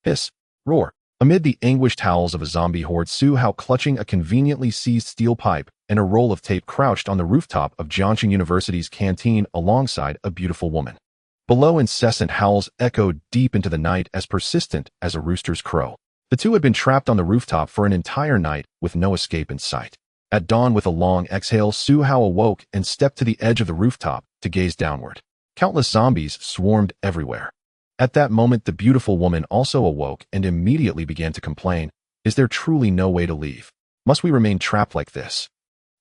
hiss, roar. Amid the anguished howls of a zombie horde, Su Hao, clutching a conveniently seized steel pipe and a roll of tape, crouched on the rooftop of Jiangcheng University's canteen alongside a beautiful woman. Below, incessant howls echoed deep into the night, as persistent as a rooster's crow. The two had been trapped on the rooftop for an entire night with no escape in sight. At dawn, with a long exhale, Su Hao awoke and stepped to the edge of the rooftop to gaze downward. Countless zombies swarmed everywhere. At that moment, the beautiful woman also awoke and immediately began to complain. Is there truly no way to leave? Must we remain trapped like this?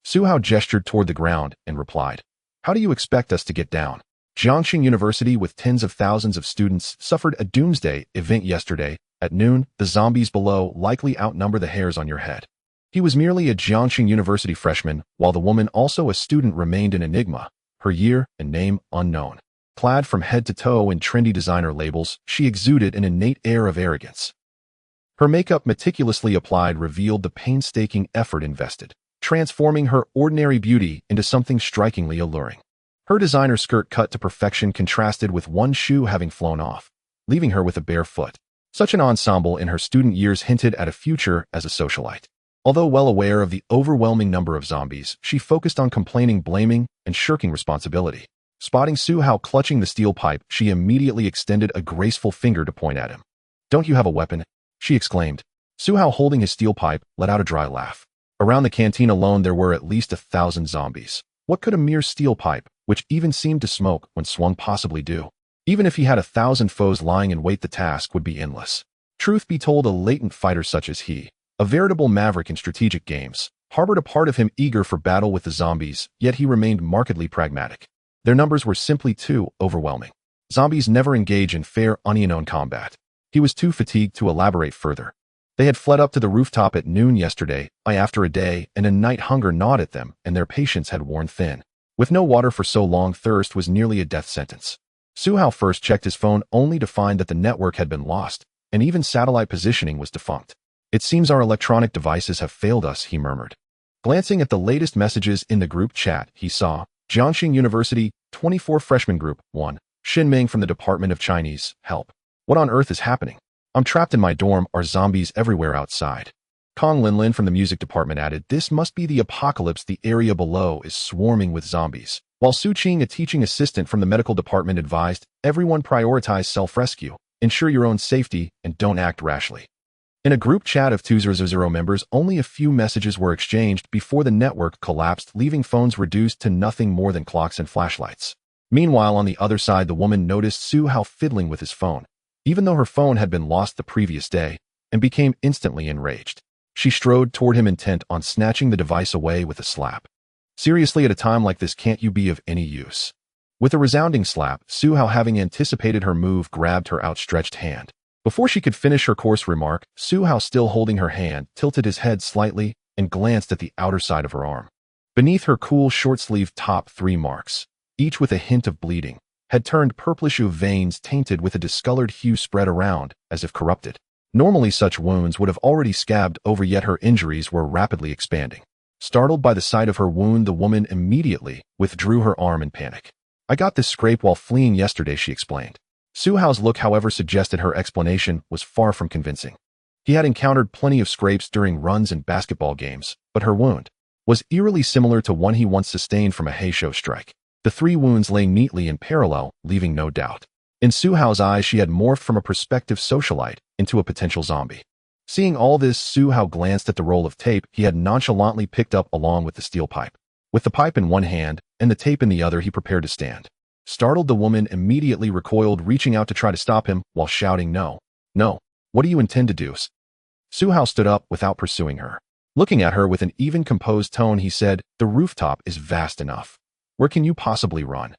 Su Hao gestured toward the ground and replied, How do you expect us to get down? Jiangcheng University, with tens of thousands of students, suffered a doomsday event yesterday. At noon, the zombies below likely outnumber the hairs on your head. He was merely a Jiangcheng University freshman, while the woman, also a student, remained an enigma, her year and name unknown. Clad from head to toe in trendy designer labels, she exuded an innate air of arrogance. Her makeup, meticulously applied, revealed the painstaking effort invested, transforming her ordinary beauty into something strikingly alluring. Her designer skirt, cut to perfection, contrasted with one shoe having flown off, leaving her with a bare foot. Such an ensemble in her student years hinted at a future as a socialite. Although well aware of the overwhelming number of zombies, she focused on complaining, blaming, and shirking responsibility. Spotting Su Hao clutching the steel pipe, she immediately extended a graceful finger to point at him. Don't you have a weapon? She exclaimed. Su Hao, holding his steel pipe, let out a dry laugh. Around the canteen alone, there were at least 1,000 zombies. What could a mere steel pipe, which even seemed to smoke when swung, possibly do? Even if he had 1,000 foes lying in wait, the task would be endless. Truth be told, a latent fighter such as he, a veritable maverick in strategic games, harbored a part of him eager for battle with the zombies, yet he remained markedly pragmatic. Their numbers were simply too overwhelming. Zombies never engage in fair, unknown combat. He was too fatigued to elaborate further. They had fled up to the rooftop at noon yesterday, after a day and a night hunger gnawed at them, and their patience had worn thin. With no water for so long, thirst was nearly a death sentence. Su Hao first checked his phone, only to find that the network had been lost, and even satellite positioning was defunct. It seems our electronic devices have failed us, he murmured. Glancing at the latest messages in the group chat, he saw, Jiangcheng University, 24 Freshman Group, 1. Xinming from the Department of Chinese, help. What on earth is happening? I'm trapped in my dorm, are zombies everywhere outside. Kong Linlin from the music department added, this must be the apocalypse, the area below is swarming with zombies. While Su Qing, a teaching assistant from the medical department, advised, everyone prioritize self-rescue, ensure your own safety, and don't act rashly. In a group chat of 200 members, only a few messages were exchanged before the network collapsed, leaving phones reduced to nothing more than clocks and flashlights. Meanwhile, on the other side, the woman noticed Su Hao fiddling with his phone, even though her phone had been lost the previous day, and became instantly enraged. She strode toward him, intent on snatching the device away with a slap. Seriously, at a time like this, can't you be of any use? With a resounding slap, Su Hao, having anticipated her move, grabbed her outstretched hand. Before she could finish her coarse remark, Su Hao, still holding her hand, tilted his head slightly and glanced at the outer side of her arm. Beneath her cool short-sleeved top, 3 marks, each with a hint of bleeding, had turned purplish veins tainted with a discolored hue spread around, as if corrupted. Normally such wounds would have already scabbed over, yet her injuries were rapidly expanding. Startled by the sight of her wound, the woman immediately withdrew her arm in panic. I got this scrape while fleeing yesterday, she explained. Su Hao's look, however, suggested her explanation was far from convincing. He had encountered plenty of scrapes during runs and basketball games, but her wound was eerily similar to one he once sustained from a Heisho strike. The 3 wounds lay neatly in parallel, leaving no doubt. In Su Hao's eyes, she had morphed from a prospective socialite into a potential zombie. Seeing all this, Su Hao glanced at the roll of tape he had nonchalantly picked up along with the steel pipe. With the pipe in one hand and the tape in the other, he prepared to stand. Startled, the woman immediately recoiled, reaching out to try to stop him while shouting, No, no, what do you intend to do? Su Hao stood up without pursuing her. Looking at her with an even, composed tone, he said, the rooftop is vast enough. Where can you possibly run?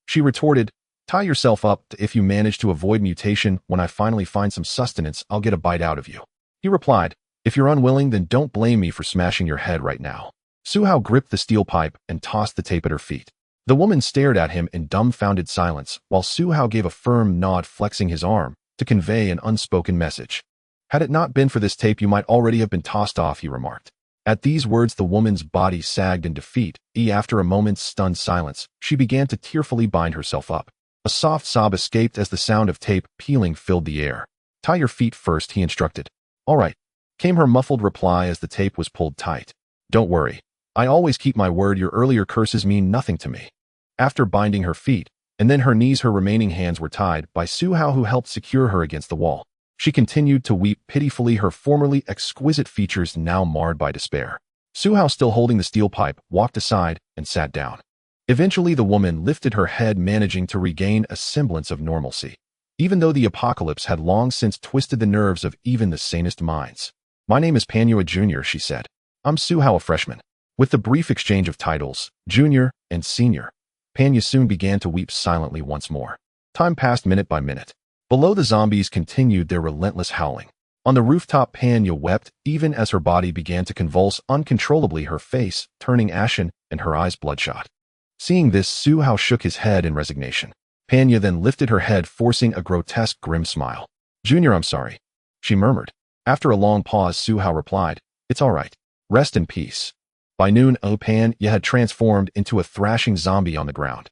She retorted, tie yourself up. If you manage to avoid mutation, when I finally find some sustenance, I'll get a bite out of you. He replied, if you're unwilling, then don't blame me for smashing your head right now. Su Hao gripped the steel pipe and tossed the tape at her feet. The woman stared at him in dumbfounded silence, while Su Hao gave a firm nod, flexing his arm to convey an unspoken message. Had it not been for this tape, you might already have been tossed off, he remarked. At these words, the woman's body sagged in defeat. After a moment's stunned silence, she began to tearfully bind herself up. A soft sob escaped as the sound of tape peeling filled the air. Tie your feet first, he instructed. All right, came her muffled reply as the tape was pulled tight. Don't worry. I always keep my word. Your earlier curses mean nothing to me. After binding her feet, and then her knees, her remaining hands were tied by Su Hao, who helped secure her against the wall. She continued to weep pitifully, her formerly exquisite features now marred by despair. Su Hao, still holding the steel pipe, walked aside and sat down. Eventually, the woman lifted her head, managing to regain a semblance of normalcy, even though the apocalypse had long since twisted the nerves of even the sanest minds. My name is Panya Jr., she said. I'm Su Hao, a freshman. With the brief exchange of titles, junior and senior, Panya soon began to weep silently once more. Time passed minute by minute. Below, the zombies continued their relentless howling. On the rooftop, Panya wept even as her body began to convulse uncontrollably, her face turning ashen and her eyes bloodshot. Seeing this, Su Hao shook his head in resignation. Panya then lifted her head, forcing a grotesque, grim smile. Junior, I'm sorry, she murmured. After a long pause, Su Hao replied, It's all right. Rest in peace. By noon, Panya had transformed into a thrashing zombie on the ground.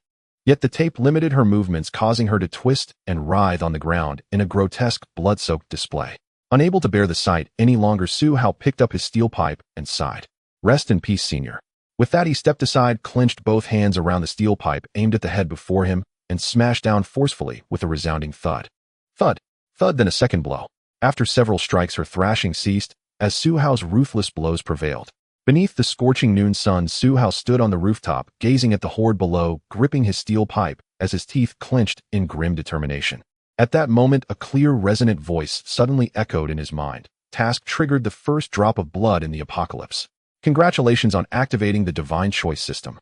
Yet the tape limited her movements, causing her to twist and writhe on the ground in a grotesque, blood-soaked display. Unable to bear the sight any longer, Su Hao picked up his steel pipe and sighed. Rest in peace, senior. With that, he stepped aside, clenched both hands around the steel pipe, aimed at the head before him, and smashed down forcefully with a resounding thud. Thud, thud, then a second blow. After several strikes, her thrashing ceased, as Su Hao's ruthless blows prevailed. Beneath the scorching noon sun, Su Hao stood on the rooftop, gazing at the horde below, gripping his steel pipe as his teeth clenched in grim determination. At that moment, a clear, resonant voice suddenly echoed in his mind. Task triggered, the first drop of blood in the apocalypse. Congratulations on activating the divine choice system.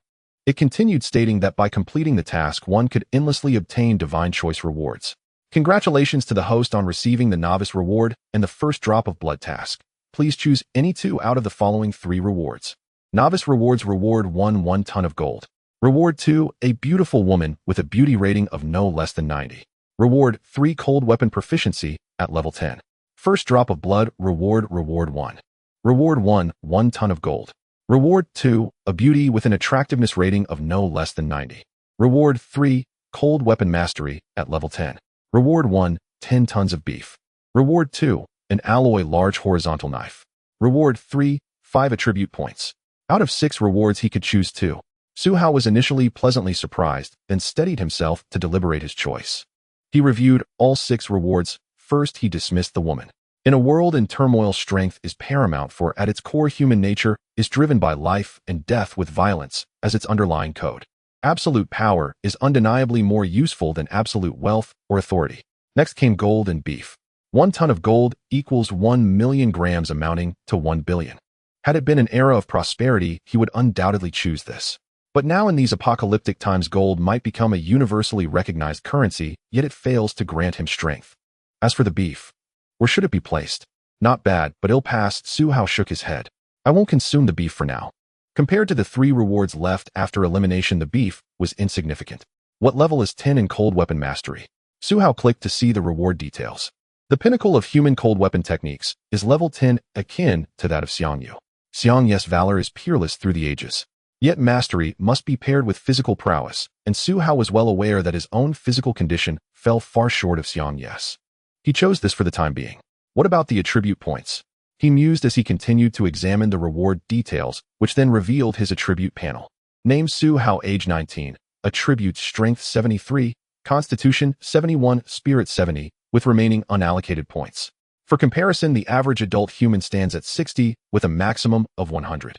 It continued, stating that by completing the task, one could endlessly obtain divine choice rewards. Congratulations to the host on receiving the novice reward and the first drop of blood task. Please choose any two out of the following 3 rewards. Novice rewards: Reward 1, 1 ton of gold. Reward 2, a beautiful woman with a beauty rating of no less than 90. Reward 3, cold weapon proficiency at level 10. First drop of blood. Reward 1. Reward 1, 1 ton of gold. Reward 2, a beauty with an attractiveness rating of no less than 90. Reward 3, cold weapon mastery at level 10. Reward 1, 10 tons of beef. Reward 2, an alloy large horizontal knife. Reward 3, 5 attribute points. Out of 6 rewards, he could choose 2. Su Hao was initially pleasantly surprised, then steadied himself to deliberate his choice. He reviewed all 6 rewards. First, he dismissed the woman. In a world in turmoil, strength is paramount, for at its core, human nature is driven by life and death, with violence as its underlying code. Absolute power is undeniably more useful than absolute wealth or authority. Next came gold and beef. 1 ton of gold equals 1 million grams, amounting to 1 billion. Had it been an era of prosperity, he would undoubtedly choose this. But now, in these apocalyptic times, gold might become a universally recognized currency, yet it fails to grant him strength. As for the beef, where should it be placed? Not bad, but ill passed. Su Hao shook his head. I won't consume the beef for now. Compared to the 3 rewards left after elimination, the beef was insignificant. What level is 10 in cold weapon mastery? Su Hao clicked to see the reward details. The pinnacle of human cold weapon techniques is level 10, akin to that of Xiangyu. Xiangyu's valor is peerless through the ages. Yet mastery must be paired with physical prowess, and Su Hao was well aware that his own physical condition fell far short of Xiangyu's. He chose this for the time being. What about the attribute points? He mused as he continued to examine the reward details, which then revealed his attribute panel. Name: Su Hao, age 19, attributes strength 73, constitution 71, spirit 70, with remaining unallocated points. For comparison, the average adult human stands at 60, with a maximum of 100.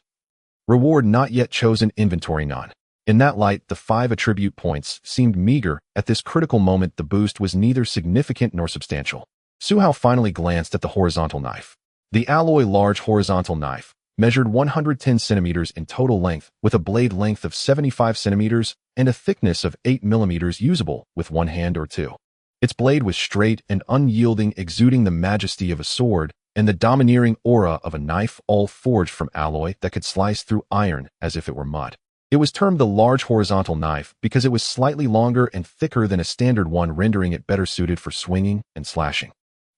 Reward not yet chosen, inventory none. In that light, the 5 attribute points seemed meager. At this critical moment, the boost was neither significant nor substantial. Su Hao finally glanced at the horizontal knife. The alloy large horizontal knife measured 110 centimeters in total length, with a blade length of 75 centimeters and a thickness of 8 millimeters, usable with one hand or two. Its blade was straight and unyielding, exuding the majesty of a sword and the domineering aura of a knife, all forged from alloy that could slice through iron as if it were mud. It was termed the large horizontal knife because it was slightly longer and thicker than a standard one, rendering it better suited for swinging and slashing.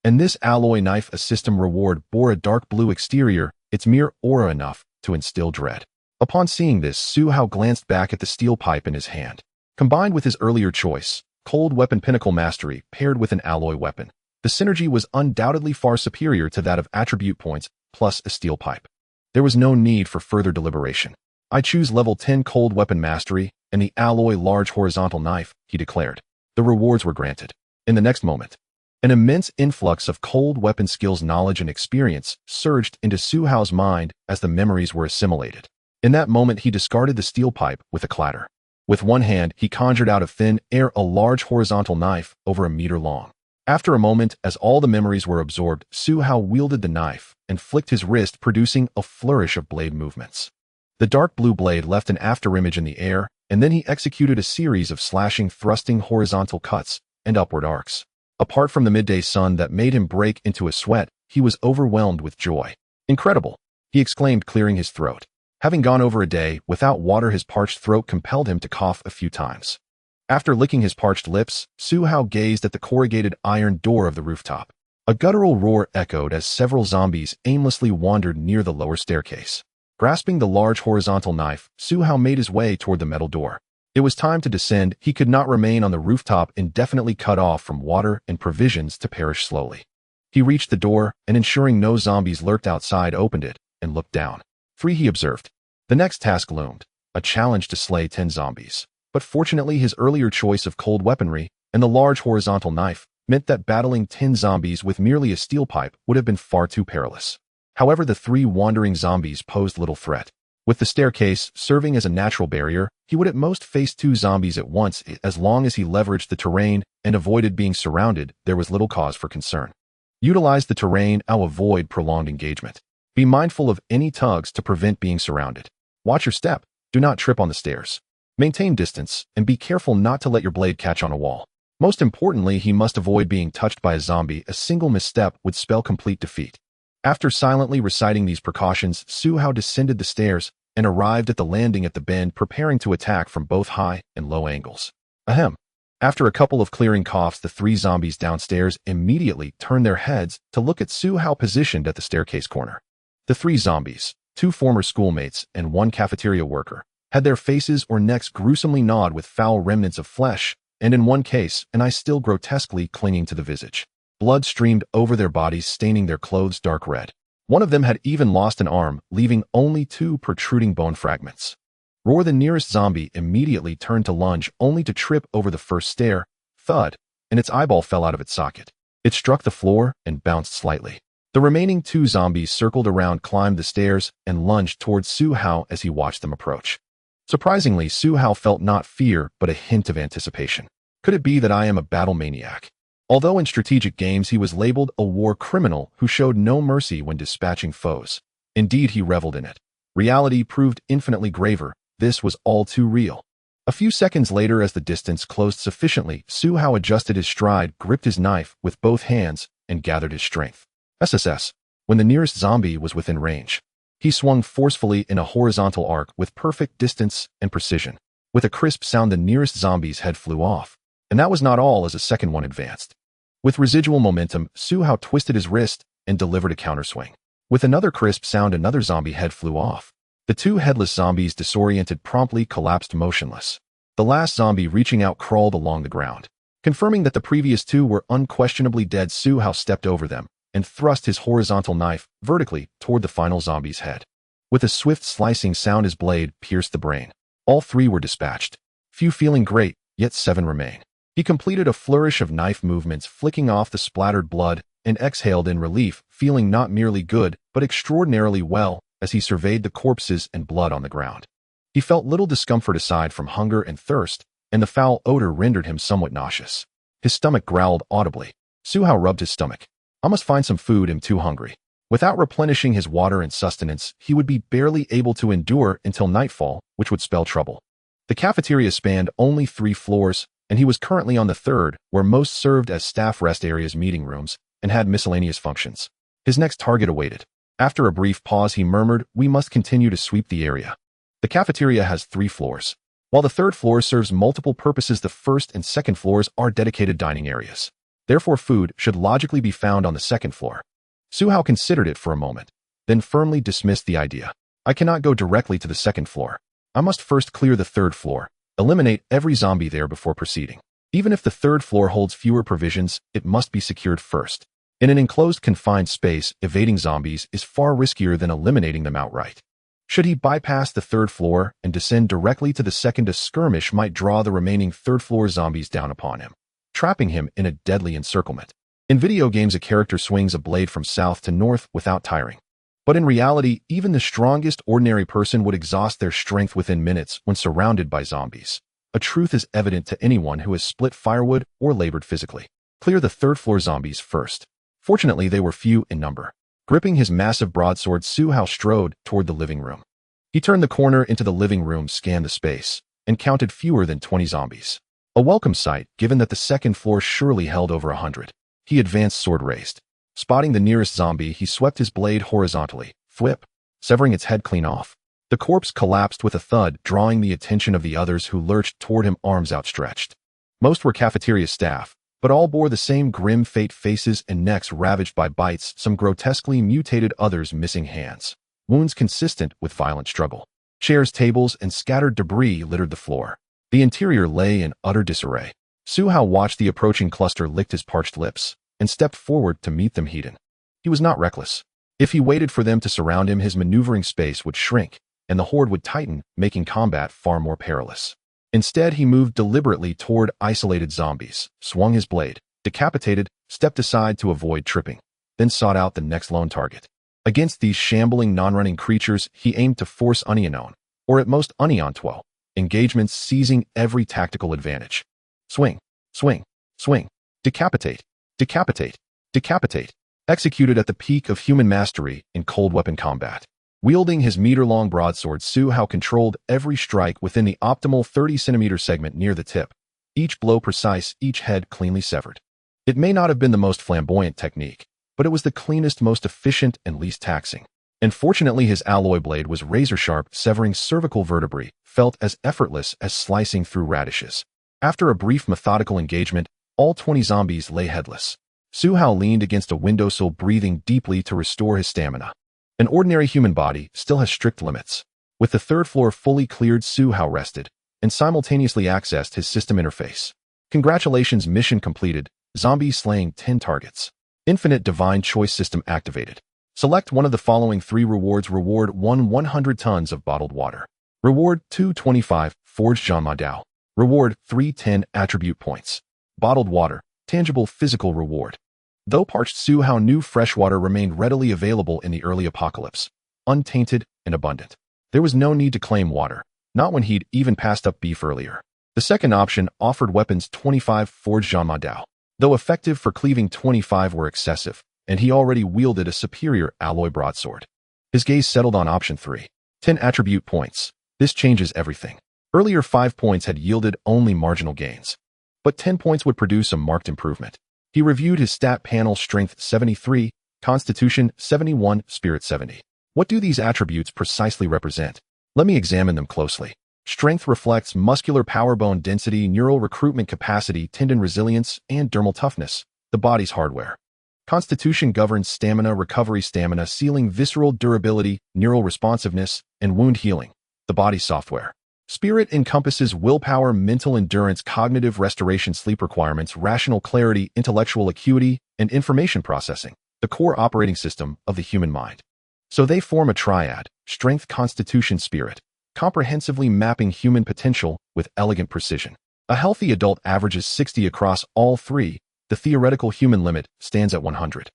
And this alloy knife, a system reward, bore a dark blue exterior, its mere aura enough to instill dread. Upon seeing this, Su Hao glanced back at the steel pipe in his hand. Combined with his earlier choice, cold weapon pinnacle mastery paired with an alloy weapon, The synergy was undoubtedly far superior to that of attribute points plus a steel pipe. There was no need for further deliberation. I choose level 10 cold weapon mastery and the alloy large horizontal knife, he declared. The rewards were granted. In the next moment, an immense influx of cold weapon skills knowledge and experience surged into Su Hao's mind as the memories were assimilated. In that moment, he discarded the steel pipe with a clatter. With one hand, he conjured out of thin air a large horizontal knife over a meter long. After a moment, as all the memories were absorbed, Su Hao wielded the knife and flicked his wrist, producing a flourish of blade movements. The dark blue blade left an afterimage in the air, and then he executed a series of slashing, thrusting horizontal cuts and upward arcs. Apart from the midday sun that made him break into a sweat, he was overwhelmed with joy. Incredible, he exclaimed, clearing his throat. Having gone over a day without water, his parched throat compelled him to cough a few times. After licking his parched lips, Su Hao gazed at the corrugated iron door of the rooftop. A guttural roar echoed as several zombies aimlessly wandered near the lower staircase. Grasping the large horizontal knife, Su Hao made his way toward the metal door. It was time to descend. He could not remain on the rooftop indefinitely, cut off from water and provisions to perish slowly. He reached the door and, ensuring no zombies lurked outside, opened it and looked down. 3, he observed. The next task loomed, a challenge to slay 10 zombies. But fortunately, his earlier choice of cold weaponry and the large horizontal knife meant that battling 10 zombies with merely a steel pipe would have been far too perilous. However, the 3 wandering zombies posed little threat. With the staircase serving as a natural barrier, he would at most face 2 zombies at once. As long as he leveraged the terrain and avoided being surrounded, there was little cause for concern. Utilize the terrain to avoid prolonged engagement. Be mindful of any tugs to prevent being surrounded. Watch your step. Do not trip on the stairs. Maintain distance, and be careful not to let your blade catch on a wall. Most importantly, he must avoid being touched by a zombie. A single misstep would spell complete defeat. After silently reciting these precautions, Su Hao descended the stairs and arrived at the landing at the bend, preparing to attack from both high and low angles. Ahem. After a couple of clearing coughs, the 3 zombies downstairs immediately turned their heads to look at Su Hao positioned at the staircase corner. The 3 zombies, 2 former schoolmates and 1 cafeteria worker, had their faces or necks gruesomely gnawed with foul remnants of flesh, and in one case, an eye still grotesquely clinging to the visage. Blood streamed over their bodies, staining their clothes dark red. One of them had even lost an arm, leaving only 2 protruding bone fragments. Roar, the nearest zombie, immediately turned to lunge, only to trip over the first stair. Thud, and its eyeball fell out of its socket. It struck the floor and bounced slightly. The remaining 2 zombies circled around, climbed the stairs, and lunged towards Su Hao as he watched them approach. Surprisingly, Su Hao felt not fear, but a hint of anticipation. Could it be that I am a battle maniac? Although in strategic games he was labeled a war criminal who showed no mercy when dispatching foes. Indeed, he reveled in it. Reality proved infinitely graver. This was all too real. A few seconds later, as the distance closed sufficiently, Su Hao adjusted his stride, gripped his knife with both hands, and gathered his strength. SSS. When the nearest zombie was within range, he swung forcefully in a horizontal arc with perfect distance and precision. With a crisp sound, the nearest zombie's head flew off. And that was not all, as a second one advanced. With residual momentum, Su Hao twisted his wrist and delivered a counterswing. With another crisp sound, another zombie head flew off. The 2 headless zombies, disoriented, promptly collapsed motionless. The last zombie, reaching out, crawled along the ground. Confirming that the previous 2 were unquestionably dead, Su Hao stepped over them and thrust his horizontal knife vertically toward the final zombie's head. With a swift slicing sound, his blade pierced the brain. All 3 were dispatched. Few feeling great, yet 7 remain. He completed a flourish of knife movements, flicking off the splattered blood, and exhaled in relief, feeling not merely good, but extraordinarily well, as he surveyed the corpses and blood on the ground. He felt little discomfort aside from hunger and thirst, and the foul odor rendered him somewhat nauseous. His stomach growled audibly. Su Hao rubbed his stomach. I must find some food. I'm too hungry. Without replenishing his water and sustenance, he would be barely able to endure until nightfall, which would spell trouble. The cafeteria spanned only 3 floors, and he was currently on the 3rd, where most served as staff rest areas, meeting rooms, and had miscellaneous functions. His next target awaited. After a brief pause, he murmured, "We must continue to sweep the area." The cafeteria has 3 floors. While the 3rd floor serves multiple purposes, the 1st and 2nd floors are dedicated dining areas. Therefore, food should logically be found on the 2nd floor. Su Hao considered it for a moment, then firmly dismissed the idea. I cannot go directly to the 2nd floor. I must first clear the 3rd floor, eliminate every zombie there before proceeding. Even if the third floor holds fewer provisions, it must be secured first. In an enclosed confined space, evading zombies is far riskier than eliminating them outright. Should he bypass the third floor and descend directly to the second, a skirmish might draw the remaining third-floor zombies down upon him, trapping him in a deadly encirclement. In video games, a character swings a blade from south to north without tiring. But in reality, even the strongest ordinary person would exhaust their strength within minutes when surrounded by zombies. A truth is evident to anyone who has split firewood or labored physically. Clear the third-floor zombies first. Fortunately, they were few in number. Gripping his massive broadsword, Su Hao strode toward the living room. He turned the corner into the living room, scanned the space, and counted fewer than 20 zombies. A welcome sight, given that the second floor surely held over 100. He advanced, sword raised. Spotting the nearest zombie, he swept his blade horizontally, thwip, severing its head clean off. The corpse collapsed with a thud, drawing the attention of the others who lurched toward him, arms outstretched. Most were cafeteria staff, but all bore the same grim fate, faces and necks ravaged by bites, some grotesquely mutated, others missing hands. Wounds consistent with violent struggle. Chairs, tables, and scattered debris littered the floor. The interior lay in utter disarray. Su Hao watched the approaching cluster, licked his parched lips, and stepped forward to meet them head-on. He was not reckless. If he waited for them to surround him, his maneuvering space would shrink, and the horde would tighten, making combat far more perilous. Instead, he moved deliberately toward isolated zombies, swung his blade, decapitated, stepped aside to avoid tripping, then sought out the next lone target. Against these shambling, non-running creatures, he aimed to force unknown, or at most uniantwo, engagements, seizing every tactical advantage. Swing, swing, swing, decapitate, decapitate, decapitate. Executed at the peak of human mastery in cold weapon combat. Wielding his meter-long broadsword, Su Hao controlled every strike within the optimal 30-centimeter segment near the tip, each blow precise, each head cleanly severed. It may not have been the most flamboyant technique, but it was the cleanest, most efficient, and least taxing. And fortunately, his alloy blade was razor-sharp, severing cervical vertebrae, felt as effortless as slicing through radishes. After a brief methodical engagement, all 20 zombies lay headless. Su Hao leaned against a windowsill, breathing deeply to restore his stamina. An ordinary human body still has strict limits. With the third floor fully cleared, Su Hao rested and simultaneously accessed his system interface. Congratulations, mission completed. Zombie slaying 10 targets. Infinite divine choice system activated. Select one of the following 3 rewards. Reward 1, 100 tons of bottled water. Reward 2, 25 forged Janma Dao. Reward 3, 10 attribute points. Bottled water, tangible physical reward. Though parched, Su Hao knew fresh water remained readily available in the early apocalypse, untainted and abundant. There was no need to claim water, not when he'd even passed up beef earlier. The second option offered weapons 25 forged Janma Dao. Though effective for cleaving, 25 were excessive, and he already wielded a superior alloy broadsword. His gaze settled on option 3, 10 attribute points. This changes everything. Earlier 5 points had yielded only marginal gains, but 10 points would produce a marked improvement. He reviewed his stat panel: strength 73, constitution 71, spirit 70. What do these attributes precisely represent? Let me examine them closely. Strength reflects muscular power, bone density, neural recruitment capacity, tendon resilience, and dermal toughness, the body's hardware. Constitution governs stamina, recovery, stamina, sealing, visceral durability, neural responsiveness, and wound healing, the body's software. Spirit encompasses willpower, mental endurance, cognitive restoration, sleep requirements, rational clarity, intellectual acuity, and information processing, the core operating system of the human mind. So they form a triad: strength, constitution, spirit, comprehensively mapping human potential with elegant precision. A healthy adult averages 60 across all 3. The theoretical human limit stands at 100.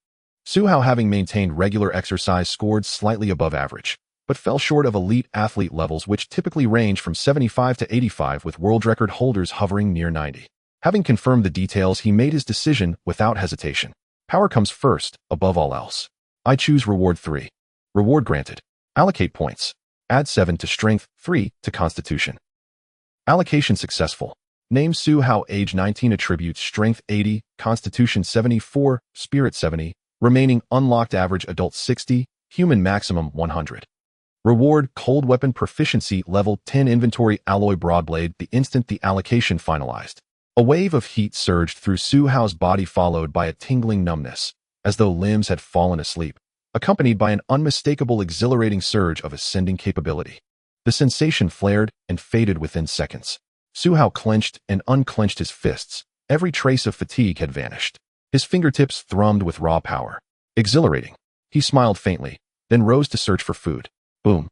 Su Hao, having maintained regular exercise, scored slightly above average, but fell short of elite athlete levels, which typically range from 75 to 85, with world record holders hovering near 90. Having confirmed the details, he made his decision without hesitation. Power comes first, above all else. I choose reward 3. Reward granted. Allocate points. Add 7 to strength, 3 to constitution. Allocation successful. Name: Su Hao, age 19, attributes: strength 80, constitution 74, spirit 70, remaining unlocked: average adult 60, human maximum 100. Reward: cold weapon proficiency level 10, inventory alloy broadblade. The instant the allocation finalized, a wave of heat surged through Su Hao's body, followed by a tingling numbness, as though limbs had fallen asleep, accompanied by an unmistakable exhilarating surge of ascending capability. The sensation flared and faded within seconds. Su Hao clenched and unclenched his fists, Every trace of fatigue had vanished. His fingertips thrummed with raw power. Exhilarating. He smiled faintly, then rose to search for food. Boom.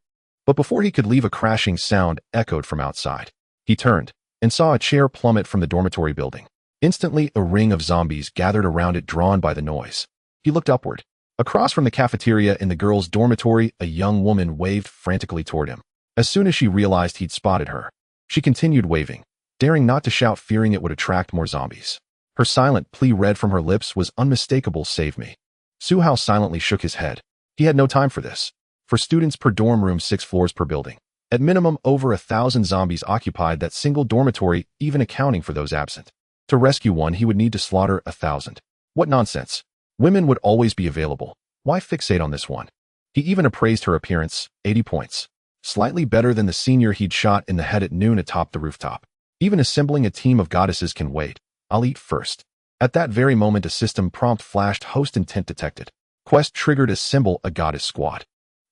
But before he could leave, a crashing sound echoed from outside. He turned and saw a chair plummet from the dormitory building. Instantly, a ring of zombies gathered around it, drawn by the noise. He looked upward. Across from the cafeteria in the girls' dormitory, a young woman waved frantically toward him. As soon as she realized he'd spotted her, she continued waving, daring not to shout, fearing it would attract more zombies. Her silent plea read from her lips was unmistakable: "Save me." Su Hao silently shook his head. He had no time for this. For students per dorm room, 6 floors per building. At minimum, over 1,000 zombies occupied that single dormitory, even accounting for those absent. To rescue one, he would need to slaughter 1,000. What nonsense. Women would always be available. Why fixate on this one? He even appraised her appearance, 80 points. Slightly better than the senior he'd shot in the head at noon atop the rooftop. Even assembling a team of goddesses can wait. I'll eat first. At that very moment, a system prompt flashed: host intent detected. Quest triggered. Assemble a goddess squad.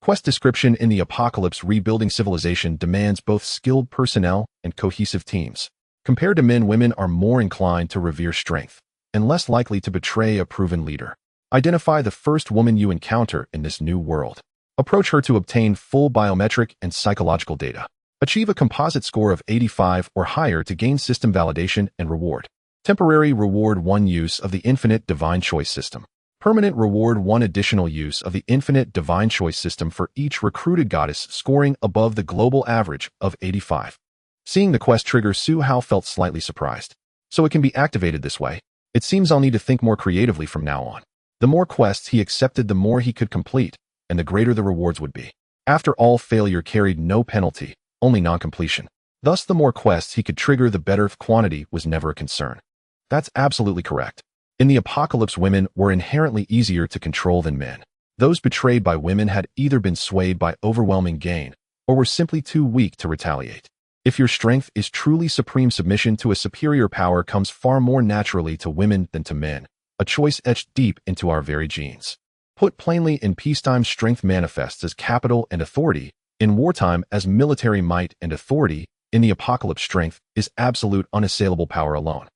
Quest description: in the apocalypse, rebuilding civilization demands both skilled personnel and cohesive teams. Compared to men, women are more inclined to revere strength and less likely to betray a proven leader. Identify the first woman you encounter in this new world. Approach her to obtain full biometric and psychological data. Achieve a composite score of 85 or higher to gain system validation and reward. Temporary reward: 1 use of the infinite divine choice system. Permanent reward: 1 additional use of the infinite divine choice system for each recruited goddess scoring above the global average of 85. Seeing the quest trigger, Su Hao felt slightly surprised. So it can be activated this way. It seems I'll need to think more creatively from now on. The more quests he accepted, the more he could complete, and the greater the rewards would be. After all, failure carried no penalty, only non-completion. Thus, the more quests he could trigger, the better. Quantity was never a concern. That's absolutely correct. In the apocalypse, women were inherently easier to control than men. Those betrayed by women had either been swayed by overwhelming gain or were simply too weak to retaliate. If your strength is truly supreme, submission to a superior power comes far more naturally to women than to men, a choice etched deep into our very genes. Put plainly, in peacetime, strength manifests as capital and authority; in wartime, as military might and authority. In the apocalypse, strength is absolute, unassailable power alone.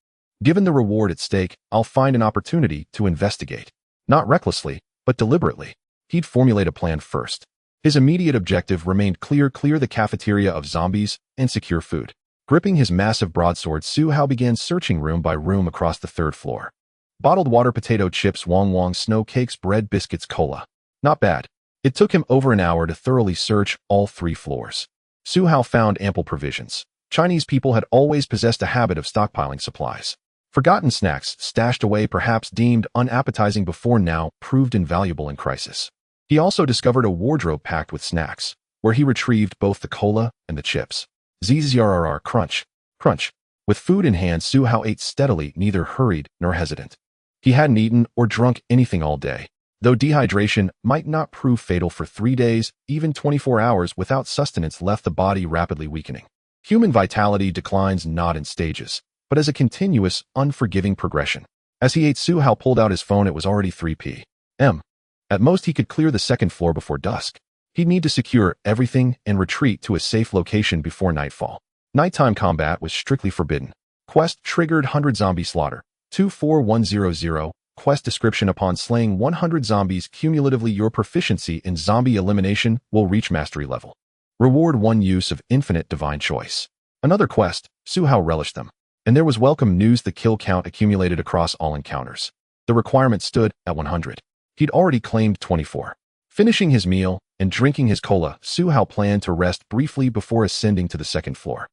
Given the reward at stake, I'll find an opportunity to investigate. Not recklessly, but deliberately. He'd formulate a plan first. His immediate objective remained clear: clear the cafeteria of zombies and secure food. Gripping his massive broadsword, Su Hao began searching room by room across the 3rd floor. Bottled water, potato chips, wong wong, snow cakes, bread, biscuits, cola. Not bad. It took him over an hour to thoroughly search all 3 floors. Su Hao found ample provisions. Chinese people had always possessed a habit of stockpiling supplies. Forgotten snacks, stashed away, perhaps deemed unappetizing before, now proved invaluable in crisis. He also discovered a wardrobe packed with snacks, where he retrieved both the cola and the chips. Zzrrr, crunch, crunch. With food in hand, Su Hao ate steadily, neither hurried nor hesitant. He hadn't eaten or drunk anything all day. Though dehydration might not prove fatal, for 3 days, even 24 hours without sustenance left the body rapidly weakening. Human vitality declines not in stages, but as a continuous, unforgiving progression. As he ate, Su Hao pulled out his phone. It was already 3 p.m. At most, he could clear the 2nd floor before dusk. He'd need to secure everything and retreat to a safe location before nightfall. Nighttime combat was strictly forbidden. Quest triggered: 100 zombie slaughter. 24100. Quest description: upon slaying 100 zombies cumulatively, your proficiency in zombie elimination will reach mastery level. Reward: 1 use of infinite divine choice. Another quest. Su Hao relished them. And there was welcome news: the kill count accumulated across all encounters. The requirement stood at 100. He'd already claimed 24. Finishing his meal and drinking his cola, Su Hao planned to rest briefly before ascending to the 2nd floor.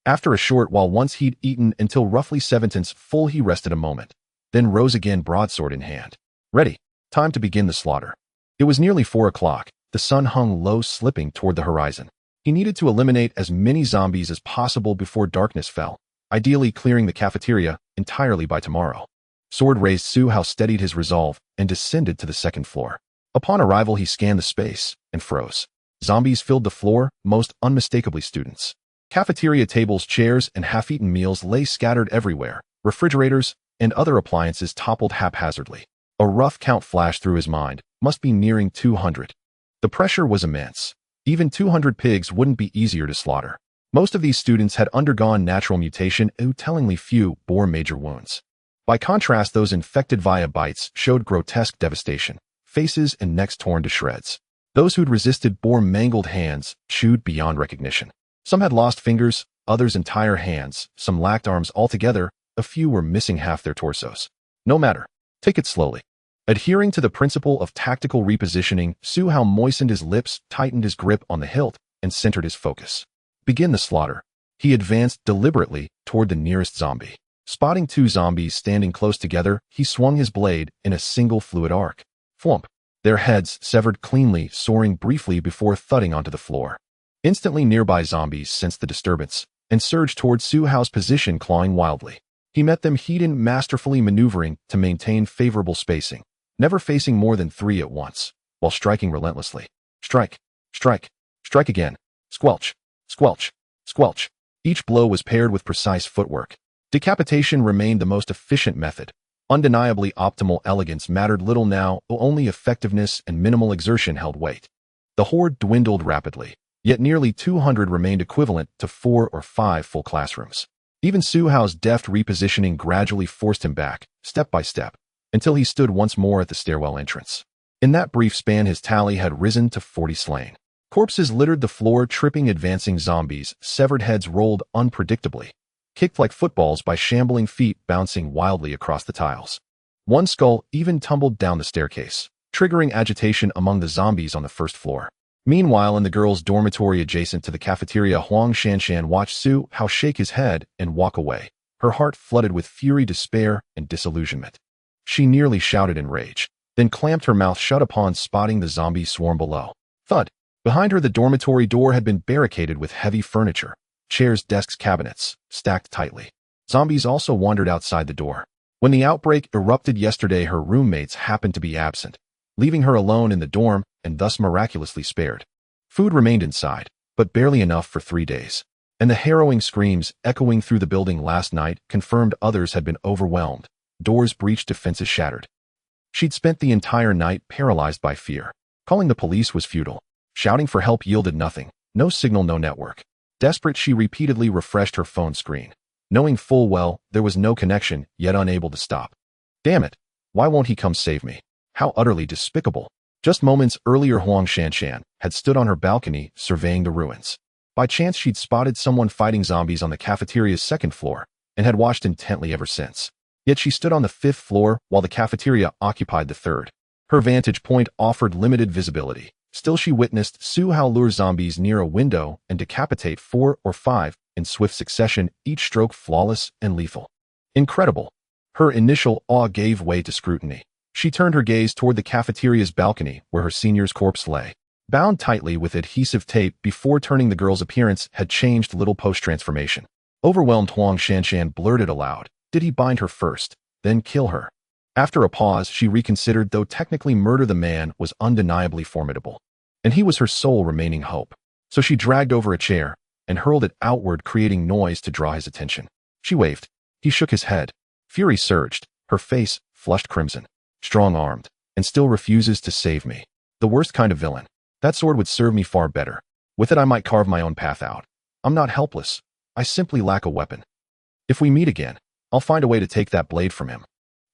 After a short while, once he'd eaten until roughly 7 full, he rested a moment, then rose again, broadsword in hand. Ready. Time to begin the slaughter. It was nearly 4 o'clock. The sun hung low, slipping toward the horizon. He needed to eliminate as many zombies as possible before darkness fell, ideally clearing the cafeteria entirely by tomorrow. Sword raised, Su Hao steadied his resolve and descended to the 2nd floor. Upon arrival, he scanned the space and froze. Zombies filled the floor, most unmistakably students. Cafeteria tables, chairs, and half-eaten meals lay scattered everywhere. Refrigerators and other appliances toppled haphazardly. A rough count flashed through his mind. Must be nearing 200. The pressure was immense. Even 200 pigs wouldn't be easier to slaughter. Most of these students had undergone natural mutation, tellingly few bore major wounds. By contrast, those infected via bites showed grotesque devastation, faces and necks torn to shreds. Those who'd resisted bore mangled hands, chewed beyond recognition. Some had lost fingers, others entire hands, some lacked arms altogether, a few were missing half their torsos. No matter. Take it slowly. Adhering to the principle of tactical repositioning, Su Hao moistened his lips, tightened his grip on the hilt, and centered his focus. Begin the slaughter. He advanced deliberately toward the nearest zombie. Spotting two zombies standing close together, he swung his blade in a single fluid arc. Thwomp. Their heads severed cleanly, soaring briefly before thudding onto the floor. Instantly, nearby zombies sensed the disturbance and surged toward Su Hao's position, clawing wildly. He met them heat-in, masterfully maneuvering to maintain favorable spacing, never facing more than 3 at once, while striking relentlessly. Strike, strike, strike again. Squelch, squelch, squelch. Each blow was paired with precise footwork. Decapitation remained the most efficient method. Undeniably optimal elegance mattered little now, only effectiveness and minimal exertion held weight. The horde dwindled rapidly, yet nearly 200 remained, equivalent to 4 or 5 full classrooms. Even Su Hao's deft repositioning gradually forced him back, step by step, until he stood once more at the stairwell entrance. In that brief span, his tally had risen to 40 slain. Corpses littered the floor, tripping advancing zombies, severed heads rolled unpredictably, kicked like footballs by shambling feet bouncing wildly across the tiles. One skull even tumbled down the staircase, triggering agitation among the zombies on the first floor. Meanwhile, in the girls' dormitory adjacent to the cafeteria, Huang Shanshan watched Su Hao shake his head and walk away, her heart flooded with fury, despair, and disillusionment. She nearly shouted in rage, then clamped her mouth shut upon spotting the zombie swarm below. Thud! Behind her, the dormitory door had been barricaded with heavy furniture, chairs, desks, cabinets, stacked tightly. Zombies also wandered outside the door. When the outbreak erupted yesterday, her roommates happened to be absent, leaving her alone in the dorm and thus miraculously spared. Food remained inside, but barely enough for 3 days. And the harrowing screams echoing through the building last night confirmed others had been overwhelmed, doors breached, defenses shattered. She'd spent the entire night paralyzed by fear. Calling the police was futile. Shouting for help yielded nothing. No signal, no network. Desperate, she repeatedly refreshed her phone screen, knowing full well there was no connection, yet unable to stop. Damn it! Why won't he come save me? How utterly despicable. Just moments earlier, Huang Shanshan had stood on her balcony surveying the ruins. By chance, she'd spotted someone fighting zombies on the cafeteria's 2nd floor and had watched intently ever since. Yet she stood on the 5th floor while the cafeteria occupied the 3rd. Her vantage point offered limited visibility. Still, she witnessed Su Hao lure zombies near a window and decapitate 4 or 5 in swift succession, each stroke flawless and lethal. Incredible. Her initial awe gave way to scrutiny. She turned her gaze toward the cafeteria's balcony where her senior's corpse lay, bound tightly with adhesive tape. Before turning, the girl's appearance had changed little post-transformation. Overwhelmed, Huang Shanshan blurted aloud, "Did he bind her first, then kill her?" After a pause, she reconsidered. Though technically murder, the man was undeniably formidable, and he was her sole remaining hope. So she dragged over a chair and hurled it outward, creating noise to draw his attention. She waved. He shook his head. Fury surged, her face flushed crimson. Strong-armed, and still refuses to save me. The worst kind of villain. That sword would serve me far better. With it I might carve my own path out. I'm not helpless. I simply lack a weapon. If we meet again, I'll find a way to take that blade from him.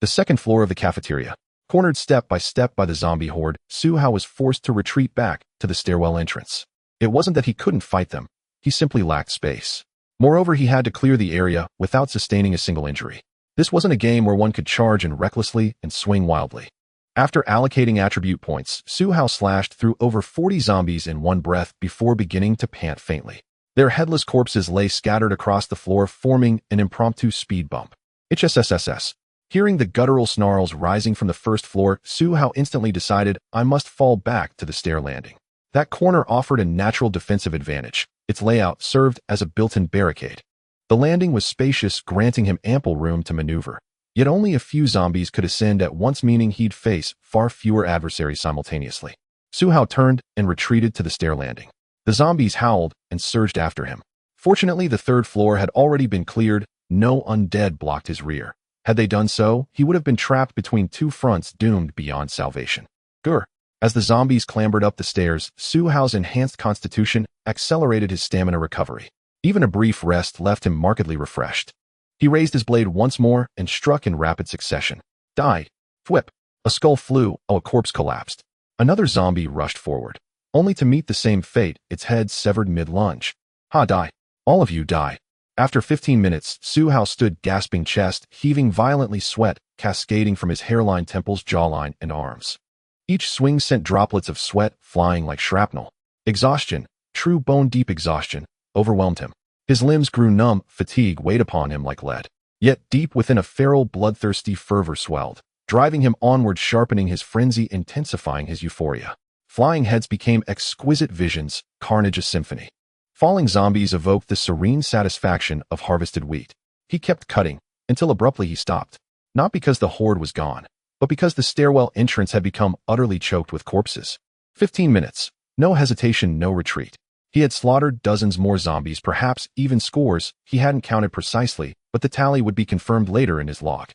The 2nd floor of the cafeteria. Cornered step by step by the zombie horde, Su Hao was forced to retreat back to the stairwell entrance. It wasn't that he couldn't fight them. He simply lacked space. Moreover, he had to clear the area without sustaining a single injury. This wasn't a game where one could charge in recklessly and swing wildly. After allocating attribute points, Su Hao slashed through over 40 zombies in one breath before beginning to pant faintly. Their headless corpses lay scattered across the floor, forming an impromptu speed bump. HSSSS. Hearing the guttural snarls rising from the 1st floor, Su Hao instantly decided, I must fall back to the stair landing. That corner offered a natural defensive advantage. Its layout served as a built-in barricade. The landing was spacious, granting him ample room to maneuver. Yet only a few zombies could ascend at once, meaning he'd face far fewer adversaries simultaneously. Su Hao turned and retreated to the stair landing. The zombies howled and surged after him. Fortunately, the 3rd floor had already been cleared. No undead blocked his rear. Had they done so, he would have been trapped between 2 fronts, doomed beyond salvation. Grr. As the zombies clambered up the stairs, Su Hao's enhanced constitution accelerated his stamina recovery. Even a brief rest left him markedly refreshed. He raised his blade once more and struck in rapid succession. Die. Thwip. A skull flew, a corpse collapsed. Another zombie rushed forward, only to meet the same fate, its head severed mid-lunge. Ha, die. All of you die. After 15 minutes, Su Hao stood gasping, chest heaving violently, sweat cascading from his hairline, temples, jawline, and arms. Each swing sent droplets of sweat flying like shrapnel. Exhaustion, true bone-deep exhaustion, overwhelmed him. His limbs grew numb, fatigue weighed upon him like lead. Yet deep within, a feral, bloodthirsty fervor swelled, driving him onward, sharpening his frenzy, intensifying his euphoria. Flying heads became exquisite visions, carnage a symphony. Falling zombies evoked the serene satisfaction of harvested wheat. He kept cutting, until abruptly he stopped. Not because the horde was gone, but because the stairwell entrance had become utterly choked with corpses. 15 minutes. No hesitation, no retreat. He had slaughtered dozens more zombies, perhaps even scores. He hadn't counted precisely, but the tally would be confirmed later in his log.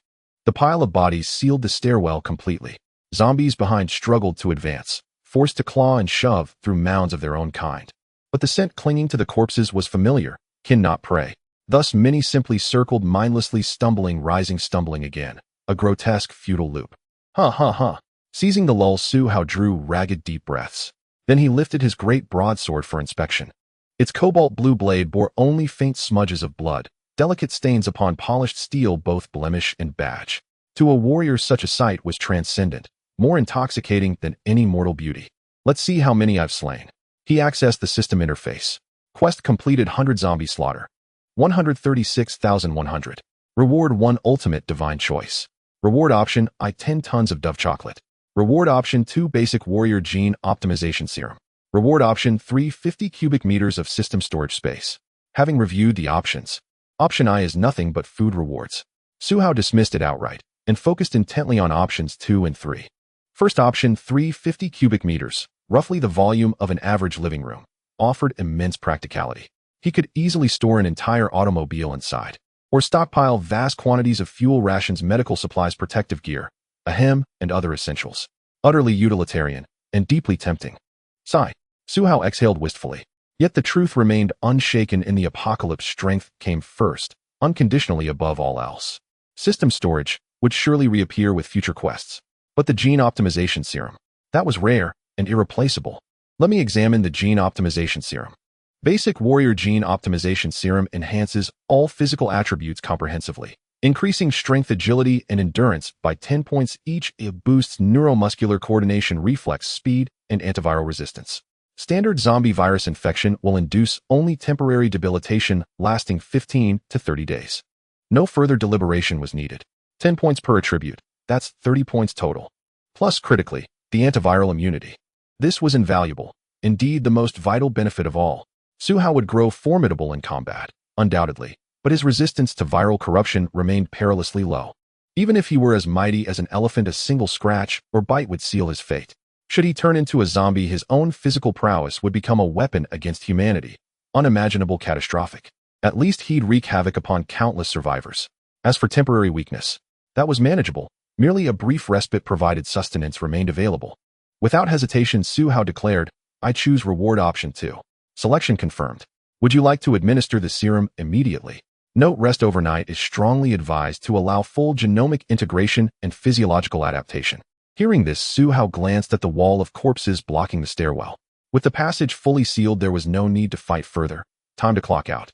The pile of bodies sealed the stairwell completely. Zombies behind struggled to advance, forced to claw and shove through mounds of their own kind. But the scent clinging to the corpses was familiar, kin not prey. Thus many simply circled mindlessly, stumbling, rising, stumbling again. A grotesque, futile loop. Ha. Seizing the lull, Su Hao drew ragged, deep breaths. Then he lifted his great broadsword for inspection. Its cobalt blue blade bore only faint smudges of blood, delicate stains upon polished steel, both blemish and badge. To a warrior, such a sight was transcendent, more intoxicating than any mortal beauty. Let's see how many I've slain. He accessed the system interface. Quest completed: 100 zombie slaughter. 136,100. Reward 1 ultimate divine choice. Reward option I 10 tons of dove chocolate. Reward option 2 basic warrior gene optimization serum. Reward option 3 50 cubic meters of system storage space. Having reviewed the options, option I is nothing but food rewards. Su Hao dismissed it outright and focused intently on options 2 and 3. First option, 350 cubic meters, roughly the volume of an average living room, offered immense practicality. He could easily store an entire automobile inside, or stockpile vast quantities of fuel rations, medical supplies, protective gear, and other essentials. Utterly utilitarian and deeply tempting. Sigh. Su Hao exhaled wistfully. Yet the truth remained unshaken. In the apocalypse, strength came first, unconditionally above all else. System storage would surely reappear with future quests. But the gene optimization serum, that was rare and irreplaceable. Let me examine the gene optimization serum. Basic warrior gene optimization serum enhances all physical attributes comprehensively, increasing strength, agility, and endurance by 10 points each. It boosts neuromuscular coordination, reflex speed, and antiviral resistance. Standard zombie virus infection will induce only temporary debilitation lasting 15 to 30 days. No further deliberation was needed. 10 points per attribute, that's 30 points total. Plus, critically, the antiviral immunity. This was invaluable, indeed the most vital benefit of all. Su Hao would grow formidable in combat, undoubtedly, but his resistance to viral corruption remained perilously low. Even if he were as mighty as an elephant, a single scratch or bite would seal his fate. Should he turn into a zombie, his own physical prowess would become a weapon against humanity, unimaginable, catastrophic. At least he'd wreak havoc upon countless survivors. As for temporary weakness, that was manageable. Merely a brief respite provided sustenance remained available. Without hesitation, Su Hao declared, I choose reward option 2. Selection confirmed. Would you like to administer the serum immediately? Note: rest overnight is strongly advised to allow full genomic integration and physiological adaptation. Hearing this, Su Hao glanced at the wall of corpses blocking the stairwell. With the passage fully sealed, there was no need to fight further. Time to clock out.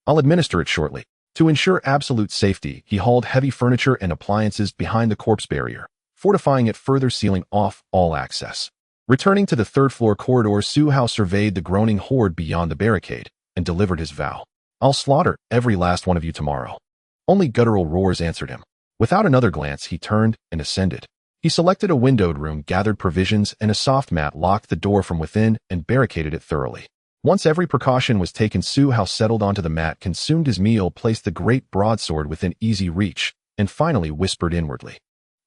I'll administer it shortly. To ensure absolute safety, he hauled heavy furniture and appliances behind the corpse barrier, fortifying it further, sealing off all access. Returning to the third-floor corridor, Su Hao surveyed the groaning horde beyond the barricade and delivered his vow. I'll slaughter every last one of you tomorrow. Only guttural roars answered him. Without another glance, he turned and ascended. He selected a windowed room, gathered provisions and a soft mat, locked the door from within, and barricaded it thoroughly. Once every precaution was taken, Su Hao settled onto the mat, consumed his meal, placed the great broadsword within easy reach, and finally whispered inwardly,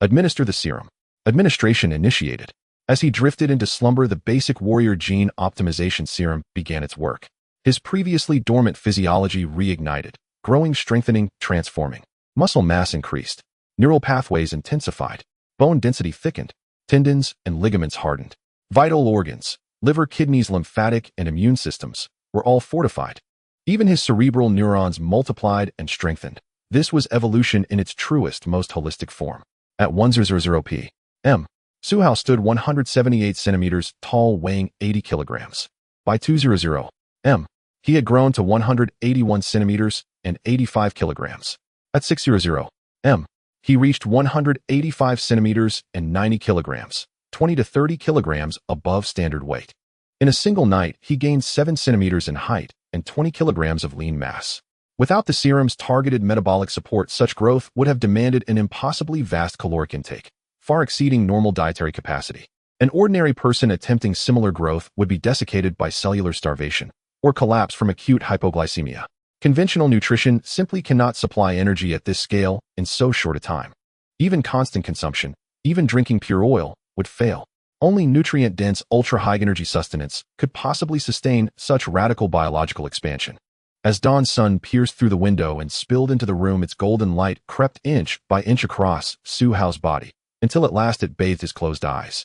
administer the serum. Administration initiated. As he drifted into slumber, the basic warrior gene optimization serum began its work. His previously dormant physiology reignited, growing, strengthening, transforming. Muscle mass increased. Neural pathways intensified. Bone density thickened. Tendons and ligaments hardened. Vital organs, liver, kidneys, lymphatic, and immune systems were all fortified. Even his cerebral neurons multiplied and strengthened. This was evolution in its truest, most holistic form. At 100 p.m., Suhao stood 178 centimeters tall, weighing 80 kilograms. By 200 m, he had grown to 181 centimeters and 85 kilograms. At 600 m, he reached 185 centimeters and 90 kilograms, 20 to 30 kilograms above standard weight. In a single night, he gained 7 centimeters in height and 20 kilograms of lean mass. Without the serum's targeted metabolic support, such growth would have demanded an impossibly vast caloric intake, far exceeding normal dietary capacity. An ordinary person attempting similar growth would be desiccated by cellular starvation or collapse from acute hypoglycemia. Conventional nutrition simply cannot supply energy at this scale in so short a time. Even constant consumption, even drinking pure oil, would fail. Only nutrient-dense, ultra-high-energy sustenance could possibly sustain such radical biological expansion. As dawn's sun pierced through the window and spilled into the room, its golden light crept inch by inch across Suhao's body, until at last it bathed his closed eyes.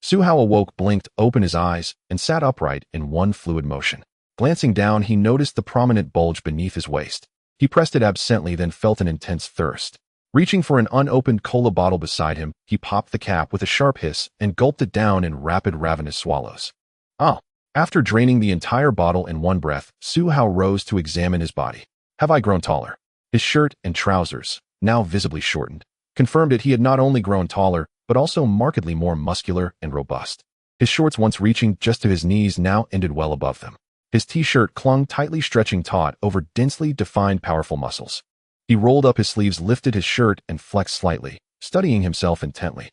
Suhao awoke, blinked, opened his eyes, and sat upright in one fluid motion. Glancing down, he noticed the prominent bulge beneath his waist. He pressed it absently, then felt an intense thirst. Reaching for an unopened cola bottle beside him, he popped the cap with a sharp hiss and gulped it down in rapid, ravenous swallows. After draining the entire bottle in one breath, Suhao rose to examine his body. Have I grown taller? His shirt and trousers, now visibly shortened, confirmed it. He had not only grown taller, but also markedly more muscular and robust. His shorts, once reaching just to his knees, now ended well above them. His t-shirt clung tightly, stretching taut over densely defined, powerful muscles. He rolled up his sleeves, lifted his shirt, and flexed slightly, studying himself intently.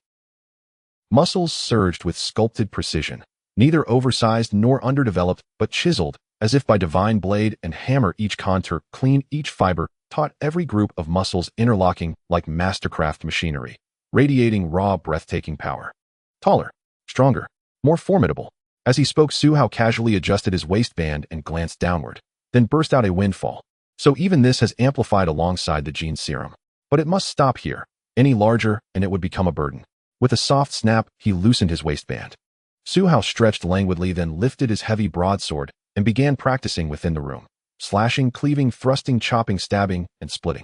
Muscles surged with sculpted precision, neither oversized nor underdeveloped, but chiseled, as if by divine blade and hammer. Each contour, clean, each fiber, taut, every group of muscles interlocking like mastercraft machinery, radiating raw, breathtaking power. Taller, stronger, more formidable. As he spoke, Suhao casually adjusted his waistband and glanced downward, then burst out a windfall. So even this has amplified alongside the gene serum. But it must stop here. Any larger, and it would become a burden. With a soft snap, he loosened his waistband. Suhao stretched languidly, then lifted his heavy broadsword and began practicing within the room, slashing, cleaving, thrusting, chopping, stabbing, and splitting.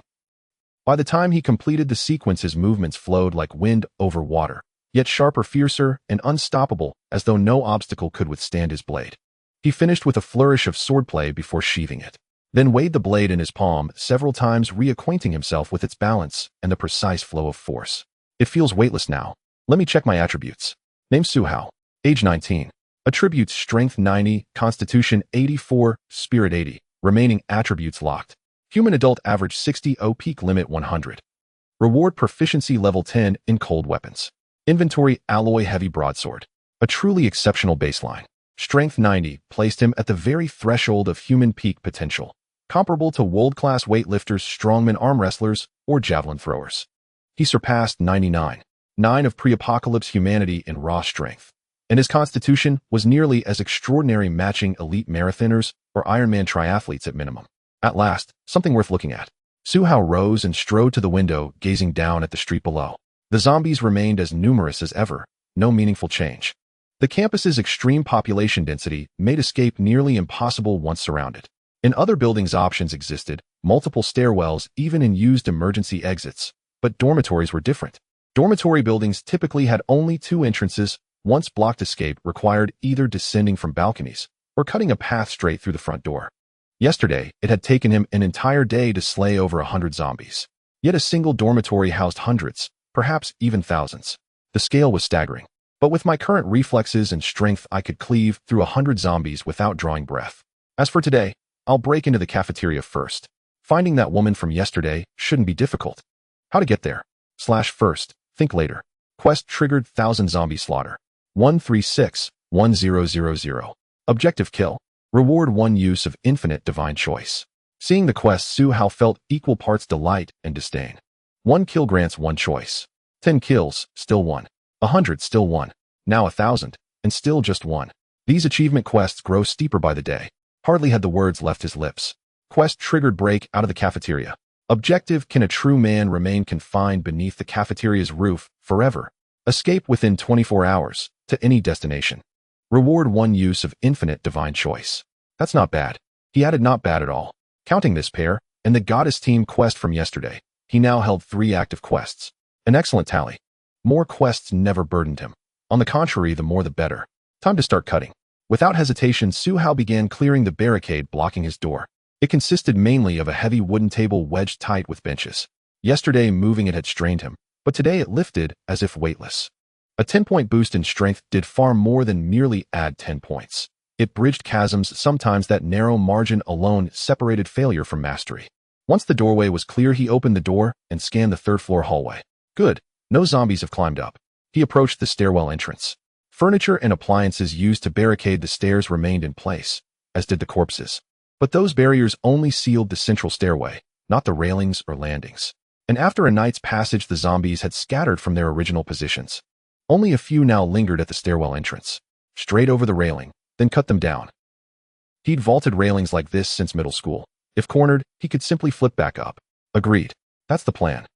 By the time he completed the sequence, his movements flowed like wind over water, yet sharper, fiercer, and unstoppable, as though no obstacle could withstand his blade. He finished with a flourish of swordplay before sheathing it, then weighed the blade in his palm several times, reacquainting himself with its balance and the precise flow of force. It feels weightless now. Let me check my attributes. Name Suhao. Age 19. Attributes: Strength 90, Constitution 84, Spirit 80. Remaining attributes locked. Human adult average 60, peak limit 100. Reward: Proficiency level 10 in cold weapons. Inventory: Alloy heavy broadsword. A truly exceptional baseline. Strength 90 placed him at the very threshold of human peak potential, comparable to world-class weightlifters, strongmen, arm wrestlers, or javelin throwers. He surpassed 99, 9 of pre-apocalypse humanity in raw strength, and his constitution was nearly as extraordinary, matching elite marathoners or Ironman triathletes at minimum. At last, something worth looking at. Suhao rose and strode to the window, gazing down at the street below. The zombies remained as numerous as ever, no meaningful change. The campus's extreme population density made escape nearly impossible once surrounded. In other buildings, options existed, multiple stairwells, even in used emergency exits, but dormitories were different. Dormitory buildings typically had only 2 entrances. Once blocked, escape required either descending from balconies or cutting a path straight through the front door. Yesterday, it had taken him an entire day to slay over 100 zombies. Yet a single dormitory housed hundreds, perhaps even thousands. The scale was staggering. But with my current reflexes and strength, I could cleave through 100 zombies without drawing breath. As for today, I'll break into the cafeteria first. Finding that woman from yesterday shouldn't be difficult. How to get there? /first, think later. Quest triggered: 1,000 zombie slaughter. 136-1000. Objective: kill. Reward: 1 use of infinite divine choice. Seeing the quest, Suhao felt equal parts delight and disdain. 1 kill grants 1 choice. 10 kills, still 1. 100, still 1. Now 1,000, and still just 1. These achievement quests grow steeper by the day. Hardly had the words left his lips. Quest triggered: break out of the cafeteria. Objective: can a true man remain confined beneath the cafeteria's roof forever? Escape within 24 hours to any destination. Reward: 1 use of infinite divine choice. That's not bad. He added not bad at all. Counting this pair, and the goddess team quest from yesterday, he now held 3 active quests. An excellent tally. More quests never burdened him. On the contrary, the more the better. Time to start cutting. Without hesitation, Su Hao began clearing the barricade blocking his door. It consisted mainly of a heavy wooden table wedged tight with benches. Yesterday, moving it had strained him, but today it lifted as if weightless. A 10-point boost in strength did far more than merely add 10 points. It bridged chasms. Sometimes that narrow margin alone separated failure from mastery. Once the doorway was clear, he opened the door and scanned the third-floor hallway. Good. No zombies have climbed up. He approached the stairwell entrance. Furniture and appliances used to barricade the stairs remained in place, as did the corpses. But those barriers only sealed the central stairway, not the railings or landings. And after a night's passage, the zombies had scattered from their original positions. Only a few now lingered at the stairwell entrance. Straight over the railing, then cut them down. He'd vaulted railings like this since middle school. If cornered, he could simply flip back up. Agreed. That's the plan.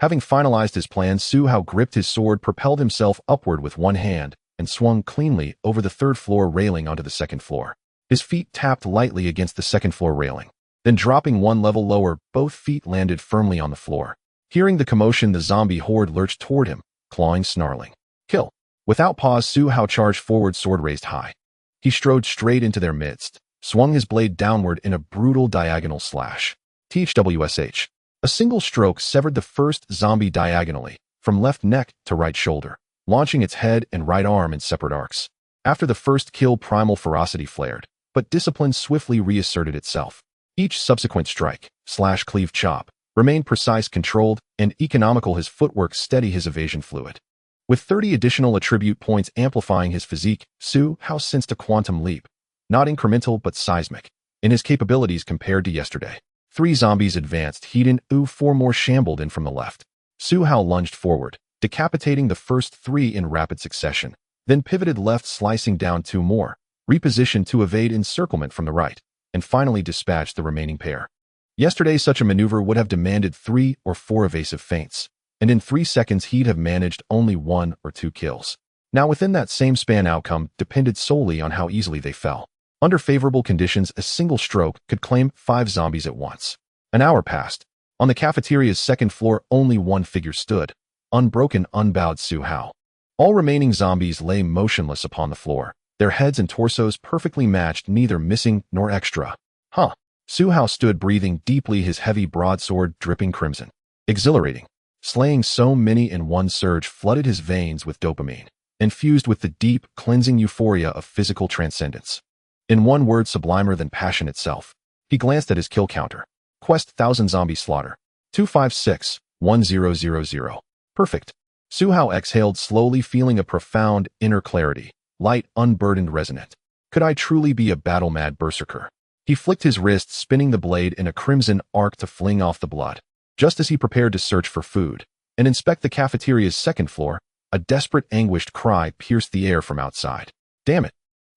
Having finalized his plan, Su Hao gripped his sword, propelled himself upward with one hand, and swung cleanly over the third-floor railing onto the second floor. His feet tapped lightly against the second-floor railing. Then dropping one level lower, both feet landed firmly on the floor. Hearing the commotion, the zombie horde lurched toward him, clawing, snarling. Kill. Without pause, Su Hao charged forward, sword raised high. He strode straight into their midst, swung his blade downward in a brutal diagonal slash. THWSH. A single stroke severed the first zombie diagonally, from left neck to right shoulder, launching its head and right arm in separate arcs. After the first kill, primal ferocity flared, but discipline swiftly reasserted itself. Each subsequent strike, slash, cleave, chop, remained precise, controlled, and economical. His footwork steady, his evasion fluid. With 30 additional attribute points amplifying his physique, Su Hao sensed a quantum leap, not incremental but seismic, in his capabilities compared to yesterday. 3 zombies advanced, Heaton, 4 more shambled in from the left. Su Hao lunged forward, decapitating the first 3 in rapid succession, then pivoted left, slicing down 2 more, repositioned to evade encirclement from the right, and finally dispatched the remaining pair. Yesterday, such a maneuver would have demanded 3 or 4 evasive feints, and in 3 seconds he'd have managed only 1 or 2 kills. Now within that same span, outcome depended solely on how easily they fell. Under favorable conditions, a single stroke could claim 5 zombies at once. An hour passed. On the cafeteria's second floor, only one figure stood, unbroken, unbowed: Su Hao. All remaining zombies lay motionless upon the floor, their heads and torsos perfectly matched, neither missing nor extra. Huh. Su Hao stood breathing deeply, his heavy broadsword dripping crimson. Exhilarating. Slaying so many in one surge flooded his veins with dopamine, infused with the deep, cleansing euphoria of physical transcendence. In one word, sublimer than passion itself. He glanced at his kill counter. Quest 1000 zombie slaughter. 256-1000. Perfect. Su Hao exhaled slowly, feeling a profound inner clarity, light, unburdened, resonant. Could I truly be a battle-mad berserker? He flicked his wrist, spinning the blade in a crimson arc to fling off the blood. Just as he prepared to search for food and inspect the cafeteria's second floor, a desperate, anguished cry pierced the air from outside. Damn it!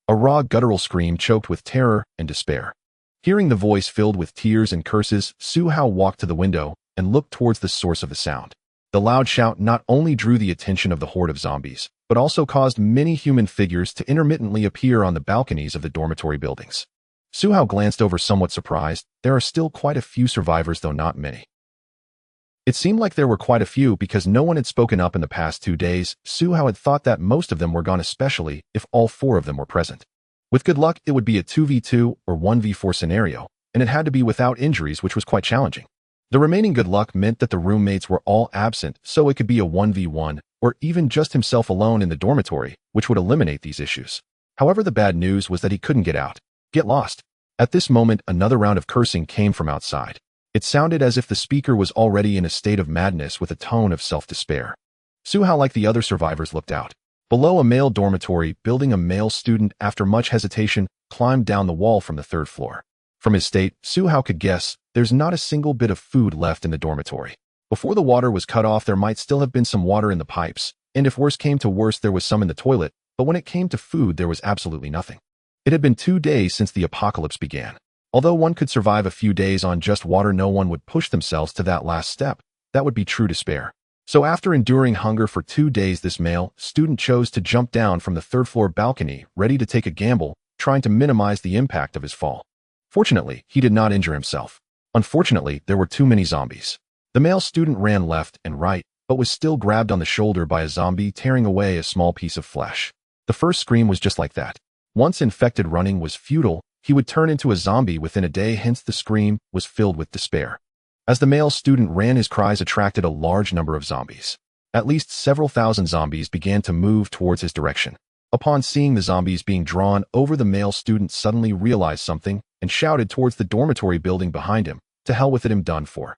A raw, guttural scream choked with terror and despair. Hearing the voice filled with tears and curses, Su Hao walked to the window and looked towards the source of the sound. The loud shout not only drew the attention of the horde of zombies, but also caused many human figures to intermittently appear on the balconies of the dormitory buildings. Su Hao glanced over, somewhat surprised. There are still quite a few survivors, though not many. It seemed like there were quite a few because no one had spoken up in the past 2 days. Su Hao had thought that most of them were gone, especially if all 4 of them were present. With good luck, it would be a 2v2 or 1v4 scenario, and it had to be without injuries, which was quite challenging. The remaining good luck meant that the roommates were all absent, so it could be a 1v1, or even just himself alone in the dormitory, which would eliminate these issues. However, the bad news was that he couldn't get out. Get lost. At this moment, another round of cursing came from outside. It sounded as if the speaker was already in a state of madness with a tone of self-despair. Su Hao, like the other survivors, looked out. Below a male dormitory building, a male student, after much hesitation, climbed down the wall from the 3rd floor. From his state, Su Hao could guess there's not a single bit of food left in the dormitory. Before the water was cut off, there might still have been some water in the pipes, and if worse came to worse, there was some in the toilet, but when it came to food, there was absolutely nothing. It had been 2 days since the apocalypse began. Although one could survive a few days on just water, no one would push themselves to that last step. That would be true despair. So after enduring hunger for 2 days, this male student chose to jump down from the 3rd floor balcony, ready to take a gamble, trying to minimize the impact of his fall. Fortunately, he did not injure himself. Unfortunately, there were too many zombies. The male student ran left and right, but was still grabbed on the shoulder by a zombie tearing away a small piece of flesh. The first scream was just like that. Once infected, running was futile. He would turn into a zombie within a day, hence the scream was filled with despair. As the male student ran, his cries attracted a large number of zombies. At least several thousand zombies began to move towards his direction. Upon seeing the zombies being drawn over, the male student suddenly realized something and shouted towards the dormitory building behind him, "To hell with it, I'm done for.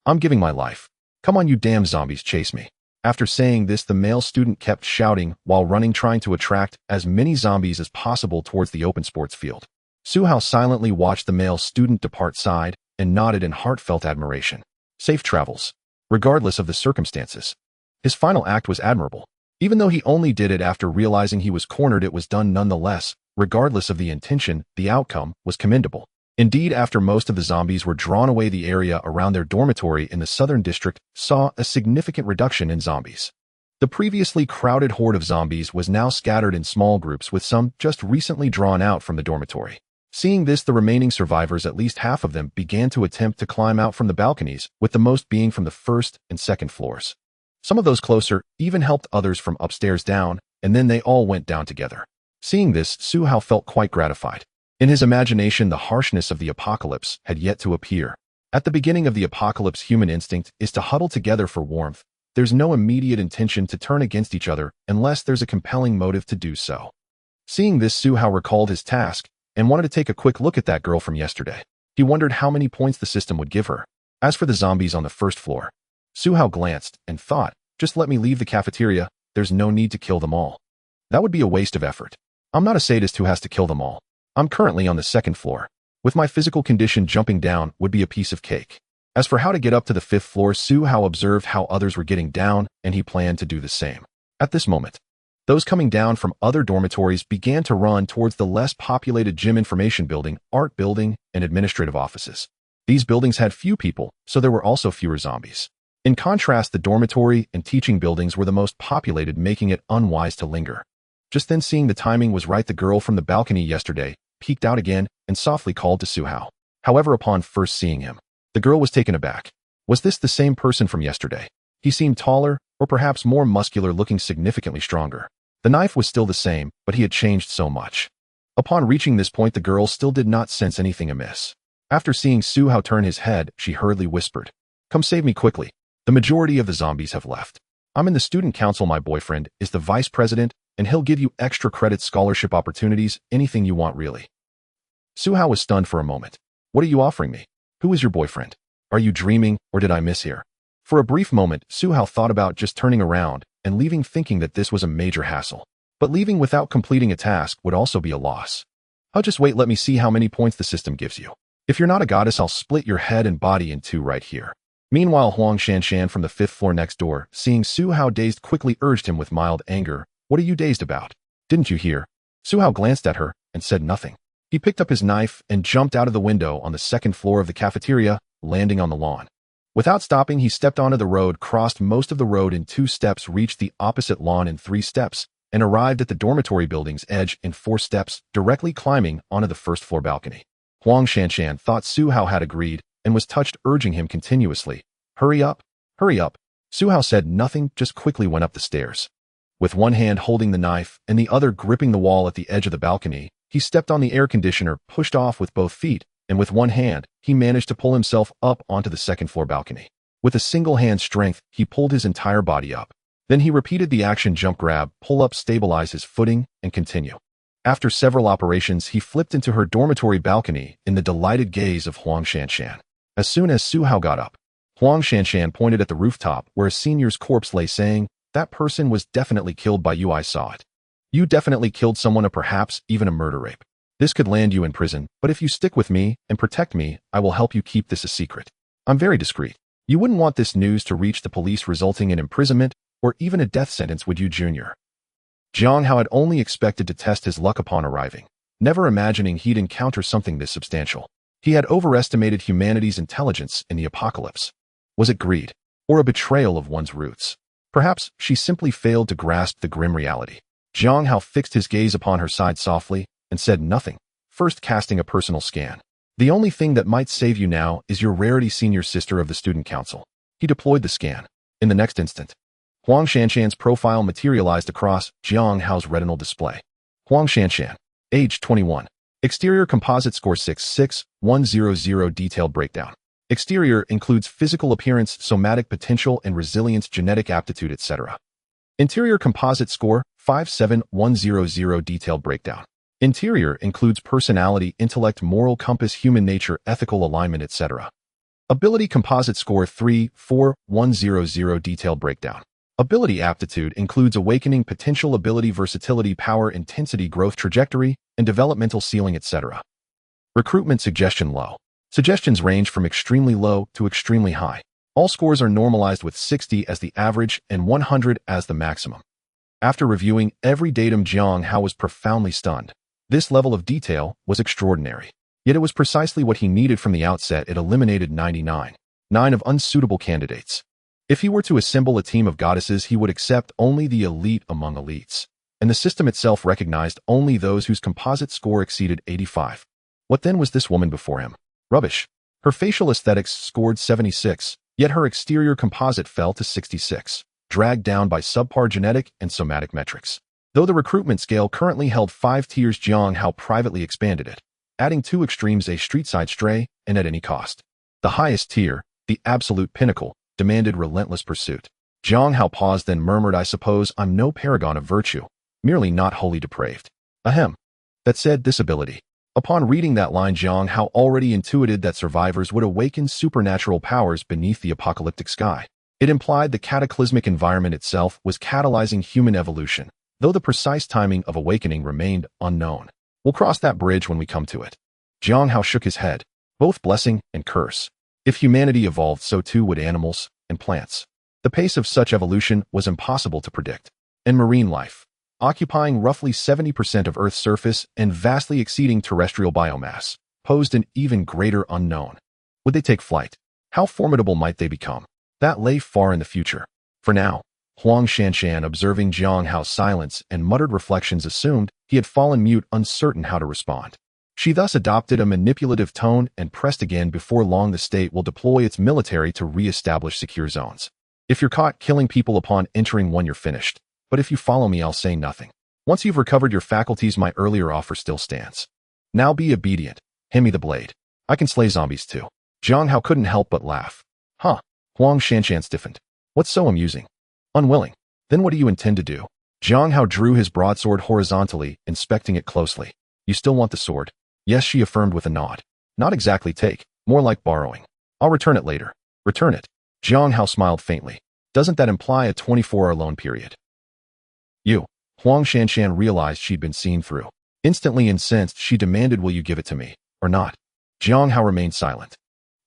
I'm giving my life. Come on, you damn zombies, chase me." After saying this, the male student kept shouting while running, trying to attract as many zombies as possible towards the open sports field. Suhao silently watched the male student depart side and nodded in heartfelt admiration. Safe travels, regardless of the circumstances. His final act was admirable. Even though he only did it after realizing he was cornered, it was done nonetheless. Regardless of the intention, the outcome was commendable. Indeed, after most of the zombies were drawn away, the area around their dormitory in the southern district saw a significant reduction in zombies. The previously crowded horde of zombies was now scattered in small groups, with some just recently drawn out from the dormitory. Seeing this, the remaining survivors, at least half of them, began to attempt to climb out from the balconies, with the most being from the first and second floors. Some of those closer even helped others from upstairs down, and then they all went down together. Seeing this, Suhao felt quite gratified. In his imagination, the harshness of the apocalypse had yet to appear. At the beginning of the apocalypse, human instinct is to huddle together for warmth. There's no immediate intention to turn against each other unless there's a compelling motive to do so. Seeing this, Suhao recalled his task and wanted to take a quick look at that girl from yesterday. He wondered how many points the system would give her. As for the zombies on the first floor, Suhao glanced and thought, just let me leave the cafeteria, there's no need to kill them all. That would be a waste of effort. I'm not a sadist who has to kill them all. I'm currently on the second floor. With my physical condition, jumping down would be a piece of cake. As for how to get up to the fifth floor, Suhao observed how others were getting down, and he planned to do the same. At this moment, those coming down from other dormitories began to run towards the less populated gym, information building, art building, and administrative offices. These buildings had few people, so there were also fewer zombies. In contrast, the dormitory and teaching buildings were the most populated, making it unwise to linger. Just then, seeing the timing was right, the girl from the balcony yesterday peeked out again and softly called to Suhao. However, upon first seeing him, the girl was taken aback. Was this the same person from yesterday? He seemed taller, or perhaps more muscular, looking significantly stronger. The knife was still the same, but he had changed so much. Upon reaching this point, the girl still did not sense anything amiss. After seeing Suhao turn his head, she hurriedly whispered, "Come save me quickly. The majority of the zombies have left. I'm in the student council. My boyfriend is the vice president, and he'll give you extra credit, scholarship opportunities, anything you want, really." Suhao was stunned for a moment. "What are you offering me? Who is your boyfriend? Are you dreaming, or did I mishear?" For a brief moment, Suhao thought about just turning around and leaving, thinking that this was a major hassle. But leaving without completing a task would also be a loss. "I'll just wait, let me see how many points the system gives you. If you're not a goddess, I'll split your head and body in two right here." Meanwhile, Huang Shanshan from the fifth floor next door, seeing Suhao dazed, quickly urged him with mild anger, "What are you dazed about? Didn't you hear?" Suhao glanced at her and said nothing. He picked up his knife and jumped out of the window on the second floor of the cafeteria, landing on the lawn. Without stopping, he stepped onto the road, crossed most of the road in 2 steps, reached the opposite lawn in 3 steps, and arrived at the dormitory building's edge in 4 steps, directly climbing onto the first floor balcony. Huang Shanshan thought Suhao had agreed and was touched, urging him continuously, "Hurry up, hurry up." Suhao said nothing, just quickly went up the stairs. With one hand holding the knife and the other gripping the wall at the edge of the balcony, he stepped on the air conditioner, pushed off with both feet, and with one hand, he managed to pull himself up onto the second floor balcony. With a single hand strength, he pulled his entire body up. Then he repeated the action: jump, grab, pull up, stabilize his footing, and continue. After several operations, he flipped into her dormitory balcony in the delighted gaze of Huang Shanshan. As soon as Suhao got up, Huang Shanshan pointed at the rooftop where a senior's corpse lay, saying, "That person was definitely killed by you. I saw it. You definitely killed someone, or perhaps even a murder rape. This could land you in prison, but if you stick with me and protect me, I will help you keep this a secret. I'm very discreet. You wouldn't want this news to reach the police, resulting in imprisonment or even a death sentence, would you, Junior?" Jiang Hao had only expected to test his luck upon arriving, never imagining he'd encounter something this substantial. He had overestimated humanity's intelligence in the apocalypse. Was it greed, or a betrayal of one's roots? Perhaps she simply failed to grasp the grim reality. Jiang Hao fixed his gaze upon her side softly and said nothing, first casting a personal scan. The only thing that might save you now is your rarity senior sister of the student council. He deployed the scan. In the next instant, Huang Shanshan's profile materialized across Jiang Hao's retinal display. Huang Shanshan, age 21. Exterior composite score 66100. Detailed breakdown. Exterior includes physical appearance, somatic potential and resilience, genetic aptitude, etc. Interior composite score 57100. Detailed breakdown. Interior includes personality, intellect, moral compass, human nature, ethical alignment, etc. Ability composite score 34100. Detailed breakdown. Ability aptitude includes awakening, potential, ability, versatility, power, intensity, growth trajectory, and developmental ceiling, etc. Recruitment suggestion low. Suggestions range from extremely low to extremely high. All scores are normalized with 60 as the average and 100 as the maximum. After reviewing every datum, Jiang Hao was profoundly stunned. This level of detail was extraordinary. Yet it was precisely what he needed from the outset. It eliminated 99 of unsuitable candidates. If he were to assemble a team of goddesses, he would accept only the elite among elites, and the system itself recognized only those whose composite score exceeded 85. What then was this woman before him? Rubbish. Her facial aesthetics scored 76, yet her exterior composite fell to 66, dragged down by subpar genetic and somatic metrics. Though the recruitment scale currently held 5 tiers, Jiang Hao privately expanded it, adding 2 extremes, a street-side stray, and at any cost. The highest tier, the absolute pinnacle, demanded relentless pursuit. Jiang Hao paused, then murmured, "I suppose I'm no paragon of virtue, merely not wholly depraved." Ahem. That said, this ability. Upon reading that line, Jiang Hao already intuited that survivors would awaken supernatural powers beneath the apocalyptic sky. It implied the cataclysmic environment itself was catalyzing human evolution, though the precise timing of awakening remained unknown. We'll cross that bridge when we come to it. Jiang Hao shook his head, both blessing and curse. If humanity evolved, so too would animals and plants. The pace of such evolution was impossible to predict. And marine life, occupying roughly 70% of Earth's surface and vastly exceeding terrestrial biomass, posed an even greater unknown. Would they take flight? How formidable might they become? That lay far in the future. For now, Huang Shanshan, observing Jiang Hao's silence and muttered reflections, assumed he had fallen mute, uncertain how to respond. She thus adopted a manipulative tone and pressed again, "Before long the state will deploy its military to re-establish secure zones. If you're caught killing people upon entering one, you're finished. But if you follow me, I'll say nothing. Once you've recovered your faculties, my earlier offer still stands. Now be obedient. Hand me the blade. I can slay zombies too." Jiang Hao couldn't help but laugh. Huh. Huang Shanshan stiffened. What's so amusing? Unwilling. Then what do you intend to do? Jiang Hao drew his broadsword horizontally, inspecting it closely. You still want the sword? Yes, she affirmed with a nod. Not exactly take, more like borrowing. I'll return it later. Return it. Jiang Hao smiled faintly. Doesn't that imply a 24-hour loan period? You. Huang Shanshan realized she'd been seen through. Instantly incensed, she demanded, will you give it to me, or not? Jiang Hao remained silent.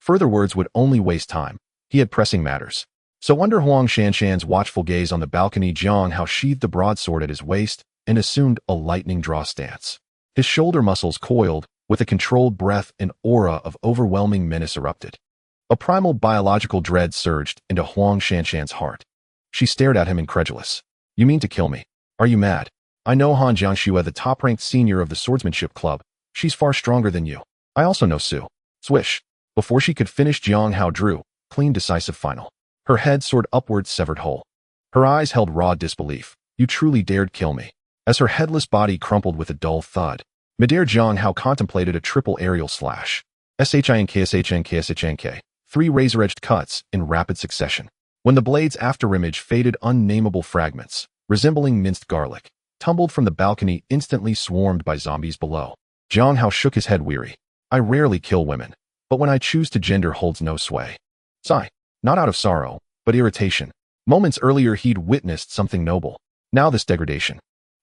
Further words would only waste time. He had pressing matters. So under Huang Shanshan's watchful gaze on the balcony, Jiang Hao sheathed the broadsword at his waist and assumed a lightning draw stance. His shoulder muscles coiled. With a controlled breath, an aura of overwhelming menace erupted. A primal biological dread surged into Huang Shanshan's heart. She stared at him, incredulous. You mean to kill me? Are you mad? I know Han Jiangxue, the top-ranked senior of the swordsmanship club. She's far stronger than you. I also know Su. Swish. Before she could finish, Jiang Hao drew, clean, decisive, final. Her head soared upward, severed whole. Her eyes held raw disbelief. You truly dared kill me. As her headless body crumpled with a dull thud, midair, Jiang Hao contemplated a triple aerial slash. SHINK. 3 razor-edged cuts in rapid succession. When the blade's afterimage faded, unnameable fragments, resembling minced garlic, tumbled from the balcony, instantly swarmed by zombies below. Jiang Hao shook his head, weary. I rarely kill women, but when I choose to, gender holds no sway. Sigh. Not out of sorrow, but irritation. Moments earlier he'd witnessed something noble. Now this degradation.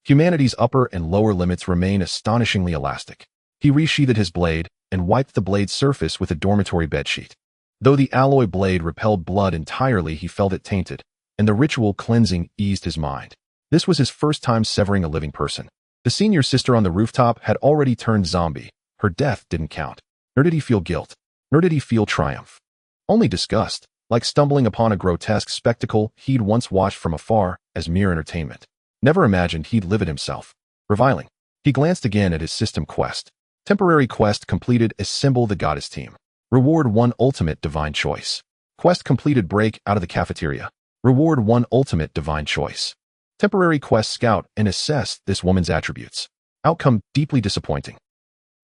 Humanity's upper and lower limits remain astonishingly elastic. He resheathed his blade and wiped the blade's surface with a dormitory bedsheet. Though the alloy blade repelled blood entirely, he felt it tainted, and the ritual cleansing eased his mind. This was his first time severing a living person. The senior sister on the rooftop had already turned zombie. Her death didn't count. Nor did he feel guilt. Nor did he feel triumph. Only disgust, like stumbling upon a grotesque spectacle he'd once watched from afar as mere entertainment. Never imagined he'd live it himself. Reviling. He glanced again at his system quest. Temporary quest completed. Assemble the goddess team. Reward 1 ultimate divine choice. Quest completed. Break out of the cafeteria. Reward 1 ultimate divine choice. Temporary quest. Scout and assess this woman's attributes. Outcome deeply disappointing.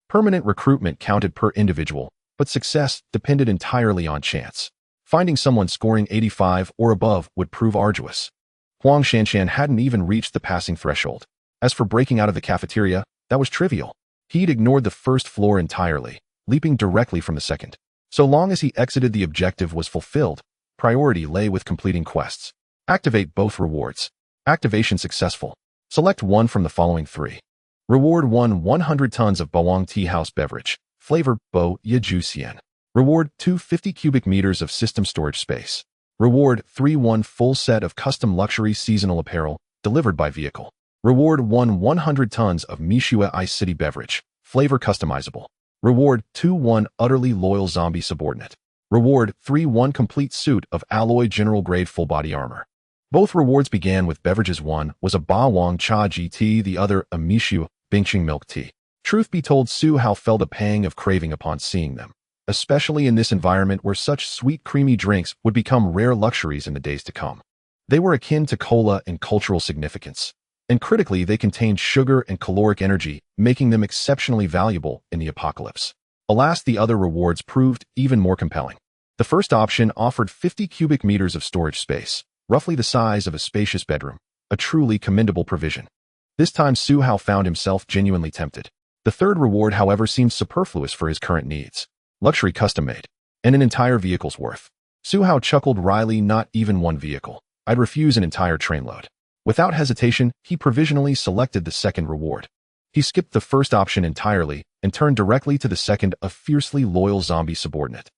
Permanent recruitment counted per individual, but success depended entirely on chance. Finding someone scoring 85 or above would prove arduous. Huang Shanshan hadn't even reached the passing threshold. As for breaking out of the cafeteria, that was trivial. He'd ignored the first floor entirely, leaping directly from the second. So long as he exited, the objective was fulfilled. Priority lay with completing quests. Activate both rewards. Activation successful. Select one from the following 3. Reward 1 100 tons of Bawang Tea House beverage. Flavor Bo Ya Juician. Reward 2 50 cubic meters of system storage space. Reward 3 1 full set of custom luxury seasonal apparel delivered by vehicle. Reward 1 100 tons of Mishua Ice City beverage. Flavor customizable. Reward 2 1 utterly loyal zombie subordinate. Reward 3 1 complete suit of alloy general grade full body armor. Both rewards began with beverages. One was a Bawang Cha GT, the other a Mishua Bingqing milk tea. Truth be told, Su Hao felt a pang of craving upon seeing them, especially in this environment where such sweet creamy drinks would become rare luxuries in the days to come. They were akin to cola in cultural significance, and critically they contained sugar and caloric energy, making them exceptionally valuable in the apocalypse. Alas, the other rewards proved even more compelling. The first option offered 50 cubic meters of storage space, roughly the size of a spacious bedroom, a truly commendable provision. This time Su Hao found himself genuinely tempted. The third reward, however, seemed superfluous for his current needs. Luxury custom-made, and an entire vehicle's worth. Su Hao chuckled wryly. Not even one vehicle. I'd refuse an entire trainload. Without hesitation, he provisionally selected the second reward. He skipped the first option entirely and turned directly to the second, a fiercely loyal zombie subordinate.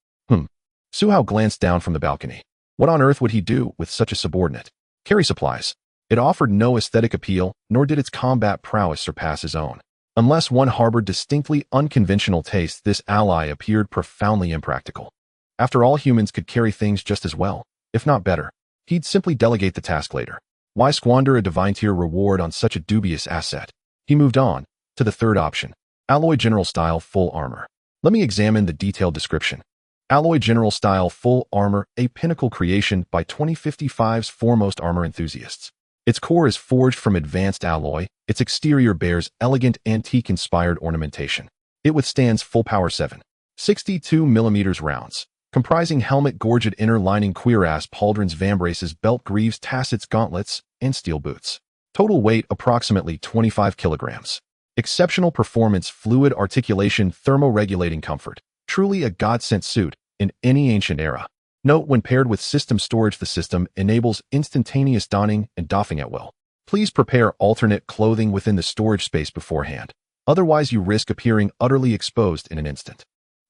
Su Hao glanced down from the balcony. What on earth would he do with such a subordinate? Carry supplies. It offered no aesthetic appeal, nor did its combat prowess surpass his own. Unless one harbored distinctly unconventional tastes, this ally appeared profoundly impractical. After all, humans could carry things just as well, if not better. He'd simply delegate the task later. Why squander a divine tier reward on such a dubious asset? He moved on to the third option. Alloy General Style Full Armor. Let me examine the detailed description. Alloy General Style Full Armor, a pinnacle creation by 2055's foremost armor enthusiasts. Its core is forged from advanced alloy, its exterior bears elegant antique-inspired ornamentation. It withstands full power 7.62mm rounds, comprising helmet, gorget inner lining, cuirass, pauldrons, vambraces, belt, greaves, tassets, gauntlets, and steel boots. Total weight approximately 25 kilograms. Exceptional performance, fluid articulation, thermoregulating comfort. Truly a God-sent suit in any ancient era. Note: when paired with system storage, the system enables instantaneous donning and doffing at will. Please prepare alternate clothing within the storage space beforehand. Otherwise, you risk appearing utterly exposed in an instant.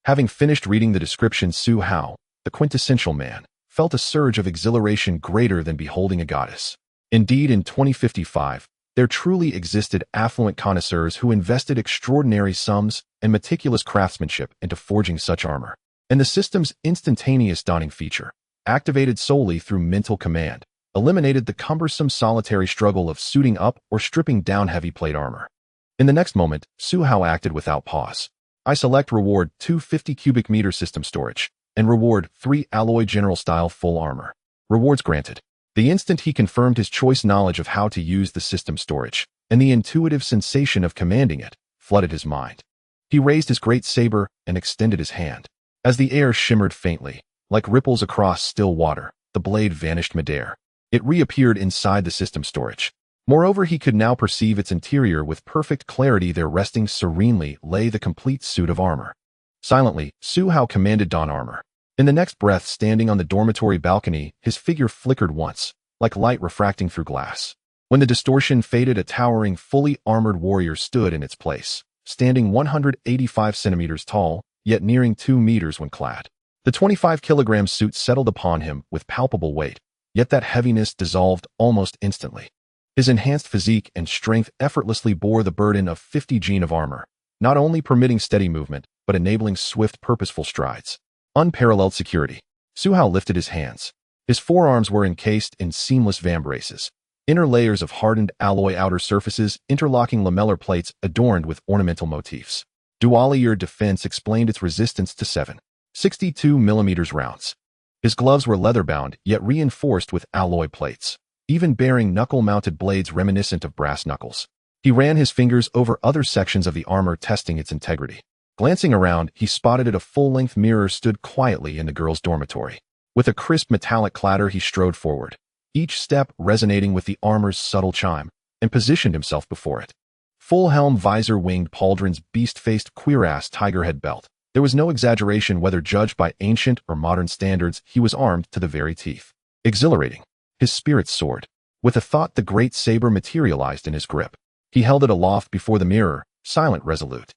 Having finished reading the description, Su Hao, the quintessential man, felt a surge of exhilaration greater than beholding a goddess. Indeed, in 2055, there truly existed affluent connoisseurs who invested extraordinary sums and meticulous craftsmanship into forging such armor. And the system's instantaneous donning feature, activated solely through mental command, eliminated the cumbersome solitary struggle of suiting up or stripping down heavy plate armor. In the next moment, Su Hao acted without pause. I select reward 2 50 cubic meter system storage, and reward 3 alloy general style full armor. Rewards granted. The instant he confirmed his choice, knowledge of how to use the system storage, and the intuitive sensation of commanding it, flooded his mind. He raised his great saber and extended his hand. As the air shimmered faintly, like ripples across still water, the blade vanished midair. It reappeared inside the system storage. Moreover, he could now perceive its interior with perfect clarity. There, resting serenely, lay the complete suit of armor. Silently, Su Hao commanded don armor. In the next breath, standing on the dormitory balcony, his figure flickered once, like light refracting through glass. When the distortion faded, a towering, fully armored warrior stood in its place, standing 185 centimeters tall, yet nearing 2 meters when clad. The 25-kilogram suit settled upon him with palpable weight, yet that heaviness dissolved almost instantly. His enhanced physique and strength effortlessly bore the burden of 50 gene of armor, not only permitting steady movement, but enabling swift, purposeful strides. Unparalleled security. Su Hao lifted his hands. His forearms were encased in seamless vambraces, inner layers of hardened alloy, outer surfaces, interlocking lamellar plates adorned with ornamental motifs. Dual-layer defense explained its resistance to 7.62mm rounds. His gloves were leather-bound, yet reinforced with alloy plates, even bearing knuckle-mounted blades reminiscent of brass knuckles. He ran his fingers over other sections of the armor, testing its integrity. Glancing around, he spotted a full-length mirror stood quietly in the girls' dormitory. With a crisp metallic clatter, he strode forward, each step resonating with the armor's subtle chime, and positioned himself before it. Full-helm visor-winged pauldrons, beast-faced queer-ass tiger-head belt. There was no exaggeration whether judged by ancient or modern standards. He was armed to the very teeth. Exhilarating. His spirits soared. With a thought, the great saber materialized in his grip. He held it aloft before the mirror, silent, resolute.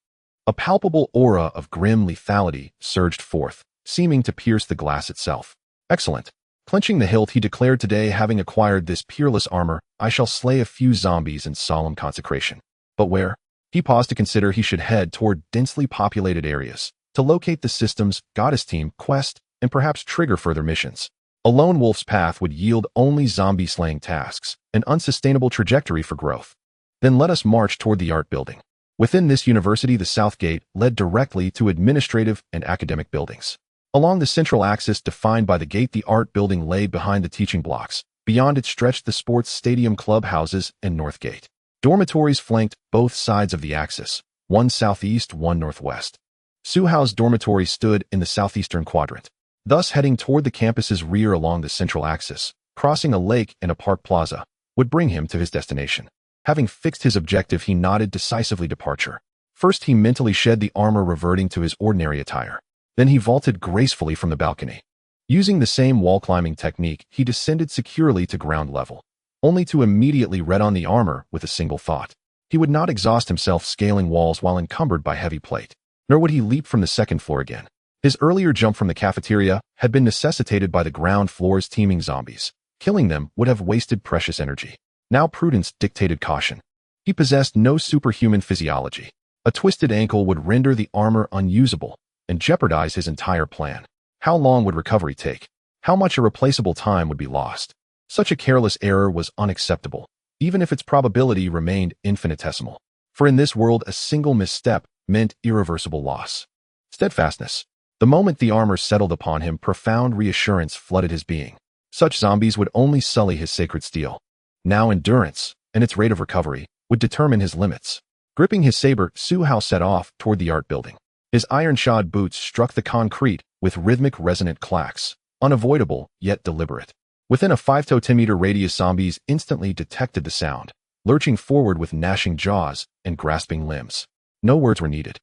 A palpable aura of grim lethality surged forth, seeming to pierce the glass itself. Excellent. Clenching the hilt, he declared, today, having acquired this peerless armor, I shall slay a few zombies in solemn consecration. But where? He paused to consider. He should head toward densely populated areas to locate the system's goddess team quest and perhaps trigger further missions. A lone wolf's path would yield only zombie-slaying tasks, an unsustainable trajectory for growth. Then let us march toward the art building. Within this university, the south gate led directly to administrative and academic buildings. Along the central axis defined by the gate, the art building lay behind the teaching blocks. Beyond it stretched the sports stadium, clubhouses, and north gate. Dormitories flanked both sides of the axis, one southeast, one northwest. Suhao's dormitory stood in the southeastern quadrant, thus heading toward the campus's rear along the central axis. Crossing a lake and a park plaza would bring him to his destination. Having fixed his objective, he nodded decisively. Departure. First, he mentally shed the armor, reverting to his ordinary attire. Then he vaulted gracefully from the balcony. Using the same wall-climbing technique, he descended securely to ground level, only to immediately red on the armor with a single thought. He would not exhaust himself scaling walls while encumbered by heavy plate, nor would he leap from the second floor again. His earlier jump from the cafeteria had been necessitated by the ground floor's teeming zombies. Killing them would have wasted precious energy. Now prudence dictated caution. He possessed no superhuman physiology. A twisted ankle would render the armor unusable and jeopardize his entire plan. How long would recovery take? How much irreplaceable time would be lost? Such a careless error was unacceptable, even if its probability remained infinitesimal. For in this world, a single misstep meant irreversible loss. Steadfastness. The moment the armor settled upon him, profound reassurance flooded his being. Such zombies would only sully his sacred steel. Now endurance, and its rate of recovery, would determine his limits. Gripping his saber, Suhao set off toward the art building. His iron-shod boots struck the concrete with rhythmic, resonant clacks, unavoidable yet deliberate. Within a 5 to 10 meter radius, zombies instantly detected the sound, lurching forward with gnashing jaws and grasping limbs. No words were needed.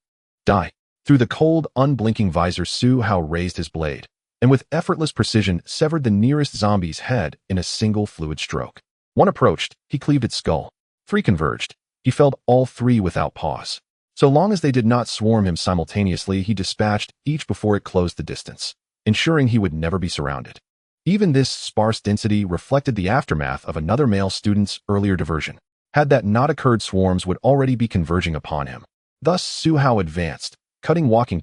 Die. Through the cold, unblinking visor, Suhao raised his blade, and with effortless precision severed the nearest zombie's head in a single fluid stroke. One approached, he cleaved its skull. 3 converged. He felled all 3 without pause. So long as they did not swarm him simultaneously, he dispatched each before it closed the distance, ensuring he would never be surrounded. Even this sparse density reflected the aftermath of another male student's earlier diversion. Had that not occurred, swarms would already be converging upon him. Thus, Suhao advanced, walking,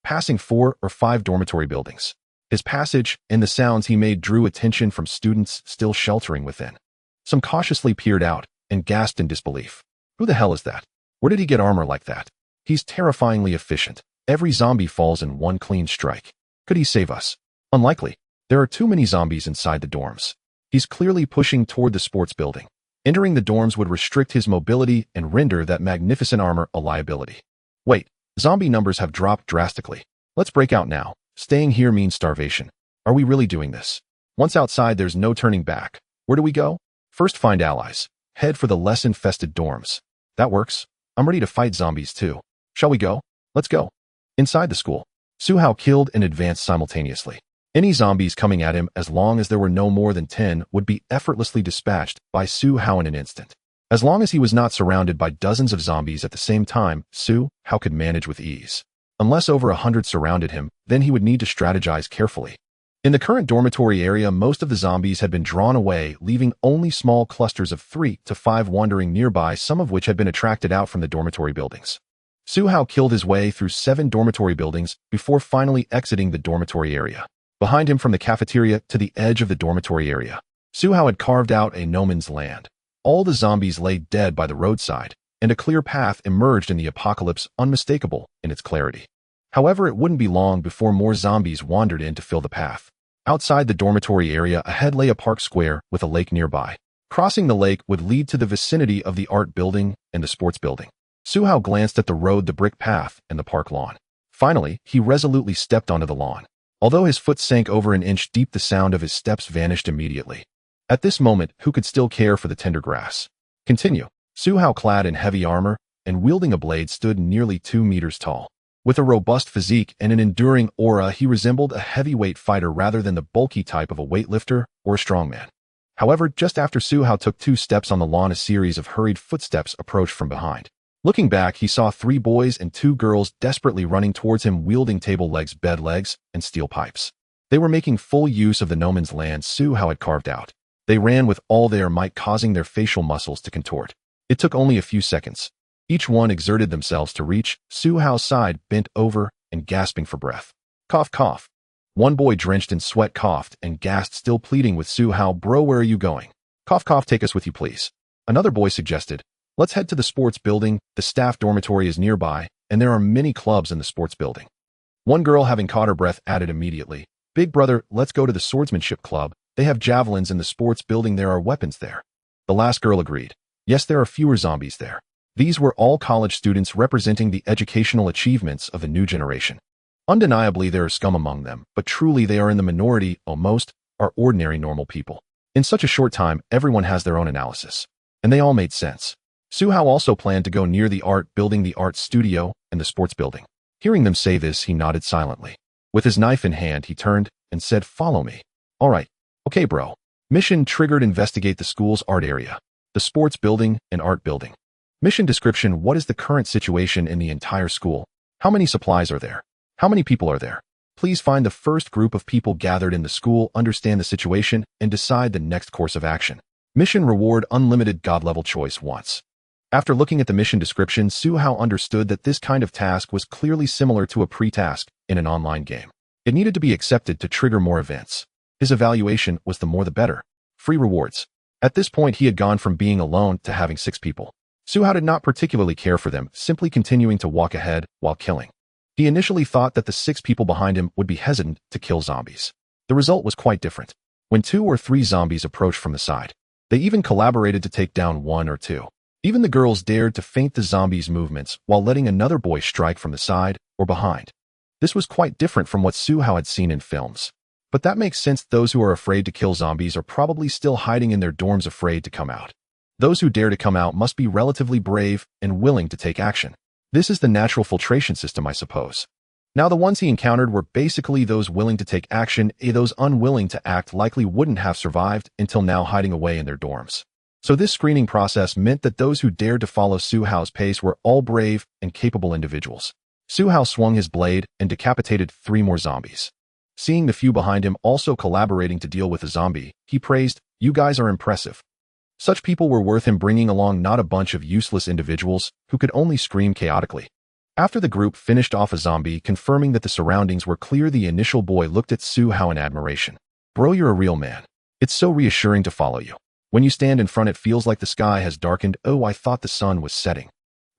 passing 4 or 5 dormitory buildings. His passage and the sounds he made drew attention from students still sheltering within. Some cautiously peered out and gasped in disbelief. Who the hell is that? Where did he get armor like that? He's terrifyingly efficient. Every zombie falls in one clean strike. Could he save us? Unlikely. There are too many zombies inside the dorms. He's clearly pushing toward the sports building. Entering the dorms would restrict his mobility and render that magnificent armor a liability. Wait, zombie numbers have dropped drastically. Let's break out now. Staying here means starvation. Are we really doing this? Once outside, there's no turning back. Where do we go? First, find allies. Head for the less infested dorms. That works. I'm ready to fight zombies too. Shall we go? Let's go. Inside the school, Suhao killed and advanced simultaneously. Any zombies coming at him, as long as there were no more than 10, would be effortlessly dispatched by Suhao in an instant. As long as he was not surrounded by dozens of zombies at the same time, Suhao could manage with ease. Unless over 100 surrounded him, then he would need to strategize carefully. In the current dormitory area, most of the zombies had been drawn away, leaving only small clusters of 3 to 5 wandering nearby, some of which had been attracted out from the dormitory buildings. Suhao killed his way through 7 dormitory buildings before finally exiting the dormitory area. Behind him, from the cafeteria to the edge of the dormitory area, Suhao had carved out a no man's land. All the zombies lay dead by the roadside, and a clear path emerged in the apocalypse, unmistakable in its clarity. However, it wouldn't be long before more zombies wandered in to fill the path. Outside the dormitory area ahead lay a park square with a lake nearby. Crossing the lake would lead to the vicinity of the art building and the sports building. Suhao glanced at the road, the brick path, and the park lawn. Finally, he resolutely stepped onto the lawn. Although his foot sank over an inch deep, the sound of his steps vanished immediately. At this moment, who could still care for the tender grass? Continue. Suhao, clad in heavy armor and wielding a blade, stood nearly 2 meters tall. With a robust physique and an enduring aura, he resembled a heavyweight fighter rather than the bulky type of a weightlifter or a strongman. However, just after Suhao took 2 steps on the lawn, a series of hurried footsteps approached from behind. Looking back, he saw 3 boys and 2 girls desperately running towards him, wielding table legs, bed legs, and steel pipes. They were making full use of the no man's land Suhao had carved out. They ran with all their might, causing their facial muscles to contort. It took only a few seconds. Each one exerted themselves to reach Suhao's side, bent over and gasping for breath. Cough, cough. One boy, drenched in sweat, coughed and gasped, still pleading with Suhao, "Bro, where are you going? Cough, cough, take us with you, please." Another boy suggested, "Let's head to the sports building. The staff dormitory is nearby, and there are many clubs in the sports building." One girl, having caught her breath, added immediately, "Big brother, let's go to the swordsmanship club. They have javelins in the sports building. There are weapons there." The last girl agreed. Yes, there are fewer zombies there. These were all college students representing the educational achievements of the new generation. Undeniably, there are scum among them, but truly they are in the minority. Most are ordinary, normal people. In such a short time, everyone has their own analysis. And they all made sense. Suhao also planned to go near the art building, the art studio, and the sports building. Hearing them say this, he nodded silently. With his knife in hand, he turned and said, "Follow me." "All right. Okay, bro." Mission triggered. Investigate the school's art area, the sports building, and art building. Mission description: what is the current situation in the entire school? How many supplies are there? How many people are there? Please find the first group of people gathered in the school, understand the situation, and decide the next course of action. Mission reward: unlimited God level choice once. After looking at the mission description, Suhao understood that this kind of task was clearly similar to a pre-task in an online game. It needed to be accepted to trigger more events. His evaluation was the more the better. Free rewards. At this point, he had gone from being alone to having 6 people. Suhao did not particularly care for them, simply continuing to walk ahead while killing. He initially thought that the 6 people behind him would be hesitant to kill zombies. The result was quite different. When 2 or 3 zombies approached from the side, they even collaborated to take down 1 or 2. Even the girls dared to feint the zombies' movements while letting another boy strike from the side or behind. This was quite different from what Suhao had seen in films. But that makes sense. Those who are afraid to kill zombies are probably still hiding in their dorms, afraid to come out. Those who dare to come out must be relatively brave and willing to take action. This is the natural filtration system, I suppose. Now, the ones he encountered were basically those willing to take action. Those unwilling to act likely wouldn't have survived until now, hiding away in their dorms. So this screening process meant that those who dared to follow Suhao's pace were all brave and capable individuals. Suhao swung his blade and decapitated 3 more zombies. Seeing the few behind him also collaborating to deal with the zombie, he praised, "You guys are impressive." Such people were worth him bringing along, not a bunch of useless individuals who could only scream chaotically. After the group finished off a zombie, confirming that the surroundings were clear, the initial boy looked at Suhao in admiration. "Bro, you're a real man. It's so reassuring to follow you. When you stand in front, it feels like the sky has darkened. Oh, I thought the sun was setting."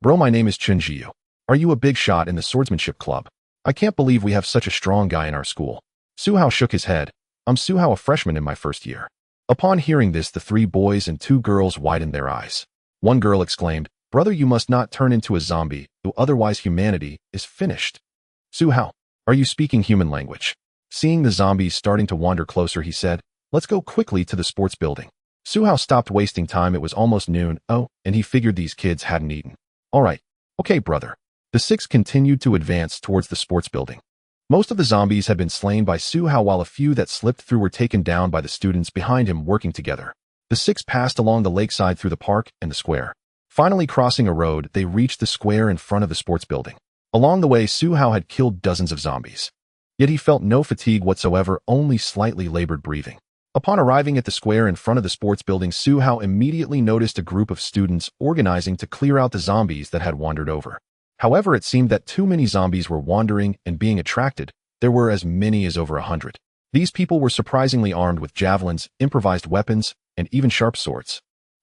"Bro, my name is Chunjiu. Are you a big shot in the swordsmanship club? I can't believe we have such a strong guy in our school." Suhao shook his head. "I'm Suhao, a freshman in my first year." Upon hearing this, the 3 boys and 2 girls widened their eyes. One girl exclaimed, "Brother, you must not turn into a zombie, or otherwise humanity is finished." "Suhao, are you speaking human language?" Seeing the zombies starting to wander closer, he said, "Let's go quickly to the sports building." Suhao stopped wasting time. It was almost noon. And he figured these kids hadn't eaten. "All right. Okay, brother." The 6 continued to advance towards the sports building. Most of the zombies had been slain by Suhao, while a few that slipped through were taken down by the students behind him working together. The 6 passed along the lakeside, through the park and the square. Finally crossing a road, they reached the square in front of the sports building. Along the way, Suhao had killed dozens of zombies. Yet he felt no fatigue whatsoever, only slightly labored breathing. Upon arriving at the square in front of the sports building, Suhao immediately noticed a group of students organizing to clear out the zombies that had wandered over. However, it seemed that too many zombies were wandering and being attracted. There were as many as over 100. These people were surprisingly armed with javelins, improvised weapons, and even sharp swords.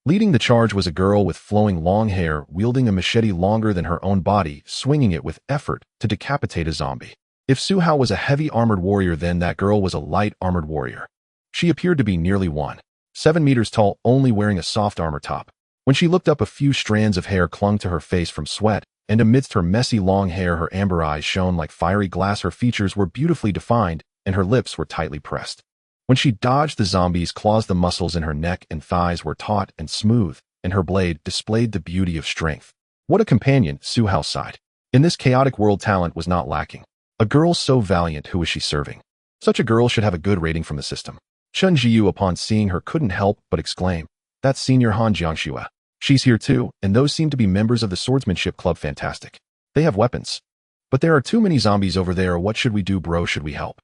Leading the charge was a girl with flowing long hair, wielding a machete longer than her own body, swinging it with effort to decapitate a zombie. If Su Hao was a heavy armored warrior, then that girl was a light armored warrior. She appeared to be nearly 1.7 meters tall, only wearing a soft armor top. When she looked up, a few strands of hair clung to her face from sweat, and amidst her messy long hair, her amber eyes shone like fiery glass. Her features were beautifully defined, and her lips were tightly pressed. When she dodged the zombies' claws, the muscles in her neck and thighs were taut and smooth, and her blade displayed the beauty of strength. What a companion, Su Hao sighed. In this chaotic world, talent was not lacking. A girl so valiant, who was she serving? Such a girl should have a good rating from the system. Chen Jiu, upon seeing her, couldn't help but exclaim, "That's Senior Han Jiangxue. She's here too, and those seem to be members of the swordsmanship club. Fantastic. They have weapons. But there are too many zombies over there. What should we do, bro? Should we help?"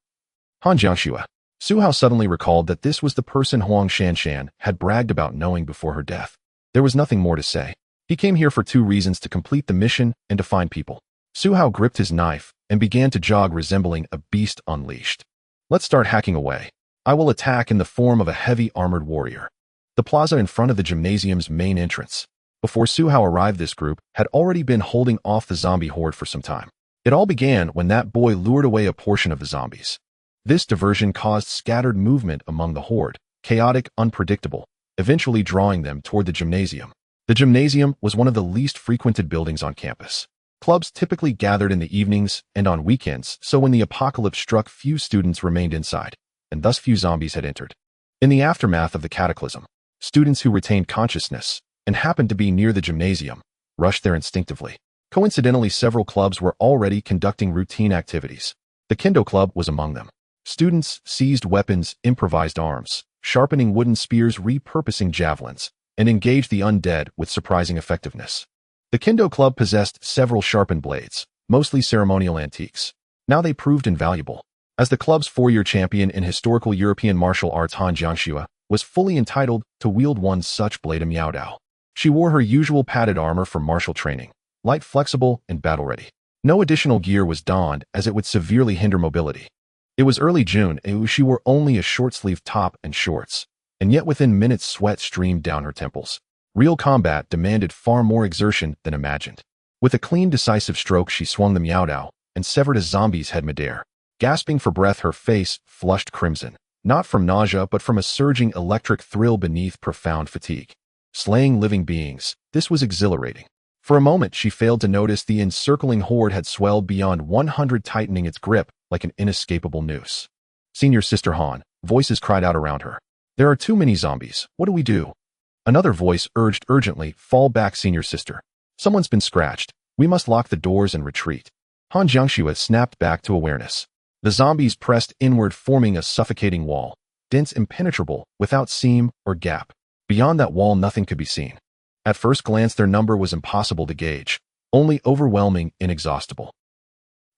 Han Jiangxue. Su Hao suddenly recalled that this was the person Huang Shanshan had bragged about knowing before her death. There was nothing more to say. He came here for 2 reasons: to complete the mission and to find people. Su Hao gripped his knife and began to jog, resembling a beast unleashed. Let's start hacking away. I will attack in the form of a heavy armored warrior. The plaza in front of the gymnasium's main entrance. Before Su Hao arrived, this group had already been holding off the zombie horde for some time. It all began when that boy lured away a portion of the zombies. This diversion caused scattered movement among the horde, chaotic, unpredictable, eventually drawing them toward the gymnasium. The gymnasium was one of the least frequented buildings on campus. Clubs typically gathered in the evenings and on weekends, so when the apocalypse struck, few students remained inside, and thus few zombies had entered. In the aftermath of the cataclysm, students who retained consciousness and happened to be near the gymnasium rushed there instinctively. Coincidentally, several clubs were already conducting routine activities. The Kendo Club was among them. Students seized weapons, improvised arms, sharpening wooden spears, repurposing javelins, and engaged the undead with surprising effectiveness. The Kendo Club possessed several sharpened blades, mostly ceremonial antiques. Now they proved invaluable. As the club's 4-year champion in historical European martial arts, Han Jiangxue was fully entitled to wield one such blade, a Miao Dao. She wore her usual padded armor for martial training, light, flexible, and battle-ready. No additional gear was donned, as it would severely hinder mobility. It was early June, and she wore only a short-sleeved top and shorts, and yet within minutes sweat streamed down her temples. Real combat demanded far more exertion than imagined. With a clean, decisive stroke, she swung the Miao Dao and severed a zombie's head midair. Gasping for breath, her face flushed crimson, not from nausea but from a surging electric thrill beneath profound fatigue. Slaying living beings, this was exhilarating. For a moment, she failed to notice the encircling horde had swelled beyond 100, tightening its grip like an inescapable noose. "Senior Sister Han," voices cried out around her. "There are too many zombies. What do we do?" Another voice urged urgently, "Fall back, Senior Sister. Someone's been scratched. We must lock the doors and retreat." Han Jiangxue snapped back to awareness. The zombies pressed inward, forming a suffocating wall, dense, impenetrable, without seam or gap. Beyond that wall, nothing could be seen. At first glance, their number was impossible to gauge, only overwhelming, inexhaustible.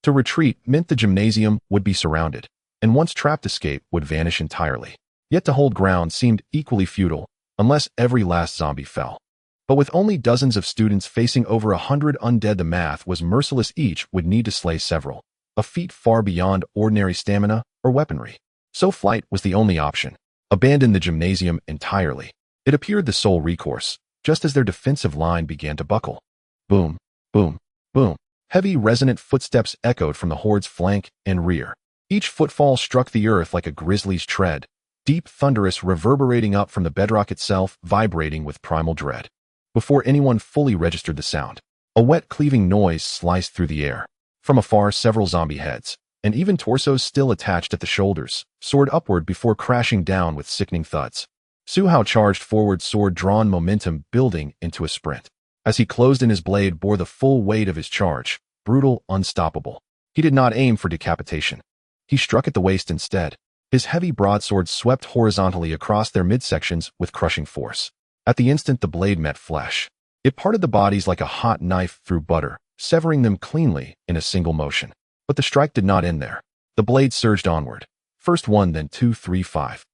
To retreat meant the gymnasium would be surrounded, and once trapped, escape would vanish entirely. Yet to hold ground seemed equally futile, unless every last zombie fell. But with only dozens of students facing over 100 undead, the math was merciless. Each would need to slay several, a feat far beyond ordinary stamina or weaponry. So flight was the only option. Abandon the gymnasium entirely. It appeared the sole recourse, just as their defensive line began to buckle. Boom, boom, boom. Heavy, resonant footsteps echoed from the horde's flank and rear. Each footfall struck the earth like a grisly's tread, deep, thunderous, reverberating up from the bedrock itself, vibrating with primal dread. Before anyone fully registered the sound, a wet, cleaving noise sliced through the air. From afar, several zombie heads, and even torsos still attached at the shoulders, soared upward before crashing down with sickening thuds. Su Hao charged forward, sword drawn, momentum building into a sprint. As he closed in, his blade bore the full weight of his charge, brutal, unstoppable. He did not aim for decapitation. He struck at the waist instead. His heavy broadsword swept horizontally across their midsections with crushing force. At the instant the blade met flesh, it parted the bodies like a hot knife through butter, severing them cleanly in a single motion. But the strike did not end there. The blade surged onward. First 1, then 2, 3, 5.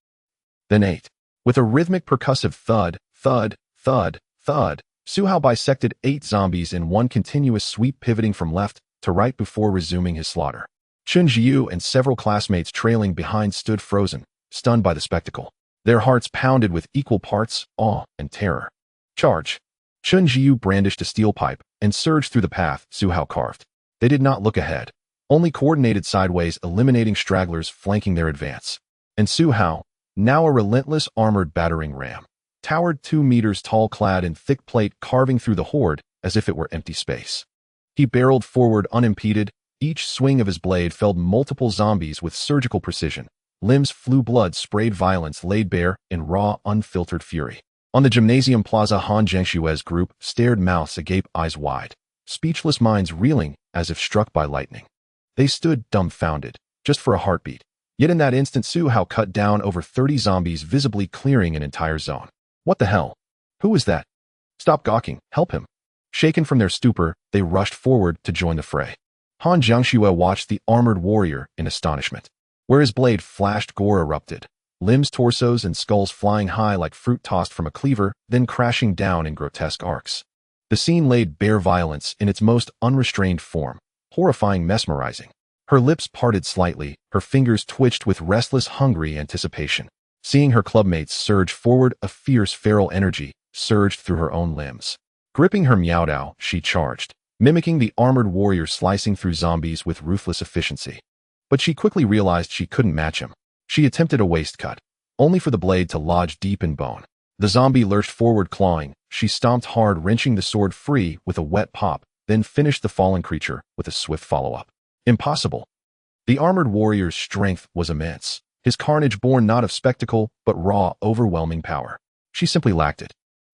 Then 8. With a rhythmic percussive thud, thud, thud, thud, Su Hao bisected 8 zombies in one continuous sweep, pivoting from left to right before resuming his slaughter. Chen Jiu and several classmates trailing behind stood frozen, stunned by the spectacle. Their hearts pounded with equal parts awe and terror. Charge! Chun Jiu brandished a steel pipe and surged through the path Su Hao carved. They did not look ahead, only coordinated sideways, eliminating stragglers flanking their advance. And Su Hao, now a relentless armored battering ram, towered 2 meters tall, clad in thick plate, carving through the horde as if it were empty space. He barreled forward unimpeded. Each swing of his blade felled multiple zombies with surgical precision. Limbs flew, blood sprayed, violence laid bare in raw, unfiltered fury. On the gymnasium plaza, Han Jiangshue's group stared, mouths agape, eyes wide, speechless, minds reeling as if struck by lightning. They stood dumbfounded, just for a heartbeat. Yet in that instant, Su Hao cut down over 30 zombies, visibly clearing an entire zone. What the hell? Who was that? Stop gawking, help him. Shaken from their stupor, they rushed forward to join the fray. Han Jiangshue watched the armored warrior in astonishment. Where his blade flashed, gore erupted. Limbs, torsos, and skulls flying high like fruit tossed from a cleaver, then crashing down in grotesque arcs. The scene laid bare violence in its most unrestrained form, horrifying, mesmerizing. Her lips parted slightly, her fingers twitched with restless, hungry anticipation. Seeing her clubmates surge forward, a fierce, feral energy surged through her own limbs. Gripping her Miaodao, she charged, mimicking the armored warrior slicing through zombies with ruthless efficiency. But she quickly realized she couldn't match him. She attempted a waist cut, only for the blade to lodge deep in bone. The zombie lurched forward, clawing. She stomped hard, wrenching the sword free with a wet pop, then finished the fallen creature with a swift follow-up. Impossible. The armored warrior's strength was immense, his carnage born not of spectacle, but raw, overwhelming power. She simply lacked it.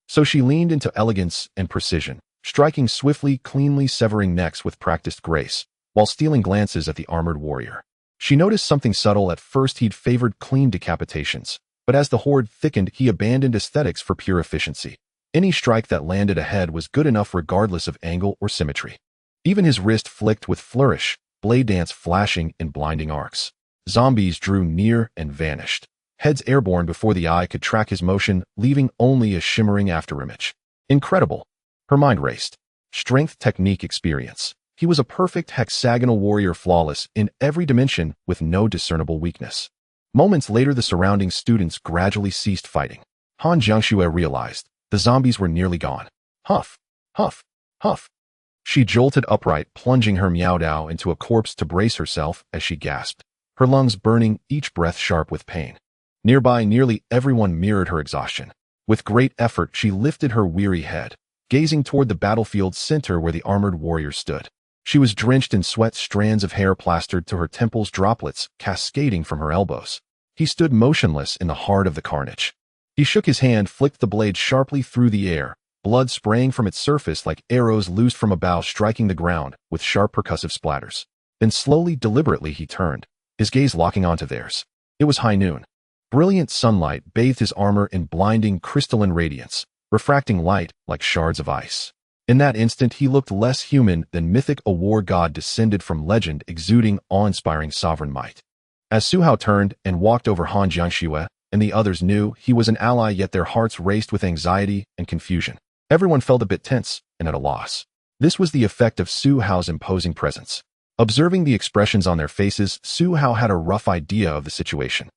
So she leaned into elegance and precision, striking swiftly, cleanly, severing necks with practiced grace, while stealing glances at the armored warrior. She noticed something subtle. At first he'd favored clean decapitations, but as the horde thickened, he abandoned aesthetics for pure efficiency. Any strike that landed ahead was good enough regardless of angle or symmetry. Even his wrist flicked with flourish, blade dance flashing in blinding arcs. Zombies drew near and vanished, heads airborne before the eye could track his motion, leaving only a shimmering afterimage. Incredible. Her mind raced. Strength, technique, experience. He was a perfect hexagonal warrior, flawless in every dimension with no discernible weakness. Moments later, the surrounding students gradually ceased fighting. Han Jiangshue realized the zombies were nearly gone. Huff, huff, huff. She jolted upright, plunging her Miaodao into a corpse to brace herself as she gasped, her lungs burning, each breath sharp with pain. Nearby, nearly everyone mirrored her exhaustion. With great effort, she lifted her weary head, gazing toward the battlefield's center where the armored warrior stood. She was drenched in sweat, strands of hair plastered to her temples, droplets cascading from her elbows. He stood motionless in the heart of the carnage. He shook his hand, flicked the blade sharply through the air, blood spraying from its surface like arrows loosed from a bow, striking the ground with sharp percussive splatters. Then slowly, deliberately, he turned, his gaze locking onto theirs. It was high noon. Brilliant sunlight bathed his armor in blinding, crystalline radiance, refracting light like shards of ice. In that instant, he looked less human than mythic, a war god descended from legend, exuding awe-inspiring sovereign might. As Su Hao turned and walked over, Han Jiangshue and the others knew he was an ally, yet their hearts raced with anxiety and confusion. Everyone felt a bit tense and at a loss. This was the effect of Su Hao's imposing presence. Observing the expressions on their faces, Su Hao had a rough idea of the situation.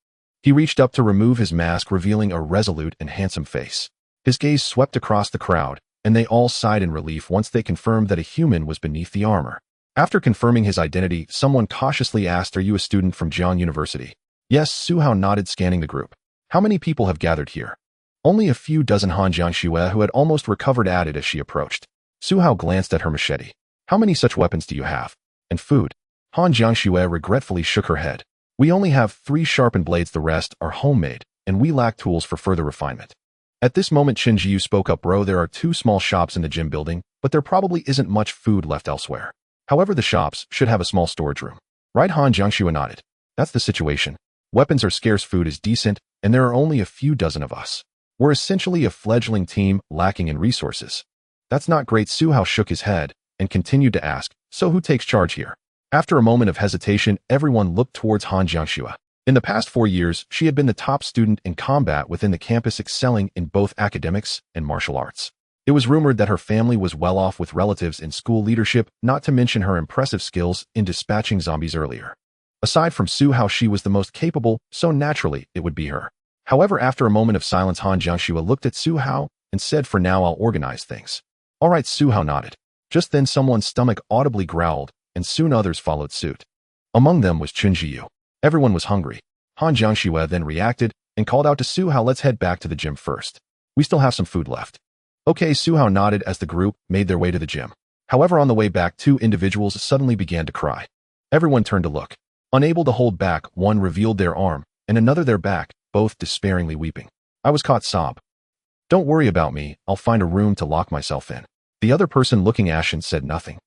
He reached up to remove his mask, revealing a resolute and handsome face. His gaze swept across the crowd, and they all sighed in relief once they confirmed that a human was beneath the armor. After confirming his identity, someone cautiously asked, "Are you a student from Jiangcheng University?" Yes, Su Hao nodded, scanning the group. "How many people have gathered here?" "Only a few dozen," Han Jiangshue, who had almost recovered, added as she approached. Su Hao glanced at her machete. "How many such weapons do you have? And food?" Han Jiangshue regretfully shook her head. "We only have 3 sharpened blades, the rest are homemade, and we lack tools for further refinement." At this moment, Qin Jiu spoke up. "Bro, there are 2 small shops in the gym building, but there probably isn't much food left elsewhere. However, the shops should have a small storage room." "Right?" Han Jiangshue nodded. "That's the situation. Weapons are scarce, food is decent, and there are only a few dozen of us. We're essentially a fledgling team, lacking in resources." "That's not great." Su Hao shook his head and continued to ask, "So who takes charge here?" After a moment of hesitation, everyone looked towards Han Jiangshue. In the past 4 years, she had been the top student in combat within the campus, excelling in both academics and martial arts. It was rumored that her family was well off with relatives in school leadership, not to mention her impressive skills in dispatching zombies earlier. Aside from Su Hao, she was the most capable, so naturally it would be her. However, after a moment of silence, Han Jiangshue looked at Su Hao and said for now I'll organize things. All right, Suhao nodded. Just then someone's stomach audibly growled, and soon others followed suit. Among them was Chunjiu. Everyone was hungry. Han Jiangxue then reacted and called out to Suhao, let's head back to the gym first. We still have some food left. Okay, Suhao nodded as the group made their way to the gym. However, on the way back, two individuals suddenly began to cry. Everyone turned to look. Unable to hold back, one revealed their arm, and another their back, both despairingly weeping. I was caught sob. Don't worry about me, I'll find a room to lock myself in. The other person looking ashen said nothing.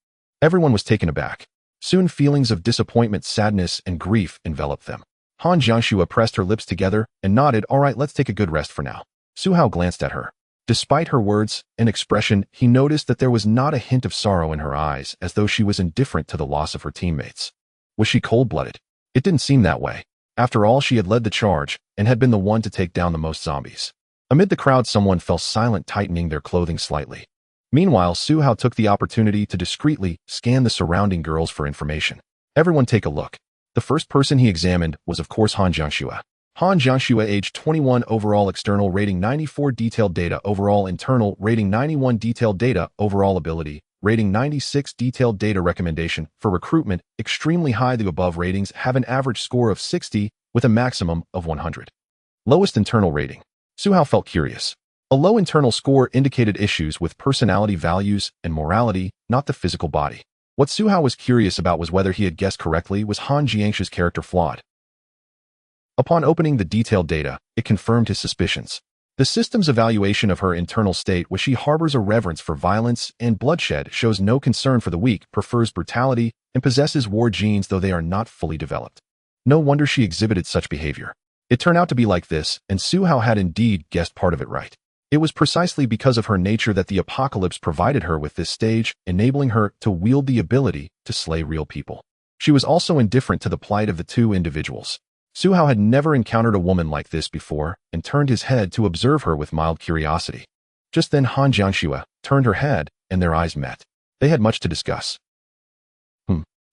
Everyone was taken aback. Soon feelings of disappointment, sadness, and grief enveloped them. Han Jiangxue pressed her lips together and nodded, all right, let's take a good rest for now. Suhao glanced at her. Despite her words and expression, he noticed that there was not a hint of sorrow in her eyes, as though she was indifferent to the loss of her teammates. Was she cold-blooded? It didn't seem that way. After all, she had led the charge and had been the one to take down the most zombies. Amid the crowd, someone fell silent, tightening their clothing slightly. Meanwhile, Suhao took the opportunity to discreetly scan the surrounding girls for information. Everyone take a look. The first person he examined was of course Han Jiangxue. Han Jiangxue, age 21, overall external rating 94, detailed data, overall internal rating 91, detailed data, overall ability rating 96, detailed data, recommendation for recruitment extremely high. The above ratings have an average score of 60 with a maximum of 100. Lowest internal rating. Suhao felt curious. A low internal score indicated issues with personality, values, and morality, not the physical body. What Suhao was curious about was whether he had guessed correctly. Was Han Jiangxue's character flawed? Upon opening the detailed data, it confirmed his suspicions. The system's evaluation of her internal state was she harbors a reverence for violence and bloodshed, shows no concern for the weak, prefers brutality, and possesses war genes though they are not fully developed. No wonder she exhibited such behavior. It turned out to be like this, and Suhao had indeed guessed part of it right. It was precisely because of her nature that the apocalypse provided her with this stage, enabling her to wield the ability to slay real people. She was also indifferent to the plight of the two individuals. Suhao had never encountered a woman like this before and turned his head to observe her with mild curiosity. Just then Han Jiangxue turned her head and their eyes met. They had much to discuss.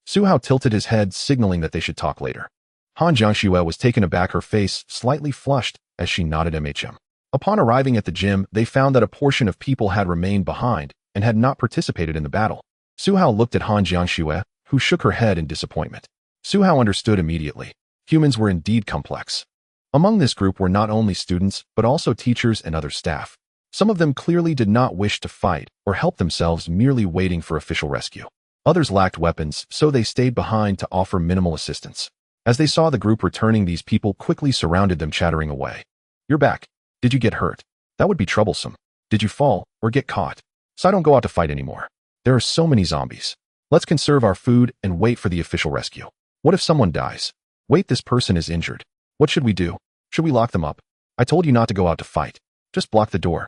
Suhao tilted his head, signaling that they should talk later. Han Jiangxue was taken aback, her face slightly flushed as she nodded MHM. Upon arriving at the gym, they found that a portion of people had remained behind and had not participated in the battle. Suhao looked at Han Jiangxue, who shook her head in disappointment. Suhao understood immediately. Humans were indeed complex. Among this group were not only students, but also teachers and other staff. Some of them clearly did not wish to fight or help themselves, merely waiting for official rescue. Others lacked weapons, so they stayed behind to offer minimal assistance. As they saw the group returning, these people quickly surrounded them, chattering away. You're back. Did you get hurt? That would be troublesome. Did you fall or get caught? So I don't go out to fight anymore. There are so many zombies. Let's conserve our food and wait for the official rescue. What if someone dies? Wait, this person is injured. What should we do? Should we lock them up? I told you not to go out to fight. Just block the door.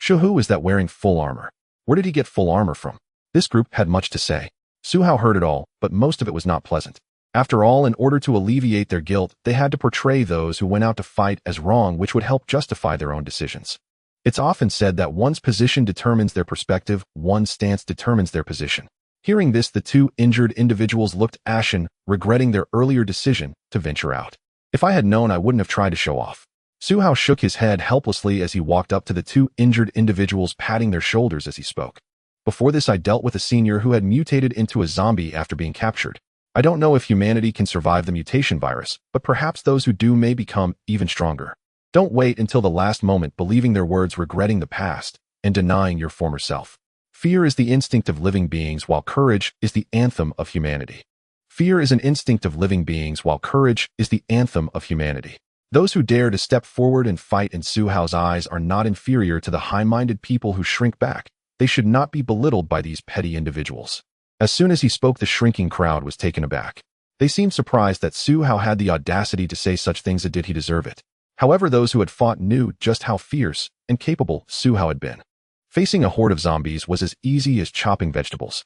Who is that wearing full armor? Where did he get full armor from? This group had much to say. Suhao heard it all, but most of it was not pleasant. After all, in order to alleviate their guilt, they had to portray those who went out to fight as wrong, which would help justify their own decisions. It's often said that one's position determines their perspective, one's stance determines their position. Hearing this, the two injured individuals looked ashen, regretting their earlier decision to venture out. If I had known, I wouldn't have tried to show off. Suhao shook his head helplessly as he walked up to the two injured individuals, patting their shoulders as he spoke. Before this, I dealt with a senior who had mutated into a zombie after being captured. I don't know if humanity can survive the mutation virus, but perhaps those who do may become even stronger. Don't wait until the last moment, believing their words, regretting the past, and denying your former self. Fear is the instinct of living beings, while courage is the anthem of humanity. Fear is an instinct of living beings, while courage is the anthem of humanity. Those who dare to step forward and fight in Suhao's eyes are not inferior to the high-minded people who shrink back. They should not be belittled by these petty individuals. As soon as he spoke, the shrinking crowd was taken aback. They seemed surprised that Suhao had the audacity to say such things. Did he deserve it? However, those who had fought knew just how fierce and capable Suhao had been. Facing a horde of zombies was as easy as chopping vegetables.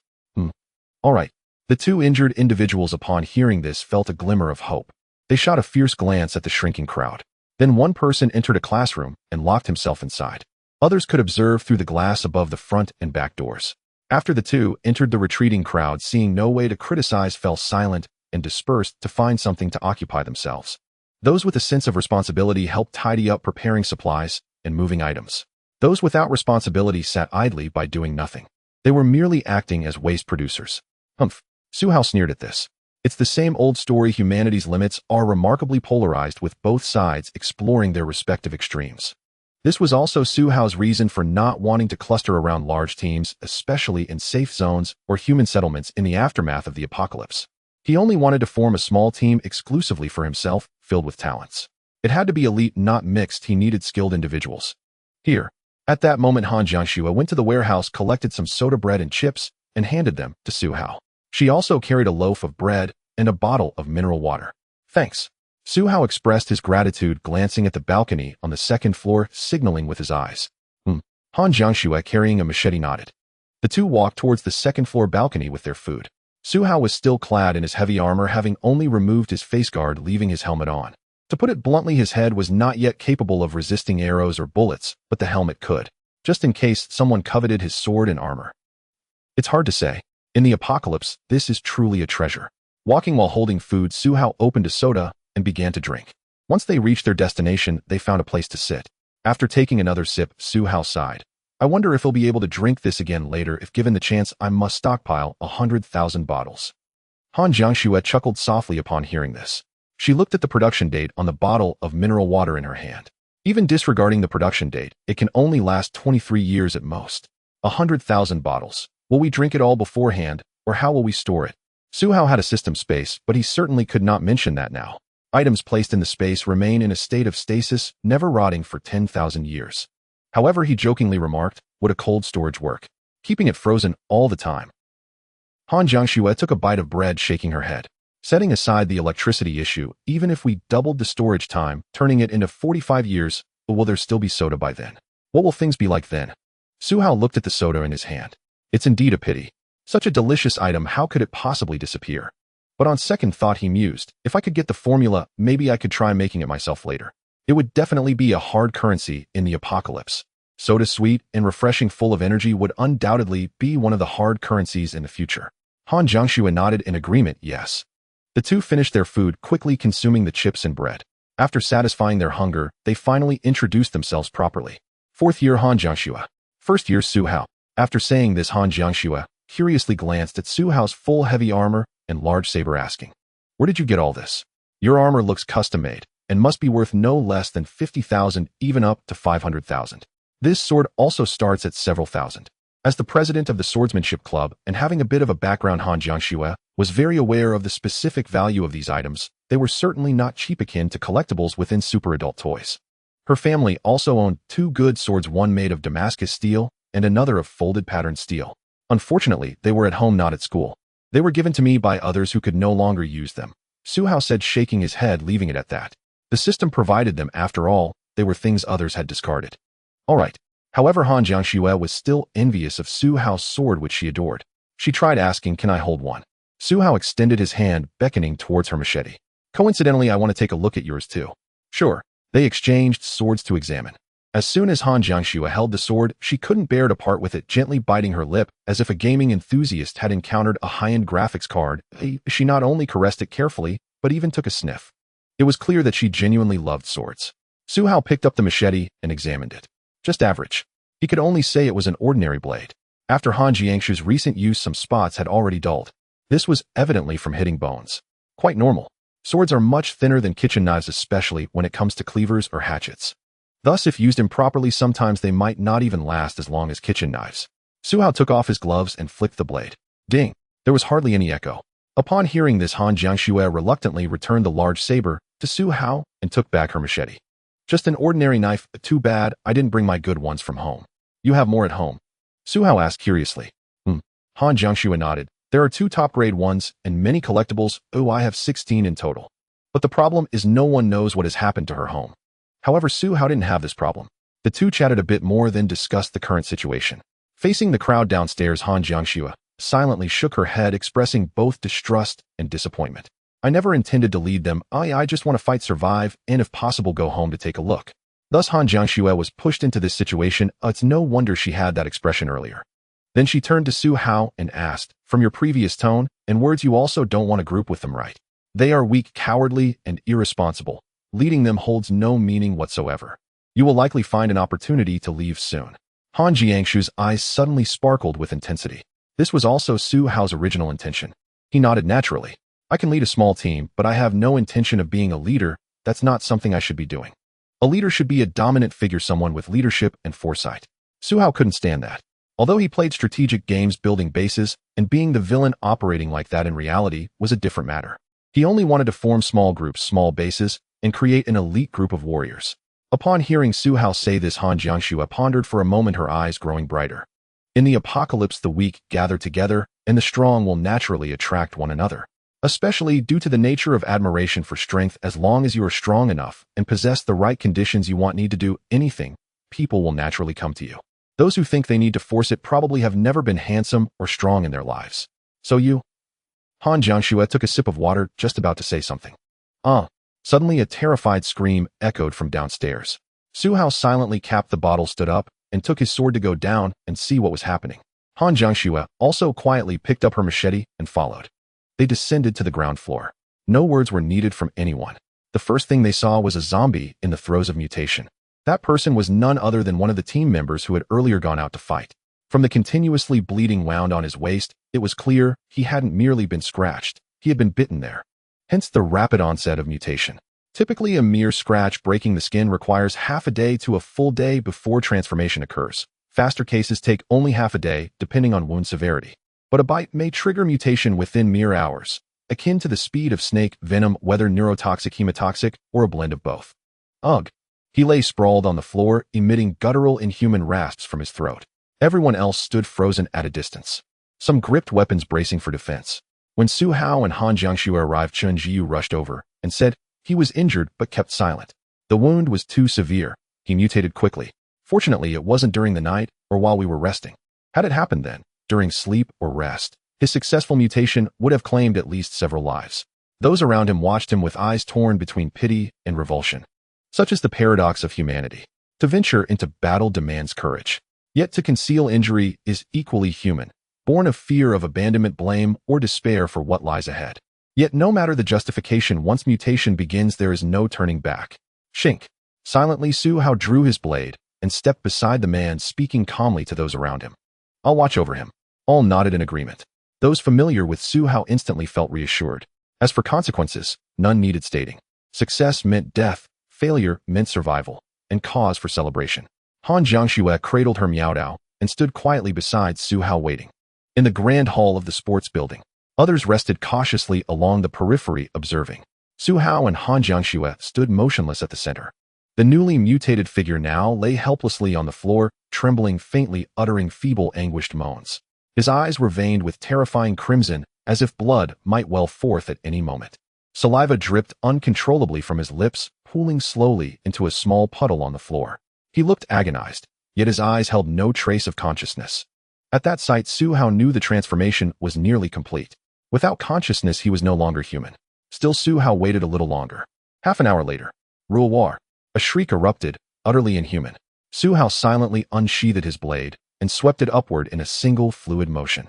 All right. The two injured individuals, upon hearing this, felt a glimmer of hope. They shot a fierce glance at the shrinking crowd. Then one person entered a classroom and locked himself inside. Others could observe through the glass above the front and back doors. After the two entered, the retreating crowd, seeing no way to criticize, fell silent and dispersed to find something to occupy themselves. Those with a sense of responsibility helped tidy up, preparing supplies and moving items. Those without responsibility sat idly by doing nothing. They were merely acting as waste producers. Humph. Su Hao sneered at this. It's the same old story. Humanity's limits are remarkably polarized, with both sides exploring their respective extremes. This was also Su Hao's reason for not wanting to cluster around large teams, especially in safe zones or human settlements in the aftermath of the apocalypse. He only wanted to form a small team exclusively for himself, filled with talents. It had to be elite, not mixed. He needed skilled individuals. Here. At that moment, Han Jiangxue went to the warehouse, collected some soda bread and chips, and handed them to Su Hao. She also carried a loaf of bread and a bottle of mineral water. Thanks. Su Hao expressed his gratitude, glancing at the balcony on the second floor, signaling with his eyes. Han Jiangxue, carrying a machete, nodded. The two walked towards the second floor balcony with their food. Su Hao was still clad in his heavy armor, having only removed his face guard, leaving his helmet on. To put it bluntly, his head was not yet capable of resisting arrows or bullets, but the helmet could, just in case someone coveted his sword and armor. It's hard to say. In the apocalypse, this is truly a treasure. Walking while holding food, Su Hao opened a soda and began to drink. Once they reached their destination, they found a place to sit. After taking another sip, Su Hao sighed. I wonder if he'll be able to drink this again later. If given the chance, I must stockpile 100,000 bottles. Han Jiangxue chuckled softly upon hearing this. She looked at the production date on the bottle of mineral water in her hand. Even disregarding the production date, it can only last 23 years at most. 100,000 bottles. Will we drink it all beforehand, or how will we store it? Su Hao had a system space, but he certainly could not mention that now. Items placed in the space remain in a state of stasis, never rotting for 10,000 years. However, he jokingly remarked, would a cold storage work? Keeping it frozen all the time. Han Jiangxue took a bite of bread, shaking her head. Setting aside the electricity issue, even if we doubled the storage time, turning it into 45 years, will there still be soda by then? What will things be like then? Su Hao looked at the soda in his hand. It's indeed a pity. Such a delicious item, how could it possibly disappear? But on second thought, he mused, if I could get the formula, maybe I could try making it myself later. It would definitely be a hard currency in the apocalypse. Soda, sweet and refreshing, full of energy, would undoubtedly be one of the hard currencies in the future. Han Jiangxue nodded in agreement, yes. The two finished their food, quickly consuming the chips and bread. After satisfying their hunger, they finally introduced themselves properly. Fourth year Han Jiangxue. First year Su Hao. After saying this, Han Jiangxue curiously glanced at Su Hao's full heavy armor and large saber, asking, where did you get all this? Your armor looks custom-made and must be worth no less than 50,000, even up to 500,000. This sword also starts at several thousand. As the president of the Swordsmanship Club and having a bit of a background, Han Jiangxue was very aware of the specific value of these items. They were certainly not cheap, akin to collectibles within super adult toys. Her family also owned two good swords, one made of Damascus steel and another of folded patterned steel. Unfortunately, they were at home, not at school. They were given to me by others who could no longer use them. Su Hao said, shaking his head, leaving it at that. The system provided them. After all, they were things others had discarded. All right. However, Han Jiangxue was still envious of Su Hao's sword, which she adored. She tried asking, can I hold one? Su Hao extended his hand, beckoning towards her machete. Coincidentally, I want to take a look at yours too. Sure. They exchanged swords to examine. As soon as Han Jiangxue held the sword, she couldn't bear to part with it, gently biting her lip, as if a gaming enthusiast had encountered a high-end graphics card. She not only caressed it carefully, but even took a sniff. It was clear that she genuinely loved swords. Su Hao picked up the machete and examined it. Just average. He could only say it was an ordinary blade. After Han Jiangxue's recent use, some spots had already dulled. This was evidently from hitting bones. Quite normal. Swords are much thinner than kitchen knives, especially when it comes to cleavers or hatchets. Thus, if used improperly, sometimes they might not even last as long as kitchen knives. Su Hao took off his gloves and flicked the blade. Ding! There was hardly any echo. Upon hearing this, Han Jiangxue reluctantly returned the large saber to Su Hao and took back her machete. Just an ordinary knife. Too bad I didn't bring my good ones from home. You have more at home? Su Hao asked curiously. Han Jiangxue nodded. There are 2 top-grade ones and many collectibles. Oh, I have 16 in total. But the problem is no one knows what has happened to her home. However, Su Hao didn't have this problem. The two chatted a bit more, then discussed the current situation. Facing the crowd downstairs, Han Jiangxue silently shook her head, expressing both distrust and disappointment. I never intended to lead them. I just want to fight, survive, and if possible go home to take a look. Thus Han Jiangxue was pushed into this situation. It's no wonder she had that expression earlier. Then she turned to Su Hao and asked, from your previous tone and words, you also don't want to group with them, right? They are weak, cowardly, and irresponsible. Leading them holds no meaning whatsoever. You will likely find an opportunity to leave soon. Han Jiangshu's eyes suddenly sparkled with intensity. This was also Su Hao's original intention. He nodded naturally. I can lead a small team, but I have no intention of being a leader. That's not something I should be doing. A leader should be a dominant figure, someone with leadership and foresight. Su Hao couldn't stand that. Although he played strategic games building bases, and being the villain operating like that in reality was a different matter. He only wanted to form small groups, small bases, and create an elite group of warriors. Upon hearing Su Hao say this, Han Jiangshu pondered for a moment, her eyes growing brighter. In the apocalypse, the weak gather together, and the strong will naturally attract one another. Especially due to the nature of admiration for strength. As long as you are strong enough and possess the right conditions you need to do anything, people will naturally come to you. Those who think they need to force it probably have never been handsome or strong in their lives. So you? Han Jiangshu took a sip of water, just about to say something. Suddenly a terrified scream echoed from downstairs. Su Hao silently capped the bottle, stood up, and took his sword to go down and see what was happening. Han Jiangshu also quietly picked up her machete and followed. They descended to the ground floor. No words were needed from anyone. The first thing they saw was a zombie in the throes of mutation. That person was none other than one of the team members who had earlier gone out to fight. From the continuously bleeding wound on his waist, it was clear he hadn't merely been scratched, he had been bitten there. Hence the rapid onset of mutation. Typically, a mere scratch breaking the skin requires half a day to a full day before transformation occurs. Faster cases take only half a day, depending on wound severity. But a bite may trigger mutation within mere hours, akin to the speed of snake venom, whether neurotoxic, hemotoxic, or a blend of both. Ugh. He lay sprawled on the floor, emitting guttural, inhuman rasps from his throat. Everyone else stood frozen at a distance. Some gripped weapons, bracing for defense. When Su Hao and Han Jiangshu arrived, Chen Jiu rushed over and said he was injured but kept silent. The wound was too severe. He mutated quickly. Fortunately, it wasn't during the night or while we were resting. Had it happened then, during sleep or rest, his successful mutation would have claimed at least several lives. Those around him watched him with eyes torn between pity and revulsion. Such is the paradox of humanity. To venture into battle demands courage. Yet to conceal injury is equally human, born of fear of abandonment, blame, or despair for what lies ahead. Yet no matter the justification, once mutation begins, there is no turning back. Shink. Silently, Su Hao drew his blade and stepped beside the man, speaking calmly to those around him. I'll watch over him. All nodded in agreement. Those familiar with Su Hao instantly felt reassured. As for consequences, none needed stating. Success meant death, failure meant survival, and cause for celebration. Han Jiangshu cradled her Miao and stood quietly beside Su Hao, waiting. In the grand hall of the sports building, others rested cautiously along the periphery, observing. Su Hao and Han Jiangshu stood motionless at the center. The newly mutated figure now lay helplessly on the floor, trembling faintly, uttering feeble, anguished moans. His eyes were veined with terrifying crimson, as if blood might well forth at any moment. Saliva dripped uncontrollably from his lips, pooling slowly into a small puddle on the floor. He looked agonized, yet his eyes held no trace of consciousness. At that sight, Su Hao knew the transformation was nearly complete. Without consciousness, he was no longer human. Still, Su Hao waited a little longer. Half an hour later, Rule War. A shriek erupted, utterly inhuman. Su Hao silently unsheathed his blade and swept it upward in a single fluid motion.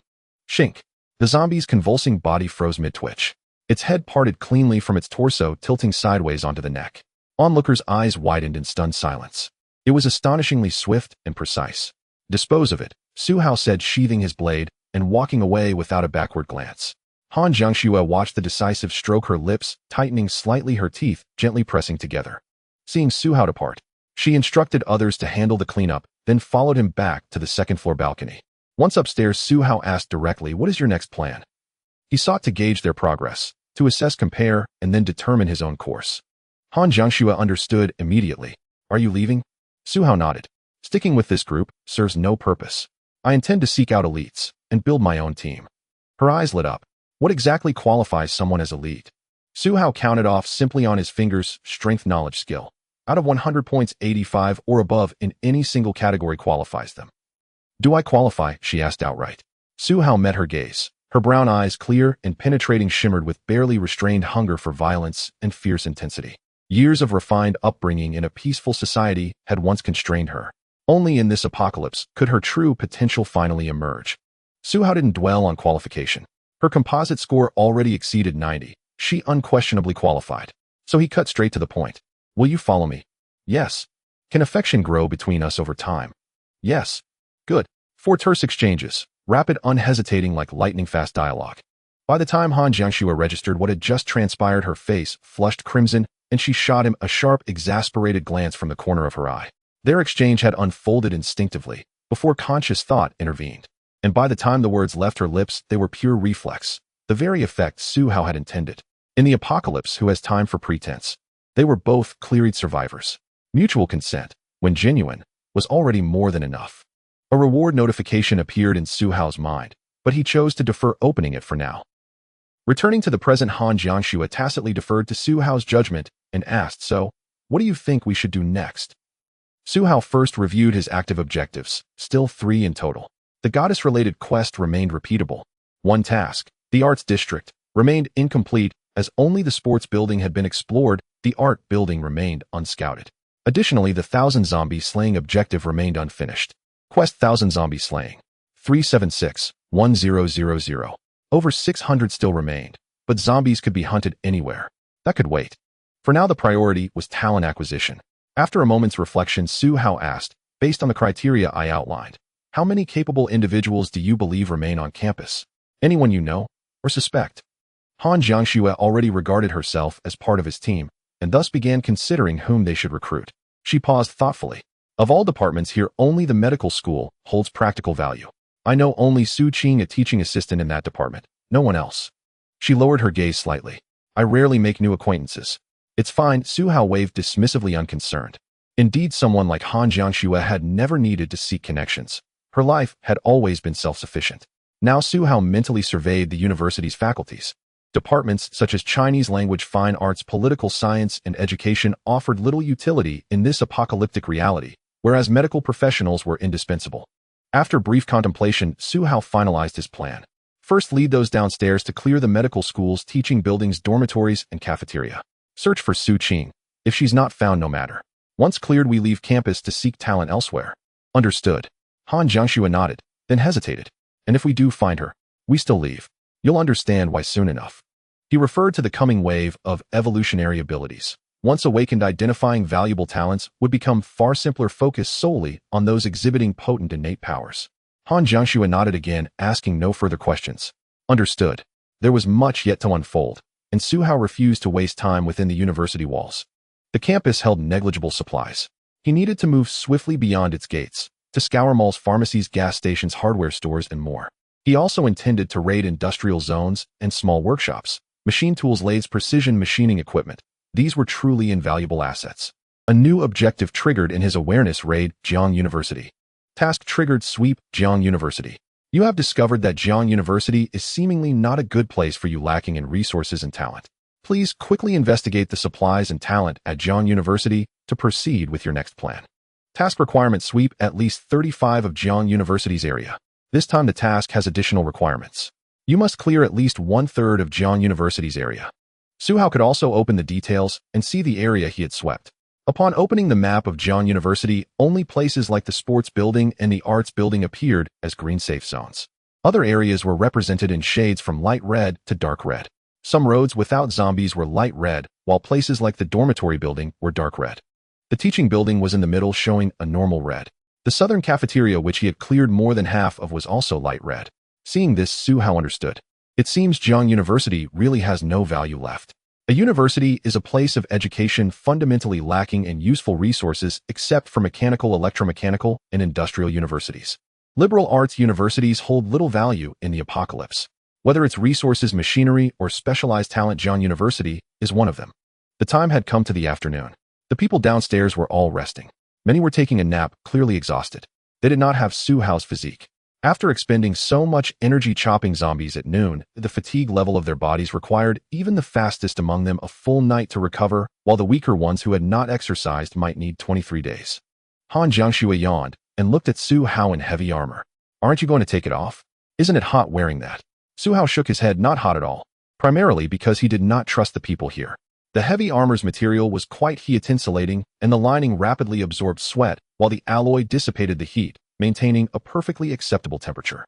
Shink. The zombie's convulsing body froze mid-twitch. Its head parted cleanly from its torso, tilting sideways onto the neck. Onlookers' eyes widened in stunned silence. It was astonishingly swift and precise. Dispose of it, Su Hao said, sheathing his blade and walking away without a backward glance. Han Jiangshu watched the decisive stroke, her lips tightening slightly, her teeth gently pressing together. Seeing Su Hao depart, she instructed others to handle the cleanup, then followed him back to the second-floor balcony. Once upstairs, Su Hao asked directly, "What is your next plan?" He sought to gauge their progress, to assess, compare, and then determine his own course. Han Jiangshu understood immediately. "Are you leaving?" Su Hao nodded. "Sticking with this group serves no purpose. I intend to seek out elites and build my own team." Her eyes lit up. What exactly qualifies someone as elite? Su Hao counted off simply on his fingers: strength, knowledge, skill. Out of 100 points, 85 or above in any single category qualifies them. "Do I qualify?" she asked outright. Su Hao met her gaze. Her brown eyes, clear and penetrating, shimmered with barely restrained hunger for violence and fierce intensity. Years of refined upbringing in a peaceful society had once constrained her. Only in this apocalypse could her true potential finally emerge. Su Hao didn't dwell on qualification. Her composite score already exceeded 90. She unquestionably qualified. So he cut straight to the point. "Will you follow me?" "Yes." Can affection grow between us over time? Yes. Good. 4 terse exchanges. Rapid, unhesitating, like lightning-fast dialogue. By the time Han Jiangxue registered what had just transpired, her face flushed crimson, and she shot him a sharp, exasperated glance from the corner of her eye. Their exchange had unfolded instinctively, before conscious thought intervened. And by the time the words left her lips, they were pure reflex, the very effect Su Hao had intended. In the apocalypse, who has time for pretense? They were both cleared survivors. Mutual consent, when genuine, was already more than enough. A reward notification appeared in Su Hao's mind, but he chose to defer opening it for now. Returning to the present, Han Jiangxue tacitly deferred to Su Hao's judgment and asked, "So, what do you think we should do next?" Su Hao first reviewed his active objectives, still 3 in total. The goddess-related quest remained repeatable. 1 task, the arts district, remained incomplete as only the sports building had been explored. The art building remained unscouted. Additionally, the 1,000 zombie slaying objective remained unfinished. Quest 1,000 zombie slaying. 376-1000. Over 600 still remained, but zombies could be hunted anywhere. That could wait. For now, the priority was talent acquisition. After a moment's reflection, Su Hao asked, "Based on the criteria I outlined, how many capable individuals do you believe remain on campus? Anyone you know or suspect?" Han Jiangxue already regarded herself as part of his team, and thus began considering whom they should recruit. She paused thoughtfully. "Of all departments here, only the medical school holds practical value. I know only Su Qing, a teaching assistant in that department. No one else." She lowered her gaze slightly. "I rarely make new acquaintances." "It's fine," Su Hao waved dismissively, unconcerned. Indeed, someone like Han Jiangxue had never needed to seek connections. Her life had always been self-sufficient. Now Su Hao mentally surveyed the university's faculties. Departments such as Chinese language, fine arts, political science, and education offered little utility in this apocalyptic reality, whereas medical professionals were indispensable. After brief contemplation, Su Hao finalized his plan. First, lead those downstairs to clear the medical school's teaching buildings, dormitories, and cafeteria. Search for Su Qing. If she's not found, no matter. Once cleared, we leave campus to seek talent elsewhere. Understood. Han Jiangxue nodded, then hesitated. And if we do find her, we still leave. You'll understand why soon enough. He referred to the coming wave of evolutionary abilities. Once awakened, identifying valuable talents would become far simpler, focused solely on those exhibiting potent innate powers. Han Jiangxue nodded again, asking no further questions. Understood. There was much yet to unfold, and Su Hao refused to waste time within the university walls. The campus held negligible supplies. He needed to move swiftly beyond its gates, to scour malls, pharmacies, gas stations, hardware stores, and more. He also intended to raid industrial zones and small workshops, machine tools, lathes, precision machining equipment. These were truly invaluable assets. A new objective triggered in his awareness: raid Jiangcheng University. Task triggered: sweep Jiangcheng University. You have discovered that Jiangcheng University is seemingly not a good place for you, lacking in resources and talent. Please quickly investigate the supplies and talent at Jiangcheng University to proceed with your next plan. Task requirement: sweep at least 35 of Jiangcheng University's area. This time the task has additional requirements. You must clear at least 1/3 of Jiangcheng University's area. Su Hao could also open the details and see the area he had swept. Upon opening the map of Jiangcheng University, only places like the sports building and the arts building appeared as green safe zones. Other areas were represented in shades from light red to dark red. Some roads without zombies were light red, while places like the dormitory building were dark red. The teaching building was in the middle, showing a normal red. The southern cafeteria, which he had cleared more than half of, was also light red. Seeing this, Su Hao understood. It seems Jiangcheng University really has no value left. A university is a place of education fundamentally lacking in useful resources except for mechanical, electromechanical, and industrial universities. Liberal arts universities hold little value in the apocalypse. Whether it's resources, machinery, or specialized talent, Jiangcheng University is one of them. The time had come to the afternoon. The people downstairs were all resting. Many were taking a nap, clearly exhausted. They did not have Su Hao's physique. After expending so much energy chopping zombies at noon, the fatigue level of their bodies required even the fastest among them a full night to recover, while the weaker ones who had not exercised might need 23 days. Han Jiangxue yawned and looked at Su Hao in heavy armor. "Aren't you going to take it off? Isn't it hot wearing that?" Su Hao shook his head. "Not hot at all," primarily because he did not trust the people here. The heavy armor's material was quite heat-insulating, and the lining rapidly absorbed sweat, while the alloy dissipated the heat, maintaining a perfectly acceptable temperature.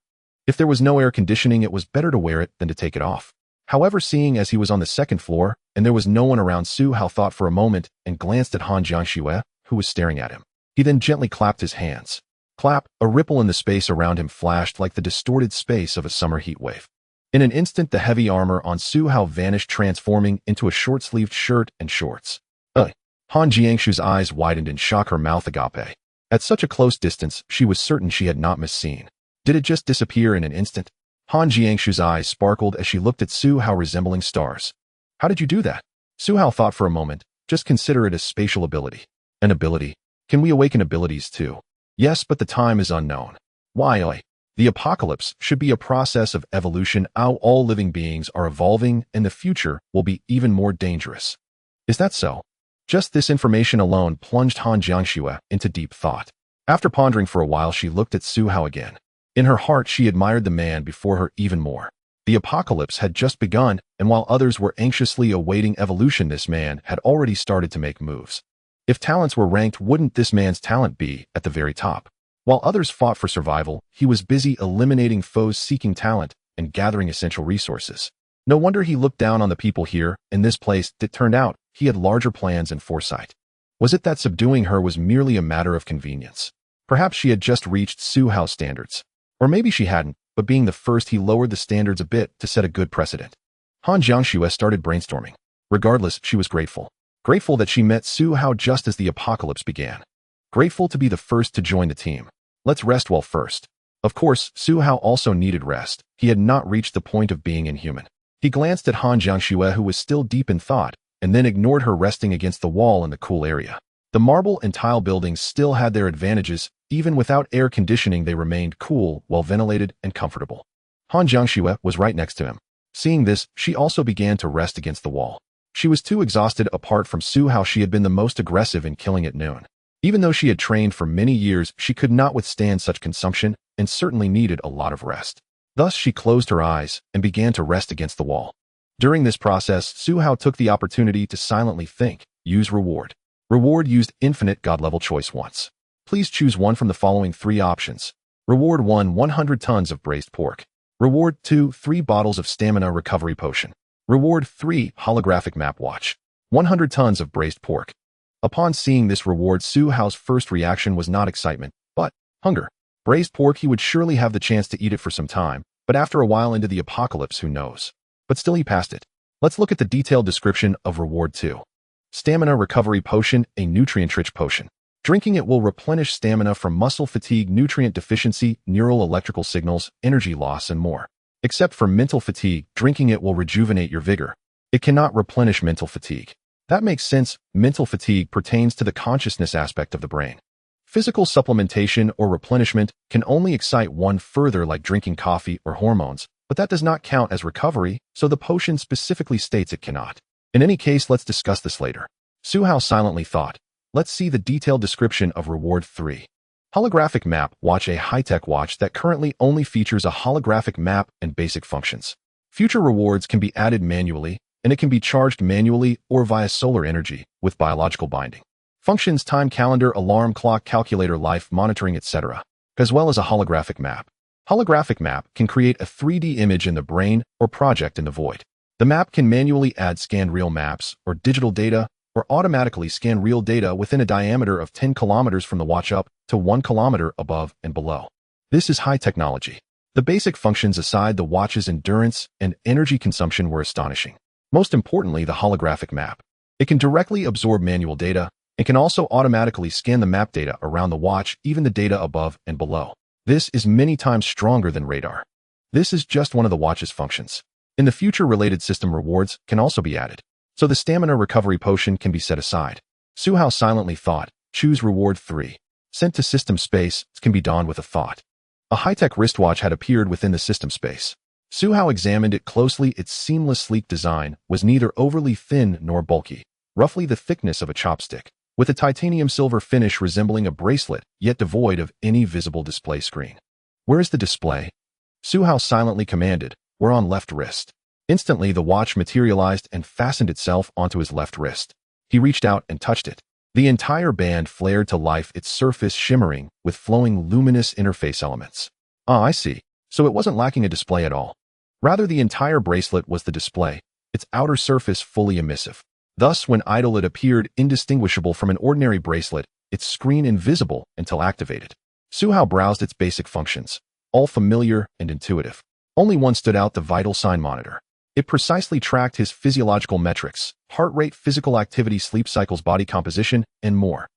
If there was no air conditioning, it was better to wear it than to take it off. However, seeing as he was on the second floor, and there was no one around, Su Hao thought for a moment and glanced at Han Jiangxue, who was staring at him. He then gently clapped his hands. Clap, a ripple in the space around him flashed like the distorted space of a summer heat wave. In an instant, the heavy armor on Su Hao vanished, transforming into a short-sleeved shirt and shorts. Han Jiangshu's eyes widened in shock, her mouth agape. At such a close distance, she was certain she had not misseen. Did it just disappear in an instant? Han Jiangshu's eyes sparkled as she looked at Su Hao, resembling stars. How did you do that? Su Hao thought for a moment. Just consider it a spatial ability. An ability? Can we awaken abilities too? Yes, but the time is unknown. Why? The apocalypse should be a process of evolution. All living beings are evolving, and the future will be even more dangerous. Is that so? Just this information alone plunged Han Jiangshu into deep thought. After pondering for a while, she looked at Su Hao again. In her heart, she admired the man before her even more. The apocalypse had just begun, and while others were anxiously awaiting evolution, this man had already started to make moves. If talents were ranked, wouldn't this man's talent be at the very top? While others fought for survival, he was busy eliminating foes seeking talent and gathering essential resources. No wonder he looked down on the people here in this place. It turned out he had larger plans and foresight. Was it that subduing her was merely a matter of convenience? Perhaps she had just reached Su Hao's standards. Or maybe she hadn't, but being the first, he lowered the standards a bit to set a good precedent. Han Jiangshu started brainstorming. Regardless, she was grateful. Grateful that she met Su Hao just as the apocalypse began. Grateful to be the first to join the team. Let's rest well first. Of course, Su Hao also needed rest. He had not reached the point of being inhuman. He glanced at Han Jiangshu, who was still deep in thought, and then ignored her, resting against the wall in the cool area. The marble and tile buildings still had their advantages. Even without air conditioning, they remained cool, well-ventilated, and comfortable. Han Jiangshu was right next to him. Seeing this, she also began to rest against the wall. She was too exhausted. Apart from Su Hao, she had been the most aggressive in killing at noon. Even though she had trained for many years, she could not withstand such consumption and certainly needed a lot of rest. Thus, she closed her eyes and began to rest against the wall. During this process, Su Hao took the opportunity to silently think. Use reward. Reward used infinite God level choice once. Please choose one from the following 3 options. Reward 1, 100 tons of braised pork. Reward 2, 3 bottles of stamina recovery potion. Reward 3, holographic map watch. 100 tons of braised pork. Upon seeing this reward, Su Hao's first reaction was not excitement, but hunger. Braised pork, he would surely have the chance to eat it for some time, but after a while into the apocalypse, who knows? But still he passed it. Let's look at the detailed description of reward 2. Stamina recovery potion, a nutrient-rich potion. Drinking it will replenish stamina from muscle fatigue, nutrient deficiency, neural electrical signals, energy loss, and more. Except for mental fatigue, drinking it will rejuvenate your vigor. It cannot replenish mental fatigue. That makes sense. Mental fatigue pertains to the consciousness aspect of the brain. Physical supplementation or replenishment can only excite one further, like drinking coffee or hormones, but that does not count as recovery, so the potion specifically states it cannot. In any case, let's discuss this later. Su Hao silently thought. Let's see the detailed description of reward 3. Holographic map watch, a high-tech watch that currently only features a holographic map and basic functions. Future rewards can be added manually, and it can be charged manually or via solar energy with biological binding. Functions: time calendar, alarm clock, calculator, life monitoring, etc., as well as a holographic map. Holographic map can create a 3D image in the brain or project in the void. The map can manually add scanned real maps or digital data, or automatically scan real data within a diameter of 10 kilometers from the watch up to 1 kilometer above and below. This is high technology. The basic functions aside, the watch's endurance and energy consumption were astonishing. Most importantly, the holographic map. It can directly absorb manual data and can also automatically scan the map data around the watch, even the data above and below. This is many times stronger than radar. This is just one of the watch's functions. In the future, related system rewards can also be added, so the stamina recovery potion can be set aside. Su Hao silently thought. Choose reward 3. Sent to system space can be donned with a thought. A high-tech wristwatch had appeared within the system space. Su Hao examined it closely. Its seamless, sleek design was neither overly thin nor bulky, roughly the thickness of a chopstick, with a titanium silver finish resembling a bracelet, yet devoid of any visible display screen. Where is the display? Su Hao silently commanded. We're on left wrist. Instantly, the watch materialized and fastened itself onto his left wrist. He reached out and touched it. The entire band flared to life, its surface shimmering with flowing luminous interface elements. Ah, I see. So it wasn't lacking a display at all. Rather, the entire bracelet was the display, its outer surface fully emissive. Thus, when idle, it appeared indistinguishable from an ordinary bracelet. its screen invisible until activated. Su Hao browsed its basic functions, all familiar and intuitive. Only one stood out: the vital sign monitor. It precisely tracked his physiological metrics, heart rate, physical activity, sleep cycles, body composition, and more.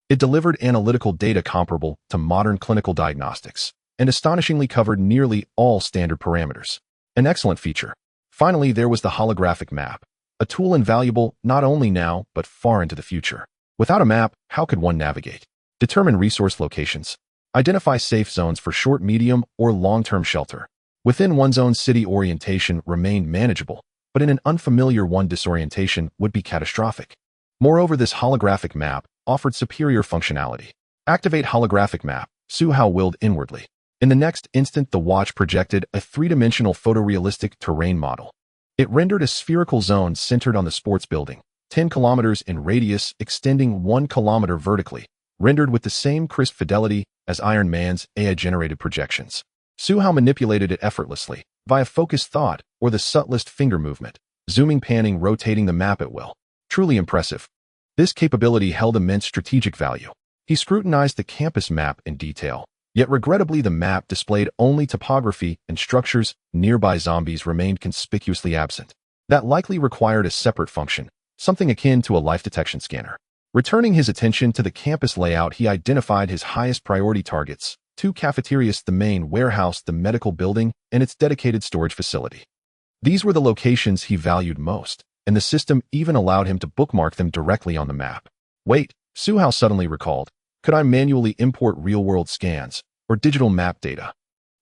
It delivered analytical data comparable to modern clinical diagnostics, and astonishingly covered nearly all standard parameters. An excellent feature. Finally, there was the holographic map, a tool invaluable not only now but far into the future. Without a map, how could one navigate? Determine resource locations. Identify safe zones for short, medium, or long-term shelter. Within one's own city, orientation remained manageable, but in an unfamiliar one, disorientation would be catastrophic. Moreover, this holographic map offered superior functionality. Activate holographic map, Su Hao willed inwardly. In the next instant, the watch projected a three-dimensional photorealistic terrain model. It rendered a spherical zone centered on the sports building, 10 kilometers in radius, extending 1 kilometer vertically, rendered with the same crisp fidelity as Iron Man's AI-generated projections. Su Hao manipulated it effortlessly, via focused thought or the subtlest finger movement, zooming, panning, rotating the map at will. Truly impressive. This capability held immense strategic value. He scrutinized the campus map in detail, yet regrettably the map displayed only topography and structures. Nearby zombies remained conspicuously absent. That likely required a separate function, something akin to a life detection scanner. Returning his attention to the campus layout, he identified his highest priority targets: 2 cafeterias, the main warehouse, the medical building, and its dedicated storage facility. These were the locations he valued most, and the system even allowed him to bookmark them directly on the map. Wait, Su Hao suddenly recalled. Could I manually import real-world scans or digital map data?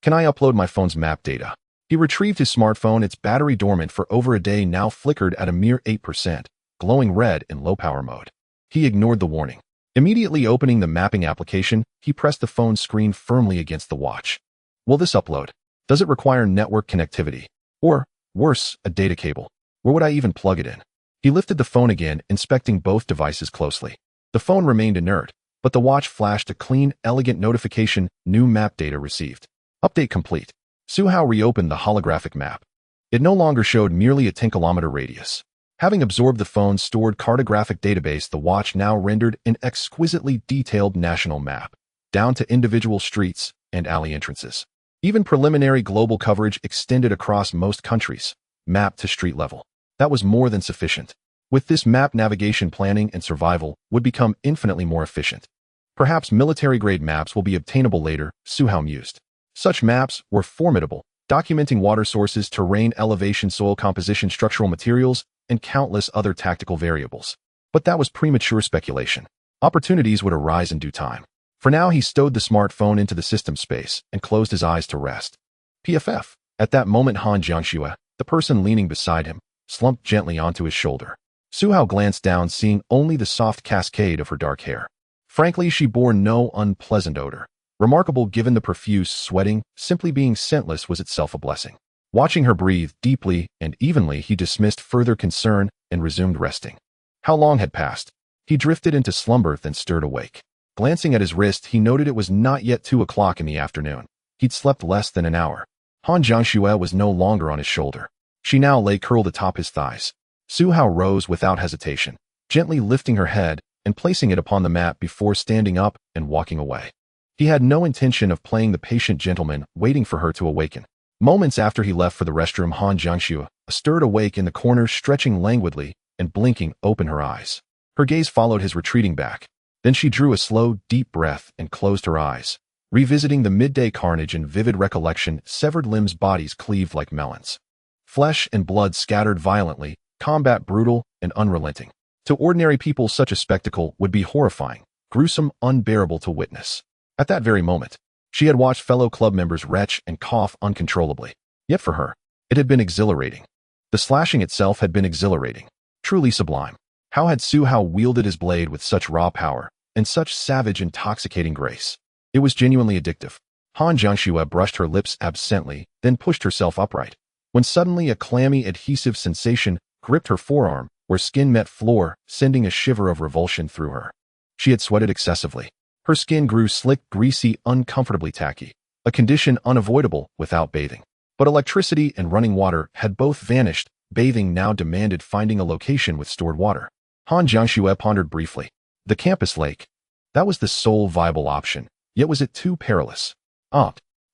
Can I upload my phone's map data? He retrieved his smartphone, its battery dormant for over a day, now flickered at a mere 8%, glowing red in low-power mode. He ignored the warning. Immediately opening the mapping application, he pressed the phone screen firmly against the watch. Will this upload? Does it require network connectivity? Or, worse, a data cable? Where would I even plug it in? He lifted the phone again, inspecting both devices closely. The phone remained inert, but the watch flashed a clean, elegant notification: new map data received. Update complete. Su Hao reopened the holographic map. It no longer showed merely a 10-kilometer radius. Having absorbed the phone's stored cartographic database, the watch now rendered an exquisitely detailed national map, down to individual streets and alley entrances. Even preliminary global coverage extended across most countries, mapped to street level. That was more than sufficient. With this map, navigation, planning, and survival would become infinitely more efficient. Perhaps military-grade maps will be obtainable later, Su Hao mused. Such maps were formidable, documenting water sources, terrain, elevation, soil composition, structural materials, and countless other tactical variables. But that was premature speculation. Opportunities would arise in due time. For now, he stowed the smartphone into the system space and closed his eyes to rest. PFF. At that moment, Han Jiangxue, the person leaning beside him, slumped gently onto his shoulder. Su Hao glanced down, seeing only the soft cascade of her dark hair. Frankly, she bore no unpleasant odor. Remarkable given the profuse sweating, simply being scentless was itself a blessing. Watching her breathe deeply and evenly, he dismissed further concern and resumed resting. How long had passed? He drifted into slumber, then stirred awake. Glancing at his wrist, he noted it was not yet 2 o'clock in the afternoon. He'd slept less than an hour. Han Jiangxue was no longer on his shoulder. She now lay curled atop his thighs. Su Hao rose without hesitation, gently lifting her head and placing it upon the mat before standing up and walking away. He had no intention of playing the patient gentleman, waiting for her to awaken. Moments after he left for the restroom, Han Jiangxue stirred awake in the corner, stretching languidly and blinking open her eyes. Her gaze followed his retreating back. Then she drew a slow, deep breath and closed her eyes, revisiting the midday carnage in vivid recollection. Severed limbs, bodies cleaved like melons. Flesh and blood scattered violently, combat brutal and unrelenting. To ordinary people, such a spectacle would be horrifying, gruesome, unbearable to witness. At that very moment, she had watched fellow club members retch and cough uncontrollably. Yet for her, it had been exhilarating. The slashing itself had been exhilarating, truly sublime. How had Su Hao wielded his blade with such raw power and such savage, intoxicating grace? It was genuinely addictive. Han Jiangxue brushed her lips absently, then pushed herself upright, when suddenly a clammy, adhesive sensation gripped her forearm, where skin met floor, sending a shiver of revulsion through her. She had sweated excessively. Her skin grew slick, greasy, uncomfortably tacky, a condition unavoidable without bathing. But electricity and running water had both vanished. Bathing now demanded finding a location with stored water. Han Jiangxue pondered briefly. The campus lake. That was the sole viable option, yet was it too perilous?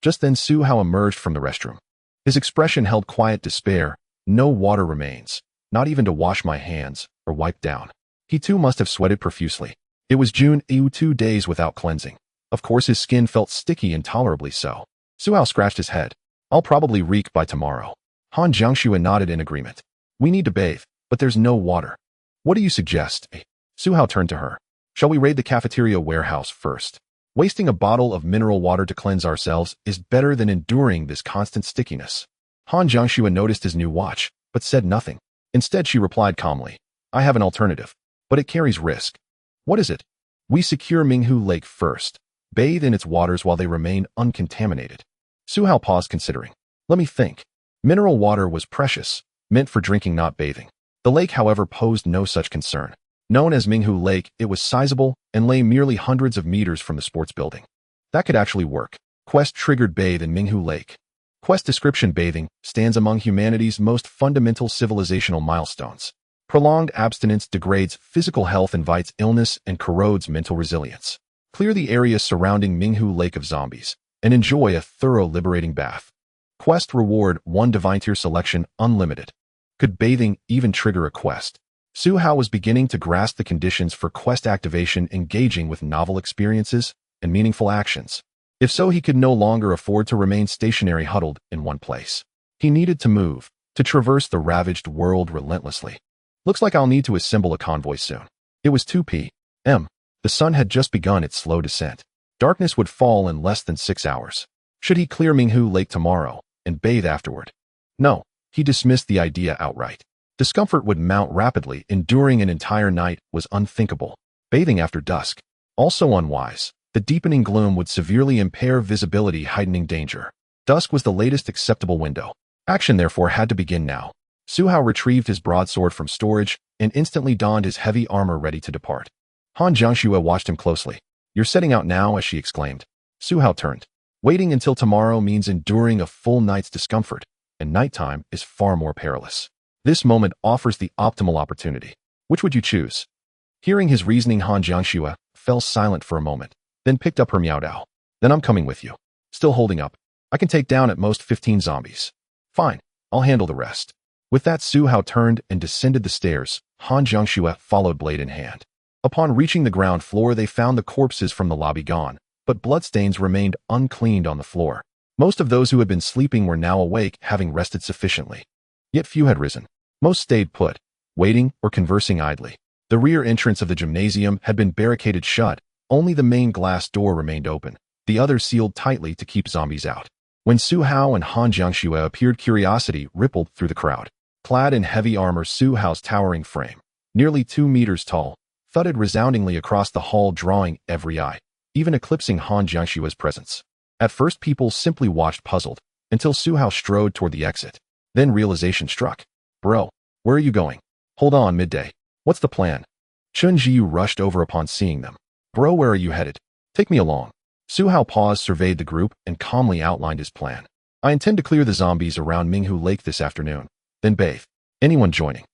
Just then Su Hao emerged from the restroom. His expression held quiet despair. No water remains, not even to wash my hands or wipe down. He too must have sweated profusely. It was June, 2 days without cleansing. Of course his skin felt sticky, intolerably so. Su Hao scratched his head. I'll probably reek by tomorrow. Han Jiangxue nodded in agreement. We need to bathe, but there's no water. What do you suggest? Su Hao turned to her. Shall we raid the cafeteria warehouse first? Wasting a bottle of mineral water to cleanse ourselves is better than enduring this constant stickiness. Han Jiangxue noticed his new watch, but said nothing. Instead, she replied calmly, I have an alternative, but it carries risk. What is it? We secure Minghu Lake first. Bathe in its waters while they remain uncontaminated. Su Hao paused, considering. Let me think. Mineral water was precious, meant for drinking, not bathing. The lake, however, posed no such concern. Known as Minghu Lake, it was sizable and lay merely hundreds of meters from the sports building. That could actually work. Quest triggered bathe in Minghu Lake. Quest description: bathing stands among humanity's most fundamental civilizational milestones. Prolonged abstinence degrades physical health, invites illness, and corrodes mental resilience. Clear the area surrounding Minghu Lake of zombies and enjoy a thorough, liberating bath. Quest reward: 1 divine tier selection, unlimited. Could bathing even trigger a quest? Su Hao was beginning to grasp the conditions for quest activation, engaging with novel experiences and meaningful actions. If so, he could no longer afford to remain stationary, huddled in one place. He needed to move, to traverse the ravaged world relentlessly. Looks like I'll need to assemble a convoy soon. It was 2 p.m. The sun had just begun its slow descent. Darkness would fall in less than 6 hours. Should he clear Minghu Lake tomorrow and bathe afterward? No, he dismissed the idea outright. Discomfort would mount rapidly. Enduring an entire night was unthinkable. Bathing after dusk, also unwise. The deepening gloom would severely impair visibility, heightening danger. Dusk was the latest acceptable window. Action therefore had to begin now. Su Hao retrieved his broadsword from storage and instantly donned his heavy armor, ready to depart. Han Jiangxue watched him closely. You're setting out now? As she exclaimed. Su Hao turned. Waiting until tomorrow means enduring a full night's discomfort, and nighttime is far more perilous. This moment offers the optimal opportunity. Which would you choose? Hearing his reasoning, Han Jiangxue fell silent for a moment, then picked up her Miaodao. Then I'm coming with you. Still holding up. I can take down at most 15 zombies. Fine, I'll handle the rest. With that, Su Hao turned and descended the stairs. Han Jiangxue followed, blade in hand. Upon reaching the ground floor, they found the corpses from the lobby gone, but bloodstains remained uncleaned on the floor. Most of those who had been sleeping were now awake, having rested sufficiently. Yet few had risen. Most stayed put, waiting or conversing idly. The rear entrance of the gymnasium had been barricaded shut. Only the main glass door remained open, the others sealed tightly to keep zombies out. When Su Hao and Han Jiangxue appeared, curiosity rippled through the crowd. Clad in heavy armor, Su Hao's towering frame, nearly 2 meters tall, thudded resoundingly across the hall, drawing every eye, even eclipsing Han Jiangxue's presence. At first, people simply watched, puzzled, until Su Hao strode toward the exit. Then realization struck. Bro, where are you going? Hold on, midday. What's the plan? Chun Jiu rushed over upon seeing them. Bro, where are you headed? Take me along. Su Hao paused, surveyed the group, and calmly outlined his plan. I intend to clear the zombies around Minghu Lake this afternoon, then bathe. Anyone joining?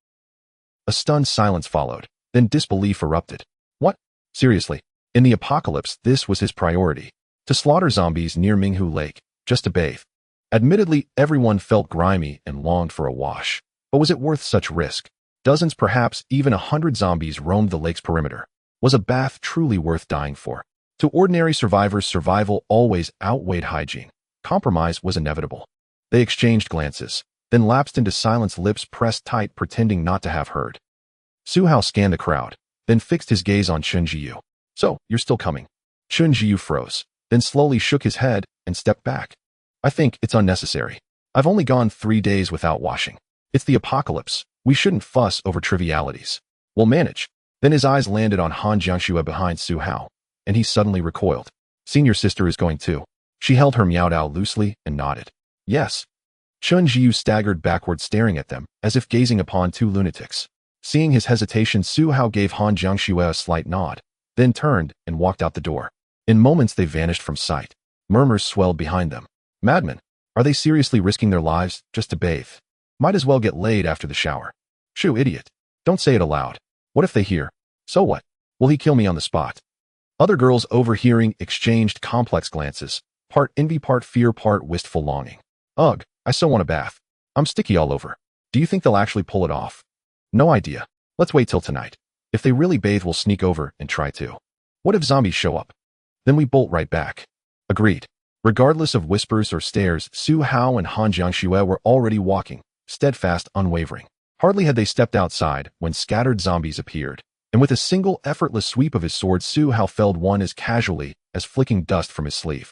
A stunned silence followed, then disbelief erupted. What? Seriously? In the apocalypse, this was his priority. To slaughter zombies near Minghu Lake, just to bathe. Admittedly, everyone felt grimy and longed for a wash. But was it worth such risk? Dozens, perhaps even 100 zombies roamed the lake's perimeter. Was a bath truly worth dying for? To ordinary survivors, survival always outweighed hygiene. Compromise was inevitable. They exchanged glances, then lapsed into silence, lips pressed tight, pretending not to have heard. Su Hao scanned the crowd, then fixed his gaze on Chun Jiu. So, you're still coming? Chun Jiu froze, then slowly shook his head and stepped back. I think it's unnecessary. I've only gone 3 days without washing. It's the apocalypse. We shouldn't fuss over trivialities. We'll manage. Then his eyes landed on Han Jiangxue behind Su Hao, and he suddenly recoiled. Senior sister is going too. She held her Miaodao loosely and nodded. Yes. Chun Jiu staggered backward, staring at them, as if gazing upon 2 lunatics. Seeing his hesitation, Su Hao gave Han Jiangxue a slight nod, then turned and walked out the door. In moments they vanished from sight. Murmurs swelled behind them. Madmen, are they seriously risking their lives just to bathe? Might as well get laid after the shower. Shoo, idiot. Don't say it aloud. What if they hear? So what? Will he kill me on the spot? Other girls overhearing exchanged complex glances, part envy, part fear, part wistful longing. Ugh, I so want a bath. I'm sticky all over. Do you think they'll actually pull it off? No idea. Let's wait till tonight. If they really bathe, we'll sneak over and try to. What if zombies show up? Then we bolt right back. Agreed. Regardless of whispers or stares, Su Hao and Han Jiangxue were already walking, steadfast, unwavering. Hardly had they stepped outside when scattered zombies appeared, and with a single effortless sweep of his sword, Su Hao felled one as casually as flicking dust from his sleeve.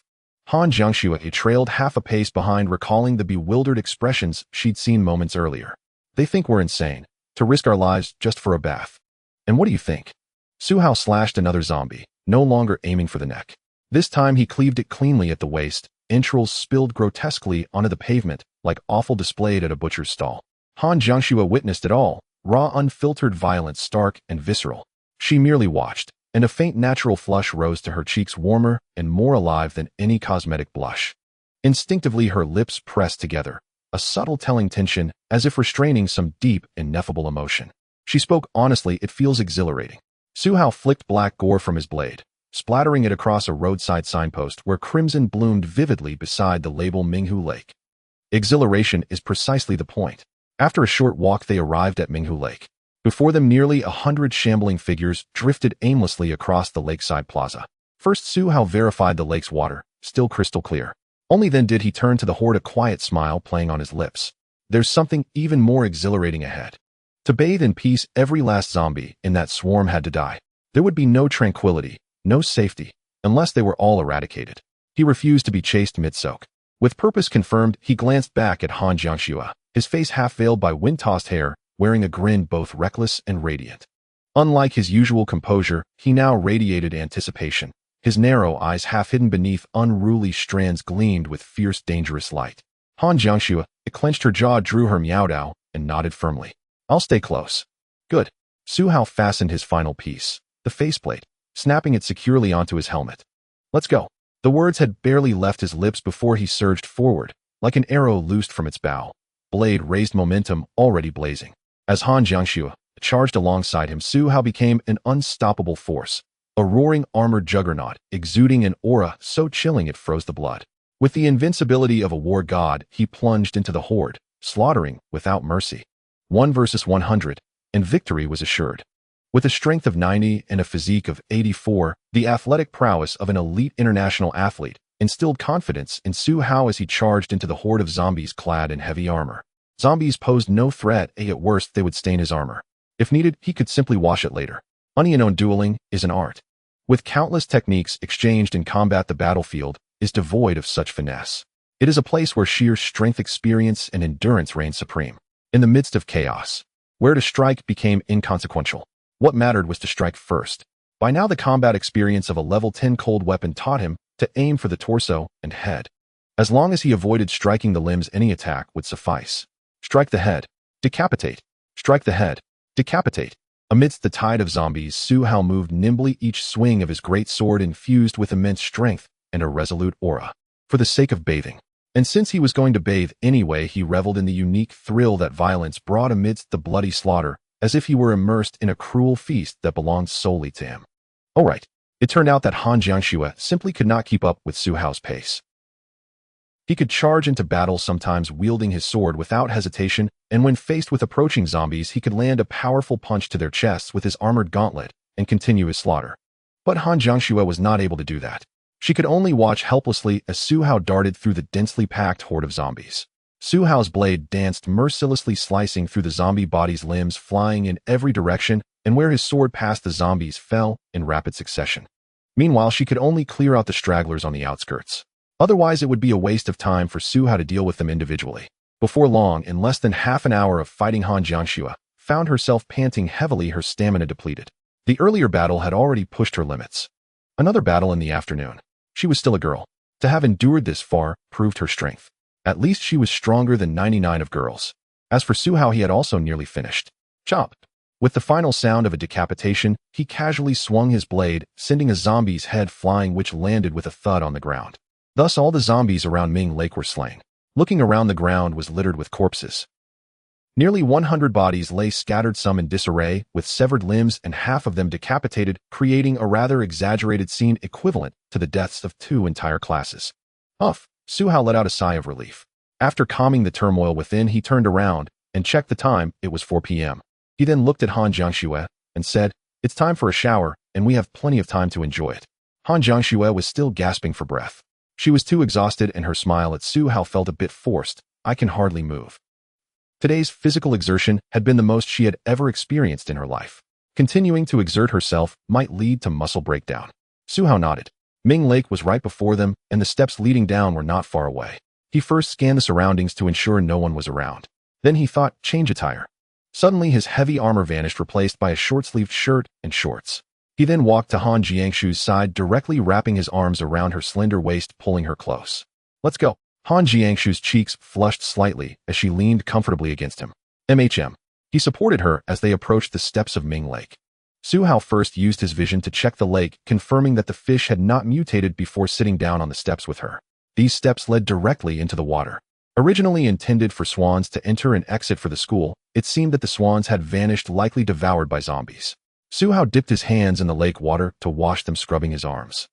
Han Jiangxue trailed half a pace behind, recalling the bewildered expressions she'd seen moments earlier. They think we're insane, to risk our lives just for a bath. And what do you think? Su Hao slashed another zombie, no longer aiming for the neck. This time he cleaved it cleanly at the waist, entrails spilled grotesquely onto the pavement like offal displayed at a butcher's stall. Han Jiangxue witnessed it all, raw, unfiltered violence, stark and visceral. She merely watched, and a faint natural flush rose to her cheeks, warmer and more alive than any cosmetic blush. Instinctively her lips pressed together, a subtle telling tension, as if restraining some deep, ineffable emotion. She spoke honestly, "It feels exhilarating." Su Hao flicked black gore from his blade, splattering it across a roadside signpost where crimson bloomed vividly beside the label Minghu Lake. Exhilaration is precisely the point. After a short walk they arrived at Minghu Lake. Before them nearly 100 shambling figures drifted aimlessly across the lakeside plaza. First Su Hao verified the lake's water, still crystal clear. Only then did he turn to the horde, a quiet smile playing on his lips. There's something even more exhilarating ahead. To bathe in peace, every last zombie in that swarm had to die. There would be no tranquility, no safety, unless they were all eradicated. He refused to be chased mid-soak. With purpose confirmed, he glanced back at Han Jiangxue, his face half-veiled by wind-tossed hair, wearing a grin both reckless and radiant. Unlike his usual composure, he now radiated anticipation. His narrow eyes, half-hidden beneath unruly strands, gleamed with fierce, dangerous light. Han Jiangxue clenched her jaw, drew her miaodao, and nodded firmly. "I'll stay close." "Good." Su Hao fastened his final piece, the faceplate, snapping it securely onto his helmet. "Let's go." The words had barely left his lips before he surged forward, like an arrow loosed from its bow. Blade raised, momentum already blazing. As Han Jiangxue charged alongside him, Su Hao became an unstoppable force, a roaring armored juggernaut, exuding an aura so chilling it froze the blood. With the invincibility of a war god, he plunged into the horde, slaughtering without mercy. 1 versus 100, and victory was assured. With a strength of 90 and a physique of 84, the athletic prowess of an elite international athlete instilled confidence in Su Hao as he charged into the horde of zombies clad in heavy armor. Zombies posed no threat, at worst they would stain his armor. If needed, he could simply wash it later. Unknown dueling is an art. With countless techniques exchanged in combat, the battlefield is devoid of such finesse. It is a place where sheer strength, experience, and endurance reign supreme. In the midst of chaos, where to strike became inconsequential. What mattered was to strike first. By now the combat experience of a level 10 cold weapon taught him to aim for the torso and head. As long as he avoided striking the limbs, any attack would suffice. Strike the head, decapitate. Strike the head, decapitate. Amidst the tide of zombies, Su Hao moved nimbly, each swing of his great sword infused with immense strength and a resolute aura. For the sake of bathing. And since he was going to bathe anyway, he reveled in the unique thrill that violence brought amidst the bloody slaughter, as if he were immersed in a cruel feast that belonged solely to him. All right. It turned out that Han Jiangxue simply could not keep up with Su Hao's pace. He could charge into battle, sometimes wielding his sword without hesitation, and when faced with approaching zombies, he could land a powerful punch to their chests with his armored gauntlet and continue his slaughter. But Han Jiangxue was not able to do that. She could only watch helplessly as Su Hao darted through the densely packed horde of zombies. Su Hao's blade danced mercilessly, slicing through the zombie bodies, limbs flying in every direction, and where his sword passed, the zombies fell in rapid succession. Meanwhile, she could only clear out the stragglers on the outskirts. Otherwise, it would be a waste of time for Su Hao to deal with them individually. Before long, in less than half an hour of fighting, Han Jiangxue found herself panting heavily, her stamina depleted. The earlier battle had already pushed her limits. Another battle in the afternoon. She was still a girl. To have endured this far proved her strength. At least she was stronger than 99 of girls. As for Su Hao, he had also nearly finished. Chop! With the final sound of a decapitation, he casually swung his blade, sending a zombie's head flying, which landed with a thud on the ground. Thus all the zombies around Ming Lake were slain. Looking around, the ground was littered with corpses. Nearly 100 bodies lay scattered, some in disarray, with severed limbs and half of them decapitated, creating a rather exaggerated scene equivalent to the deaths of 2 entire classes. Uff, Su Hao let out a sigh of relief. After calming the turmoil within, he turned around and checked the time. It was 4 p.m. He then looked at Han Jiangxue and said, "It's time for a shower, and we have plenty of time to enjoy it." Han Jiangxue was still gasping for breath. She was too exhausted, and her smile at Su Hao felt a bit forced. "I can hardly move." Today's physical exertion had been the most she had ever experienced in her life. Continuing to exert herself might lead to muscle breakdown. Su Hao nodded. Ming Lake was right before them, and the steps leading down were not far away. He first scanned the surroundings to ensure no one was around. Then he thought, change attire. Suddenly his heavy armor vanished, replaced by a short-sleeved shirt and shorts. He then walked to Han Jiangxu's side, directly wrapping his arms around her slender waist, pulling her close. "Let's go." Han Jiangxu's cheeks flushed slightly as she leaned comfortably against him. He supported her as they approached the steps of Ming Lake. Su Hao first used his vision to check the lake, confirming that the fish had not mutated before sitting down on the steps with her. These steps led directly into the water. Originally intended for swans to enter and exit for the school, it seemed that the swans had vanished, likely devoured by zombies. Su Hao dipped his hands in the lake water to wash them, scrubbing his arms.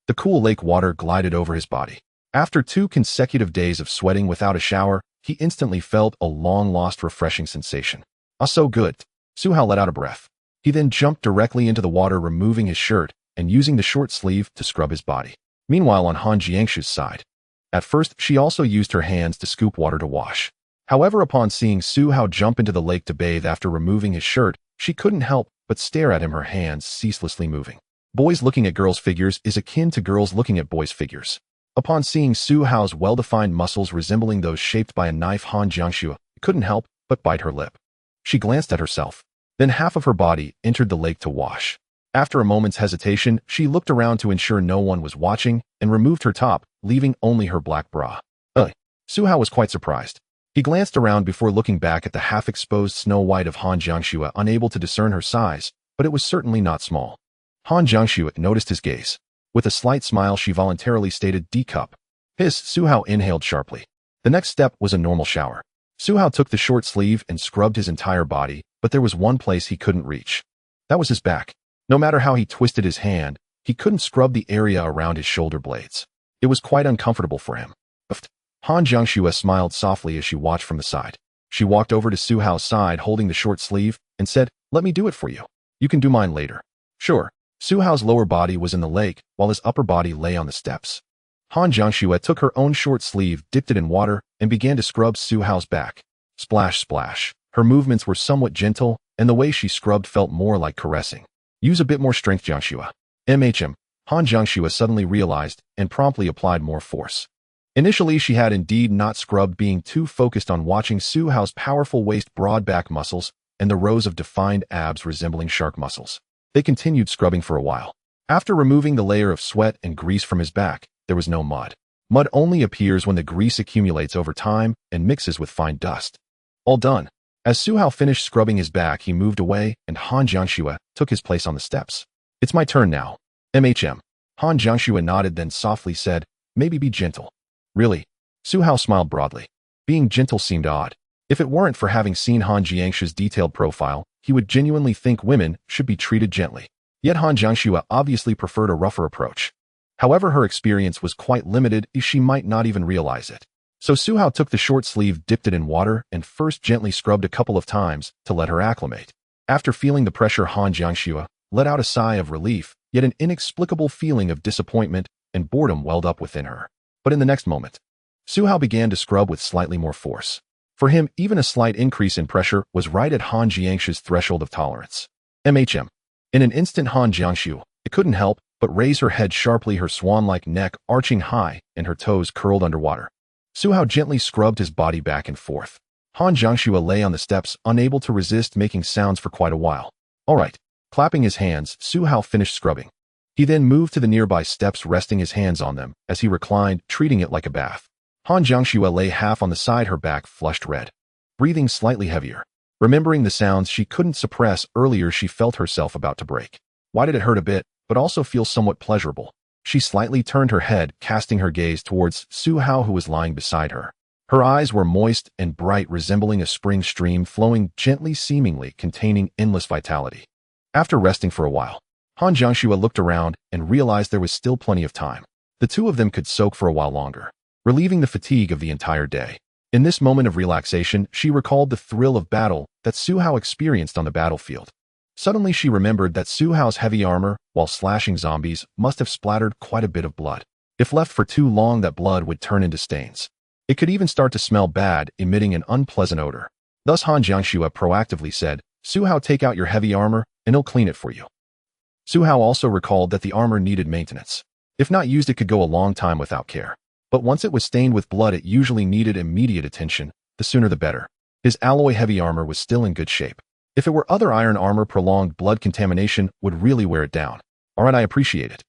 The cool lake water glided over his body. After 2 consecutive days of sweating without a shower, he instantly felt a long-lost refreshing sensation. "Ah, so good." Su Hao let out a breath. He then jumped directly into the water, removing his shirt and using the short sleeve to scrub his body. Meanwhile, on Han Jiangxu's side, at first she also used her hands to scoop water to wash. However, upon seeing Su Hao jump into the lake to bathe after removing his shirt, she couldn't help but stare at him, her hands ceaselessly moving. Boys looking at girls' figures is akin to girls looking at boys' figures. Upon seeing Su Hao's well-defined muscles resembling those shaped by a knife, Han Jiangxue couldn't help but bite her lip. She glanced at herself. Then half of her body entered the lake to wash. After a moment's hesitation, she looked around to ensure no one was watching and removed her top, leaving only her black bra. Su Hao was quite surprised. He glanced around before looking back at the half-exposed Snow White of Han Jiangxue, unable to discern her size, but it was certainly not small. Han Jiangxue noticed his gaze. With a slight smile, she voluntarily stated, "D-cup." Su Hao inhaled sharply. The next step was a normal shower. Su Hao took the short sleeve and scrubbed his entire body, but there was one place he couldn't reach. That was his back. No matter how he twisted his hand, he couldn't scrub the area around his shoulder blades. It was quite uncomfortable for him. Han Jiangxue smiled softly as she watched from the side. She walked over to Su Hao's side, holding the short sleeve, and said, "Let me do it for you. You can do mine later." "Sure." Su Hao's lower body was in the lake, while his upper body lay on the steps. Han Jiangxue took her own short sleeve, dipped it in water, and began to scrub Su Hao's back. Splash, splash. Her movements were somewhat gentle, and the way she scrubbed felt more like caressing. "Use a bit more strength, Jiangxue." Han Jiangxue suddenly realized and promptly applied more force. Initially, she had indeed not scrubbed, being too focused on watching Su Hao's powerful waist, broad back muscles, and the rows of defined abs resembling shark muscles. They continued scrubbing for a while. After removing the layer of sweat and grease from his back, there was no mud. Mud only appears when the grease accumulates over time and mixes with fine dust. All done. As Su Hao finished scrubbing his back, he moved away, and Han Jiangxue took his place on the steps. "It's my turn now." Han Jiangxue nodded, then softly said, "Maybe be gentle." "Really?" Su Hao smiled broadly. Being gentle seemed odd. If it weren't for having seen Han Jiangxue's detailed profile, he would genuinely think women should be treated gently. Yet Han Jiangxue obviously preferred a rougher approach. However, her experience was quite limited, she might not even realize it. So Su Hao took the short sleeve, dipped it in water, and first gently scrubbed a couple of times to let her acclimate. After feeling the pressure, Han Jiangxue let out a sigh of relief, yet an inexplicable feeling of disappointment and boredom welled up within her. But in the next moment, Su Hao began to scrub with slightly more force. For him, even a slight increase in pressure was right at Han Jiangxue's threshold of tolerance. In an instant, Han Jiangxue couldn't help but raise her head sharply, her swan-like neck arching high and her toes curled underwater. Su Hao gently scrubbed his body back and forth. Han Jiangxue lay on the steps, unable to resist making sounds for quite a while. "All right." Clapping his hands, Su Hao finished scrubbing. He then moved to the nearby steps, resting his hands on them as he reclined, treating it like a bath. Han Jiangxue lay half on the side, her back flushed red, breathing slightly heavier. Remembering the sounds she couldn't suppress earlier, she felt herself about to break. Why did it hurt a bit, but also feel somewhat pleasurable? She slightly turned her head, casting her gaze towards Su Hao, who was lying beside her. Her eyes were moist and bright, resembling a spring stream flowing gently, seemingly containing endless vitality. After resting for a while, Han Jiangxue looked around and realized there was still plenty of time. The two of them could soak for a while longer, relieving the fatigue of the entire day. In this moment of relaxation, she recalled the thrill of battle that Su Hao experienced on the battlefield. Suddenly she remembered that Su Hao's heavy armor, while slashing zombies, must have splattered quite a bit of blood. If left for too long, that blood would turn into stains. It could even start to smell bad, emitting an unpleasant odor. Thus Han Jiangxue proactively said, "Su Hao, take out your heavy armor, and I'll clean it for you." Su Hao also recalled that the armor needed maintenance. If not used, it could go a long time without care. But once it was stained with blood, it usually needed immediate attention, the sooner the better. His alloy heavy armor was still in good shape. If it were other iron armor, prolonged blood contamination would really wear it down. Alright, I appreciate it.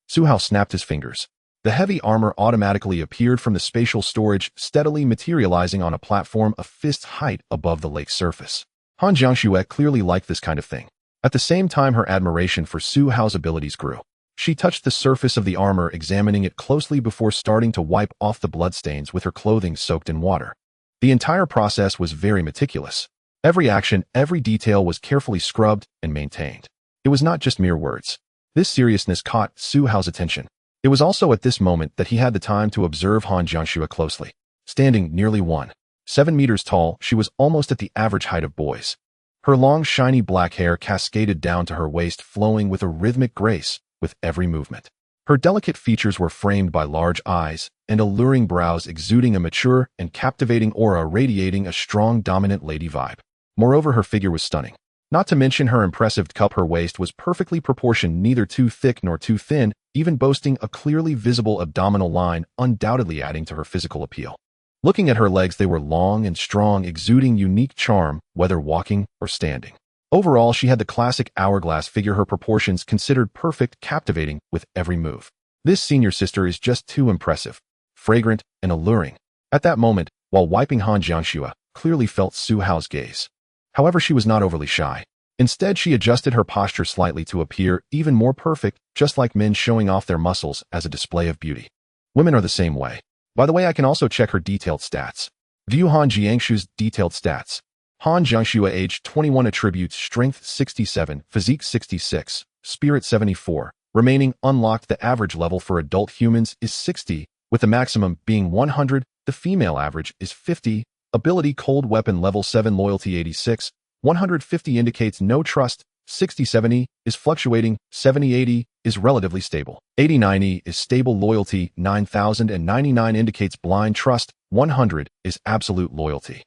Su Hao snapped his fingers. The heavy armor automatically appeared from the spatial storage, steadily materializing on a platform a fist's height above the lake's surface. Han Jiangxue clearly liked this kind of thing. At the same time, her admiration for Su Hao's abilities grew. She touched the surface of the armor, examining it closely before starting to wipe off the bloodstains with her clothing soaked in water. The entire process was very meticulous. Every action, every detail was carefully scrubbed and maintained. It was not just mere words. This seriousness caught Su Hao's attention. It was also at this moment that he had the time to observe Han Jiangxue closely. Standing nearly 1.7 meters tall, she was almost at the average height of boys. Her long, shiny black hair cascaded down to her waist, flowing with a rhythmic grace with every movement. Her delicate features were framed by large eyes and alluring brows, exuding a mature and captivating aura, radiating a strong, dominant lady vibe. Moreover, her figure was stunning. Not to mention her impressive cup. Her waist was perfectly proportioned, neither too thick nor too thin, even boasting a clearly visible abdominal line, undoubtedly adding to her physical appeal. Looking at her legs, they were long and strong, exuding unique charm, whether walking or standing. Overall, she had the classic hourglass figure, her proportions considered perfect, captivating with every move. This senior sister is just too impressive, fragrant, and alluring. At that moment, while wiping, Han Jiangxue clearly felt Su Hao's gaze. However, she was not overly shy. Instead, she adjusted her posture slightly to appear even more perfect, just like men showing off their muscles as a display of beauty. Women are the same way. By the way, I can also check her detailed stats. View Han Jiangxue's detailed stats. Han Jiangxue, age 21, attributes strength 67, physique 66, spirit 74. Remaining unlocked. The average level for adult humans is 60, with the maximum being 100. The female average is 50. Ability cold weapon level 7, loyalty 86. 150 indicates no trust. 60-70 is fluctuating. 70-80 is relatively stable. 80-90 is stable. Loyalty 9099 indicates blind trust. 100 is absolute loyalty.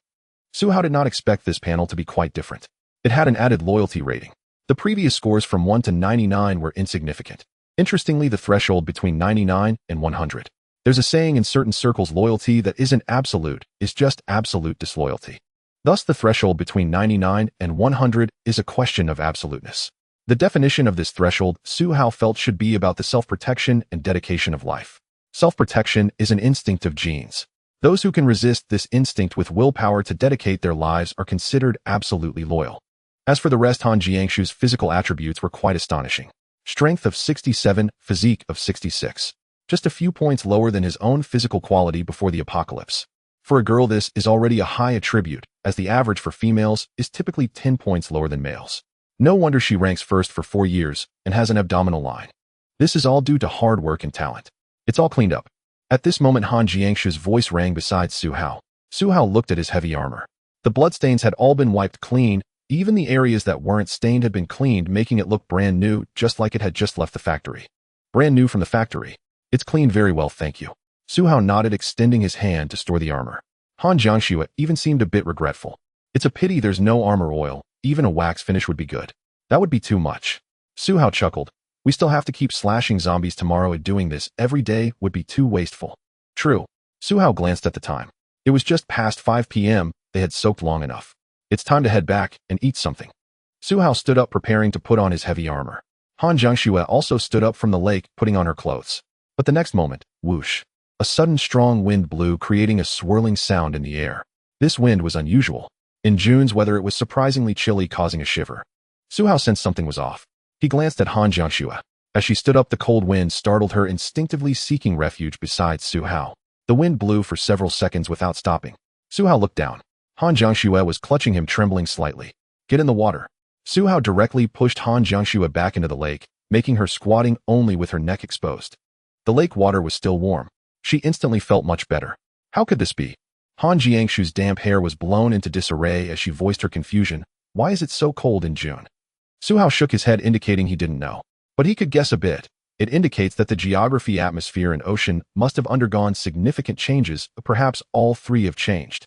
Su Hao did not expect this panel to be quite different. It had an added loyalty rating. The previous scores from 1 to 99 were insignificant. Interestingly, the threshold between 99 and 100. There's a saying in certain circles, loyalty that isn't absolute is just absolute disloyalty. Thus, the threshold between 99 and 100 is a question of absoluteness. The definition of this threshold, Su Hao felt, should be about the self-protection and dedication of life. Self-protection is an instinct of genes. Those who can resist this instinct with willpower to dedicate their lives are considered absolutely loyal. As for the rest, Han Jiangxue's physical attributes were quite astonishing. Strength of 67, physique of 66. Just a few points lower than his own physical quality before the apocalypse. For a girl, this is already a high attribute, as the average for females is typically 10 points lower than males. No wonder she ranks first for 4 years and has an abdominal line. This is all due to hard work and talent. It's all cleaned up. At this moment, Han Jiangxue's voice rang beside Su Hao. Su Hao looked at his heavy armor. The bloodstains had all been wiped clean. Even the areas that weren't stained had been cleaned, making it look brand new, just like it had just left the factory. Brand new from the factory. It's cleaned very well, thank you. Su Hao nodded, extending his hand to store the armor. Han Jiangxue even seemed a bit regretful. It's a pity there's no armor oil. Even a wax finish would be good. That would be too much. Su Hao chuckled. We still have to keep slashing zombies tomorrow, and doing this every day would be too wasteful. True. Su Hao glanced at the time. It was just past 5 p.m. They had soaked long enough. It's time to head back and eat something. Su Hao stood up, preparing to put on his heavy armor. Han Jiangxue also stood up from the lake, putting on her clothes. But the next moment, whoosh. A sudden strong wind blew, creating a swirling sound in the air. This wind was unusual. In June's weather, it was surprisingly chilly, causing a shiver. Su Hao sensed something was off. He glanced at Han Jiangxue. As she stood up, the cold wind startled her, instinctively seeking refuge beside Su Hao. The wind blew for several seconds without stopping. Su Hao looked down. Han Jiangxue was clutching him, trembling slightly. Get in the water. Su Hao directly pushed Han Jiangxue back into the lake, making her squatting only with her neck exposed. The lake water was still warm. She instantly felt much better. How could this be? Han Jiangxue's damp hair was blown into disarray as she voiced her confusion. Why is it so cold in June? Su Hao shook his head, indicating he didn't know. But he could guess a bit. It indicates that the geography, atmosphere, and ocean must have undergone significant changes, perhaps all three have changed.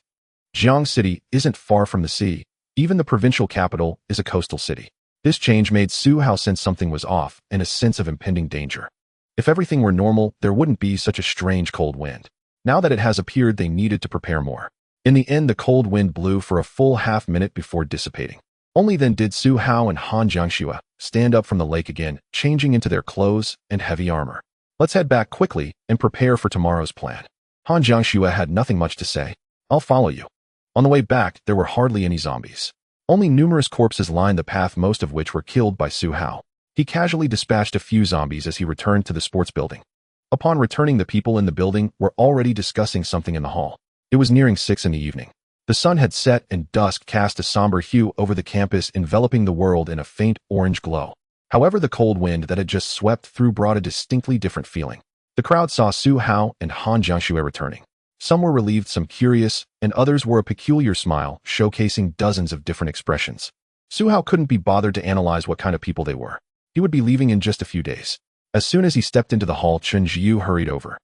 Jiangcheng City isn't far from the sea. Even the provincial capital is a coastal city. This change made Su Hao sense something was off and a sense of impending danger. If everything were normal, there wouldn't be such a strange cold wind. Now that it has appeared, they needed to prepare more. In the end, the cold wind blew for a full half-minute before dissipating. Only then did Su Hao and Han Jiangxue stand up from the lake again, changing into their clothes and heavy armor. Let's head back quickly and prepare for tomorrow's plan. Han Jiangxue had nothing much to say. I'll follow you. On the way back, there were hardly any zombies. Only numerous corpses lined the path, most of which were killed by Su Hao. He casually dispatched a few zombies as he returned to the sports building. Upon returning, the people in the building were already discussing something in the hall. It was nearing 6 in the evening. The sun had set and dusk cast a somber hue over the campus, enveloping the world in a faint orange glow. However, the cold wind that had just swept through brought a distinctly different feeling. The crowd saw Su Hao and Han Jiangxue returning. Some were relieved, some curious, and others wore a peculiar smile, showcasing dozens of different expressions. Su Hao couldn't be bothered to analyze what kind of people they were. He would be leaving in just a few days. As soon as he stepped into the hall, Chen Jiu hurried over.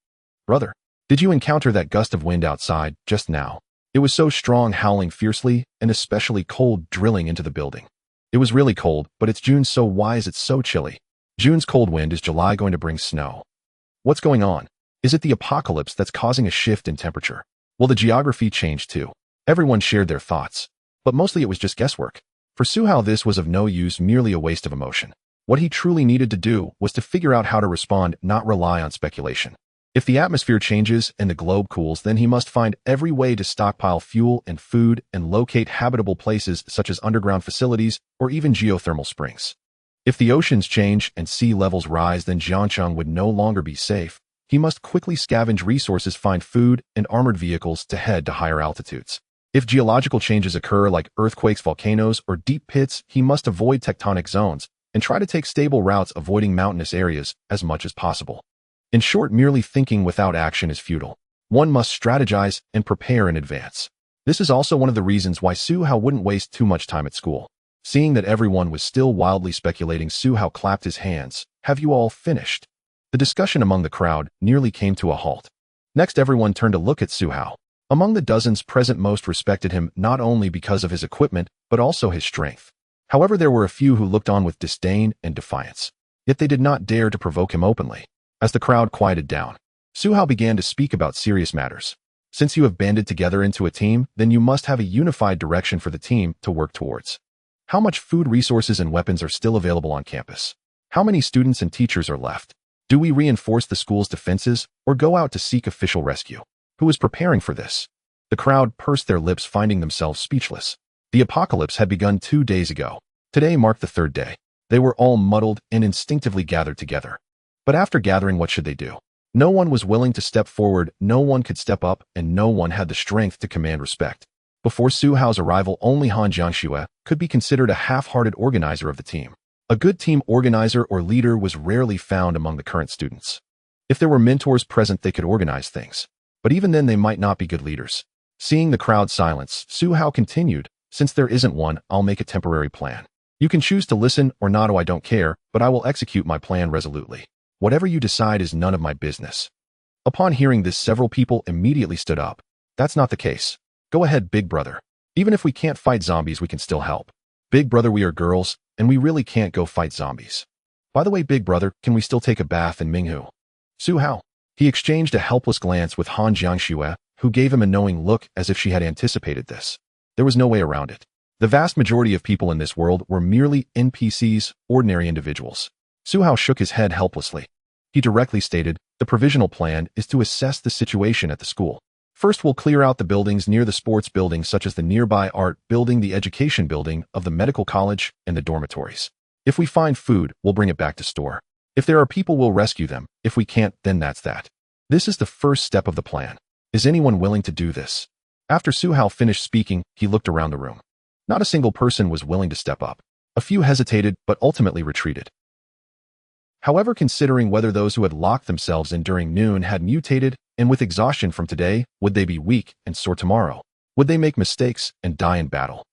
Brother, did you encounter that gust of wind outside just now? It was so strong, howling fiercely, and especially cold, drilling into the building. It was really cold, but it's June, so why is it so chilly? June's cold wind. Is July going to bring snow? What's going on? Is it the apocalypse that's causing a shift in temperature? Will the geography change too? Everyone shared their thoughts, but mostly it was just guesswork. For Su Hao, this was of no use, merely a waste of emotion. What he truly needed to do was to figure out how to respond, not rely on speculation. If the atmosphere changes and the globe cools, then he must find every way to stockpile fuel and food and locate habitable places such as underground facilities or even geothermal springs. If the oceans change and sea levels rise, then Jiangcheng would no longer be safe. He must quickly scavenge resources, find food and armored vehicles to head to higher altitudes. If geological changes occur like earthquakes, volcanoes, or deep pits, he must avoid tectonic zones and try to take stable routes, avoiding mountainous areas as much as possible. In short, merely thinking without action is futile. One must strategize and prepare in advance. This is also one of the reasons why Su Hao wouldn't waste too much time at school. Seeing that everyone was still wildly speculating, Su Hao clapped his hands. Have you all finished? The discussion among the crowd nearly came to a halt. Next, everyone turned to look at Su Hao. Among the dozens present, most respected him not only because of his equipment, but also his strength. However, there were a few who looked on with disdain and defiance. Yet they did not dare to provoke him openly. As the crowd quieted down, Su Hao began to speak about serious matters. Since you have banded together into a team, then you must have a unified direction for the team to work towards. How much food, resources, and weapons are still available on campus? How many students and teachers are left? Do we reinforce the school's defenses or go out to seek official rescue? Who is preparing for this? The crowd pursed their lips, finding themselves speechless. The apocalypse had begun 2 days ago. Today marked the 3rd day. They were all muddled and instinctively gathered together. But after gathering, what should they do? No one was willing to step forward, no one could step up, and no one had the strength to command respect. Before Su Hao's arrival, only Han Jiangxue could be considered a half-hearted organizer of the team. A good team organizer or leader was rarely found among the current students. If there were mentors present, they could organize things. But even then, they might not be good leaders. Seeing the crowd silence, Su Hao continued, since there isn't one, I'll make a temporary plan. You can choose to listen or not, I don't care, but I will execute my plan resolutely. Whatever you decide is none of my business. Upon hearing this, several people immediately stood up. That's not the case. Go ahead, big brother. Even if we can't fight zombies, we can still help. Big brother, we are girls, and we really can't go fight zombies. By the way, big brother, can we still take a bath in Minghu? Su Hao. He exchanged a helpless glance with Han Jiangxue, who gave him a knowing look as if she had anticipated this. There was no way around it. The vast majority of people in this world were merely NPCs, ordinary individuals. Su Hao shook his head helplessly. He directly stated, the provisional plan is to assess the situation at the school. First, we'll clear out the buildings near the sports building, such as the nearby art building, the education building of the medical college, and the dormitories. If we find food, we'll bring it back to store. If there are people, we'll rescue them. If we can't, then that's that. This is the first step of the plan. Is anyone willing to do this? After Su Hao finished speaking, he looked around the room. Not a single person was willing to step up. A few hesitated, but ultimately retreated. However, considering whether those who had locked themselves in during noon had mutated, and with exhaustion from today, would they be weak and sore tomorrow? Would they make mistakes and die in battle?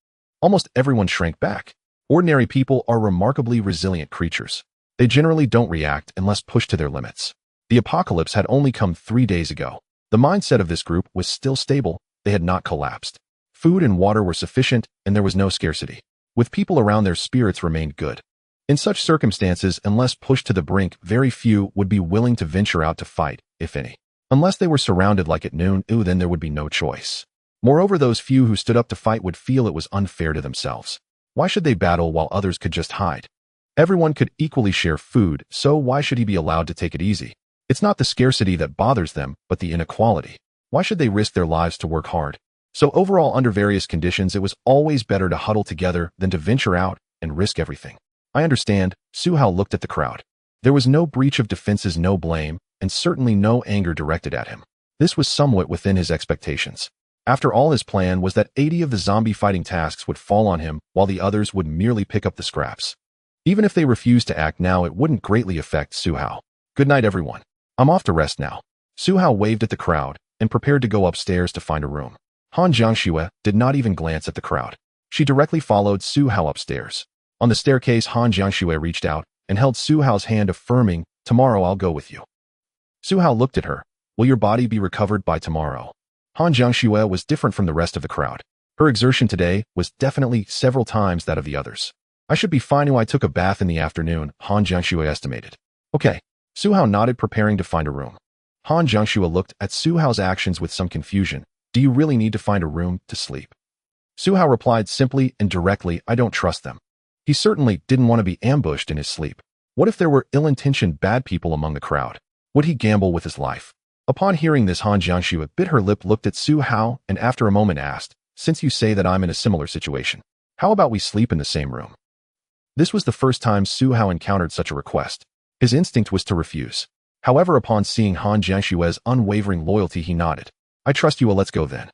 Almost everyone shrank back. Ordinary people are remarkably resilient creatures. They generally don't react unless pushed to their limits. The apocalypse had only come 3 days ago. The mindset of this group was still stable. They had not collapsed. Food and water were sufficient, and there was no scarcity. With people around, their spirits remained good. In such circumstances, unless pushed to the brink, very few would be willing to venture out to fight, if any. Unless they were surrounded like at noon, then there would be no choice. Moreover, those few who stood up to fight would feel it was unfair to themselves. Why should they battle while others could just hide? Everyone could equally share food, so why should he be allowed to take it easy? It's not the scarcity that bothers them, but the inequality. Why should they risk their lives to work hard? So overall, under various conditions, it was always better to huddle together than to venture out and risk everything. I understand. Su Hao looked at the crowd. There was no breach of defenses, no blame, and certainly no anger directed at him. This was somewhat within his expectations. After all, his plan was that 80 of the zombie fighting tasks would fall on him, while the others would merely pick up the scraps. Even if they refused to act now, it wouldn't greatly affect Su Hao. Good night, everyone. I'm off to rest now. Su Hao waved at the crowd and prepared to go upstairs to find a room. Han Jiangxue did not even glance at the crowd. She directly followed Su Hao upstairs. On the staircase, Han Jiangxue reached out and held Su Hao's hand, affirming, "Tomorrow I'll go with you." Su Hao looked at her. "Will your body be recovered by tomorrow?" Han Jiangxue was different from the rest of the crowd. Her exertion today was definitely several times that of the others. "I should be fine. I took a bath in the afternoon," Han Jiangxue estimated. "Okay." Su Hao nodded, preparing to find a room. Han Jiangxue looked at Su Hao's actions with some confusion. "Do you really need to find a room to sleep?" Su Hao replied simply and directly, "I don't trust them." He certainly didn't want to be ambushed in his sleep. What if there were ill-intentioned bad people among the crowd? Would he gamble with his life? Upon hearing this, Han Jiangxue bit her lip, looked at Su Hao, and after a moment asked, "Since you say that I'm in a similar situation, how about we sleep in the same room?" This was the first time Su Hao encountered such a request. His instinct was to refuse. However, upon seeing Han Jiangxue's unwavering loyalty, he nodded. "I trust you. Well, let's go then."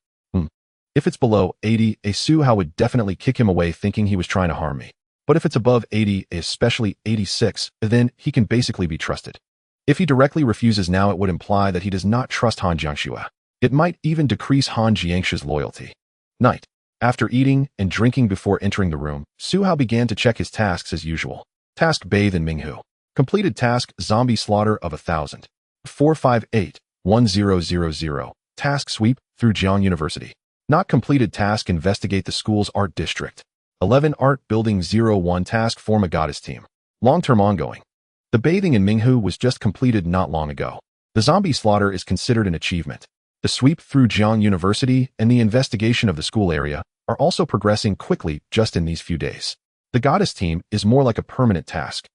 If it's below 80, Su Hao would definitely kick him away, thinking he was trying to harm me. But if it's above 80, especially 86, then he can basically be trusted. If he directly refuses now, it would imply that he does not trust Han Jiangxue. It might even decrease Han Jiangxue's loyalty. Night. After eating and drinking before entering the room, Su Hao began to check his tasks as usual. Task: bathe in Minghu. Completed task: zombie slaughter of 1,000. 458-1000. Task: sweep through Jiangcheng University. Not completed task: investigate the school's art district. 11 Art Building 01. Task: form a goddess team. Long-term ongoing. The bathing in Minghu was just completed not long ago. The zombie slaughter is considered an achievement. The sweep through Jiangcheng University and the investigation of the school area are also progressing quickly just in these few days. The goddess team is more like a permanent task.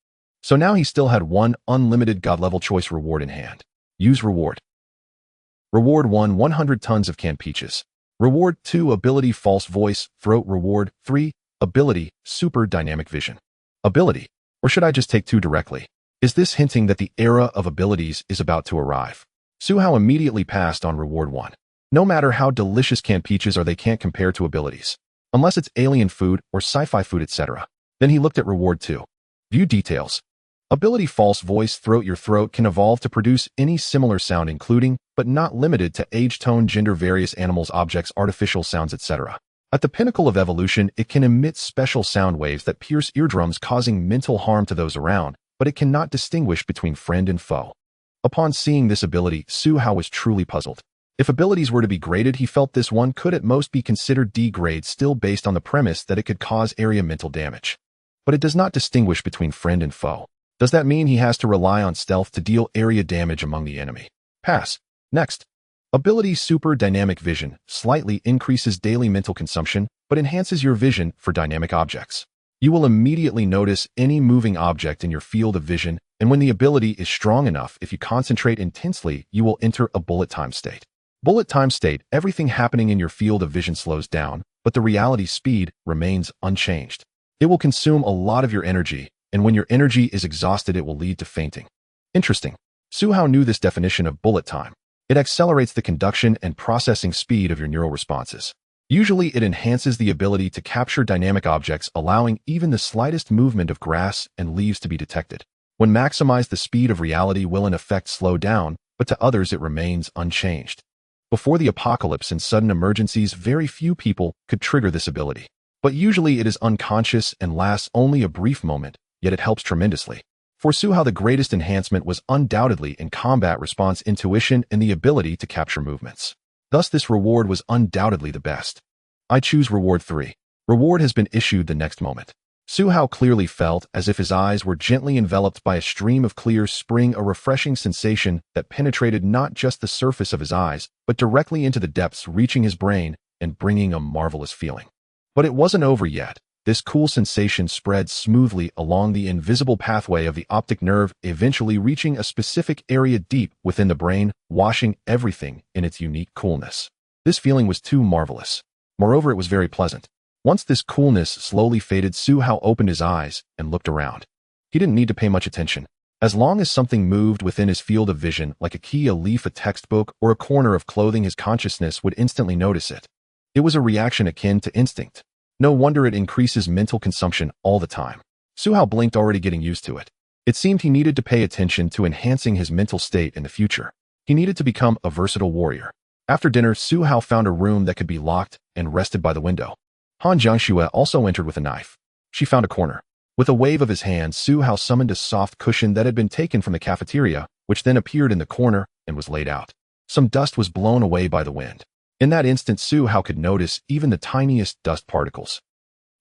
So now he still had one unlimited God-level choice reward in hand. Use reward. Reward 1, 100 tons of canned peaches. Reward 2, ability false voice, throat. Reward 3, ability super dynamic vision. Ability. Or should I just take 2 directly? Is this hinting that the era of abilities is about to arrive? Su Hao immediately passed on reward 1. No matter how delicious canned peaches are, they can't compare to abilities. Unless it's alien food or sci-fi food, etc. Then he looked at reward 2. View details. Ability false voice, throat. Your throat can evolve to produce any similar sound, including, but not limited to, age, tone, gender, various animals, objects, artificial sounds, etc. At the pinnacle of evolution, it can emit special sound waves that pierce eardrums, causing mental harm to those around, but it cannot distinguish between friend and foe. Upon seeing this ability, Su Hao was truly puzzled. If abilities were to be graded, he felt this one could at most be considered D grade, still based on the premise that it could cause area mental damage. But it does not distinguish between friend and foe. Does that mean he has to rely on stealth to deal area damage among the enemy? Pass. Next. Ability super dynamic vision slightly increases daily mental consumption, but enhances your vision for dynamic objects. You will immediately notice any moving object in your field of vision, and when the ability is strong enough, if you concentrate intensely, you will enter a bullet time state. Bullet time state, everything happening in your field of vision slows down, but the reality speed remains unchanged. It will consume a lot of your energy, and when your energy is exhausted, it will lead to fainting. Interesting. Su Hao knew this definition of bullet time. It accelerates the conduction and processing speed of your neural responses. Usually, it enhances the ability to capture dynamic objects, allowing even the slightest movement of grass and leaves to be detected. When maximized, the speed of reality will in effect slow down, but to others it remains unchanged. Before the apocalypse and sudden emergencies, very few people could trigger this ability. But usually it is unconscious and lasts only a brief moment, yet it helps tremendously. For Suhao, the greatest enhancement was undoubtedly in combat response intuition and the ability to capture movements. Thus, this reward was undoubtedly the best. I choose Reward 3. Reward has been issued the next moment. Suhao clearly felt as if his eyes were gently enveloped by a stream of clear spring, a refreshing sensation that penetrated not just the surface of his eyes, but directly into the depths, reaching his brain and bringing a marvelous feeling. But it wasn't over yet. This cool sensation spread smoothly along the invisible pathway of the optic nerve, eventually reaching a specific area deep within the brain, washing everything in its unique coolness. This feeling was too marvelous. Moreover, it was very pleasant. Once this coolness slowly faded, Suhao opened his eyes and looked around. He didn't need to pay much attention. As long as something moved within his field of vision, like a key, a leaf, a textbook, or a corner of clothing, his consciousness would instantly notice it. It was a reaction akin to instinct. No wonder it increases mental consumption all the time. Suhao blinked, already getting used to it. It seemed he needed to pay attention to enhancing his mental state in the future. He needed to become a versatile warrior. After dinner, Suhao found a room that could be locked and rested by the window. Han Jiangxue also entered with a knife. She found a corner. With a wave of his hand, Suhao summoned a soft cushion that had been taken from the cafeteria, which then appeared in the corner and was laid out. Some dust was blown away by the wind. In that instant, Suhao could notice even the tiniest dust particles.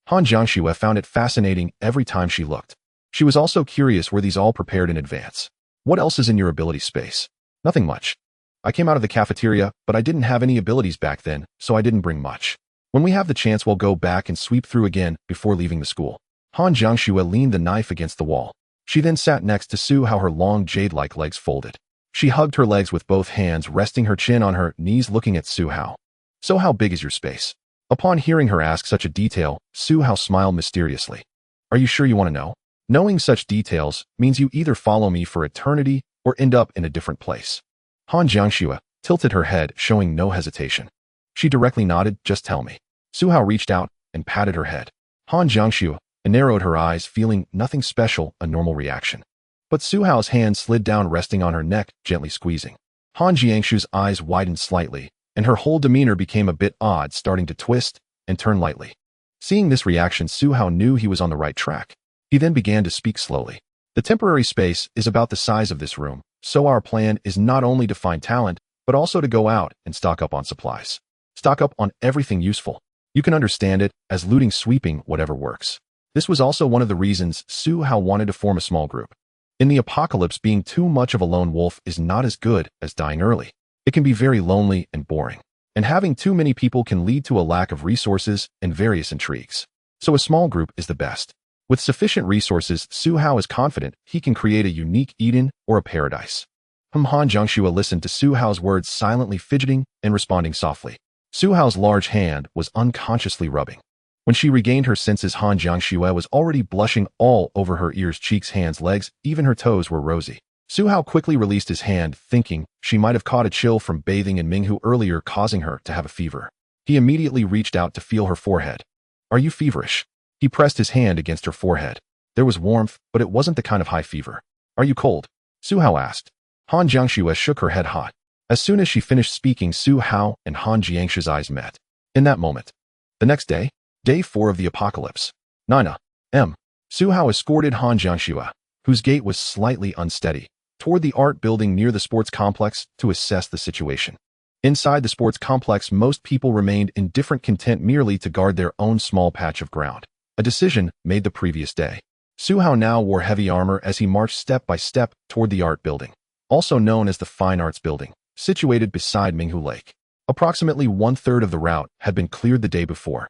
Han Jiangxue found it fascinating every time she looked. She was also curious, were these all prepared in advance? What else is in your ability space? Nothing much. I came out of the cafeteria, but I didn't have any abilities back then, so I didn't bring much. When we have the chance, we'll go back and sweep through again before leaving the school. Han Jiangxue leaned the knife against the wall. She then sat next to Suhao, her long jade-like legs folded. She hugged her legs with both hands, resting her chin on her knees, looking at Suhao. So how big is your space? Upon hearing her ask such a detail, Suhao smiled mysteriously. Are you sure you want to know? Knowing such details means you either follow me for eternity or end up in a different place. Han Jiangxue tilted her head, showing no hesitation. She directly nodded, just tell me. Suhao reached out and patted her head. Han Jiangxue narrowed her eyes, feeling nothing special, a normal reaction. But Suhao's hand slid down, resting on her neck, gently squeezing. Han Jiangxue's eyes widened slightly, and her whole demeanor became a bit odd, starting to twist and turn lightly. Seeing this reaction, Suhao knew he was on the right track. He then began to speak slowly. The temporary space is about the size of this room, so our plan is not only to find talent, but also to go out and stock up on supplies. Stock up on everything useful. You can understand it as looting, sweeping, whatever works. This was also one of the reasons Suhao wanted to form a small group. In the apocalypse, being too much of a lone wolf is not as good as dying early. It can be very lonely and boring, and having too many people can lead to a lack of resources and various intrigues. So a small group is the best. With sufficient resources, Suhao is confident he can create a unique Eden or a paradise. Han Jiangxue listened to Suhao's words, silently fidgeting and responding softly. Suhao's large hand was unconsciously rubbing. When she regained her senses, Han Jiangxue was already blushing all over her ears, cheeks, hands, legs, even her toes were rosy. Suhao quickly released his hand, thinking she might have caught a chill from bathing in Minghu earlier, causing her to have a fever. He immediately reached out to feel her forehead. Are you feverish? He pressed his hand against her forehead. There was warmth, but it wasn't the kind of high fever. Are you cold? Suhao asked. Han Jiangxue shook her head hot. As soon as she finished speaking, Suhao and Han Jiangxue's eyes met. In that moment. The next day, Day 4 of the apocalypse. 9 a.m. Suhao escorted Han Jiangxue, whose gait was slightly unsteady, toward the art building near the sports complex to assess the situation. Inside the sports complex, most people remained indifferent, content merely to guard their own small patch of ground. A decision made the previous day. Suhao now wore heavy armor as he marched step by step toward the art building, also known as the Fine Arts Building, situated beside Minghu Lake. Approximately 1/3 of the route had been cleared the day before.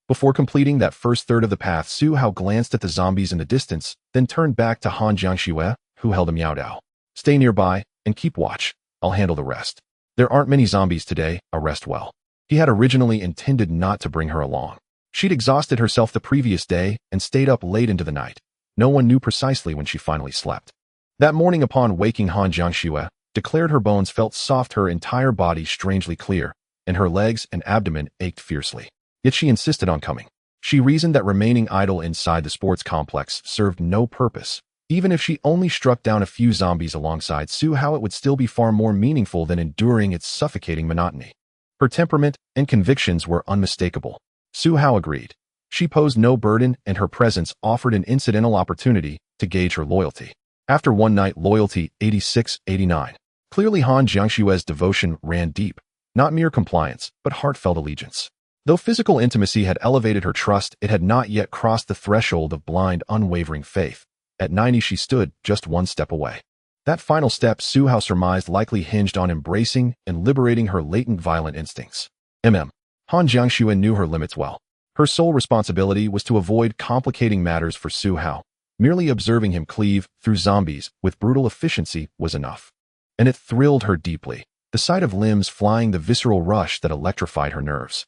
Before completing that first third of the path, Suhao glanced at the zombies in the distance, then turned back to Han Jiangxue, who held a Miao Dao. Stay nearby and keep watch. I'll handle the rest. There aren't many zombies today, rest well. He had originally intended not to bring her along. She'd exhausted herself the previous day and stayed up late into the night. No one knew precisely when she finally slept. That morning, upon waking Han Jiangxue, declared her bones felt soft, her entire body strangely clear, and her legs and abdomen ached fiercely. Yet she insisted on coming. She reasoned that remaining idle inside the sports complex served no purpose. Even if she only struck down a few zombies alongside Su Hao, it would still be far more meaningful than enduring its suffocating monotony. Her temperament and convictions were unmistakable. Su Hao agreed. She posed no burden, and her presence offered an incidental opportunity to gauge her loyalty. After one night, loyalty 86-89. Clearly Han Jiangshue's devotion ran deep, not mere compliance, but heartfelt allegiance. Though physical intimacy had elevated her trust, it had not yet crossed the threshold of blind, unwavering faith. At 90, she stood just one step away. That final step, Su Hao surmised, likely hinged on embracing and liberating her latent violent instincts. Han Jiangshue knew her limits well. Her sole responsibility was to avoid complicating matters for Su Hao. Merely observing him cleave through zombies with brutal efficiency was enough. And it thrilled her deeply, the sight of limbs flying, the visceral rush that electrified her nerves.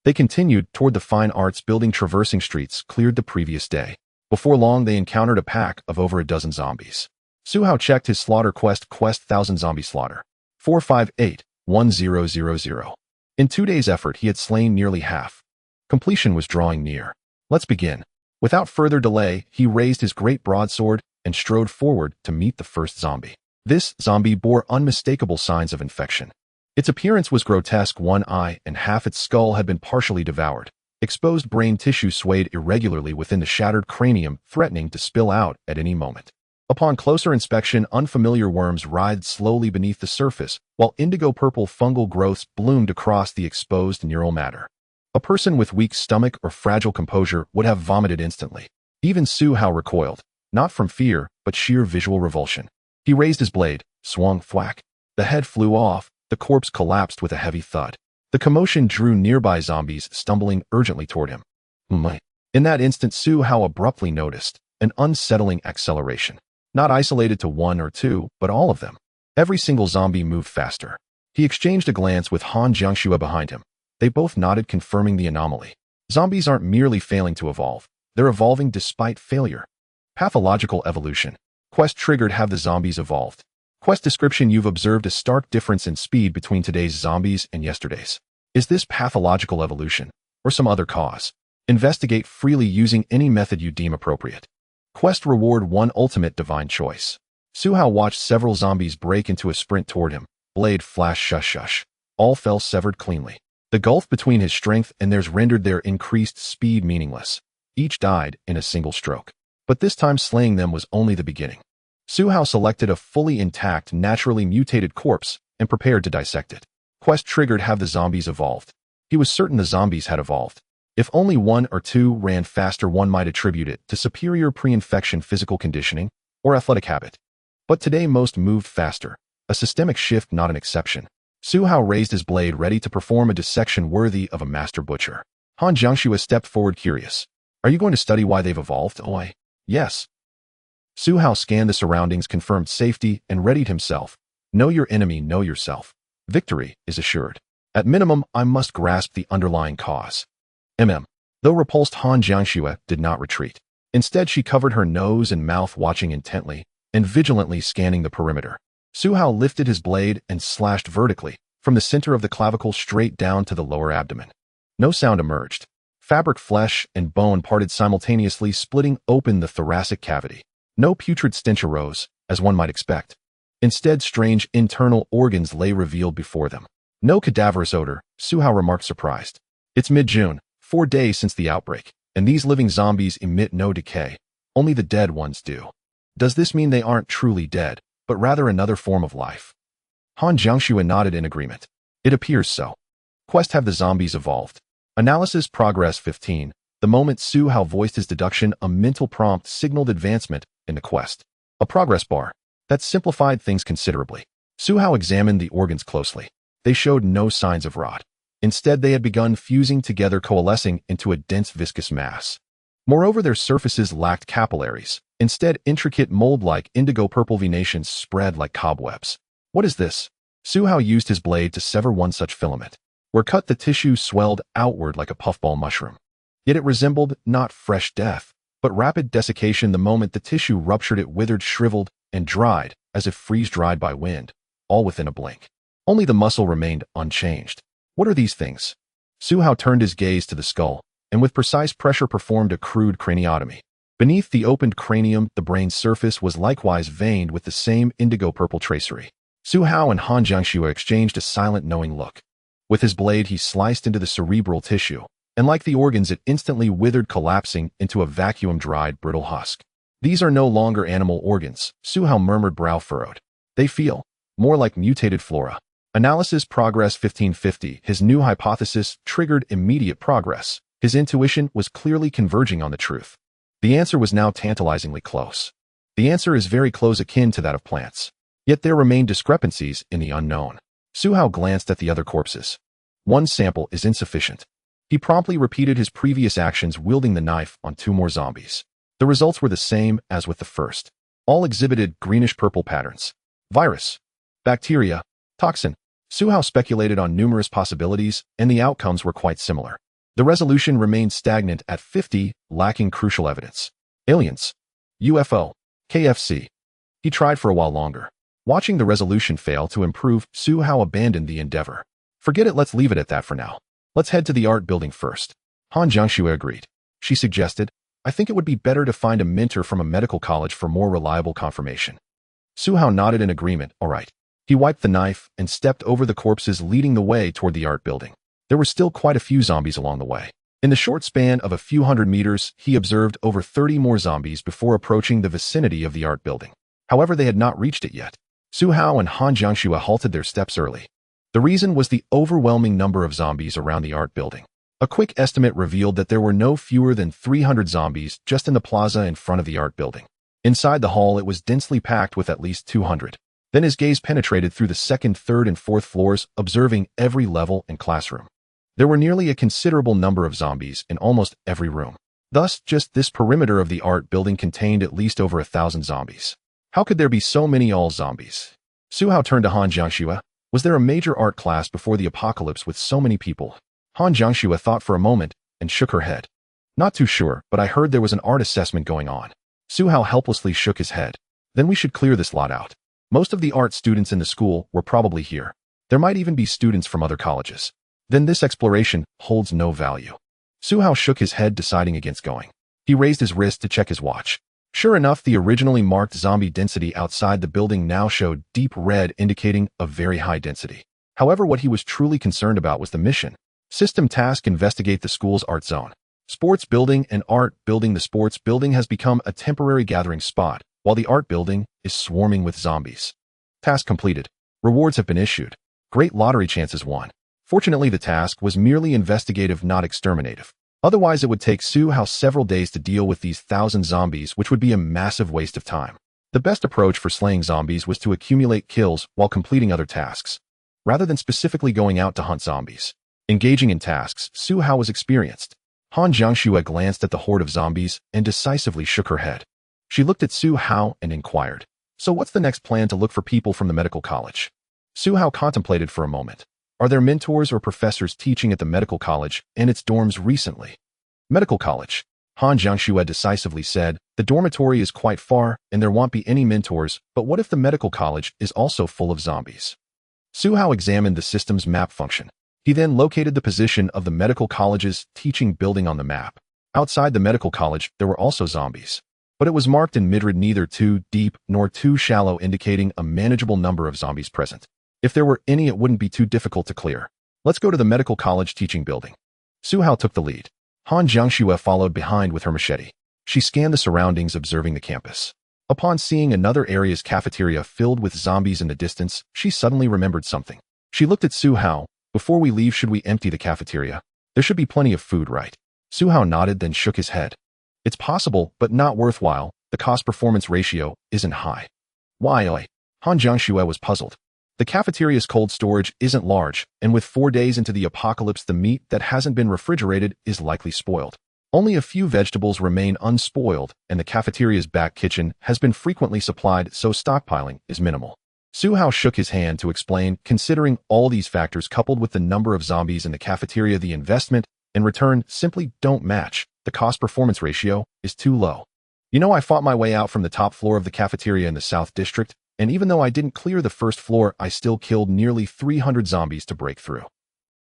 They continued toward the fine arts building, traversing streets cleared the previous day. Before long, they encountered a pack of over a dozen zombies. Su Hao checked his slaughter quest 1000 zombie slaughter. 458-1000. In 2 days' effort, he had slain nearly half. Completion was drawing near. Let's begin. Without further delay, he raised his great broadsword and strode forward to meet the first zombie. This zombie bore unmistakable signs of infection. Its appearance was grotesque. One eye and half its skull had been partially devoured. Exposed brain tissue swayed irregularly within the shattered cranium, threatening to spill out at any moment. Upon closer inspection, unfamiliar worms writhed slowly beneath the surface, while indigo-purple fungal growths bloomed across the exposed neural matter. A person with weak stomach or fragile composure would have vomited instantly. Even Su Hao recoiled, not from fear, but sheer visual revulsion. He raised his blade, swung, thwack. The head flew off, the corpse collapsed with a heavy thud. The commotion drew nearby zombies, stumbling urgently toward him. In that instant, Su Hao abruptly noticed an unsettling acceleration. Not isolated to one or two, but all of them. Every single zombie moved faster. He exchanged a glance with Han Jiangshue behind him. They both nodded, confirming the anomaly. Zombies aren't merely failing to evolve. They're evolving despite failure. Pathological evolution. Quest triggered. Have the zombies evolved? Quest description: you've observed a stark difference in speed between today's zombies and yesterday's. Is this pathological evolution, or some other cause? Investigate freely using any method you deem appropriate. Quest reward: 1 ultimate divine choice. Su Hao watched several zombies break into a sprint toward him. Blade flash, shush. All fell severed cleanly. The gulf between his strength and theirs rendered their increased speed meaningless. Each died in a single stroke. But this time, slaying them was only the beginning. Su Hao selected a fully intact, naturally mutated corpse and prepared to dissect it. Quest triggered: have the zombies evolved? He was certain the zombies had evolved. If only 1 or 2 ran faster, one might attribute it to superior pre-infection physical conditioning or athletic habit. But today most moved faster, a systemic shift, not an exception. Su Hao raised his blade, ready to perform a dissection worthy of a master butcher. Han Jiangshue stepped forward, curious. Are you going to study why they've evolved? Yes. Su Hao scanned the surroundings, confirmed safety, and readied himself. Know your enemy, know yourself. Victory is assured. At minimum, I must grasp the underlying cause. Though repulsed, Han Jiangshue did not retreat. Instead, she covered her nose and mouth, watching intently and vigilantly scanning the perimeter. Su Hao lifted his blade and slashed vertically, from the center of the clavicle straight down to the lower abdomen. No sound emerged. Fabric, flesh, and bone parted simultaneously, splitting open the thoracic cavity. No putrid stench arose, as one might expect. Instead, strange internal organs lay revealed before them. No cadaverous odor, Su Hao remarked, surprised. It's mid-June, 4 days since the outbreak, and these living zombies emit no decay. Only the dead ones do. Does this mean they aren't truly dead, but rather another form of life? Han Jiangshue nodded in agreement. It appears so. Quest: have the zombies evolved? Analysis progress 15. The moment Su Hao voiced his deduction, a mental prompt signaled advancement in the quest. A progress bar. That simplified things considerably. Su Hao examined the organs closely. They showed no signs of rot. Instead, they had begun fusing together, coalescing into a dense viscous mass. Moreover, their surfaces lacked capillaries. Instead, intricate mold-like indigo-purple venations spread like cobwebs. What is this? Su Hao used his blade to sever one such filament. Where cut, the tissue swelled outward like a puffball mushroom. Yet it resembled not fresh death, but rapid desiccation. The moment the tissue ruptured, it withered, shriveled, and dried, as if freeze-dried by wind. all within a blink. Only the muscle remained unchanged. What are these things? Su Hao turned his gaze to the skull, and with precise pressure performed a crude craniotomy. Beneath the opened cranium, the brain's surface was likewise veined with the same indigo-purple tracery. Su Hao and Han Jiangxue exchanged a silent, knowing look. With his blade, he sliced into the cerebral tissue, and like the organs, it instantly withered, collapsing into a vacuum-dried, brittle husk. These are no longer animal organs, Su Hao murmured, brow furrowed. They feel more like mutated flora. Analysis progress 1550. His new hypothesis triggered immediate progress. His intuition was clearly converging on the truth. The answer was now tantalizingly close. The answer is very close, akin to that of plants. Yet there remain discrepancies in the unknown. Su Hao glanced at the other corpses. One sample is insufficient. He promptly repeated his previous actions, wielding the knife on 2 more zombies. The results were the same as with the first. All exhibited greenish-purple patterns. Virus, bacteria, toxin. Su Hao speculated on numerous possibilities, and the outcomes were quite similar. The resolution remained stagnant at 50, lacking crucial evidence. Aliens, UFO, KFC. He tried for a while longer. Watching the resolution fail to improve, Su Hao abandoned the endeavor. Forget it, let's leave it at that for now. Let's head to the art building first. Han Jiangxue agreed. She suggested, I think it would be better to find a mentor from a medical college for more reliable confirmation. Su Hao nodded in agreement. All right. He wiped the knife and stepped over the corpses, leading the way toward the art building. There were still quite a few zombies along the way. In the short span of a few hundred meters, he observed over 30 more zombies before approaching the vicinity of the art building. However, they had not reached it yet. Su Hao and Han Jiangxue halted their steps early. The reason was the overwhelming number of zombies around the art building. A quick estimate revealed that there were no fewer than 300 zombies just in the plaza in front of the art building. Inside the hall, it was densely packed with at least 200. Then his gaze penetrated through the second, third, and fourth floors, observing every level and classroom. There were nearly a considerable number of zombies in almost every room. Thus, just this perimeter of the art building contained at least over 1,000 zombies. How could there be so many all zombies? Su Hao turned to Han Jiangxue. Was there a major art class before the apocalypse with so many people? Han Jiangxue thought for a moment and shook her head. Not too sure, but I heard there was an art assessment going on. Su Hao helplessly shook his head. Then we should clear this lot out. Most of the art students in the school were probably here. There might even be students from other colleges. Then this exploration holds no value. Su Hao shook his head, deciding against going. He raised his wrist to check his watch. Sure enough, the originally marked zombie density outside the building now showed deep red, indicating a very high density. However, what he was truly concerned about was the mission. System task: investigate the school's art zone. Sports building and art building. The sports building has become a temporary gathering spot, while the art building is swarming with zombies. Task completed. Rewards have been issued. Great lottery chances won. Fortunately, the task was merely investigative, not exterminative. Otherwise, it would take Su Hao several days to deal with these 1,000 zombies, which would be a massive waste of time. The best approach for slaying zombies was to accumulate kills while completing other tasks, rather than specifically going out to hunt zombies. Engaging in tasks, Su Hao was experienced. Han Jiangxue glanced at the horde of zombies and decisively shook her head. She looked at Su Hao and inquired, so what's the next plan to look for people from the medical college? Su Hao contemplated for a moment. Are there mentors or professors teaching at the medical college and its dorms recently? Medical college, Han Jiangxue decisively said. The dormitory is quite far and there won't be any mentors, but what if the medical college is also full of zombies? Su Hao examined the system's map function. He then located the position of the medical college's teaching building on the map. Outside the medical college, there were also zombies. But it was marked in midrid, neither too deep nor too shallow, indicating a manageable number of zombies present. If there were any, it wouldn't be too difficult to clear. Let's go to the medical college teaching building. Su Hao took the lead. Han Jiangxue followed behind with her machete. She scanned the surroundings, observing the campus. Upon seeing another area's cafeteria filled with zombies in the distance, she suddenly remembered something. She looked at Su Hao. Before we leave, should we empty the cafeteria? There should be plenty of food, right? Su Hao nodded, then shook his head. It's possible, but not worthwhile. The cost-performance ratio isn't high. Why? Han Jiangxue was puzzled. The cafeteria's cold storage isn't large, and with 4 days into the apocalypse, the meat that hasn't been refrigerated is likely spoiled. Only a few vegetables remain unspoiled, and the cafeteria's back kitchen has been frequently supplied, so stockpiling is minimal. Su Hao shook his hand to explain. Considering all these factors coupled with the number of zombies in the cafeteria, the investment and return simply don't match. The cost-performance ratio is too low. You know, I fought my way out from the top floor of the cafeteria in the South District, and even though I didn't clear the first floor, I still killed nearly 300 zombies to break through.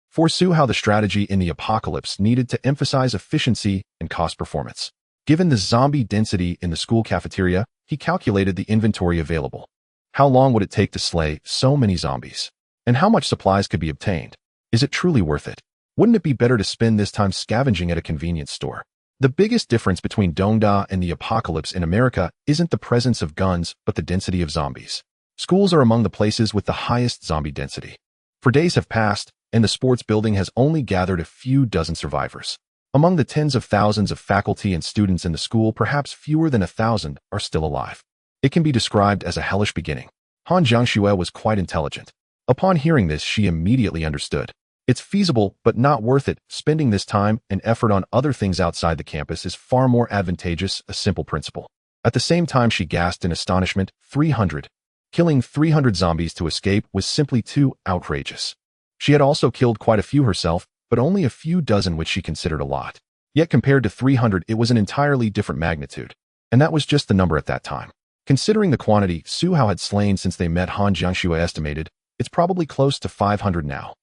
For Su Hao, the strategy in the apocalypse needed to emphasize efficiency and cost performance. Given the zombie density in the school cafeteria, he calculated the inventory available. How long would it take to slay so many zombies? And how much supplies could be obtained? Is it truly worth it? Wouldn't it be better to spend this time scavenging at a convenience store? The biggest difference between Dongda and the apocalypse in America isn't the presence of guns, but the density of zombies. Schools are among the places with the highest zombie density. For days have passed, and the sports building has only gathered a few dozen survivors. Among the tens of thousands of faculty and students in the school, perhaps fewer than 1,000 are still alive. It can be described as a hellish beginning. Han Jiangxue was quite intelligent. Upon hearing this, she immediately understood. It's feasible, but not worth it. Spending this time and effort on other things outside the campus is far more advantageous, a simple principle. At the same time, she gasped in astonishment. 300. Killing 300 zombies to escape was simply too outrageous. She had also killed quite a few herself, but only a few dozen, which she considered a lot. Yet compared to 300, it was an entirely different magnitude. And that was just the number at that time. Considering the quantity Su Hao had slain since they met, Han Jiangxue estimated, it's probably close to 500 now.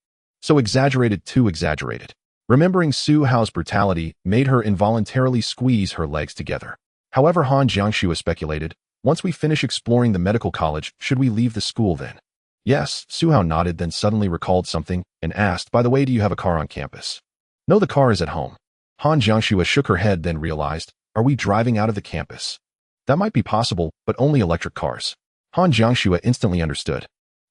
So exaggerated, too exaggerated. Remembering Su Hao's brutality made her involuntarily squeeze her legs together. However, Han Jiangxue speculated, once we finish exploring the medical college, should we leave the school then? Yes, Su Hao nodded, then suddenly recalled something and asked, by the way, do you have a car on campus? No, the car is at home. Han Jiangxue shook her head, then realized, are we driving out of the campus? That might be possible, but only electric cars. Han Jiangxue instantly understood.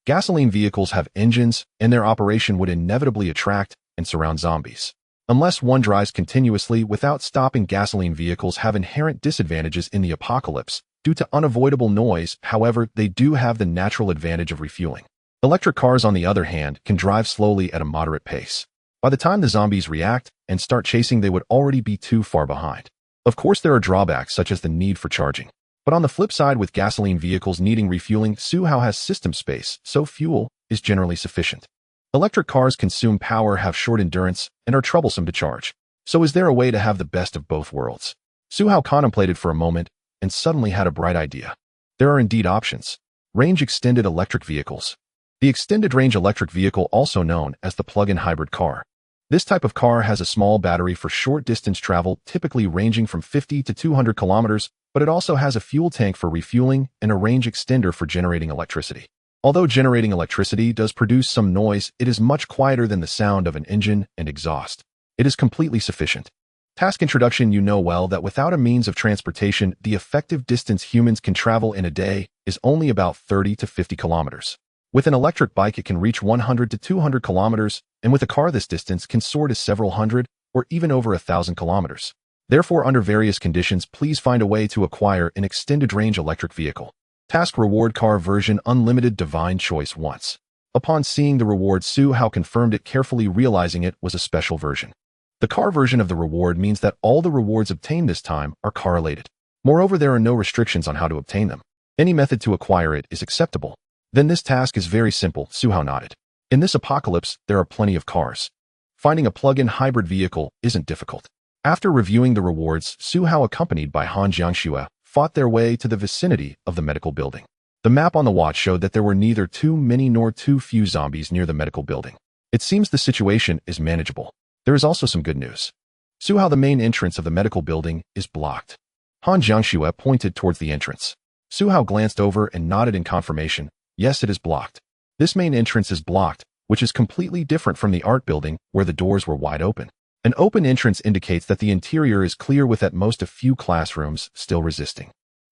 Gasoline vehicles have engines, and their operation would inevitably attract and surround zombies. Unless one drives continuously without stopping, gasoline vehicles have inherent disadvantages in the apocalypse due to unavoidable noise. However, they do have the natural advantage of refueling. Electric cars, on the other hand, can drive slowly at a moderate pace. By the time the zombies react and start chasing, they would already be too far behind. Of course, there are drawbacks such as the need for charging. But on the flip side, with gasoline vehicles needing refueling, Su Hao has system space, so fuel is generally sufficient. Electric cars consume power, have short endurance, and are troublesome to charge. So is there a way to have the best of both worlds? Su Hao contemplated for a moment and suddenly had a bright idea. There are indeed options. Range-extended electric vehicles. The extended-range electric vehicle, also known as the plug-in hybrid car. This type of car has a small battery for short-distance travel, typically ranging from 50 to 200 kilometers, but it also has a fuel tank for refueling and a range extender for generating electricity. Although generating electricity does produce some noise, it is much quieter than the sound of an engine and exhaust. It is completely sufficient. Task introduction. You know well that without a means of transportation, the effective distance humans can travel in a day is only about 30 to 50 kilometers. With an electric bike, it can reach 100 to 200 kilometers, and with a car, this distance can soar to several hundred or even over 1,000 kilometers. Therefore, under various conditions, please find a way to acquire an extended-range electric vehicle. Task reward car version unlimited divine choice once. Upon seeing the reward, Su Hao confirmed it, carefully realizing it was a special version. The car version of the reward means that all the rewards obtained this time are car-related. Moreover, there are no restrictions on how to obtain them. Any method to acquire it is acceptable. Then this task is very simple, Su Hao nodded. In this apocalypse, there are plenty of cars. Finding a plug-in hybrid vehicle isn't difficult. After reviewing the rewards, Su Hao, accompanied by Han Jiangxue, fought their way to the vicinity of the medical building. The map on the watch showed that there were neither too many nor too few zombies near the medical building. It seems the situation is manageable. There is also some good news. Su Hao, the main entrance of the medical building is blocked. Han Jiangxue pointed towards the entrance. Su Hao glanced over and nodded in confirmation. Yes, it is blocked. This main entrance is blocked, which is completely different from the art building where the doors were wide open. An open entrance indicates that the interior is clear, with at most a few classrooms still resisting.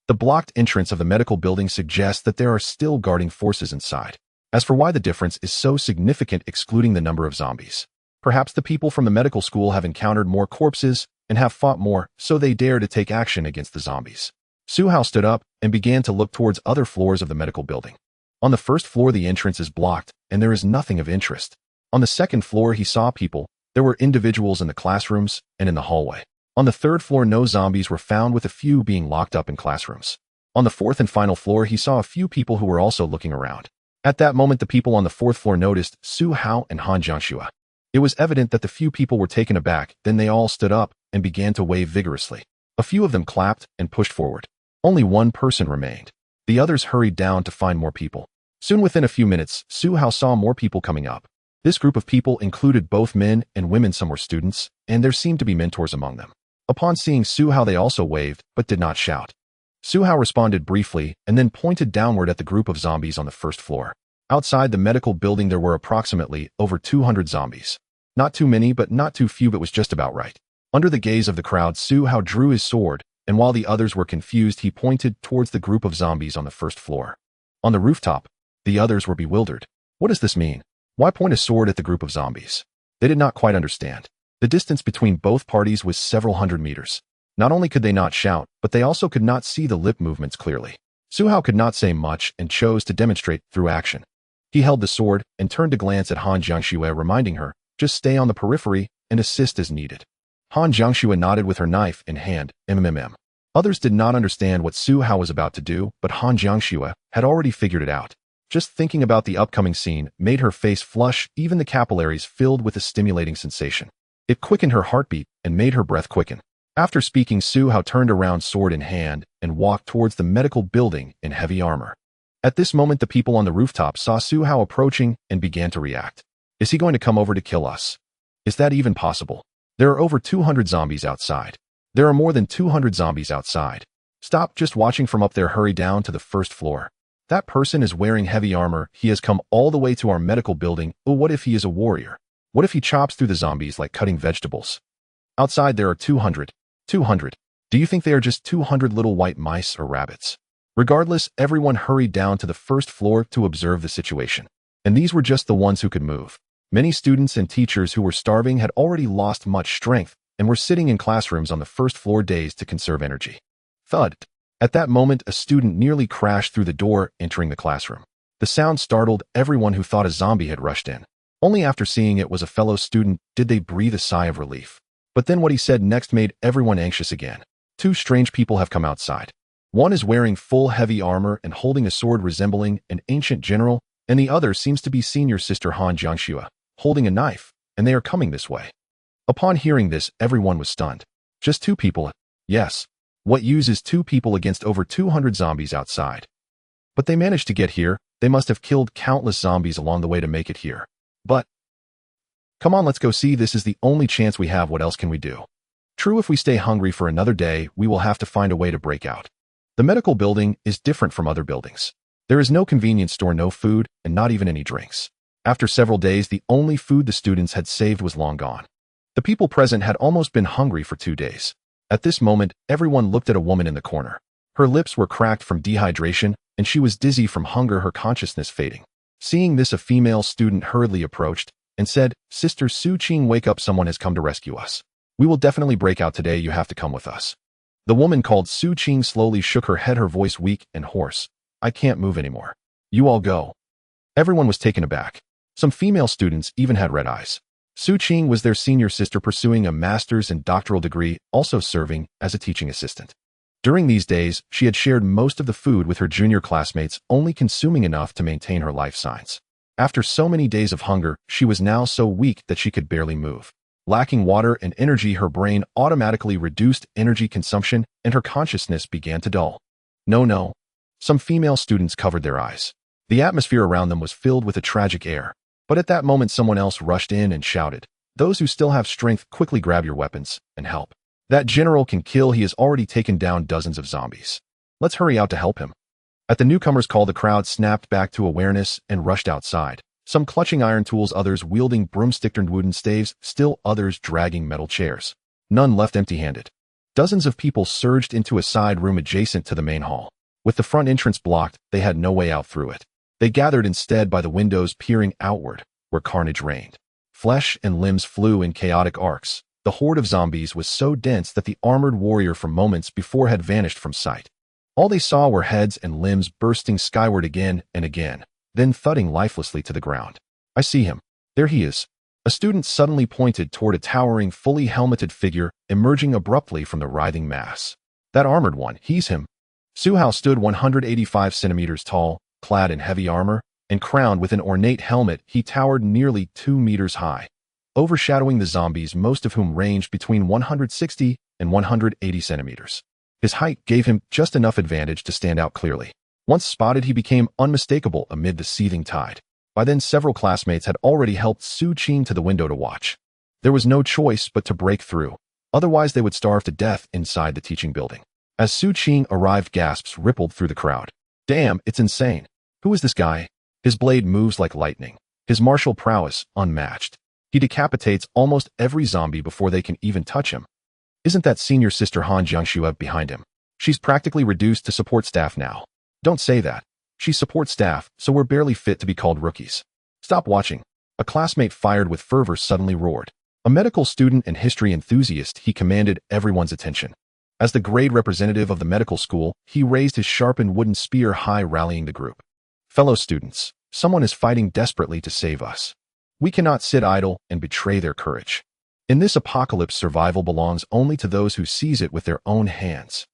The blocked entrance of the medical building suggests that there are still guarding forces inside. As for why the difference is so significant, excluding the number of zombies. Perhaps the people from the medical school have encountered more corpses and have fought more, so they dare to take action against the zombies. Su Hao stood up and began to look towards other floors of the medical building. On the first floor, the entrance is blocked, and there is nothing of interest. On the second floor, he saw people. There were individuals in the classrooms and in the hallway. On the third floor, no zombies were found, with a few being locked up in classrooms. On the fourth and final floor, he saw a few people who were also looking around. At that moment, the people on the fourth floor noticed Su Hao and Han Jiangxue. It was evident that the few people were taken aback. Then they all stood up and began to wave vigorously. A few of them clapped and pushed forward. Only one person remained. The others hurried down to find more people. Soon within a few minutes, Su Hao saw more people coming up. This group of people included both men and women. Some were students, and there seemed to be mentors among them. Upon seeing Su Hao, they also waved, but did not shout. Su Hao responded briefly and then pointed downward at the group of zombies on the first floor. Outside the medical building there were approximately over 200 zombies. Not too many, but not too few, but was just about right. Under the gaze of the crowd, Su Hao drew his sword, and while the others were confused, he pointed towards the group of zombies on the first floor. On the rooftop, the others were bewildered. What does this mean? Why point a sword at the group of zombies? They did not quite understand. The distance between both parties was several hundred meters. Not only could they not shout, but they also could not see the lip movements clearly. Su Hao could not say much and chose to demonstrate through action. He held the sword and turned to glance at Han Jiangxue, reminding her, just stay on the periphery and assist as needed. Han Jiangxue nodded with her knife in hand, Others did not understand what Su Hao was about to do, but Han Jiangxue had already figured it out. Just thinking about the upcoming scene made her face flush, even the capillaries filled with a stimulating sensation. It quickened her heartbeat and made her breath quicken. After speaking, Su Hao turned around, sword in hand, and walked towards the medical building in heavy armor. At this moment, the people on the rooftop saw Su Hao approaching and began to react. Is he going to come over to kill us? Is that even possible? There are over 200 zombies outside. There are more than 200 zombies outside. Stop just watching from up there. Hurry down to the first floor. That person is wearing heavy armor. He has come all the way to our medical building. Oh, what if he is a warrior? What if he chops through the zombies like cutting vegetables? Outside there are 200. 200. Do you think they are just 200 little white mice or rabbits? Regardless, everyone hurried down to the first floor to observe the situation. And these were just the ones who could move. Many students and teachers who were starving had already lost much strength and were sitting in classrooms on the first floor, dazed to conserve energy. Thud. At that moment, a student nearly crashed through the door, entering the classroom. The sound startled everyone who thought a zombie had rushed in. Only after seeing it was a fellow student did they breathe a sigh of relief. But then what he said next made everyone anxious again. Two strange people have come outside. One is wearing full heavy armor and holding a sword resembling an ancient general, and the other seems to be senior sister Han Jiangxue, holding a knife, and they are coming this way. Upon hearing this, everyone was stunned. Just two people? Yes. What use is two people against over 200 zombies outside? But they managed to get here. They must have killed countless zombies along the way to make it here. But come on, let's go see. This is the only chance we have. What else can we do? True, if we stay hungry for another day, we will have to find a way to break out. The medical building is different from other buildings. There is no convenience store, no food, and not even any drinks. After several days, the only food the students had saved was long gone. The people present had almost been hungry for 2 days. At this moment, everyone looked at a woman in the corner. Her lips were cracked from dehydration, and she was dizzy from hunger, her consciousness fading. Seeing this, a female student hurriedly approached and said, "Sister Su Qing, wake up, someone has come to rescue us. We will definitely break out today, you have to come with us." The woman called Su Qing slowly shook her head, her voice weak and hoarse. "I can't move anymore. You all go." Everyone was taken aback. Some female students even had red eyes. Su Qing was their senior sister, pursuing a master's and doctoral degree, also serving as a teaching assistant. During these days, she had shared most of the food with her junior classmates, only consuming enough to maintain her life signs. After so many days of hunger, she was now so weak that she could barely move. Lacking water and energy, her brain automatically reduced energy consumption and her consciousness began to dull. No. Some female students covered their eyes. The atmosphere around them was filled with a tragic air. But at that moment, someone else rushed in and shouted, "Those who still have strength, quickly grab your weapons and help. That general can kill. He has already taken down dozens of zombies. Let's hurry out to help him." At the newcomer's call, the crowd snapped back to awareness and rushed outside. Some clutching iron tools, others wielding broomstick and wooden staves, still others dragging metal chairs. None left empty-handed. Dozens of people surged into a side room adjacent to the main hall. With the front entrance blocked, they had no way out through it. They gathered instead by the windows, peering outward, where carnage reigned. Flesh and limbs flew in chaotic arcs. The horde of zombies was so dense that the armored warrior from moments before had vanished from sight. All they saw were heads and limbs bursting skyward again and again, then thudding lifelessly to the ground. "I see him. There he is." A student suddenly pointed toward a towering, fully helmeted figure emerging abruptly from the writhing mass. "That armored one, he's him." Su Hao stood 185 centimeters tall, clad in heavy armor, and crowned with an ornate helmet. He towered nearly 2 meters high, overshadowing the zombies, most of whom ranged between 160 and 180 centimeters. His height gave him just enough advantage to stand out clearly. Once spotted, he became unmistakable amid the seething tide. By then, several classmates had already helped Su Qing to the window to watch. There was no choice but to break through. Otherwise, they would starve to death inside the teaching building. As Su Qing arrived, gasps rippled through the crowd. Damn, it's insane. Who is this guy? His blade moves like lightning. His martial prowess unmatched. He decapitates almost every zombie before they can even touch him. Isn't that senior sister Han Jiangxue behind him? She's practically reduced to support staff now. Don't say that. She's support staff, so we're barely fit to be called rookies. Stop watching. A classmate fired with fervor suddenly roared. A medical student and history enthusiast, he commanded everyone's attention. As the grade representative of the medical school, he raised his sharpened wooden spear high, rallying the group. Fellow students, someone is fighting desperately to save us. We cannot sit idle and betray their courage. In this apocalypse, survival belongs only to those who seize it with their own hands.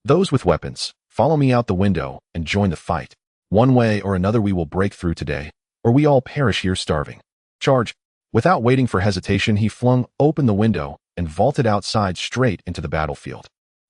Those with weapons, follow me out the window and join the fight. One way or another we will break through today, or we all perish here starving. Charge! Without waiting for hesitation, he flung open the window and vaulted outside straight into the battlefield.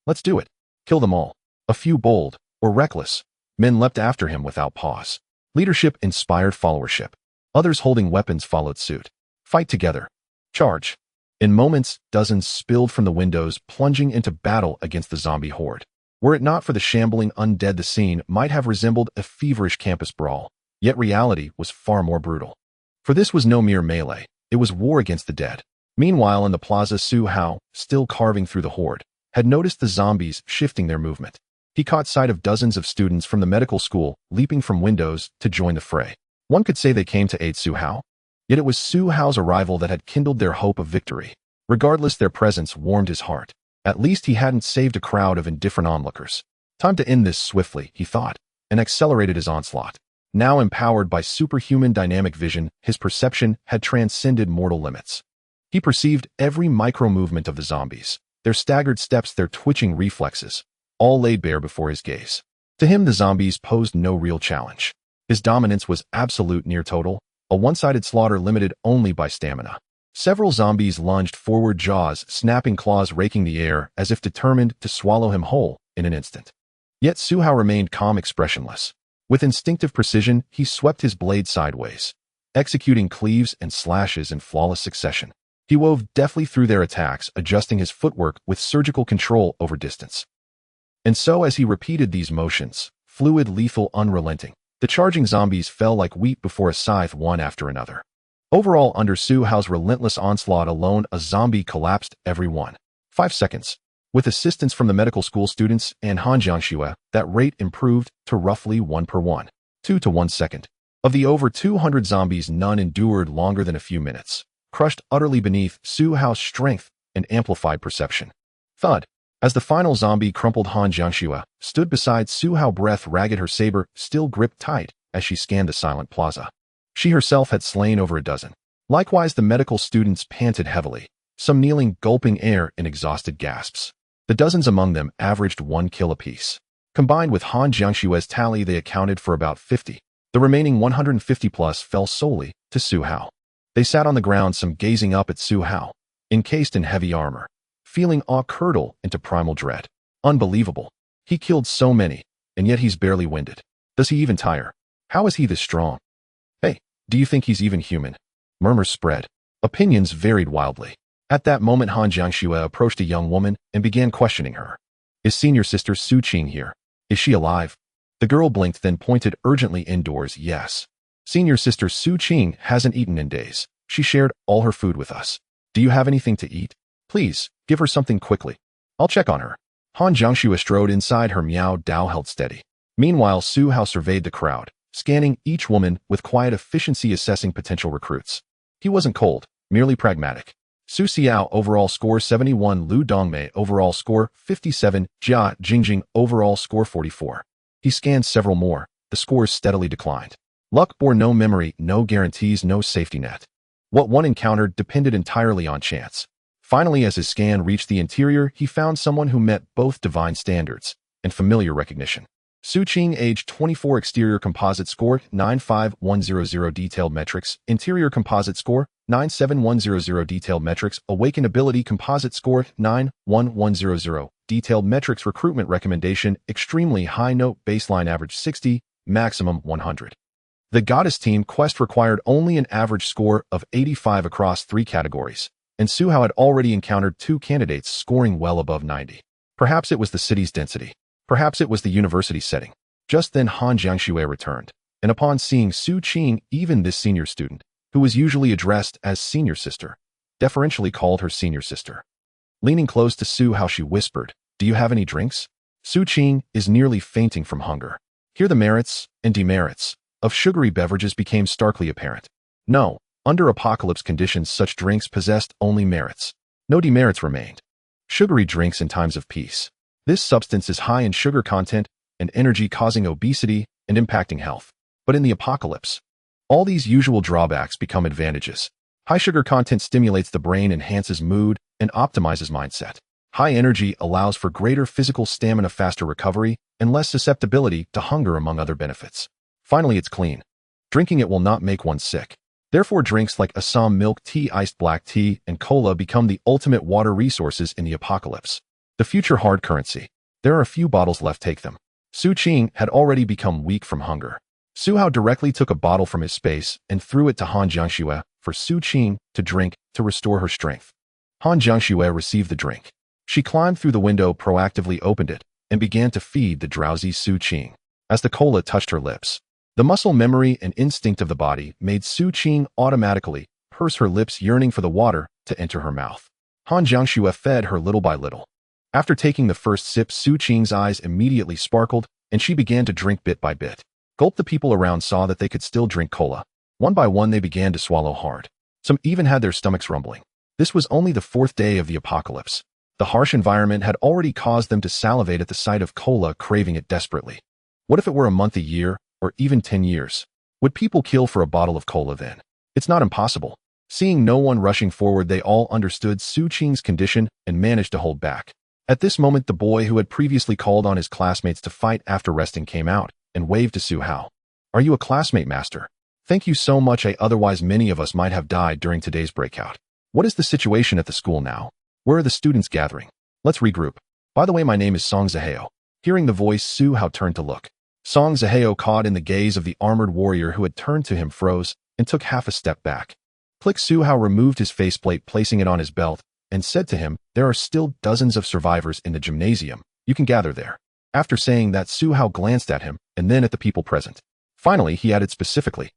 Let's do it. Kill them all. A few bold, or reckless, men leapt after him without pause. Leadership inspired followership. Others holding weapons followed suit. Fight together. Charge! In moments, dozens spilled from the windows, plunging into battle against the zombie horde. Were it not for the shambling undead, the scene might have resembled a feverish campus brawl. Yet reality was far more brutal. For this was no mere melee. It was war against the dead. Meanwhile, in the plaza, Su Hao, still carving through the horde, had noticed the zombies shifting their movement. He caught sight of dozens of students from the medical school leaping from windows to join the fray. One could say they came to aid Su Hao. Yet it was Su Hao's arrival that had kindled their hope of victory. Regardless, their presence warmed his heart. At least he hadn't saved a crowd of indifferent onlookers. Time to end this swiftly, he thought, and accelerated his onslaught. Now empowered by superhuman dynamic vision, his perception had transcended mortal limits. He perceived every micro-movement of the zombies, their staggered steps, their twitching reflexes, all laid bare before his gaze. To him, the zombies posed no real challenge. His dominance was absolute, near total, a one-sided slaughter limited only by stamina. Several zombies lunged forward, jaws snapping, claws raking the air as if determined to swallow him whole in an instant. Yet Su Hao remained calm, expressionless. With instinctive precision, he swept his blade sideways, executing cleaves and slashes in flawless succession. He wove deftly through their attacks, adjusting his footwork with surgical control over distance. And so, as he repeated these motions, fluid, lethal, unrelenting, the charging zombies fell like wheat before a scythe, one after another. Overall, under Su Hao's relentless onslaught alone, a zombie collapsed every 5 seconds. With assistance from the medical school students and Han Jiangxue, that rate improved to roughly 1 per 2 to 1 second. Of the over 200 zombies, none endured longer than a few minutes, crushed utterly beneath Su Hao's strength and amplified perception. Thud! As the final zombie crumpled, Han Jiangxue stood beside Su Hao, breath ragged, her saber still gripped tight as she scanned the silent plaza. She herself had slain over a dozen. Likewise, the medical students panted heavily, some kneeling, gulping air in exhausted gasps. The dozens among them averaged 1 kill apiece. Combined with Han Jiangxue's tally, they accounted for about 50. The remaining 150 plus fell solely to Su Hao. They sat on the ground, some gazing up at Su Hao, encased in heavy armor, feeling awe curdle into primal dread. Unbelievable. He killed so many, and yet he's barely winded. Does he even tire? How is he this strong? Hey, do you think he's even human? Murmurs spread. Opinions varied wildly. At that moment, Han Jiangxue approached a young woman and began questioning her. Is senior sister Su Qing here? Is she alive? The girl blinked, then pointed urgently indoors. Yes. Senior sister Su Qing hasn't eaten in days. She shared all her food with us. Do you have anything to eat? Please, give her something quickly. I'll check on her. Han Jiangxue strode inside, her Miao Dao held steady. Meanwhile, Su Hao surveyed the crowd, scanning each woman with quiet efficiency, assessing potential recruits. He wasn't cold, merely pragmatic. Su Xiao overall score 71, Lu Dongmei overall score 57, Jia Jingjing overall score 44. He scanned several more. The scores steadily declined. Luck bore no memory, no guarantees, no safety net. What one encountered depended entirely on chance. Finally, as his scan reached the interior, he found someone who met both divine standards and familiar recognition. Su Qing, age 24, exterior composite score 95100, detailed metrics, interior composite score 97100, detailed metrics, awakened ability composite score 91100, detailed metrics recruitment recommendation, extremely high note, baseline average 60, maximum 100. The goddess team quest required only an average score of 85 across 3 categories, and Suhao had already encountered 2 candidates scoring well above 90. Perhaps it was the city's density. Perhaps it was the university setting. Just then Han Jiangxue returned, and upon seeing Su Qing, even this senior student, who was usually addressed as senior sister, deferentially called her senior sister. Leaning close to Suhao, she whispered, "Do you have any drinks?" Su Qing is nearly fainting from hunger. Here the merits and demerits of sugary beverages became starkly apparent. No, under apocalypse conditions such drinks possessed only merits. No demerits remained. Sugary drinks in times of peace. This substance is high in sugar content and energy, causing obesity and impacting health. But in the apocalypse, all these usual drawbacks become advantages. High sugar content stimulates the brain, enhances mood, and optimizes mindset. High energy allows for greater physical stamina, faster recovery, and less susceptibility to hunger, among other benefits. Finally, it's clean. Drinking it will not make one sick. Therefore, drinks like Assam milk tea, iced black tea, and cola become the ultimate water resources in the apocalypse. The future hard currency. There are a few bottles left, take them. Su Qing had already become weak from hunger. Suhao directly took a bottle from his space and threw it to Han Jiangxue for Su Qing to drink to restore her strength. Han Jiangxue received the drink. She climbed through the window, proactively opened it, and began to feed the drowsy Su Qing. As the cola touched her lips, the muscle memory and instinct of the body made Su Qing automatically purse her lips, yearning for the water to enter her mouth. Han Jiangxue fed her little by little. After taking the first sip, Su Qing's eyes immediately sparkled, and she began to drink bit by bit. Gulp. The people around saw that they could still drink cola. One by one, they began to swallow hard. Some even had their stomachs rumbling. This was only the 4th day of the apocalypse. The harsh environment had already caused them to salivate at the sight of cola, craving it desperately. What if it were a month, a year, or even 10 years? Would people kill for a bottle of cola then? It's not impossible. Seeing no one rushing forward, they all understood Su Qing's condition and managed to hold back. At this moment, the boy who had previously called on his classmates to fight after resting came out and waved to Suhao. "Are you a classmate, master? Thank you so much. Otherwise many of us might have died during today's breakout. What is the situation at the school now? Where are the students gathering? Let's regroup. By the way, my name is Song Zaheo." Hearing the voice, Suhao turned to look. Song Zaheo, caught in the gaze of the armored warrior who had turned to him, froze and took half a step back. Click. Suhao removed his faceplate, placing it on his belt, and said to him, "There are still dozens of survivors in the gymnasium. You can gather there." After saying that, Suhao glanced at him and then at the people present. Finally, he added specifically,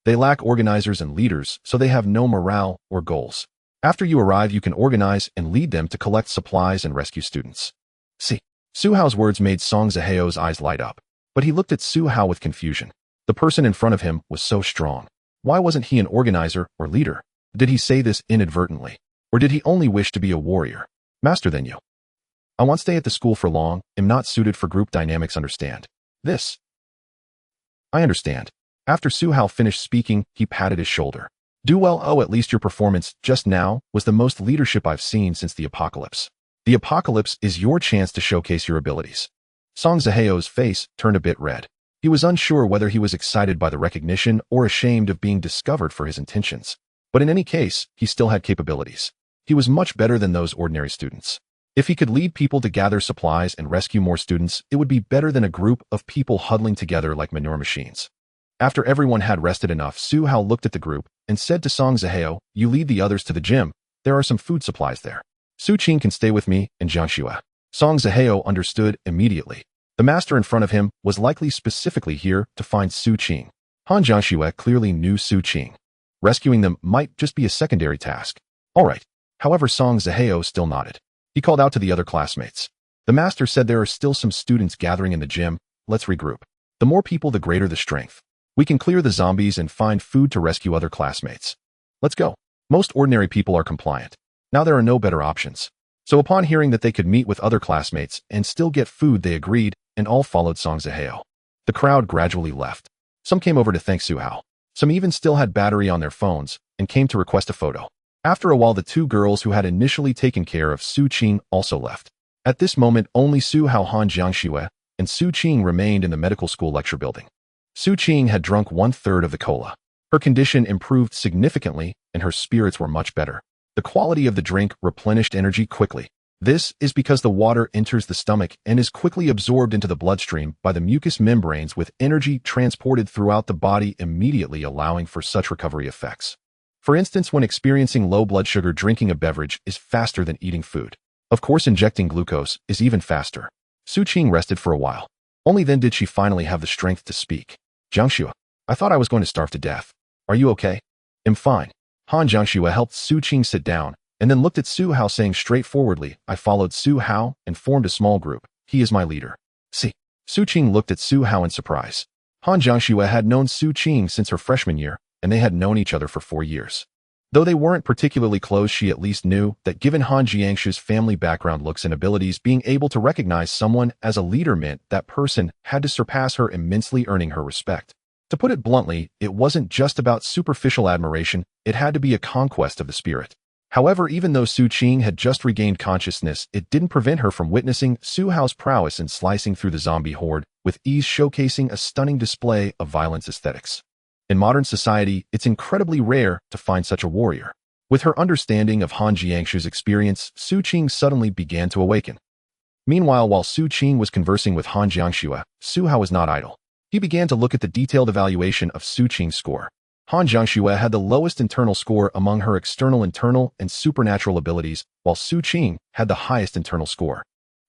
"They lack organizers and leaders, so they have no morale or goals. After you arrive, you can organize and lead them to collect supplies and rescue students." See, Suhao's words made Song Zaheo's eyes light up, but he looked at Suhao with confusion. The person in front of him was so strong. Why wasn't he an organizer or leader? Did he say this inadvertently? Or did he only wish to be a warrior? "Master, then you. I won't stay at the school for long, am not suited for group dynamics, understand this?" "I understand." After Suhao finished speaking, he patted his shoulder. "Do well. Oh, at least your performance just now was the most leadership I've seen since the apocalypse. The apocalypse is your chance to showcase your abilities." Song Zaheo's face turned a bit red. He was unsure whether he was excited by the recognition or ashamed of being discovered for his intentions. But in any case, he still had capabilities. He was much better than those ordinary students. If he could lead people to gather supplies and rescue more students, it would be better than a group of people huddling together like manure machines. After everyone had rested enough, Suhao looked at the group and said to Song Zaheo, "You lead the others to the gym. There are some food supplies there. Su Qing can stay with me and Jiangxue." Song Zaheo understood immediately. The master in front of him was likely specifically here to find Su Qing. Han Jiangxue clearly knew Su Qing. Rescuing them might just be a secondary task. All right. However, Song Zaheo still nodded. He called out to the other classmates. "The master said there are still some students gathering in the gym. Let's regroup. The more people, the greater the strength. We can clear the zombies and find food to rescue other classmates. Let's go." Most ordinary people are compliant. Now there are no better options. So upon hearing that they could meet with other classmates and still get food, they agreed, and all followed Song Zaheo. The crowd gradually left. Some came over to thank Suhao. Some even still had battery on their phones and came to request a photo. After a while, the 2 girls who had initially taken care of Su Qing also left. At this moment, only Suhao, Han Jiangxue, and Su Qing remained in the medical school lecture building. Su Qing had drunk 1/3 of the cola. Her condition improved significantly and her spirits were much better. The quality of the drink replenished energy quickly. This is because the water enters the stomach and is quickly absorbed into the bloodstream by the mucous membranes, with energy transported throughout the body immediately, allowing for such recovery effects. For instance, when experiencing low blood sugar, drinking a beverage is faster than eating food. Of course, injecting glucose is even faster. Su Qing rested for a while. Only then did she finally have the strength to speak. Jiangxue, I thought I was going to starve to death. Are you okay? I'm fine. Han Jiangxue helped Su Qing sit down, and then looked at Su Hao, saying straightforwardly, I followed Su Hao and formed a small group. He is my leader. See. Su Qing looked at Su Hao in surprise. Han Jiangxue had known Su Qing since her freshman year, and they had known each other for 4 years. Though they weren't particularly close, she at least knew that given Han Jiangxue's family background, looks, and abilities, being able to recognize someone as a leader meant that person had to surpass her immensely, earning her respect. To put it bluntly, it wasn't just about superficial admiration, it had to be a conquest of the spirit. However, even though Su Qing had just regained consciousness, it didn't prevent her from witnessing Su Hao's prowess in slicing through the zombie horde with ease, showcasing a stunning display of violence aesthetics. In modern society, it's incredibly rare to find such a warrior. With her understanding of Han Jiangxue's experience, Su Qing suddenly began to awaken. Meanwhile, while Su Qing was conversing with Han Jiangxue, Su Hao was not idle. He began to look at the detailed evaluation of Su Qing's score. Han Jiangxue had the lowest internal score among her external, internal, and supernatural abilities, while Su Qing had the highest internal score.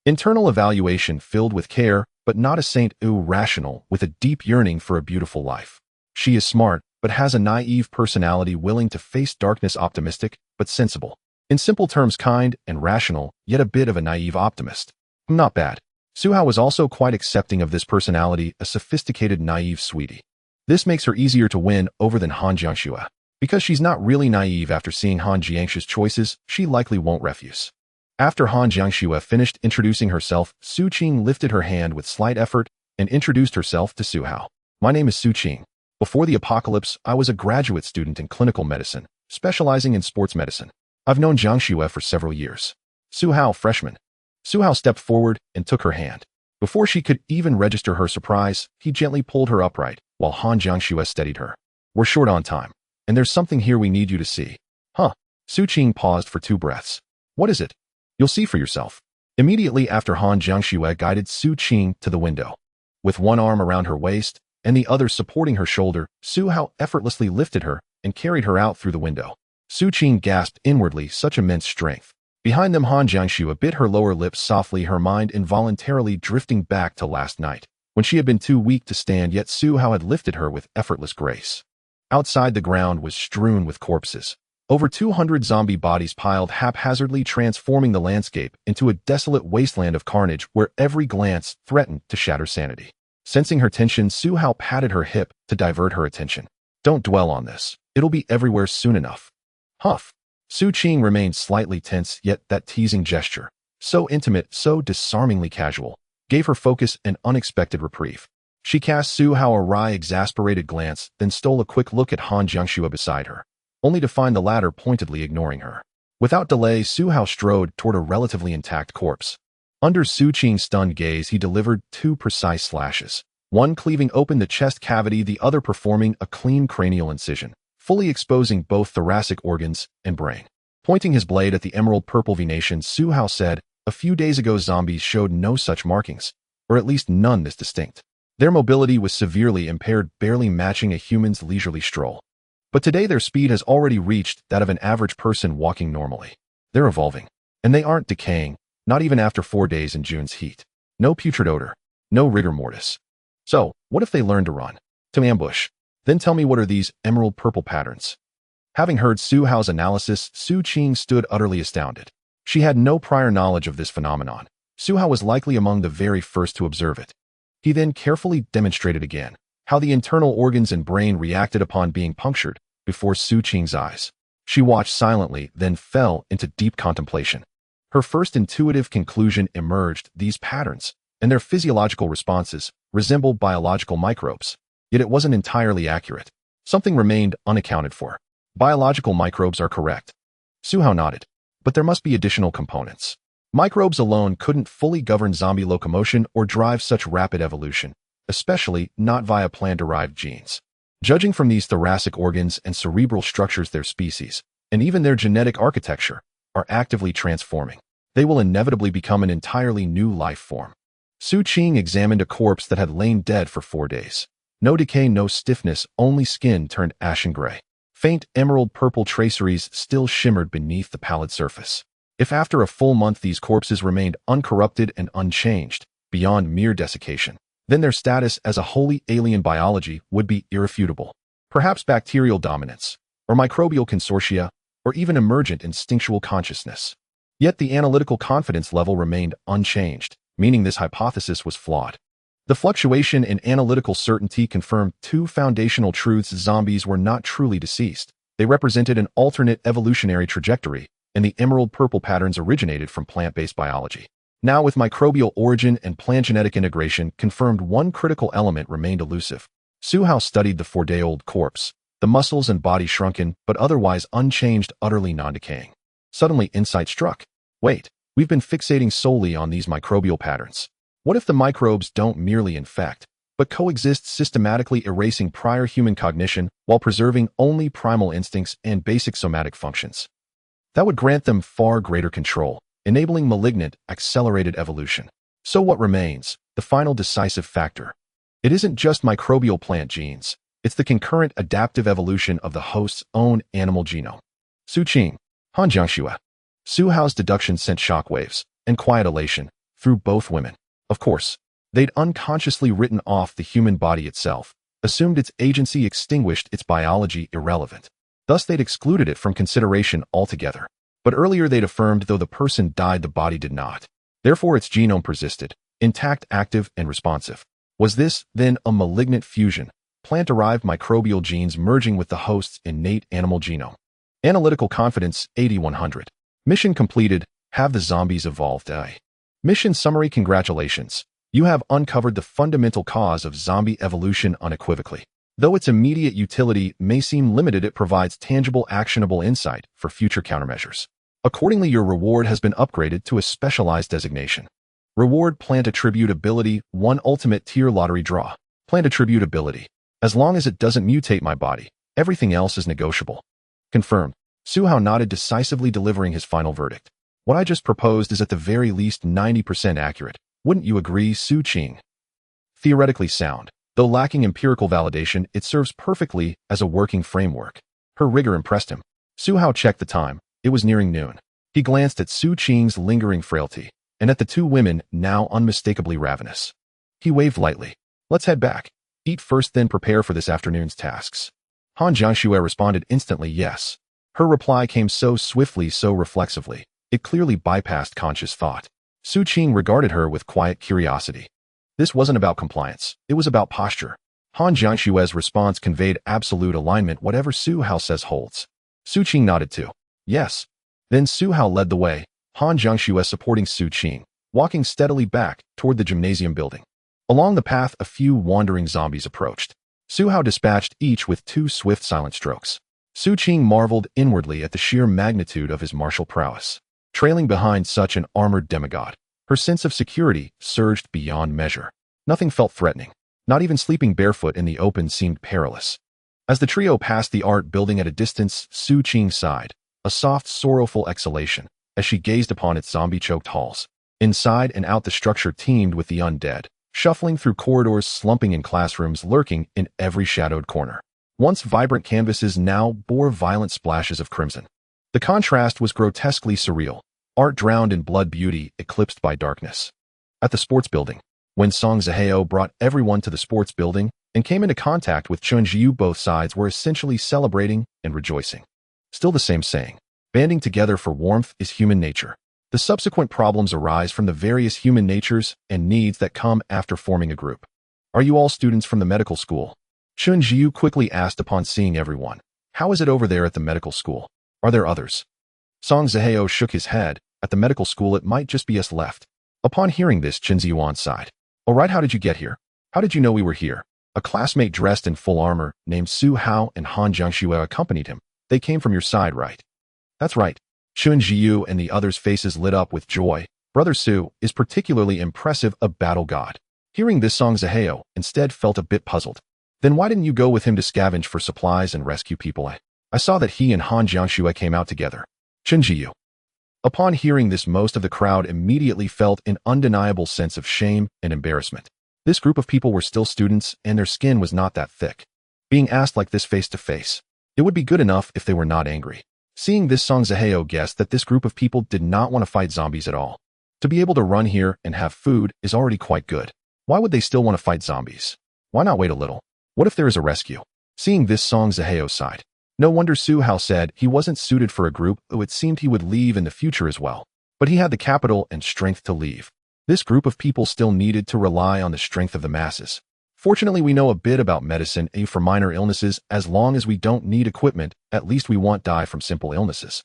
Internal evaluation filled with care, but not a saint, rational, with a deep yearning for a beautiful life. She is smart, but has a naive personality, willing to face darkness, optimistic, but sensible. In simple terms, kind and rational, yet a bit of a naive optimist. Not bad. Su Hao was also quite accepting of this personality, a sophisticated, naive sweetie. This makes her easier to win over than Han Jiangxue. Because she's not really naive, after seeing Han Jiangxue's choices, she likely won't refuse. After Han Jiangxue finished introducing herself, Su Qing lifted her hand with slight effort and introduced herself to Su Hao. My name is Su Qing. Before the apocalypse, I was a graduate student in clinical medicine, specializing in sports medicine. I've known Jiangxue for several years. Su Hao, freshman. Su Hao stepped forward and took her hand. Before she could even register her surprise, he gently pulled her upright, while Han Jiangxue steadied her. We're short on time, and there's something here we need you to see. Huh? Su Qing paused for 2 breaths. What is it? You'll see for yourself. Immediately after, Han Jiangxue guided Su Qing to the window. With one arm around her waist and the other supporting her shoulder, Su Hao effortlessly lifted her and carried her out through the window. Su Qing gasped inwardly, such immense strength. Behind them, Han Jiangxue bit her lower lip softly, her mind involuntarily drifting back to last night, when she had been too weak to stand, yet Su Hao had lifted her with effortless grace. Outside, the ground was strewn with corpses. Over 200 zombie bodies piled haphazardly, transforming the landscape into a desolate wasteland of carnage where every glance threatened to shatter sanity. Sensing her tension, Su Hao patted her hip to divert her attention. Don't dwell on this. It'll be everywhere soon enough. Huff. Su Qing remained slightly tense, yet that teasing gesture, so intimate, so disarmingly casual, gave her focus an unexpected reprieve. She cast Su Hao a wry, exasperated glance, then stole a quick look at Han Jiangxue beside her, only to find the latter pointedly ignoring her. Without delay, Su Hao strode toward a relatively intact corpse. Under Su Qing's stunned gaze, he delivered 2 precise slashes, one cleaving open the chest cavity, the other performing a clean cranial incision, fully exposing both thoracic organs and brain. Pointing his blade at the emerald purple venation, Su Hao said, a few days ago zombies showed no such markings, or at least none this distinct. Their mobility was severely impaired, barely matching a human's leisurely stroll. But today their speed has already reached that of an average person walking normally. They're evolving, and they aren't decaying, not even after 4 days in June's heat. No putrid odor, no rigor mortis. So, what if they learn to run? To ambush? Then tell me, what are these emerald purple patterns? Having heard Su Hao's analysis, Su Qing stood utterly astounded. She had no prior knowledge of this phenomenon. Su Hao was likely among the very first to observe it. He then carefully demonstrated again how the internal organs and brain reacted upon being punctured before Su Qing's eyes. She watched silently, then fell into deep contemplation. Her first intuitive conclusion emerged: these patterns and their physiological responses resemble biological microbes. Yet it wasn't entirely accurate. Something remained unaccounted for. Biological microbes are correct. Su Hao nodded. But there must be additional components. Microbes alone couldn't fully govern zombie locomotion or drive such rapid evolution, especially not via plant-derived genes. Judging from these thoracic organs and cerebral structures, their species, and even their genetic architecture, are actively transforming. they will inevitably become an entirely new life form. Su Qing examined a corpse that had lain dead for 4 days. No decay, no stiffness, only skin turned ashen gray. Faint emerald-purple traceries still shimmered beneath the pallid surface. If after a full month these corpses remained uncorrupted and unchanged, beyond mere desiccation, then their status as a wholly alien biology would be irrefutable. Perhaps bacterial dominance, or microbial consortia, or even emergent instinctual consciousness. Yet the analytical confidence level remained unchanged, meaning this hypothesis was flawed. The fluctuation in analytical certainty confirmed 2 foundational truths: zombies were not truly deceased. They represented an alternate evolutionary trajectory, and the emerald-purple patterns originated from plant-based biology. Now, with microbial origin and plant-genetic integration confirmed, one critical element remained elusive. Su Hao studied the 4-day-old corpse, the muscles and body shrunken, but otherwise unchanged, utterly non-decaying. Suddenly, insight struck. Wait, we've been fixating solely on these microbial patterns. What if the microbes don't merely infect, but coexist, systematically erasing prior human cognition while preserving only primal instincts and basic somatic functions? That would grant them far greater control, enabling malignant, accelerated evolution. So what remains? The final decisive factor. It isn't just microbial plant genes, it's the concurrent adaptive evolution of the host's own animal genome. Su Qing, Han Jiangxue. Su Hao's deduction sent shockwaves and quiet elation through both women. Of course, they'd unconsciously written off the human body itself, assumed its agency, extinguished its biology irrelevant. Thus they'd excluded it from consideration altogether. But earlier they'd affirmed though the person died, the body did not. Therefore its genome persisted, intact, active, and responsive. Was this, then, a malignant fusion, plant-derived microbial genes merging with the host's innate animal genome? Analytical confidence, 8100. Mission completed. Have the zombies evolved? Mission summary. Congratulations. You have uncovered the fundamental cause of zombie evolution unequivocally. Though its immediate utility may seem limited, it provides tangible, actionable insight for future countermeasures. Accordingly, your reward has been upgraded to a specialized designation. Reward: Plant Attribute Ability 1 Ultimate Tier Lottery Draw. Plant Attribute Ability. As long as it doesn't mutate my body, everything else is negotiable. Confirmed. Su Hao nodded decisively, delivering his final verdict. What I just proposed is at the very least 90% accurate. Wouldn't you agree, Su Qing? Theoretically sound. Though lacking empirical validation, it serves perfectly as a working framework. Her rigor impressed him. Su Hao checked the time. It was nearing noon. He glanced at Su Qing's lingering frailty, and at the 2 women, now unmistakably ravenous. He waved lightly. Let's head back. Eat first, then prepare for this afternoon's tasks. Han Jiangxue responded instantly yes. Her reply came so swiftly, so reflexively, it clearly bypassed conscious thought. Su Qing regarded her with quiet curiosity. This wasn't about compliance. It was about posture. Han Jiangxue's response conveyed absolute alignment. Whatever Su Hao says holds. Su Qing nodded too. Yes. Then Su Hao led the way, Han Jiangxue supporting Su Qing, walking steadily back toward the gymnasium building. Along the path, a few wandering zombies approached. Su Hao dispatched each with 2 swift, silent strokes. Su Qing marveled inwardly at the sheer magnitude of his martial prowess. Trailing behind such an armored demigod, her sense of security surged beyond measure. Nothing felt threatening. Not even sleeping barefoot in the open seemed perilous. As the trio passed the art building at a distance, Su Qing sighed, a soft, sorrowful exhalation, as she gazed upon its zombie-choked halls. Inside and out the structure teemed with the undead, shuffling through corridors, slumping in classrooms, lurking in every shadowed corner. Once vibrant canvases now bore violent splashes of crimson. The contrast was grotesquely surreal. Art drowned in blood, beauty eclipsed by darkness. At the sports building, when Song Zihao brought everyone to the sports building and came into contact with Chun Jiu, both sides were essentially celebrating and rejoicing. Still the same saying, banding together for warmth is human nature. The subsequent problems arise from the various human natures and needs that come after forming a group. Are you all students from the medical school? Chun Jiu quickly asked upon seeing everyone. How is it over there at the medical school? Are there others? Song Zihao shook his head. At the medical school, it might just be us left. Upon hearing this, Chen Ziyuan sighed. All right, how did you get here? How did you know we were here? A classmate dressed in full armor, named Su Hao, and Han Jiangxue accompanied him. They came from your side, right? That's right. Chun Jiu and the others' faces lit up with joy. Brother Su is particularly impressive, a battle god. Hearing this, Song Zihao instead felt a bit puzzled. Then why didn't you go with him to scavenge for supplies and rescue people? I saw that he and Han Jiangxue came out together. Chun Jiu. Upon hearing this, most of the crowd immediately felt an undeniable sense of shame and embarrassment. This group of people were still students, and their skin was not that thick. Being asked like this face to face, it would be good enough if they were not angry. Seeing this, Song Zaheo guessed that this group of people did not want to fight zombies at all. To be able to run here and have food is already quite good. Why would they still want to fight zombies? Why not wait a little? What if there is a rescue? Seeing this, Song Zaheo sighed. No wonder Su Hao said he wasn't suited for a group, though it seemed he would leave in the future as well. But he had the capital and strength to leave. This group of people still needed to rely on the strength of the masses. Fortunately, we know a bit about medicine for minor illnesses. As long as we don't need equipment, at least we won't die from simple illnesses.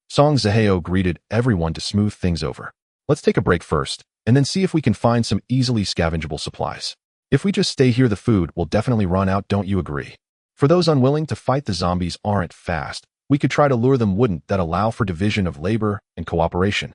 Song Zaheo greeted everyone to smooth things over. Let's take a break first, and then see if we can find some easily scavengeable supplies. If we just stay here, the food will definitely run out, don't you agree? For those unwilling to fight the zombies aren't fast, we could try to lure them, wouldn't that allow for division of labor and cooperation?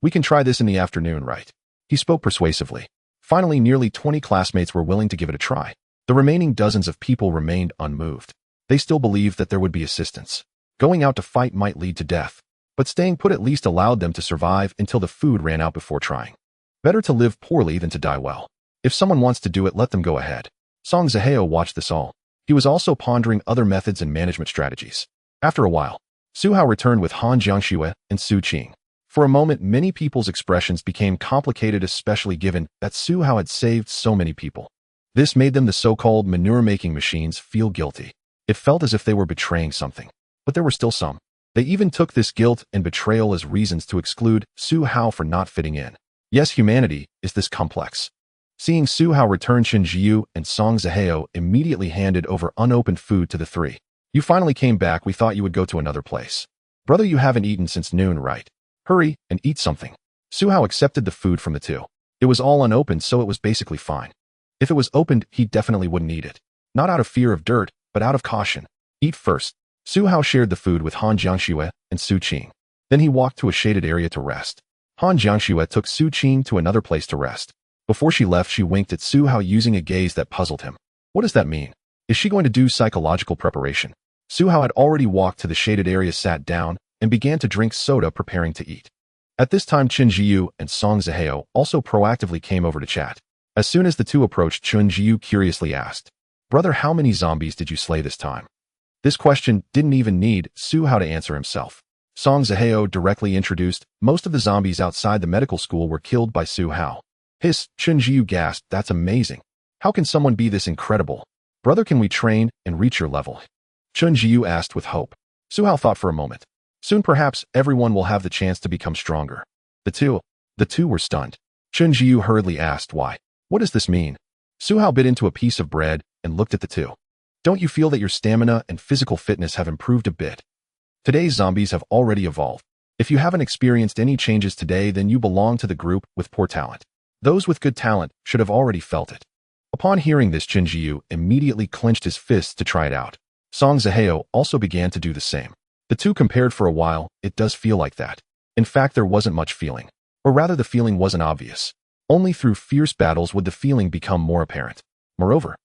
We can try this in the afternoon, right? He spoke persuasively. Finally, nearly 20 classmates were willing to give it a try. The remaining dozens of people remained unmoved. They still believed that there would be assistance. Going out to fight might lead to death, but staying put at least allowed them to survive until the food ran out before trying. Better to live poorly than to die well. If someone wants to do it, let them go ahead. Song Zaheo watched this all. He was also pondering other methods and management strategies. After a while, Su Hao returned with Han Jiangxue and Su Qing. For a moment, many people's expressions became complicated, especially given that Su Hao had saved so many people. This made them, the so-called manure-making machines, feel guilty. It felt as if they were betraying something. But there were still some. They even took this guilt and betrayal as reasons to exclude Su Hao for not fitting in. Yes, humanity is this complex. Seeing Su Hao return, Chen Jiu and Song Zaheo immediately handed over unopened food to the three. You finally came back. We thought you would go to another place. Brother, you haven't eaten since noon, right? Hurry and eat something. Su Hao accepted the food from the two. It was all unopened, so it was basically fine. If it was opened, he definitely wouldn't eat it. Not out of fear of dirt, but out of caution. Eat first. Su Hao shared the food with Han Jiangxue and Su Qing. Then he walked to a shaded area to rest. Han Jiangxue took Su Qing to another place to rest. Before she left, she winked at Su Hao using a gaze that puzzled him. What does that mean? Is she going to do psychological preparation? Su Hao had already walked to the shaded area, sat down, and began to drink soda, preparing to eat. At this time, Chen Jiu and Song Zaheo also proactively came over to chat. As soon as the two approached, Chen Jiu curiously asked, Brother, how many zombies did you slay this time? This question didn't even need Su Hao to answer himself. Song Zaheo directly introduced, most of the zombies outside the medical school were killed by Su Hao. Hiss, Chen Jiu gasped, that's amazing. How can someone be this incredible? Brother, can we train and reach your level? Chen Jiu asked with hope. Su Hao thought for a moment. Soon perhaps everyone will have the chance to become stronger. The two were stunned. Chen Jiu hurriedly asked why. What does this mean? Su Hao bit into a piece of bread and looked at the two. Don't you feel that your stamina and physical fitness have improved a bit? Today's zombies have already evolved. If you haven't experienced any changes today, then you belong to the group with poor talent. Those with good talent should have already felt it. Upon hearing this, Chen Jiu immediately clenched his fists to try it out. Song Zaheo also began to do the same. The two compared for a while. It does feel like that. In fact, there wasn't much feeling. Or rather, the feeling wasn't obvious. Only through fierce battles would the feeling become more apparent. Moreover,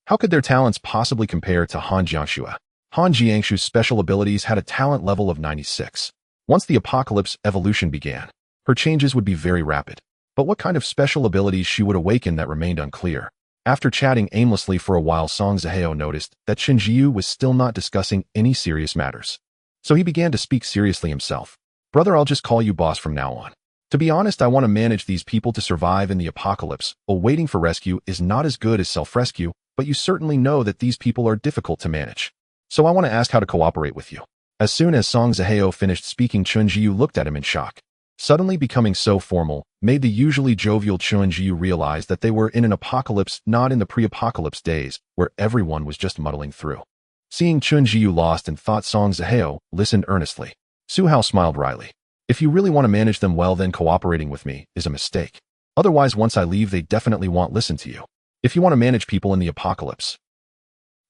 how could their talents possibly compare to Han Jiangxue? Han Jiangxue's special abilities had a talent level of 96. Once the apocalypse evolution began, her changes would be very rapid. But what kind of special abilities she would awaken, that remained unclear. After chatting aimlessly for a while, Song Zaheo noticed that Chen Jiu was still not discussing any serious matters. So he began to speak seriously himself. Brother, I'll just call you boss from now on. To be honest, I want to manage these people to survive in the apocalypse, while waiting for rescue is not as good as self-rescue, but you certainly know that these people are difficult to manage. So I want to ask how to cooperate with you. As soon as Song Zaheo finished speaking, Chen Jiu looked at him in shock. Suddenly becoming so formal, made the usually jovial Chen Jiu realize that they were in an apocalypse, not in the pre-apocalypse days, where everyone was just muddling through. Seeing Chen Jiu lost in thought, Song Zaheo listened earnestly. Su Hao smiled wryly. If you really want to manage them well, then cooperating with me is a mistake. Otherwise, once I leave, they definitely won't listen to you. If you want to manage people in the apocalypse,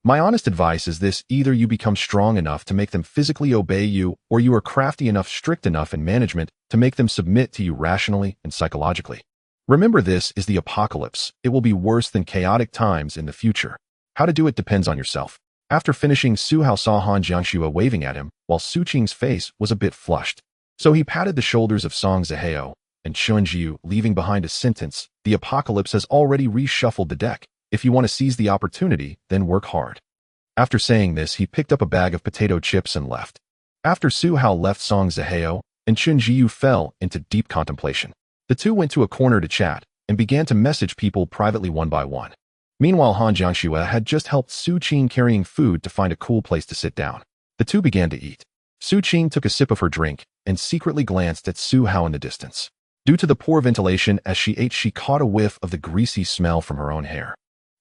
my honest advice is this: either you become strong enough to make them physically obey you, or you are crafty enough, strict enough in management to make them submit to you rationally and psychologically. Remember, this is the apocalypse. It will be worse than chaotic times in the future. How to do it depends on yourself. After finishing, Su Hao saw Han Jiangxue waving at him, while Su Qing's face was a bit flushed. So he patted the shoulders of Song Zihao and Chun Jiu, leaving behind a sentence, "The apocalypse has already reshuffled the deck. If you want to seize the opportunity, then work hard." After saying this, he picked up a bag of potato chips and left. After Su Hao left, Song Zihao and Chun Jiu fell into deep contemplation. The two went to a corner to chat and began to message people privately one by one. Meanwhile, Han Jiangxue had just helped Su Qing carrying food to find a cool place to sit down. The two began to eat. Su Qing took a sip of her drink and secretly glanced at Su Hao in the distance. Due to the poor ventilation as she ate, she caught a whiff of the greasy smell from her own hair.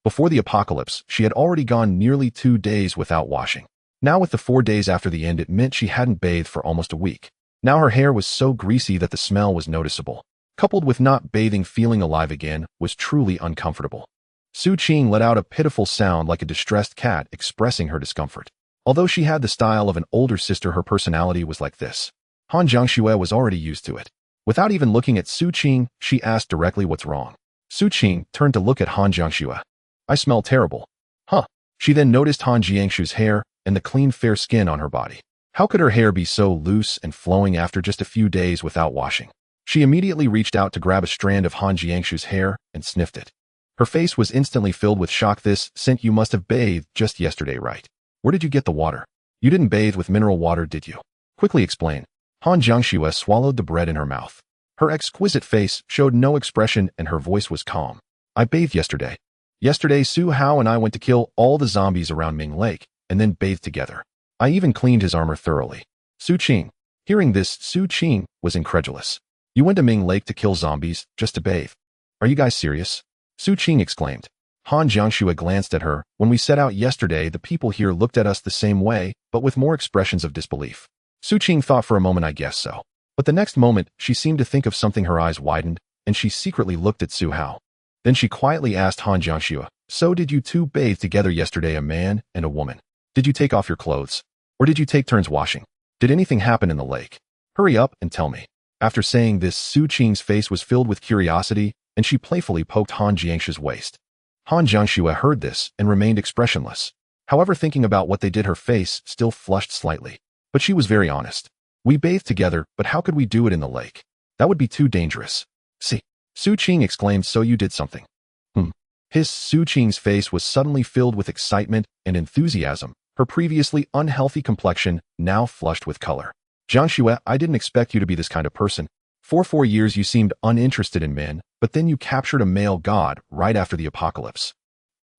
Before the apocalypse, she had already gone nearly 2 days without washing. Now with the 4 days after the end, it meant she hadn't bathed for almost a week. Now her hair was so greasy that the smell was noticeable. Coupled with not bathing, feeling alive again was truly uncomfortable. Su Qing let out a pitiful sound like a distressed cat expressing her discomfort. Although she had the style of an older sister, her personality was like this. Han Jiangxue was already used to it. Without even looking at Su Qing, she asked directly what's wrong. Su Qing turned to look at Han Jiangxue. "I smell terrible." Huh. She then noticed Han Jiangxue's hair and the clean, fair skin on her body. How could her hair be so loose and flowing after just a few days without washing? She immediately reached out to grab a strand of Han Jiangxue's hair and sniffed it. Her face was instantly filled with shock. "This scent, you must have bathed just yesterday, right? Where did you get the water? You didn't bathe with mineral water, did you? Quickly explain." Han Jiangxue swallowed the bread in her mouth. Her exquisite face showed no expression and her voice was calm. "I bathed yesterday. Yesterday, Su Hao and I went to kill all the zombies around Ming Lake and then bathed together. I even cleaned his armor thoroughly." Su Qing. Hearing this, Su Qing was incredulous. "You went to Ming Lake to kill zombies just to bathe? Are you guys serious?" Su Qing exclaimed. Han Jiangxue glanced at her. "When we set out yesterday, the people here looked at us the same way, but with more expressions of disbelief." Su Qing thought for a moment, "I guess so." But the next moment, she seemed to think of something. Her eyes widened, and she secretly looked at Su Hao. Then she quietly asked Han Jiangxue, "So did you two bathe together yesterday, a man and a woman? Did you take off your clothes? Or did you take turns washing? Did anything happen in the lake? Hurry up and tell me." After saying this, Su Qing's face was filled with curiosity, and she playfully poked Han Jiangxue's waist. Han Jiangxue heard this and remained expressionless. However, thinking about what they did, her face still flushed slightly. But she was very honest. "We bathed together, but how could we do it in the lake? That would be too dangerous." "See," Su Qing exclaimed, "so you did something." Su Qing's face was suddenly filled with excitement and enthusiasm, her previously unhealthy complexion now flushed with color. "Jiangxue, I didn't expect you to be this kind of person. For 4 years you seemed uninterested in men, but then you captured a male god right after the apocalypse."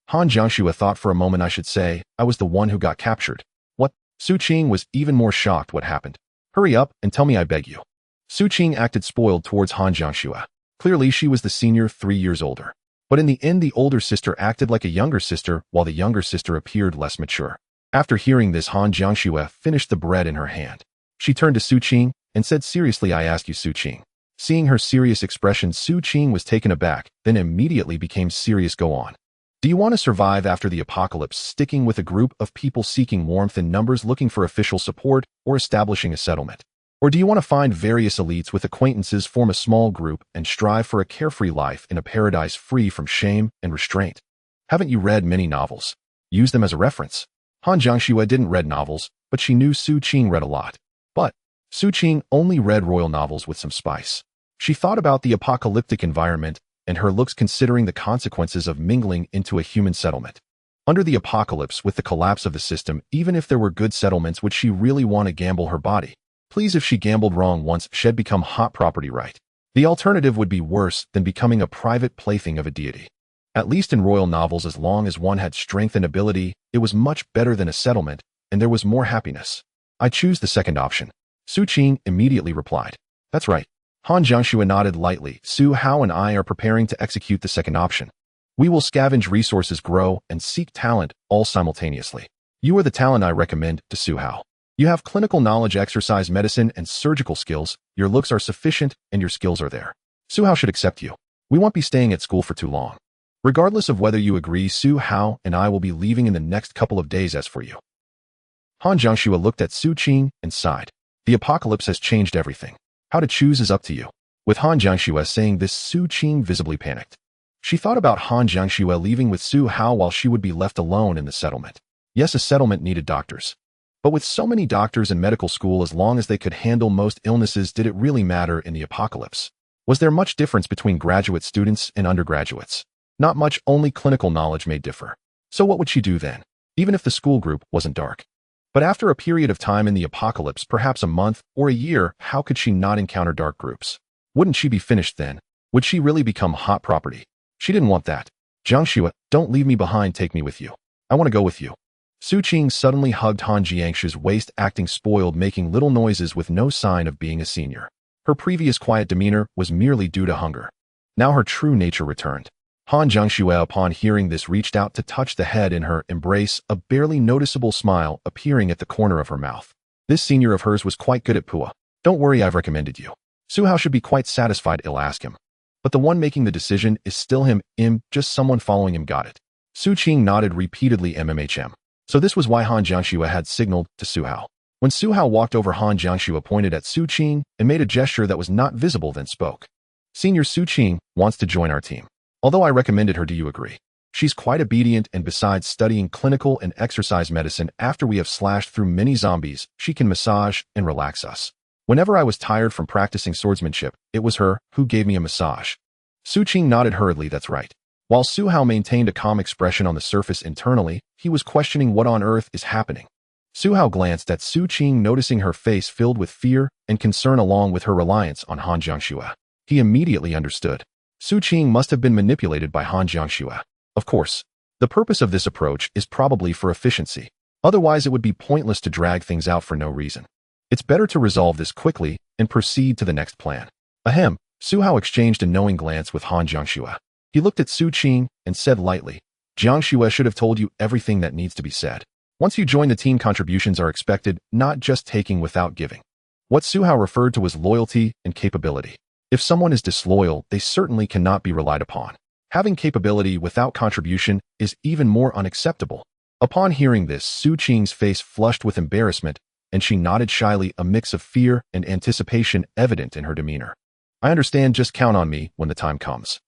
Han Jiangxue thought for a moment. "I should say, I was the one who got captured." "What?" Su Qing was even more shocked. "What happened? Hurry up and tell me, I beg you." Su Qing acted spoiled towards Han Jiangxue. Clearly, she was the senior, 3 years older. But in the end, the older sister acted like a younger sister, while the younger sister appeared less mature. After hearing this, Han Jiangxue finished the bread in her hand. She turned to Su Qing and said, "Seriously, I ask you, Su Qing." Seeing her serious expression, Su Qing was taken aback, then immediately became serious. "Go on. Do you want to survive after the apocalypse, sticking with a group of people seeking warmth in numbers, looking for official support, or establishing a settlement? Or do you want to find various elites with acquaintances, form a small group, and strive for a carefree life in a paradise free from shame and restraint? Haven't you read many novels? Use them as a reference." Han Jiangxue didn't read novels, but she knew Su Qing read a lot. But Su Qing only read royal novels with some spice. She thought about the apocalyptic environment and her looks, considering the consequences of mingling into a human settlement. Under the apocalypse, with the collapse of the system, even if there were good settlements, would she really want to gamble her body? Please, if she gambled wrong once, she'd become hot property, right? The alternative would be worse than becoming a private plaything of a deity. At least in royal novels, as long as one had strength and ability, it was much better than a settlement, and there was more happiness. "I choose the second option," Su Qing immediately replied. "That's right." Han Jiangxue nodded lightly. "Su Hao and I are preparing to execute the second option. We will scavenge resources, grow, and seek talent all simultaneously. You are the talent I recommend to Su Hao. You have clinical knowledge, exercise medicine, and surgical skills. Your looks are sufficient, and your skills are there. Su Hao should accept you. We won't be staying at school for too long. Regardless of whether you agree, Su Hao and I will be leaving in the next couple of days. As for you." Han Jiangxue looked at Su Qing and sighed. The apocalypse has changed everything. How to choose is up to you. With Han Jiangxue saying this, Su Qing visibly panicked. She thought about Han Jiangxue leaving with Su Hao while she would be left alone in the settlement. Yes, a settlement needed doctors. But with so many doctors in medical school, as long as they could handle most illnesses, did it really matter in the apocalypse? Was there much difference between graduate students and undergraduates? Not much, only clinical knowledge may differ. So what would she do then? Even if the school group wasn't dark. But after a period of time in the apocalypse, perhaps a month or a year, how could she not encounter dark groups? Wouldn't she be finished then? Would she really become hot property? She didn't want that. Jiangcheng, don't leave me behind, take me with you. I want to go with you. Su Qing suddenly hugged Han Jiangche's waist, acting spoiled, making little noises with no sign of being a senior. Her previous quiet demeanor was merely due to hunger. Now her true nature returned. Han Jiangcheng, upon hearing this, reached out to touch the head in her embrace, a barely noticeable smile appearing at the corner of her mouth. This senior of hers was quite good at Pua. Don't worry, I've recommended you. Su Hao should be quite satisfied, I'll ask him. But the one making the decision is still him, just someone following him, got it. Su Qing nodded repeatedly, MMHM. So this was why Han Jiangcheng had signaled to Su Hao. When Su Hao walked over, Han Jiangcheng pointed at Su Qing and made a gesture that was not visible, then spoke. Senior Su Qing wants to join our team. Although I recommended her, do you agree? She's quite obedient, and besides studying clinical and exercise medicine, after we have slashed through many zombies, she can massage and relax us. Whenever I was tired from practicing swordsmanship, it was her who gave me a massage. Su Qing nodded hurriedly, that's right. While Su Hao maintained a calm expression on the surface, internally, he was questioning what on earth is happening. Su Hao glanced at Su Qing, noticing her face filled with fear and concern along with her reliance on Han Jiangcheng. He immediately understood. Su Qing must have been manipulated by Han Jiangcheng. Of course, the purpose of this approach is probably for efficiency. Otherwise, it would be pointless to drag things out for no reason. It's better to resolve this quickly and proceed to the next plan. Ahem, Su Hao exchanged a knowing glance with Han Jiangcheng. He looked at Su Qing and said lightly, Jiangcheng should have told you everything that needs to be said. Once you join the team, contributions are expected, not just taking without giving. What Su Hao referred to as loyalty and capability. If someone is disloyal, they certainly cannot be relied upon. Having capability without contribution is even more unacceptable. Upon hearing this, Su Qing's face flushed with embarrassment, and she nodded shyly, a mix of fear and anticipation evident in her demeanor. I understand, just count on me when the time comes.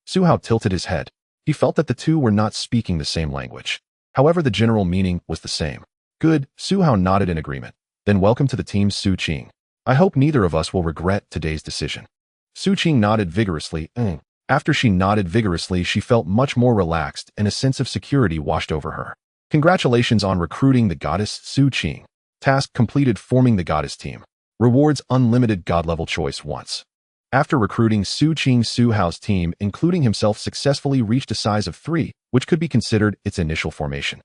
Su Hao tilted his head. He felt that the two were not speaking the same language. However, the general meaning was the same. Good, Su Hao nodded in agreement. Then welcome to the team, Su Qing. I hope neither of us will regret today's decision. Su Qing nodded vigorously. After she nodded vigorously, she felt much more relaxed, and a sense of security washed over her. Congratulations on recruiting the goddess, Su Qing. Task completed, forming the goddess team. Rewards unlimited god level choice once. After recruiting Su Qing, Su Hao's team, including himself, successfully reached a size of 3, which could be considered its initial formation.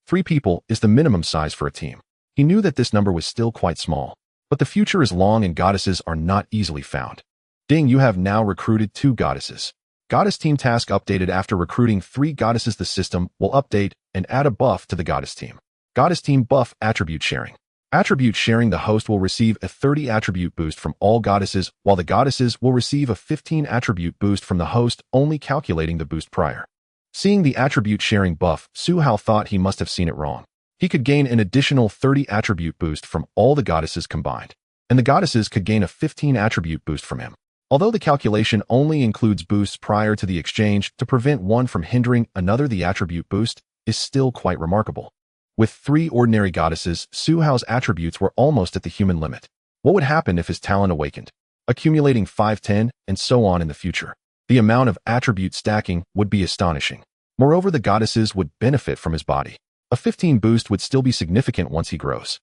3 people is the minimum size for a team. He knew that this number was still quite small, but the future is long and goddesses are not easily found. Ding, you have now recruited 2 goddesses. Goddess team task updated. After recruiting 3 goddesses, the system will update and add a buff to the goddess team. Goddess team buff attribute sharing. Attribute sharing, the host will receive a 30 attribute boost from all goddesses, while the goddesses will receive a 15 attribute boost from the host, only calculating the boost prior. Seeing the attribute sharing buff, Su Hao thought he must have seen it wrong. He could gain an additional 30 attribute boost from all the goddesses combined, and the goddesses could gain a 15 attribute boost from him. Although the calculation only includes boosts prior to the exchange to prevent one from hindering another, the attribute boost is still quite remarkable. With 3 ordinary goddesses, Su Hao's attributes were almost at the human limit. What would happen if his talent awakened, accumulating 5, 10, and so on in the future? The amount of attribute stacking would be astonishing. Moreover, the goddesses would benefit from his body. A 15 boost would still be significant once he grows.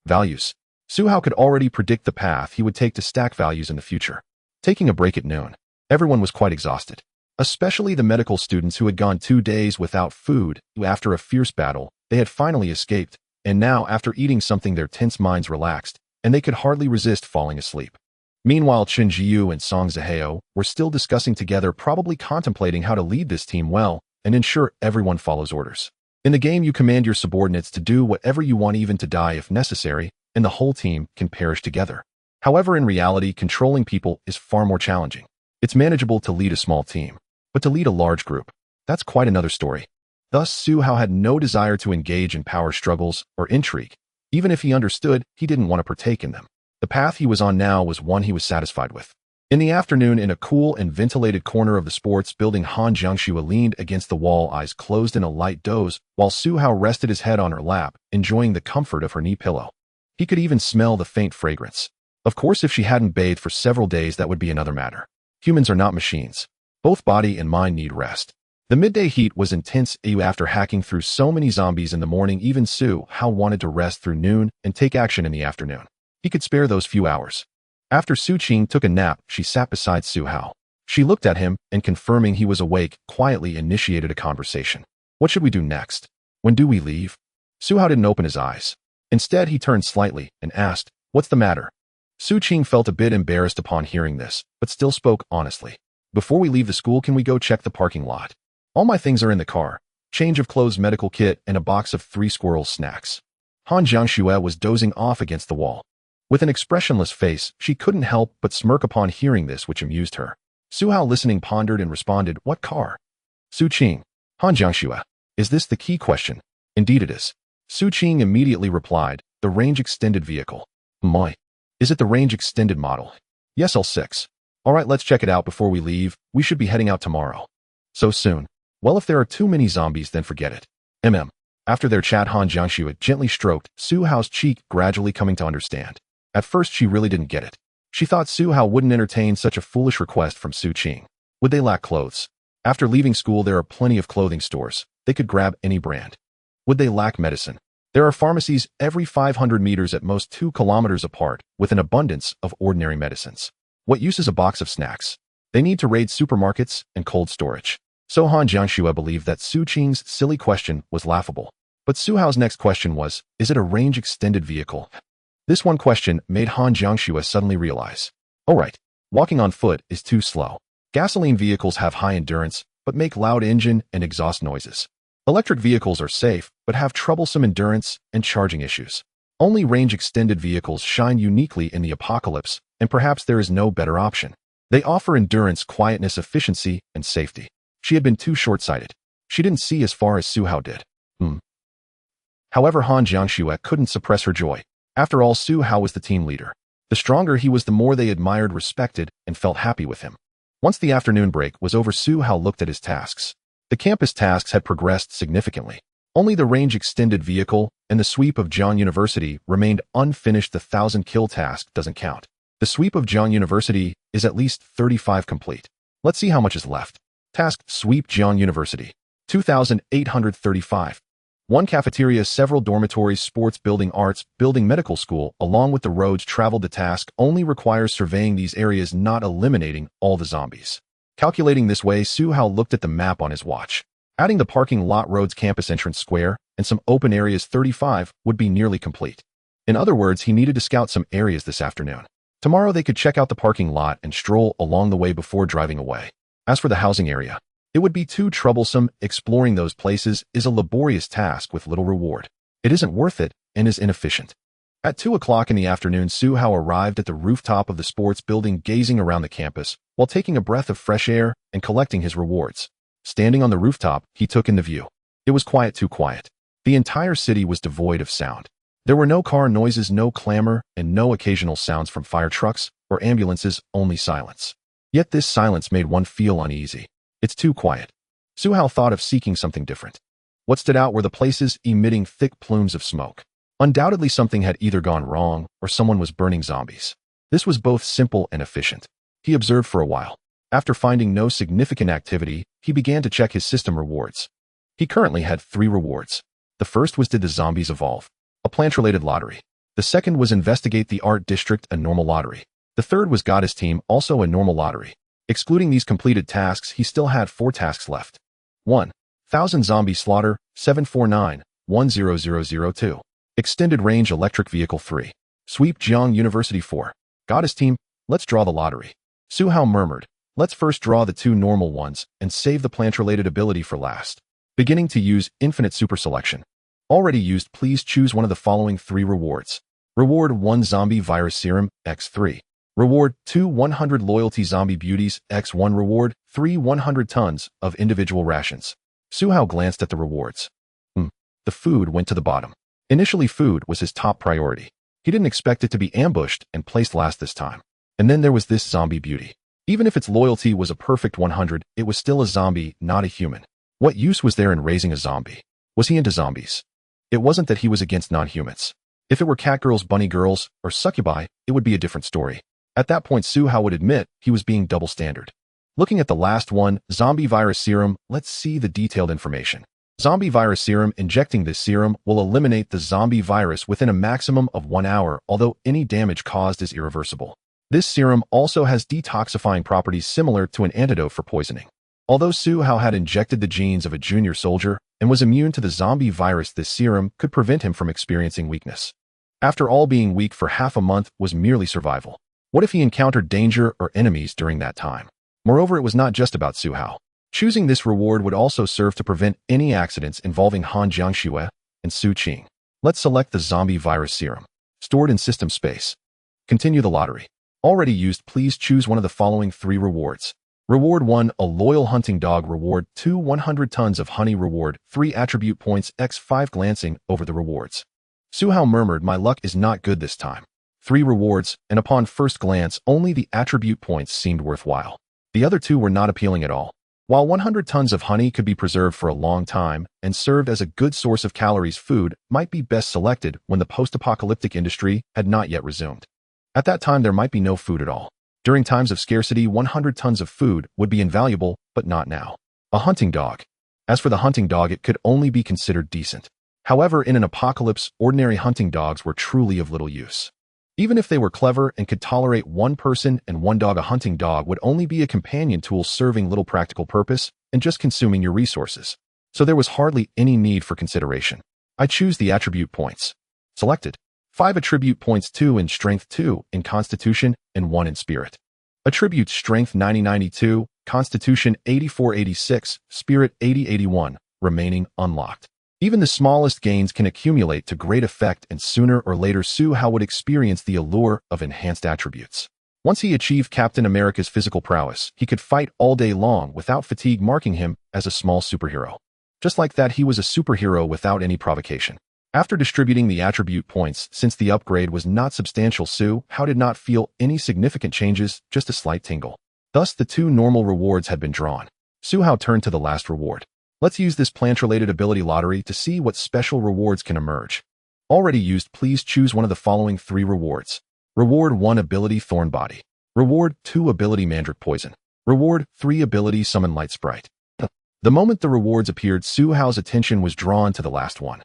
Values. Su Hao could already predict the path he would take to stack values in the future. Taking a break at noon, everyone was quite exhausted, especially the medical students who had gone 2 days without food. After a fierce battle, they had finally escaped, and now, after eating something, their tense minds relaxed, and they could hardly resist falling asleep. Meanwhile, Chen Jiu and Song Zihao were still discussing together, probably contemplating how to lead this team well and ensure everyone follows orders. In the game, you command your subordinates to do whatever you want, even to die if necessary, and the whole team can perish together. However, in reality, controlling people is far more challenging. It's manageable to lead a small team, but to lead a large group, that's quite another story. Thus, Su Hao had no desire to engage in power struggles or intrigue. Even if he understood, he didn't want to partake in them. The path he was on now was one he was satisfied with. In the afternoon, in a cool and ventilated corner of the sports building, Han Jiangxue leaned against the wall, eyes closed in a light doze, while Su Hao rested his head on her lap, enjoying the comfort of her knee pillow. He could even smell the faint fragrance. Of course, if she hadn't bathed for several days, that would be another matter. Humans are not machines. Both body and mind need rest. The midday heat was intense. After hacking through so many zombies in the morning, even Su Hao wanted to rest through noon and take action in the afternoon. He could spare those few hours. After Su Qing took a nap, she sat beside Su Hao. She looked at him and, confirming he was awake, quietly initiated a conversation. What should we do next? When do we leave? Su Hao didn't open his eyes. Instead, he turned slightly and asked, "What's the matter?" Su Qing felt a bit embarrassed upon hearing this, but still spoke honestly. "Before we leave the school, can we go check the parking lot? All my things are in the car. Change of clothes, medical kit, and a box of 3 squirrels snacks." Han Jiangxue was dozing off against the wall. With an expressionless face, she couldn't help but smirk upon hearing this, which amused her. Su Hao, listening, pondered and responded, "What car?" Su Qing. Han Jiangxue. Is this the key question? Indeed it is. Su Qing immediately replied, "The range extended vehicle." My. Is it the range extended model? Yes, L6. All right, let's check it out before we leave. We should be heading out tomorrow. So soon? Well, if there are too many zombies, then forget it. After their chat, Han Jiangxue gently stroked Su Hao's cheek, gradually coming to understand. At first, she really didn't get it. She thought Su Hao wouldn't entertain such a foolish request from Su Qing. Would they lack clothes? After leaving school, there are plenty of clothing stores. They could grab any brand. Would they lack medicine? There are pharmacies every 500 meters, at most 2 kilometers apart, with an abundance of ordinary medicines. What use is a box of snacks? They need to raid supermarkets and cold storage. So Han Jiangxue believed that Su Qing's silly question was laughable. But Su Hao's next question was, is it a range-extended vehicle? This one question made Han Jiangxue suddenly realize, oh right, walking on foot is too slow. Gasoline vehicles have high endurance, but make loud engine and exhaust noises. Electric vehicles are safe, but have troublesome endurance and charging issues. Only range-extended vehicles shine uniquely in the apocalypse, and perhaps there is no better option. They offer endurance, quietness, efficiency, and safety. She had been too short-sighted. She didn't see as far as Su Hao did. However, Han Jiangxue couldn't suppress her joy. After all, Su Hao was the team leader. The stronger he was, the more they admired, respected, and felt happy with him. Once the afternoon break was over, Su Hao looked at his tasks. The campus tasks had progressed significantly. Only the range-extended vehicle and the sweep of Jiangcheng University remained unfinished. The 1,000-kill task doesn't count. The sweep of Jiangcheng University is at least 35 complete. Let's see how much is left. Task: Sweep Jiangcheng University. 2,835. 1 cafeteria, several dormitories, sports building, arts building, medical school, along with the roads traveled. The task only requires surveying these areas, not eliminating all the zombies. Calculating this way, Su Hao looked at the map on his watch. Adding the parking lot, roads, campus entrance square, and some open areas, 35 would be nearly complete. In other words, he needed to scout some areas this afternoon. Tomorrow they could check out the parking lot and stroll along the way before driving away. As for the housing area, it would be too troublesome. Exploring those places is a laborious task with little reward. It isn't worth it and is inefficient. At 2 o'clock in the afternoon, Su Hao arrived at the rooftop of the sports building, gazing around the campus while taking a breath of fresh air and collecting his rewards. Standing on the rooftop, he took in the view. It was quiet, too quiet. The entire city was devoid of sound. There were no car noises, no clamor, and no occasional sounds from fire trucks or ambulances, only silence. Yet this silence made one feel uneasy. It's too quiet. Su Hao thought of seeking something different. What stood out were the places emitting thick plumes of smoke. Undoubtedly something had either gone wrong or someone was burning zombies. This was both simple and efficient. He observed for a while. After finding no significant activity, he began to check his system rewards. He currently had 3 rewards. The first was Did the Zombies Evolve? A plant-related lottery. The second was Investigate the Art District, a normal lottery. The third was Goddess Team, also a normal lottery. Excluding these completed tasks, he still had 4 tasks left. 1. 1,000 Zombie Slaughter, 749-10002. Extended Range Electric Vehicle 3. Sweep Jiangcheng University 4. Goddess Team, let's draw the lottery. Su Hao murmured, let's first draw the 2 normal ones and save the plant-related ability for last. Beginning to use Infinite Super Selection. Already used. Please choose one of the following 3 rewards. Reward 1 Zombie Virus Serum, X3. Reward 2 100 Loyalty Zombie Beauties, X1. Reward 3 100 tons of individual rations. Su Hao glanced at the rewards. The food went to the bottom. Initially, food was his top priority. He didn't expect it to be ambushed and placed last this time. And then there was this zombie beauty. Even if its loyalty was a perfect 100, it was still a zombie, not a human. What use was there in raising a zombie? Was he into zombies? It wasn't that he was against non-humans. If it were catgirls, bunny girls, or succubi, it would be a different story. At that point, Su-Hao would admit he was being double standard. Looking at the last one, zombie virus serum, let's see the detailed information. Zombie virus serum. Injecting this serum will eliminate the zombie virus within a maximum of 1 hour, although any damage caused is irreversible. This serum also has detoxifying properties similar to an antidote for poisoning. Although Su-Hao had injected the genes of a junior soldier and was immune to the zombie virus, this serum could prevent him from experiencing weakness. After all, being weak for half a month was merely survival. What if he encountered danger or enemies during that time? Moreover, it was not just about Su-Hao. Choosing this reward would also serve to prevent any accidents involving Han Jiangxue and Su Qing. Let's select the zombie virus serum. Stored in system space. Continue the lottery. Already used. Please choose one of the following 3 rewards. Reward 1, a loyal hunting dog. Reward 2, 100 tons of honey. Reward 3, attribute points x 5. Glancing over the rewards, Su-Hao murmured, my luck is not good this time. 3 rewards, and upon first glance, only the attribute points seemed worthwhile. The other 2 were not appealing at all. While 100 tons of honey could be preserved for a long time and served as a good source of calories, food might be best selected when the post-apocalyptic industry had not yet resumed. At that time, there might be no food at all. During times of scarcity, 100 tons of food would be invaluable, but not now. A hunting dog. As for the hunting dog, it could only be considered decent. However, in an apocalypse, ordinary hunting dogs were truly of little use. Even if they were clever and could tolerate 1 person and 1 dog, a hunting dog would only be a companion tool serving little practical purpose and just consuming your resources. So there was hardly any need for consideration. I choose the attribute points. Selected. 5 attribute points, 2 in strength, 2 in constitution, and 1 in spirit. Attributes: strength 90-92, constitution 84-86, spirit 80-81, remaining unlocked. Even the smallest gains can accumulate to great effect, and sooner or later Su-Hao would experience the allure of enhanced attributes. Once he achieved Captain America's physical prowess, he could fight all day long without fatigue, marking him as a small superhero. Just like that, he was a superhero without any provocation. After distributing the attribute points, since the upgrade was not substantial, Su-Hao did not feel any significant changes, just a slight tingle. Thus, the 2 normal rewards had been drawn. Su-Hao turned to the last reward. Let's use this plant-related ability lottery to see what special rewards can emerge. Already used. Please choose one of the following 3 rewards. Reward 1, ability Thorn Body. Reward 2, ability Mandrake Poison. Reward 3, ability Summon Light Sprite. The moment the rewards appeared, Su-Hao's attention was drawn to the last one.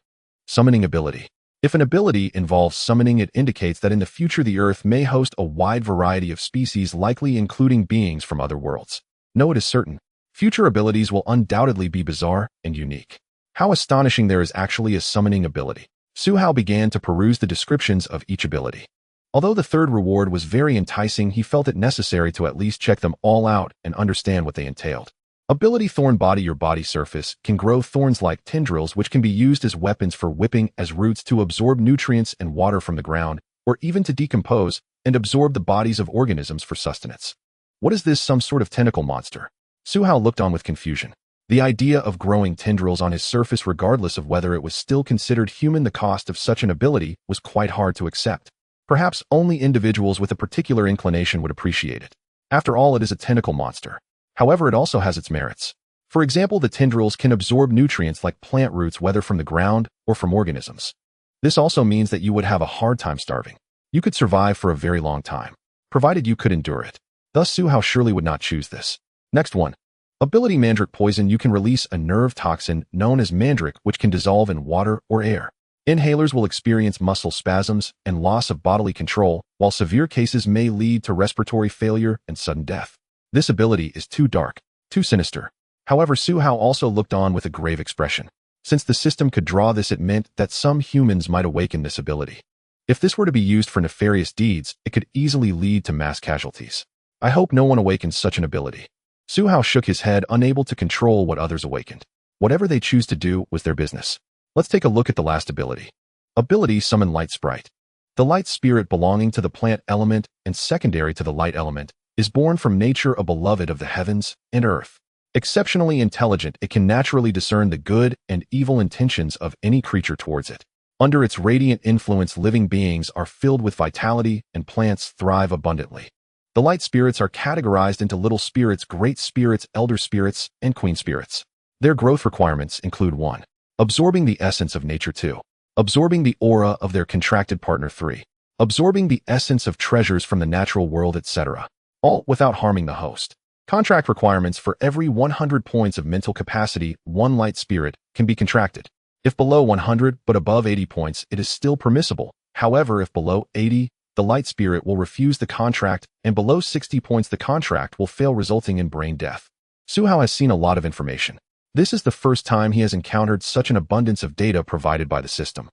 Summoning ability. If an ability involves summoning, it indicates that in the future the Earth may host a wide variety of species, likely including beings from other worlds. No, it is certain. Future abilities will undoubtedly be bizarre and unique. How astonishing there is actually a summoning ability. Su-Hao began to peruse the descriptions of each ability. Although the 3rd reward was very enticing, he felt it necessary to at least check them all out and understand what they entailed. Ability Thorn Body. Your body surface can grow thorns like tendrils, which can be used as weapons for whipping, as roots to absorb nutrients and water from the ground, or even to decompose and absorb the bodies of organisms for sustenance. What is this, some sort of tentacle monster? Su-Hao looked on with confusion. The idea of growing tendrils on his surface, regardless of whether it was still considered human, the cost of such an ability was quite hard to accept. Perhaps only individuals with a particular inclination would appreciate it. After all, it is a tentacle monster. However, it also has its merits. For example, the tendrils can absorb nutrients like plant roots, whether from the ground or from organisms. This also means that you would have a hard time starving. You could survive for a very long time, provided you could endure it. Thus, Su-Hao surely would not choose this. Next one. Ability Mandrake Poison. You can release a nerve toxin known as mandrake, which can dissolve in water or air. Inhalers will experience muscle spasms and loss of bodily control, while severe cases may lead to respiratory failure and sudden death. This ability is too dark, too sinister. However, Su-Hao also looked on with a grave expression. Since the system could draw this, it meant that some humans might awaken this ability. If this were to be used for nefarious deeds, it could easily lead to mass casualties. I hope no one awakens such an ability. Su-Hao shook his head, unable to control what others awakened. Whatever they choose to do was their business. Let's take a look at the last ability. Ability Summon Light Sprite. The light spirit, belonging to the plant element and secondary to the light element, is born from nature, a beloved of the heavens and earth. Exceptionally intelligent, it can naturally discern the good and evil intentions of any creature towards it. Under its radiant influence, living beings are filled with vitality and plants thrive abundantly. The light spirits are categorized into little spirits, great spirits, elder spirits, and queen spirits. Their growth requirements include 1. Absorbing the essence of nature. 2. Absorbing the aura of their contracted partner. 3. Absorbing the essence of treasures from the natural world, etc. All without harming the host. Contract requirements: for every 100 points of mental capacity, 1 light spirit can be contracted. If below 100 but above 80 points, it is still permissible. However, if below 80, the light spirit will refuse the contract, and below 60 points the contract will fail, resulting in brain death. Suhao has seen a lot of information. This is the first time he has encountered such an abundance of data provided by the system.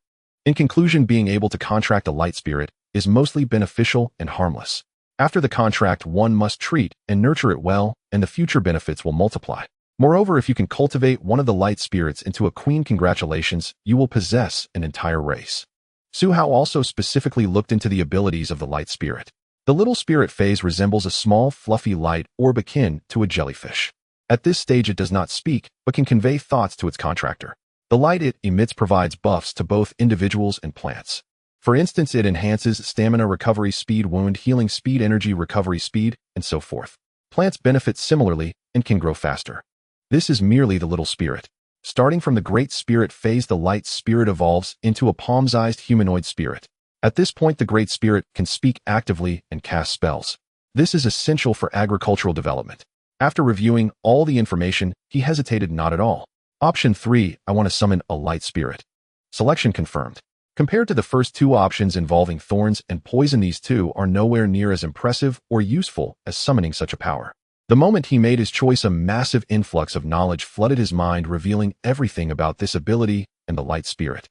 In conclusion, being able to contract a light spirit is mostly beneficial and harmless. After the contract, one must treat and nurture it well, and the future benefits will multiply. Moreover, if you can cultivate one of the light spirits into a queen, congratulations, you will possess an entire race. Suhao also specifically looked into the abilities of the light spirit. The little spirit phase resembles a small, fluffy light orb akin to a jellyfish. At this stage, it does not speak, but can convey thoughts to its contractor. The light it emits provides buffs to both individuals and plants. For instance, it enhances stamina recovery speed, wound healing speed, energy recovery speed, and so forth. Plants benefit similarly and can grow faster. This is merely the little spirit. Starting from the great spirit phase, the light spirit evolves into a palm-sized humanoid spirit. At this point, the great spirit can speak actively and cast spells. This is essential for agricultural development. After reviewing all the information, he hesitated not at all. Option 3, I want to summon a light spirit. Selection confirmed. Compared to the first 2 options involving thorns and poison, these 2 are nowhere near as impressive or useful as summoning such a power. The moment he made his choice, a massive influx of knowledge flooded his mind, revealing everything about this ability and the light spirit.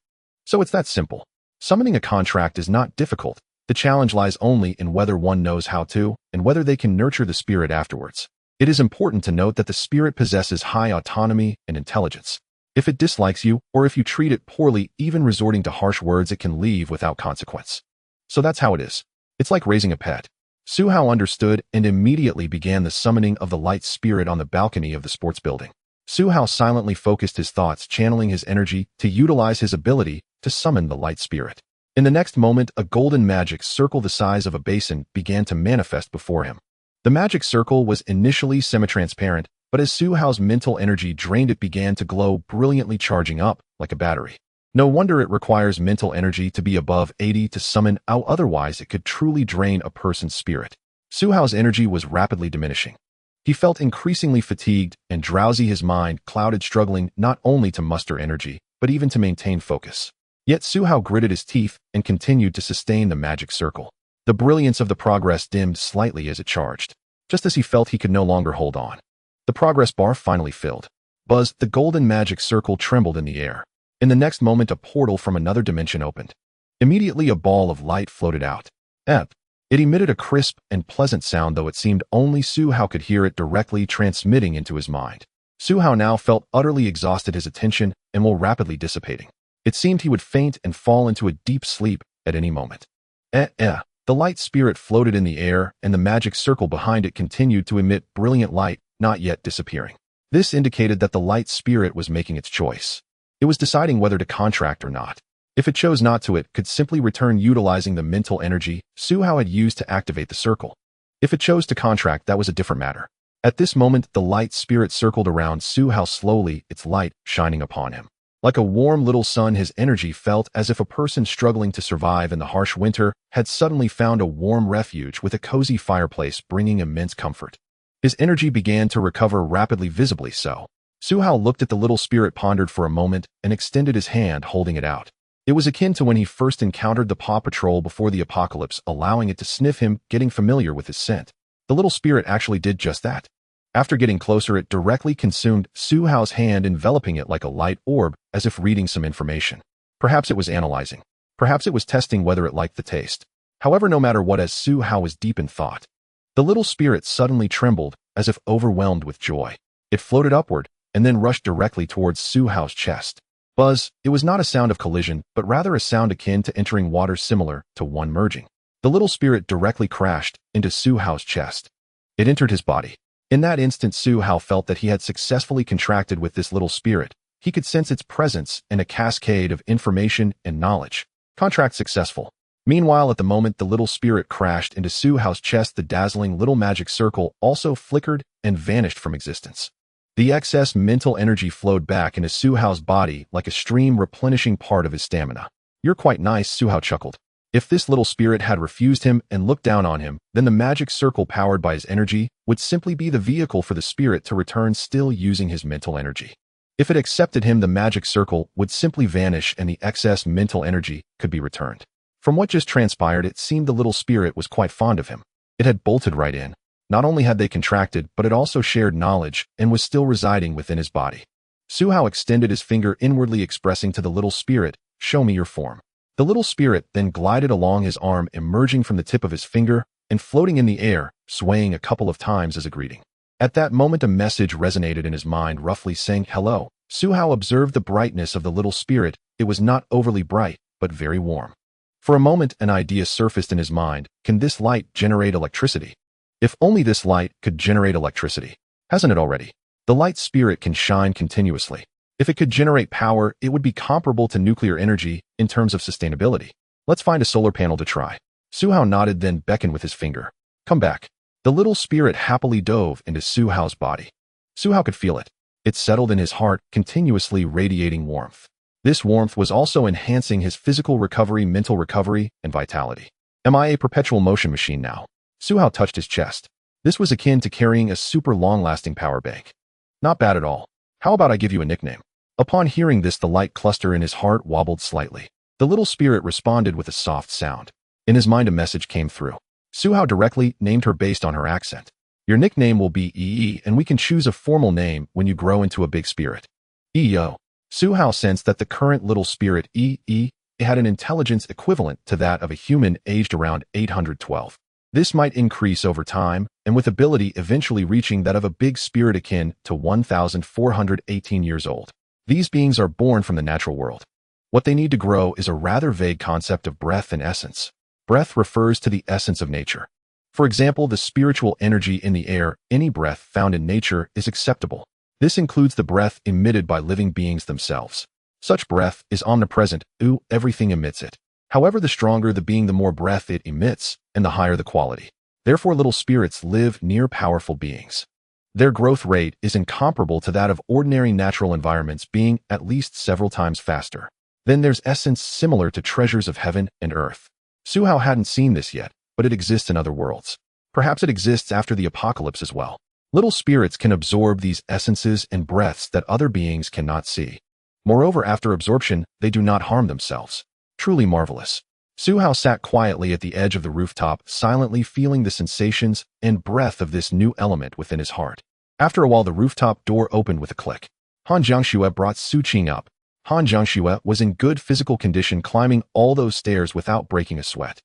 So it's that simple. Summoning a contract is not difficult. The challenge lies only in whether one knows how to, and whether they can nurture the spirit afterwards. It is important to note that the spirit possesses high autonomy and intelligence. If it dislikes you, or if you treat it poorly, even resorting to harsh words, it can leave without consequence. So that's how it is. It's like raising a pet. Suhao understood and immediately began the summoning of the light spirit on the balcony of the sports building. Suhao silently focused his thoughts, channeling his energy to utilize his ability to summon the light spirit. In the next moment, a golden magic circle the size of a basin began to manifest before him. The magic circle was initially semi-transparent, but as Suhao's mental energy drained, it began to glow brilliantly, charging up like a battery. No wonder it requires mental energy to be above 80 to summon out, otherwise it could truly drain a person's spirit. Suhao's energy was rapidly diminishing. He felt increasingly fatigued and drowsy, his mind clouded, struggling not only to muster energy, but even to maintain focus. Yet Suhao gritted his teeth and continued to sustain the magic circle. The brilliance of the progress dimmed slightly as it charged. Just as he felt he could no longer hold on, the progress bar finally filled. Buzz, the golden magic circle trembled in the air. In the next moment, a portal from another dimension opened. Immediately, a ball of light floated out. It emitted a crisp and pleasant sound, though it seemed only Suhao could hear it directly transmitting into his mind. Suhao now felt utterly exhausted, his attention and will rapidly dissipating. It seemed he would faint and fall into a deep sleep at any moment. The light spirit floated in the air, and the magic circle behind it continued to emit brilliant light, not yet disappearing. This indicated that the light spirit was making its choice. It was deciding whether to contract or not. If it chose not to, it could simply return, utilizing the mental energy Suhao had used to activate the circle. If it chose to contract, that was a different matter. At this moment, the light spirit circled around Suhao slowly, its light shining upon him. Like a warm little sun, his energy felt as if a person struggling to survive in the harsh winter had suddenly found a warm refuge with a cozy fireplace, bringing immense comfort. His energy began to recover rapidly, visibly so. Suhao looked at the little spirit, pondered for a moment, and extended his hand, holding it out. It was akin to when he first encountered the Paw Patrol before the apocalypse, allowing it to sniff him, getting familiar with his scent. The little spirit actually did just that. After getting closer, it directly consumed Suhao's hand, enveloping it like a light orb, as if reading some information. Perhaps it was analyzing. Perhaps it was testing whether it liked the taste. However, no matter what, as Suhao was deep in thought, the little spirit suddenly trembled, as if overwhelmed with joy. It floated upward, and then rushed directly towards Suhao's chest. Buzz, it was not a sound of collision, but rather a sound akin to entering water, similar to one merging. The little spirit directly crashed into Suhao's chest. It entered his body. In that instant, Suhao felt that he had successfully contracted with this little spirit. He could sense its presence and a cascade of information and knowledge. Contract successful. Meanwhile, at the moment the little spirit crashed into Su Hao's chest, the dazzling little magic circle also flickered and vanished from existence. The excess mental energy flowed back into Su Hao's body like a stream, replenishing part of his stamina. "You're quite nice," Su Hao chuckled. If this little spirit had refused him and looked down on him, then the magic circle powered by his energy would simply be the vehicle for the spirit to return, still using his mental energy. If it accepted him, the magic circle would simply vanish and the excess mental energy could be returned. From what just transpired, it seemed the little spirit was quite fond of him. It had bolted right in. Not only had they contracted, but it also shared knowledge and was still residing within his body. Su Hao extended his finger inwardly, expressing to the little spirit, "Show me your form." The little spirit then glided along his arm, emerging from the tip of his finger and floating in the air, swaying a couple of times as a greeting. At that moment, a message resonated in his mind, roughly saying, "Hello." Su Hao observed the brightness of the little spirit. It was not overly bright, but very warm. For a moment, an idea surfaced in his mind. Can this light generate electricity? If only this light could generate electricity. Hasn't it already? The light spirit can shine continuously. If it could generate power, it would be comparable to nuclear energy in terms of sustainability. Let's find a solar panel to try. Su Hao nodded, then beckoned with his finger. "Come back." The little spirit happily dove into Su Hao's body. Su Hao could feel it. It settled in his heart, continuously radiating warmth. This warmth was also enhancing his physical recovery, mental recovery, and vitality. "Am I a perpetual motion machine now?" Su Hao touched his chest. This was akin to carrying a super long-lasting power bank. "Not bad at all. How about I give you a nickname?" Upon hearing this, the light cluster in his heart wobbled slightly. The little spirit responded with a soft sound. In his mind, a message came through. Su Hao directly named her based on her accent. "Your nickname will be EE, and we can choose a formal name when you grow into a big spirit." EO. Su Hao sensed that the current little spirit, EE, had an intelligence equivalent to that of a human aged around 812. This might increase over time, and with ability eventually reaching that of a big spirit akin to 1,418 years old. These beings are born from the natural world. What they need to grow is a rather vague concept of breath and essence. Breath refers to the essence of nature. For example, the spiritual energy in the air. Any breath found in nature is acceptable. This includes the breath emitted by living beings themselves. Such breath is omnipresent. Everything emits it. However, the stronger the being, the more breath it emits, and the higher the quality. Therefore, little spirits live near powerful beings. Their growth rate is incomparable to that of ordinary natural environments, being at least several times faster. Then there's essence, similar to treasures of heaven and earth. Su Hao hadn't seen this yet, but it exists in other worlds. Perhaps it exists after the apocalypse as well. Little spirits can absorb these essences and breaths that other beings cannot see. Moreover, after absorption, they do not harm themselves. Truly marvelous. Su Hao sat quietly at the edge of the rooftop, silently feeling the sensations and breath of this new element within his heart. After a while, the rooftop door opened with a click. Han Jiangxue brought Su Qing up. Han Jiangxue was in good physical condition, climbing all those stairs without breaking a sweat.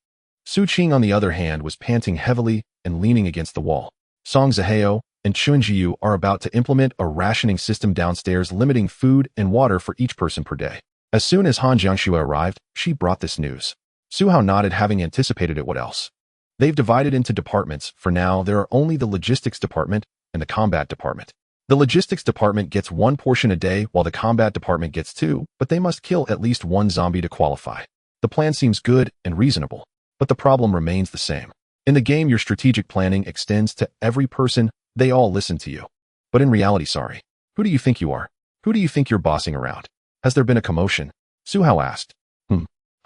Su Qing, on the other hand, was panting heavily and leaning against the wall. Song Zihao and Chun Jiu are about to implement a rationing system downstairs, limiting food and water for each person per day. As soon as Han Jiangxue arrived, she brought this news. Su Hao nodded, having anticipated it. What else? They've divided into departments. For now, there are only the logistics department and the combat department. The logistics department gets 1 portion a day, while the combat department gets 2, but they must kill at least 1 zombie to qualify. The plan seems good and reasonable, but the problem remains the same. In the game, your strategic planning extends to every person. They all listen to you. But in reality, sorry. Who do you think you are? Who do you think you're bossing around? Has there been a commotion? Su Hao asked.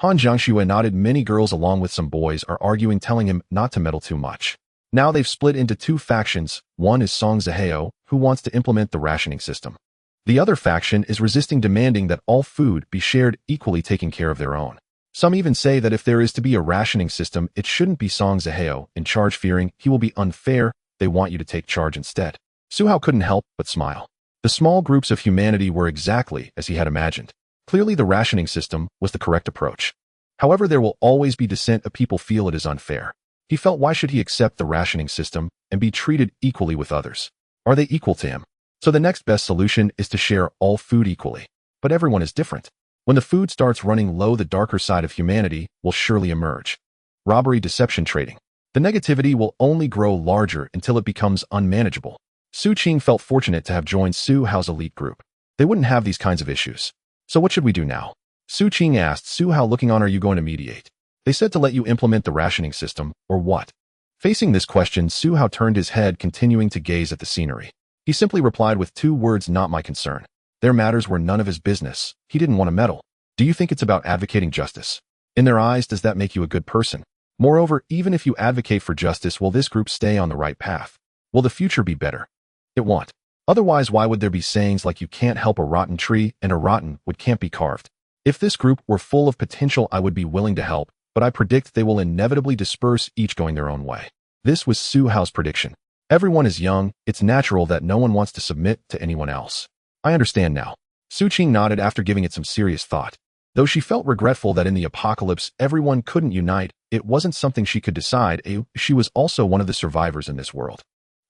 Han Jiangxue nodded. Many girls along with some boys are arguing, telling him not to meddle too much. Now they've split into 2 factions. One is Song Zihao, who wants to implement the rationing system. The other faction is resisting, demanding that all food be shared equally, taking care of their own. Some even say that if there is to be a rationing system, it shouldn't be Song Zihao in charge, fearing he will be unfair. They want you to take charge instead. Su Hao couldn't help but smile. The small groups of humanity were exactly as he had imagined. Clearly, the rationing system was the correct approach. However, there will always be dissent. People feel it is unfair. He felt, why should he accept the rationing system and be treated equally with others? Are they equal to him? So the next best solution is to share all food equally. But everyone is different. When the food starts running low, the darker side of humanity will surely emerge. Robbery, deception, trading. The negativity will only grow larger until it becomes unmanageable. Su Qing felt fortunate to have joined Su Hao's elite group. They wouldn't have these kinds of issues. So what should we do now? Su Qing asked Su Hao, looking on. Are you going to mediate? They said to let you implement the rationing system, or what? Facing this question, Su Hao turned his head, continuing to gaze at the scenery. He simply replied with 2 words, not my concern. Their matters were none of his business. He didn't want to meddle. Do you think it's about advocating justice? In their eyes, does that make you a good person? Moreover, even if you advocate for justice, will this group stay on the right path? Will the future be better? It won't. Otherwise, why would there be sayings like you can't help a rotten tree and a rotten wood can't be carved? If this group were full of potential, I would be willing to help, but I predict they will inevitably disperse, each going their own way. This was Su Hao's prediction. Everyone is young. It's natural that no one wants to submit to anyone else. I understand now. Su Qing nodded after giving it some serious thought. Though she felt regretful that in the apocalypse everyone couldn't unite, it wasn't something she could decide. She was also one of the survivors in this world.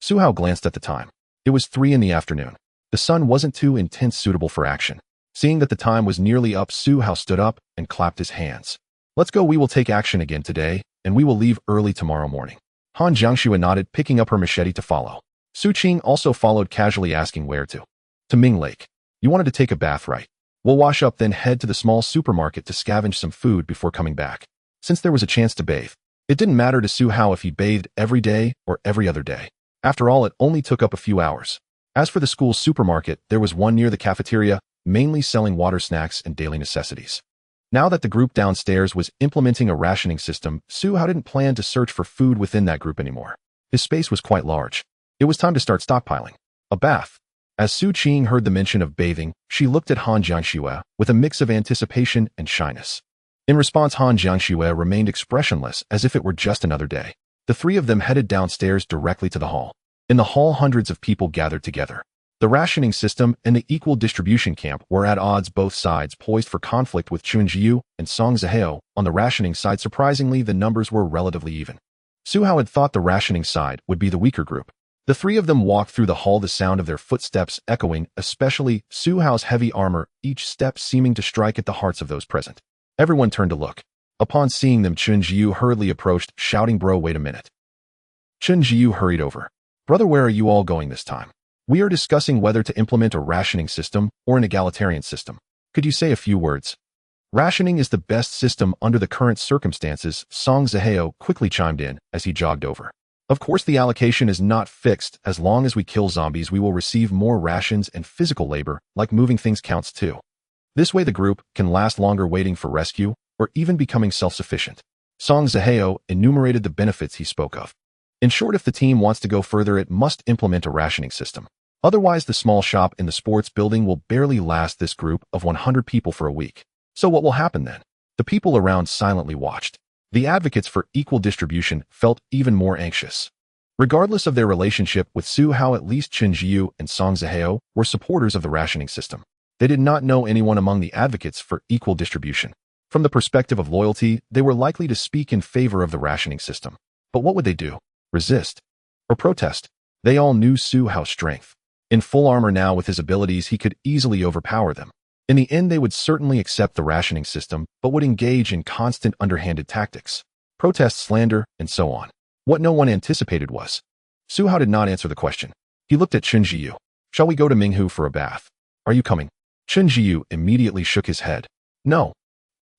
Su Hao glanced at the time. It was 3 in the afternoon. The sun wasn't too intense, suitable for action. Seeing that the time was nearly up, Su Hao stood up and clapped his hands. Let's go. We will take action again today, and we will leave early tomorrow morning. Han Jiangxue nodded, picking up her machete to follow. Su Qing also followed, casually asking where to. To Ming Lake. You wanted to take a bath, right? We'll wash up, then head to the small supermarket to scavenge some food before coming back. Since there was a chance to bathe, it didn't matter to Su Hao if he bathed every day or every other day. After all, it only took up a few hours. As for the school supermarket, there was one near the cafeteria, mainly selling water, snacks, and daily necessities. Now that the group downstairs was implementing a rationing system, Su Hao didn't plan to search for food within that group anymore. His space was quite large. It was time to start stockpiling. A bath. As Su Qing heard the mention of bathing, she looked at Han Jiangxue with a mix of anticipation and shyness. In response, Han Jiangxue remained expressionless, as if it were just another day. The 3 of them headed downstairs directly to the hall. In the hall, hundreds of people gathered together. The rationing system and the equal distribution camp were at odds, both sides poised for conflict, with Chunjiu and Song Zihao. On the rationing side, surprisingly, the numbers were relatively even. Su Hao had thought the rationing side would be the weaker group. The 3 of them walked through the hall, the sound of their footsteps echoing, especially Su Hao's heavy armor, each step seeming to strike at the hearts of those present. Everyone turned to look. Upon seeing them, Chunjiu hurriedly approached, shouting, "Bro, wait a minute." Chunjiu hurried over. "Brother, where are you all going this time? We are discussing whether to implement a rationing system or an egalitarian system. Could you say a few words?" "Rationing is the best system under the current circumstances," Song Zihao quickly chimed in as he jogged over. "Of course, the allocation is not fixed. As long as we kill zombies, we will receive more rations, and physical labor, like moving things, counts too. This way the group can last longer waiting for rescue, or even becoming self-sufficient." Song Zihao enumerated the benefits he spoke of. In short, if the team wants to go further, it must implement a rationing system. Otherwise, the small shop in the sports building will barely last this group of 100 people for a week. So what will happen then? The people around silently watched. The advocates for equal distribution felt even more anxious. Regardless of their relationship with Su Hao, at least Chunjiu and Song Zihao were supporters of the rationing system. They did not know anyone among the advocates for equal distribution. From the perspective of loyalty, they were likely to speak in favor of the rationing system. But what would they do? Resist? Or protest? They all knew Su Hao's strength. In full armor now, with his abilities, he could easily overpower them. In the end, they would certainly accept the rationing system, but would engage in constant underhanded tactics, protest, slander, and so on. What no one anticipated was, Su Hao did not answer the question. He looked at Chunjiu. "Shall we go to Minghu for a bath? Are you coming?" Chunjiu immediately shook his head. "No.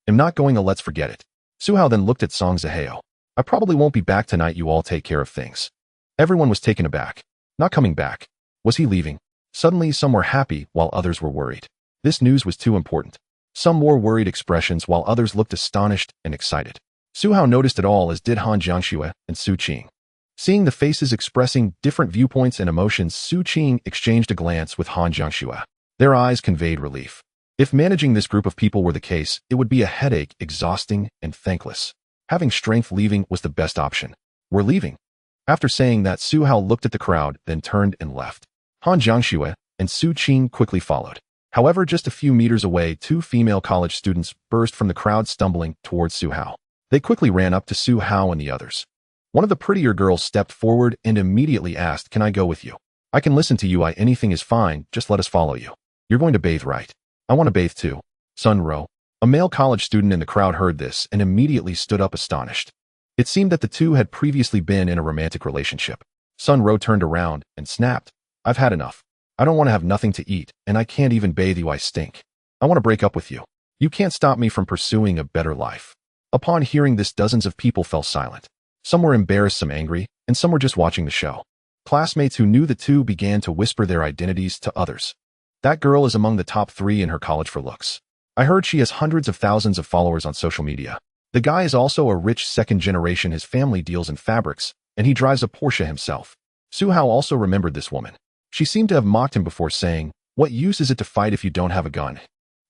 I'm not going. Let's forget it." Su Hao then looked at Song Zihao. "I probably won't be back tonight. You all take care of things." Everyone was taken aback. Not coming back. Was he leaving? Suddenly, some were happy while others were worried. This news was too important. Some wore worried expressions while others looked astonished and excited. Su Hao noticed it all, as did Han Jiangxue and Su Qing. Seeing the faces expressing different viewpoints and emotions, Su Qing exchanged a glance with Han Jiangxue. Their eyes conveyed relief. If managing this group of people were the case, it would be a headache, exhausting, and thankless. Having strength leaving was the best option. "We're leaving." After saying that, Su Hao looked at the crowd, then turned and left. Han Jiangxue and Su Qing quickly followed. However, just a few meters away, 2 female college students burst from the crowd, stumbling towards Su Hao. They quickly ran up to Su Hao and the others. One of the prettier girls stepped forward and immediately asked, "Can I go with you? I can listen to you. Anything is fine. Just let us follow you." "You're going to bathe, right?" "I want to bathe too." Sun Ro, a male college student in the crowd, heard this and immediately stood up, astonished. It seemed that the two had previously been in a romantic relationship. Sun Ro turned around and snapped, "I've had enough. I don't want to have nothing to eat, and I can't even bathe you. I stink. I want to break up with you. You can't stop me from pursuing a better life." Upon hearing this, dozens of people fell silent. Some were embarrassed, some angry, and some were just watching the show. Classmates who knew the two began to whisper their identities to others. That girl is among the top 3 in her college for looks. I heard she has hundreds of thousands of followers on social media. The guy is also a rich second generation. His family deals in fabrics, and he drives a Porsche himself. Su Hao also remembered this woman. She seemed to have mocked him before, saying, "What use is it to fight if you don't have a gun?"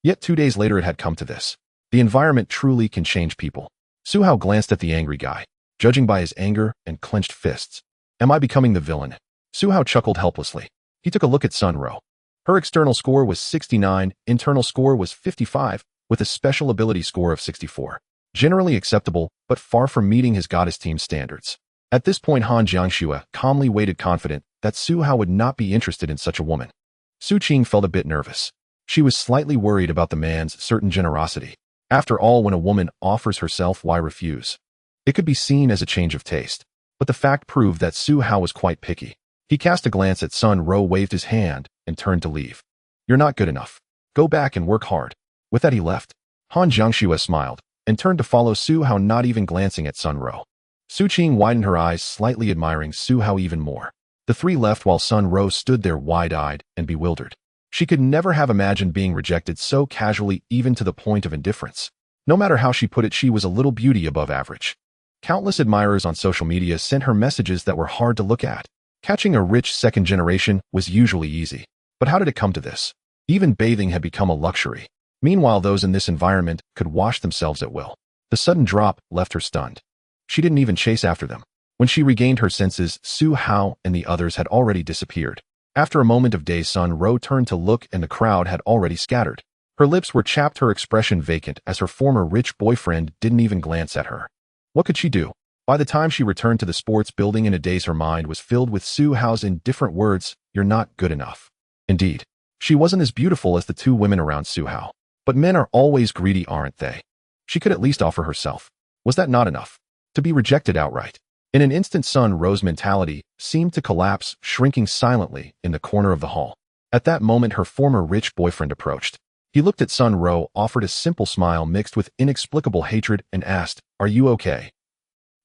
Yet 2 days later it had come to this. The environment truly can change people. Su Hao glanced at the angry guy, judging by his anger and clenched fists. Am I becoming the villain? Su Hao chuckled helplessly. He took a look at Sun Ro. Her external score was 69, internal score was 55, with a special ability score of 64. Generally acceptable, but far from meeting his goddess team standards. At this point, Han Jiangxue calmly waited, confident that Su Hao would not be interested in such a woman. Su Qing felt a bit nervous. She was slightly worried about the man's certain generosity. After all, when a woman offers herself, why refuse? It could be seen as a change of taste. But the fact proved that Su Hao was quite picky. He cast a glance at Sun Ro, waved his hand, and turned to leave. You're not good enough. Go back and work hard. With that he left. Han Jiangxue smiled, and turned to follow Su Hao, not even glancing at Sun Ro. Su Qing widened her eyes, slightly admiring Su Hao even more. The 3 left while Sun Ro stood there wide-eyed and bewildered. She could never have imagined being rejected so casually, even to the point of indifference. No matter how she put it, she was a little beauty above average. Countless admirers on social media sent her messages that were hard to look at. Catching a rich second generation was usually easy. But how did it come to this? Even bathing had become a luxury. Meanwhile, those in this environment could wash themselves at will. The sudden drop left her stunned. She didn't even chase after them. When she regained her senses, Su Hao and the others had already disappeared. After a moment of daze, Sun Ro turned to look, and the crowd had already scattered. Her lips were chapped, her expression vacant, as her former rich boyfriend didn't even glance at her. What could she do? By the time she returned to the sports building in a daze, her mind was filled with Su Hao's indifferent words, "You're not good enough." Indeed, she wasn't as beautiful as the 2 women around Su Hao. But men are always greedy, aren't they? She could at least offer herself. Was that not enough? To be rejected outright. In an instant, Sun Ro's mentality seemed to collapse, shrinking silently in the corner of the hall. At that moment, her former rich boyfriend approached. He looked at Sun Ro, offered a simple smile mixed with inexplicable hatred, and asked, "Are you okay?"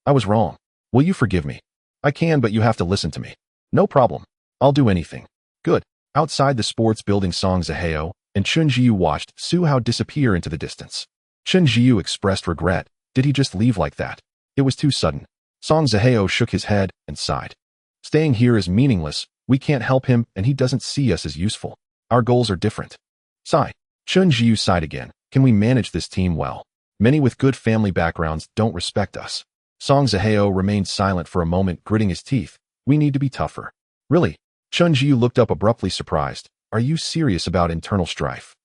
"I was wrong. Will you forgive me?" "I can, but you have to listen to me." "No problem. I'll do anything." "Good." Outside the sports building, Song Zihao and Chun Jiu watched Su Hao disappear into the distance. Chun Jiu expressed regret. Did he just leave like that? It was too sudden. Song Zihao shook his head and sighed. "Staying here is meaningless. We can't help him, and he doesn't see us as useful. Our goals are different." Sigh. Chun Jiu sighed again. "Can we manage this team well? Many with good family backgrounds don't respect us." Song Zihao remained silent for a moment, gritting his teeth. "We need to be tougher." "Really?" Chun Jiu looked up abruptly, surprised. "Are you serious about internal strife?"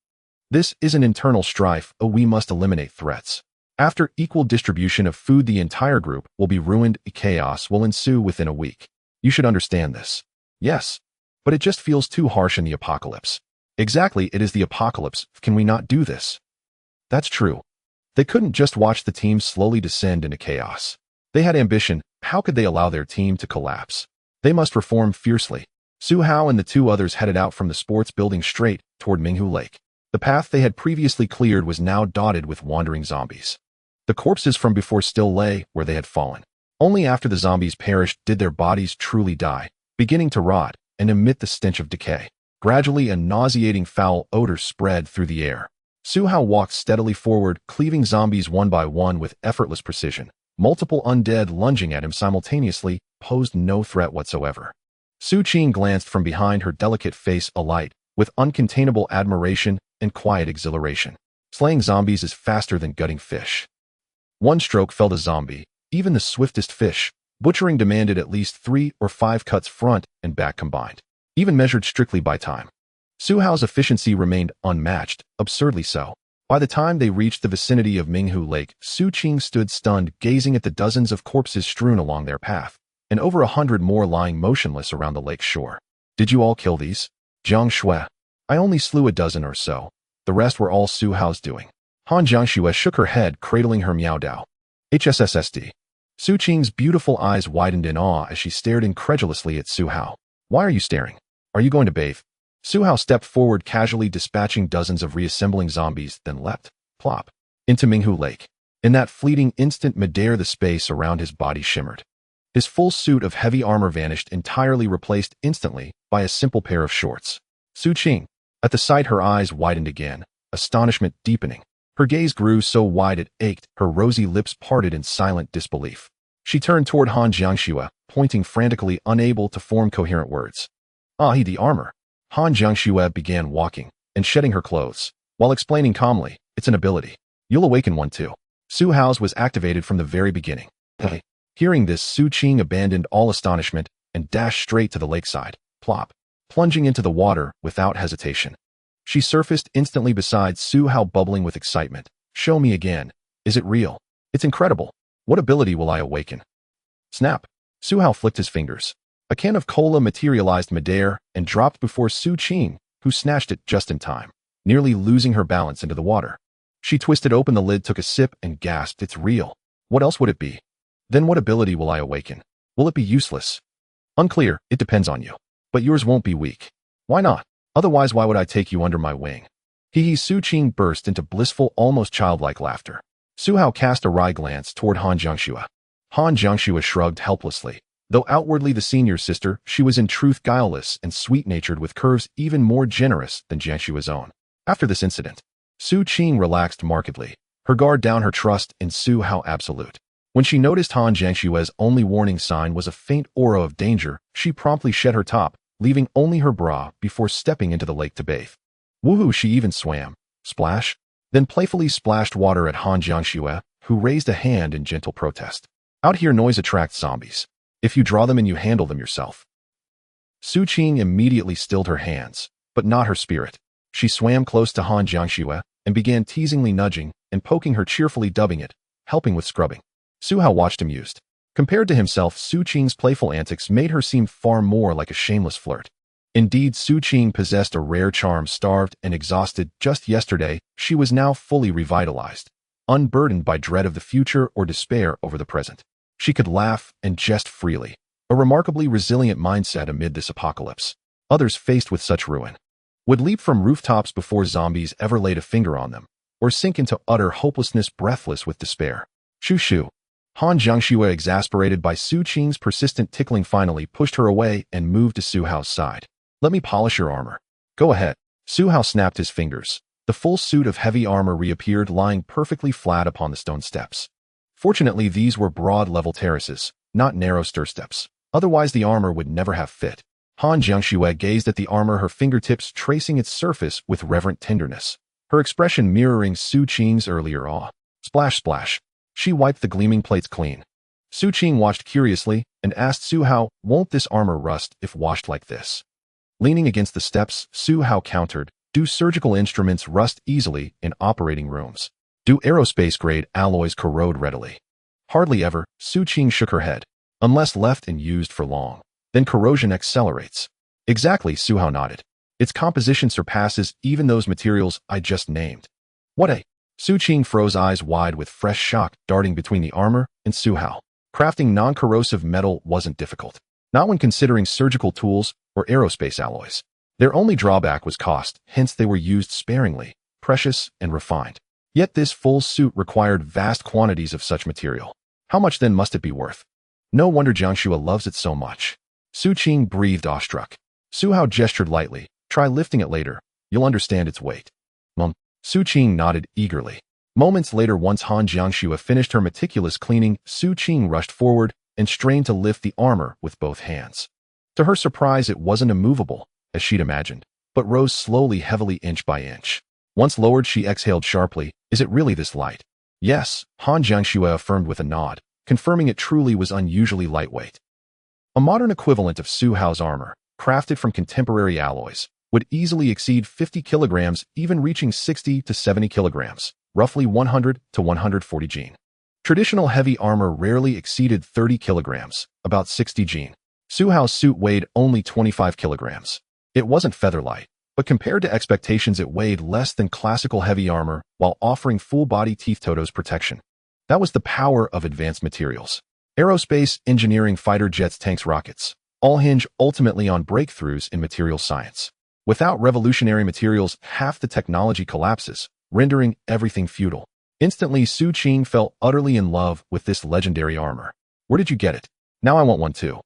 "This isn't internal strife. We must eliminate threats. After equal distribution of food, the entire group will be ruined. Chaos will ensue within a week. You should understand this." "Yes. But it just feels too harsh in the apocalypse." "Exactly, it is the apocalypse. Can we not do this?" "That's true. They couldn't just watch the team slowly descend into chaos. They had ambition. How could they allow their team to collapse? They must reform fiercely." Su Hao and the 2 others headed out from the sports building straight toward Minghu Lake. The path they had previously cleared was now dotted with wandering zombies. The corpses from before still lay where they had fallen. Only after the zombies perished did their bodies truly die, beginning to rot and emit the stench of decay. Gradually, a nauseating foul odor spread through the air. Su Hao walked steadily forward, cleaving zombies one by one with effortless precision. Multiple undead lunging at him simultaneously posed no threat whatsoever. Su Qing glanced from behind, her delicate face alight with uncontainable admiration and quiet exhilaration. Slaying zombies is faster than gutting fish. One stroke felled a zombie, even the swiftest fish. Butchering demanded at least 3 or 5 cuts front and back combined, even measured strictly by time. Su Hao's efficiency remained unmatched, absurdly so. By the time they reached the vicinity of Minghu Lake, Su Qing stood stunned, gazing at the dozens of corpses strewn along their path, and over 100 more lying motionless around the lake's shore. "Did you all kill these?" "Jiangxue. I only slew a dozen or so. The rest were all Su Hao's doing." Han Jiangxue shook her head, cradling her Miao Dao. "HSSSD." Su Qing's beautiful eyes widened in awe as she stared incredulously at Su Hao. "Why are you staring? Are you going to bathe?" Su Hao stepped forward, casually dispatching dozens of reassembling zombies, then leapt, plop, into Minghu Lake. In that fleeting instant midair, the space around his body shimmered. His full suit of heavy armor vanished entirely, replaced instantly by a simple pair of shorts. Su Qing. At the sight, her eyes widened again, astonishment deepening. Her gaze grew so wide it ached, her rosy lips parted in silent disbelief. She turned toward Han Jiangxue, pointing frantically, unable to form coherent words. The armor. Han Jiangxue began walking and shedding her clothes, while explaining calmly, it's an ability. You'll awaken one too. Su Hao's was activated from the very beginning. Hearing this, Su Qing abandoned all astonishment and dashed straight to the lakeside, plop, plunging into the water without hesitation. She surfaced instantly beside Su Hao, bubbling with excitement. Show me again. Is it real? It's incredible. What ability will I awaken? Snap. Su Hao flicked his fingers. A can of cola materialized midair and dropped before Su Qing, who snatched it just in time, nearly losing her balance into the water. She twisted open the lid, took a sip, and gasped, it's real. What else would it be? Then what ability will I awaken? Will it be useless? Unclear, it depends on you. But yours won't be weak. Why not? Otherwise, why would I take you under my wing? Su Qing burst into blissful, almost childlike laughter. Su Hao cast a wry glance toward Han Jiangxue. Han Jiangxue shrugged helplessly. Though outwardly the senior sister, she was in truth guileless and sweet-natured, with curves even more generous than Jiangxue's own. After this incident, Su Qing relaxed markedly, her guard down, her trust in Su Hao absolute. When she noticed Han Jiangxue's only warning sign was a faint aura of danger, she promptly shed her top, leaving only her bra before stepping into the lake to bathe. Woohoo, she even swam. Splash. Then playfully splashed water at Han Jiangxue, who raised a hand in gentle protest. Out here, noise attracts zombies. If you draw them in, you handle them yourself. Su Qing immediately stilled her hands, but not her spirit. She swam close to Han Jiangxue and began teasingly nudging and poking her, cheerfully dubbing it, helping with scrubbing. Su Hao watched amused. Compared to himself, Su Qing's playful antics made her seem far more like a shameless flirt. Indeed, Su Qing possessed a rare charm. Starved and exhausted just yesterday, she was now fully revitalized, unburdened by dread of the future or despair over the present. She could laugh and jest freely, a remarkably resilient mindset amid this apocalypse. Others faced with such ruin would leap from rooftops before zombies ever laid a finger on them, or sink into utter hopelessness, breathless with despair. Shoo shoo. Han Jiangxue, exasperated by Su Qing's persistent tickling, finally pushed her away and moved to Su Hao's side. Let me polish your armor. Go ahead. Su Hao snapped his fingers. The full suit of heavy armor reappeared, lying perfectly flat upon the stone steps. Fortunately, these were broad level terraces, not narrow stair steps. Otherwise, the armor would never have fit. Han Jiangxue gazed at the armor, her fingertips tracing its surface with reverent tenderness, her expression mirroring Su Qing's earlier awe. Splash, splash. She wiped the gleaming plates clean. Su Qing watched curiously and asked Su Hao, won't this armor rust if washed like this? Leaning against the steps, Su Hao countered, do surgical instruments rust easily in operating rooms? Do aerospace-grade alloys corrode readily? Hardly ever. Su Qing shook her head. Unless left and used for long, then corrosion accelerates. Exactly, Su Hao nodded. Its composition surpasses even those materials I just named. What a... Su Qing froze, eyes wide with fresh shock darting between the armor and Su Hao. Crafting non-corrosive metal wasn't difficult, not when considering surgical tools or aerospace alloys. Their only drawback was cost, hence they were used sparingly, precious and refined. Yet this full suit required vast quantities of such material. How much then must it be worth? No wonder Jiangxue loves it so much. Su Qing breathed awestruck. Su Hao gestured lightly. Try lifting it later. You'll understand its weight. Su Qing nodded eagerly. Moments later, once Han Jiangxue finished her meticulous cleaning, Su Qing rushed forward and strained to lift the armor with both hands. To her surprise, it wasn't immovable, as she'd imagined, but rose slowly, heavily, inch by inch. Once lowered, she exhaled sharply. Is it really this light? Yes, Han Jiangxue affirmed with a nod, confirming it truly was unusually lightweight. A modern equivalent of Su Hao's armor, crafted from contemporary alloys, would easily exceed 50 kilograms, even reaching 60 to 70 kilograms, roughly 100 to 140 jin. Traditional heavy armor rarely exceeded 30 kilograms, about 60 jin. Su Hao's suit weighed only 25 kilograms. It wasn't featherlight, but compared to expectations, it weighed less than classical heavy armor while offering full-body teeth totos protection. That was the power of advanced materials. Aerospace, engineering, fighter jets, tanks, rockets, all hinge ultimately on breakthroughs in material science. Without revolutionary materials, half the technology collapses, rendering everything futile. Instantly, Su Qing fell utterly in love with this legendary armor. Where did you get it? Now I want one too.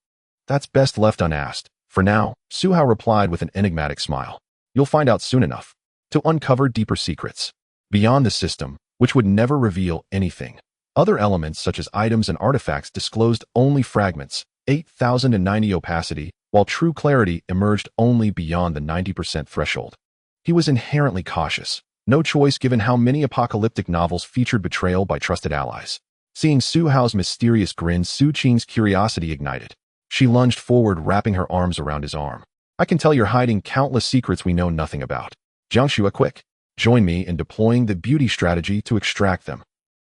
That's best left unasked. For now, Su Hao replied with an enigmatic smile. You'll find out soon enough. To uncover deeper secrets. Beyond the system, which would never reveal anything. Other elements such as items and artifacts disclosed only fragments, 8,090 opacity, while true clarity emerged only beyond the 90% threshold. He was inherently cautious. No choice given how many apocalyptic novels featured betrayal by trusted allies. Seeing Su Hao's mysterious grin, Su Qing's curiosity ignited. She lunged forward, wrapping her arms around his arm. I can tell you're hiding countless secrets we know nothing about. Jiangcheng, quick. Join me in deploying the beauty strategy to extract them.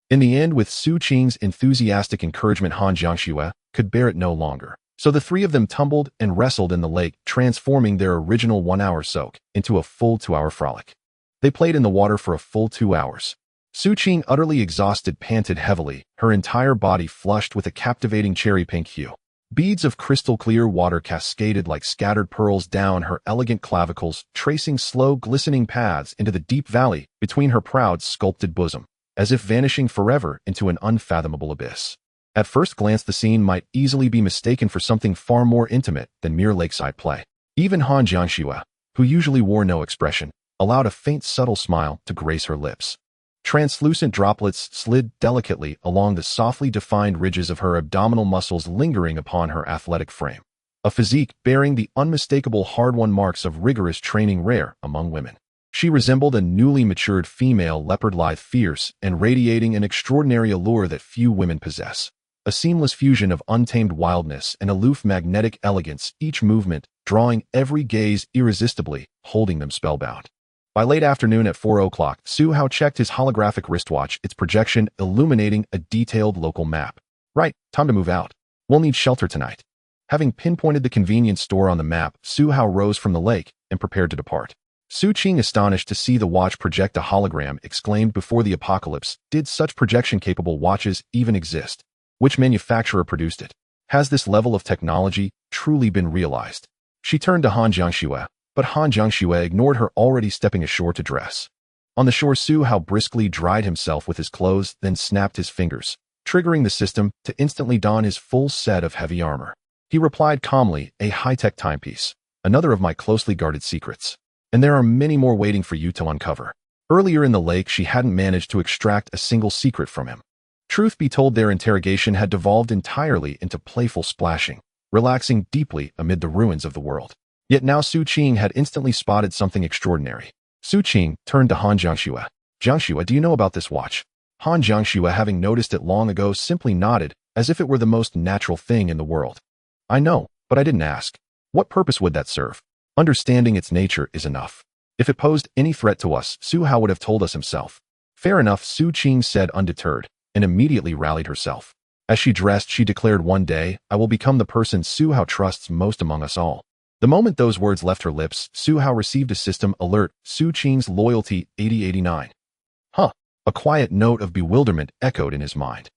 In the end, with Su Qing's enthusiastic encouragement, Han Jiangcheng could bear it no longer. So the three of them tumbled and wrestled in the lake, transforming their original 1-hour soak into a full 2-hour frolic. They played in the water for a full 2 hours. Su Qing, utterly exhausted, panted heavily, her entire body flushed with a captivating cherry pink hue. Beads of crystal clear water cascaded like scattered pearls down her elegant clavicles, tracing slow, glistening paths into the deep valley between her proud, sculpted bosom, as if vanishing forever into an unfathomable abyss. At first glance, the scene might easily be mistaken for something far more intimate than mere lakeside play. Even Han Jiangcheng, who usually wore no expression, allowed a faint, subtle smile to grace her lips. Translucent droplets slid delicately along the softly defined ridges of her abdominal muscles, lingering upon her athletic frame. A physique bearing the unmistakable hard-won marks of rigorous training, rare among women. She resembled a newly matured female leopard, lithe, fierce, and radiating an extraordinary allure that few women possess. A seamless fusion of untamed wildness and aloof magnetic elegance, each movement drawing every gaze irresistibly, holding them spellbound. By late afternoon at 4 o'clock, Su Hao checked his holographic wristwatch, its projection illuminating a detailed local map. Right, time to move out. We'll need shelter tonight. Having pinpointed the convenience store on the map, Su Hao rose from the lake and prepared to depart. Su Qing, astonished to see the watch project a hologram, exclaimed, before the apocalypse, did such projection-capable watches even exist? Which manufacturer produced it? Has this level of technology truly been realized? She turned to Han Jiangcheng, but Han Jiangcheng ignored her, already stepping ashore to dress. On the shore, Su Hao briskly dried himself with his clothes, then snapped his fingers, triggering the system to instantly don his full set of heavy armor. He replied calmly, a high-tech timepiece, another of my closely guarded secrets. And there are many more waiting for you to uncover. Earlier in the lake, she hadn't managed to extract a single secret from him. Truth be told, their interrogation had devolved entirely into playful splashing, relaxing deeply amid the ruins of the world. Yet now Su Qing had instantly spotted something extraordinary. Su Qing turned to Han Jiangcheng. Jiangcheng, do you know about this watch? Han Jiangcheng, having noticed it long ago, simply nodded, as if it were the most natural thing in the world. I know, but I didn't ask. What purpose would that serve? Understanding its nature is enough. If it posed any threat to us, Su Hao would have told us himself. Fair enough, Su Qing said, undeterred, and immediately rallied herself. As she dressed, she declared, one day, I will become the person Su Hao trusts most among us all. The moment those words left her lips, Su Hao received a system alert, Su Qing's loyalty 8089. Huh. A quiet note of bewilderment echoed in his mind.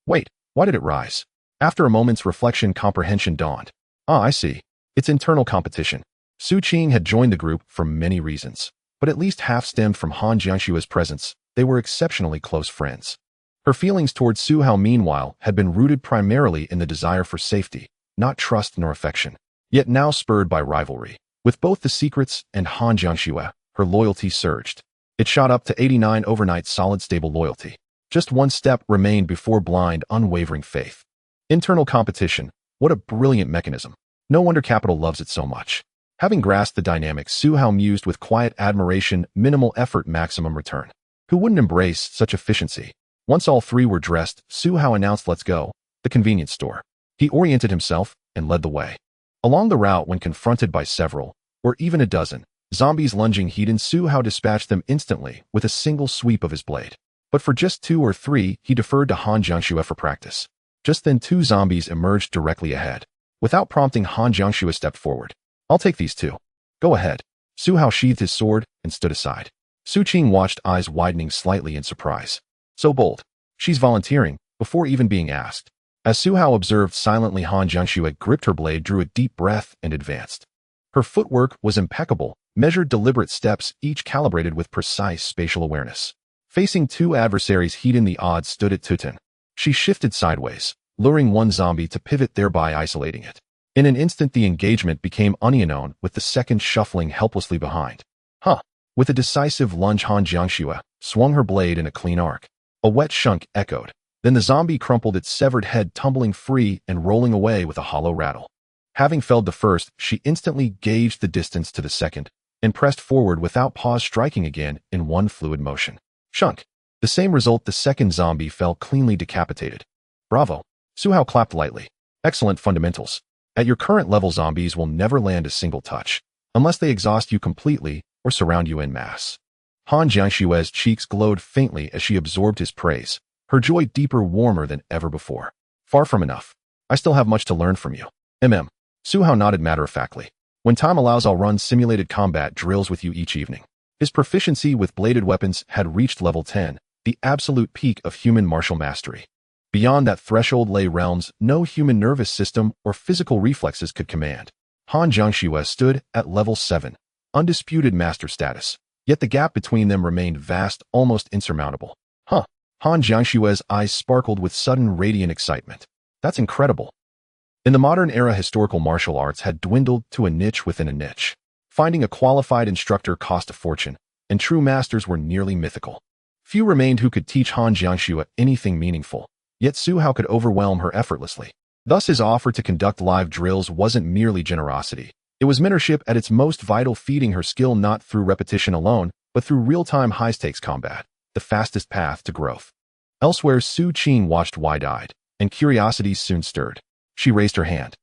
Wait, why did it rise? After a moment's reflection, comprehension dawned. Ah, I see. It's internal competition. Su Qing had joined the group for many reasons, but at least half stemmed from Han Jiangcheng's presence. They were exceptionally close friends. Her feelings towards Su Hao, meanwhile, had been rooted primarily in the desire for safety, not trust nor affection. Yet now spurred by rivalry. With both the secrets and Han Jiangcheng, her loyalty surged. It shot up to 89 overnight, solid, stable loyalty. Just one step remained before blind, unwavering faith. Internal competition. What a brilliant mechanism. No wonder Capital loves it so much. Having grasped the dynamics, Su Hao mused with quiet admiration, minimal effort, maximum return. Who wouldn't embrace such efficiency? Once all three were dressed, Su Hao announced, let's go, the convenience store. He oriented himself and led the way. Along the route, when confronted by several, or even a dozen, zombies lunging heat, Su Hao dispatched them instantly with a single sweep of his blade. But for just 2 or 3, he deferred to Han Jiangcheng for practice. Just then 2 zombies emerged directly ahead. Without prompting, Han Jiangcheng stepped forward. I'll take these 2. Go ahead. Su Hao sheathed his sword and stood aside. Su Qing watched, eyes widening slightly in surprise. So bold. She's volunteering, before even being asked. As Su Hao observed silently, Han Jiangcheng gripped her blade, drew a deep breath, and advanced. Her footwork was impeccable, measured, deliberate steps, each calibrated with precise spatial awareness. Facing two adversaries, heating the odds stood at 2-10. She shifted sideways, luring one zombie to pivot, thereby isolating it. In an instant, the engagement became unknown, with the second shuffling helplessly behind. With a decisive lunge, Han Jiangxue swung her blade in a clean arc. A wet shunk echoed. Then the zombie crumpled, its severed head tumbling free and rolling away with a hollow rattle. Having felled the first, she instantly gauged the distance to the second and pressed forward without pause, striking again in one fluid motion. Shunk. The same result, the second zombie fell cleanly decapitated. Bravo. Su Hao clapped lightly. Excellent fundamentals. At your current level, zombies will never land a single touch, unless they exhaust you completely or surround you en masse. Han Jiangxue's cheeks glowed faintly as she absorbed his praise, her joy deeper, warmer than ever before. Far from enough. I still have much to learn from you. Su Hao nodded matter-of-factly. When time allows, I'll run simulated combat drills with you each evening. His proficiency with bladed weapons had reached level 10, the absolute peak of human martial mastery. Beyond that threshold lay realms no human nervous system or physical reflexes could command. Han Jiangxue stood at level 7, undisputed master status, yet the gap between them remained vast, almost insurmountable. Han Jiangxue's eyes sparkled with sudden radiant excitement. That's incredible. In the modern era, historical martial arts had dwindled to a niche within a niche. Finding a qualified instructor cost a fortune, and true masters were nearly mythical. Few remained who could teach Han Jiangxue anything meaningful, yet Su Hao could overwhelm her effortlessly. Thus his offer to conduct live drills wasn't merely generosity. It was mentorship at its most vital, feeding her skill not through repetition alone, but through real-time high-stakes combat, the fastest path to growth. Elsewhere, Su Qing watched wide-eyed, and curiosity soon stirred. She raised her hand.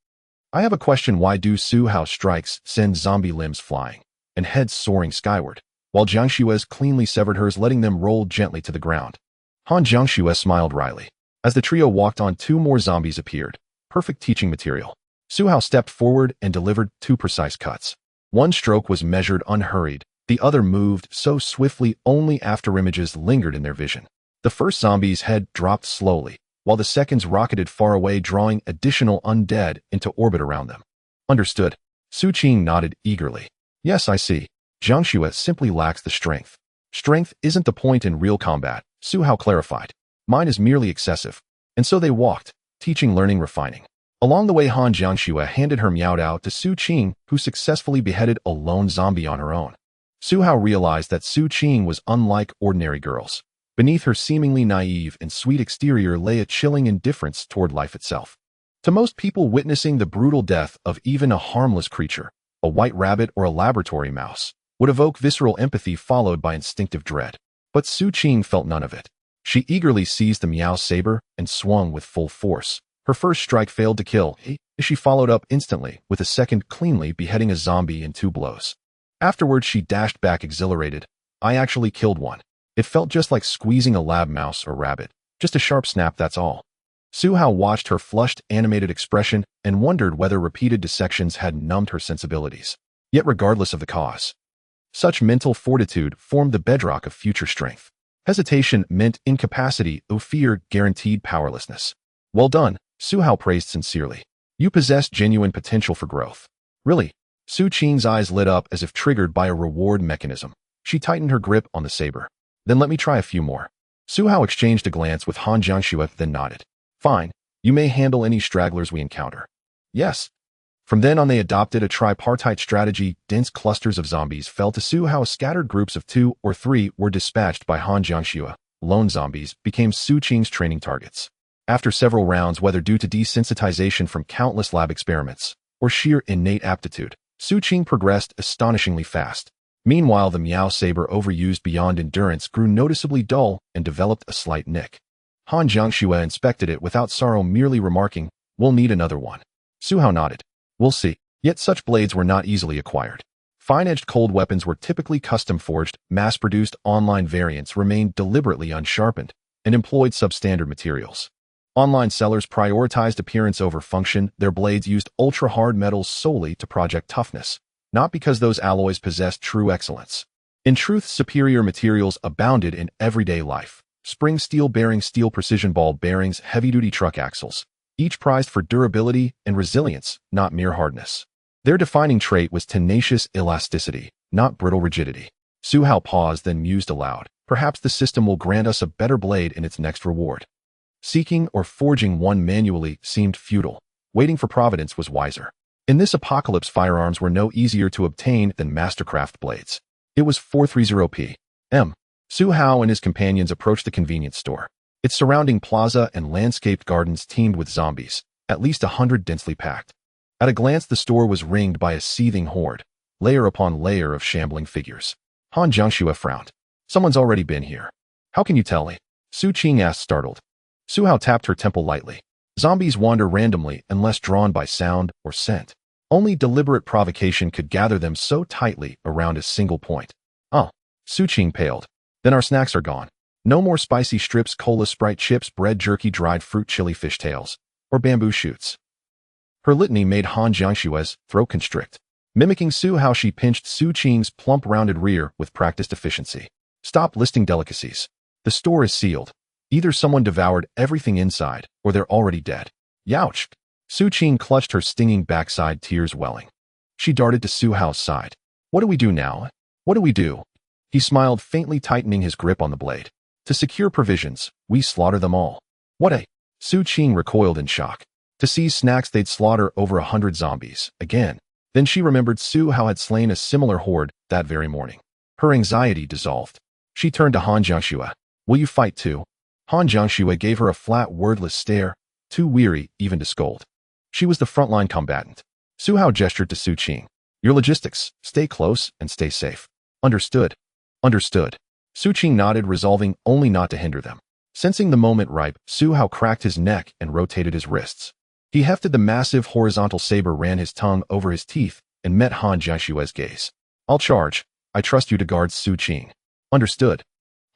I have a question. Why do Su Hao strikes send zombie limbs flying and heads soaring skyward, while Jiangxue's cleanly severed hers, letting them roll gently to the ground? Han Jiangxue smiled wryly. As the trio walked on, two more zombies appeared. Perfect teaching material. Su Hao stepped forward and delivered two precise cuts. One stroke was measured unhurried, the other moved so swiftly only afterimages lingered in their vision. The first zombie's head dropped slowly, while the seconds rocketed far away, drawing additional undead into orbit around them. Understood. Su Qing nodded eagerly. Yes, I see. Jiangxue simply lacks the strength. Strength isn't the point in real combat, Su Hao clarified. Mine is merely excessive. And so they walked, teaching, learning, refining. Along the way, Han Jiangxue handed her Miao to Su Qing, who successfully beheaded a lone zombie on her own. Su Hao realized that Su Qing was unlike ordinary girls. Beneath her seemingly naive and sweet exterior lay a chilling indifference toward life itself. To most people, witnessing the brutal death of even a harmless creature, a white rabbit or a laboratory mouse, would evoke visceral empathy followed by instinctive dread. But Su Qing felt none of it. She eagerly seized the Miao saber and swung with full force. Her first strike failed to kill, as she followed up instantly with a second, cleanly beheading a zombie in 2 blows. Afterwards, she dashed back exhilarated. I actually killed one. It felt just like squeezing a lab mouse or rabbit. Just a sharp snap, that's all. Su Hao watched her flushed, animated expression and wondered whether repeated dissections had numbed her sensibilities. Yet regardless of the cause, such mental fortitude formed the bedrock of future strength. Hesitation meant incapacity, or fear guaranteed powerlessness. Well done, Su Hao praised sincerely. You possess genuine potential for growth. Really? Su Qing's eyes lit up as if triggered by a reward mechanism. She tightened her grip on the saber. Then let me try a few more. Su Hao exchanged a glance with Han Jiangxue, then nodded. Fine, you may handle any stragglers we encounter. Yes. From then on, they adopted a tripartite strategy. Dense clusters of zombies fell to Su Hao. Scattered groups of 2 or 3 were dispatched by Han Jiangxue. Lone zombies became Su Qing's training targets. After several rounds, whether due to desensitization from countless lab experiments or sheer innate aptitude, Su Qing progressed astonishingly fast. Meanwhile, the Miao saber, overused beyond endurance, grew noticeably dull and developed a slight nick. Han Jiangxue inspected it without sorrow, merely remarking, "We'll need another one." Su Hao nodded. "We'll see." Yet such blades were not easily acquired. Fine-edged cold weapons were typically custom-forged. Mass-produced online variants remained deliberately unsharpened and employed substandard materials. Online sellers prioritized appearance over function. Their blades used ultra-hard metals solely to project toughness, not because those alloys possessed true excellence. In truth, superior materials abounded in everyday life. Spring steel bearings, steel precision ball bearings, heavy-duty truck axles, each prized for durability and resilience, not mere hardness. Their defining trait was tenacious elasticity, not brittle rigidity. Su Hao paused, then mused aloud. Perhaps the system will grant us a better blade in its next reward. Seeking or forging one manually seemed futile. Waiting for providence was wiser. In this apocalypse, firearms were no easier to obtain than Mastercraft blades. It was 4:30 p.m. Su Hao and his companions approached the convenience store. Its surrounding plaza and landscaped gardens teemed with zombies, at least 100 densely packed. At a glance, the store was ringed by a seething horde, layer upon layer of shambling figures. Han Jiangxue frowned. Someone's already been here. How can you tell me? Su Qing asked, startled. Su Hao tapped her temple lightly. Zombies wander randomly unless drawn by sound or scent. Only deliberate provocation could gather them so tightly around a single point. Oh, Su Qing paled. Then our snacks are gone. No more spicy strips, cola, Sprite chips, bread jerky, dried fruit, chili fish tails, or bamboo shoots. Her litany made Han Jiangxue's throat constrict. Mimicking Su Hao, she pinched Su Qing's plump, rounded rear with practiced efficiency. Stop listing delicacies. The store is sealed. Either someone devoured everything inside, or they're already dead. Youch! Su Qing clutched her stinging backside, tears welling. She darted to Su Hao's side. What do we do now? What do we do? He smiled faintly, tightening his grip on the blade. To secure provisions, we slaughter them all. What a... Su Qing recoiled in shock. To seize snacks, they'd slaughter over 100 zombies. Again. Then she remembered Su Hao had slain a similar horde that very morning. Her anxiety dissolved. She turned to Han Jiangxue. Will you fight too? Han Jiangxue gave her a flat, wordless stare, too weary even to scold. She was the frontline combatant. Su Hao gestured to Su Qing. Your logistics. Stay close and stay safe. Understood. Understood. Su Qing nodded, resolving only not to hinder them. Sensing the moment ripe, Su Hao cracked his neck and rotated his wrists. He hefted the massive horizontal saber, ran his tongue over his teeth, and met Han Jiangxue's gaze. I'll charge. I trust you to guard Su Qing. Understood.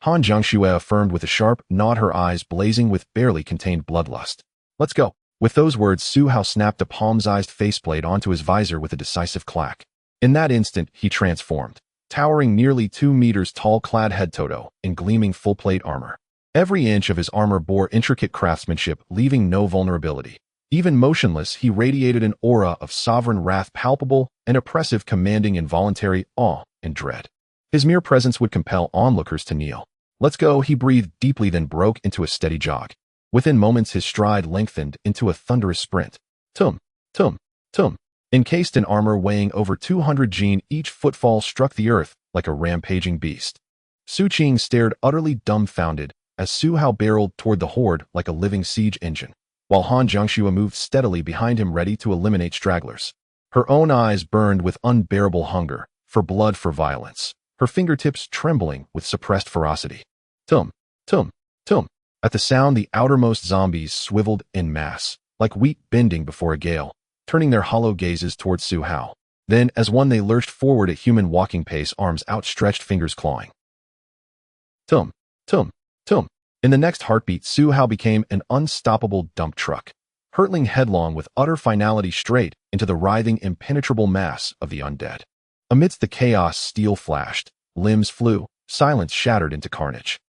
Han Jiangxue affirmed with a sharp nod, her eyes blazing with barely contained bloodlust. Let's go. With those words, Su Hao snapped a palm-sized faceplate onto his visor with a decisive clack. In that instant, he transformed, towering nearly 2 meters tall, clad head-to-toe in gleaming full-plate armor. Every inch of his armor bore intricate craftsmanship, leaving no vulnerability. Even motionless, he radiated an aura of sovereign wrath, palpable and oppressive, commanding involuntary awe and dread. His mere presence would compel onlookers to kneel. Let's go, he breathed deeply, then broke into a steady jog. Within moments, his stride lengthened into a thunderous sprint. Tum, tum, tum. Encased in armor weighing over 200 Jin, each footfall struck the earth like a rampaging beast. Su Qing stared, utterly dumbfounded, as Su Hao barreled toward the horde like a living siege engine, while Han Jiangxue moved steadily behind him, ready to eliminate stragglers. Her own eyes burned with unbearable hunger, for blood, for violence, her fingertips trembling with suppressed ferocity. Tum, tum, tum. At the sound, the outermost zombies swiveled en masse, like wheat bending before a gale, turning their hollow gazes towards Su Hao. Then, as one, they lurched forward at human walking pace, arms outstretched, fingers clawing. Tum, tum, tum. In the next heartbeat, Su Hao became an unstoppable dump truck, hurtling headlong with utter finality straight into the writhing, impenetrable mass of the undead. Amidst the chaos, steel flashed, limbs flew, silence shattered into carnage.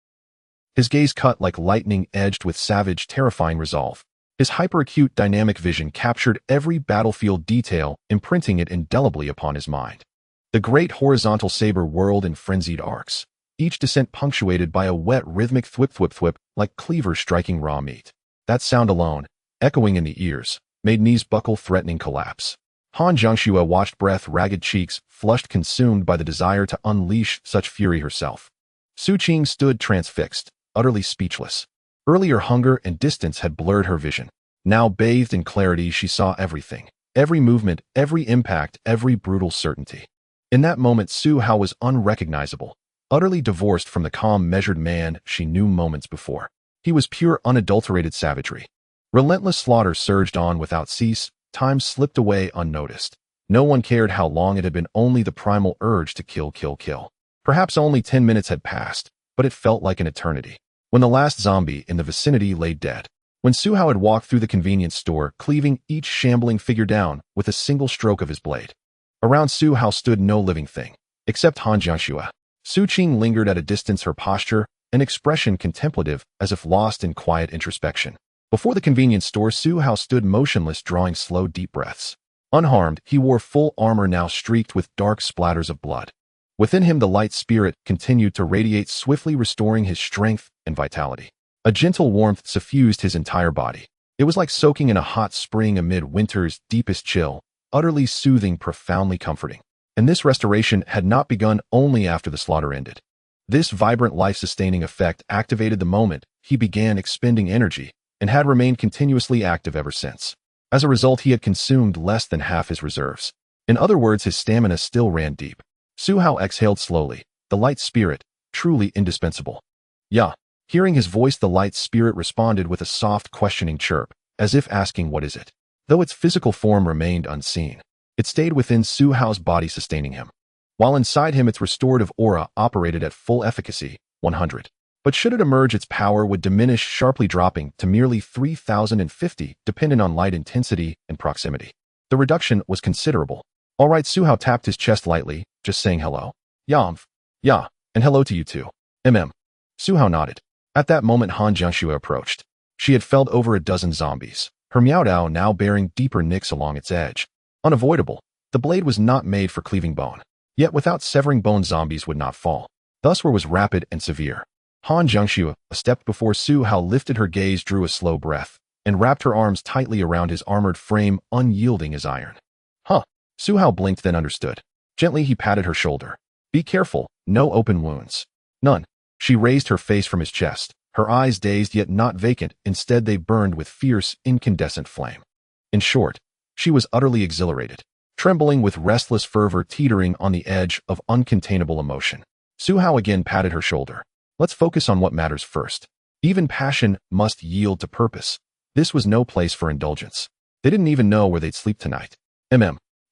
His gaze cut like lightning, edged with savage, terrifying resolve. His hyperacute, dynamic vision captured every battlefield detail, imprinting it indelibly upon his mind. The great horizontal saber whirled in frenzied arcs, each descent punctuated by a wet, rhythmic thwip thwip thwip, like cleavers striking raw meat. That sound alone, echoing in the ears, made knees buckle, threatening collapse. Han Jiangxue watched, breath, ragged cheeks, flushed, consumed by the desire to unleash such fury herself. Su Qing stood transfixed, utterly speechless. Earlier, hunger and distance had blurred her vision. Now, bathed in clarity, she saw everything. Every movement, every impact, every brutal certainty. In that moment, Su Hao was unrecognizable, utterly divorced from the calm, measured man she knew moments before. He was pure, unadulterated savagery. Relentless slaughter surged on without cease. Time slipped away unnoticed. No one cared how long it had been, only the primal urge to kill, kill, kill. Perhaps only 10 minutes had passed, but it felt like an eternity. When the last zombie in the vicinity lay dead. When Su Hao had walked through the convenience store, cleaving each shambling figure down with a single stroke of his blade. Around Su Hao stood no living thing, except Han Jiangxue. Su Qing lingered at a distance, her posture, an expression contemplative, as if lost in quiet introspection. Before the convenience store, Su Hao stood motionless, drawing slow, deep breaths. Unharmed, he wore full armor, now streaked with dark splatters of blood. Within him, the light spirit continued to radiate, swiftly restoring his strength and vitality. A gentle warmth suffused his entire body. It was like soaking in a hot spring amid winter's deepest chill, utterly soothing, profoundly comforting. And this restoration had not begun only after the slaughter ended. This vibrant, life-sustaining effect activated the moment he began expending energy and had remained continuously active ever since. As a result, he had consumed less than half his reserves. In other words, his stamina still ran deep. Su Hao exhaled slowly, the light spirit, truly indispensable. Yeah. Hearing his voice, the light spirit responded with a soft, questioning chirp, as if asking, what is it? Though its physical form remained unseen, it stayed within Su Hao's body, sustaining him. While inside him, its restorative aura operated at full efficacy, 100. But should it emerge, its power would diminish, sharply dropping to merely 3,050, dependent on light intensity and proximity. The reduction was considerable. All right, Su Hao tapped his chest lightly, just saying hello. Yamf. Yeah, and hello to you too. Su Hao nodded. At that moment, Han Jiangxue approached. She had felled over a dozen zombies, her miaodao now bearing deeper nicks along its edge. Unavoidable, the blade was not made for cleaving bone. Yet without severing bone, zombies would not fall. Thus was rapid and severe. Han Jiangxue, a step before Su Hao, lifted her gaze, drew a slow breath, and wrapped her arms tightly around his armored frame, unyielding as iron. Huh. Su Hao blinked, then understood. Gently he patted her shoulder. Be careful, no open wounds. None. She raised her face from his chest, her eyes dazed yet not vacant. Instead, they burned with fierce, incandescent flame. In short, she was utterly exhilarated, trembling with restless fervor, teetering on the edge of uncontainable emotion. Su Hao again patted her shoulder. Let's focus on what matters first. Even passion must yield to purpose. This was no place for indulgence. They didn't even know where they'd sleep tonight.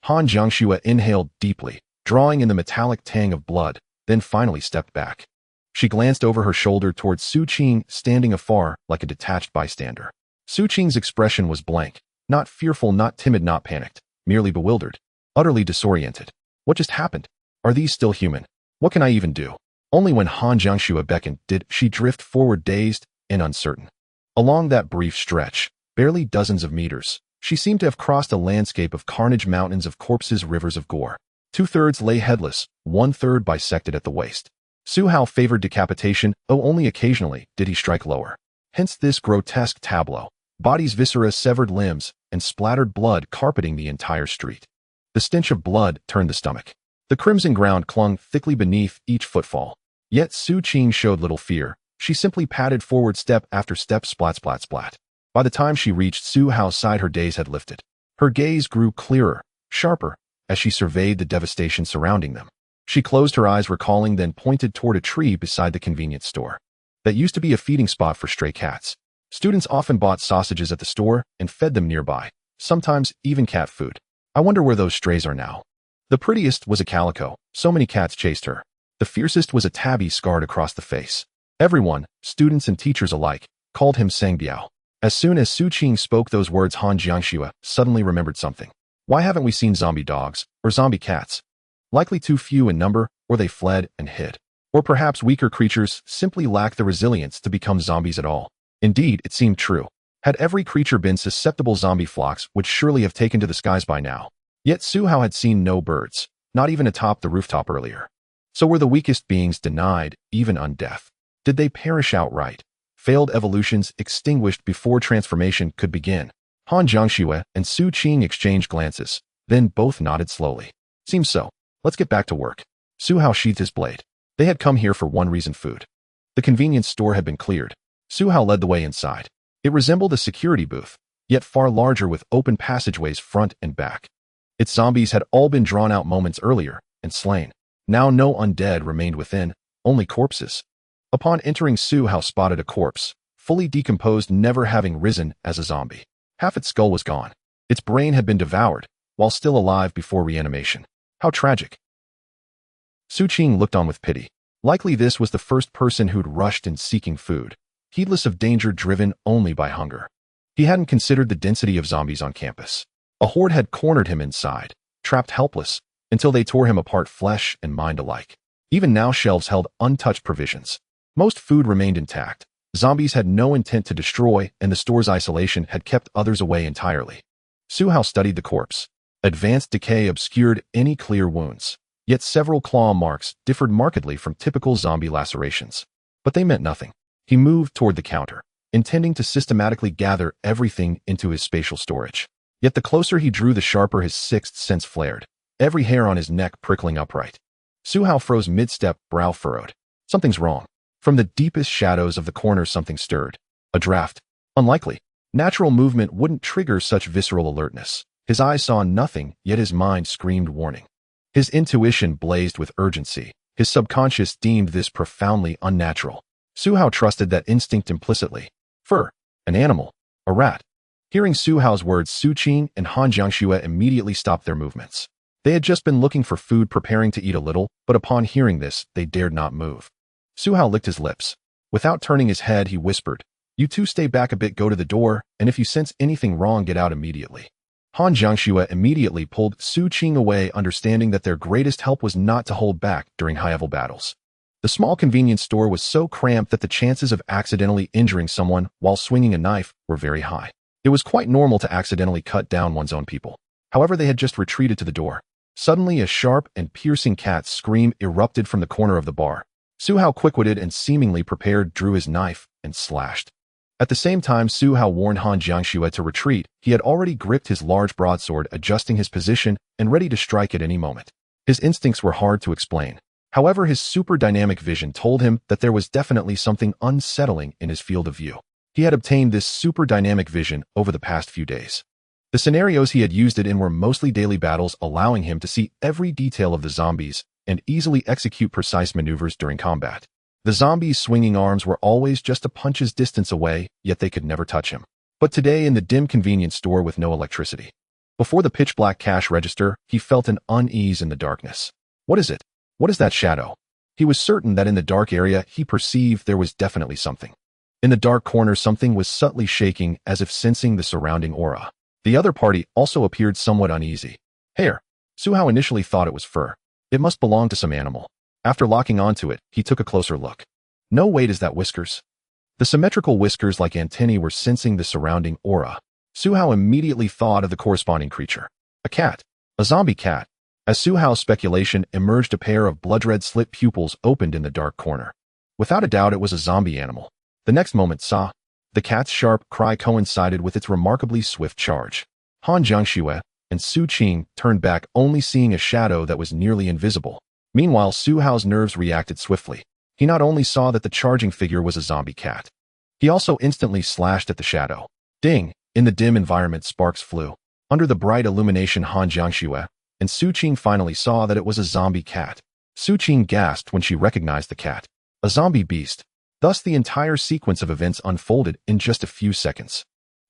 Han Jiangxue inhaled deeply, drawing in the metallic tang of blood, then finally stepped back. She glanced over her shoulder towards Su Qing, standing afar like a detached bystander. Su Qing's expression was blank, not fearful, not timid, not panicked, merely bewildered, utterly disoriented. What just happened? Are these still human? What can I even do? Only when Han Jiangxue beckoned did she drift forward, dazed and uncertain. Along that brief stretch, barely dozens of meters, she seemed to have crossed a landscape of carnage, mountains of corpses, rivers of gore. 2/3 lay headless, 1/3 bisected at the waist. Su Hao favored decapitation, though only occasionally did he strike lower. Hence this grotesque tableau, bodies, viscera, severed limbs, and splattered blood carpeting the entire street. The stench of blood turned the stomach. The crimson ground clung thickly beneath each footfall. Yet Su Qing showed little fear. She simply padded forward, step after step, splat, splat, splat. By the time she reached Su Hao's side, her daze had lifted. Her gaze grew clearer, sharper, as she surveyed the devastation surrounding them. She closed her eyes, recalling, then pointed toward a tree beside the convenience store. That used to be a feeding spot for stray cats. Students often bought sausages at the store and fed them nearby, sometimes even cat food. I wonder where those strays are now. The prettiest was a calico, so many cats chased her. The fiercest was a tabby scarred across the face. Everyone, students and teachers alike, called him Sangbiao. As soon as Su Qing spoke those words, Han Jiangxue suddenly remembered something. Why haven't we seen zombie dogs, or zombie cats? Likely too few in number, or they fled and hid. Or perhaps weaker creatures simply lack the resilience to become zombies at all. Indeed, it seemed true. Had every creature been susceptible, zombie flocks would surely have taken to the skies by now. Yet Su Hao had seen no birds, not even atop the rooftop earlier. So were the weakest beings denied, even undeath? Did they perish outright? Failed evolutions extinguished before transformation could begin? Han Jiangxue and Su Qing exchanged glances, then both nodded slowly. Seems so. Let's get back to work. Su Hao sheathed his blade. They had come here for one reason: food. The convenience store had been cleared. Su Hao led the way inside. It resembled a security booth, yet far larger, with open passageways front and back. Its zombies had all been drawn out moments earlier and slain. Now no undead remained within, only corpses. Upon entering, Su Hao spotted a corpse, fully decomposed, never having risen as a zombie. Half its skull was gone. Its brain had been devoured, while still alive before reanimation. How tragic. Su Qing looked on with pity. Likely this was the first person who'd rushed in seeking food, heedless of danger, driven only by hunger. He hadn't considered the density of zombies on campus. A horde had cornered him inside, trapped helpless, until they tore him apart, flesh and mind alike. Even now, shelves held untouched provisions. Most food remained intact. Zombies had no intent to destroy, and the store's isolation had kept others away entirely. Su Hao studied the corpse. Advanced decay obscured any clear wounds. Yet several claw marks differed markedly from typical zombie lacerations. But they meant nothing. He moved toward the counter, intending to systematically gather everything into his spatial storage. Yet the closer he drew, the sharper his sixth sense flared, every hair on his neck prickling upright. Su Hao froze mid-step, brow furrowed. Something's wrong. From the deepest shadows of the corner something stirred. A draft. Unlikely. Natural movement wouldn't trigger such visceral alertness. His eyes saw nothing, yet his mind screamed warning. His intuition blazed with urgency. His subconscious deemed this profoundly unnatural. Su Hao trusted that instinct implicitly. Fur. An animal. A rat. Hearing Su Hao's words, Su Qing and Han Jiangxue immediately stopped their movements. They had just been looking for food, preparing to eat a little, but upon hearing this, they dared not move. Su Hao licked his lips. Without turning his head, he whispered, "You two stay back a bit, go to the door, and if you sense anything wrong, get out immediately." Han Jiangxue immediately pulled Su Qing away, understanding that their greatest help was not to hold back during high-level battles. The small convenience store was so cramped that the chances of accidentally injuring someone while swinging a knife were very high. It was quite normal to accidentally cut down one's own people. However, they had just retreated to the door. Suddenly, a sharp and piercing cat scream erupted from the corner of the bar. Su Hao, quick-witted and seemingly prepared, drew his knife and slashed. At the same time, Su Hao warned Han Jiangxue to retreat. He had already gripped his large broadsword, adjusting his position and ready to strike at any moment. His instincts were hard to explain. However, his super dynamic vision told him that there was definitely something unsettling in his field of view. He had obtained this super dynamic vision over the past few days. The scenarios he had used it in were mostly daily battles, allowing him to see every detail of the zombies and easily execute precise maneuvers during combat. The zombies' swinging arms were always just a punch's distance away, yet they could never touch him. But today, in the dim convenience store with no electricity, before the pitch-black cash register, he felt an unease in the darkness. What is it? What is that shadow? He was certain that in the dark area he perceived there was definitely something. In the dark corner, something was subtly shaking, as if sensing the surrounding aura. The other party also appeared somewhat uneasy. Hair. Su Hao initially thought it was fur. It must belong to some animal. After locking onto it, he took a closer look. No, wait, is that whiskers? The symmetrical whiskers like antennae were sensing the surrounding aura. Su Hao immediately thought of the corresponding creature. A cat. A zombie cat. As Su Hao's speculation emerged, a pair of blood-red slit pupils opened in the dark corner. Without a doubt, it was a zombie animal. The next moment, the cat's sharp cry coincided with its remarkably swift charge. Han Jiangxue and Su Qing turned back, only seeing a shadow that was nearly invisible. Meanwhile, Su Hao's nerves reacted swiftly. He not only saw that the charging figure was a zombie cat, he also instantly slashed at the shadow. Ding! In the dim environment, sparks flew. Under the bright illumination, Han Jiangxue and Su Qing finally saw that it was a zombie cat. Su Qing gasped when she recognized the cat. A zombie beast. Thus, the entire sequence of events unfolded in just a few seconds.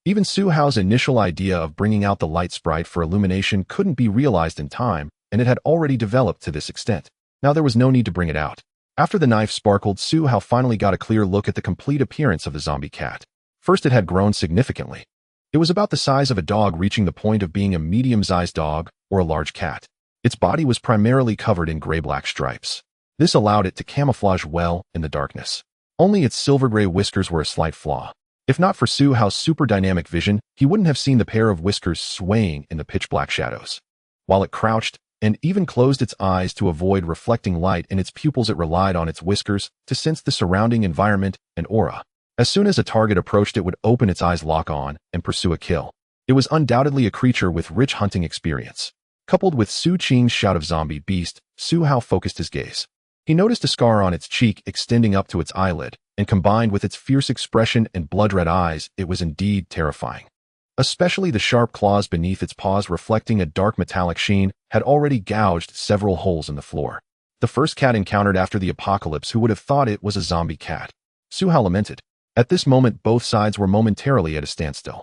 Even Su Hao's initial idea of bringing out the light sprite for illumination couldn't be realized in time, and it had already developed to this extent. Now there was no need to bring it out. After the knife sparkled, Su Hao finally got a clear look at the complete appearance of the zombie cat. First, it had grown significantly. It was about the size of a dog, reaching the point of being a medium-sized dog or a large cat. Its body was primarily covered in gray-black stripes. This allowed it to camouflage well in the darkness. Only its silver-gray whiskers were a slight flaw. If not for Su Hao's super dynamic vision, he wouldn't have seen the pair of whiskers swaying in the pitch-black shadows. While it crouched and even closed its eyes to avoid reflecting light in its pupils, it relied on its whiskers to sense the surrounding environment and aura. As soon as a target approached, it would open its eyes, lock on, and pursue a kill. It was undoubtedly a creature with rich hunting experience. Coupled with Su Qing's shout of zombie beast, Su Hao focused his gaze. He noticed a scar on its cheek extending up to its eyelid, and combined with its fierce expression and blood-red eyes, it was indeed terrifying. Especially the sharp claws beneath its paws, reflecting a dark metallic sheen, had already gouged several holes in the floor. The first cat encountered after the apocalypse, who would have thought it was a zombie cat? Su Hao lamented. At this moment, both sides were momentarily at a standstill.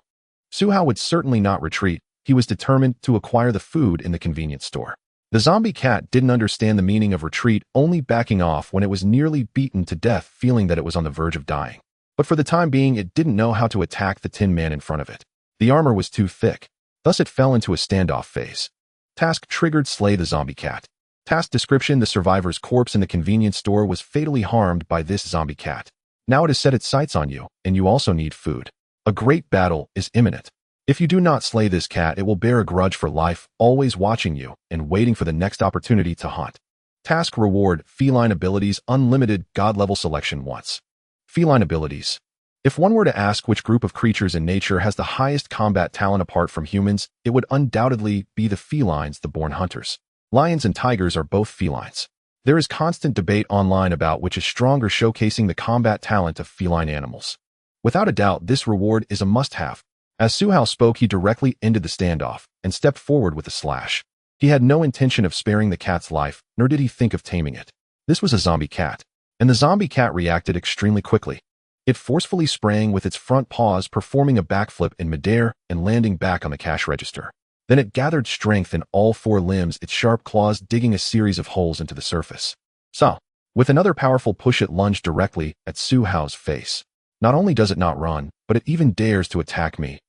Su Hao would certainly not retreat. He was determined to acquire the food in the convenience store. The zombie cat didn't understand the meaning of retreat, only backing off when it was nearly beaten to death, feeling that it was on the verge of dying. But for the time being, it didn't know how to attack the Tin Man in front of it. The armor was too thick. Thus, it fell into a standoff phase. Task triggered: slay the zombie cat. Task description: the survivor's corpse in the convenience store was fatally harmed by this zombie cat. Now it has set its sights on you, and you also need food. A great battle is imminent. If you do not slay this cat, it will bear a grudge for life, always watching you and waiting for the next opportunity to hunt. Task Reward Feline Abilities Unlimited God Level Selection once. Feline Abilities. If one were to ask which group of creatures in nature has the highest combat talent apart from humans, it would undoubtedly be the felines, the born hunters. Lions and tigers are both felines. There is constant debate online about which is stronger, showcasing the combat talent of feline animals. Without a doubt, this reward is a must-have. As Su Hao spoke, he directly ended the standoff and stepped forward with a slash. He had no intention of sparing the cat's life, nor did he think of taming it. This was a zombie cat, and the zombie cat reacted extremely quickly. It forcefully sprang with its front paws, performing a backflip in midair and landing back on the cash register. Then it gathered strength in all four limbs, its sharp claws digging a series of holes into the surface. So, with another powerful push, it lunged directly at Su Hao's face. Not only does it not run, but it even dares to attack me.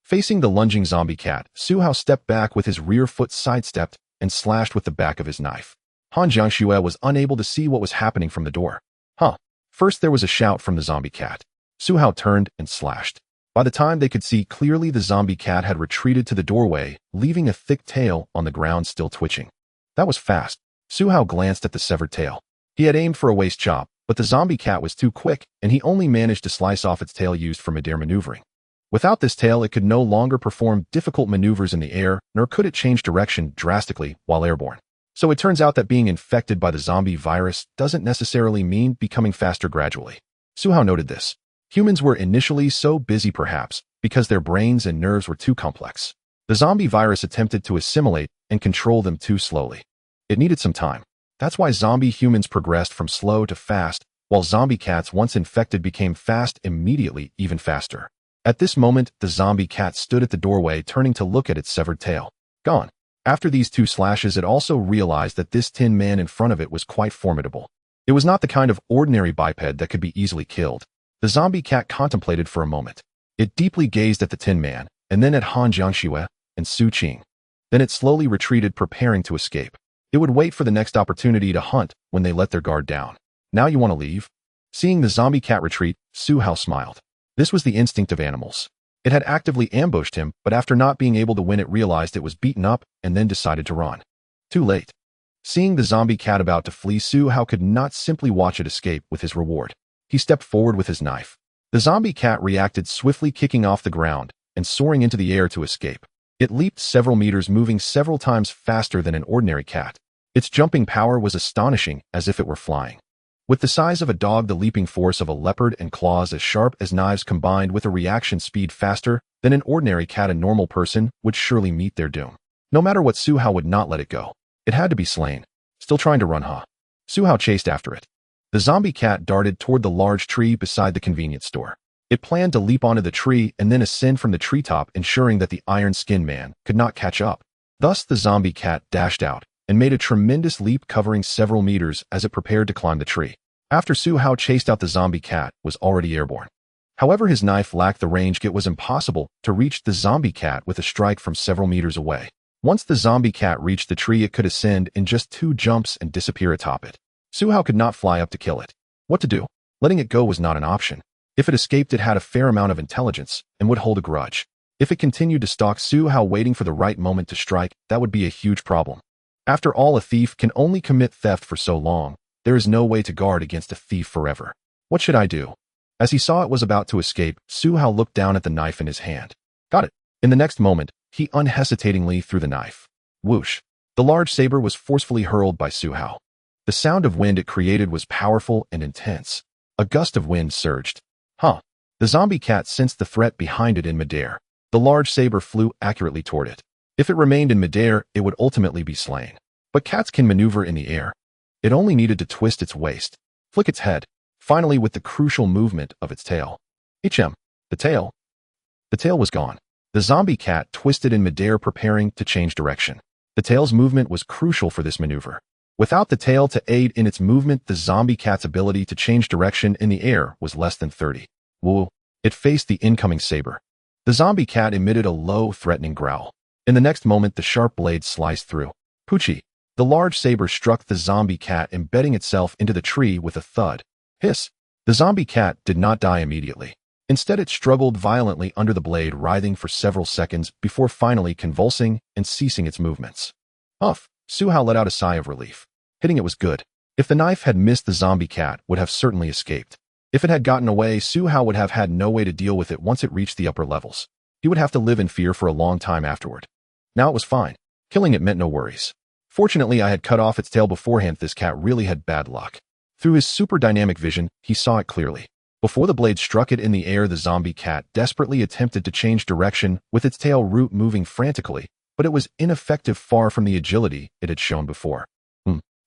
Facing the lunging zombie cat, Su Hao stepped back with his rear foot sidestepped and slashed with the back of his knife. Han Jiangxue was unable to see what was happening from the door. First there was a shout from the zombie cat. Su Hao turned and slashed. By the time they could see clearly, the zombie cat had retreated to the doorway, leaving a thick tail on the ground still twitching. That was fast. Su Hao glanced at the severed tail. He had aimed for a waist chop, but the zombie cat was too quick, and he only managed to slice off its tail used for midair maneuvering. Without this tail, it could no longer perform difficult maneuvers in the air, nor could it change direction drastically while airborne. So it turns out that being infected by the zombie virus doesn't necessarily mean becoming faster gradually. Su Hao noted this. Humans were initially so busy, perhaps because their brains and nerves were too complex. The zombie virus attempted to assimilate and control them too slowly. It needed some time. That's why zombie humans progressed from slow to fast, while zombie cats, once infected, became fast immediately, even faster. At this moment, the zombie cat stood at the doorway, turning to look at its severed tail. Gone. After these two slashes, it also realized that this tin man in front of it was quite formidable. It was not the kind of ordinary biped that could be easily killed. The zombie cat contemplated for a moment. It deeply gazed at the tin man, and then at Han Jiangxue and Su Qing. Then it slowly retreated, preparing to escape. It would wait for the next opportunity to hunt when they let their guard down. Now you want to leave? Seeing the zombie cat retreat, Su Hao smiled. This was the instinct of animals. It had actively ambushed him, but after not being able to win, it realized it was beaten up and then decided to run. Too late. Seeing the zombie cat about to flee, Su Hao could not simply watch it escape with his reward. He stepped forward with his knife. The zombie cat reacted swiftly, kicking off the ground and soaring into the air to escape. It leaped several meters, moving several times faster than an ordinary cat. Its jumping power was astonishing, as if it were flying. With the size of a dog, the leaping force of a leopard, and claws as sharp as knives, combined with a reaction speed faster than an ordinary cat, a normal person would surely meet their doom. No matter what, Su Hao would not let it go. It had to be slain. Still trying to run, huh? Su Hao chased after it. The zombie cat darted toward the large tree beside the convenience store. It planned to leap onto the tree and then ascend from the treetop, ensuring that the iron-skinned man could not catch up. Thus, the zombie cat dashed out and made a tremendous leap, covering several meters as it prepared to climb the tree. After Su Hao chased out, the zombie cat was already airborne. However, his knife lacked the range. It was impossible to reach the zombie cat with a strike from several meters away. Once the zombie cat reached the tree, it could ascend in just 2 jumps and disappear atop it. Su Hao could not fly up to kill it. What to do? Letting it go was not an option. If it escaped, it had a fair amount of intelligence and would hold a grudge. If it continued to stalk Su Hao, waiting for the right moment to strike, that would be a huge problem. After all, a thief can only commit theft for so long. There is no way to guard against a thief forever. What should I do? As he saw it was about to escape, Su Hao looked down at the knife in his hand. Got it. In the next moment, he unhesitatingly threw the knife. Whoosh. The large saber was forcefully hurled by Su Hao. The sound of wind it created was powerful and intense. A gust of wind surged. The zombie cat sensed the threat behind it in midair. The large saber flew accurately toward it. If it remained in midair, it would ultimately be slain. But cats can maneuver in the air. It only needed to twist its waist, flick its head, finally with the crucial movement of its tail. The tail. The tail was gone. The zombie cat twisted in midair, preparing to change direction. The tail's movement was crucial for this maneuver. Without the tail to aid in its movement, the zombie cat's ability to change direction in the air was less than 30. Woo! It faced the incoming saber. The zombie cat emitted a low, threatening growl. In the next moment, the sharp blade sliced through. Poochie! The large saber struck the zombie cat, embedding itself into the tree with a thud. Hiss! The zombie cat did not die immediately. Instead, it struggled violently under the blade, writhing for several seconds before finally convulsing and ceasing its movements. Huff! Su Hao let out a sigh of relief. Hitting it was good. If the knife had missed, the zombie cat would have certainly escaped. If it had gotten away, Su Hao would have had no way to deal with it once it reached the upper levels. He would have to live in fear for a long time afterward. Now it was fine. Killing it meant no worries. Fortunately, I had cut off its tail beforehand. This cat really had bad luck. Through his super dynamic vision, he saw it clearly. Before the blade struck it in the air, the zombie cat desperately attempted to change direction with its tail root moving frantically, but it was ineffective, far from the agility it had shown before.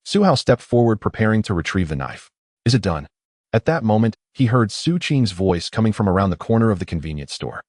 Su Hao stepped forward, preparing to retrieve the knife. Is it done? At that moment, he heard Su Qing's voice coming from around the corner of the convenience store.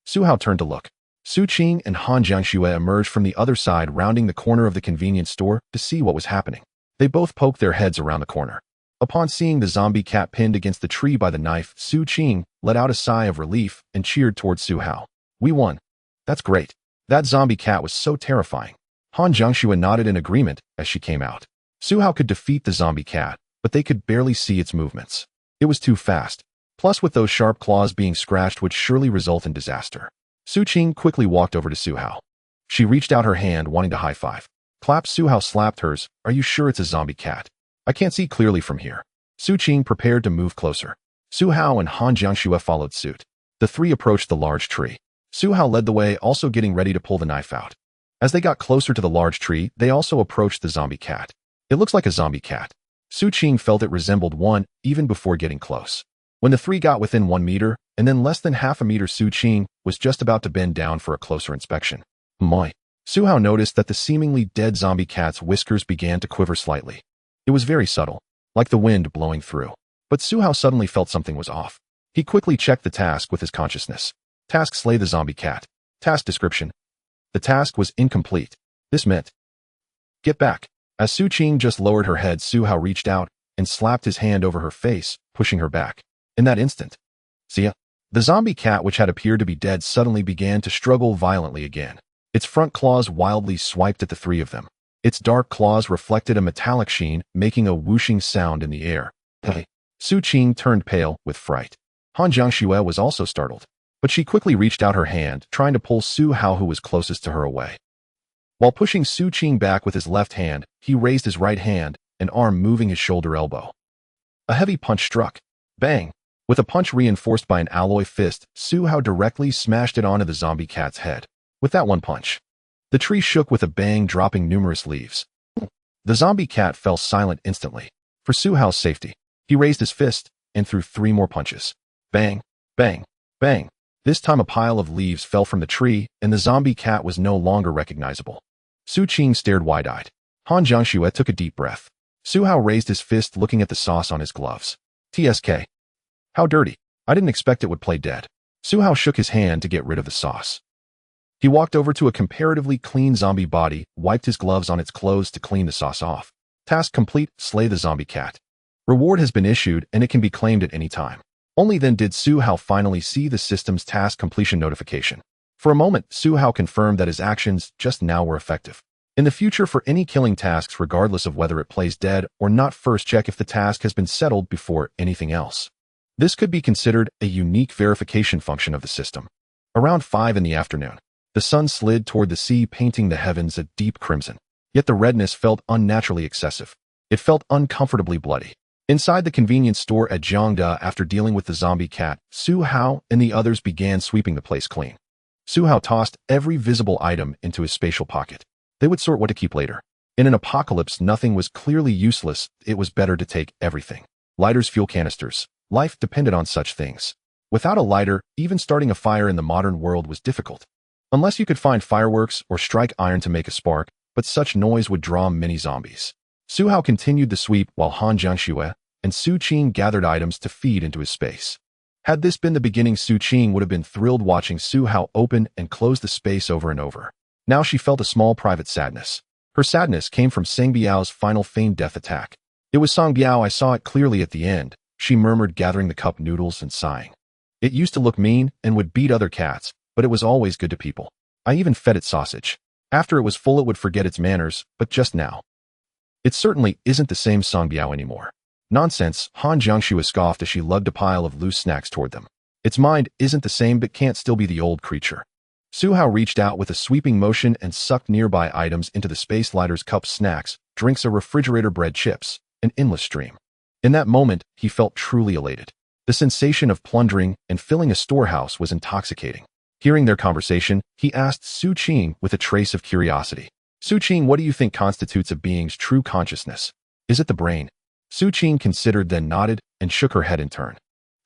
Su Hao turned to look. Su Qing and Han Jiangxue emerged from the other side, rounding the corner of the convenience store to see what was happening. They both poked their heads around the corner. Upon seeing the zombie cat pinned against the tree by the knife, Su Qing let out a sigh of relief and cheered towards Su Hao. We won. That's great. That zombie cat was so terrifying. Han Jiangxue nodded in agreement as she came out. Su Hao could defeat the zombie cat, but they could barely see its movements. It was too fast. Plus, with those sharp claws, being scratched would surely result in disaster. Su Qing quickly walked over to Su Hao. She reached out her hand, wanting to high-five. Clap. Su Hao slapped hers. Are you sure it's a zombie cat? I can't see clearly from here. Su Qing prepared to move closer. Su Hao and Han Jiangxue followed suit. The three approached the large tree. Su Hao led the way, also getting ready to pull the knife out. As they got closer to the large tree, they also approached the zombie cat. It looks like a zombie cat. Su Qing felt it resembled one even before getting close. When the three got within 1 meter, and then less than half a meter, Su Qing was just about to bend down for a closer inspection. My. Su Hao noticed that the seemingly dead zombie cat's whiskers began to quiver slightly. It was very subtle, like the wind blowing through. But Su Hao suddenly felt something was off. He quickly checked the task with his consciousness. Task: slay the zombie cat. Task description: the task was incomplete. This meant get back. As Su Qing just lowered her head, Su Hao reached out and slapped his hand over her face, pushing her back. In that instant, see ya. The zombie cat, which had appeared to be dead, suddenly began to struggle violently again. Its front claws wildly swiped at the three of them. Its dark claws reflected a metallic sheen, making a whooshing sound in the air. Hey. Su Qing turned pale with fright. Han Jiangxue was also startled, but she quickly reached out her hand, trying to pull Su Hao, who was closest to her, away. While pushing Su Qing back with his left hand, he raised his right hand, an arm moving his shoulder elbow. A heavy punch struck. Bang! With a punch reinforced by an alloy fist, Su Hao directly smashed it onto the zombie cat's head. With that one punch, the tree shook with a bang, dropping numerous leaves. The zombie cat fell silent instantly. For Su Hao's safety, he raised his fist and threw 3 more punches. Bang! Bang! Bang! This time a pile of leaves fell from the tree, and the zombie cat was no longer recognizable. Su Qing stared wide-eyed. Han Jiangxue took a deep breath. Su Hao raised his fist, looking at the sauce on his gloves. TSK. How dirty. I didn't expect it would play dead. Su Hao shook his hand to get rid of the sauce. He walked over to a comparatively clean zombie body, wiped his gloves on its clothes to clean the sauce off. Task complete: slay the zombie cat. Reward has been issued, and it can be claimed at any time. Only then did Su Hao finally see the system's task completion notification. For a moment, Su Hao confirmed that his actions just now were effective. In the future, for any killing tasks, regardless of whether it plays dead or not, first check if the task has been settled before anything else. This could be considered a unique verification function of the system. Around 5 in the afternoon, the sun slid toward the sea, painting the heavens a deep crimson. Yet the redness felt unnaturally excessive. It felt uncomfortably bloody. Inside the convenience store at Jiangda, after dealing with the zombie cat, Su Hao and the others began sweeping the place clean. Su Hao tossed every visible item into his spatial pocket. They would sort what to keep later. In an apocalypse, nothing was clearly useless. It was better to take everything. Lighters, fuel canisters. Life depended on such things. Without a lighter, even starting a fire in the modern world was difficult. Unless you could find fireworks or strike iron to make a spark, but such noise would draw many zombies. Su Hao continued the sweep while Han Jiangxue and Su Qing gathered items to feed into his space. Had this been the beginning, Su Qing would have been thrilled watching Su Hao open and close the space over and over. Now she felt a small private sadness. Her sadness came from Seng Biao's final feigned death attack. It was Song Biao, I saw it clearly at the end, she murmured, gathering the cup noodles and sighing. It used to look mean and would beat other cats, but it was always good to people. I even fed it sausage. After it was full, it would forget its manners, but just now. It certainly isn't the same Song Biao anymore. Nonsense, Han Jiangxue scoffed as she lugged a pile of loose snacks toward them. Its mind isn't the same, but can't still be the old creature. Su Hao reached out with a sweeping motion and sucked nearby items into the space lighter's cup. Snacks, drinks a refrigerator-bred chips, an endless stream. In that moment, he felt truly elated. The sensation of plundering and filling a storehouse was intoxicating. Hearing their conversation, he asked Su Qing with a trace of curiosity. Su Qing, what do you think constitutes a being's true consciousness? Is it the brain? Su Qing considered, then nodded and shook her head in turn.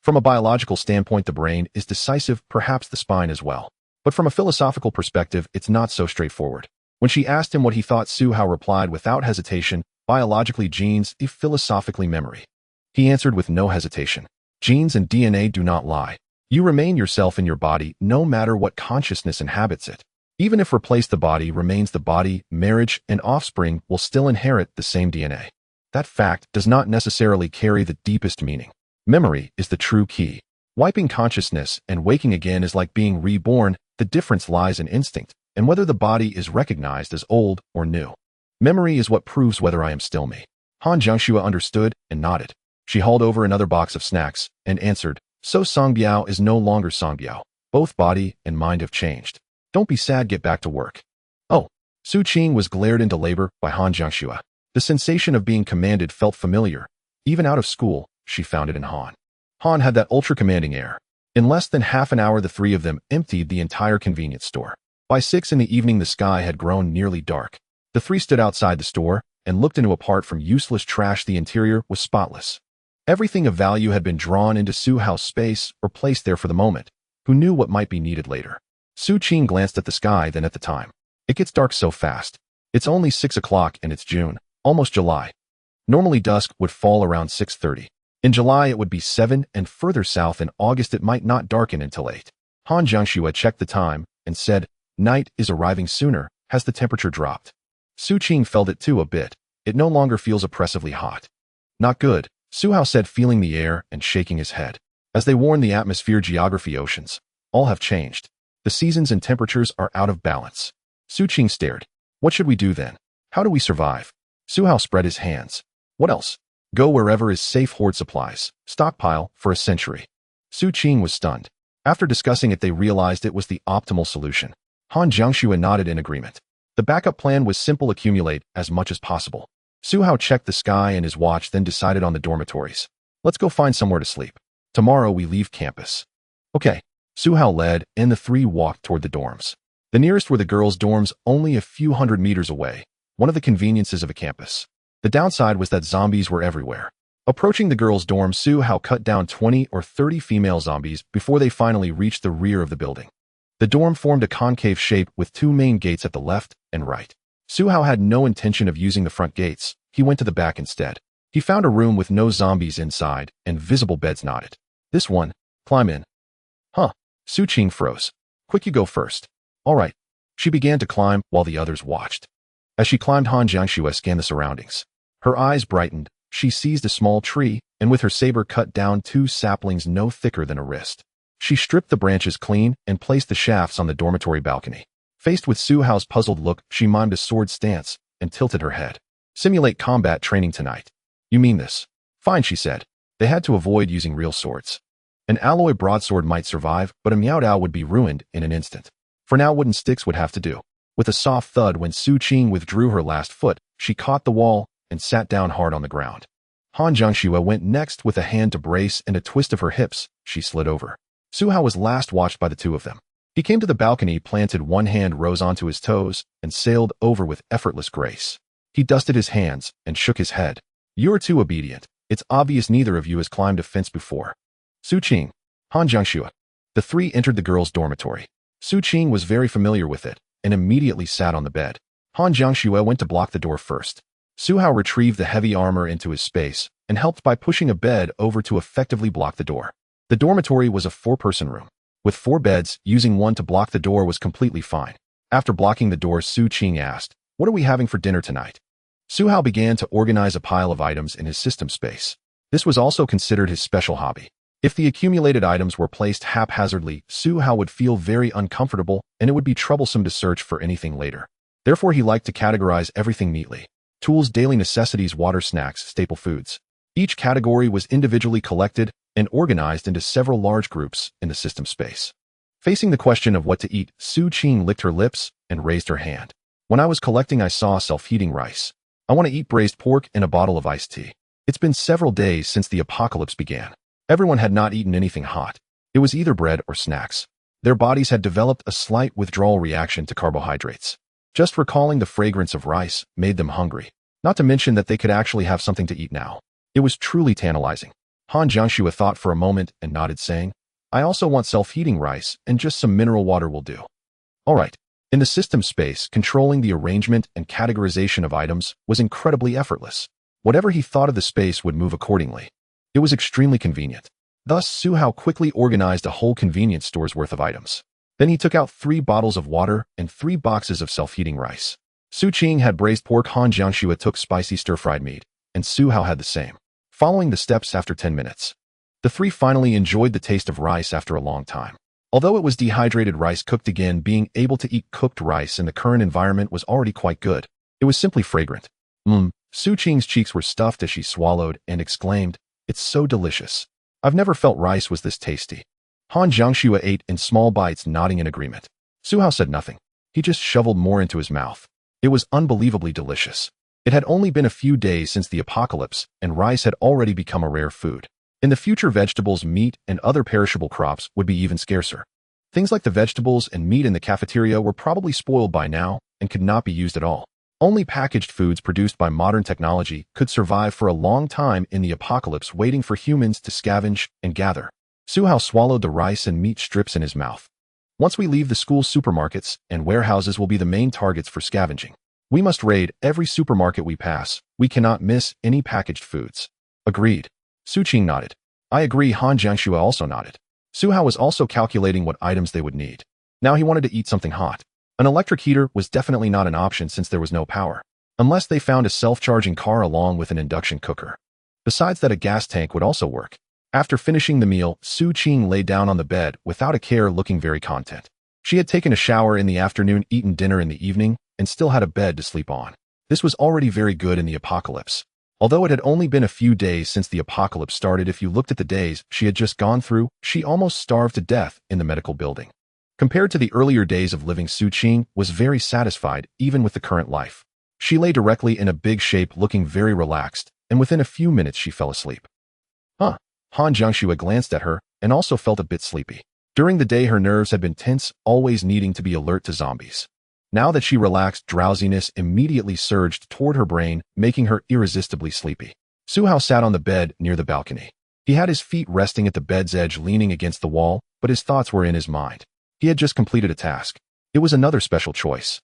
From a biological standpoint, the brain is decisive, perhaps the spine as well. But from a philosophical perspective, it's not so straightforward. When she asked him what he thought, Su Hao replied without hesitation, biologically genes, if philosophically memory. He answered with no hesitation. Genes and DNA do not lie. You remain yourself in your body no matter what consciousness inhabits it. Even if replace the body remains the body, marriage and offspring will still inherit the same DNA. That fact does not necessarily carry the deepest meaning. Memory is the true key. Wiping consciousness and waking again is like being reborn. The difference lies in instinct and whether the body is recognized as old or new. Memory is what proves whether I am still me. Han Jiangxue understood and nodded. She hauled over another box of snacks and answered, so Songbiao is no longer Songbiao. Both body and mind have changed. Don't be sad, get back to work. Oh, Su Qing was glared into labor by Han Jiangxue. The sensation of being commanded felt familiar. Even out of school, she found it in Han. Han had that ultra-commanding air. In less than half an hour, the three of them emptied the entire convenience store. By 6 in the evening, the sky had grown nearly dark. The three stood outside the store and looked into. Apart from useless trash, the interior was spotless. Everything of value had been drawn into Su Hao's space or placed there for the moment. Who knew what might be needed later? Su Qing glanced at the sky, then at the time. It gets dark so fast. It's only 6 o'clock and it's June, almost July. Normally dusk would fall around 6:30. In July it would be 7, and further south in August it might not darken until 8. Han Jiangxue checked the time and said, night is arriving sooner. Has the temperature dropped? Su Qing felt it too a bit. It no longer feels oppressively hot. Not good, Su Hao said, feeling the air and shaking his head. As they warn the atmosphere, geography, oceans, all have changed. The seasons and temperatures are out of balance. Su Qing stared. What should we do then? How do we survive? Su Hao spread his hands. What else? Go wherever is safe, hoard supplies, stockpile for a century. Su Qing was stunned. After discussing it, they realized it was the optimal solution. Han Jiangxue nodded in agreement. The backup plan was simple: accumulate as much as possible. Su Hao checked the sky and his watch, then decided on the dormitories. Let's go find somewhere to sleep. Tomorrow we leave campus. Okay. Su Hao led, and the three walked toward the dorms. The nearest were the girls' dorms, only a few hundred meters away, one of the conveniences of a campus. The downside was that zombies were everywhere. Approaching the girls' dorm, Su Hao cut down 20 or 30 female zombies before they finally reached the rear of the building. The dorm formed a concave shape with 2 main gates at the left and right. Su Hao had no intention of using the front gates. He went to the back instead. He found a room with no zombies inside and visible beds. Nodded. This one. Climb in. Huh. Su Qing froze. Quick, you go first. All right. She began to climb while the others watched. As she climbed, Han Jiangxue scanned the surroundings. Her eyes brightened. She seized a small tree and with her saber cut down 2 saplings no thicker than a wrist. She stripped the branches clean and placed the shafts on the dormitory balcony. Faced with Su Hao's puzzled look, she mimed a sword stance and tilted her head. Simulate combat training tonight. You mean this? Fine, she said. They had to avoid using real swords. An alloy broadsword might survive, but a miaodao would be ruined in an instant. For now, wooden sticks would have to do. With a soft thud, when Su Qing withdrew her last foot, she caught the wall and sat down hard on the ground. Han Jiangxue went next. With a hand to brace and a twist of her hips, she slid over. Su Hao was last watched by the 2 of them. He came to the balcony, planted one hand, rose onto his toes, and sailed over with effortless grace. He dusted his hands and shook his head. You're too obedient. It's obvious neither of you has climbed a fence before. Su Qing. Han Jiangxue. The 3 entered the girls' dormitory. Su Qing was very familiar with it and immediately sat on the bed. Han Jiangxue went to block the door first. Su Hao retrieved the heavy armor into his space and helped by pushing a bed over to effectively block the door. The dormitory was a 4-person room. With 4 beds, using one to block the door was completely fine. After blocking the door, Su Qing asked, what are we having for dinner tonight? Su Hao began to organize a pile of items in his system space. This was also considered his special hobby. If the accumulated items were placed haphazardly, Su Hao would feel very uncomfortable and it would be troublesome to search for anything later. Therefore, he liked to categorize everything neatly. Tools, daily necessities, water, snacks, staple foods. Each category was individually collected and organized into several large groups in the system space. Facing the question of what to eat, Su Qing licked her lips and raised her hand. When I was collecting, I saw self-heating rice. I want to eat braised pork and a bottle of iced tea. It's been several days since the apocalypse began. Everyone had not eaten anything hot. It was either bread or snacks. Their bodies had developed a slight withdrawal reaction to carbohydrates. Just recalling the fragrance of rice made them hungry, not to mention that they could actually have something to eat now. It was truly tantalizing. Han Jiangxue thought for a moment and nodded, saying, I also want self-heating rice, and just some mineral water will do. All right. In the system space, controlling the arrangement and categorization of items was incredibly effortless. Whatever he thought of the space would move accordingly. It was extremely convenient. Thus, Su Hao quickly organized a whole convenience store's worth of items. Then he took out 3 bottles of water and 3 boxes of self-heating rice. Su Qing had braised pork, Han Jiangxue took spicy stir-fried meat, and Su Hao had the same. Following the steps after 10 minutes. The 3 finally enjoyed the taste of rice after a long time. Although it was dehydrated rice cooked again, being able to eat cooked rice in the current environment was already quite good. It was simply fragrant. Su Qing's cheeks were stuffed as she swallowed and exclaimed, It's so delicious. I've never felt rice was this tasty. Han Jiangxue ate in small bites, nodding in agreement. Su Hao said nothing. He just shoveled more into his mouth. It was unbelievably delicious. It had only been a few days since the apocalypse, and rice had already become a rare food. In the future, vegetables, meat, and other perishable crops would be even scarcer. Things like the vegetables and meat in the cafeteria were probably spoiled by now and could not be used at all. Only packaged foods produced by modern technology could survive for a long time in the apocalypse, waiting for humans to scavenge and gather. Su Hao swallowed the rice and meat strips in his mouth. Once we leave the school, supermarkets and warehouses will be the main targets for scavenging. We must raid every supermarket we pass. We cannot miss any packaged foods. Agreed. Su Qing nodded. I agree. Han Jiangxue also nodded. Su Hao was also calculating what items they would need. Now he wanted to eat something hot. An electric heater was definitely not an option since there was no power, unless they found a self-charging car along with an induction cooker. Besides that, a gas tank would also work. After finishing the meal, Su Qing lay down on the bed without a care, looking very content. She had taken a shower in the afternoon, eaten dinner in the evening, and still had a bed to sleep on. This was already very good in the apocalypse. Although it had only been a few days since the apocalypse started, if you looked at the days she had just gone through, she almost starved to death in the medical building. Compared to the earlier days of living, Su Qing was very satisfied even with the current life. She lay directly in a big shape, looking very relaxed, and within a few minutes she fell asleep. Han Jiangxue glanced at her and also felt a bit sleepy. During the day her nerves had been tense, always needing to be alert to zombies. Now that she relaxed, drowsiness immediately surged toward her brain, making her irresistibly sleepy. Su Hao sat on the bed near the balcony. He had his feet resting at the bed's edge, leaning against the wall, but his thoughts were in his mind. He had just completed a task. It was another special choice.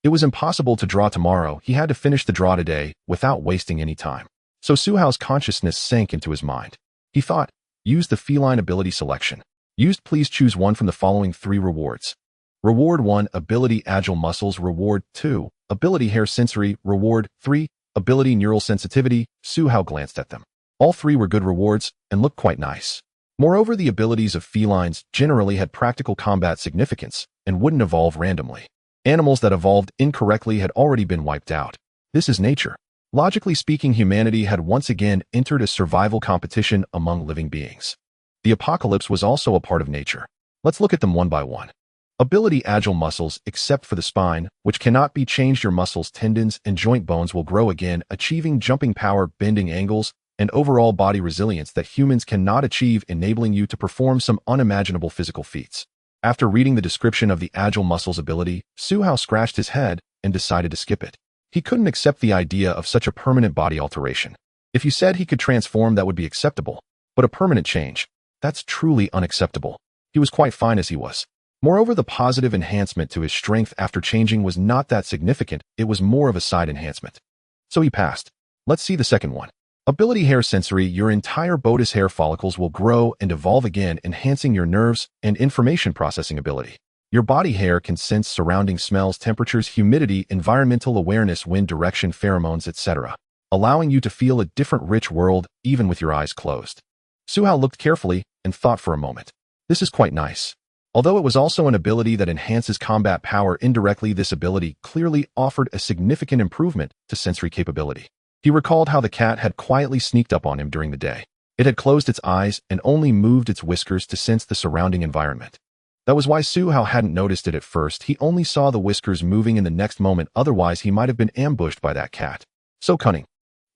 It was impossible to draw tomorrow. He had to finish the draw today without wasting any time. So Su Hao's consciousness sank into his mind. He thought, use the feline ability selection. Used, please choose one from the following 3 rewards. Reward 1, ability agile muscles. Reward 2, ability hair sensory. Reward 3, ability neural sensitivity. Su Hao glanced at them. All 3 were good rewards and looked quite nice. Moreover, the abilities of felines generally had practical combat significance and wouldn't evolve randomly. Animals that evolved incorrectly had already been wiped out. This is nature. Logically speaking, humanity had once again entered a survival competition among living beings. The apocalypse was also a part of nature. Let's look at them one by one. Ability agile muscles, except for the spine, which cannot be changed. Your muscles, tendons, and joint bones will grow again, achieving jumping power, bending angles, and overall body resilience that humans cannot achieve, enabling you to perform some unimaginable physical feats. After reading the description of the agile muscles ability, Su Hao scratched his head and decided to skip it. He couldn't accept the idea of such a permanent body alteration. If you said he could transform, that would be acceptable, but a permanent change, that's truly unacceptable. He was quite fine as he was. Moreover, the positive enhancement to his strength after changing was not that significant. It was more of a side enhancement. So he passed. Let's see the second one. Ability hair sensory. Your entire bodice hair follicles will grow and evolve again, enhancing your nerves and information processing ability. Your body hair can sense surrounding smells, temperatures, humidity, environmental awareness, wind direction, pheromones, etc., allowing you to feel a different, rich world even with your eyes closed. Su Hao looked carefully and thought for a moment. This is quite nice. Although it was also an ability that enhances combat power indirectly, this ability clearly offered a significant improvement to sensory capability. He recalled how the cat had quietly sneaked up on him during the day. It had closed its eyes and only moved its whiskers to sense the surrounding environment. That was why Su Hao hadn't noticed it at first. He only saw the whiskers moving in the next moment, otherwise he might have been ambushed by that cat. So cunning.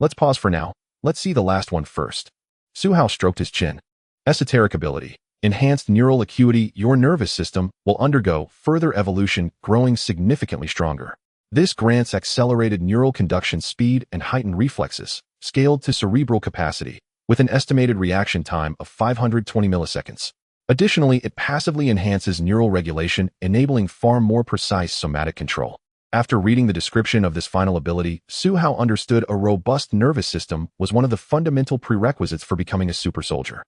Let's pause for now. Let's see the last one first. Su Hao stroked his chin. Esoteric ability. Enhanced neural acuity. Your nervous system will undergo further evolution, growing significantly stronger. This grants accelerated neural conduction speed and heightened reflexes, scaled to cerebral capacity, with an estimated reaction time of 520 milliseconds. Additionally, it passively enhances neural regulation, enabling far more precise somatic control. After reading the description of this final ability, Su Hao understood a robust nervous system was one of the fundamental prerequisites for becoming a super soldier.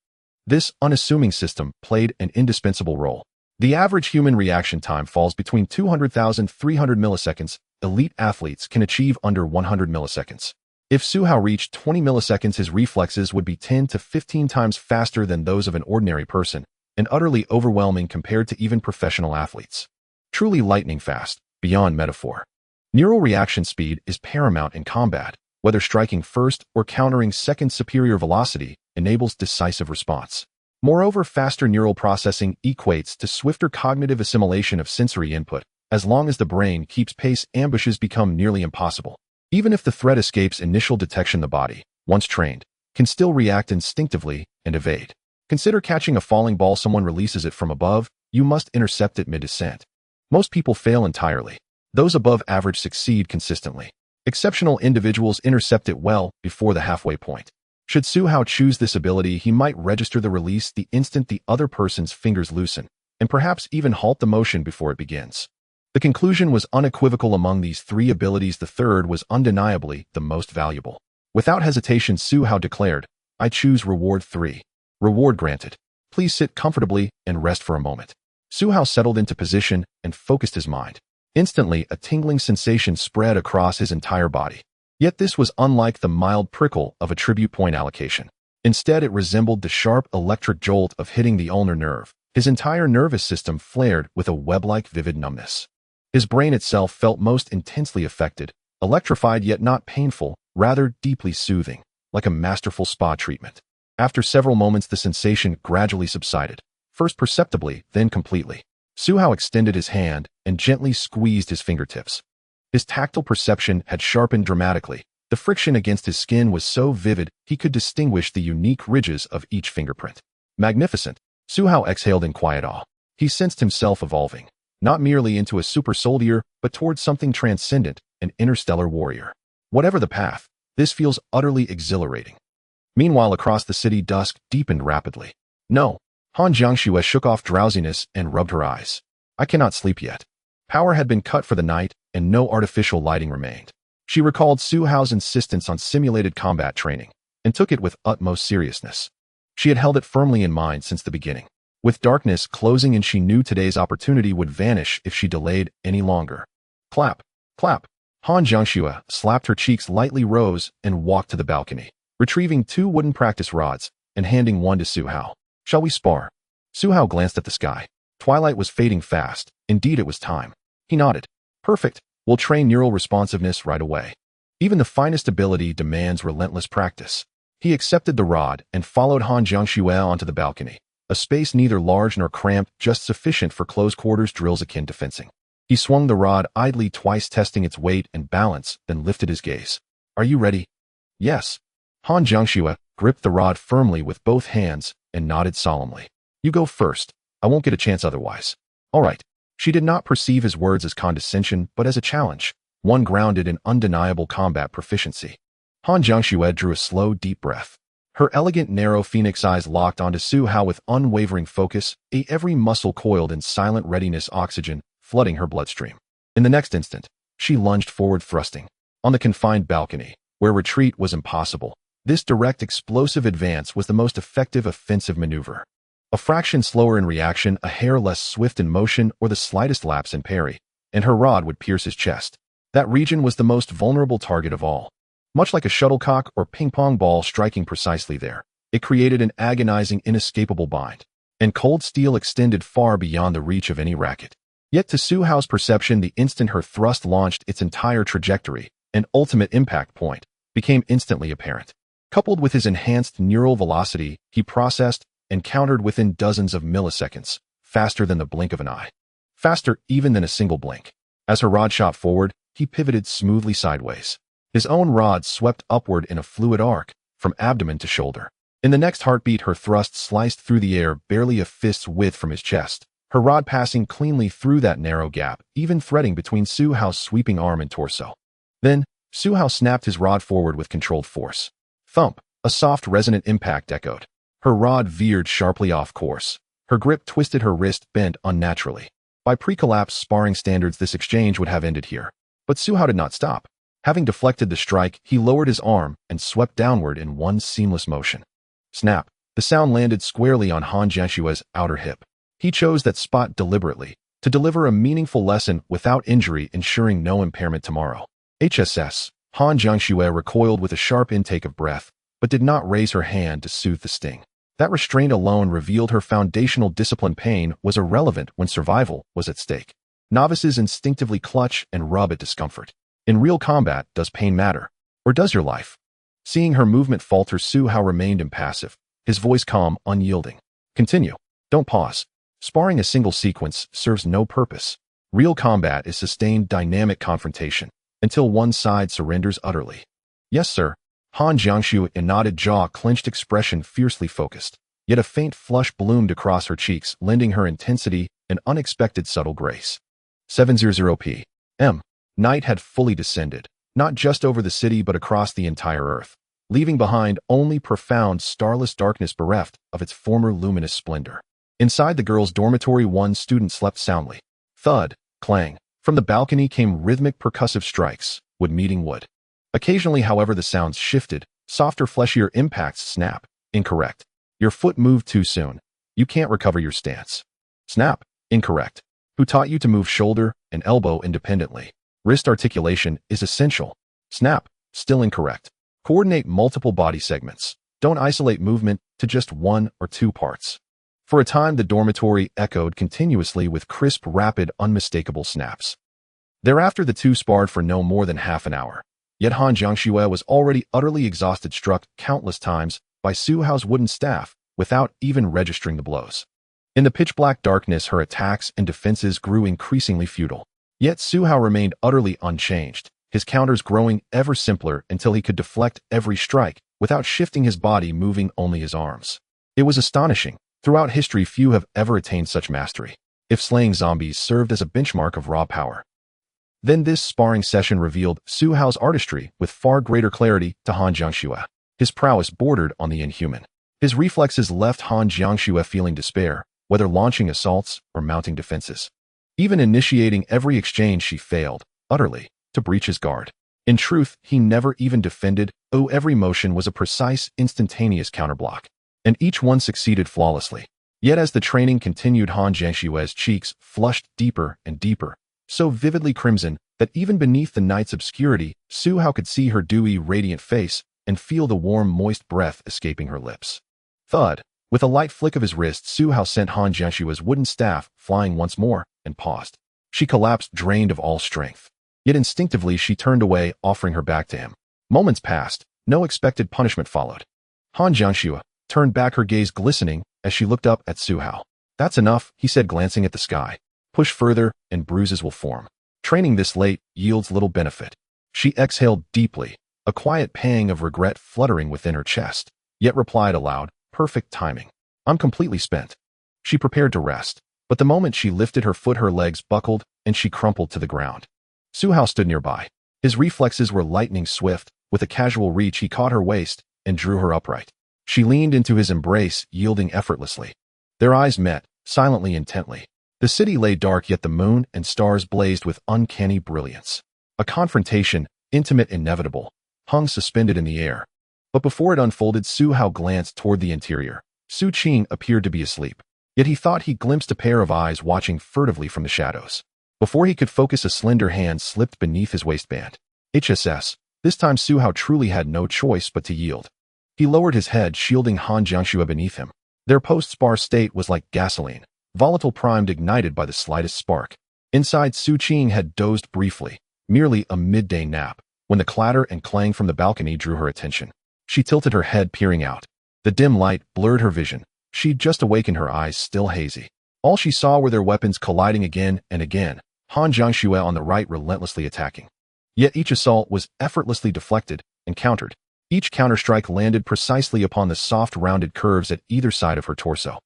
This unassuming system played an indispensable role. The average human reaction time falls between 200,000 and 300 milliseconds. Elite athletes can achieve under 100 milliseconds. If Su Hao reached 20 milliseconds, his reflexes would be 10 to 15 times faster than those of an ordinary person, and utterly overwhelming compared to even professional athletes. Truly lightning fast, beyond metaphor. Neural reaction speed is paramount in combat. Whether striking first or countering second, superior velocity enables decisive response. Moreover, faster neural processing equates to swifter cognitive assimilation of sensory input. As long as the brain keeps pace, ambushes become nearly impossible. Even if the threat escapes initial detection, the body, once trained, can still react instinctively and evade. Consider catching a falling ball. Someone releases it from above, you must intercept it mid-descent. Most people fail entirely. Those above average succeed consistently. Exceptional individuals intercept it well before the halfway point. Should Su Hao choose this ability, he might register the release the instant the other person's fingers loosen, and perhaps even halt the motion before it begins. The conclusion was unequivocal. Among these three abilities, the third was undeniably the most valuable. Without hesitation, Su Hao declared, "I choose reward 3. Reward granted. Please sit comfortably and rest for a moment." Su Hao settled into position and focused his mind. Instantly, a tingling sensation spread across his entire body. Yet this was unlike the mild prickle of a tribute point allocation. Instead, it resembled the sharp electric jolt of hitting the ulnar nerve. His entire nervous system flared with a web-like vivid numbness. His brain itself felt most intensely affected, electrified yet not painful, rather deeply soothing, like a masterful spa treatment. After several moments, the sensation gradually subsided, first perceptibly, then completely. Su Hao extended his hand and gently squeezed his fingertips. His tactile perception had sharpened dramatically. The friction against his skin was so vivid he could distinguish the unique ridges of each fingerprint. Magnificent! Su Hao exhaled in quiet awe. He sensed himself evolving, not merely into a super soldier, but towards something transcendent, an interstellar warrior. Whatever the path, this feels utterly exhilarating. Meanwhile, across the city, dusk deepened rapidly. No. Han Jiangxue shook off drowsiness and rubbed her eyes. I cannot sleep yet. Power had been cut for the night, and no artificial lighting remained. She recalled Su Hao's insistence on simulated combat training, and took it with utmost seriousness. She had held it firmly in mind since the beginning. With darkness closing in, she knew today's opportunity would vanish if she delayed any longer. Clap, clap. Han Jiangxue slapped her cheeks lightly, rose, and walked to the balcony, retrieving 2 wooden practice rods and handing one to Su Hao. Shall we spar? Su Hao glanced at the sky. Twilight was fading fast. Indeed, it was time. He nodded. Perfect. We'll train neural responsiveness right away. Even the finest ability demands relentless practice. He accepted the rod and followed Han Jiangxue onto the balcony, a space neither large nor cramped, just sufficient for close-quarters drills akin to fencing. He swung the rod idly twice, testing its weight and balance, then lifted his gaze. Are you ready? Yes. Han Jiangxue gripped the rod firmly with both hands and nodded solemnly. You go first. I won't get a chance otherwise. All right. She did not perceive his words as condescension, but as a challenge, one grounded in undeniable combat proficiency. Han Jiangxue drew a slow, deep breath. Her elegant, narrow phoenix eyes locked onto Su Hao with unwavering focus, every muscle coiled in silent readiness, oxygen flooding her bloodstream. In the next instant, she lunged forward, thrusting. On the confined balcony, where retreat was impossible, this direct, explosive advance was the most effective offensive maneuver. A fraction slower in reaction, a hair less swift in motion, or the slightest lapse in parry, and her rod would pierce his chest. That region was the most vulnerable target of all. Much like a shuttlecock or ping-pong ball striking precisely there, it created an agonizing, inescapable bind, and cold steel extended far beyond the reach of any racket. Yet to Su Hao's perception, the instant her thrust launched its entire trajectory, an ultimate impact point, became instantly apparent. Coupled with his enhanced neural velocity, he processed and countered within dozens of milliseconds, faster than the blink of an eye. Faster even than a single blink. As her rod shot forward, he pivoted smoothly sideways. His own rod swept upward in a fluid arc, from abdomen to shoulder. In the next heartbeat, her thrust sliced through the air barely a fist's width from his chest, her rod passing cleanly through that narrow gap, even threading between Su Hao's sweeping arm and torso. Then, Su Hao snapped his rod forward with controlled force. Thump! A soft, resonant impact echoed. Her rod veered sharply off course. Her grip twisted, her wrist bent unnaturally. By pre-collapse sparring standards, this exchange would have ended here. But Su Hao did not stop. Having deflected the strike, he lowered his arm and swept downward in one seamless motion. Snap! The sound landed squarely on Han Jianshue's outer hip. He chose that spot deliberately, to deliver a meaningful lesson without injury, ensuring no impairment tomorrow. HSS. Han Jiangshue recoiled with a sharp intake of breath, but did not raise her hand to soothe the sting. That restraint alone revealed her foundational discipline. Pain was irrelevant when survival was at stake. Novices instinctively clutch and rub at discomfort. In real combat, does pain matter? Or does your life? Seeing her movement falter, Su Hao remained impassive, his voice calm, unyielding. Continue. Don't pause. Sparring a single sequence serves no purpose. Real combat is sustained dynamic confrontation, until one side surrenders utterly. Yes, sir. Han Jiangshue, a knotted jaw, clenched expression, fiercely focused. Yet a faint flush bloomed across her cheeks, lending her intensity an unexpected subtle grace. 700 p.m. Night had fully descended, not just over the city but across the entire earth, leaving behind only profound, starless darkness bereft of its former luminous splendor. Inside the girls' dormitory, one student slept soundly. Thud, clang. From the balcony came rhythmic percussive strikes, wood meeting wood. Occasionally, however, the sounds shifted, softer, fleshier impacts. Snap. Incorrect. Your foot moved too soon. You can't recover your stance. Snap. Incorrect. Who taught you to move shoulder and elbow independently? Wrist articulation is essential. Snap. Still incorrect. Coordinate multiple body segments. Don't isolate movement to just one or two parts. For a time, the dormitory echoed continuously with crisp, rapid, unmistakable snaps. Thereafter, the two sparred for no more than half an hour. Yet Han Jiangshue was already utterly exhausted, struck countless times by Su Hao's wooden staff without even registering the blows. In the pitch-black darkness, her attacks and defenses grew increasingly futile. Yet Su Hao remained utterly unchanged, his counters growing ever simpler until he could deflect every strike without shifting his body, moving only his arms. It was astonishing. Throughout history, few have ever attained such mastery. If slaying zombies served as a benchmark of raw power, then this sparring session revealed Su Hao's artistry with far greater clarity to Han Jiangshue. His prowess bordered on the inhuman. His reflexes left Han Jiangshue feeling despair, whether launching assaults or mounting defenses. Even initiating every exchange, she failed, utterly, to breach his guard. In truth, he never even defended. Every motion was a precise, instantaneous counterblock, and each one succeeded flawlessly. Yet as the training continued, Han Jiangshue's cheeks flushed deeper and deeper, so vividly crimson that even beneath the night's obscurity, Su Hao could see her dewy, radiant face and feel the warm, moist breath escaping her lips. Thud! With a light flick of his wrist, Su Hao sent Han Jiangshue's wooden staff flying once more and paused. She collapsed, drained of all strength. Yet instinctively she turned away, offering her back to him. Moments passed. No expected punishment followed. Han Jiangshue turned back, her gaze glistening as she looked up at Su Hao. That's enough, he said, glancing at the sky. Push further, and bruises will form. Training this late yields little benefit. She exhaled deeply, a quiet pang of regret fluttering within her chest, yet replied aloud, perfect timing. I'm completely spent. She prepared to rest, but the moment she lifted her foot, her legs buckled, and she crumpled to the ground. Su Hao stood nearby. His reflexes were lightning swift. With a casual reach, he caught her waist and drew her upright. She leaned into his embrace, yielding effortlessly. Their eyes met, silently, intently. The city lay dark, yet the moon and stars blazed with uncanny brilliance. A confrontation, intimate, inevitable, hung suspended in the air. But before it unfolded, Su Hao glanced toward the interior. Su Qing appeared to be asleep, yet he thought he glimpsed a pair of eyes watching furtively from the shadows. Before he could focus, a slender hand slipped beneath his waistband. HSS. This time Su Hao truly had no choice but to yield. He lowered his head, shielding Han Jiangshue beneath him. Their post-spar state was like gasoline, volatile, primed, ignited by the slightest spark. Inside, Su Qing had dozed briefly, merely a midday nap, when the clatter and clang from the balcony drew her attention. She tilted her head, peering out. The dim light blurred her vision. She'd just awakened, her eyes still hazy. All she saw were their weapons colliding again and again, Han Jiangshue on the right relentlessly attacking. Yet each assault was effortlessly deflected and countered. Each counterstrike landed precisely upon the soft rounded curves at either side of her torso.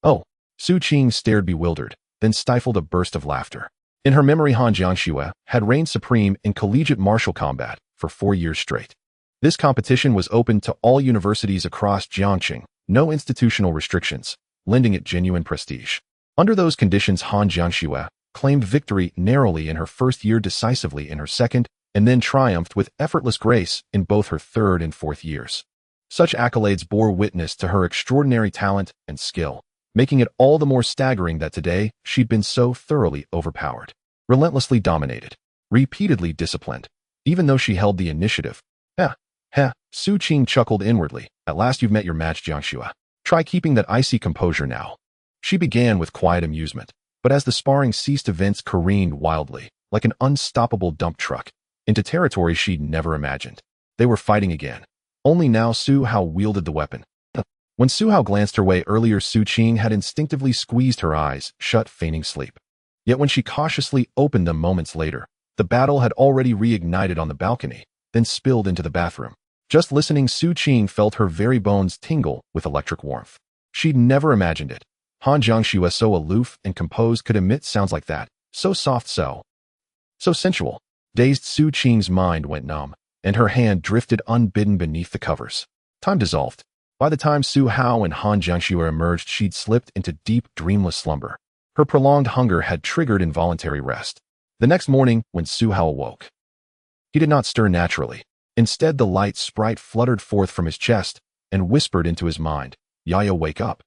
Oh! Su Qing stared bewildered, then stifled a burst of laughter. In her memory, Han Jiangxue had reigned supreme in collegiate martial combat for 4 years straight. This competition was open to all universities across Jiangcheng, no institutional restrictions, lending it genuine prestige. Under those conditions, Han Jiangxue claimed victory narrowly in her first year, decisively in her second, and then triumphed with effortless grace in both her third and fourth years. Such accolades bore witness to her extraordinary talent and skill, making it all the more staggering that today she'd been so thoroughly overpowered, relentlessly dominated, repeatedly disciplined, even though she held the initiative. Su Qing chuckled inwardly. At last you've met your match, Jiangxue. Try keeping that icy composure now. She began with quiet amusement, but as the sparring ceased, events careened wildly, like an unstoppable dump truck, into territory she'd never imagined. They were fighting again. Only now Su Hao wielded the weapon. When Su Hao glanced her way earlier, Su Qing had instinctively squeezed her eyes shut, feigning sleep. Yet when she cautiously opened them moments later, the battle had already reignited on the balcony, then spilled into the bathroom. Just listening, Su Qing felt her very bones tingle with electric warmth. She'd never imagined it. Han Jiangxue, so aloof and composed, could emit sounds like that, so soft, so sensual. Dazed, Su Qing's mind went numb, and her hand drifted unbidden beneath the covers. Time dissolved. By the time Su Hao and Han Jiangxue emerged, she'd slipped into deep, dreamless slumber. Her prolonged hunger had triggered involuntary rest. The next morning, when Su Hao awoke, he did not stir naturally. Instead, the light sprite fluttered forth from his chest and whispered into his mind, "Yaya, wake up."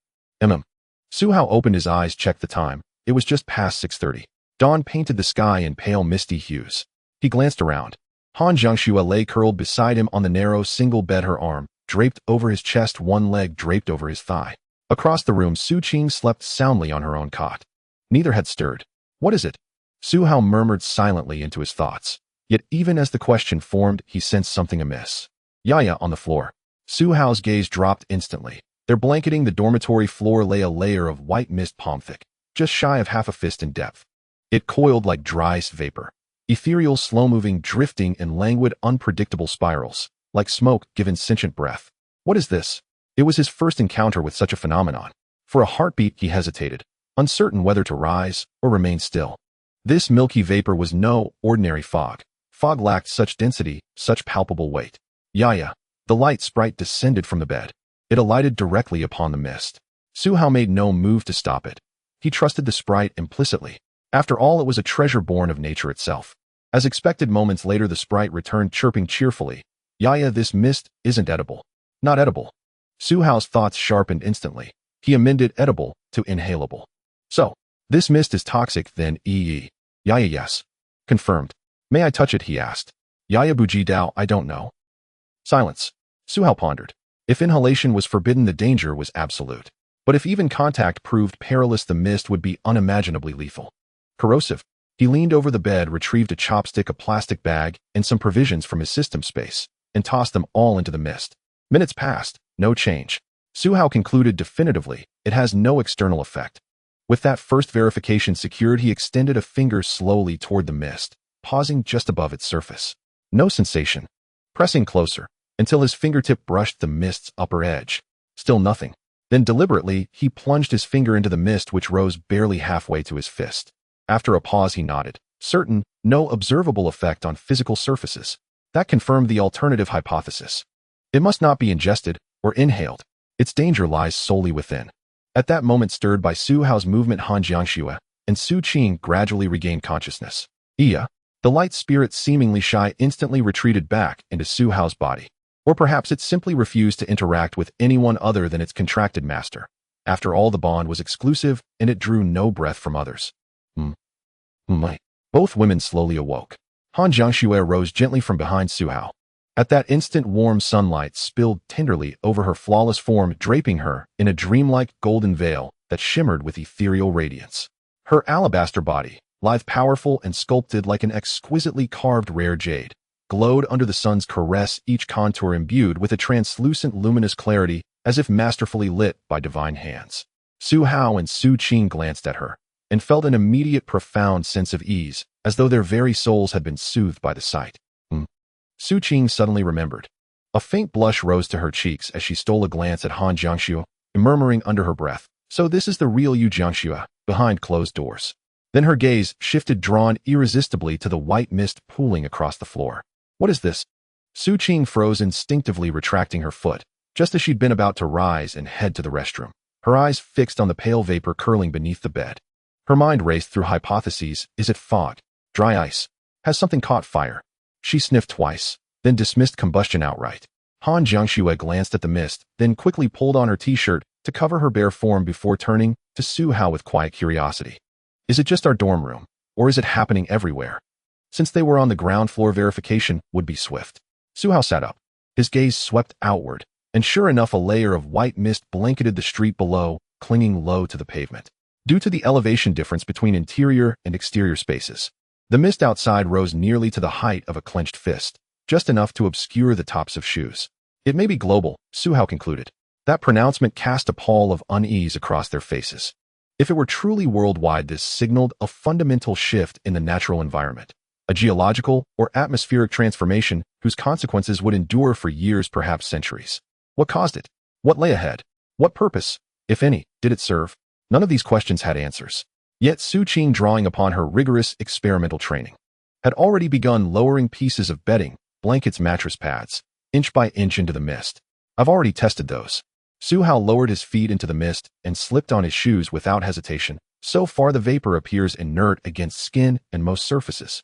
Su Hao opened his eyes, checked the time. It was just past 6:30. Dawn painted the sky in pale, misty hues. He glanced around. Han Jiangxue lay curled beside him on the narrow single bed, her arm draped over his chest, one leg draped over his thigh. Across the room, Su Qing slept soundly on her own cot. Neither had stirred. "What is it?" Su Hao murmured silently into his thoughts. Yet even as the question formed, he sensed something amiss. Yaya on the floor. Su Hao's gaze dropped instantly. There, blanketing the dormitory floor, lay a layer of white mist, palm thick, just shy of half a fist in depth. It coiled like dry ice vapor, ethereal, slow-moving, drifting in languid, unpredictable spirals, like smoke given sentient breath. What is this? It was his first encounter with such a phenomenon. For a heartbeat, he hesitated, uncertain whether to rise or remain still. This milky vapor was no ordinary fog. Fog lacked such density, such palpable weight. Yaya. The light sprite descended from the bed. It alighted directly upon the mist. Su Hao made no move to stop it. He trusted the sprite implicitly. After all, it was a treasure born of nature itself. As expected, moments later, the sprite returned, chirping cheerfully. "Yaya, this mist isn't edible." "Not edible." Su Hao's thoughts sharpened instantly. He amended edible to inhalable. "So, this mist is toxic then, Yaya, yes." "Confirmed." "May I touch it?" he asked. "Yaya Buji Dao, I don't know." Silence. Su Hao pondered. If inhalation was forbidden, the danger was absolute. But if even contact proved perilous, the mist would be unimaginably lethal. Corrosive. He leaned over the bed, retrieved a chopstick, a plastic bag, and some provisions from his system space, and tossed them all into the mist. Minutes passed, no change. Su Hao concluded definitively, it has no external effect. With that first verification secured, he extended a finger slowly toward the mist, pausing just above its surface. No sensation. Pressing closer, until his fingertip brushed the mist's upper edge. Still nothing. Then deliberately, he plunged his finger into the mist, which rose barely halfway to his fist. After a pause, he nodded, certain, no observable effect on physical surfaces. That confirmed the alternative hypothesis. It must not be ingested or inhaled. Its danger lies solely within. At that moment, stirred by Su Hao's movement, Han Jiangxue and Su Qing gradually regained consciousness. The light spirit, seemingly shy, instantly retreated back into Su Hao's body. Or perhaps it simply refused to interact with anyone other than its contracted master. After all, the bond was exclusive, and it drew no breath from others. Both women slowly awoke. Han Jiangxue rose gently from behind Su Hao. At that instant, warm sunlight spilled tenderly over her flawless form, draping her in a dreamlike golden veil that shimmered with ethereal radiance. Her alabaster body, lithe, powerful, and sculpted like an exquisitely carved rare jade, glowed under the sun's caress, each contour imbued with a translucent luminous clarity as if masterfully lit by divine hands. Su Hao and Su Qing glanced at her, and felt an immediate profound sense of ease, as though their very souls had been soothed by the sight. Su Qing suddenly remembered. A faint blush rose to her cheeks as she stole a glance at Han Jiangxue, murmuring under her breath, "So this is the real Yu Jiangxue," behind closed doors. Then her gaze shifted, drawn irresistibly to the white mist pooling across the floor. "What is this?" Su Qing froze, instinctively retracting her foot, just as she'd been about to rise and head to the restroom, her eyes fixed on the pale vapor curling beneath the bed. Her mind raced through hypotheses. Is it fog? Dry ice? Has something caught fire? She sniffed twice, then dismissed combustion outright. Han Jiangxue glanced at the mist, then quickly pulled on her t-shirt to cover her bare form before turning to Su Hao with quiet curiosity. "Is it just our dorm room, or is it happening everywhere?" Since they were on the ground floor, verification would be swift. Su Hao sat up. His gaze swept outward, and sure enough, a layer of white mist blanketed the street below, clinging low to the pavement. Due to the elevation difference between interior and exterior spaces, the mist outside rose nearly to the height of a clenched fist, just enough to obscure the tops of shoes. "It may be global," Su Hao concluded. That pronouncement cast a pall of unease across their faces. If it were truly worldwide, this signaled a fundamental shift in the natural environment, a geological or atmospheric transformation whose consequences would endure for years, perhaps centuries. What caused it? What lay ahead? What purpose, if any, did it serve? None of these questions had answers. Yet Su Qing, drawing upon her rigorous experimental training, had already begun lowering pieces of bedding, blankets, mattress pads, inch by inch into the mist. "I've already tested those." Su Hao lowered his feet into the mist and slipped on his shoes without hesitation. So far, the vapor appears inert against skin and most surfaces.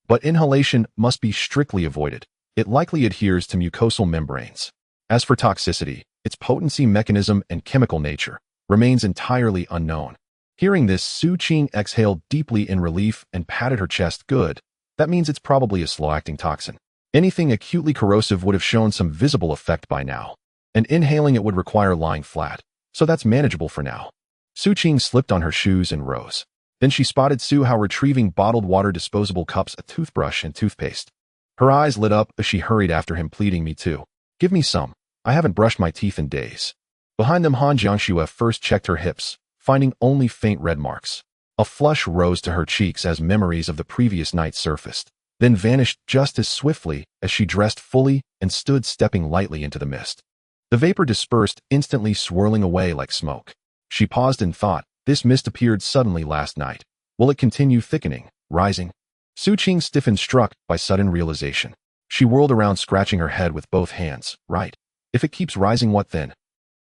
But inhalation must be strictly avoided. It likely adheres to mucosal membranes. As for toxicity, its potency, mechanism, and chemical nature remains entirely unknown. Hearing this, Su Qing exhaled deeply in relief and patted her chest. "Good. That means it's probably a slow-acting toxin. Anything acutely corrosive would have shown some visible effect by now, and inhaling it would require lying flat, so that's manageable for now." Su Qing slipped on her shoes and rose. Then she spotted Su Hao retrieving bottled water, disposable cups, a toothbrush, and toothpaste. Her eyes lit up as she hurried after him, pleading, "Me too. Give me some. I haven't brushed my teeth in days." Behind them, Han Jiangxue first checked her hips, finding only faint red marks. A flush rose to her cheeks as memories of the previous night surfaced, then vanished just as swiftly as she dressed fully and stood stepping lightly into the mist. The vapor dispersed, instantly swirling away like smoke. She paused and thought, this mist appeared suddenly last night. Will it continue thickening, rising? Su Qing stiffened, struck by sudden realization. She whirled around, scratching her head with both hands. Right. If it keeps rising, what then?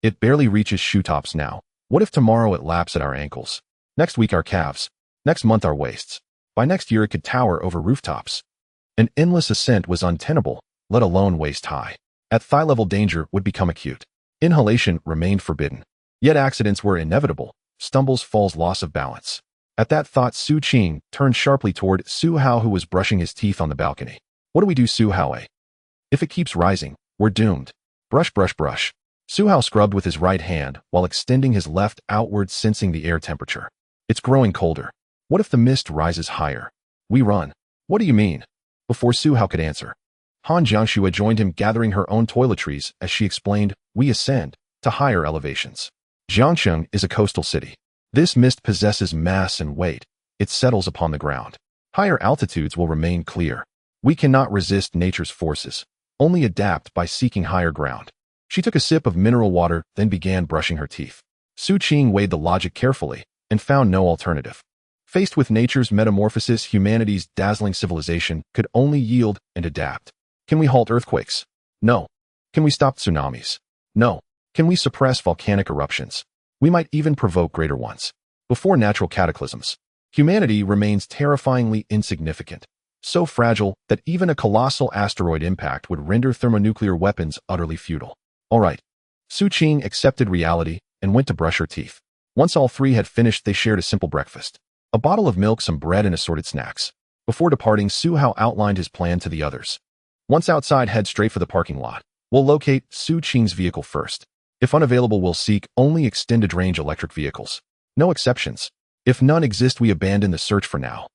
It barely reaches shoe tops now. What if tomorrow it laps at our ankles? Next week our calves. Next month our waists. By next year it could tower over rooftops. An endless ascent was untenable, let alone waist high. At thigh level, danger would become acute. Inhalation remained forbidden. Yet accidents were inevitable. Stumbles, falls, loss of balance. At that thought, Su Qing turned sharply toward Su Hao, who was brushing his teeth on the balcony. What do we do, Su Hao? If it keeps rising, we're doomed. Brush, brush, brush. Su Hao scrubbed with his right hand while extending his left outward, sensing the air temperature. It's growing colder. What if the mist rises higher? We run. What do you mean? Before Su Hao could answer, Han Jiangxue joined him, gathering her own toiletries as she explained, we ascend to higher elevations. Jiangcheng is a coastal city. This mist possesses mass and weight. It settles upon the ground. Higher altitudes will remain clear. We cannot resist nature's forces, only adapt by seeking higher ground. She took a sip of mineral water, then began brushing her teeth. Su Qing weighed the logic carefully and found no alternative. Faced with nature's metamorphosis, humanity's dazzling civilization could only yield and adapt. Can we halt earthquakes? No. Can we stop tsunamis? No. Can we suppress volcanic eruptions? We might even provoke greater ones. Before natural cataclysms, humanity remains terrifyingly insignificant, so fragile that even a colossal asteroid impact would render thermonuclear weapons utterly futile. All right. Su Qing accepted reality and went to brush her teeth. Once all three had finished, they shared a simple breakfast. A bottle of milk, some bread, and assorted snacks. Before departing, Su Hao outlined his plan to the others. Once outside, head straight for the parking lot. We'll locate Su Qing's vehicle first. If unavailable, we'll seek only extended range electric vehicles. No exceptions. If none exist, we abandon the search for now.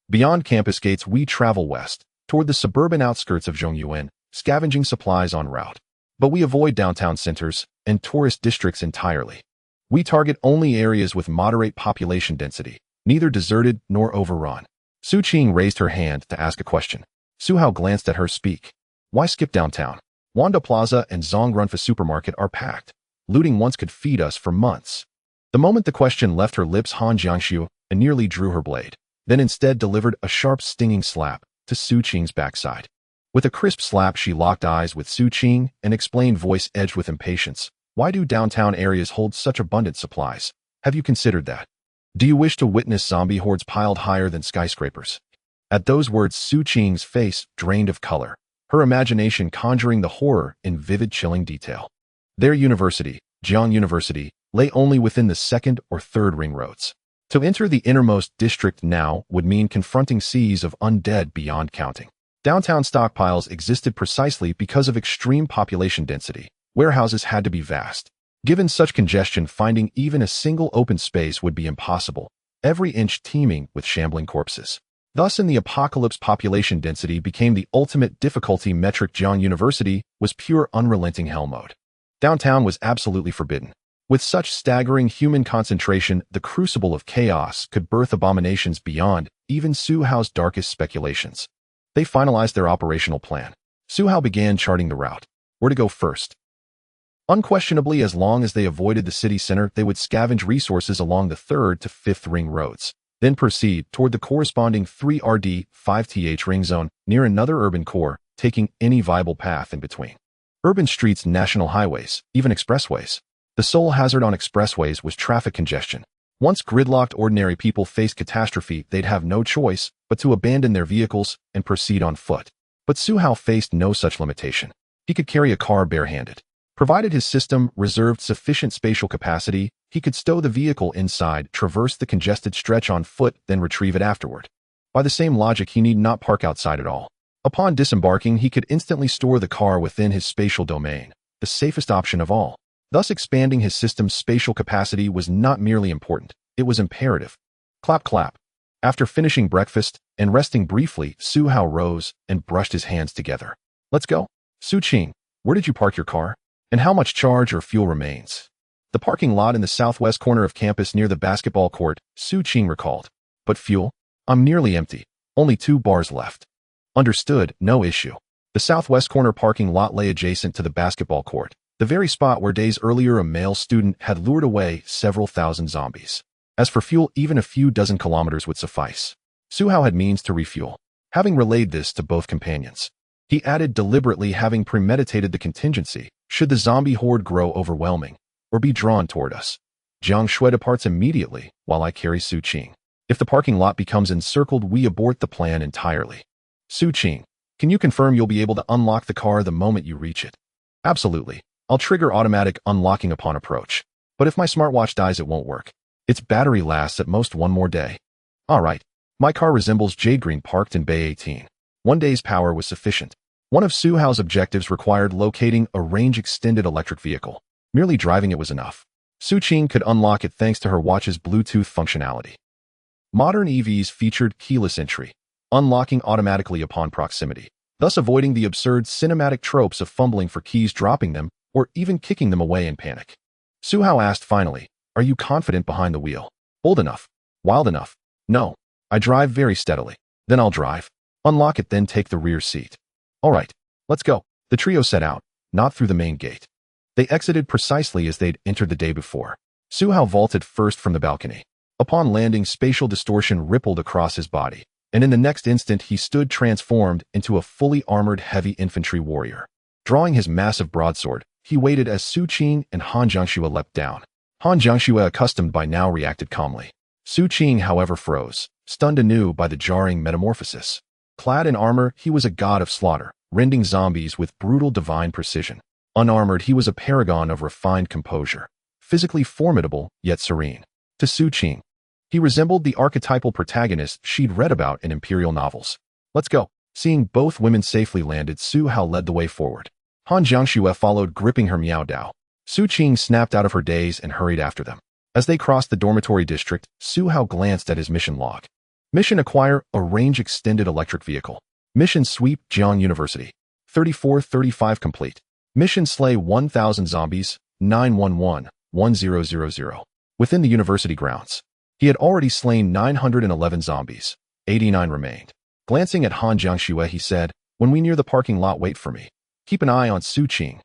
Beyond campus gates, we travel west, toward the suburban outskirts of Zhongyuan, scavenging supplies en route. But we avoid downtown centers and tourist districts entirely. We target only areas with moderate population density, neither deserted nor overrun. Su Qing raised her hand to ask a question. Su Hao glanced at her. Speak. Why skip downtown? Wanda Plaza and Zongrunfa supermarket are packed. Looting once could feed us for months. The moment the question left her lips, Han Jiangxiu nearly drew her blade, then instead delivered a sharp stinging slap to Su Qing's backside. With a crisp slap, she locked eyes with Su Qing and explained, voice edged with impatience, why do downtown areas hold such abundant supplies? Have you considered that? Do you wish to witness zombie hordes piled higher than skyscrapers? At those words, Su Qing's face drained of color, her imagination conjuring the horror in vivid, chilling detail. Their university, Jiangcheng University, lay only within the second or third ring roads. To enter the innermost district now would mean confronting seas of undead beyond counting. Downtown stockpiles existed precisely because of extreme population density. Warehouses had to be vast. Given such congestion, finding even a single open space would be impossible, every inch teeming with shambling corpses. Thus, in the apocalypse, population density became the ultimate difficulty metric. Jiangcheng University was pure unrelenting hell mode. Downtown was absolutely forbidden. With such staggering human concentration, the crucible of chaos could birth abominations beyond even Su Hao's darkest speculations. They finalized their operational plan. Su Hao began charting the route. Where to go first? Unquestionably, as long as they avoided the city center, they would scavenge resources along the 3rd to 5th ring roads, then proceed toward the corresponding 3RD 5TH ring zone near another urban core, taking any viable path in between. Urban streets, national highways, even expressways. The sole hazard on expressways was traffic congestion. Once gridlocked, ordinary people faced catastrophe. They'd have no choice but to abandon their vehicles and proceed on foot. But Su Hao faced no such limitation. He could carry a car barehanded. Provided his system reserved sufficient spatial capacity, he could stow the vehicle inside, traverse the congested stretch on foot, then retrieve it afterward. By the same logic, he need not park outside at all. Upon disembarking, he could instantly store the car within his spatial domain, the safest option of all. Thus, expanding his system's spatial capacity was not merely important, it was imperative. Clap, clap. After finishing breakfast and resting briefly, Su Hao rose and brushed his hands together. Let's go. Su Qing, where did you park your car? And how much charge or fuel remains? The parking lot in the southwest corner of campus near the basketball court, Su Qing recalled. But fuel? I'm nearly empty. Only 2 bars left. Understood, no issue. The southwest corner parking lot lay adjacent to the basketball court, the very spot where days earlier a male student had lured away several thousand zombies. As for fuel, even a few dozen kilometers would suffice. Su Hao had means to refuel. Having relayed this to both companions, he added deliberately, having premeditated the contingency, should the zombie horde grow overwhelming or be drawn toward us. Jiang Shui departs immediately while I carry Su Qing. If the parking lot becomes encircled, we abort the plan entirely. Su Qing, can you confirm you'll be able to unlock the car the moment you reach it? Absolutely. I'll trigger automatic unlocking upon approach. But if my smartwatch dies, it won't work. Its battery lasts at most 1 more day. All right. My car resembles Jade Green parked in Bay 18. 1 day's power was sufficient. One of Su Hao's objectives required locating a range-extended electric vehicle. Merely driving it was enough. Su Qing could unlock it thanks to her watch's Bluetooth functionality. Modern EVs featured keyless entry, unlocking automatically upon proximity, thus avoiding the absurd cinematic tropes of fumbling for keys, dropping them, or even kicking them away in panic. Su Hao asked finally, are you confident behind the wheel? Bold enough? Wild enough? No. I drive very steadily. Then I'll drive. Unlock it, then take the rear seat. All right, let's go. The trio set out, not through the main gate. They exited precisely as they'd entered the day before. Su Hao vaulted first from the balcony. Upon landing, spatial distortion rippled across his body, and in the next instant he stood transformed into a fully armored heavy infantry warrior. Drawing his massive broadsword, he waited as Su Qing and Han Jiangxiu leapt down. Han Jiangxiu, accustomed by now, reacted calmly. Su Qing, however, froze, stunned anew by the jarring metamorphosis. Clad in armor, he was a god of slaughter, rending zombies with brutal divine precision. Unarmored, he was a paragon of refined composure, physically formidable yet serene. To Su Qing, he resembled the archetypal protagonist she'd read about in imperial novels. Let's go. Seeing both women safely landed, Su Hao led the way forward. Han Jiangxiu followed, gripping her Miao Dao. Su Qing snapped out of her daze and hurried after them. As they crossed the dormitory district, Su Hao glanced at his mission log. Mission: acquire a range-extended electric vehicle. Mission: sweep Jiangcheng University. 3435 complete. Mission: slay 1,000 zombies. 911-1000. Within the university grounds. He had already slain 911 zombies. 89 remained. Glancing at Han Jiangxue, he said, "When we near the parking lot, wait for me. Keep an eye on Su Qing."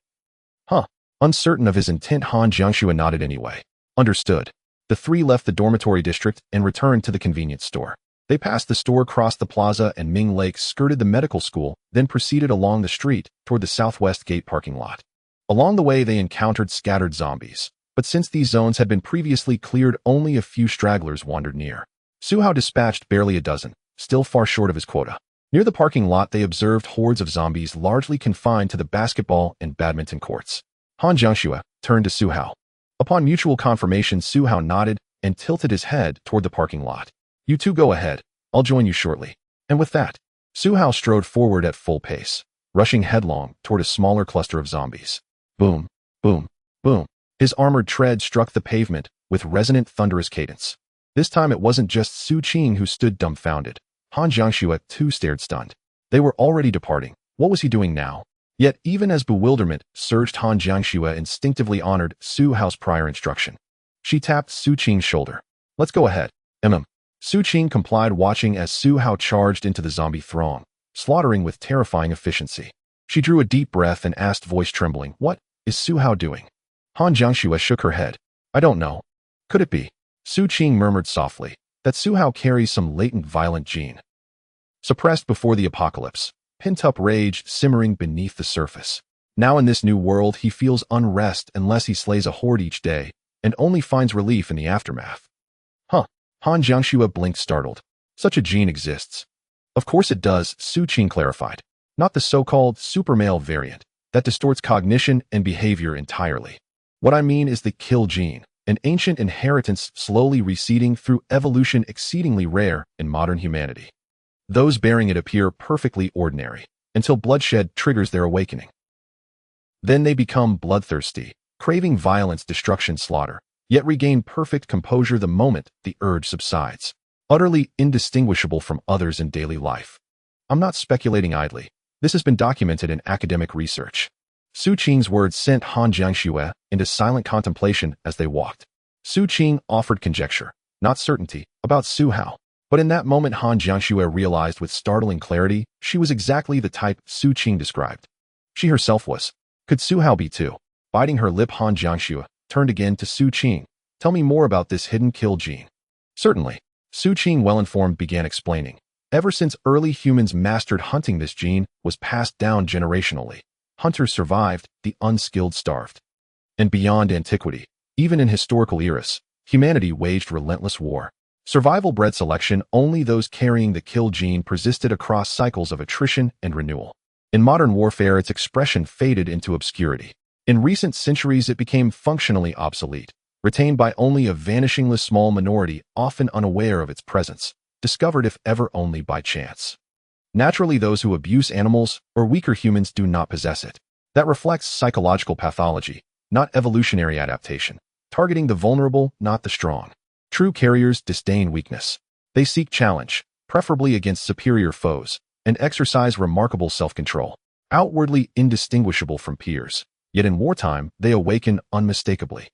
Huh. Uncertain of his intent, Han Jiangxue nodded anyway. Understood. The three left the dormitory district and returned to the convenience store. They passed the store, crossed the plaza, and Ming Lake skirted the medical school, then proceeded along the street toward the southwest gate parking lot. Along the way, they encountered scattered zombies, but since these zones had been previously cleared, only a few stragglers wandered near. Su Hao dispatched barely a dozen, still far short of his quota. Near the parking lot, they observed hordes of zombies largely confined to the basketball and badminton courts. Han Jiangxue turned to Su Hao. Upon mutual confirmation, Su Hao nodded and tilted his head toward the parking lot. "You two go ahead. I'll join you shortly." And with that, Su Hao strode forward at full pace, rushing headlong toward a smaller cluster of zombies. Boom, boom, boom. His armored tread struck the pavement with resonant, thunderous cadence. This time it wasn't just Su Qing who stood dumbfounded. Han Jiangxue too stared stunned. They were already departing. What was he doing now? Yet even as bewilderment surged, Han Jiangxue instinctively honored Su Hao's prior instruction. She tapped Su Qing's shoulder. "Let's go ahead." Su Qing complied, watching as Su Hao charged into the zombie throng, slaughtering with terrifying efficiency. She drew a deep breath and asked, voice trembling, "What is Su Hao doing?" Han Jiangxue shook her head. "I don't know. Could it be?" Su Qing murmured softly, "that Su Hao carries some latent violent gene, suppressed before the apocalypse, pent-up rage simmering beneath the surface. Now in this new world, he feels unrest unless he slays a horde each day, and only finds relief in the aftermath." Huh. Han Jiangxue blinked, startled. "Such a gene exists." "Of course it does," Su Qing clarified. "Not the so-called supermale variant that distorts cognition and behavior entirely. What I mean is the kill gene, an ancient inheritance slowly receding through evolution, exceedingly rare in modern humanity. Those bearing it appear perfectly ordinary, until bloodshed triggers their awakening. Then they become bloodthirsty, craving violence, destruction, slaughter, yet regain perfect composure the moment the urge subsides, utterly indistinguishable from others in daily life. I'm not speculating idly. This has been documented in academic research." Su Qing's words sent Han Jiangxue into silent contemplation as they walked. Su Qing offered conjecture, not certainty, about Su Hao. But in that moment, Han Jiangxue realized with startling clarity she was exactly the type Su Qing described. She herself was. Could Su Hao be too? Biting her lip, Han Jiangxue turned again to Su Qing. "Tell me more about this hidden kill gene." "Certainly." Su Qing, well-informed, began explaining. "Ever since early humans mastered hunting, this gene was passed down generationally. Hunters survived, the unskilled starved. And beyond antiquity, even in historical eras, humanity waged relentless war. Survival bred selection. Only those carrying the kill gene persisted across cycles of attrition and renewal. In modern warfare, its expression faded into obscurity. In recent centuries, it became functionally obsolete, retained by only a vanishingly small minority, often unaware of its presence, discovered if ever only by chance. Naturally, those who abuse animals or weaker humans do not possess it. That reflects psychological pathology, not evolutionary adaptation, targeting the vulnerable, not the strong. True carriers disdain weakness. They seek challenge, preferably against superior foes, and exercise remarkable self-control, outwardly indistinguishable from peers. Yet in wartime, they awaken unmistakably.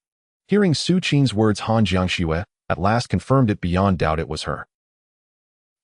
Hearing Su Qing's words, Han Jiangxue at last confirmed it beyond doubt. It was her.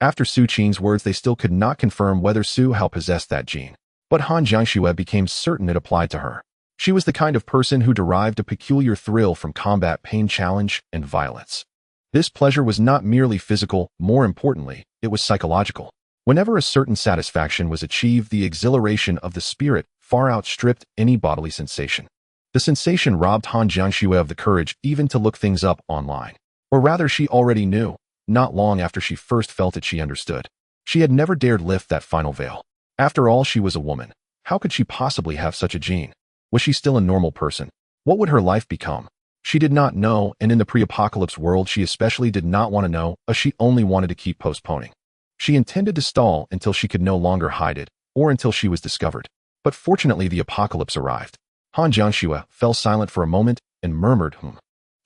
After Su Qing's words, they still could not confirm whether Su Hao possessed that gene. But Han Jiangxue became certain it applied to her. She was the kind of person who derived a peculiar thrill from combat, pain, challenge, and violence. This pleasure was not merely physical, more importantly, it was psychological. Whenever a certain satisfaction was achieved, the exhilaration of the spirit far outstripped any bodily sensation. The sensation robbed Han Jiangxue of the courage even to look things up online. Or rather, she already knew. Not long after she first felt it, she understood. She had never dared lift that final veil. After all, she was a woman. How could she possibly have such a gene? Was she still a normal person? What would her life become? She did not know, and in the pre-apocalypse world, she especially did not want to know, as she only wanted to keep postponing. She intended to stall until she could no longer hide it, or until she was discovered. But fortunately, the apocalypse arrived. Han Jiangxue fell silent for a moment and murmured,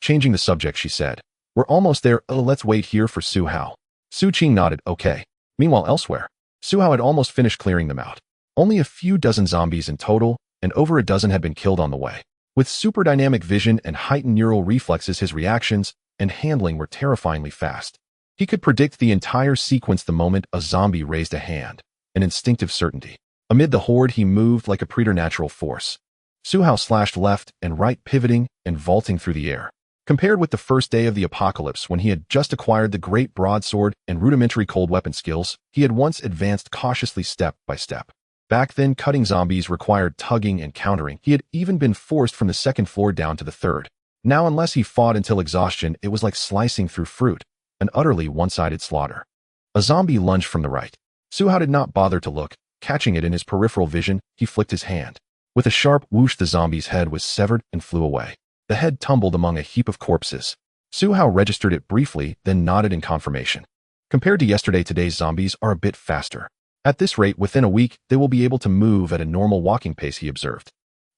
Changing the subject, she said, "We're almost there. Let's wait here for Su Hao." Su Qing nodded, "Okay." Meanwhile, elsewhere, Su Hao had almost finished clearing them out. Only a few dozen zombies in total, and over a dozen had been killed on the way. With super dynamic vision and heightened neural reflexes, his reactions and handling were terrifyingly fast. He could predict the entire sequence the moment a zombie raised a hand, an instinctive certainty. Amid the horde, he moved like a preternatural force. Suhao slashed left and right, pivoting and vaulting through the air. Compared with the first day of the apocalypse when he had just acquired the great broadsword and rudimentary cold weapon skills, he had once advanced cautiously step by step. Back then, cutting zombies required tugging and countering. He had even been forced from the second floor down to the third. Now, unless he fought until exhaustion, it was like slicing through fruit, an utterly one-sided slaughter. A zombie lunged from the right. Suhao did not bother to look. Catching it in his peripheral vision, he flicked his hand. With a sharp whoosh, the zombie's head was severed and flew away. The head tumbled among a heap of corpses. Suhao registered it briefly, then nodded in confirmation. Compared to yesterday, today's zombies are a bit faster. At this rate, within a week, they will be able to move at a normal walking pace, he observed.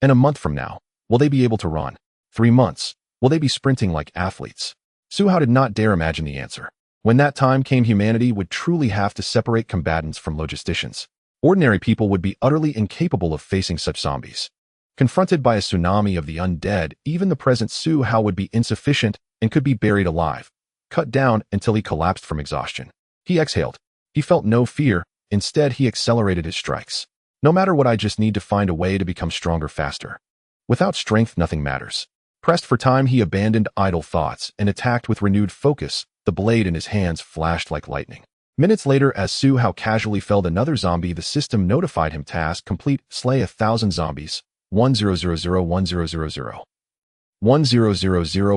And a month from now, will they be able to run? 3 months, will they be sprinting like athletes? Suhao did not dare imagine the answer. When that time came, humanity would truly have to separate combatants from logisticians. Ordinary people would be utterly incapable of facing such zombies. Confronted by a tsunami of the undead, even the present Suhao would be insufficient and could be buried alive, cut down until he collapsed from exhaustion. He exhaled. He felt no fear. Instead, he accelerated his strikes. No matter what, I just need to find a way to become stronger faster. Without strength, nothing matters. Pressed for time, he abandoned idle thoughts and attacked with renewed focus. The blade in his hands flashed like lightning. Minutes later, as Suhao casually felled another zombie, the system notified him: task complete, slay 1,000 zombies. 10001000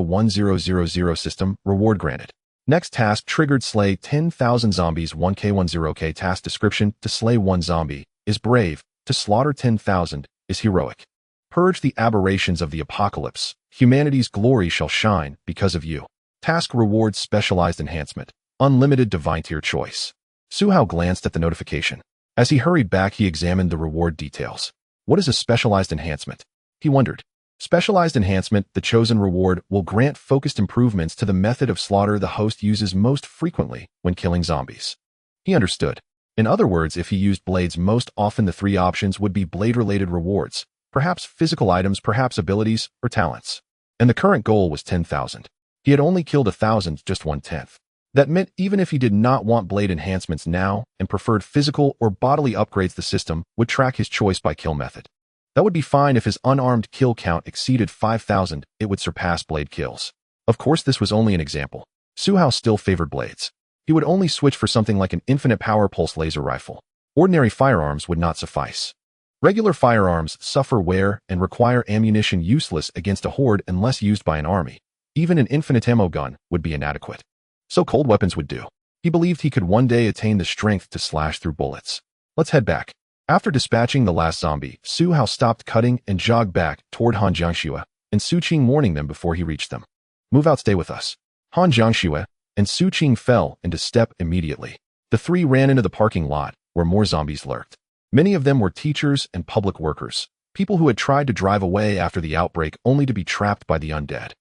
1000 system, reward granted. Next task triggered: slay 10,000 zombies. 1K10K. Task description: to slay 1 zombie is brave, to slaughter 10,000 is heroic. Purge the aberrations of the apocalypse. Humanity's glory shall shine because of you. Task reward: specialized enhancement, unlimited divine tier choice. Suhao glanced at the notification. As he hurried back, he examined the reward details. What is a specialized enhancement? He wondered. Specialized enhancement, the chosen reward, will grant focused improvements to the method of slaughter the host uses most frequently when killing zombies. He understood. In other words, if he used blades most often, the 3 options would be blade-related rewards, perhaps physical items, perhaps abilities or talents. And the current goal was 10,000. He had only killed 1,000, just 1/10. That meant even if he did not want blade enhancements now and preferred physical or bodily upgrades, the system would track his choice by kill method. That would be fine. If his unarmed kill count exceeded 5,000, it would surpass blade kills. Of course, this was only an example. Suhao still favored blades. He would only switch for something like an infinite power pulse laser rifle. Ordinary firearms would not suffice. Regular firearms suffer wear and require ammunition, useless against a horde unless used by an army. Even an infinite ammo gun would be inadequate. So cold weapons would do. He believed he could one day attain the strength to slash through bullets. Let's head back. After dispatching the last zombie, Suhao stopped cutting and jogged back toward Han Jiangxue and Su Qing, warning them before he reached them. Move out, stay with us. Han Jiangxue and Su Qing fell into step immediately. The 3 ran into the parking lot where more zombies lurked. Many of them were teachers and public workers, people who had tried to drive away after the outbreak only to be trapped by the undead.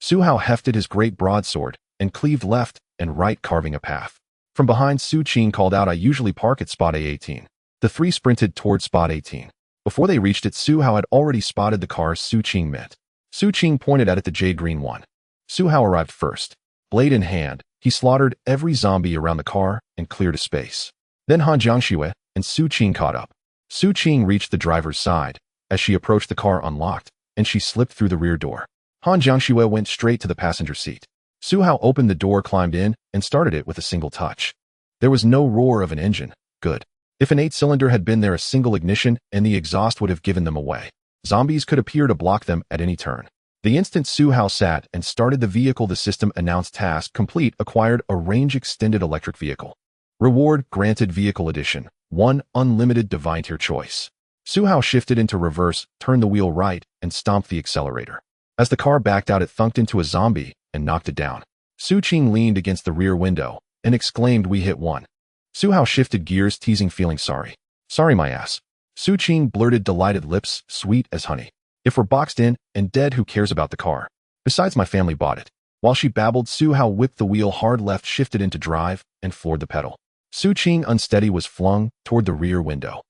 Suhao hefted his great broadsword and cleaved left and right, carving a path. From behind, Su Qing called out, I usually park at spot A18. The 3 sprinted toward spot 18. Before they reached it, Suhao had already spotted the car Su Qing meant. Su Qing pointed at it, the jade green one. Suhao arrived first. Blade in hand, he slaughtered every zombie around the car and cleared a space. Then Han Jiangxue and Su Qing caught up. Su Qing reached the driver's side. As she approached, the car unlocked, and she slipped through the rear door. Han Jiangxue went straight to the passenger seat. Suhao opened the door, climbed in, and started it with a single touch. There was no roar of an engine. Good. If an 8-cylinder had been there, a single ignition and the exhaust would have given them away. Zombies could appear to block them at any turn. The instant Suhao sat and started the vehicle, the system announced task complete, acquired a range-extended electric vehicle. Reward granted, vehicle edition, 1 unlimited divine tier choice. Suhao shifted into reverse, turned the wheel right, and stomped the accelerator. As the car backed out, it thunked into a zombie and knocked it down. Su Qing leaned against the rear window and exclaimed, we hit one. Suhao shifted gears, teasing, feeling sorry. Sorry, my ass. Su Qing blurted, delighted lips sweet as honey. If we're boxed in and dead, who cares about the car? Besides, my family bought it. While she babbled, Suhao whipped the wheel hard left, shifted into drive, and floored the pedal. Su Qing, unsteady, was flung toward the rear window.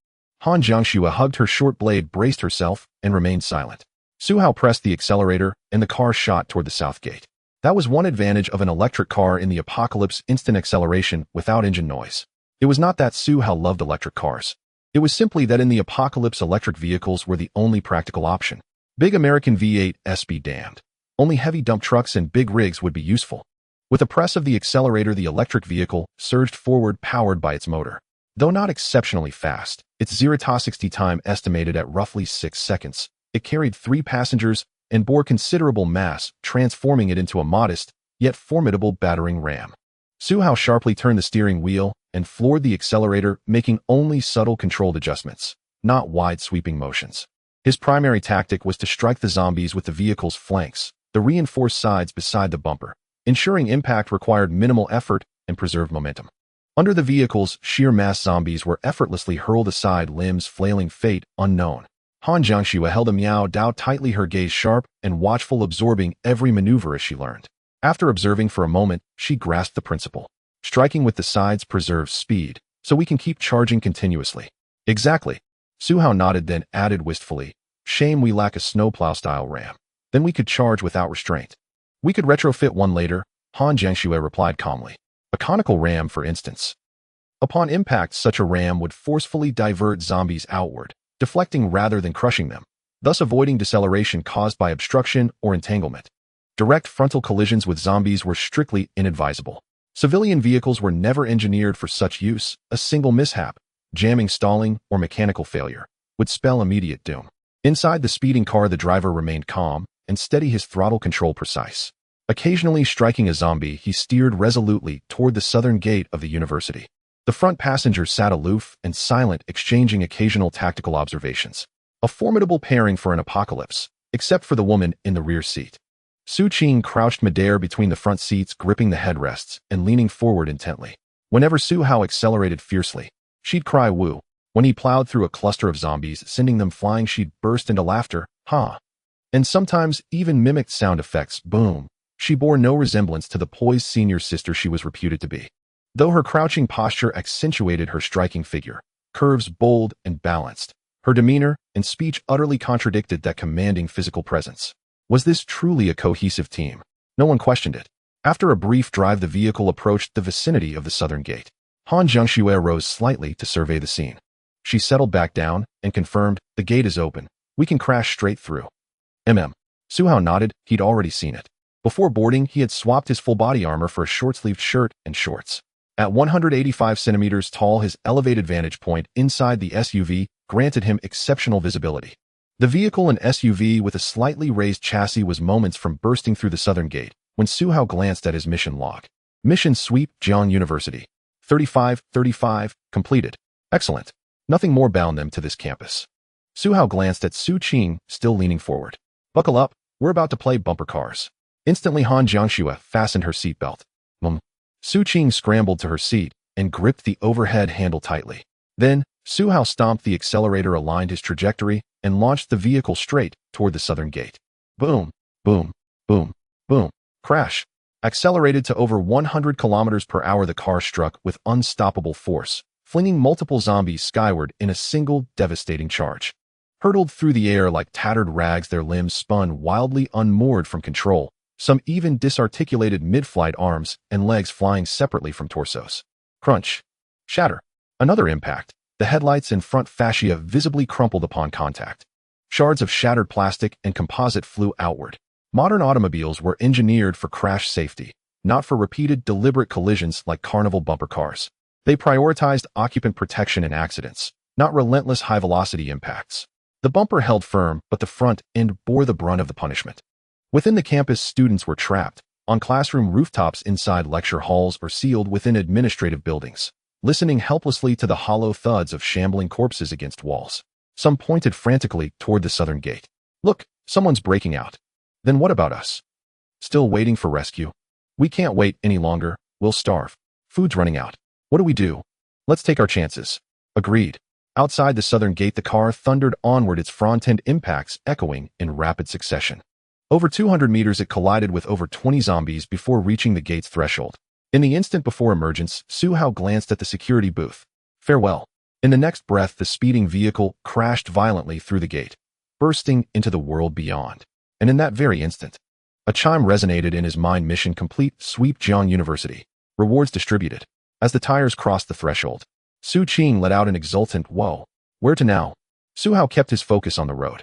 Han Jiangxue hugged her short blade, braced herself, and remained silent. Suhao pressed the accelerator, and the car shot toward the south gate. That was one advantage of an electric car in the apocalypse: instant acceleration without engine noise. It was not that Suhao loved electric cars. It was simply that in the apocalypse electric vehicles were the only practical option. Big American V8s be damned. Only heavy dump trucks and big rigs would be useful. With a press of the accelerator, the electric vehicle surged forward, powered by its motor. Though not exceptionally fast, its 0-60 time estimated at roughly 6 seconds, it carried 3 passengers and bore considerable mass, transforming it into a modest, yet formidable battering ram. Suhao sharply turned the steering wheel and floored the accelerator, making only subtle controlled adjustments, not wide sweeping motions. His primary tactic was to strike the zombies with the vehicle's flanks, the reinforced sides beside the bumper, ensuring impact required minimal effort and preserved momentum. Under the vehicle's sheer mass, zombies were effortlessly hurled aside, limbs flailing, fate unknown. Han Jiangxue held a Miao Dao tightly, her gaze sharp and watchful, absorbing every maneuver as she learned. After observing for a moment, she grasped the principle. Striking with the sides preserves speed, so we can keep charging continuously. Exactly. Suhao nodded, then added wistfully, shame we lack a snowplow-style ram. Then we could charge without restraint. We could retrofit one later, Han Jiangxue replied calmly. A conical ram, for instance. Upon impact, such a ram would forcefully divert zombies outward, deflecting rather than crushing them, thus avoiding deceleration caused by obstruction or entanglement. Direct frontal collisions with zombies were strictly inadvisable. Civilian vehicles were never engineered for such use. A single mishap, jamming, stalling, or mechanical failure, would spell immediate doom. Inside the speeding car, the driver remained calm and steady, his throttle control precise. Occasionally striking a zombie, he steered resolutely toward the southern gate of the university. The front passengers sat aloof and silent, exchanging occasional tactical observations. A formidable pairing for an apocalypse, except for the woman in the rear seat. Su Qing crouched midair between the front seats, gripping the headrests and leaning forward intently. Whenever Suhao accelerated fiercely, she'd cry woo. When he plowed through a cluster of zombies, sending them flying, she'd burst into laughter, ha! And sometimes even mimicked sound effects, boom. She bore no resemblance to the poised senior sister she was reputed to be. Though her crouching posture accentuated her striking figure, curves bold and balanced, her demeanor and speech utterly contradicted that commanding physical presence. Was this truly a cohesive team? No one questioned it. After a brief drive, the vehicle approached the vicinity of the southern gate. Han Jiangxue rose slightly to survey the scene. She settled back down and confirmed, the gate is open. We can crash straight through. Suhao nodded. He'd already seen it. Before boarding, he had swapped his full body armor for a short-sleeved shirt and shorts. At 185 centimeters tall, his elevated vantage point inside the SUV granted him exceptional visibility. The vehicle, an SUV with a slightly raised chassis, was moments from bursting through the southern gate when Suhao glanced at his mission log. Mission sweep, Jiangcheng University. 35, completed. Excellent. Nothing more bound them to this campus. Suhao glanced at Su Qing, still leaning forward. Buckle up, we're about to play bumper cars. Instantly, Han Jiangxue fastened her seatbelt. Su Qing scrambled to her seat and gripped the overhead handle tightly. Then, Suhao stomped the accelerator, aligned his trajectory, and launched the vehicle straight toward the southern gate. Boom, boom, boom, boom. Crash. Accelerated to over 100 kilometers per hour, the car struck with unstoppable force, flinging multiple zombies skyward in a single devastating charge. Hurtled through the air like tattered rags, their limbs spun wildly, unmoored from control, some even disarticulated mid-flight, arms and legs flying separately from torsos. Crunch. Shatter. Another impact. The headlights and front fascia visibly crumpled upon contact. Shards of shattered plastic and composite flew outward. Modern automobiles were engineered for crash safety, not for repeated, deliberate collisions like carnival bumper cars. They prioritized occupant protection and accidents, not relentless high-velocity impacts. The bumper held firm, but the front end bore the brunt of the punishment. Within the campus, students were trapped, on classroom rooftops, inside lecture halls, or sealed within administrative buildings, listening helplessly to the hollow thuds of shambling corpses against walls. Some pointed frantically toward the southern gate. Look, someone's breaking out. Then what about us? Still waiting for rescue? We can't wait any longer. We'll starve. Food's running out. What do we do? Let's take our chances. Agreed. Outside the southern gate, the car thundered onward, its front-end impacts echoing in rapid succession. Over 200 meters, it collided with over 20 zombies before reaching the gate's threshold. In the instant before emergence, Suhao glanced at the security booth. Farewell. In the next breath, the speeding vehicle crashed violently through the gate, bursting into the world beyond. And in that very instant, A chime resonated in his mind. Mission complete. Sweep Jiangcheng University. Rewards distributed. As the tires crossed the threshold, Su Qing let out an exultant, "Whoa. Where to now?" Su Hao kept his focus on the road.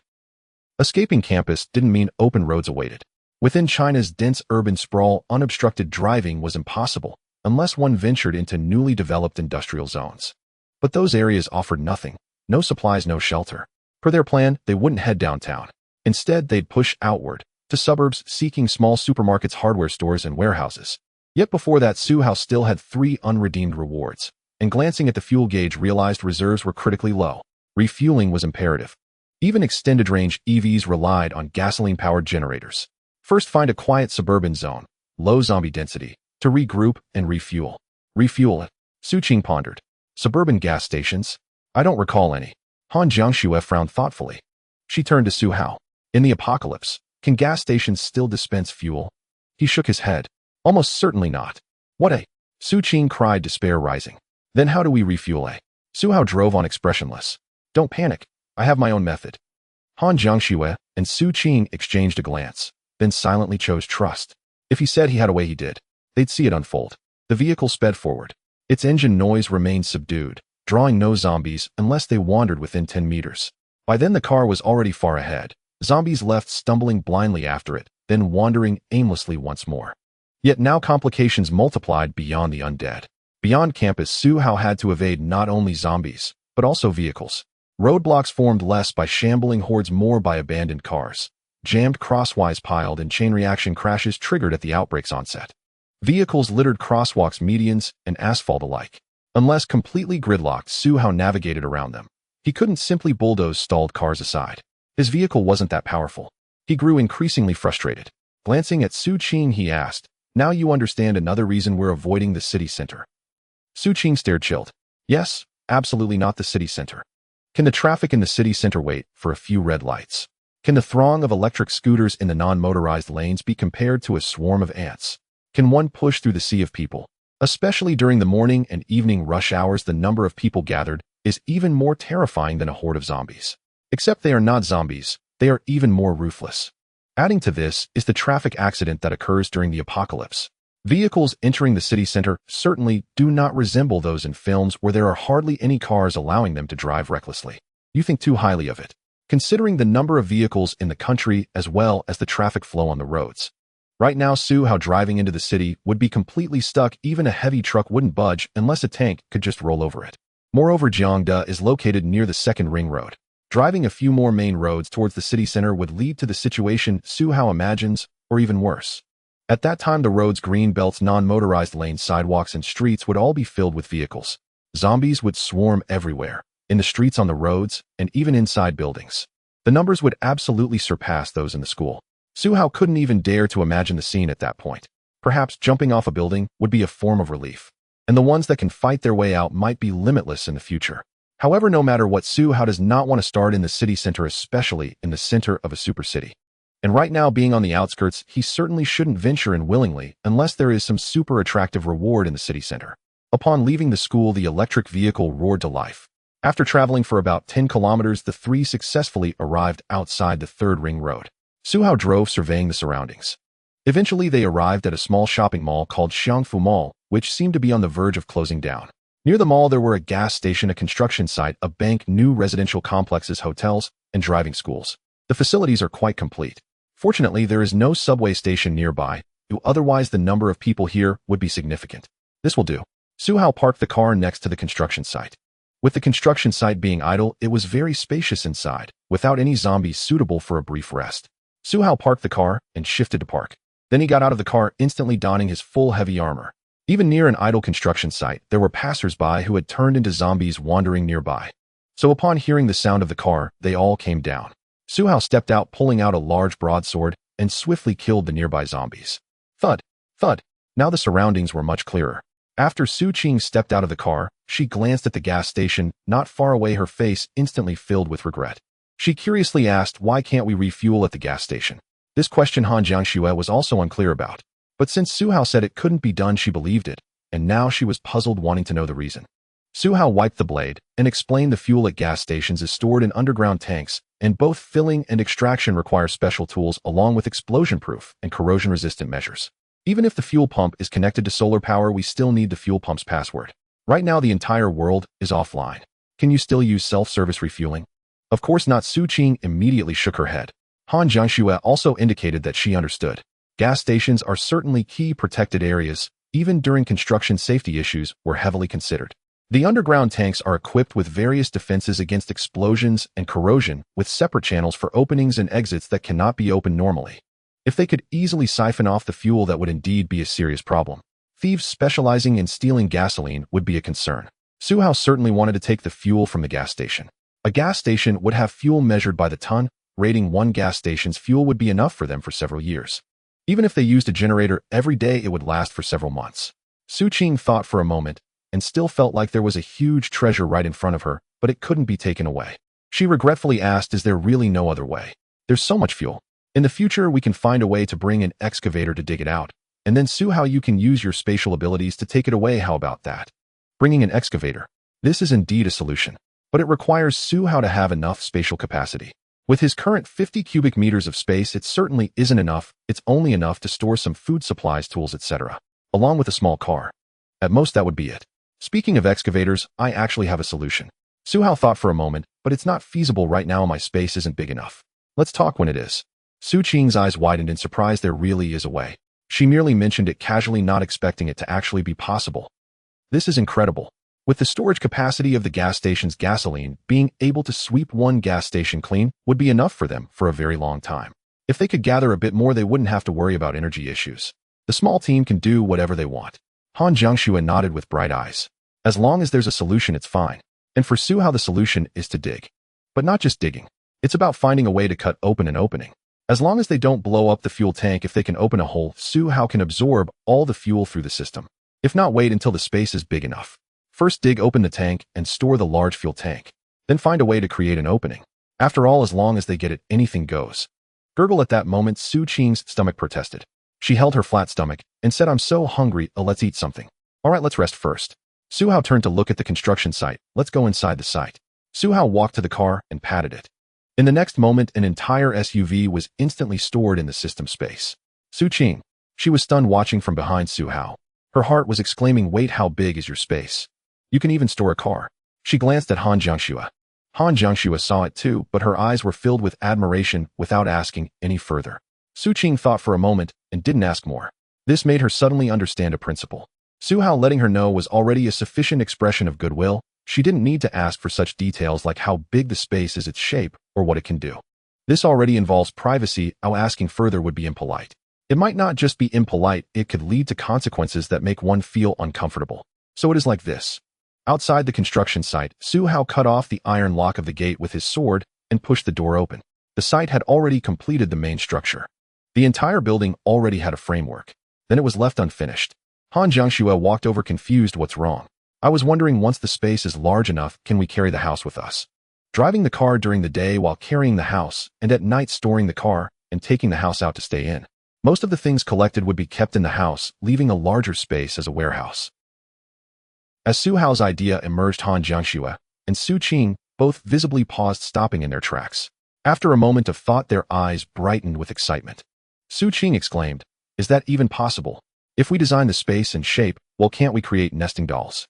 Escaping campus didn't mean open roads awaited. Within China's dense urban sprawl, unobstructed driving was impossible, unless one ventured into newly developed industrial zones. But those areas offered nothing. No supplies, no shelter. Per their plan, they wouldn't head downtown. Instead, they'd push outward, to suburbs, seeking small supermarkets, hardware stores, and warehouses. Yet before that, Su Hao still had 3 unredeemed rewards, and glancing at the fuel gauge realized reserves were critically low. Refueling was imperative. Even extended-range EVs relied on gasoline-powered generators. First, find a quiet suburban zone, low zombie density, to regroup and refuel. Refuel it. Su Qing pondered. Suburban gas stations? I don't recall any. Han Jiangxue frowned thoughtfully. She turned to Su Hao. In the apocalypse, can gas stations still dispense fuel? He shook his head. Almost certainly not. What a... Su Qing cried, despair rising. Then how do we refuel a... Su Hao drove on, expressionless. Don't panic. I have my own method. Han Jiangxue and Su Qing exchanged a glance, then silently chose trust. If he said he had a way, he did. They'd see it unfold. The vehicle sped forward. Its engine noise remained subdued, drawing no zombies unless they wandered within 10 meters. By then the car was already far ahead. Zombies left stumbling blindly after it, then wandering aimlessly once more. Yet now complications multiplied beyond the undead. Beyond campus, Su Hao had to evade not only zombies, but also vehicles. Roadblocks formed less by shambling hordes, more by abandoned cars, jammed crosswise piled, and chain reaction crashes triggered at the outbreak's onset. Vehicles littered crosswalks, medians, and asphalt alike. Unless completely gridlocked, Su Hao navigated around them. He couldn't simply bulldoze stalled cars aside. His vehicle wasn't that powerful. He grew increasingly frustrated. Glancing at Su Qing, he asked, "Now you understand another reason we're avoiding the city center?" Su Qing stared, chilled. "Yes, absolutely not the city center. Can the traffic in the city center wait for a few red lights? Can the throng of electric scooters in the non-motorized lanes be compared to a swarm of ants? Can one push through the sea of people? Especially during the morning and evening rush hours, the number of people gathered is even more terrifying than a horde of zombies. Except they are not zombies, they are even more ruthless. Adding to this is the traffic accident that occurs during the apocalypse. Vehicles entering the city center certainly do not resemble those in films where there are hardly any cars, allowing them to drive recklessly. You think too highly of it, considering the number of vehicles in the country as well as the traffic flow on the roads. Right now, Su Hao driving into the city would be completely stuck. Even a heavy truck wouldn't budge unless a tank could just roll over it. Moreover, Jiangda is located near the second ring road. Driving a few more main roads towards the city center would lead to the situation Su Hao imagines, or even worse. At that time, the road's green belts, non-motorized lanes, sidewalks, and streets would all be filled with vehicles. Zombies would swarm everywhere, in the streets, on the roads, and even inside buildings. The numbers would absolutely surpass those in the school. Su Hao couldn't even dare to imagine the scene at that point. Perhaps jumping off a building would be a form of relief, and the ones that can fight their way out might be limitless in the future. However, no matter what, Su Hao does not want to start in the city center, especially in the center of a super city. And right now, being on the outskirts, he certainly shouldn't venture in willingly unless there is some super attractive reward in the city center. Upon leaving the school, the electric vehicle roared to life. After traveling for about 10 kilometers, the three successfully arrived outside the third ring road. Su Hao drove, surveying the surroundings. Eventually, they arrived at a small shopping mall called Xiangfu Mall, which seemed to be on the verge of closing down. Near the mall, there were a gas station, a construction site, a bank, new residential complexes, hotels, and driving schools. The facilities are quite complete. Fortunately, there is no subway station nearby, otherwise the number of people here would be significant. This will do. Su Hao parked the car next to the construction site. With the construction site being idle, it was very spacious inside, without any zombies, suitable for a brief rest. Su Hao parked the car and shifted to park. Then he got out of the car, instantly donning his full heavy armor. Even near an idle construction site, there were passers-by who had turned into zombies wandering nearby. So upon hearing the sound of the car, they all came down. Su Hao stepped out, pulling out a large broadsword, and swiftly killed the nearby zombies. Thud, thud. Now the surroundings were much clearer. After Su Qing stepped out of the car, she glanced at the gas station, not far away, her face instantly filled with regret. She curiously asked, "Why can't we refuel at the gas station?" This question Han Jiangxue was also unclear about. But since Su Hao said it couldn't be done, she believed it, and now she was puzzled, wanting to know the reason. Su Hao wiped the blade and explained the fuel at gas stations is stored in underground tanks and both filling and extraction require special tools along with explosion-proof and corrosion-resistant measures. Even if the fuel pump is connected to solar power, we still need the fuel pump's password. Right now, the entire world is offline. Can you still use self-service refueling? Of course not. Su Qing immediately shook her head. Han Jiangxue also indicated that she understood. Gas stations are certainly key protected areas. Even during construction, safety issues were heavily considered. The underground tanks are equipped with various defenses against explosions and corrosion, with separate channels for openings and exits that cannot be opened normally. If they could easily siphon off the fuel, that would indeed be a serious problem. Thieves specializing in stealing gasoline would be a concern. Su Hao certainly wanted to take the fuel from the gas station. A gas station would have fuel measured by the ton. Rating one gas station's fuel would be enough for them for several years. Even if they used a generator every day, it would last for several months. Su Qing thought for a moment and still felt like there was a huge treasure right in front of her, but it couldn't be taken away. She regretfully asked, is there really no other way? There's so much fuel. In the future, we can find a way to bring an excavator to dig it out, and then Su Hao, you can use your spatial abilities to take it away. How about that? Bringing an excavator. This is indeed a solution, but it requires Su Hao to have enough spatial capacity. With his current 50 cubic meters of space, it certainly isn't enough. It's only enough to store some food supplies, tools, etc., along with a small car. At most, that would be it. Speaking of excavators, I actually have a solution. Su Hao thought for a moment, but it's not feasible right now. My space isn't big enough. Let's talk when it is. Su Qing's eyes widened in surprise. There really is a way. She merely mentioned it casually, not expecting it to actually be possible. This is incredible. With the storage capacity of the gas station's gasoline, being able to sweep one gas station clean would be enough for them for a very long time. If they could gather a bit more, they wouldn't have to worry about energy issues. The small team can do whatever they want. Han Jiangxue nodded with bright eyes. As long as there's a solution, it's fine. And for Su Hao, the solution is to dig. But not just digging. It's about finding a way to cut open an opening. As long as they don't blow up the fuel tank, if they can open a hole, Su Hao can absorb all the fuel through the system. If not, wait until the space is big enough. First, dig open the tank and store the large fuel tank. Then find a way to create an opening. After all, as long as they get it, anything goes. Gurgle. At that moment, Su Qing's stomach protested. She held her flat stomach and said, I'm so hungry, let's eat something. All right, let's rest first. Su Hao turned to look at the construction site. Let's go inside the site. Su Hao walked to the car and patted it. In the next moment, an entire SUV was instantly stored in the system space. Su Qing. She was stunned watching from behind Su Hao. Her heart was exclaiming, wait, how big is your space? You can even store a car. She glanced at Han Jiangxue. Han Jiangxue saw it too, but her eyes were filled with admiration without asking any further. Su Qing thought for a moment and didn't ask more. This made her suddenly understand a principle. Su Hao letting her know was already a sufficient expression of goodwill. She didn't need to ask for such details like how big the space is, its shape, or what it can do. This already involves privacy. Asking further would be impolite. It might not just be impolite, it could lead to consequences that make one feel uncomfortable. So it is like this. Outside the construction site, Su Hao cut off the iron lock of the gate with his sword and pushed the door open. The site had already completed the main structure. The entire building already had a framework. Then it was left unfinished. Han Jiangxue walked over confused. What's wrong? I was wondering, once the space is large enough, can we carry the house with us? Driving the car during the day while carrying the house, and at night storing the car and taking the house out to stay in. Most of the things collected would be kept in the house, leaving a larger space as a warehouse. As Su Hao's idea emerged, Han Jiangxue and Su Qing both visibly paused, stopping in their tracks. After a moment of thought, their eyes brightened with excitement. Su Qing exclaimed, is that even possible? If we design the space and shape, well, can't we create nesting dolls?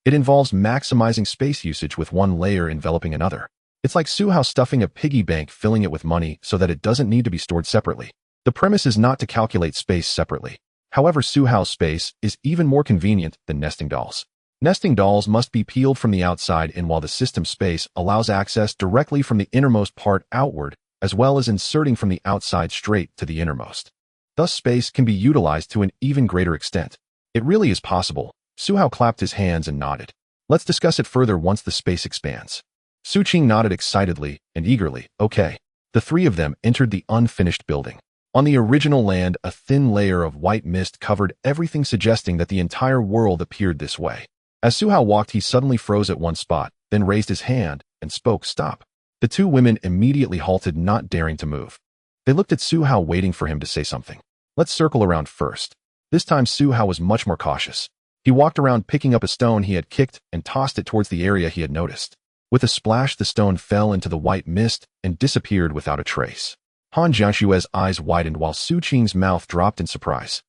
It involves maximizing space usage with one layer enveloping another. It's like Su Hao stuffing a piggy bank, filling it with money so that it doesn't need to be stored separately. The premise is not to calculate space separately. However, Su Hao's space is even more convenient than nesting dolls. Nesting dolls must be peeled from the outside in, while the system space allows access directly from the innermost part outward, as well as inserting from the outside straight to the innermost. Thus, space can be utilized to an even greater extent. It really is possible. Su Hao clapped his hands and nodded. Let's discuss it further once the space expands. Su Qing nodded excitedly and eagerly. Okay. The three of them entered the unfinished building. On the original land, a thin layer of white mist covered everything, suggesting that the entire world appeared this way. As Su Hao walked, he suddenly froze at one spot, then raised his hand and spoke, stop. The two women immediately halted, not daring to move. They looked at Su Hao, waiting for him to say something. Let's circle around first. This time Su Hao was much more cautious. He walked around, picking up a stone he had kicked and tossed it towards the area he had noticed. With a splash, the stone fell into the white mist and disappeared without a trace. Han Jiangshue's eyes widened while Su Qing's mouth dropped in surprise.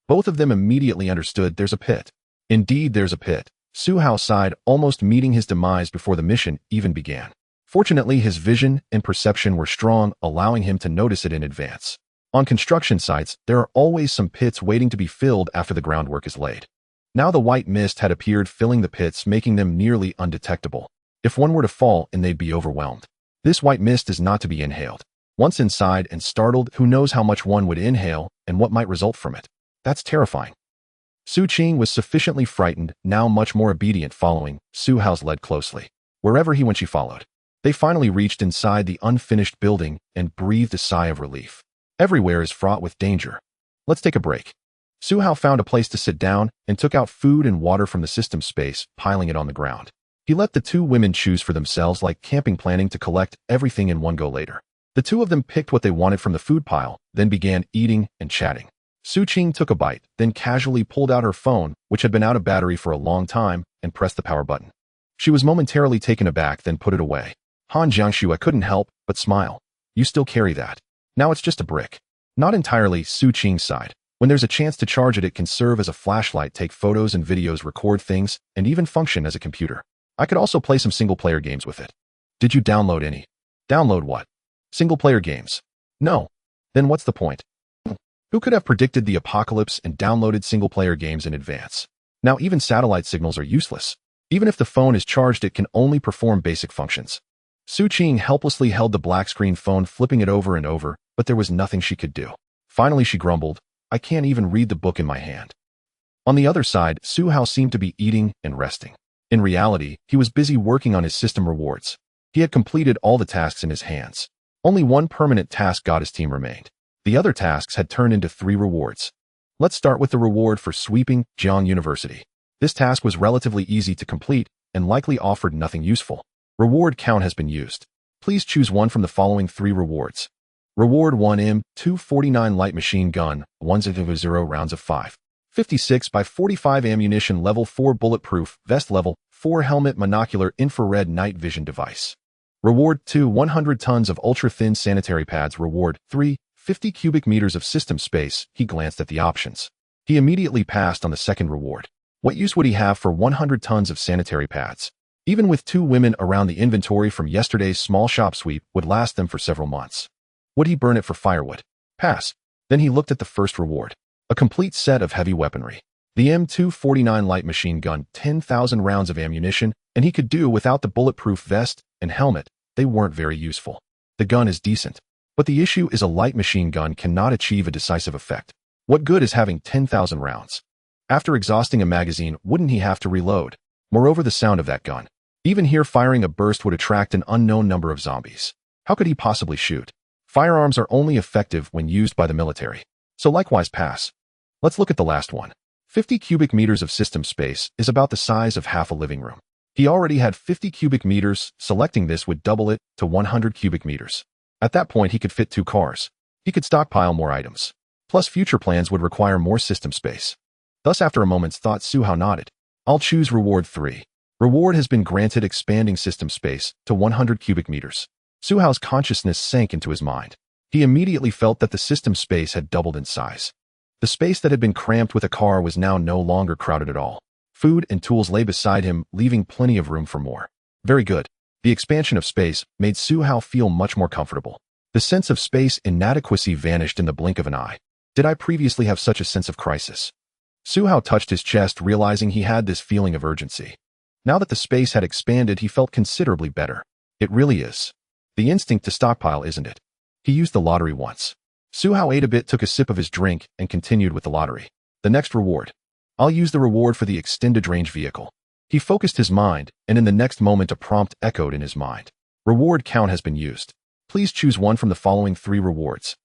Both of them immediately understood there's a pit. Indeed, there's a pit. Su Hao sighed, almost meeting his demise before the mission even began. Fortunately, his vision and perception were strong, allowing him to notice it in advance. On construction sites, there are always some pits waiting to be filled after the groundwork is laid. Now the white mist had appeared, filling the pits, making them nearly undetectable. If one were to fall in, they'd be overwhelmed. This white mist is not to be inhaled. Once inside and startled, who knows how much one would inhale and what might result from it. That's terrifying. Su Qing was sufficiently frightened, now much more obedient, following Su Hao's lead closely. Wherever he went, she followed. They finally reached inside the unfinished building and breathed a sigh of relief. Everywhere is fraught with danger. Let's take a break. Su Hao found a place to sit down and took out food and water from the system space, piling it on the ground. He let the two women choose for themselves, like camping, planning to collect everything in one go later. The two of them picked what they wanted from the food pile, then began eating and chatting. Su Qing took a bite, then casually pulled out her phone, which had been out of battery for a long time, and pressed the power button. She was momentarily taken aback, then put it away. Han Jiangshue couldn't help but smile. You still carry that? Now it's just a brick. Not entirely, Su Qing sighed. When there's a chance to charge it, it can serve as a flashlight, take photos and videos, record things, and even function as a computer. I could also play some single-player games with it. Did you download any? Download what? Single-player games. No. Then what's the point? Who could have predicted the apocalypse and downloaded single-player games in advance? Now even satellite signals are useless. Even if the phone is charged, it can only perform basic functions. Su Qing helplessly held the black-screen phone, flipping it over and over, but there was nothing she could do. Finally, she grumbled, I can't even read the book in my hand. On the other side, Su Hao seemed to be eating and resting. In reality, he was busy working on his system rewards. He had completed all the tasks in his hands. Only one permanent task Goddess team remained. The other tasks had turned into 3 rewards. Let's start with the reward for sweeping Jiangcheng University. This task was relatively easy to complete and likely offered nothing useful. Reward count has been used. Please choose one from the following 3 rewards. Reward 1 M249 light machine gun, 100 rounds of 5.56 by 45 ammunition, level 4 bulletproof vest, level 4 helmet, monocular infrared night vision device. Reward 2 100 tons of ultra-thin sanitary pads. Reward 3 50 cubic meters of system space. He glanced at the options. He immediately passed on the second reward. What use would he have for 100 tons of sanitary pads? Even with 2 women around, the inventory from yesterday's small shop sweep would last them for several months. Would he burn it for firewood? Pass. Then he looked at the first reward. A complete set of heavy weaponry. The M249 light machine gun, 10,000 rounds of ammunition, and he could do without the bulletproof vest and helmet. They weren't very useful. The gun is decent. But the issue is a light machine gun cannot achieve a decisive effect. What good is having 10,000 rounds? After exhausting a magazine, wouldn't he have to reload? Moreover, the sound of that gun. Even here, firing a burst would attract an unknown number of zombies. How could he possibly shoot? Firearms are only effective when used by the military. So likewise, pass. Let's look at the last one. 50 cubic meters of system space is about the size of half a living room. He already had 50 cubic meters. Selecting this would double it to 100 cubic meters. At that point, he could fit 2 cars. He could stockpile more items. Plus, future plans would require more system space. Thus, after a moment's thought, Su Hao nodded. I'll choose reward 3. Reward has been granted, expanding system space to 100 cubic meters. Su Hao's consciousness sank into his mind. He immediately felt that the system space had doubled in size. The space that had been cramped with a car was now no longer crowded at all. Food and tools lay beside him, leaving plenty of room for more. Very good. The expansion of space made Su Hao feel much more comfortable. The sense of space inadequacy vanished in the blink of an eye. Did I previously have such a sense of crisis? Su Hao touched his chest, realizing he had this feeling of urgency. Now that the space had expanded, he felt considerably better. It really is. The instinct to stockpile, isn't it? He used the lottery once. Su Hao ate a bit, took a sip of his drink, and continued with the lottery. The next reward. I'll use the reward for the extended range vehicle. He focused his mind, and in the next moment a prompt echoed in his mind. Reward count has been used. Please choose one from the following 3 rewards.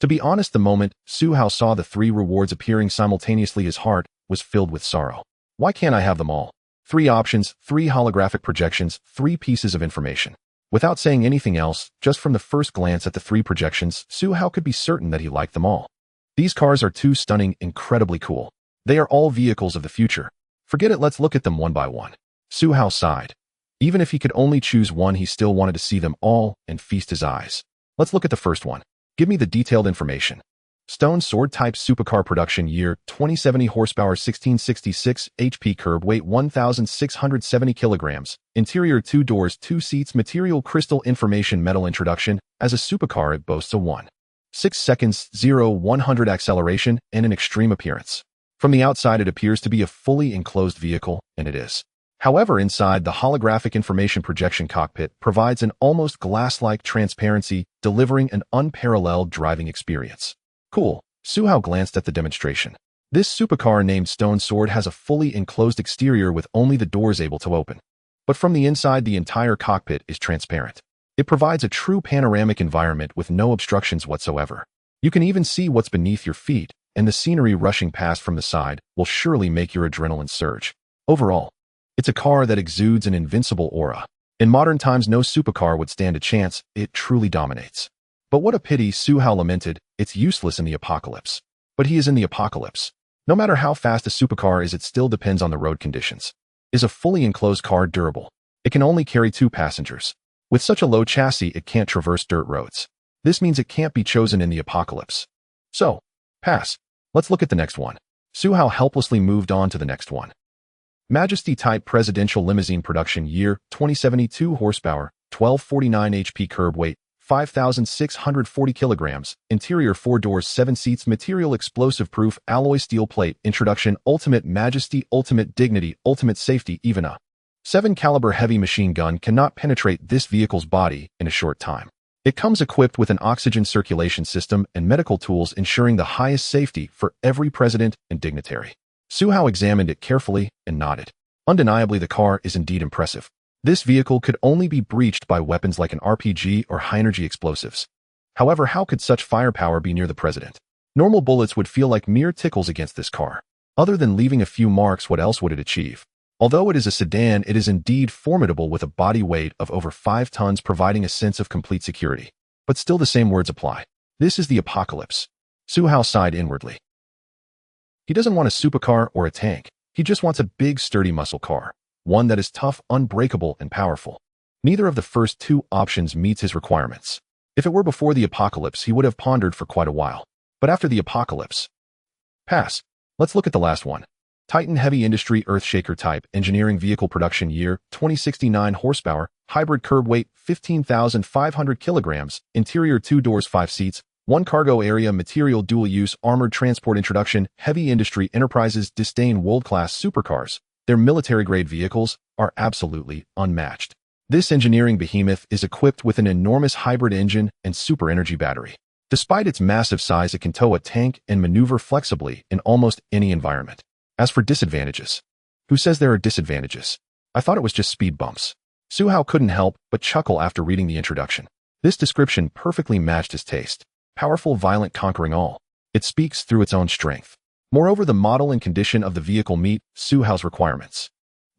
To be honest, the moment Su Hao saw the 3 rewards appearing simultaneously, his heart was filled with sorrow. Why can't I have them all? 3 options, 3 holographic projections, 3 pieces of information. Without saying anything else, just from the first glance at the 3 projections, Su Hao could be certain that he liked them all. These cars are too stunning, incredibly cool. They are all vehicles of the future. Forget it, let's look at them one by one. Su Hao sighed. Even if he could only choose one, he still wanted to see them all and feast his eyes. Let's look at the first one. Give me the detailed information. Stone Sword Type Supercar Production Year 2070 Horsepower 1666 HP Curb Weight 1670 kilograms Interior 2 doors 2 seats Material Crystal Information Metal Introduction. As a supercar it boasts a 1.6 seconds 0-100 acceleration and an extreme appearance. From the outside it appears to be a fully enclosed vehicle, and it is. However, inside, the holographic information projection cockpit provides an almost glass-like transparency, delivering an unparalleled driving experience. Cool. Suhao glanced at the demonstration. This supercar named Stone Sword has a fully enclosed exterior with only the doors able to open. But from the inside, the entire cockpit is transparent. It provides a true panoramic environment with no obstructions whatsoever. You can even see what's beneath your feet, and the scenery rushing past from the side will surely make your adrenaline surge. Overall, it's a car that exudes an invincible aura. In modern times, no supercar would stand a chance. It truly dominates. But what a pity, Suhao lamented. It's useless in the apocalypse. But he is in the apocalypse. No matter how fast a supercar is, it still depends on the road conditions. Is a fully enclosed car durable? It can only carry 2 passengers. With such a low chassis, it can't traverse dirt roads. This means it can't be chosen in the apocalypse. So, pass. Let's look at the next one. Suhao helplessly moved on to the next one. Majesty Type Presidential Limousine Production Year 2072 Horsepower 1249 HP Curb Weight 5,640 kilograms Interior 4 doors 7 seats Material Explosive Proof Alloy Steel Plate Introduction Ultimate Majesty Ultimate Dignity Ultimate Safety. Even a 7 caliber heavy machine gun cannot penetrate this vehicle's body in a short time. It comes equipped with an oxygen circulation system and medical tools, ensuring the highest safety for every president and dignitary. Suhao examined it carefully and nodded. Undeniably, the car is indeed impressive. This vehicle could only be breached by weapons like an RPG or high-energy explosives. However, how could such firepower be near the president? Normal bullets would feel like mere tickles against this car. Other than leaving a few marks, what else would it achieve? Although it is a sedan, it is indeed formidable with a body weight of over 5 tons, providing a sense of complete security. But still, the same words apply. This is the apocalypse. Suhao sighed inwardly. He doesn't want a supercar or a tank. He just wants a big, sturdy muscle car. One that is tough, unbreakable, and powerful. Neither of the first 2 options meets his requirements. If it were before the apocalypse, he would have pondered for quite a while. But after the apocalypse, pass. Let's look at the last one. Titan Heavy Industry Earthshaker Type Engineering Vehicle Production Year 2069 Horsepower Hybrid Curb Weight 15,500 kilograms Interior 2 doors 5 seats 1 cargo area Material Dual Use Armored Transport Introduction Heavy Industry Enterprises disdain world-class supercars. Their military-grade vehicles are absolutely unmatched. This engineering behemoth is equipped with an enormous hybrid engine and super energy battery. Despite its massive size, it can tow a tank and maneuver flexibly in almost any environment. As for disadvantages, who says there are disadvantages? I thought it was just speed bumps. Suhao couldn't help but chuckle after reading the introduction. This description perfectly matched his taste. Powerful, violent, conquering all. It speaks through its own strength. Moreover, the model and condition of the vehicle meet Suhao's requirements.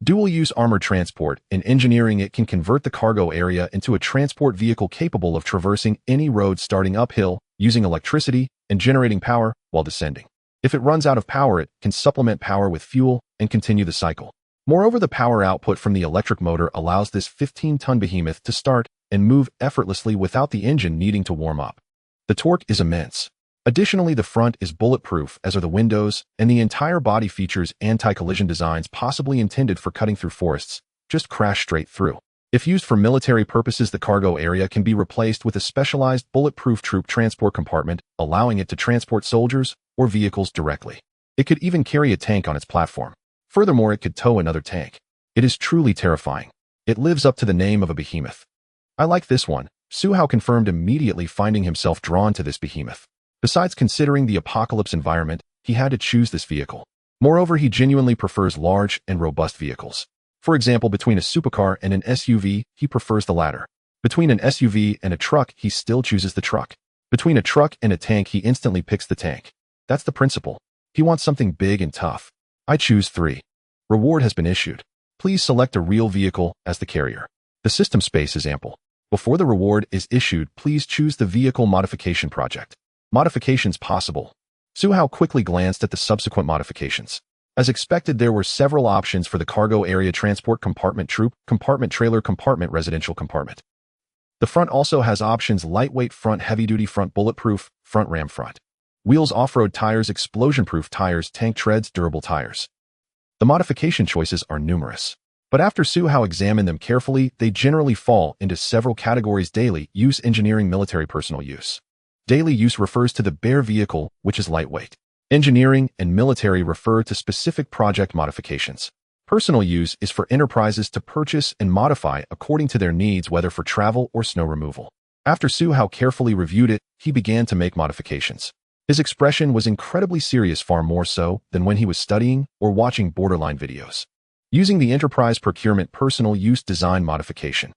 Dual-use armored transport. In engineering, it can convert the cargo area into a transport vehicle capable of traversing any road, starting uphill, using electricity, and generating power while descending. If it runs out of power, it can supplement power with fuel and continue the cycle. Moreover, the power output from the electric motor allows this 15-ton behemoth to start and move effortlessly without the engine needing to warm up. The torque is immense. Additionally, the front is bulletproof, as are the windows, and the entire body features anti-collision designs possibly intended for cutting through forests. Just crash straight through. If used for military purposes, the cargo area can be replaced with a specialized bulletproof troop transport compartment, allowing it to transport soldiers or vehicles directly. It could even carry a tank on its platform. Furthermore, it could tow another tank. It is truly terrifying. It lives up to the name of a behemoth. I like this one, Suhao confirmed, immediately finding himself drawn to this behemoth. Besides considering the apocalypse environment, he had to choose this vehicle. Moreover, he genuinely prefers large and robust vehicles. For example, between a supercar and an SUV, he prefers the latter. Between an SUV and a truck, he still chooses the truck. Between a truck and a tank, he instantly picks the tank. That's the principle. He wants something big and tough. I choose 3. Reward has been issued. Please select a real vehicle as the carrier. The system space is ample. Before the reward is issued, please choose the vehicle modification project. Modifications possible. Suhao quickly glanced at the subsequent modifications. As expected, there were several options for the cargo area: transport compartment, troop compartment, trailer compartment, residential compartment. The front also has options: lightweight front, heavy-duty front, bulletproof front, ram front. Wheels, off-road tires, explosion-proof tires, tank treads, durable tires. The modification choices are numerous. But after Su Hao examined them carefully, they generally fall into several categories: daily use, engineering, military, personal use. Daily use refers to the bare vehicle, which is lightweight. Engineering and military refer to specific project modifications. Personal use is for enterprises to purchase and modify according to their needs, whether for travel or snow removal. After Su Hao carefully reviewed it, he began to make modifications. His expression was incredibly serious, far more so than when he was studying or watching borderline videos. Using the enterprise procurement personal use design modification.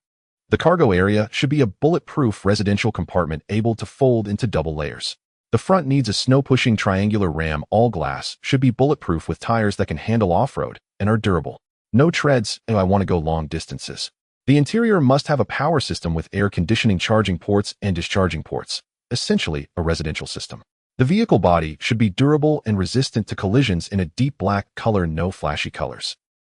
The cargo area should be a bulletproof residential compartment able to fold into double layers. The front needs a snow-pushing triangular ram, all glass, should be bulletproof with tires that can handle off-road and are durable. No treads, and I want to go long distances. The interior must have a power system with air conditioning, charging ports, and discharging ports, essentially a residential system. The vehicle body should be durable and resistant to collisions in a deep black color, no flashy colors.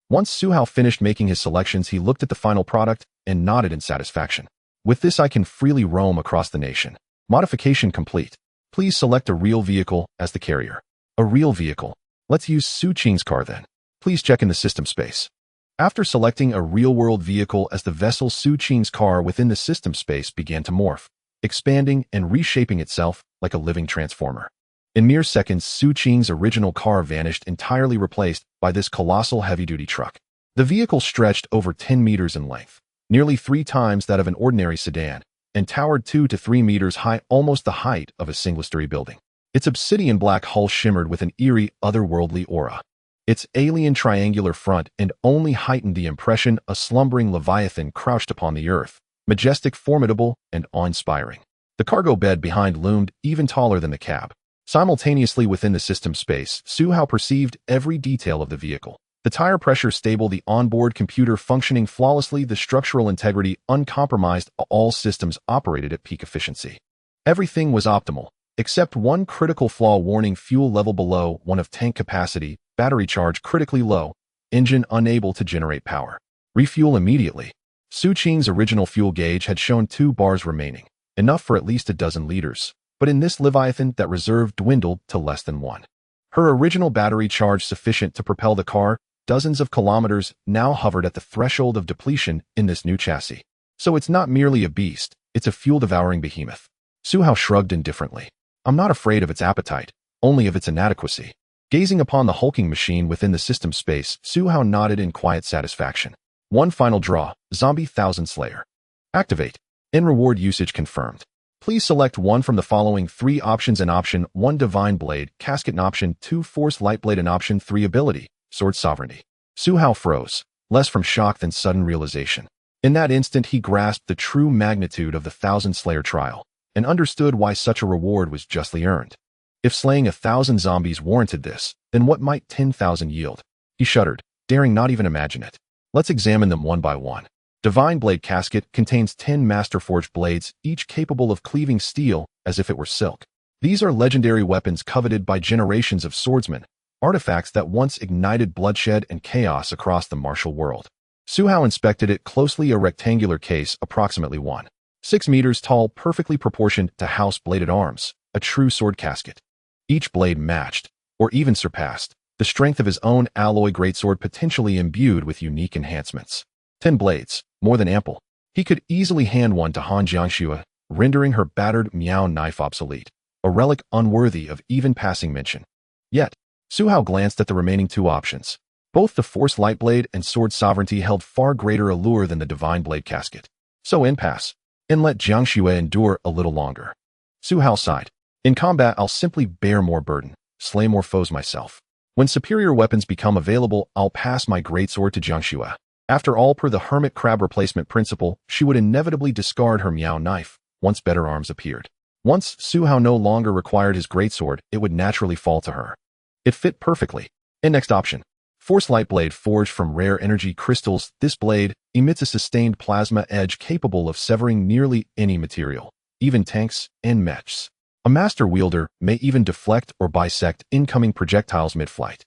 Once Su Hao finished making his selections, he looked at the final product and nodded in satisfaction. With this, I can freely roam across the nation. Modification complete. Please select a real vehicle as the carrier. A real vehicle. Let's use Su Qing's car then. Please check in the system space. After selecting a real-world vehicle as the vessel, Su Qing's car within the system space began to morph, expanding and reshaping itself like a living transformer. In mere seconds, Su Qing's original car vanished, entirely replaced by this colossal heavy-duty truck. The vehicle stretched over 10 meters in length, nearly 3 times that of an ordinary sedan, and towered 2 to 3 meters high, almost the height of a single-story building. Its obsidian black hull shimmered with an eerie, otherworldly aura. Its alien triangular front and only heightened the impression a slumbering leviathan crouched upon the earth, majestic, formidable, and awe-inspiring. The cargo bed behind loomed even taller than the cab. Simultaneously within the system space, Su Hao perceived every detail of the vehicle. The tire pressure stable, the onboard computer functioning flawlessly, the structural integrity uncompromised, all systems operated at peak efficiency. Everything was optimal, except one critical flaw: warning, fuel level below 1 of tank capacity, battery charge critically low, engine unable to generate power. Refuel immediately. Su Qing's original fuel gauge had shown 2 bars remaining, enough for at least a dozen liters, but in this leviathan that reserve dwindled to less than 1. Her original battery charge sufficient to propel the car dozens of kilometers now hovered at the threshold of depletion in this new chassis. So it's not merely a beast, it's a fuel-devouring behemoth. Su Hao shrugged indifferently. I'm not afraid of its appetite, only of its inadequacy. Gazing upon the hulking machine within the system space, Su Hao nodded in quiet satisfaction. One final draw, Zombie Thousand Slayer. Activate. In-reward usage confirmed. Please select one from the following 3 options: in option 1, Divine Blade, Casket; in option 2, Force Light Blade; in option 3, Ability, Sword Sovereignty. Su Hao froze, less from shock than sudden realization. In that instant, he grasped the true magnitude of the Thousand Slayer trial, and understood why such a reward was justly earned. If slaying 1,000 zombies warranted this, then what might 10,000 yield? He shuddered, daring not even imagine it. Let's examine them one by one. Divine Blade Casket contains 10 master-forged blades, each capable of cleaving steel as if it were silk. These are legendary weapons coveted by generations of swordsmen, artifacts that once ignited bloodshed and chaos across the martial world. Su Hao inspected it closely, a rectangular case approximately 1.6 meters tall, perfectly proportioned to house-bladed arms, a true sword casket. Each blade matched, or even surpassed, the strength of his own alloy greatsword, potentially imbued with unique enhancements. 10 blades, more than ample. He could easily hand one to Han Jiangxue, rendering her battered Miao knife obsolete, a relic unworthy of even passing mention. Yet, Su Hao glanced at the remaining 2 options. Both the Force Light Blade and Sword Sovereignty held far greater allure than the Divine Blade Casket. So impasse, and let Jiangxue endure a little longer. Su Hao sighed. In combat, I'll simply bear more burden, slay more foes myself. When superior weapons become available, I'll pass my greatsword to Jiangxue. After all, per the hermit crab replacement principle, she would inevitably discard her Miao knife once better arms appeared. Once Su Hao no longer required his greatsword, it would naturally fall to her. It fit perfectly. And next option. Force Light Blade, forged from rare energy crystals. This blade emits a sustained plasma edge capable of severing nearly any material, even tanks and mechs. A master wielder may even deflect or bisect incoming projectiles mid-flight.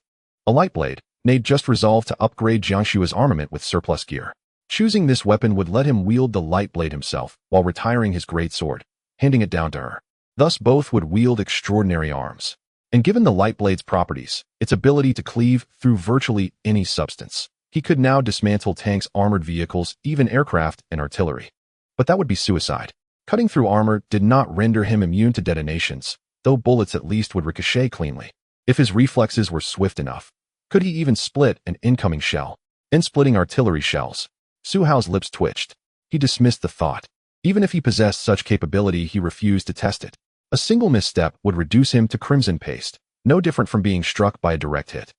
A light blade. Nade just resolved to upgrade Jiangshua's armament with surplus gear. Choosing this weapon would let him wield the light blade himself while retiring his great sword, handing it down to her. Thus both would wield extraordinary arms. And given the light blade's properties, its ability to cleave through virtually any substance, he could now dismantle tanks, armored vehicles, even aircraft and artillery. But that would be suicide. Cutting through armor did not render him immune to detonations, though bullets at least would ricochet cleanly. If his reflexes were swift enough, could he even split an incoming shell? In splitting artillery shells, Su Hao's lips twitched. He dismissed the thought. Even if he possessed such capability, he refused to test it. A single misstep would reduce him to crimson paste, no different from being struck by a direct hit.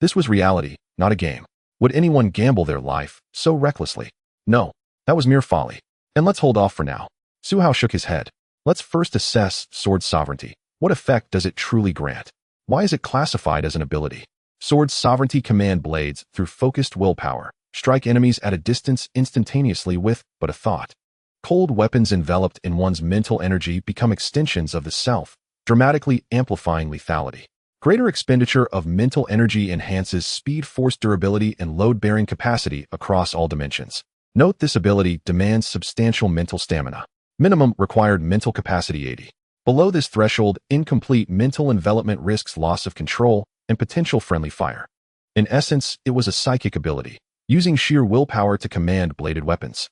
This was reality, not a game. Would anyone gamble their life so recklessly? No, that was mere folly. And let's hold off for now. Su Hao shook his head. Let's first assess sword sovereignty. What effect does it truly grant? Why is it classified as an ability? Sword sovereignty command blades through focused willpower. Strike enemies at a distance instantaneously with but a thought. Cold weapons enveloped in one's mental energy become extensions of the self, dramatically amplifying lethality. Greater expenditure of mental energy enhances speed, force, durability, and load-bearing capacity across all dimensions. Note this ability demands substantial mental stamina. Minimum required mental capacity 80. Below this threshold, incomplete mental envelopment risks loss of control and potential friendly fire. In essence, it was a psychic ability, using sheer willpower to command bladed weapons.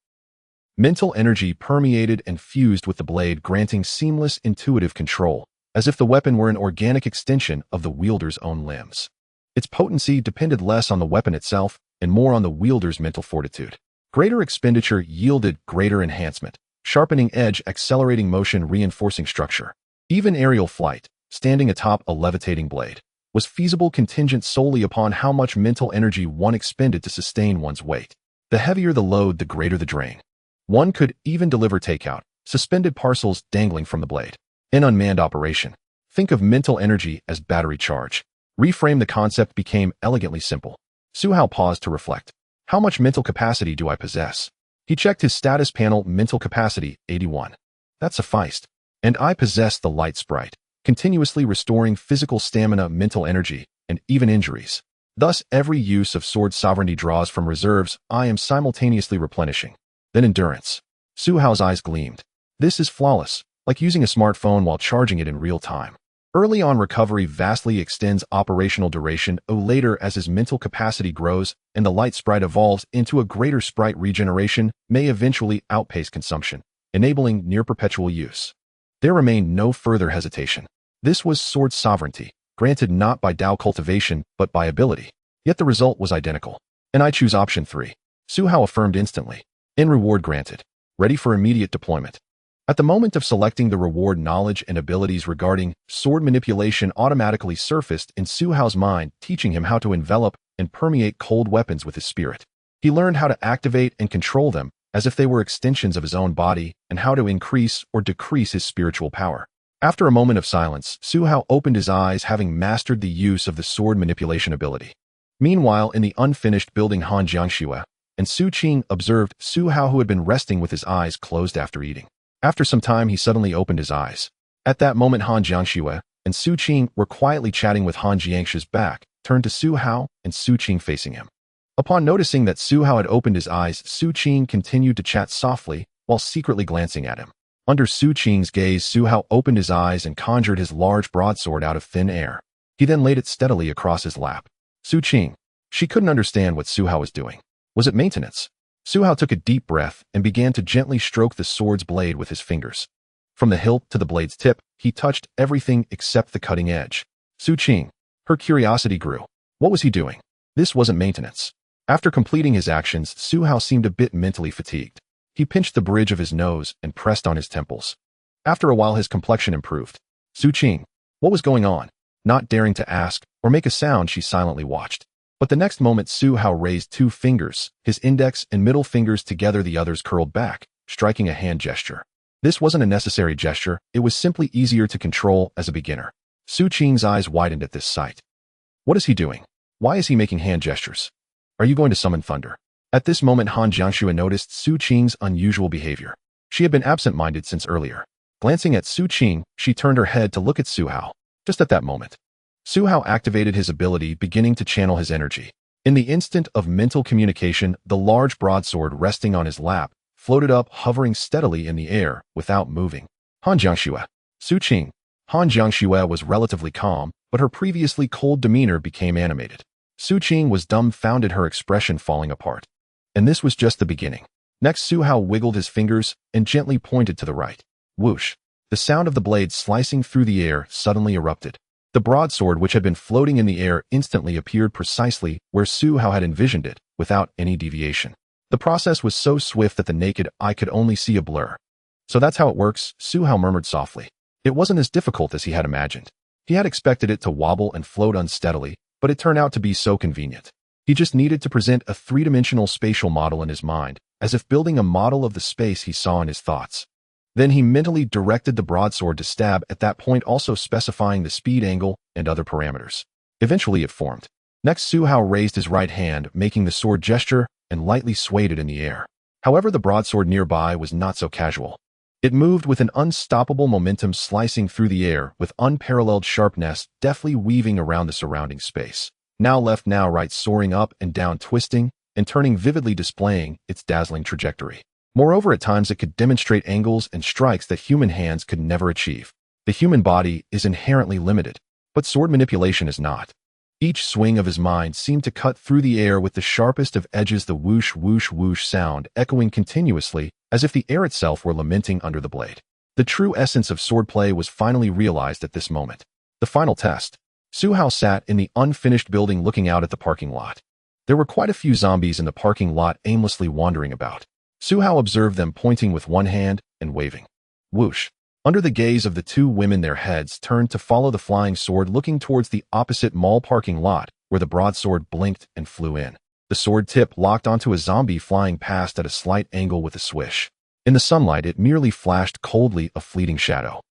Mental energy permeated and fused with the blade, granting seamless, intuitive control, as if the weapon were an organic extension of the wielder's own limbs. Its potency depended less on the weapon itself and more on the wielder's mental fortitude. Greater expenditure yielded greater enhancement, sharpening edge, accelerating motion, reinforcing structure. Even aerial flight, standing atop a levitating blade, was feasible contingent solely upon how much mental energy one expended to sustain one's weight. The heavier the load, the greater the drain. One could even deliver takeout, suspended parcels dangling from the blade. In unmanned operation, think of mental energy as battery charge. Reframe the concept became elegantly simple. Su Hao paused to reflect. How much mental capacity do I possess? He checked his status panel. Mental capacity, 81. That sufficed. And I possessed the light sprite, continuously restoring physical stamina, mental energy, and even injuries. Thus, every use of sword sovereignty draws from reserves I am simultaneously replenishing. Then endurance. Su Hao's eyes gleamed. This is flawless, like using a smartphone while charging it in real time. Early on, recovery vastly extends operational duration. Later, as his mental capacity grows and the light sprite evolves into a greater sprite, regeneration may eventually outpace consumption, enabling near-perpetual use. There remained no further hesitation. This was sword sovereignty, granted not by Dao cultivation, but by ability. Yet the result was identical. And I choose option 3. Su Hao affirmed instantly. In reward granted. Ready for immediate deployment. At the moment of selecting the reward, knowledge and abilities regarding sword manipulation automatically surfaced in Su Hao's mind, teaching him how to envelop and permeate cold weapons with his spirit. He learned how to activate and control them as if they were extensions of his own body, and how to increase or decrease his spiritual power. After a moment of silence, Su Hao opened his eyes, having mastered the use of the sword manipulation ability. Meanwhile, in the unfinished building, Han Jiangxue and Su Qing observed Su Hao, who had been resting with his eyes closed after eating. After some time, he suddenly opened his eyes. At that moment, Han Jiangxue and Su Qing were quietly chatting with Han Jiangxue's back turned to Su Hao and Su Qing facing him. Upon noticing that Su Hao had opened his eyes, Su Qing continued to chat softly while secretly glancing at him. Under Su Qing's gaze, Su Hao opened his eyes and conjured his large broadsword out of thin air. He then laid it steadily across his lap. Su Qing. She couldn't understand what Su Hao was doing. Was it maintenance? Su Hao took a deep breath and began to gently stroke the sword's blade with his fingers. From the hilt to the blade's tip, he touched everything except the cutting edge. Su Qing. Her curiosity grew. What was he doing? This wasn't maintenance. After completing his actions, Su Hao seemed a bit mentally fatigued. He pinched the bridge of his nose and pressed on his temples. After a while, his complexion improved. Su Qing. What was going on? Not daring to ask or make a sound, she silently watched. But the next moment, Su Hao raised 2 fingers, his index and middle fingers together, the others curled back, striking a hand gesture. This wasn't a necessary gesture, it was simply easier to control as a beginner. Su Qing's eyes widened at this sight. What is he doing? Why is he making hand gestures? Are you going to summon thunder? At this moment, Han Jiangxue noticed Su Qing's unusual behavior. She had been absent-minded since earlier. Glancing at Su Qing, she turned her head to look at Su Hao. Just at that moment, Su Hao activated his ability, beginning to channel his energy. In the instant of mental communication, the large broadsword resting on his lap floated up, hovering steadily in the air without moving. Han Jiangxue. Su Qing. Han Jiangxue was relatively calm, but her previously cold demeanor became animated. Su Qing was dumbfounded, her expression falling apart. And this was just the beginning. Next, Su Hao wiggled his fingers and gently pointed to the right. Whoosh. The sound of the blade slicing through the air suddenly erupted. The broadsword, which had been floating in the air, instantly appeared precisely where Su Hao had envisioned it, without any deviation. The process was so swift that the naked eye could only see a blur. So that's how it works, Su Hao murmured softly. It wasn't as difficult as he had imagined. He had expected it to wobble and float unsteadily, but it turned out to be so convenient. He just needed to present a three-dimensional spatial model in his mind, as if building a model of the space he saw in his thoughts. Then he mentally directed the broadsword to stab at that point, also specifying the speed, angle, and other parameters. Eventually it formed. Next, Su Hao raised his right hand, making the sword gesture, and lightly swayed it in the air. However, the broadsword nearby was not so casual. It moved with an unstoppable momentum, slicing through the air with unparalleled sharpness, deftly weaving around the surrounding space. Now left, now right, soaring up and down, twisting and turning, vividly displaying its dazzling trajectory. Moreover, at times it could demonstrate angles and strikes that human hands could never achieve. The human body is inherently limited, but sword manipulation is not. Each swing of his mind seemed to cut through the air with the sharpest of edges, the whoosh, whoosh, whoosh sound echoing continuously, as if the air itself were lamenting under the blade. The true essence of swordplay was finally realized at this moment. The final test. Su Hao sat in the unfinished building looking out at the parking lot. There were quite a few zombies in the parking lot aimlessly wandering about. Su Hao observed them, pointing with one hand and waving. Whoosh. Under the gaze of the two women, their heads turned to follow the flying sword, looking towards the opposite mall parking lot, where the broadsword blinked and flew in. The sword tip locked onto a zombie flying past at a slight angle with a swish. In the sunlight, it merely flashed coldly, a fleeting shadow.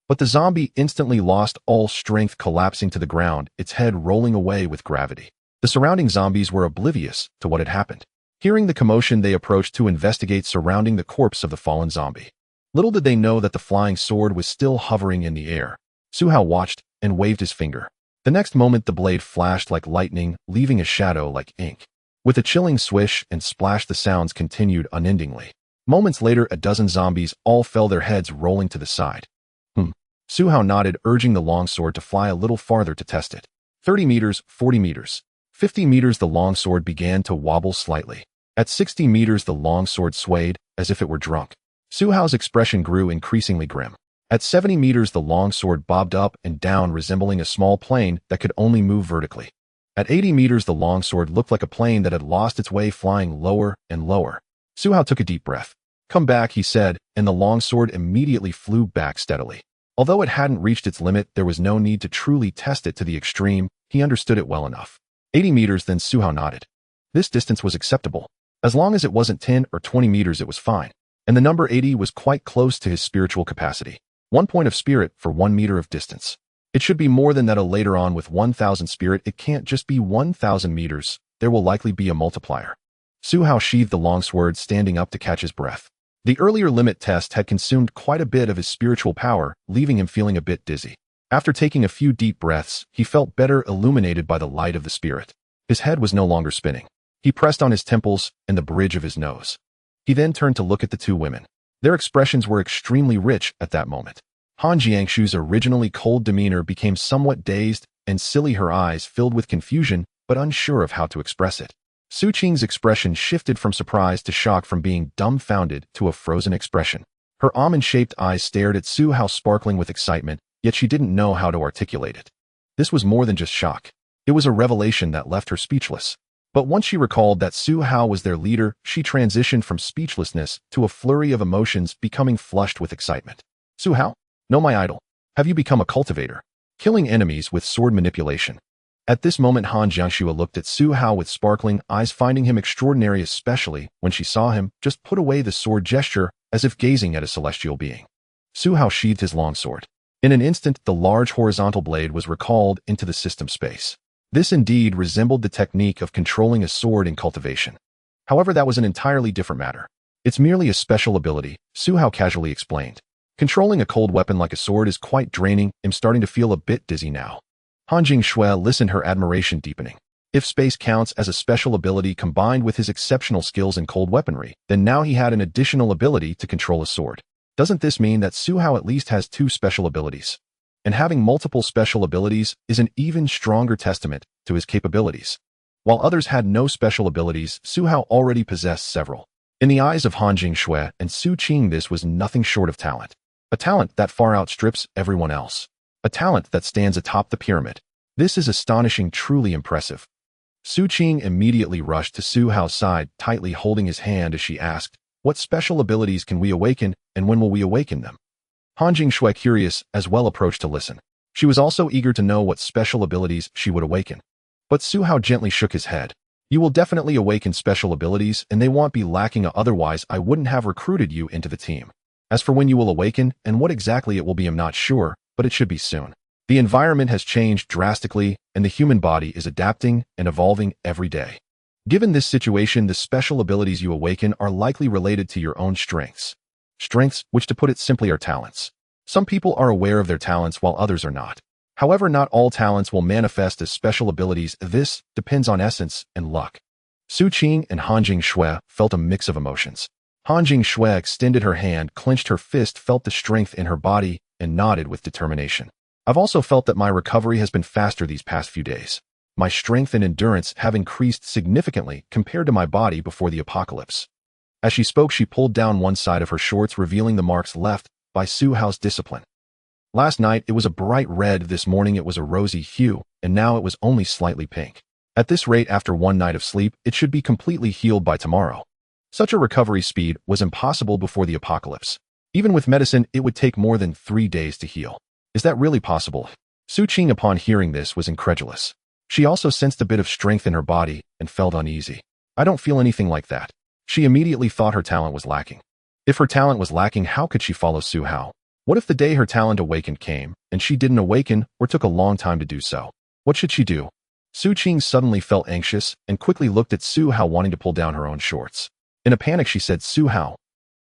But the zombie instantly lost all strength, collapsing to the ground, its head rolling away with gravity. The surrounding zombies were oblivious to what had happened. Hearing the commotion, they approached to investigate, surrounding the corpse of the fallen zombie. Little did they know that the flying sword was still hovering in the air. Su Hao watched and waved his finger. The next moment, the blade flashed like lightning, leaving a shadow like ink. With a chilling swish and splash, the sounds continued unendingly. Moments later, a dozen zombies all fell, their heads rolling to the side. Su Hao nodded, urging the longsword to fly a little farther to test it. 30 meters, 40 meters, 50 meters, the longsword began to wobble slightly. At 60 meters, the longsword swayed as if it were drunk. Su Hao's expression grew increasingly grim. At 70 meters, the longsword bobbed up and down, resembling a small plane that could only move vertically. At 80 meters, the longsword looked like a plane that had lost its way, flying lower and lower. Su Hao took a deep breath. "Come back," he said, and the longsword immediately flew back steadily. Although it hadn't reached its limit, there was no need to truly test it to the extreme. He understood it well enough. 80 meters, then Su Hao nodded. This distance was acceptable. As long as it wasn't 10 or 20 meters, it was fine. And the number 80 was quite close to his spiritual capacity. 1 point of spirit for 1 meter of distance. It should be more than that. Later on, with 1,000 spirit, it can't just be 1,000 meters. There will likely be a multiplier. Su Hao sheathed the longsword, standing up to catch his breath. The earlier limit test had consumed quite a bit of his spiritual power, leaving him feeling a bit dizzy. After taking a few deep breaths, he felt better, illuminated by the light of the spirit. His head was no longer spinning. He pressed on his temples and the bridge of his nose. He then turned to look at the two women. Their expressions were extremely rich at that moment. Han Jiangxu's originally cold demeanor became somewhat dazed and silly, her eyes filled with confusion, but unsure of how to express it. Su Qing's expression shifted from surprise to shock, from being dumbfounded to a frozen expression. Her almond-shaped eyes stared at Su Hao, sparkling with excitement, yet she didn't know how to articulate it. This was more than just shock. It was a revelation that left her speechless. But once she recalled that Su Hao was their leader, she transitioned from speechlessness to a flurry of emotions, becoming flushed with excitement. "Su Hao? No, my idol. Have you become a cultivator? Killing enemies with sword manipulation?" At this moment, Han Jiangxue looked at Su Hao with sparkling eyes, finding him extraordinary, especially when she saw him just put away the sword gesture, as if gazing at a celestial being. Su Hao sheathed his longsword. In an instant, the large horizontal blade was recalled into the system space. This indeed resembled the technique of controlling a sword in cultivation. However, that was an entirely different matter. "It's merely a special ability," Su Hao casually explained. "Controlling a cold weapon like a sword is quite draining. I'm starting to feel a bit dizzy now." Han Jingshui listened, her admiration deepening. If space counts as a special ability combined with his exceptional skills in cold weaponry, then now he had an additional ability to control a sword. Doesn't this mean that Su Hao at least has 2 special abilities? And having multiple special abilities is an even stronger testament to his capabilities. While others had no special abilities, Su Hao already possessed several. In the eyes of Han Jingshui and Su Qing, this was nothing short of talent. A talent that far outstrips everyone else. A talent that stands atop the pyramid. This is astonishing, truly impressive. Su Qing immediately rushed to Su Hao's side, tightly holding his hand as she asked, "What special abilities can we awaken, and when will we awaken them?" Han Jingshui, curious as well, approached to listen. She was also eager to know what special abilities she would awaken. But Su Hao gently shook his head. "You will definitely awaken special abilities, and they won't be lacking, otherwise I wouldn't have recruited you into the team. As for when you will awaken, and what exactly it will be, I'm not sure, but it should be soon. The environment has changed drastically, and the human body is adapting and evolving every day. Given this situation, the special abilities you awaken are likely related to your own strengths. Strengths, which to put it simply are talents. Some people are aware of their talents while others are not. However, not all talents will manifest as special abilities. This depends on essence and luck." Su Qing and Han Jingshui felt a mix of emotions. Han Jingshui extended her hand, clenched her fist, felt the strength in her body, and nodded with determination. "I've also felt that my recovery has been faster these past few days. My strength and endurance have increased significantly compared to my body before the apocalypse." As she spoke, she pulled down one side of her shorts, revealing the marks left by Su Hao's discipline. Last night, it was a bright red. This morning, it was a rosy hue, and now it was only slightly pink. At this rate, after one night of sleep, it should be completely healed by tomorrow. Such a recovery speed was impossible before the apocalypse. Even with medicine, it would take more than 3 days to heal. Is that really possible? Su Qing, upon hearing this, was incredulous. She also sensed a bit of strength in her body and felt uneasy. "I don't feel anything like that." She immediately thought her talent was lacking. If her talent was lacking, how could she follow Su Hao? What if the day her talent awakened came, and she didn't awaken or took a long time to do so? What should she do? Su Qing suddenly felt anxious and quickly looked at Su Hao, wanting to pull down her own shorts. In a panic, she said, "Su Hao,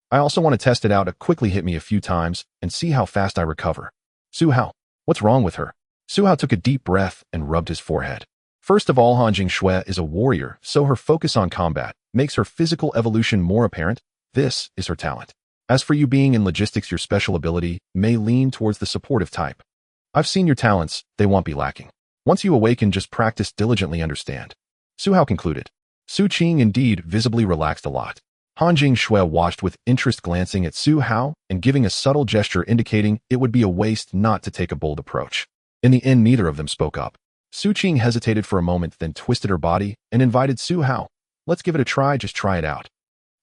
I also want to test it out. Quickly hit me a few times and see how fast I recover." "Su Hao, what's wrong with her?" Su Hao took a deep breath and rubbed his forehead. First of all, Han Jingshui is a warrior, so her focus on combat makes her physical evolution more apparent. This is her talent. As for you being in logistics, your special ability may lean towards the supportive type. I've seen your talents, they won't be lacking. Once you awaken, just practice diligently, understand?" Su Hao concluded. Su Qing indeed visibly relaxed a lot. Han Jingshui watched with interest, glancing at Su Hao and giving a subtle gesture indicating it would be a waste not to take a bold approach. In the end, neither of them spoke up. Su Qing hesitated for a moment, then twisted her body and invited Su Hao. "Let's give it a try, just try it out.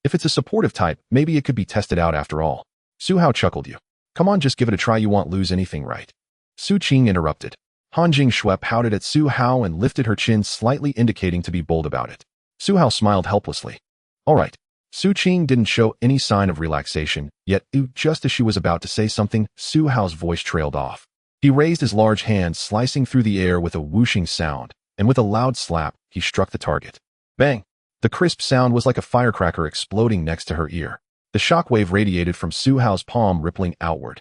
If it's a supportive type, maybe it could be tested out after all." Su Hao chuckled. "You. Come on, just give it a try, you won't lose anything, right?" Su Qing interrupted. Han Jingshui pouted at Su Hao and lifted her chin slightly, indicating to be bold about it. Su Hao smiled helplessly. "All right." Su Qing didn't show any sign of relaxation, yet just as she was about to say something, Su Hao's voice trailed off. He raised his large hand, slicing through the air with a whooshing sound, and with a loud slap, he struck the target. Bang! The crisp sound was like a firecracker exploding next to her ear. The shockwave radiated from Su Hao's palm, rippling outward.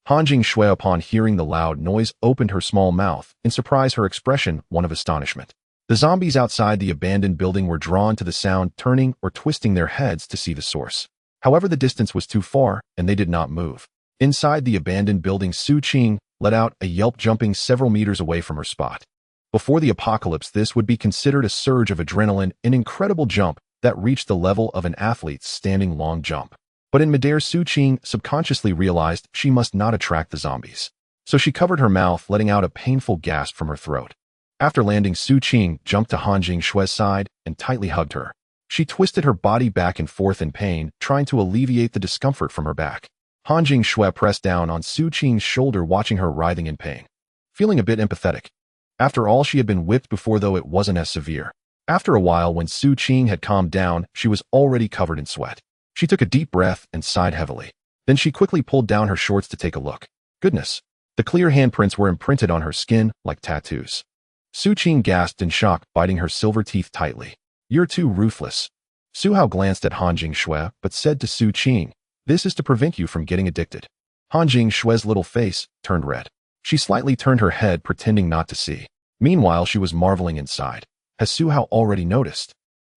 Han Jingshui, upon hearing the loud noise, opened her small mouth, in surprise, her expression one of astonishment. The zombies outside the abandoned building were drawn to the sound, turning or twisting their heads to see the source. However, the distance was too far, and they did not move. Inside the abandoned building, Su Qing let out a yelp, jumping several meters away from her spot. Before the apocalypse, this would be considered a surge of adrenaline, an incredible jump that reached the level of an athlete's standing long jump. But in midair, Su Qing subconsciously realized she must not attract the zombies. So she covered her mouth, letting out a painful gasp from her throat. After landing, Su Qing jumped to Han Jingshui's side and tightly hugged her. She twisted her body back and forth in pain, trying to alleviate the discomfort from her back. Han Jingshui pressed down on Su Qing's shoulder, watching her writhing in pain. Feeling a bit empathetic. After all, she had been whipped before, though it wasn't as severe. After a while, when Su Qing had calmed down, she was already covered in sweat. She took a deep breath and sighed heavily. Then she quickly pulled down her shorts to take a look. Goodness! The clear handprints were imprinted on her skin like tattoos. Su Qing gasped in shock, biting her silver teeth tightly. You're too ruthless. Su Hao glanced at Han Jingshui, but said to Su Qing, this is to prevent you from getting addicted. Han Jingshui's little face turned red. She slightly turned her head, pretending not to see. Meanwhile, she was marveling inside. Has Su Hao already noticed?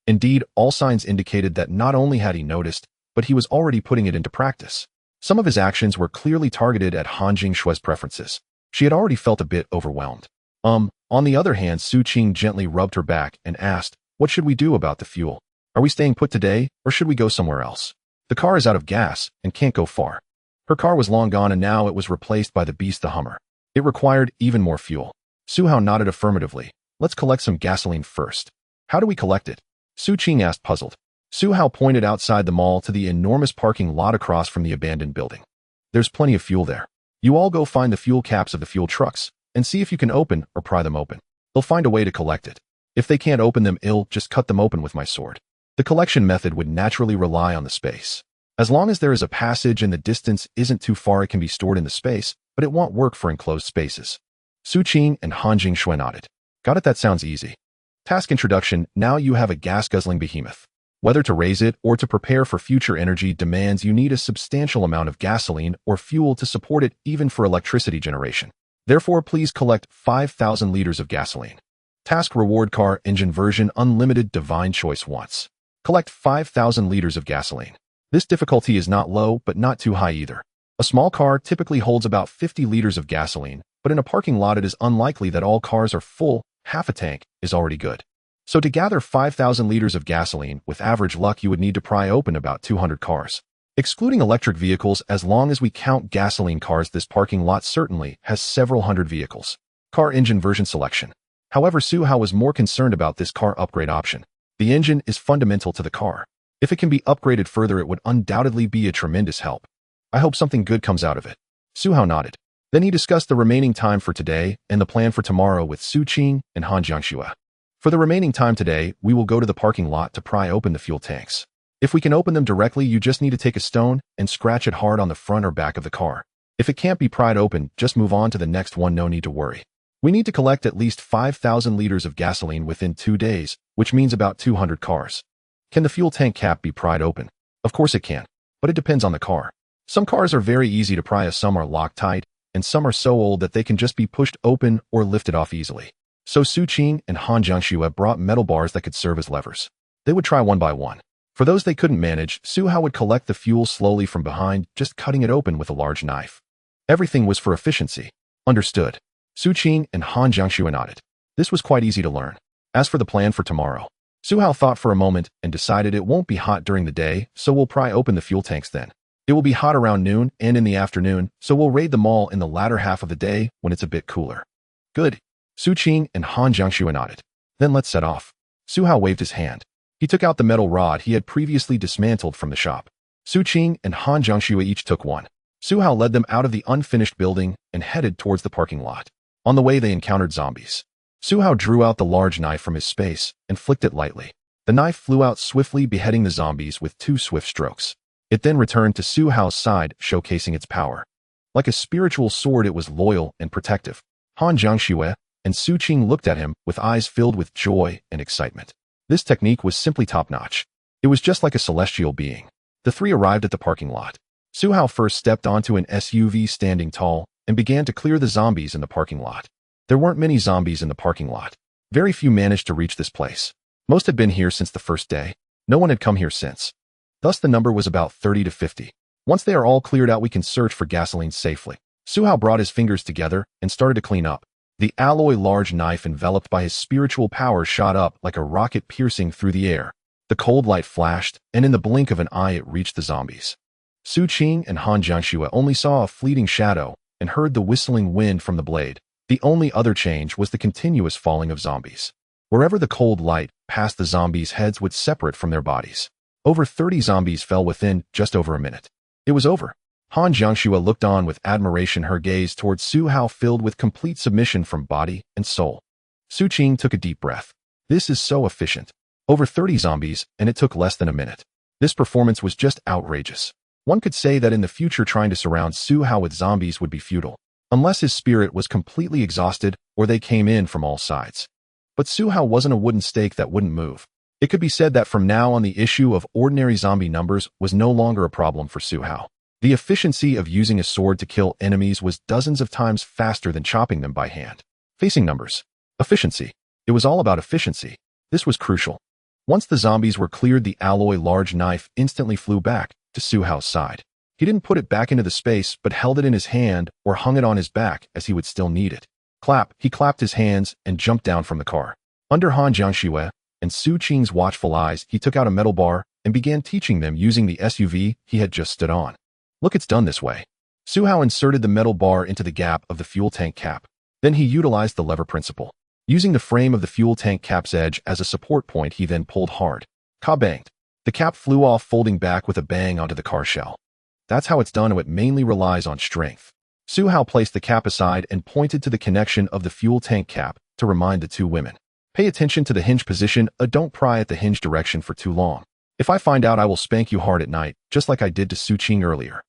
Indeed, all signs indicated that not only had he noticed, but he was already putting it into practice. Some of his actions were clearly targeted at Han Jingshue's preferences. She had already felt a bit overwhelmed. On the other hand, Su Qing gently rubbed her back and asked, "What should we do about the fuel? Are we staying put today, or should we go somewhere else? The car is out of gas and can't go far." Her car was long gone and now it was replaced by the beast, the Hummer. It required even more fuel. Su Hao nodded affirmatively. "Let's collect some gasoline first." "How do we collect it?" Su Qing asked, puzzled. Su Hao pointed outside the mall to the enormous parking lot across from the abandoned building. "There's plenty of fuel there. You all go find the fuel caps of the fuel trucks and see if you can open or pry them open. They'll find a way to collect it. If they can't open them, I'll just cut them open with my sword." The collection method would naturally rely on the space. As long as there is a passage and the distance isn't too far, it can be stored in the space, but it won't work for enclosed spaces. Su Qing and Han Jingshue nodded. "Got it, that sounds easy." Task introduction. Now you have a gas-guzzling behemoth. Whether to raise it or to prepare for future energy demands, you need a substantial amount of gasoline or fuel to support it, even for electricity generation. Therefore, please collect 5,000 liters of gasoline. Task reward. Car engine version unlimited divine choice once. Collect 5,000 liters of gasoline. This difficulty is not low, but not too high either. A small car typically holds about 50 liters of gasoline, but in a parking lot it is unlikely that all cars are full. Half a tank is already good. So to gather 5,000 liters of gasoline, with average luck you would need to pry open about 200 cars. Excluding electric vehicles, as long as we count gasoline cars, this parking lot certainly has several hundred vehicles. Car engine version selection. However, Su Hao was more concerned about this car upgrade option. The engine is fundamental to the car. If it can be upgraded further, it would undoubtedly be a tremendous help. I hope something good comes out of it. Su Hao nodded. Then he discussed the remaining time for today and the plan for tomorrow with Su Qing and Han Jiangshue. For the remaining time today, we will go to the parking lot to pry open the fuel tanks. If we can open them directly, you just need to take a stone and scratch it hard on the front or back of the car. If it can't be pried open, just move on to the next one, no need to worry. We need to collect at least 5,000 liters of gasoline within 2 days, which means about 200 cars. Can the fuel tank cap be pried open? Of course it can, but it depends on the car. Some cars are very easy to pry, as some are locked tight, and some are so old that they can just be pushed open or lifted off easily. So Su Qing and Han Jiangshue brought metal bars that could serve as levers. They would try one by one. For those they couldn't manage, Su Hao would collect the fuel slowly from behind, just cutting it open with a large knife. Everything was for efficiency. Understood. Su Qing and Han Jiangshue nodded. This was quite easy to learn. As for the plan for tomorrow, Su Hao thought for a moment and decided it won't be hot during the day, so we'll pry open the fuel tanks then. It will be hot around noon and in the afternoon, so we'll raid the mall in the latter half of the day when it's a bit cooler. Good. Su Qing and Han Jiangshue nodded. Then let's set off. Su Hao waved his hand. He took out the metal rod he had previously dismantled from the shop. Su Qing and Han Jiangshue each took one. Su Hao led them out of the unfinished building and headed towards the parking lot. On the way, they encountered zombies. Su Hao drew out the large knife from his space and flicked it lightly. The knife flew out swiftly, beheading the zombies with 2 swift strokes. It then returned to Su Hao's side, showcasing its power. Like a spiritual sword, it was loyal and protective. Han Jiangshue and Su Qing looked at him with eyes filled with joy and excitement. This technique was simply top-notch. It was just like a celestial being. The three arrived at the parking lot. Su Hao first stepped onto an SUV standing tall and began to clear the zombies in the parking lot. There weren't many zombies in the parking lot. Very few managed to reach this place. Most had been here since the first day. No one had come here since. Thus the number was about 30 to 50. Once they are all cleared out, we can search for gasoline safely. Su Hao brought his fingers together and started to clean up. The alloy large knife enveloped by his spiritual power shot up like a rocket, piercing through the air. The cold light flashed, and in the blink of an eye it reached the zombies. Su Qing and Han Jiangshue only saw a fleeting shadow and heard the whistling wind from the blade. The only other change was the continuous falling of zombies. Wherever the cold light passed, the zombies' heads would separate from their bodies. Over 30 zombies fell within just over a minute. It was over. Han Jiangshue looked on with admiration, her gaze towards Su Hao filled with complete submission from body and soul. Su Qing took a deep breath. This is so efficient. Over 30 zombies, and it took less than a minute. This performance was just outrageous. One could say that in the future trying to surround Su Hao with zombies would be futile, unless his spirit was completely exhausted or they came in from all sides. But Su Hao wasn't a wooden stake that wouldn't move. It could be said that from now on the issue of ordinary zombie numbers was no longer a problem for Su Hao. The efficiency of using a sword to kill enemies was dozens of times faster than chopping them by hand. Facing numbers. Efficiency. It was all about efficiency. This was crucial. Once the zombies were cleared, the alloy large knife instantly flew back to Suhao's side. He didn't put it back into the space, but held it in his hand or hung it on his back as he would still need it. Clap, he clapped his hands and jumped down from the car. Under Han Jiangxue and Su Qing's watchful eyes, he took out a metal bar and began teaching them using the SUV he had just stood on. Look, it's done this way. Suhao inserted the metal bar into the gap of the fuel tank cap. Then he utilized the lever principle. Using the frame of the fuel tank cap's edge as a support point, he then pulled hard. Ka-banged. The cap flew off, folding back with a bang onto the car shell. That's how it's done, and it mainly relies on strength. Suhao placed the cap aside and pointed to the connection of the fuel tank cap to remind the two women. Pay attention to the hinge position. Don't pry at the hinge direction for too long. If I find out, I will spank you hard at night, just like I did to Su Qing earlier.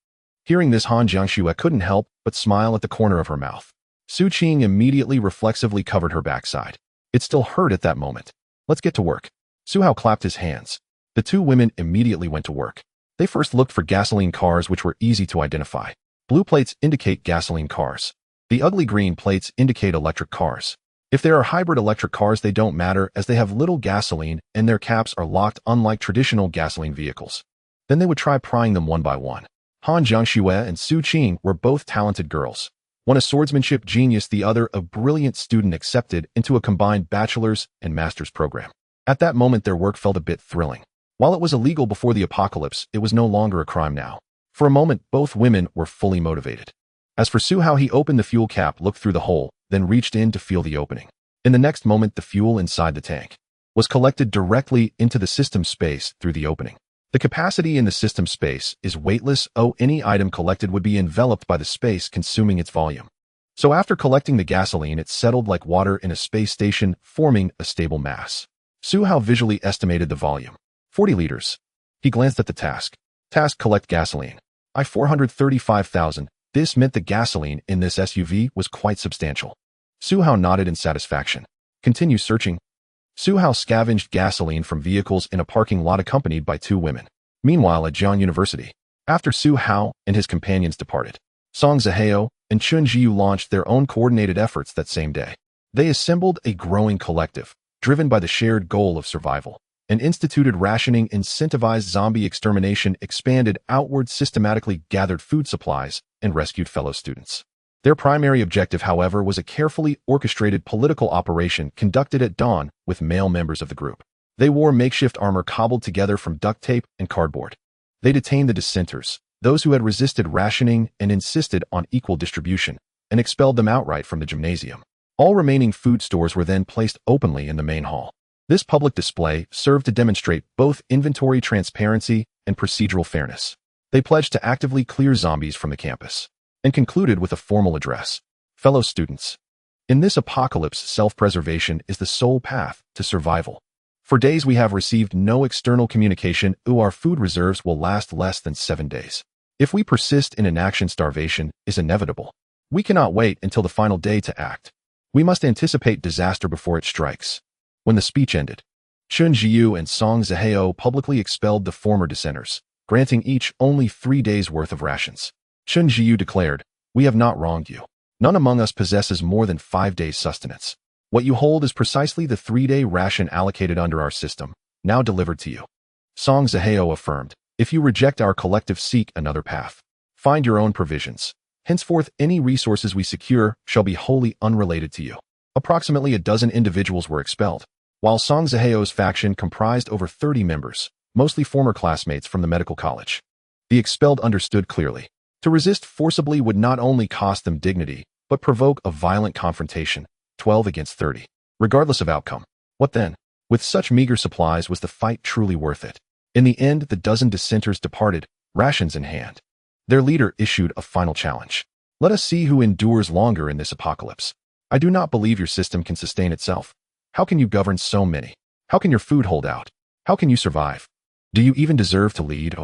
Hearing this, Han Jiangxue couldn't help but smile at the corner of her mouth. Su Qing immediately reflexively covered her backside. It still hurt at that moment. Let's get to work. Suhao clapped his hands. The two women immediately went to work. They first looked for gasoline cars, which were easy to identify. Blue plates indicate gasoline cars. The ugly green plates indicate electric cars. If there are hybrid electric cars, they don't matter as they have little gasoline and their caps are locked, unlike traditional gasoline vehicles. Then they would try prying them one by one. Han Jiangxue and Su Qing were both talented girls. One a swordsmanship genius, the other a brilliant student accepted into a combined bachelor's and master's program. At that moment, their work felt a bit thrilling. While it was illegal before the apocalypse, it was no longer a crime now. For a moment, both women were fully motivated. As for Suhao, he opened the fuel cap, looked through the hole, then reached in to feel the opening. In the next moment, the fuel inside the tank was collected directly into the system space through the opening. The capacity in the system space is weightless. Any item collected would be enveloped by the space, consuming its volume. So after collecting the gasoline, it settled like water in a space station, forming a stable mass. Suhao visually estimated the volume. 40 liters. He glanced at the task. Task: collect gasoline. 435,000. This meant the gasoline in this SUV was quite substantial. Suhao nodded in satisfaction. Continue searching. Suhao scavenged gasoline from vehicles in a parking lot accompanied by two women. Meanwhile, at Jiangcheng University, after Suhao and his companions departed, Song Zihao and Chun Jiu launched their own coordinated efforts that same day. They assembled a growing collective, driven by the shared goal of survival, and instituted rationing, incentivized zombie extermination, expanded outward, systematically gathered food supplies, and rescued fellow students. Their primary objective, however, was a carefully orchestrated political operation conducted at dawn with male members of the group. They wore makeshift armor cobbled together from duct tape and cardboard. They detained the dissenters, those who had resisted rationing and insisted on equal distribution, and expelled them outright from the gymnasium. All remaining food stores were then placed openly in the main hall. This public display served to demonstrate both inventory transparency and procedural fairness. They pledged to actively clear zombies from the campus, and concluded with a formal address. Fellow students, in this apocalypse, self-preservation is the sole path to survival. For days we have received no external communication. Our food reserves will last less than 7 days. If we persist in inaction, starvation is inevitable. We cannot wait until the final day to act. We must anticipate disaster before it strikes. When the speech ended, Chun Jiu and Song Zihao publicly expelled the former dissenters, granting each only 3 days' worth of rations. Chun Jiu declared, "We have not wronged you. None among us possesses more than 5 days' sustenance. What you hold is precisely the 3-day ration allocated under our system, now delivered to you." Song Zihao affirmed, "If you reject our collective, seek another path. Find your own provisions. Henceforth, any resources we secure shall be wholly unrelated to you." Approximately a dozen individuals were expelled, while Song Zihao's faction comprised over 30 members, mostly former classmates from the medical college. The expelled understood clearly. To resist forcibly would not only cost them dignity, but provoke a violent confrontation, 12 against 30. Regardless of outcome. What then? With such meager supplies, was the fight truly worth it? In the end, the dozen dissenters departed, rations in hand. Their leader issued a final challenge. "Let us see who endures longer in this apocalypse. I do not believe your system can sustain itself. How can you govern so many? How can your food hold out? How can you survive? Do you even deserve to lead?"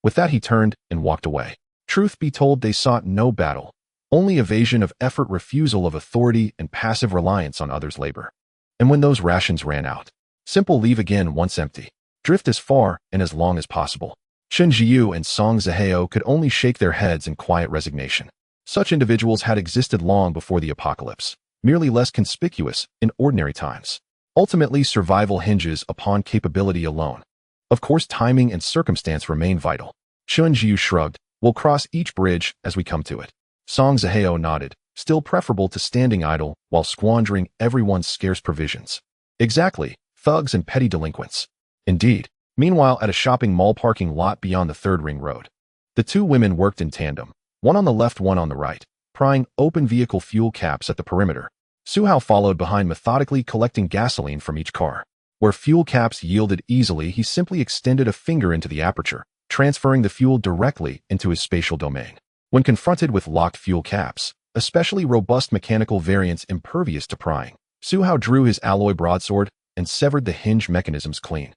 With that, he turned and walked away. Truth be told, they sought no battle, only evasion of effort, refusal of authority, and passive reliance on others' labor. And when those rations ran out, simple: leave again once empty. Drift as far and as long as possible. Chen Jiu and Song Zihao could only shake their heads in quiet resignation. Such individuals had existed long before the apocalypse, merely less conspicuous in ordinary times. Ultimately, survival hinges upon capability alone. Of course, timing and circumstance remain vital. Chen Jiu shrugged, "We'll cross each bridge as we come to it." Song Zihao nodded, still preferable to standing idle while squandering everyone's scarce provisions. Exactly, thugs and petty delinquents. Indeed. Meanwhile, at a shopping mall parking lot beyond the third ring road, the two women worked in tandem, one on the left, one on the right, prying open vehicle fuel caps at the perimeter. Suhao followed behind, methodically collecting gasoline from each car. Where fuel caps yielded easily, he simply extended a finger into the aperture, transferring the fuel directly into his spatial domain. When confronted with locked fuel caps, especially robust mechanical variants impervious to prying, Suhao drew his alloy broadsword and severed the hinge mechanisms clean.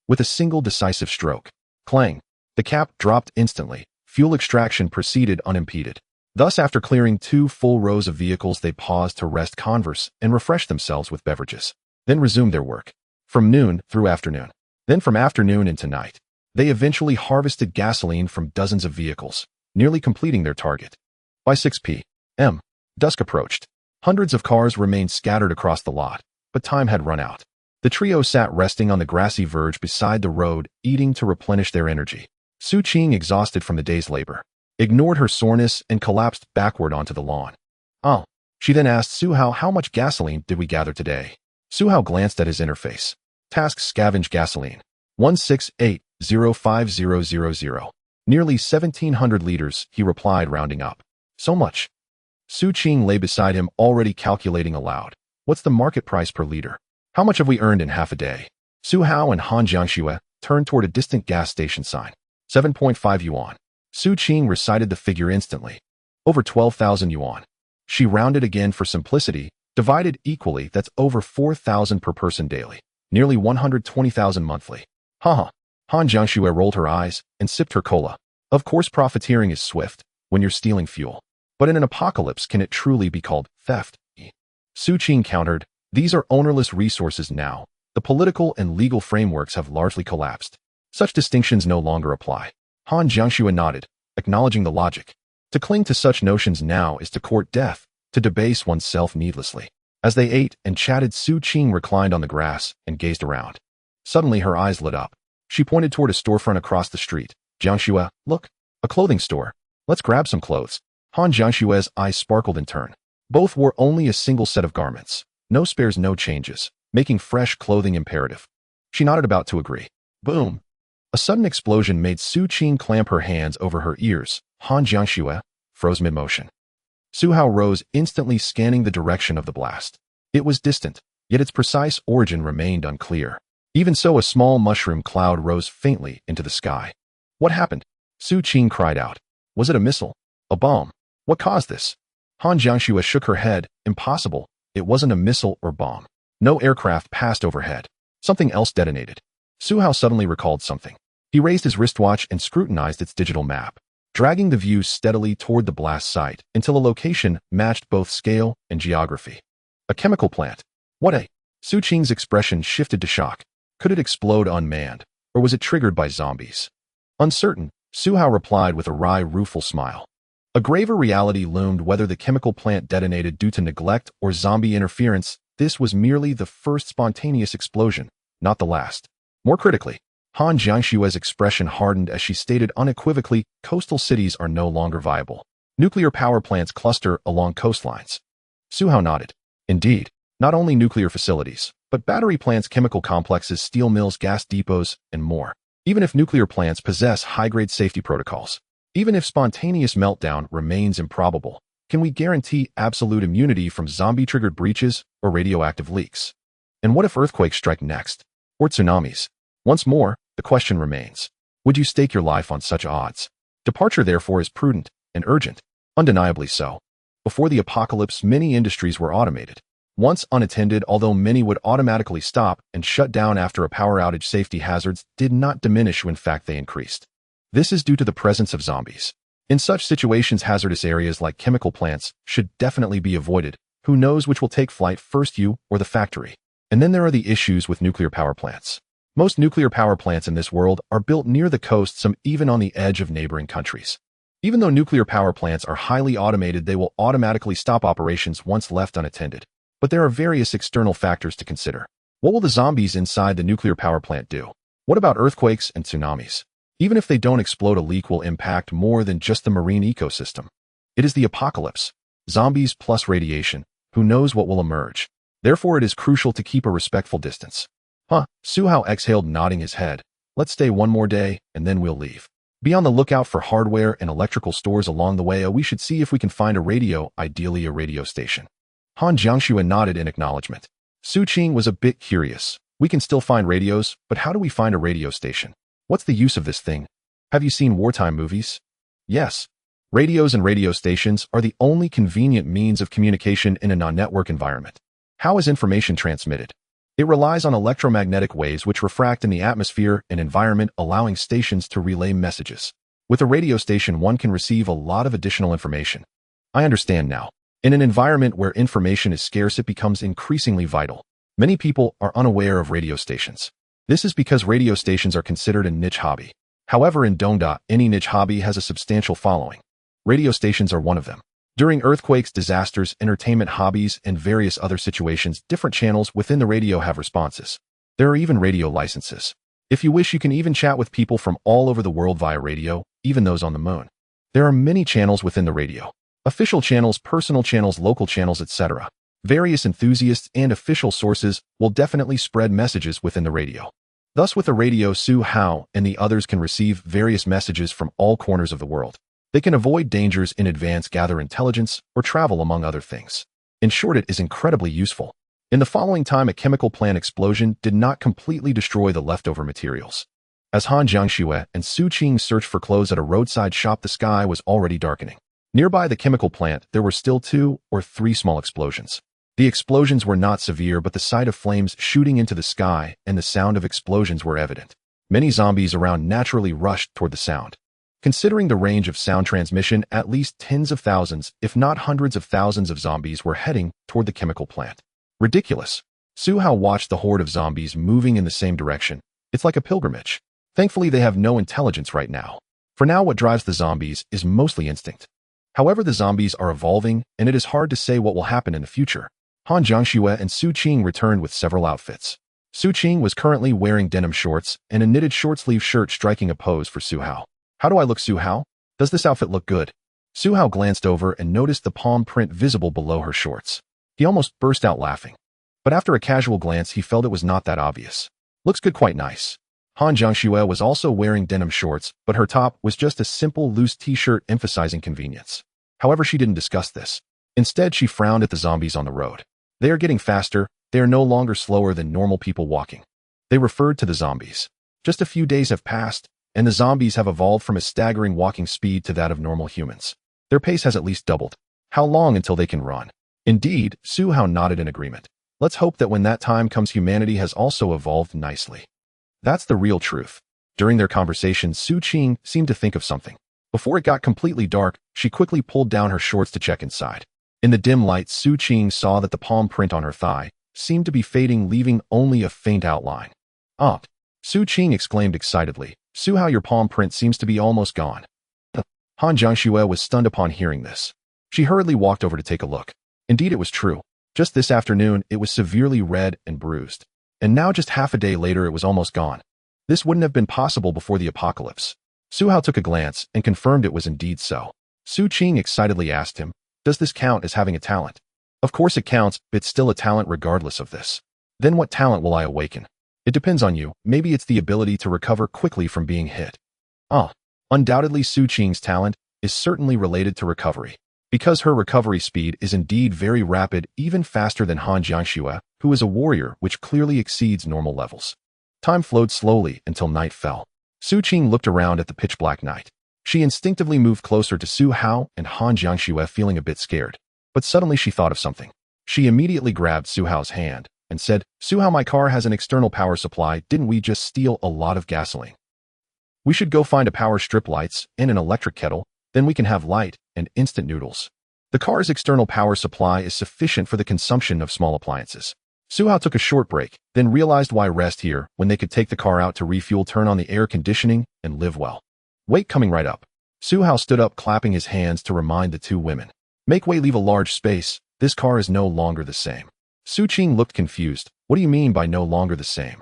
With a single decisive stroke, clang, the cap dropped instantly. Fuel extraction proceeded unimpeded. Thus, after clearing 2 full rows of vehicles, they paused to rest, converse, and refresh themselves with beverages, then resumed their work. From noon through afternoon, then from afternoon into night, they eventually harvested gasoline from dozens of vehicles, nearly completing their target. By 6 p.m., dusk approached. Hundreds of cars remained scattered across the lot, but time had run out. The trio sat resting on the grassy verge beside the road, eating to replenish their energy. Su Qing, exhausted from the day's labor, ignored her soreness and collapsed backward onto the lawn. "Oh." She then asked Suhao, "How much gasoline did we gather today?" Suhao glanced at his interface. Task: scavenge gasoline. 168,05000. Nearly 1,700 liters, he replied, rounding up. "So much." Su Qing lay beside him, already calculating aloud. "What's the market price per liter? How much have we earned in half a day?" Suhao and Han Jiangxue turned toward a distant gas station sign. 7.5 yuan. Su Qing recited the figure instantly. Over 12,000 yuan. She rounded again for simplicity, divided equally, that's over 4,000 per person daily. Nearly 120,000 monthly. Haha. Han Jiangxue rolled her eyes and sipped her cola. Of course, profiteering is swift when you're stealing fuel. But in an apocalypse, can it truly be called theft? Su Qing countered, "These are ownerless resources now. The political and legal frameworks have largely collapsed. Such distinctions no longer apply." Han Jiangxue nodded, acknowledging the logic. To cling to such notions now is to court death, to debase oneself needlessly. As they ate and chatted, Su Qing reclined on the grass and gazed around. Suddenly, her eyes lit up. She pointed toward a storefront across the street. "Jiangxue, look, a clothing store. Let's grab some clothes." Han Jiangxue's eyes sparkled in turn. Both wore only a single set of garments. No spares, no changes, making fresh clothing imperative. She nodded, about to agree. Boom! A sudden explosion made Su Qing clamp her hands over her ears. Han Jiangxue froze mid-motion. Suhao rose, instantly scanning the direction of the blast. It was distant, yet its precise origin remained unclear. Even so, a small mushroom cloud rose faintly into the sky. "What happened?" Su Qing cried out. "Was it a missile? A bomb? What caused this?" Han Jiangxue shook her head. "Impossible. It wasn't a missile or bomb. No aircraft passed overhead. Something else detonated." Suhao suddenly recalled something. He raised his wristwatch and scrutinized its digital map, dragging the view steadily toward the blast site until a location matched both scale and geography. A chemical plant. What a... Su Qing's expression shifted to shock. Could it explode unmanned, or was it triggered by zombies? Uncertain, Suhao replied with a wry, rueful smile. A graver reality loomed. Whether the chemical plant detonated due to neglect or zombie interference, this was merely the first spontaneous explosion, not the last. More critically, Han Jiangxue's expression hardened as she stated unequivocally, coastal cities are no longer viable. Nuclear power plants cluster along coastlines. Suhao nodded. Indeed, not only nuclear facilities, but battery plants, chemical complexes, steel mills, gas depots, and more. Even if nuclear plants possess high-grade safety protocols, even if spontaneous meltdown remains improbable, can we guarantee absolute immunity from zombie-triggered breaches or radioactive leaks? And what if earthquakes strike next? Or tsunamis? Once more, the question remains. Would you stake your life on such odds? Departure, therefore, is prudent and urgent. Undeniably so. Before the apocalypse, many industries were automated. Once unattended, although many would automatically stop and shut down after a power outage, safety hazards did not diminish, in fact they increased. This is due to the presence of zombies. In such situations, hazardous areas like chemical plants should definitely be avoided. Who knows which will take flight first, you or the factory? And then there are the issues with nuclear power plants. Most nuclear power plants in this world are built near the coast, some even on the edge of neighboring countries. Even though nuclear power plants are highly automated, they will automatically stop operations once left unattended. But there are various external factors to consider. What will the zombies inside the nuclear power plant do? What about earthquakes and tsunamis? Even if they don't explode, a leak will impact more than just the marine ecosystem. It is the apocalypse. Zombies plus radiation. Who knows what will emerge? Therefore, it is crucial to keep a respectful distance. Su Hao exhaled, nodding his head. Let's stay one more day, and then we'll leave. Be on the lookout for hardware and electrical stores along the way. We should see if we can find a radio, ideally a radio station. Han Jiangxue nodded in acknowledgement. Su Qing was a bit curious. We can still find radios, but how do we find a radio station? What's the use of this thing? Have you seen wartime movies? Yes. Radios and radio stations are the only convenient means of communication in a non-network environment. How is information transmitted? It relies on electromagnetic waves which refract in the atmosphere and environment, allowing stations to relay messages. With a radio station, one can receive a lot of additional information. I understand now. In an environment where information is scarce, it becomes increasingly vital. Many people are unaware of radio stations. This is because radio stations are considered a niche hobby. However, in Dongda, any niche hobby has a substantial following. Radio stations are one of them. During earthquakes, disasters, entertainment, hobbies, and various other situations, different channels within the radio have responses. There are even radio licenses. If you wish, you can even chat with people from all over the world via radio, even those on the moon. There are many channels within the radio. Official channels, personal channels, local channels, etc. Various enthusiasts and official sources will definitely spread messages within the radio. Thus, with a radio, Su Hao and the others can receive various messages from all corners of the world. They can avoid dangers in advance, gather intelligence, or travel, among other things. In short, it is incredibly useful. In the following time, a chemical plant explosion did not completely destroy the leftover materials. As Han Jiangxue and Su Qing searched for clothes at a roadside shop, the sky was already darkening. Nearby the chemical plant, there were still 2 or 3 small explosions. The explosions were not severe, but the sight of flames shooting into the sky and the sound of explosions were evident. Many zombies around naturally rushed toward the sound. Considering the range of sound transmission, at least tens of thousands, if not hundreds of thousands of zombies were heading toward the chemical plant. Ridiculous. Su Hao watched the horde of zombies moving in the same direction. It's like a pilgrimage. Thankfully, they have no intelligence right now. For now, what drives the zombies is mostly instinct. However, the zombies are evolving, and it is hard to say what will happen in the future. Han Jiangxue and Su Qing returned with several outfits. Su Qing was currently wearing denim shorts and a knitted short-sleeve shirt, striking a pose for Su Hao. How do I look, Su Hao? Does this outfit look good? Su Hao glanced over and noticed the palm print visible below her shorts. He almost burst out laughing. But after a casual glance, he felt it was not that obvious. Looks good, quite nice. Han Jiangxue was also wearing denim shorts, but her top was just a simple loose t-shirt, emphasizing convenience. However, she didn't discuss this. Instead, she frowned at the zombies on the road. They are getting faster. They are no longer slower than normal people walking. They referred to the zombies. Just a few days have passed, and the zombies have evolved from a staggering walking speed to that of normal humans. Their pace has at least doubled. How long until they can run? Indeed, Su Hao nodded in agreement. Let's hope that when that time comes, humanity has also evolved nicely. That's the real truth. During their conversation, Su Qing seemed to think of something. Before it got completely dark, she quickly pulled down her shorts to check inside. In the dim light, Su Qing saw that the palm print on her thigh seemed to be fading, leaving only a faint outline. "Ah!" Su Qing exclaimed excitedly. "Su Hao, your palm print seems to be almost gone." Han Jiangxue was stunned upon hearing this. She hurriedly walked over to take a look. Indeed, it was true. Just this afternoon, it was severely red and bruised. And now, just half a day later, it was almost gone. This wouldn't have been possible before the apocalypse. Su Hao took a glance and confirmed it was indeed so. Su Qing excitedly asked him, "Does this count as having a talent?" "Of course it counts, but it's still a talent regardless of this." "Then what talent will I awaken?" "It depends on you. Maybe it's the ability to recover quickly from being hit." "Ah." Undoubtedly, Su Qing's talent is certainly related to recovery, because her recovery speed is indeed very rapid, even faster than Han Jiangxue, who is a warrior, which clearly exceeds normal levels. Time flowed slowly until night fell. Su Qing looked around at the pitch-black night. She instinctively moved closer to Su Hao and Han Jiangxue, feeling a bit scared. But suddenly she thought of something. She immediately grabbed Su Hao's hand and said, "Su Hao, my car has an external power supply. Didn't we just steal a lot of gasoline? We should go find a power strip lights and an electric kettle, then we can have light and instant noodles." The car's external power supply is sufficient for the consumption of small appliances. Suhao took a short break, then realized why rest here when they could take the car out to refuel, turn on the air conditioning, and live well. Wait, coming right up. Suhao stood up, clapping his hands to remind the two women. Make way, leave a large space. This car is no longer the same. Su Qing looked confused. What do you mean by no longer the same?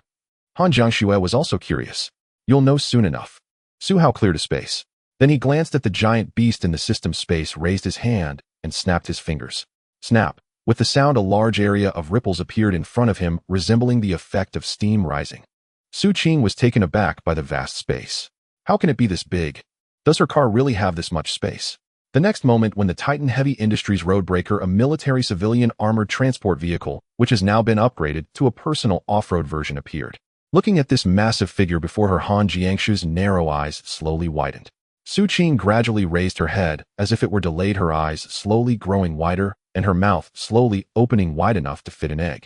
Han Jiangxue was also curious. You'll know soon enough. Suhao cleared a space. Then he glanced at the giant beast in the system space, raised his hand, and snapped his fingers. Snap. With the sound, a large area of ripples appeared in front of him, resembling the effect of steam rising. Su Qing was taken aback by the vast space. How can it be this big? Does her car really have this much space? The next moment, when the Titan Heavy Industries Roadbreaker, a military civilian armored transport vehicle, which has now been upgraded to a personal off-road version, appeared. Looking at this massive figure before her, Han Jiangxue's narrow eyes slowly widened. Su Qing gradually raised her head, as if it were delayed, her eyes slowly growing wider, and her mouth slowly opening wide enough to fit an egg.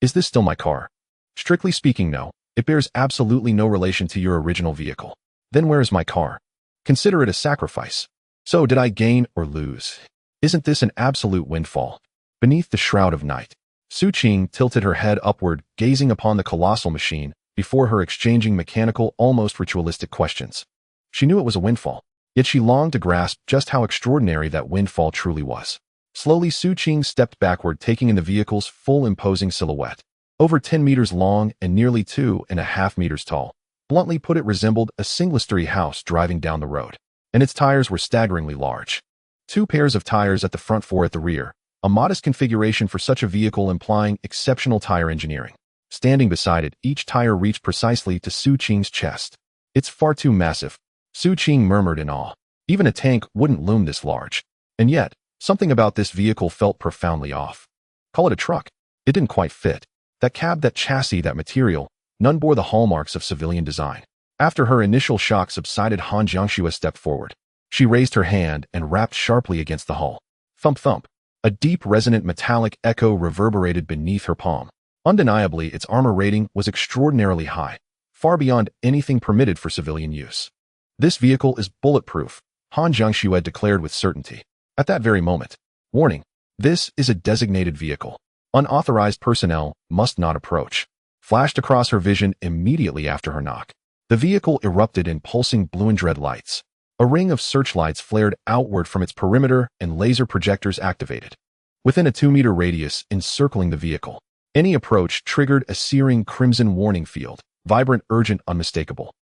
Is this still my car? Strictly speaking, no. It bears absolutely no relation to your original vehicle. Then where is my car? Consider it a sacrifice. So did I gain or lose? Isn't this an absolute windfall? Beneath the shroud of night, Su Qing tilted her head upward, gazing upon the colossal machine before her, exchanging mechanical, almost ritualistic questions. She knew it was a windfall, yet she longed to grasp just how extraordinary that windfall truly was. Slowly, Su Qing stepped backward, taking in the vehicle's full imposing silhouette. Over 10 meters long and nearly 2.5 meters tall. Bluntly put, it resembled a single-story house driving down the road. And its tires were staggeringly large. 2 pairs of tires at the front, 4 at the rear. A modest configuration for such a vehicle, implying exceptional tire engineering. Standing beside it, each tire reached precisely to Su Qing's chest. It's far too massive, Su Qing murmured in awe. Even a tank wouldn't loom this large. And yet, something about this vehicle felt profoundly off. Call it a truck. It didn't quite fit. That cab, that chassis, that material, none bore the hallmarks of civilian design. After her initial shock subsided, Han Jiangxue stepped forward. She raised her hand and rapped sharply against the hull. Thump thump. A deep, resonant metallic echo reverberated beneath her palm. Undeniably, its armor rating was extraordinarily high, far beyond anything permitted for civilian use. This vehicle is bulletproof, Han Jiangxue declared with certainty. At that very moment. Warning. This is a designated vehicle. Unauthorized personnel must not approach. Flashed across her vision immediately after her knock. The vehicle erupted in pulsing blue and red lights. A ring of searchlights flared outward from its perimeter and laser projectors activated. Within a 2-meter radius encircling the vehicle, any approach triggered a searing crimson warning field, vibrant, urgent, unmistakable.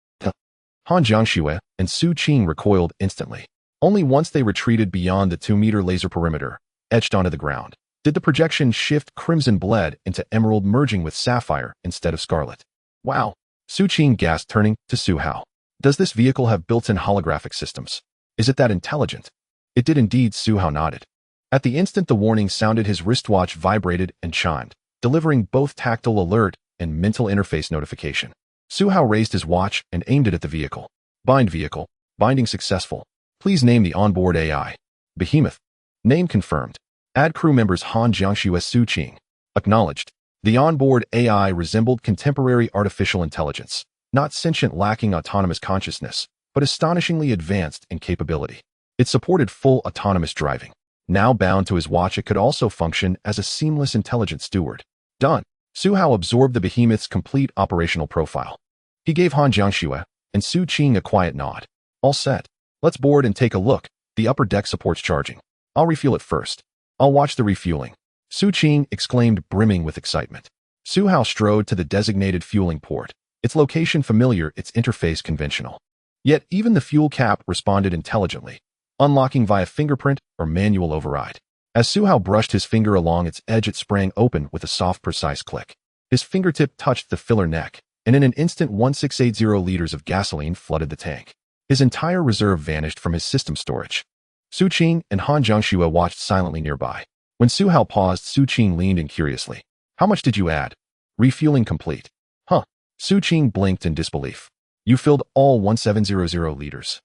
Han Jiangxue and Su Qing recoiled instantly. Only once they retreated beyond the 2-meter laser perimeter, etched onto the ground, did the projection shift crimson bled into emerald, merging with sapphire instead of scarlet. Wow! Su Qing gasped, turning to Suhao. Does this vehicle have built-in holographic systems? Is it that intelligent? It did indeed, Suhao nodded. At the instant the warning sounded, his wristwatch vibrated and chimed, delivering both tactile alert and mental interface notification. Suhao raised his watch and aimed it at the vehicle. Bind vehicle. Binding successful. Please name the onboard AI. Behemoth. Name confirmed. Add crew members Han Jiangxue, Su Qing. Acknowledged. The onboard AI resembled contemporary artificial intelligence, not sentient, lacking autonomous consciousness, but astonishingly advanced in capability. It supported full autonomous driving. Now bound to his watch, it could also function as a seamless intelligent steward. Done. Suhao absorbed the behemoth's complete operational profile. He gave Han Jiangxue and Su Qing a quiet nod. All set. Let's board and take a look. The upper deck supports charging. I'll refuel it first. I'll watch the refueling. Su Qing exclaimed, brimming with excitement. Suhao strode to the designated fueling port. Its location familiar, its interface conventional. Yet even the fuel cap responded intelligently, unlocking via fingerprint or manual override. As Suhao brushed his finger along its edge, it sprang open with a soft, precise click. His fingertip touched the filler neck, and in an instant 1680 liters of gasoline flooded the tank. His entire reserve vanished from his system storage. Su Qing and Han Jiangxue watched silently nearby. When Suhao paused, Su Qing leaned in curiously. How much did you add? Refueling complete. Huh. Su Qing blinked in disbelief. You filled all 1700 liters.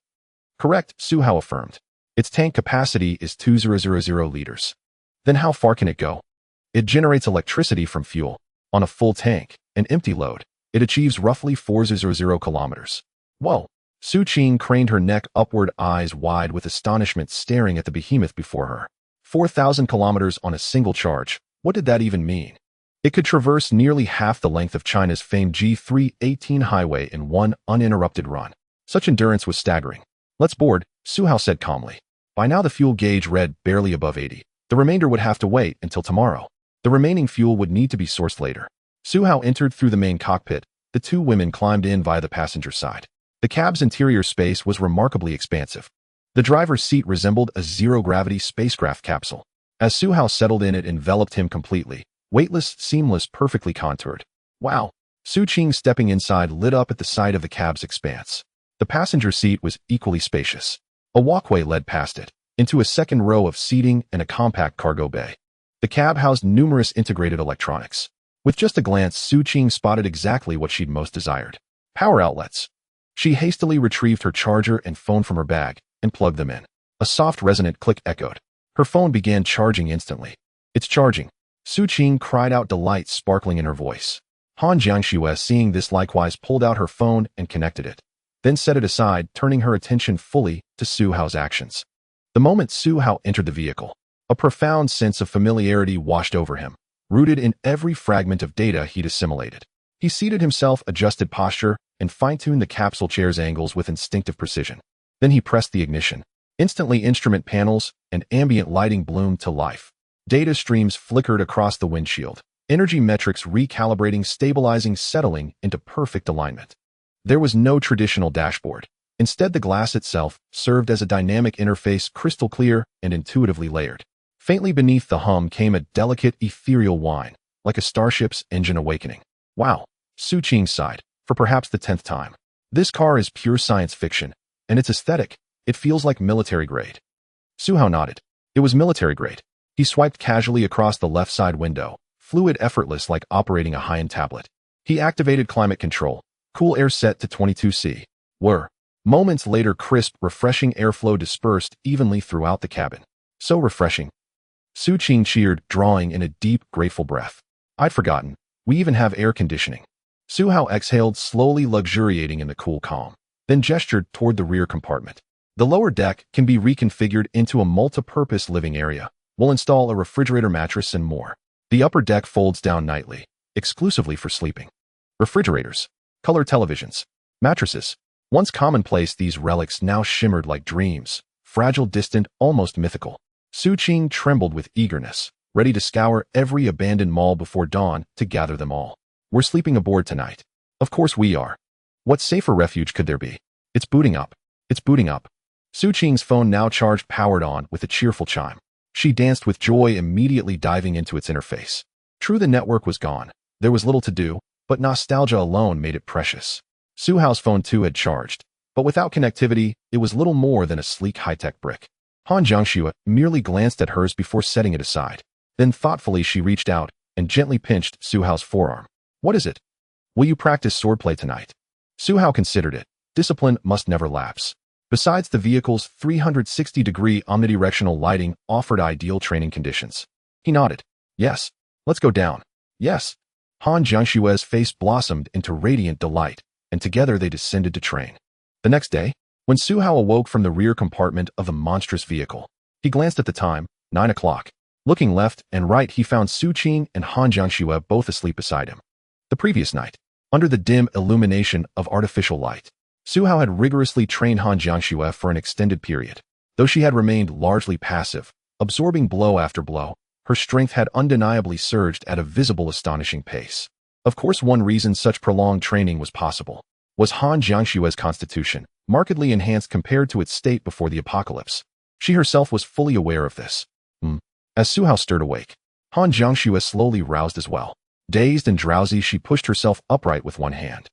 Correct, Suhao affirmed. Its tank capacity is 2000 liters. Then how far can it go? It generates electricity from fuel. On a full tank, an empty load, it achieves roughly 400 kilometers. Whoa! Su Qing craned her neck upward, eyes wide with astonishment, staring at the behemoth before her. 4,000 kilometers on a single charge. What did that even mean? It could traverse nearly half the length of China's famed G318 highway in one uninterrupted run. Such endurance was staggering. Let's board, Su Hao said calmly. By now the fuel gauge read barely above 80. The remainder would have to wait until tomorrow. The remaining fuel would need to be sourced later. Su Hao entered through the main cockpit. The two women climbed in via the passenger side. The cab's interior space was remarkably expansive. The driver's seat resembled a zero-gravity spacecraft capsule. As Su Hao settled in, it enveloped him completely. Weightless, seamless, perfectly contoured. Wow! Su Qing stepping inside lit up at the sight of the cab's expanse. The passenger seat was equally spacious. A walkway led past it, into a second row of seating and a compact cargo bay. The cab housed numerous integrated electronics. With just a glance, Su Qing spotted exactly what she'd most desired. Power outlets. She hastily retrieved her charger and phone from her bag and plugged them in. A soft resonant click echoed. Her phone began charging instantly. It's charging. Su Qing cried out, delight sparkling in her voice. Han Jiangxue, seeing this, likewise pulled out her phone and connected it, then set it aside, turning her attention fully to Su Hao's actions. The moment Su Hao entered the vehicle, a profound sense of familiarity washed over him, rooted in every fragment of data he'd assimilated. He seated himself, adjusted posture, and fine-tuned the capsule chair's angles with instinctive precision. Then he pressed the ignition. Instantly, instrument panels and ambient lighting bloomed to life. Data streams flickered across the windshield, energy metrics recalibrating, stabilizing, settling into perfect alignment. There was no traditional dashboard. Instead, the glass itself served as a dynamic interface, crystal clear and intuitively layered. Faintly beneath the hum came a delicate, ethereal whine, like a starship's engine awakening. Wow, Su Qing sighed, for perhaps the 10th time. This car is pure science fiction, and its aesthetic, it feels like military grade. Su Hao nodded. It was military grade. He swiped casually across the left side window, fluid, effortless, like operating a high-end tablet. He activated climate control, cool air set to 22°C. Moments later, crisp, refreshing airflow dispersed evenly throughout the cabin. So refreshing. Su Qing cheered, drawing in a deep, grateful breath. I'd forgotten. We even have air conditioning. Su Hao exhaled, slowly luxuriating in the cool calm, then gestured toward the rear compartment. The lower deck can be reconfigured into a multi-purpose living area. We'll install a refrigerator, mattress, and more. The upper deck folds down nightly, exclusively for sleeping. Refrigerators, color televisions, mattresses. Once commonplace, these relics now shimmered like dreams, fragile, distant, almost mythical. Su Qing trembled with eagerness, ready to scour every abandoned mall before dawn to gather them all. We're sleeping aboard tonight. Of course we are. What safer refuge could there be? It's booting up. It's booting up. Su Qing's phone, now charged, powered on with a cheerful chime. She danced with joy, immediately diving into its interface. True, the network was gone. There was little to do, but nostalgia alone made it precious. Su Hao's phone too had charged, but without connectivity, it was little more than a sleek high-tech brick. Han Jiangxue merely glanced at hers before setting it aside. Then thoughtfully she reached out and gently pinched Su Hao's forearm. What is it? Will you practice swordplay tonight? Su Hao considered it. Discipline must never lapse. Besides, the vehicle's 360-degree omnidirectional lighting offered ideal training conditions. He nodded. Yes. Let's go down. Yes. Han Jiangxue's face blossomed into radiant delight, and together they descended to train. The next day, when Su Hao awoke from the rear compartment of the monstrous vehicle, he glanced at the time, 9 o'clock. Looking left and right, he found Su Qing and Han Jiangxue both asleep beside him. The previous night, under the dim illumination of artificial light, Su Hao had rigorously trained Han Jiangxue for an extended period. Though she had remained largely passive, absorbing blow after blow, her strength had undeniably surged at a visible, astonishing pace. Of course, one reason such prolonged training was possible was Han Jiangxue's constitution, markedly enhanced compared to its state before the apocalypse. She herself was fully aware of this. As Su Hao stirred awake, Han Jiangxue slowly roused as well. Dazed and drowsy, she pushed herself upright with one hand.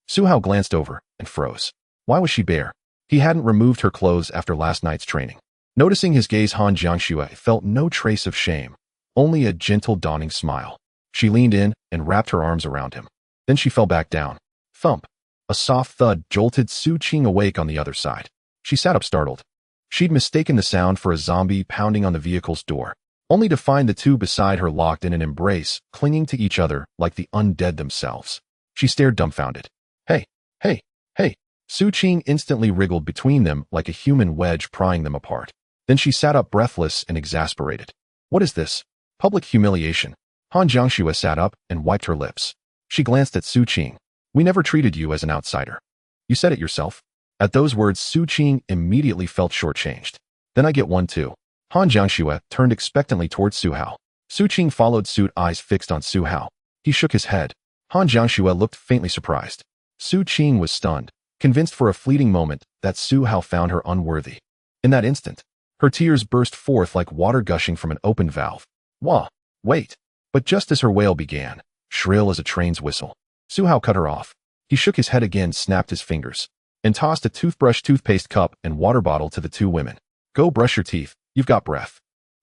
Su Hao glanced over and froze. Why was she bare? He hadn't removed her clothes after last night's training. Noticing his gaze, Han Jiangxue felt no trace of shame, only a gentle, dawning smile. She leaned in and wrapped her arms around him. Then she fell back down. Thump. A soft thud jolted Su Qing awake on the other side. She sat up, startled. She'd mistaken the sound for a zombie pounding on the vehicle's door, only to find the two beside her locked in an embrace, clinging to each other like the undead themselves. She stared, dumbfounded. Hey, hey, hey. Su Qing instantly wriggled between them like a human wedge, prying them apart. Then she sat up, breathless and exasperated. What is this? Public humiliation. Han Jiangxue sat up and wiped her lips. She glanced at Su Qing. We never treated you as an outsider. You said it yourself. At those words, Su Qing immediately felt shortchanged. Then I get one too. Han Jiangxue turned expectantly towards Su Hao. Su Qing followed suit, eyes fixed on Su Hao. He shook his head. Han Jiangxue looked faintly surprised. Su Qing was stunned, convinced for a fleeting moment that Su Hao found her unworthy. In that instant, her tears burst forth like water gushing from an open valve. Wah! Wait! But just as her wail began, shrill as a train's whistle, Su Hao cut her off. He shook his head again, snapped his fingers, and tossed a toothbrush, toothpaste cup, and water bottle to the two women. Go brush your teeth, you've got breath.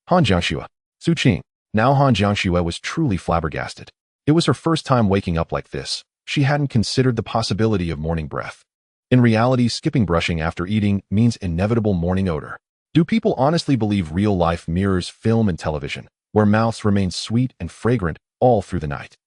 Han Jiangxue. Su Qing. Now Han Jiangxue was truly flabbergasted. It was her first time waking up like this. She hadn't considered the possibility of morning breath. In reality, skipping brushing after eating means inevitable morning odor. Do people honestly believe real life mirrors film and television, where mouths remain sweet and fragrant all through the night?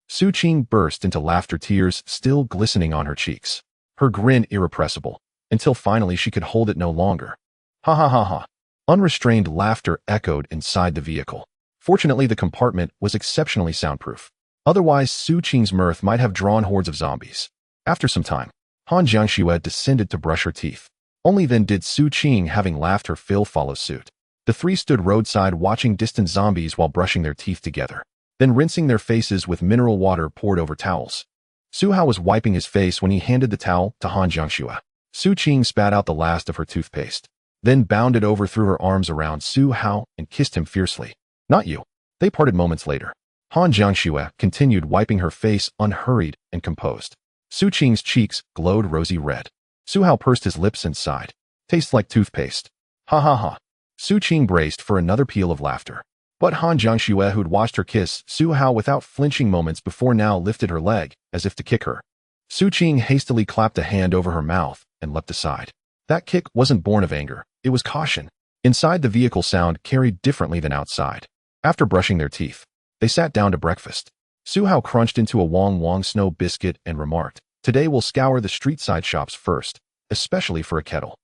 Su Qing burst into laughter, tears still glistening on her cheeks. Her grin irrepressible, until finally she could hold it no longer. Ha ha ha ha. Unrestrained laughter echoed inside the vehicle. Fortunately, the compartment was exceptionally soundproof. Otherwise, Su Qing's mirth might have drawn hordes of zombies. After some time, Han Jiangxue descended to brush her teeth. Only then did Su Qing, having laughed her fill, follow suit. The three stood roadside watching distant zombies while brushing their teeth together, then rinsing their faces with mineral water poured over towels. Su Hao was wiping his face when he handed the towel to Han Jiangxue. Su Qing spat out the last of her toothpaste, then bounded over, threw her arms around Su Hao, and kissed him fiercely. Not you. They parted moments later. Han Jiangxue continued wiping her face, unhurried and composed. Su Qing's cheeks glowed rosy red. Su Hao pursed his lips and sighed. Tastes like toothpaste. Ha ha ha. Su Qing braced for another peal of laughter. But Han Jiangxue, who'd watched her kiss Su Hao without flinching moments before, now lifted her leg, as if to kick her. Su Qing hastily clapped a hand over her mouth and leapt aside. That kick wasn't born of anger, it was caution. Inside, the vehicle sound carried differently than outside. After brushing their teeth, they sat down to breakfast. Su Hao crunched into a Wong Wong snow biscuit and remarked, Today we'll scour the street-side shops first, especially for a kettle.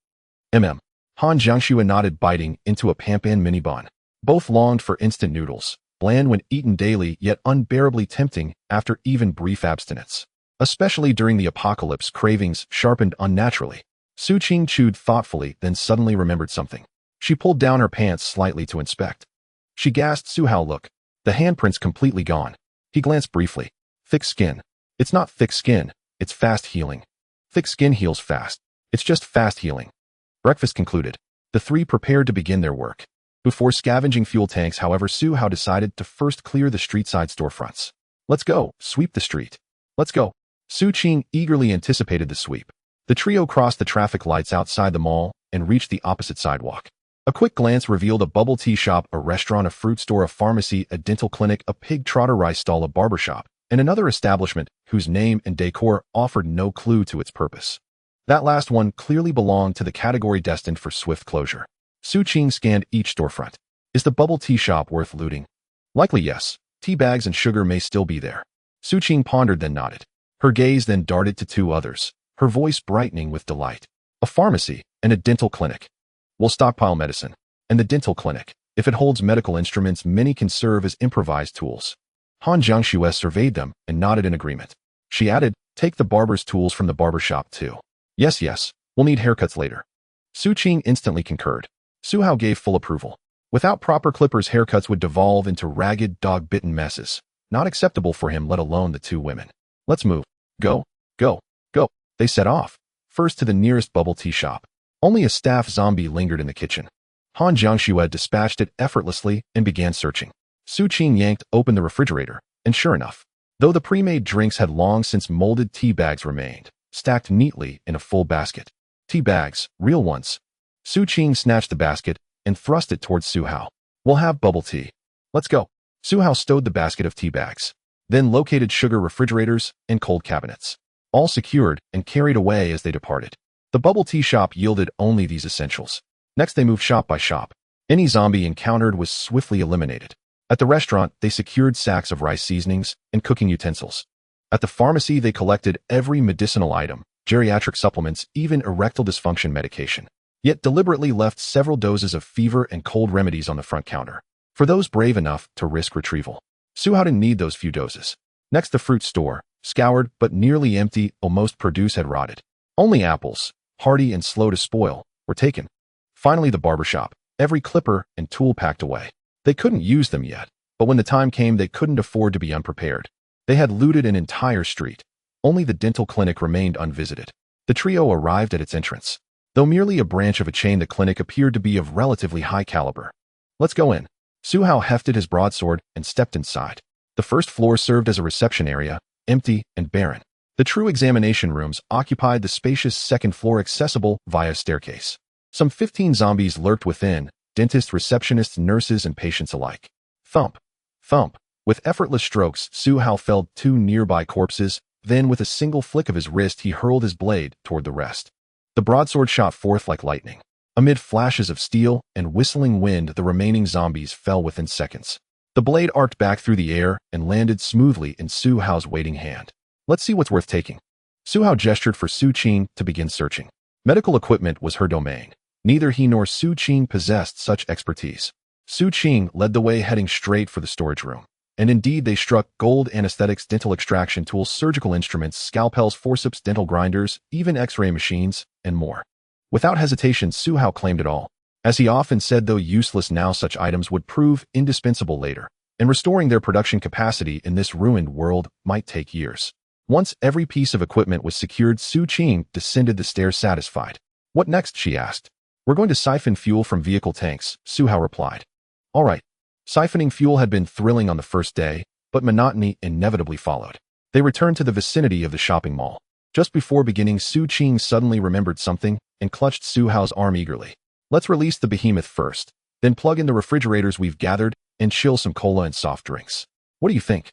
Han Jiangxue nodded, biting into a Pampan mini bun. Both longed for instant noodles, bland when eaten daily yet unbearably tempting after even brief abstinence. Especially during the apocalypse, cravings sharpened unnaturally. Su Qing chewed thoughtfully, then suddenly remembered something. She pulled down her pants slightly to inspect. She gasped. Su Hao, look. The handprints completely gone. He glanced briefly. Thick skin. It's not thick skin, it's fast healing. Thick skin heals fast. It's just fast healing. Breakfast concluded. The three prepared to begin their work. Before scavenging fuel tanks, however, Su Hao decided to first clear the street-side storefronts. Let's go, sweep the street. Let's go. Su Qing eagerly anticipated the sweep. The trio crossed the traffic lights outside the mall and reached the opposite sidewalk. A quick glance revealed a bubble tea shop, a restaurant, a fruit store, a pharmacy, a dental clinic, a pig trotter rice stall, a barber shop, and another establishment whose name and decor offered no clue to its purpose. That last one clearly belonged to the category destined for swift closure. Su Qing scanned each storefront. Is the bubble tea shop worth looting? Likely yes. Tea bags and sugar may still be there. Su Qing pondered, then nodded. Her gaze then darted to two others, her voice brightening with delight. A pharmacy and a dental clinic. We'll stockpile medicine. And the dental clinic, if it holds medical instruments, many can serve as improvised tools. Han Jiangxue surveyed them and nodded in agreement. She added, take the barber's tools from the barber shop too. Yes, we'll need haircuts later. Su Qing instantly concurred. Su Hao gave full approval. Without proper clippers, haircuts would devolve into ragged, dog-bitten messes. Not acceptable for him, let alone the two women. Let's move. Go. They set off, first to the nearest bubble tea shop. Only a staff zombie lingered in the kitchen. Han Jiangxue dispatched it effortlessly and began searching. Su Qing yanked open the refrigerator, and sure enough, though the pre-made drinks had long since molded, tea bags remained, stacked neatly in a full basket. Tea bags, real ones. Su Qing snatched the basket and thrust it towards Su Hao. We'll have bubble tea. Let's go. Su Hao stowed the basket of tea bags, then located sugar refrigerators and cold cabinets, all secured and carried away as they departed. The bubble tea shop yielded only these essentials. Next, they moved shop by shop. Any zombie encountered was swiftly eliminated. At the restaurant, they secured sacks of rice seasonings and cooking utensils. At the pharmacy, they collected every medicinal item, geriatric supplements, even erectile dysfunction medication, yet deliberately left several doses of fever and cold remedies on the front counter, for those brave enough to risk retrieval. Su Hao didn't need those few doses. Next, the fruit store, scoured but nearly empty, almost produce had rotted. Only apples, hardy and slow to spoil, were taken. Finally, the barbershop, every clipper and tool packed away. They couldn't use them yet, but when the time came, they couldn't afford to be unprepared. They had looted an entire street. Only the dental clinic remained unvisited. The trio arrived at its entrance. Though merely a branch of a chain, the clinic appeared to be of relatively high caliber. Let's go in. Su Hao hefted his broadsword and stepped inside. The first floor served as a reception area, empty and barren. The true examination rooms occupied the spacious second floor, accessible via staircase. Some 15 zombies lurked within, dentists, receptionists, nurses, and patients alike. Thump, thump. With effortless strokes, Su Hao felled 2 nearby corpses, then with a single flick of his wrist he hurled his blade toward the rest. The broadsword shot forth like lightning. Amid flashes of steel and whistling wind, the remaining zombies fell within seconds. The blade arced back through the air and landed smoothly in Su Hao's waiting hand. Let's see what's worth taking. Su Hao gestured for Su Qing to begin searching. Medical equipment was her domain. Neither he nor Su Qing possessed such expertise. Su Qing led the way, heading straight for the storage room. And indeed, they struck gold anesthetics, dental extraction tools, surgical instruments, scalpels, forceps, dental grinders, even X-ray machines, and more. Without hesitation, Su Hao claimed it all. As he often said, though useless now, such items would prove indispensable later, and restoring their production capacity in this ruined world might take years. Once every piece of equipment was secured, Su Qing descended the stairs satisfied. What next? She asked. We're going to siphon fuel from vehicle tanks, Su Hao replied. All right. Siphoning fuel had been thrilling on the first day, but monotony inevitably followed. They returned to the vicinity of the shopping mall. Just before beginning, Su Qing suddenly remembered something and clutched Su Hao's arm eagerly. Let's release the behemoth first, then plug in the refrigerators we've gathered and chill some cola and soft drinks. What do you think?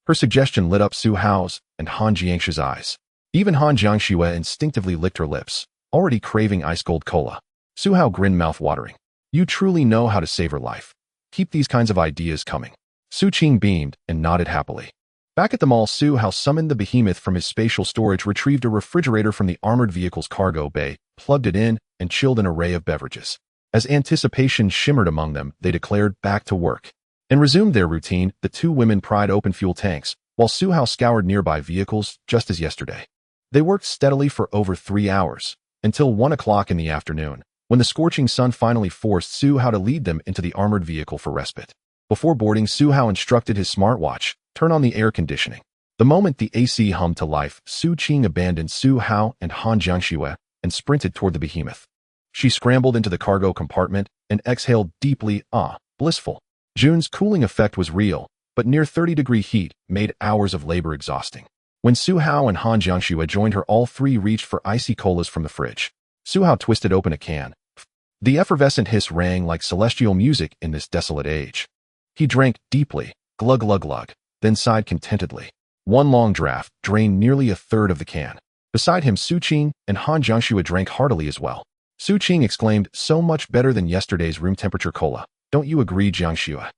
Her suggestion lit up Su Hao's and Han Jiangshu's eyes. Even Han Jiangshu instinctively licked her lips, already craving ice-cold cola. Su Hao grinned, mouth-watering. You truly know how to savor life. Keep these kinds of ideas coming. Su Qing beamed and nodded happily. Back at the mall, Su Hao summoned the behemoth from his spatial storage, retrieved a refrigerator from the armored vehicle's cargo bay, plugged it in, and chilled an array of beverages. As anticipation shimmered among them, they declared back to work and resumed their routine. The 2 women pried open fuel tanks, while Su Hao scoured nearby vehicles, just as yesterday. They worked steadily for over 3 hours, until 1 o'clock in the afternoon, when the scorching sun finally forced Su Hao to lead them into the armored vehicle for respite. Before boarding, Su Hao instructed his smartwatch, turn on the air conditioning. The moment the AC hummed to life, Su Qing abandoned Su Hao and Han Jiangshu and sprinted toward the behemoth. She scrambled into the cargo compartment and exhaled deeply, blissful. June's cooling effect was real, but near 30-degree heat made hours of labor exhausting. When Su Hao and Han Jiangshu joined her, all 3 reached for icy colas from the fridge. Su Hao twisted open a can. The effervescent hiss rang like celestial music in this desolate age. He drank deeply, glug glug glug, then sighed contentedly. One long draft drained nearly 1/3 of the can. Beside him, Su Qing and Han Jiangshu drank heartily as well. Su Qing exclaimed, so much better than yesterday's room temperature cola. Don't you agree, Jiangshu?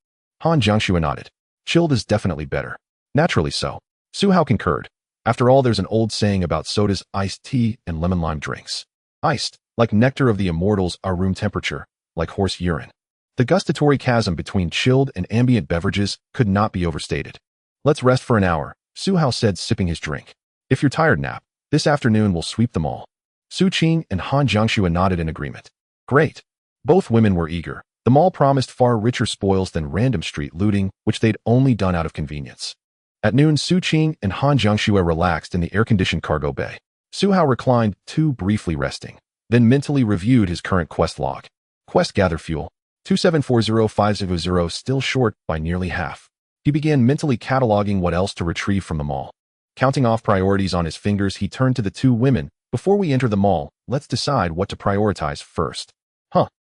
Han Jiangshu nodded. Chilled is definitely better. Naturally so. Su Hao concurred. After all, there's an old saying about sodas, iced tea, and lemon-lime drinks. Iced, like nectar of the immortals, are room temperature, like horse urine. The gustatory chasm between chilled and ambient beverages could not be overstated. Let's rest for an hour, Su Hao said, sipping his drink. If you're tired, nap. This afternoon we'll sweep them all. Su Qing and Han Jiangshu nodded in agreement. Great. Both women were eager. The mall promised far richer spoils than random street looting, which they'd only done out of convenience. At noon, Su Qing and Han Jiangshu relaxed in the air-conditioned cargo bay. Su Hao reclined, too briefly resting, then mentally reviewed his current quest log. Quest: gather fuel. 2740500, still short by nearly half. He began mentally cataloging what else to retrieve from the mall. Counting off priorities on his fingers, he turned to the 2 women. Before we enter the mall, let's decide what to prioritize first.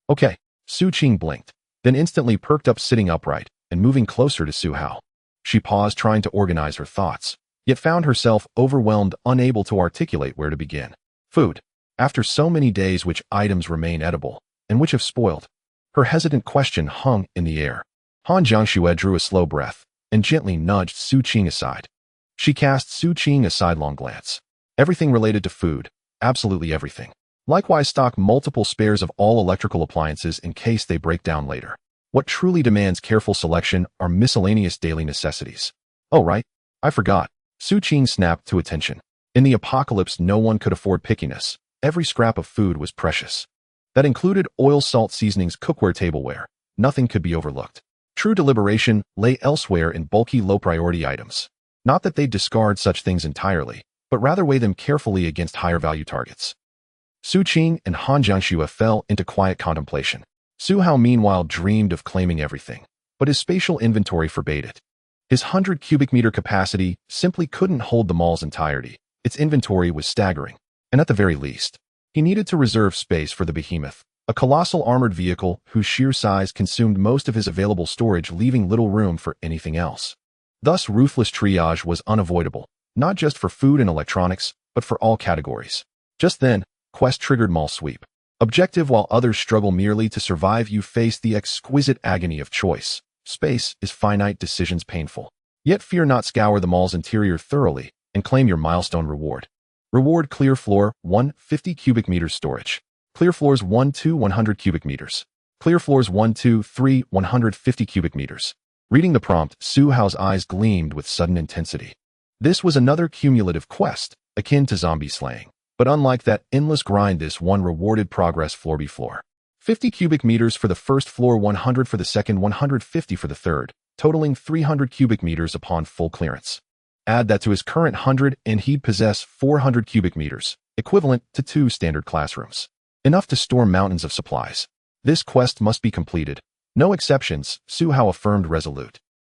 Okay. Su Qing blinked, then instantly perked up, sitting upright and moving closer to Su Hao. She paused, trying to organize her thoughts, yet found herself overwhelmed, unable to articulate where to begin. Food. After so many days, which items remain edible, and which have spoiled? Her hesitant question hung in the air. Han Jiangshu drew a slow breath and gently nudged Su Qing aside. She cast Su Qing a sidelong glance. Everything related to food, absolutely everything. Likewise, stock multiple spares of all electrical appliances in case they break down later. What truly demands careful selection are miscellaneous daily necessities. Oh, right. I forgot. Su Qing snapped to attention. In the apocalypse, no one could afford pickiness. Every scrap of food was precious. That included oil, salt, seasonings, cookware, tableware. Nothing could be overlooked. True deliberation lay elsewhere in bulky, low-priority items. Not that they'd discard such things entirely, but rather weigh them carefully against higher-value targets. Su Qing and Han Jiangxue fell into quiet contemplation. Su Hao, meanwhile, dreamed of claiming everything, but his spatial inventory forbade it. His 100 cubic meter capacity simply couldn't hold the mall's entirety. Its inventory was staggering, and at the very least, he needed to reserve space for the behemoth, a colossal armored vehicle whose sheer size consumed most of his available storage, leaving little room for anything else. Thus, ruthless triage was unavoidable, not just for food and electronics, but for all categories. Just then, Quest triggered mall sweep. Objective: while others struggle merely to survive, you face the exquisite agony of choice. Space is finite, decisions painful. Yet fear not, scour the mall's interior thoroughly and claim your milestone reward. Reward: clear floor 1, 50 cubic meters storage. Clear floors 1, 2, 100 cubic meters. Clear floors 1, 2, 3, 150 cubic meters. Reading the prompt, Su Hao's eyes gleamed with sudden intensity. This was another cumulative quest, akin to zombie slaying. But unlike that endless grind, this one rewarded progress floor by floor. 50 cubic meters for the first floor, 100 for the second, 150 for the third, totaling 300 cubic meters upon full clearance. Add that to his current 100 and he'd possess 400 cubic meters, equivalent to 2 standard classrooms. Enough to store mountains of supplies. This quest must be completed. No exceptions, Su Hao affirmed resolute.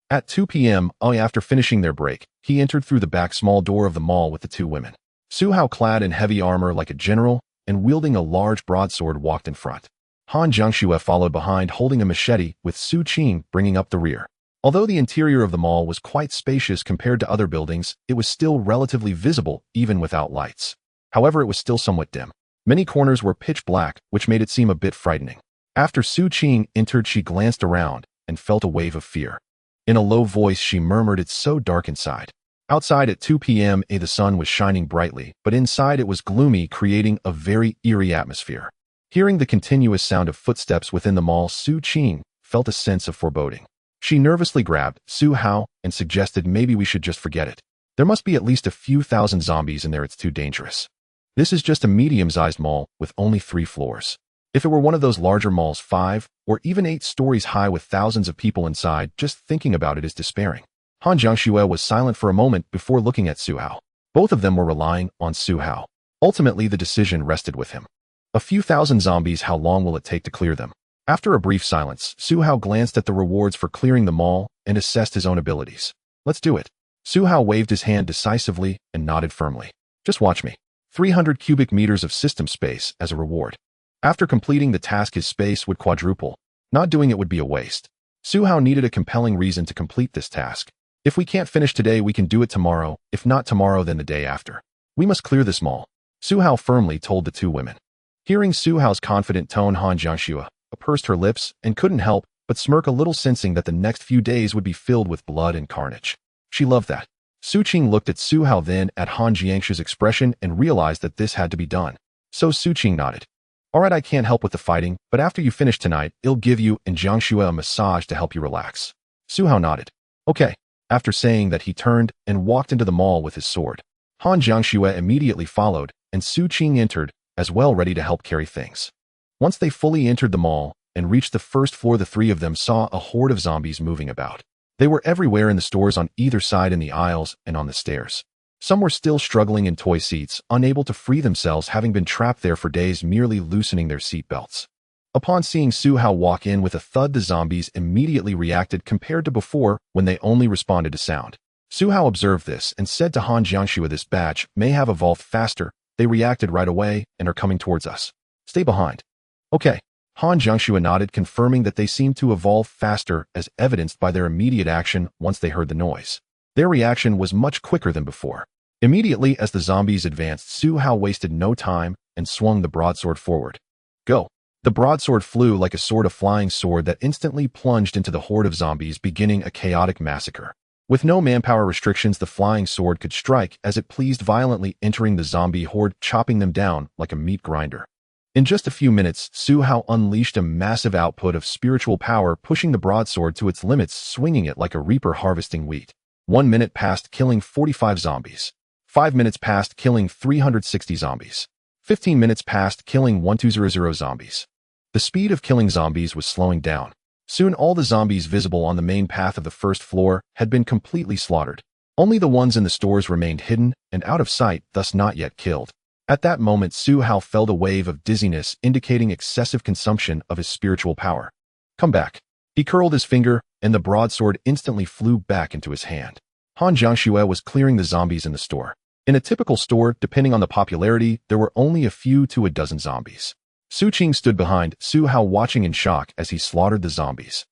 At 2 p.m., after finishing their break, he entered through the back small door of the mall with the 2 women. Su Hao, clad in heavy armor like a general and wielding a large broadsword, walked in front. Han Jiangxue followed behind, holding a machete, with Su Qing bringing up the rear. Although the interior of the mall was quite spacious compared to other buildings, it was still relatively visible even without lights. However, it was still somewhat dim. Many corners were pitch black, which made it seem a bit frightening. After Su Qing entered, she glanced around and felt a wave of fear. In a low voice, she murmured, "It's so dark inside." Outside at 2 p.m., the sun was shining brightly, but inside it was gloomy, creating a very eerie atmosphere. Hearing the continuous sound of footsteps within the mall, Su Qing felt a sense of foreboding. She nervously grabbed Su Hao and suggested, "Maybe we should just forget it. There must be at least a few thousand zombies in there. It's too dangerous. This is just a medium-sized mall with only 3 floors. If it were one of those larger malls, 5 or even 8 stories high with thousands of people inside, just thinking about it is despairing." Han Jiangxue was silent for a moment before looking at Su Hao. Both of them were relying on Su Hao. Ultimately, the decision rested with him. A few thousand zombies, how long will it take to clear them? After a brief silence, Su Hao glanced at the rewards for clearing the mall and assessed his own abilities. "Let's do it." Su Hao waved his hand decisively and nodded firmly. "Just watch me." 300 cubic meters of system space as a reward. After completing the task, his space would quadruple. Not doing it would be a waste. Su Hao needed a compelling reason to complete this task. "If we can't finish today, we can do it tomorrow. If not tomorrow, then the day after. We must clear this mall," Su Hao firmly told the 2 women. Hearing Su Hao's confident tone, Han Jiangxue pursed her lips and couldn't help but smirk a little, sensing that the next few days would be filled with blood and carnage. She loved that. Su Qing looked at Su Hao, then at Han Jiangxue's expression, and realized that this had to be done. So Su Qing nodded. "All right, I can't help with the fighting, but after you finish tonight, I'll give you and Jiangxue a massage to help you relax." Su Hao nodded. "Okay." After saying that, he turned and walked into the mall with his sword. Han Jiangxue immediately followed, and Su Qing entered, as well, ready to help carry things. Once they fully entered the mall and reached the first floor, the 3 of them saw a horde of zombies moving about. They were everywhere, in the stores, on either side, in the aisles, and on the stairs. Some were still struggling in toy seats, unable to free themselves, having been trapped there for days, merely loosening their seat belts. Upon seeing Su Hao walk in with a thud, the zombies immediately reacted, compared to before when they only responded to sound. Su Hao observed this and said to Han Jiangxue, "This batch may have evolved faster. They reacted right away and are coming towards us. Stay behind." "Okay." Han Jiangxue nodded, confirming that they seemed to evolve faster, as evidenced by their immediate action once they heard the noise. Their reaction was much quicker than before. Immediately as the zombies advanced, Su Hao wasted no time and swung the broadsword forward. "Go." The broadsword flew like a sword, a flying sword that instantly plunged into the horde of zombies, beginning a chaotic massacre. With no manpower restrictions, the flying sword could strike as it pleased, violently entering the zombie horde, chopping them down like a meat grinder. In just a few minutes, Su Hao unleashed a massive output of spiritual power, pushing the broadsword to its limits, swinging it like a reaper harvesting wheat. 1 minute passed, killing 45 zombies. 5 minutes passed, killing 360 zombies. 15 minutes passed, killing 1200 zombies. The speed of killing zombies was slowing down. Soon all the zombies visible on the main path of the first floor had been completely slaughtered. Only the ones in the stores remained hidden and out of sight, thus not yet killed. At that moment, Su Hao felt a wave of dizziness, indicating excessive consumption of his spiritual power. Come back. He curled his finger, and the broadsword instantly flew back into his hand. Han Jiangxue was clearing the zombies in the store. In a typical store, depending on the popularity, there were only a few to a dozen zombies. Su Qing stood behind Su Hao, watching in shock as he slaughtered the zombies.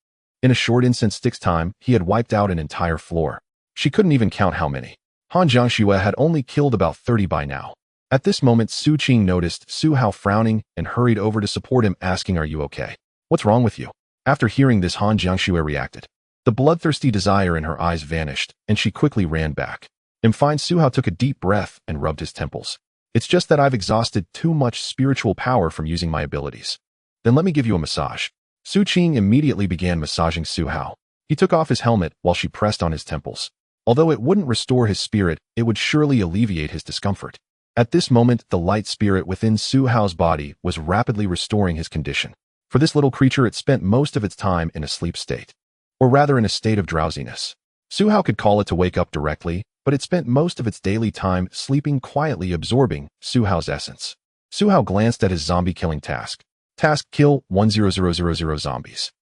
In a short instant's time, he had wiped out an entire floor. She couldn't even count how many. Han Jiangxue had only killed about 30 by now. At this moment, Su Qing noticed Su Hao frowning and hurried over to support him, asking, "Are you okay? What's wrong with you?" After hearing this, Han Jiangxue reacted. The bloodthirsty desire in her eyes vanished, and she quickly ran back. I'm fine. Su Hao took a deep breath and rubbed his temples. It's just that I've exhausted too much spiritual power from using my abilities. Then let me give you a massage. Su Qing immediately began massaging Su Hao. He took off his helmet while she pressed on his temples. Although it wouldn't restore his spirit, it would surely alleviate his discomfort. At this moment, the light spirit within Su Hao's body was rapidly restoring his condition. For this little creature, it spent most of its time in a sleep state. Or rather, in a state of drowsiness. Su Hao could call it to wake up directly, but it spent most of its daily time sleeping quietly, absorbing Su Hao's essence. Su Hao glanced at his zombie-killing task. Task: kill 10000 zombies.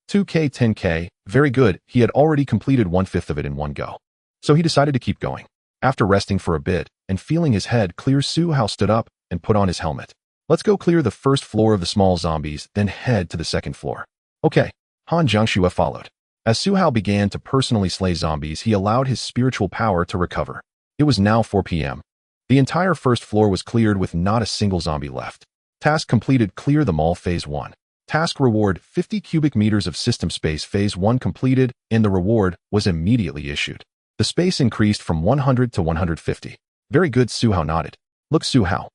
2K 10K, very good. He had already completed 1/5 of it in one go. So he decided to keep going. After resting for a bit and feeling his head clear, Su Hao stood up and put on his helmet. Let's go clear the first floor of the small zombies, then head to the second floor. Okay. Han Jiangxue followed. As Su Hao began to personally slay zombies, he allowed his spiritual power to recover. It was now 4 p.m. The entire first floor was cleared with not a single zombie left. Task completed: clear the mall. Phase 1. Task reward: 50 cubic meters of system space. Phase 1 completed, and the reward was immediately issued. The space increased from 100 to 150. Very good, Su Hao nodded. Look, Su Hao.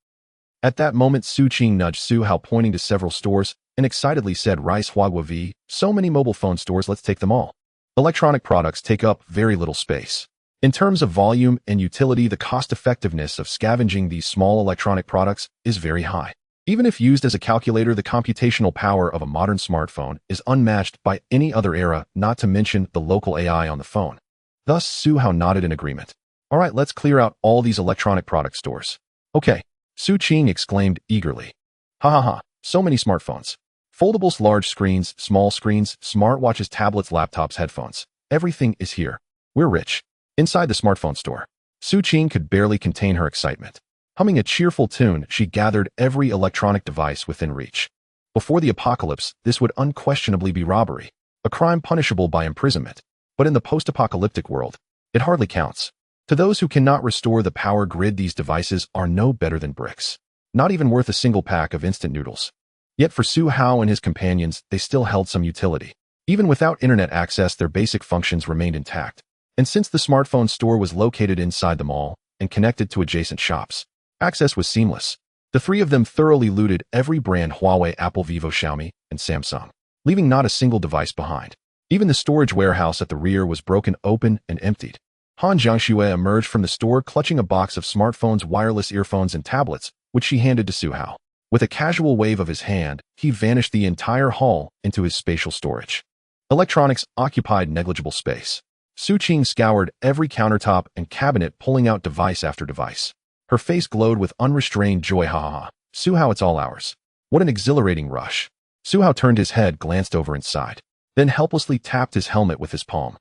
At that moment, Su Qing nudged Su Hao, pointing to several stores, and excitedly said, Rice Huagua V, so many mobile phone stores, let's take them all. Electronic products take up very little space. In terms of volume and utility, the cost-effectiveness of scavenging these small electronic products is very high. Even if used as a calculator, the computational power of a modern smartphone is unmatched by any other era, not to mention the local AI on the phone. Thus, Su Hao nodded in agreement. All right, let's clear out all these electronic product stores. Okay, Su Qing exclaimed eagerly. Ha ha ha, so many smartphones. Foldables, large screens, small screens, smartwatches, tablets, laptops, headphones. Everything is here. We're rich. Inside the smartphone store, Su Qing could barely contain her excitement. Humming a cheerful tune, she gathered every electronic device within reach. Before the apocalypse, this would unquestionably be robbery, a crime punishable by imprisonment. But in the post-apocalyptic world, it hardly counts. To those who cannot restore the power grid, these devices are no better than bricks. Not even worth a single pack of instant noodles. Yet for Su Hao and his companions, they still held some utility. Even without internet access, their basic functions remained intact. And since the smartphone store was located inside the mall and connected to adjacent shops, access was seamless. The three of them thoroughly looted every brand: Huawei, Apple, Vivo, Xiaomi, and Samsung, leaving not a single device behind. Even the storage warehouse at the rear was broken open and emptied. Han Jiangxue emerged from the store clutching a box of smartphones, wireless earphones, and tablets, which she handed to Su Hao. With a casual wave of his hand, he vanished the entire hall into his spatial storage. Electronics occupied negligible space. Su Qing scoured every countertop and cabinet, pulling out device after device. Her face glowed with unrestrained joy. Ha ha ha. Su Hao, it's all ours. What an exhilarating rush. Su Hao turned his head, glanced over and sighed, then helplessly tapped his helmet with his palm.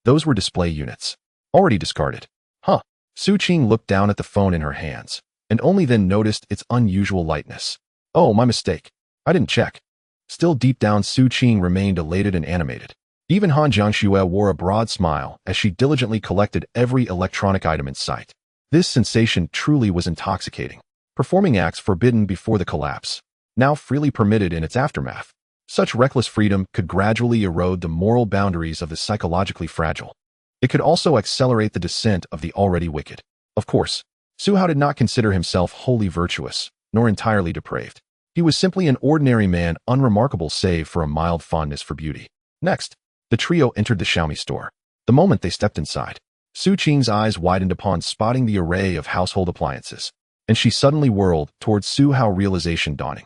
Those were display units. Already discarded. Huh. Su Qing looked down at the phone in her hands, and only then noticed its unusual lightness. Oh, my mistake. I didn't check. Still deep down, Su Qing remained elated and animated. Even Han Jiangxue wore a broad smile as she diligently collected every electronic item in sight. This sensation truly was intoxicating. Performing acts forbidden before the collapse, now freely permitted in its aftermath. Such reckless freedom could gradually erode the moral boundaries of the psychologically fragile. It could also accelerate the descent of the already wicked. Of course, Su Hao did not consider himself wholly virtuous, nor entirely depraved. He was simply an ordinary man, unremarkable save for a mild fondness for beauty. Next, the trio entered the Xiaomi store. The moment they stepped inside, Su Qing's eyes widened upon spotting the array of household appliances, and she suddenly whirled towards Su Hao, realization dawning.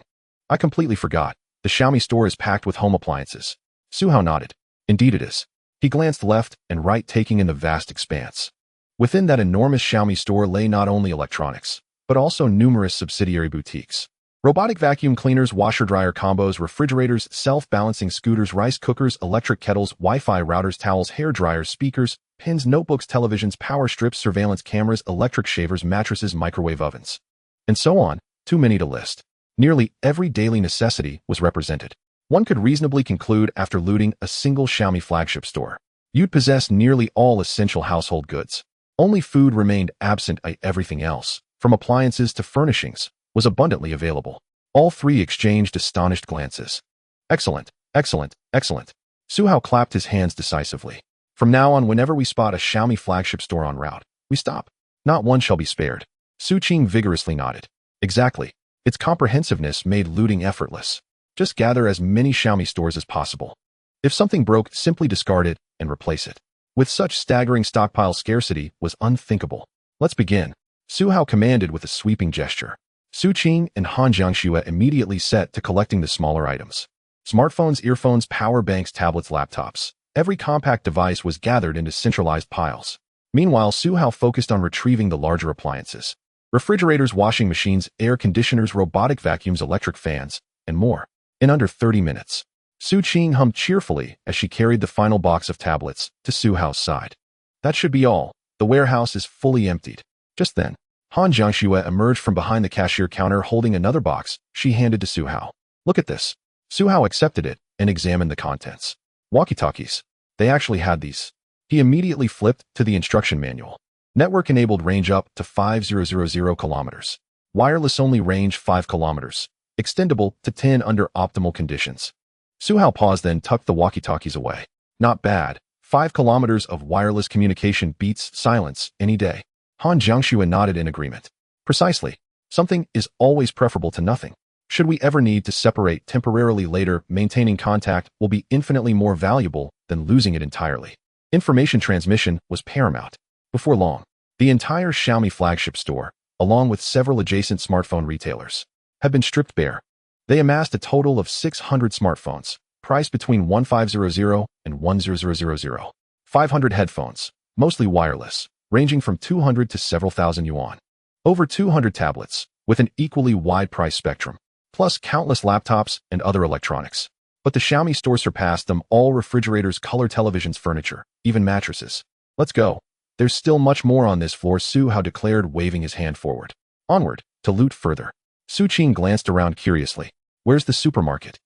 I completely forgot. The Xiaomi store is packed with home appliances. Su Hao nodded. Indeed it is. He glanced left and right, taking in the vast expanse. Within that enormous Xiaomi store lay not only electronics, but also numerous subsidiary boutiques. Robotic vacuum cleaners, washer-dryer combos, refrigerators, self-balancing scooters, rice cookers, electric kettles, Wi-Fi routers, towels, hair dryers, speakers, pins, notebooks, televisions, power strips, surveillance cameras, electric shavers, mattresses, microwave ovens, and so on, too many to list. Nearly every daily necessity was represented. One could reasonably conclude after looting a single Xiaomi flagship store, you'd possess nearly all essential household goods. Only food remained absent. Everything else, from appliances to furnishings, was abundantly available. All three exchanged astonished glances. Excellent, excellent, excellent. Su Hao clapped his hands decisively. From now on, whenever we spot a Xiaomi flagship store en route, we stop. Not one shall be spared. Su Qing vigorously nodded. Exactly. Its comprehensiveness made looting effortless. Just gather as many Xiaomi stores as possible. If something broke, simply discard it and replace it. With such staggering stockpile, scarcity was unthinkable. Let's begin, Su Hao commanded with a sweeping gesture. Su Qing and Han Jiangxue immediately set to collecting the smaller items. Smartphones, earphones, power banks, tablets, laptops. Every compact device was gathered into centralized piles. Meanwhile, Su Hao focused on retrieving the larger appliances. Refrigerators, washing machines, air conditioners, robotic vacuums, electric fans, and more. In under 30 minutes, Su Qing hummed cheerfully as she carried the final box of tablets to Su Hao's side. That should be all. The warehouse is fully emptied. Just then, Han Jiangxue emerged from behind the cashier counter holding another box she handed to Su Hao. Look at this. Su Hao accepted it and examined the contents. Walkie-talkies. They actually had these. He immediately flipped to the instruction manual. Network-enabled range up to 5000 kilometers. Wireless-only range 5 kilometers. Extendable to 10 under optimal conditions. Su Hao paused, then tucked the walkie-talkies away. Not bad. 5 kilometers of wireless communication beats silence any day. Han Jiangxue nodded in agreement. Precisely. Something is always preferable to nothing. Should we ever need to separate temporarily later, maintaining contact will be infinitely more valuable than losing it entirely. Information transmission was paramount. Before long, the entire Xiaomi flagship store, along with several adjacent smartphone retailers, had been stripped bare. They amassed a total of 600 smartphones, priced between 1500 and 10000. 500 headphones, mostly wireless, ranging from 200 to several thousand yuan. Over 200 tablets, with an equally wide price spectrum, plus countless laptops and other electronics. But the Xiaomi store surpassed them all: refrigerators, color televisions, furniture, even mattresses. Let's go. There's still much more on this floor, Su Hao declared, waving his hand forward. Onward, to loot further. Su Qing glanced around curiously. Where's the supermarket?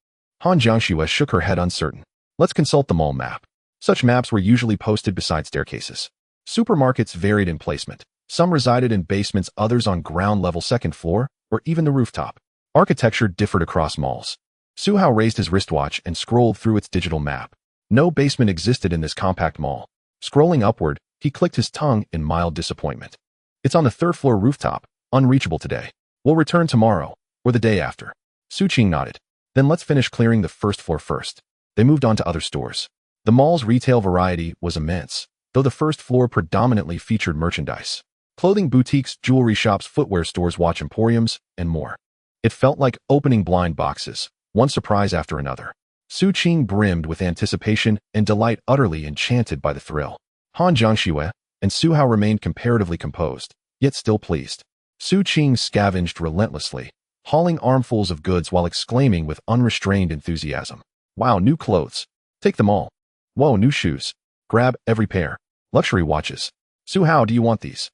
Han Jiangxue shook her head, uncertain. Let's consult the mall map. Such maps were usually posted beside staircases. Supermarkets varied in placement. Some resided in basements, others on ground level, second floor, or even the rooftop. Architecture differed across malls. Su Hao raised his wristwatch and scrolled through its digital map. No basement existed in this compact mall. Scrolling upward, he clicked his tongue in mild disappointment. It's on the third floor rooftop, unreachable today. We'll return tomorrow, or the day after. Su Qing nodded. Then let's finish clearing the first floor first. They moved on to other stores. The mall's retail variety was immense, though the first floor predominantly featured merchandise. Clothing boutiques, jewelry shops, footwear stores, watch emporiums, and more. It felt like opening blind boxes, one surprise after another. Su Qing brimmed with anticipation and delight, utterly enchanted by the thrill. Han Jiangxue and Su Hao remained comparatively composed, yet still pleased. Su Qing scavenged relentlessly, hauling armfuls of goods while exclaiming with unrestrained enthusiasm. Wow, new clothes. Take them all. Whoa, new shoes. Grab every pair. Luxury watches. Su Hao, do you want these?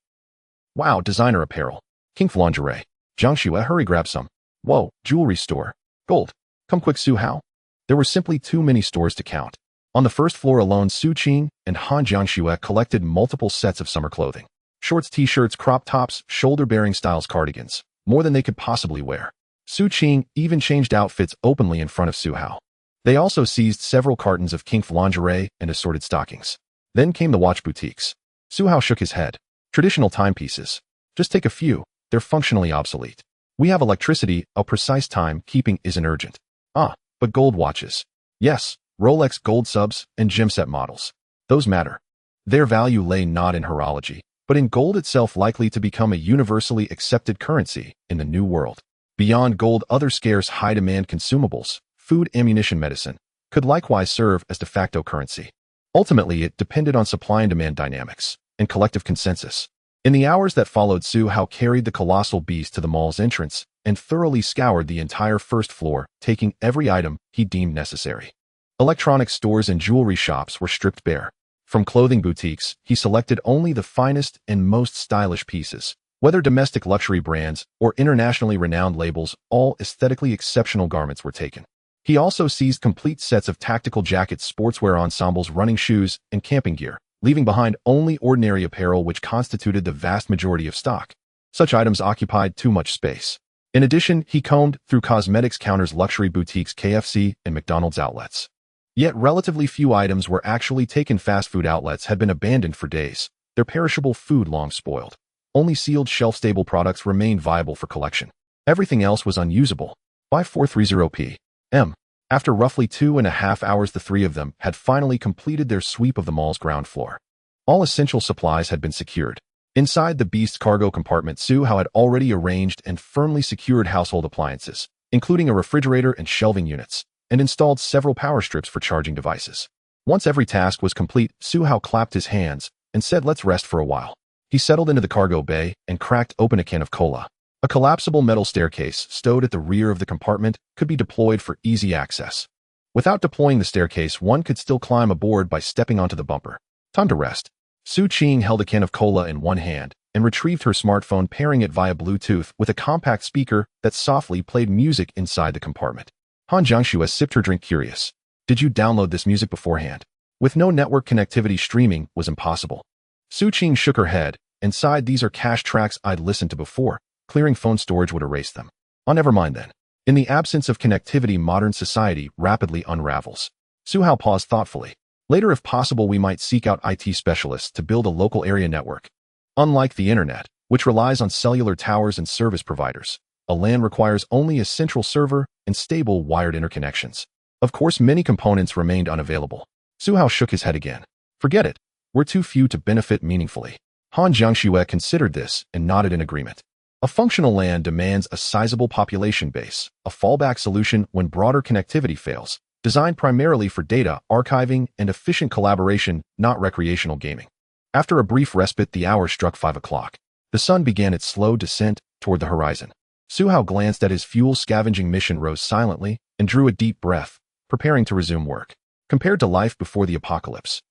Wow, designer apparel. Kink lingerie. Jiangxue, hurry, grab some. Whoa, jewelry store. Gold. Come quick, Su Hao. There were simply too many stores to count. On the first floor alone, Su Qing and Han Jiangxue collected multiple sets of summer clothing. Shorts, t-shirts, crop tops, shoulder-bearing styles, cardigans. More than they could possibly wear. Su Qing even changed outfits openly in front of Su Hao. They also seized several cartons of kink lingerie and assorted stockings. Then came the watch boutiques. Su Hao shook his head. Traditional timepieces. Just take a few. They're functionally obsolete. We have electricity, a precise time keeping isn't urgent. Ah, but gold watches. Yes, Rolex gold subs and gemset models. Those matter. Their value lay not in horology, but in gold itself, likely to become a universally accepted currency in the new world. Beyond gold, other scarce high-demand consumables, food, ammunition, medicine, could likewise serve as de facto currency. Ultimately, it depended on supply and demand dynamics and collective consensus. In the hours that followed, Su Hao carried the colossal beast to the mall's entrance and thoroughly scoured the entire first floor, taking every item he deemed necessary. Electronics stores and jewelry shops were stripped bare. From clothing boutiques, he selected only the finest and most stylish pieces. Whether domestic luxury brands or internationally renowned labels, all aesthetically exceptional garments were taken. He also seized complete sets of tactical jackets, sportswear ensembles, running shoes, and camping gear, leaving behind only ordinary apparel which constituted the vast majority of stock. Such items occupied too much space. In addition, he combed through cosmetics counters, luxury boutiques, KFC, and McDonald's outlets. Yet relatively few items were actually taken. Fast food outlets had been abandoned for days, their perishable food long spoiled. Only sealed shelf-stable products remained viable for collection. Everything else was unusable. By 4:30 p.m., after roughly 2.5 hours, the three of them had finally completed their sweep of the mall's ground floor. All essential supplies had been secured. Inside the beast's cargo compartment, Su Hao had already arranged and firmly secured household appliances, including a refrigerator and shelving units, and installed several power strips for charging devices. Once every task was complete, Su Hao clapped his hands and said, "Let's rest for a while." He settled into the cargo bay and cracked open a can of cola. A collapsible metal staircase stowed at the rear of the compartment could be deployed for easy access. Without deploying the staircase, one could still climb aboard by stepping onto the bumper. Time to rest. Su Qing held a can of cola in one hand and retrieved her smartphone, pairing it via Bluetooth with a compact speaker that softly played music inside the compartment. Han Jiangxue sipped her drink, curious. "Did you download this music beforehand?" With no network connectivity, streaming was impossible. Su Qing shook her head and sighed. "These are cache tracks I'd listened to before. Clearing phone storage would erase them." "Oh, never mind then." In the absence of connectivity, modern society rapidly unravels. Su Hao paused thoughtfully. "Later, if possible, we might seek out IT specialists to build a local area network. Unlike the internet, which relies on cellular towers and service providers, a LAN requires only a central server and stable wired interconnections. Of course, many components remained unavailable." Su Hao shook his head again. "Forget it. We're too few to benefit meaningfully." Han Jiangxue considered this and nodded in agreement. A functional LAN demands a sizable population base, a fallback solution when broader connectivity fails, designed primarily for data archiving and efficient collaboration, not recreational gaming. After a brief respite, the hour struck 5 o'clock. The sun began its slow descent toward the horizon. Su Hao glanced at his fuel scavenging mission, rose silently, and drew a deep breath, preparing to resume work. Compared to life before the apocalypse,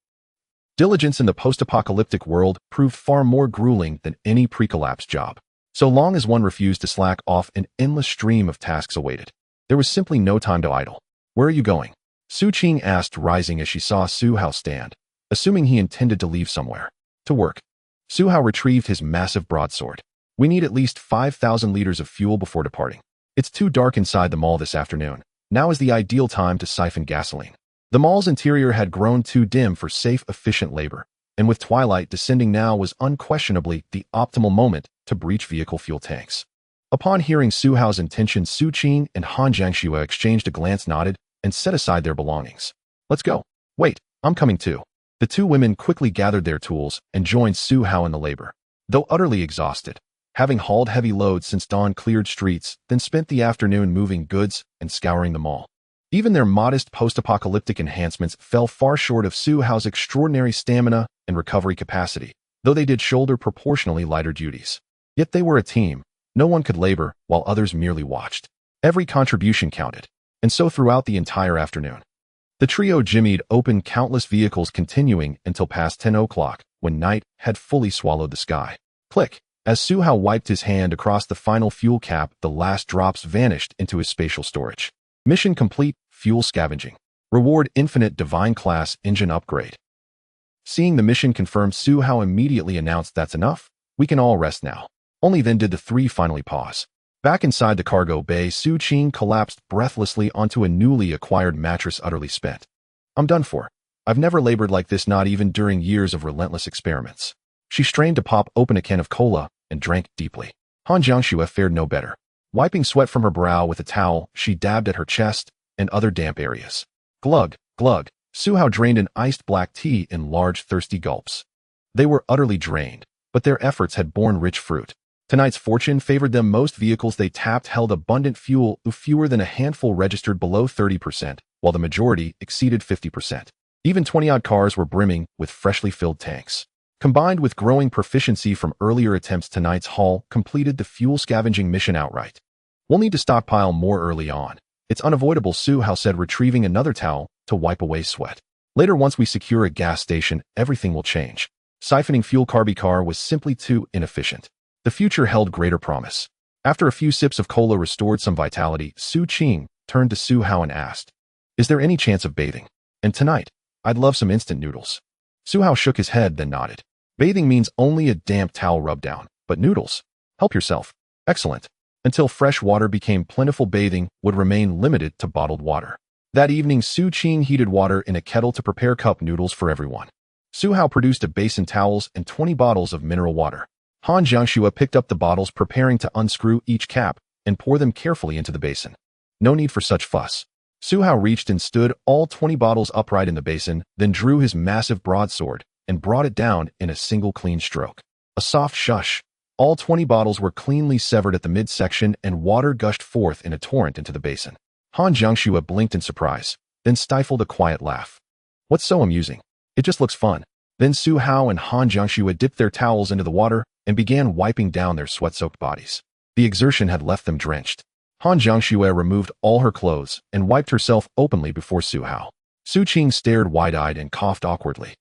diligence in the post-apocalyptic world proved far more grueling than any pre-collapse job. So long as one refused to slack off, an endless stream of tasks awaited. There was simply no time to idle. "Where are you going?" Su Qing asked, rising as she saw Su Hao stand, assuming he intended to leave somewhere. "To work." Su Hao retrieved his massive broadsword. "We need at least 5,000 liters of fuel before departing. It's too dark inside the mall this afternoon. Now is the ideal time to siphon gasoline." The mall's interior had grown too dim for safe, efficient labor, and with twilight descending now was unquestionably the optimal moment to breach vehicle fuel tanks. Upon hearing Su Hao's intention, Su Qing and Han Jiangxue exchanged a glance, nodded, and set aside their belongings. "Let's go." "Wait, I'm coming too." The two women quickly gathered their tools and joined Su Hao in the labor. Though utterly exhausted, having hauled heavy loads since dawn, cleared streets, then spent the afternoon moving goods and scouring the mall. Even their modest post-apocalyptic enhancements fell far short of Su Hao's extraordinary stamina and recovery capacity, though they did shoulder proportionally lighter duties. Yet they were a team. No one could labor while others merely watched. Every contribution counted, and so throughout the entire afternoon. The trio jimmied open countless vehicles, continuing until past 10 o'clock, when night had fully swallowed the sky. Click. As Su Hao wiped his hand across the final fuel cap, the last drops vanished into his spatial storage. Mission complete. Fuel scavenging. Reward: infinite divine class engine upgrade. Seeing the mission confirmed, Su Hao immediately announced, "That's enough. We can all rest now." Only then did the three finally pause. Back inside the cargo bay, Su Qing collapsed breathlessly onto a newly acquired mattress, utterly spent. "I'm done for. I've never labored like this, not even during years of relentless experiments." She strained to pop open a can of cola and drank deeply. Han Jiangxue fared no better. Wiping sweat from her brow with a towel, she dabbed at her chest and other damp areas. Glug, glug, Su-hao drained an iced black tea in large, thirsty gulps. They were utterly drained, but their efforts had borne rich fruit. Tonight's fortune favored them. Most vehicles they tapped held abundant fuel, fewer than a handful registered below 30%, while the majority exceeded 50%. Even 20-odd cars were brimming with freshly filled tanks. Combined with growing proficiency from earlier attempts, tonight's haul completed the fuel scavenging mission outright. We'll need to stockpile more early on. It's unavoidable, Su-hao said, retrieving another towel to wipe away sweat. Later, once we secure a gas station, everything will change. Siphoning fuel car was simply too inefficient. The future held greater promise. After a few sips of cola restored some vitality, Su Qing turned to Su-hao and asked, "Is there any chance of bathing? And tonight, I'd love some instant noodles." Su-hao shook his head, then nodded. Bathing means only a damp towel rub down, but noodles? Help yourself. Excellent. Until fresh water became plentiful, bathing would remain limited to bottled water. That evening, Su Qing heated water in a kettle to prepare cup noodles for everyone. Su-hao produced a basin, towels, and 20 bottles of mineral water. Han Jiangxue picked up the bottles, preparing to unscrew each cap and pour them carefully into the basin. No need for such fuss. Su-hao reached and stood all 20 bottles upright in the basin, then drew his massive broadsword and brought it down in a single clean stroke. A soft shush. All 20 bottles were cleanly severed at the midsection, and water gushed forth in a torrent into the basin. Han Jiangxue blinked in surprise, then stifled a quiet laugh. What's so amusing? It just looks fun. Then Su-hao and Han Jiangxue dipped their towels into the water and began wiping down their sweat-soaked bodies. The exertion had left them drenched. Han Jiangxue removed all her clothes and wiped herself openly before Su-hao. Su Qing stared wide-eyed and coughed awkwardly.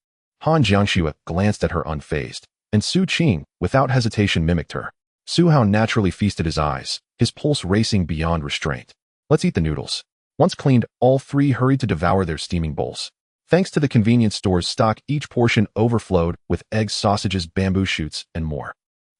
Han Jiangxue glanced at her unfazed, and Su Qing, without hesitation, mimicked her. Su-hao naturally feasted his eyes, his pulse racing beyond restraint. Let's eat the noodles. Once cleaned, all three hurried to devour their steaming bowls. Thanks to the convenience store's stock, each portion overflowed with eggs, sausages, bamboo shoots, and more.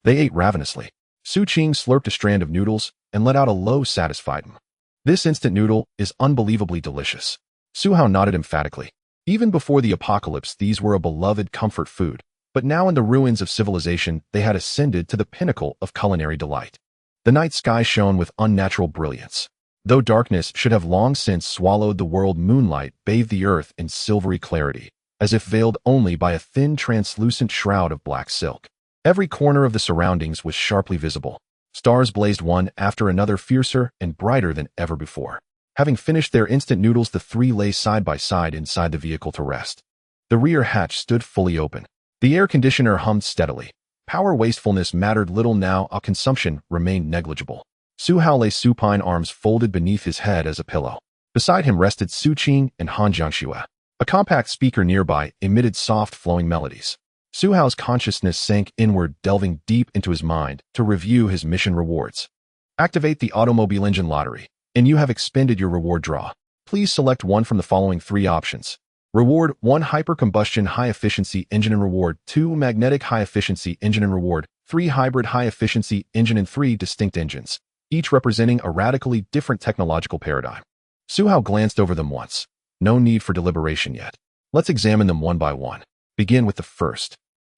They ate ravenously. Su Qing slurped a strand of noodles and let out a low, satisfied "Mm." This instant noodle is unbelievably delicious. Su-hao nodded emphatically. Even before the apocalypse, these were a beloved comfort food, but now in the ruins of civilization, they had ascended to the pinnacle of culinary delight. The night sky shone with unnatural brilliance. Though darkness should have long since swallowed the world, moonlight bathed the earth in silvery clarity, as if veiled only by a thin, translucent shroud of black silk. Every corner of the surroundings was sharply visible. Stars blazed one after another, fiercer and brighter than ever before. Having finished their instant noodles, the three lay side by side inside the vehicle to rest. The rear hatch stood fully open. The air conditioner hummed steadily. Power wastefulness mattered little now, our consumption remained negligible. Su-hao lay supine, arms folded beneath his head as a pillow. Beside him rested Su Qing and Han Jiangxue. A compact speaker nearby emitted soft, flowing melodies. Su-hao's consciousness sank inward, delving deep into his mind to review his mission rewards. Activate the automobile engine lottery, and you have expended your reward draw. Please select one from the following three options. Reward 1, hyper-combustion high-efficiency engine, and reward 2, magnetic high-efficiency engine, and reward 3, hybrid high-efficiency engine, and 3 distinct engines, each representing a radically different technological paradigm. Su-hao glanced over them once. No need for deliberation yet. Let's examine them one by one. Begin with the first.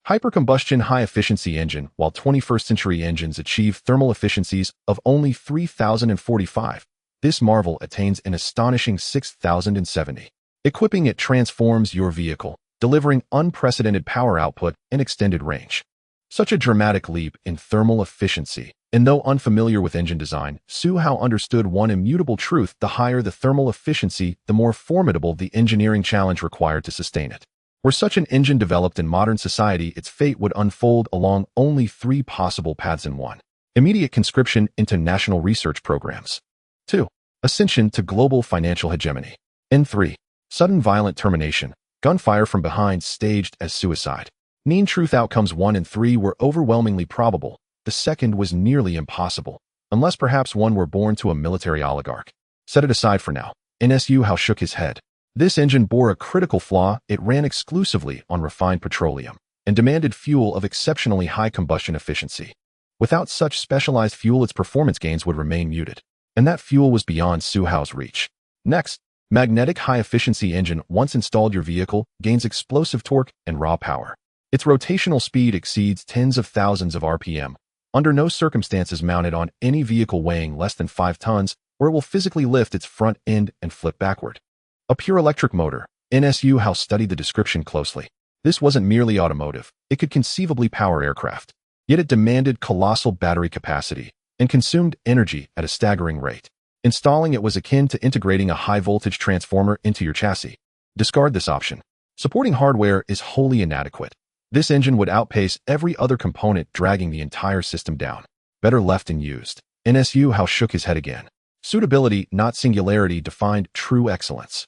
Hypercombustion high-efficiency engine. While 21st century engines achieve thermal efficiencies of only 3,045, this marvel attains an astonishing 6,070. Equipping it transforms your vehicle, delivering unprecedented power output and extended range. Such a dramatic leap in thermal efficiency. And though unfamiliar with engine design, Su-hao understood one immutable truth: the higher the thermal efficiency, the more formidable the engineering challenge required to sustain it. Were such an engine developed in modern society, its fate would unfold along only three possible paths in one. Immediate conscription into national research programs. 2. Ascension to global financial hegemony. And 3. Sudden violent termination, gunfire from behind, staged as suicide. Mean truth: outcomes 1 and 3 were overwhelmingly probable. The second was nearly impossible, unless perhaps one were born to a military oligarch. Set it aside for now. Su-hao shook his head. This engine bore a critical flaw: it ran exclusively on refined petroleum and demanded fuel of exceptionally high combustion efficiency. Without such specialized fuel, its performance gains would remain muted, and that fuel was beyond Su-hao's reach. Next, magnetic high-efficiency engine. Once installed, your vehicle gains explosive torque and raw power. Its rotational speed exceeds tens of thousands of RPM, under no circumstances mounted on any vehicle weighing less than 5 tons, or it will physically lift its front end and flip backward. A pure electric motor. NSU House studied the description closely. This wasn't merely automotive. It could conceivably power aircraft. Yet it demanded colossal battery capacity and consumed energy at a staggering rate. Installing it was akin to integrating a high-voltage transformer into your chassis. Discard this option. Supporting hardware is wholly inadequate. This engine would outpace every other component, dragging the entire system down. Better left unused. NSU House shook his head again. Suitability, not singularity, defined true excellence.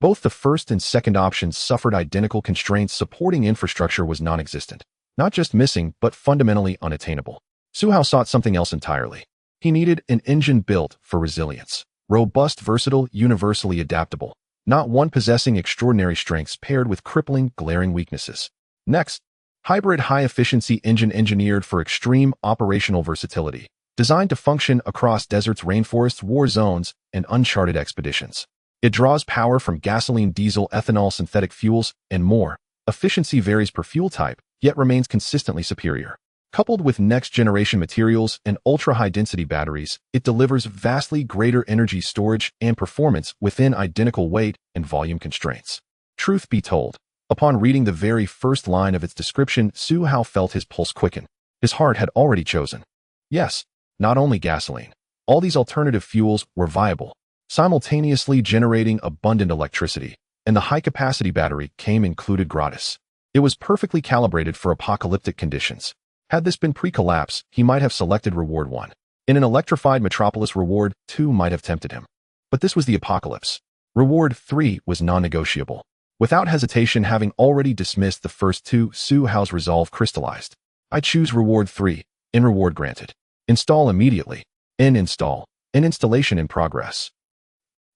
Both the first and second options suffered identical constraints. Supporting infrastructure was non-existent. Not just missing, but fundamentally unattainable. Suhao sought something else entirely. He needed an engine built for resilience. Robust, versatile, universally adaptable. Not one possessing extraordinary strengths paired with crippling, glaring weaknesses. Next, hybrid high-efficiency engine engineered for extreme operational versatility. Designed to function across deserts, rainforests, war zones, and uncharted expeditions. It draws power from gasoline, diesel, ethanol, synthetic fuels, and more. Efficiency varies per fuel type, yet remains consistently superior. Coupled with next-generation materials and ultra-high-density batteries, it delivers vastly greater energy storage and performance within identical weight and volume constraints. Truth be told, upon reading the very first line of its description, Suhao felt his pulse quicken. His heart had already chosen. Yes, not only gasoline. All these alternative fuels were viable, simultaneously generating abundant electricity, and the high-capacity battery came included gratis. It was perfectly calibrated for apocalyptic conditions. Had this been pre-collapse, he might have selected Reward 1. In an electrified metropolis, Reward 2 might have tempted him. But this was the apocalypse. Reward 3 was non-negotiable. Without hesitation, having already dismissed the first two, Suhao's resolve crystallized. I choose Reward 3. In reward granted. Install immediately. In install. In installation in progress.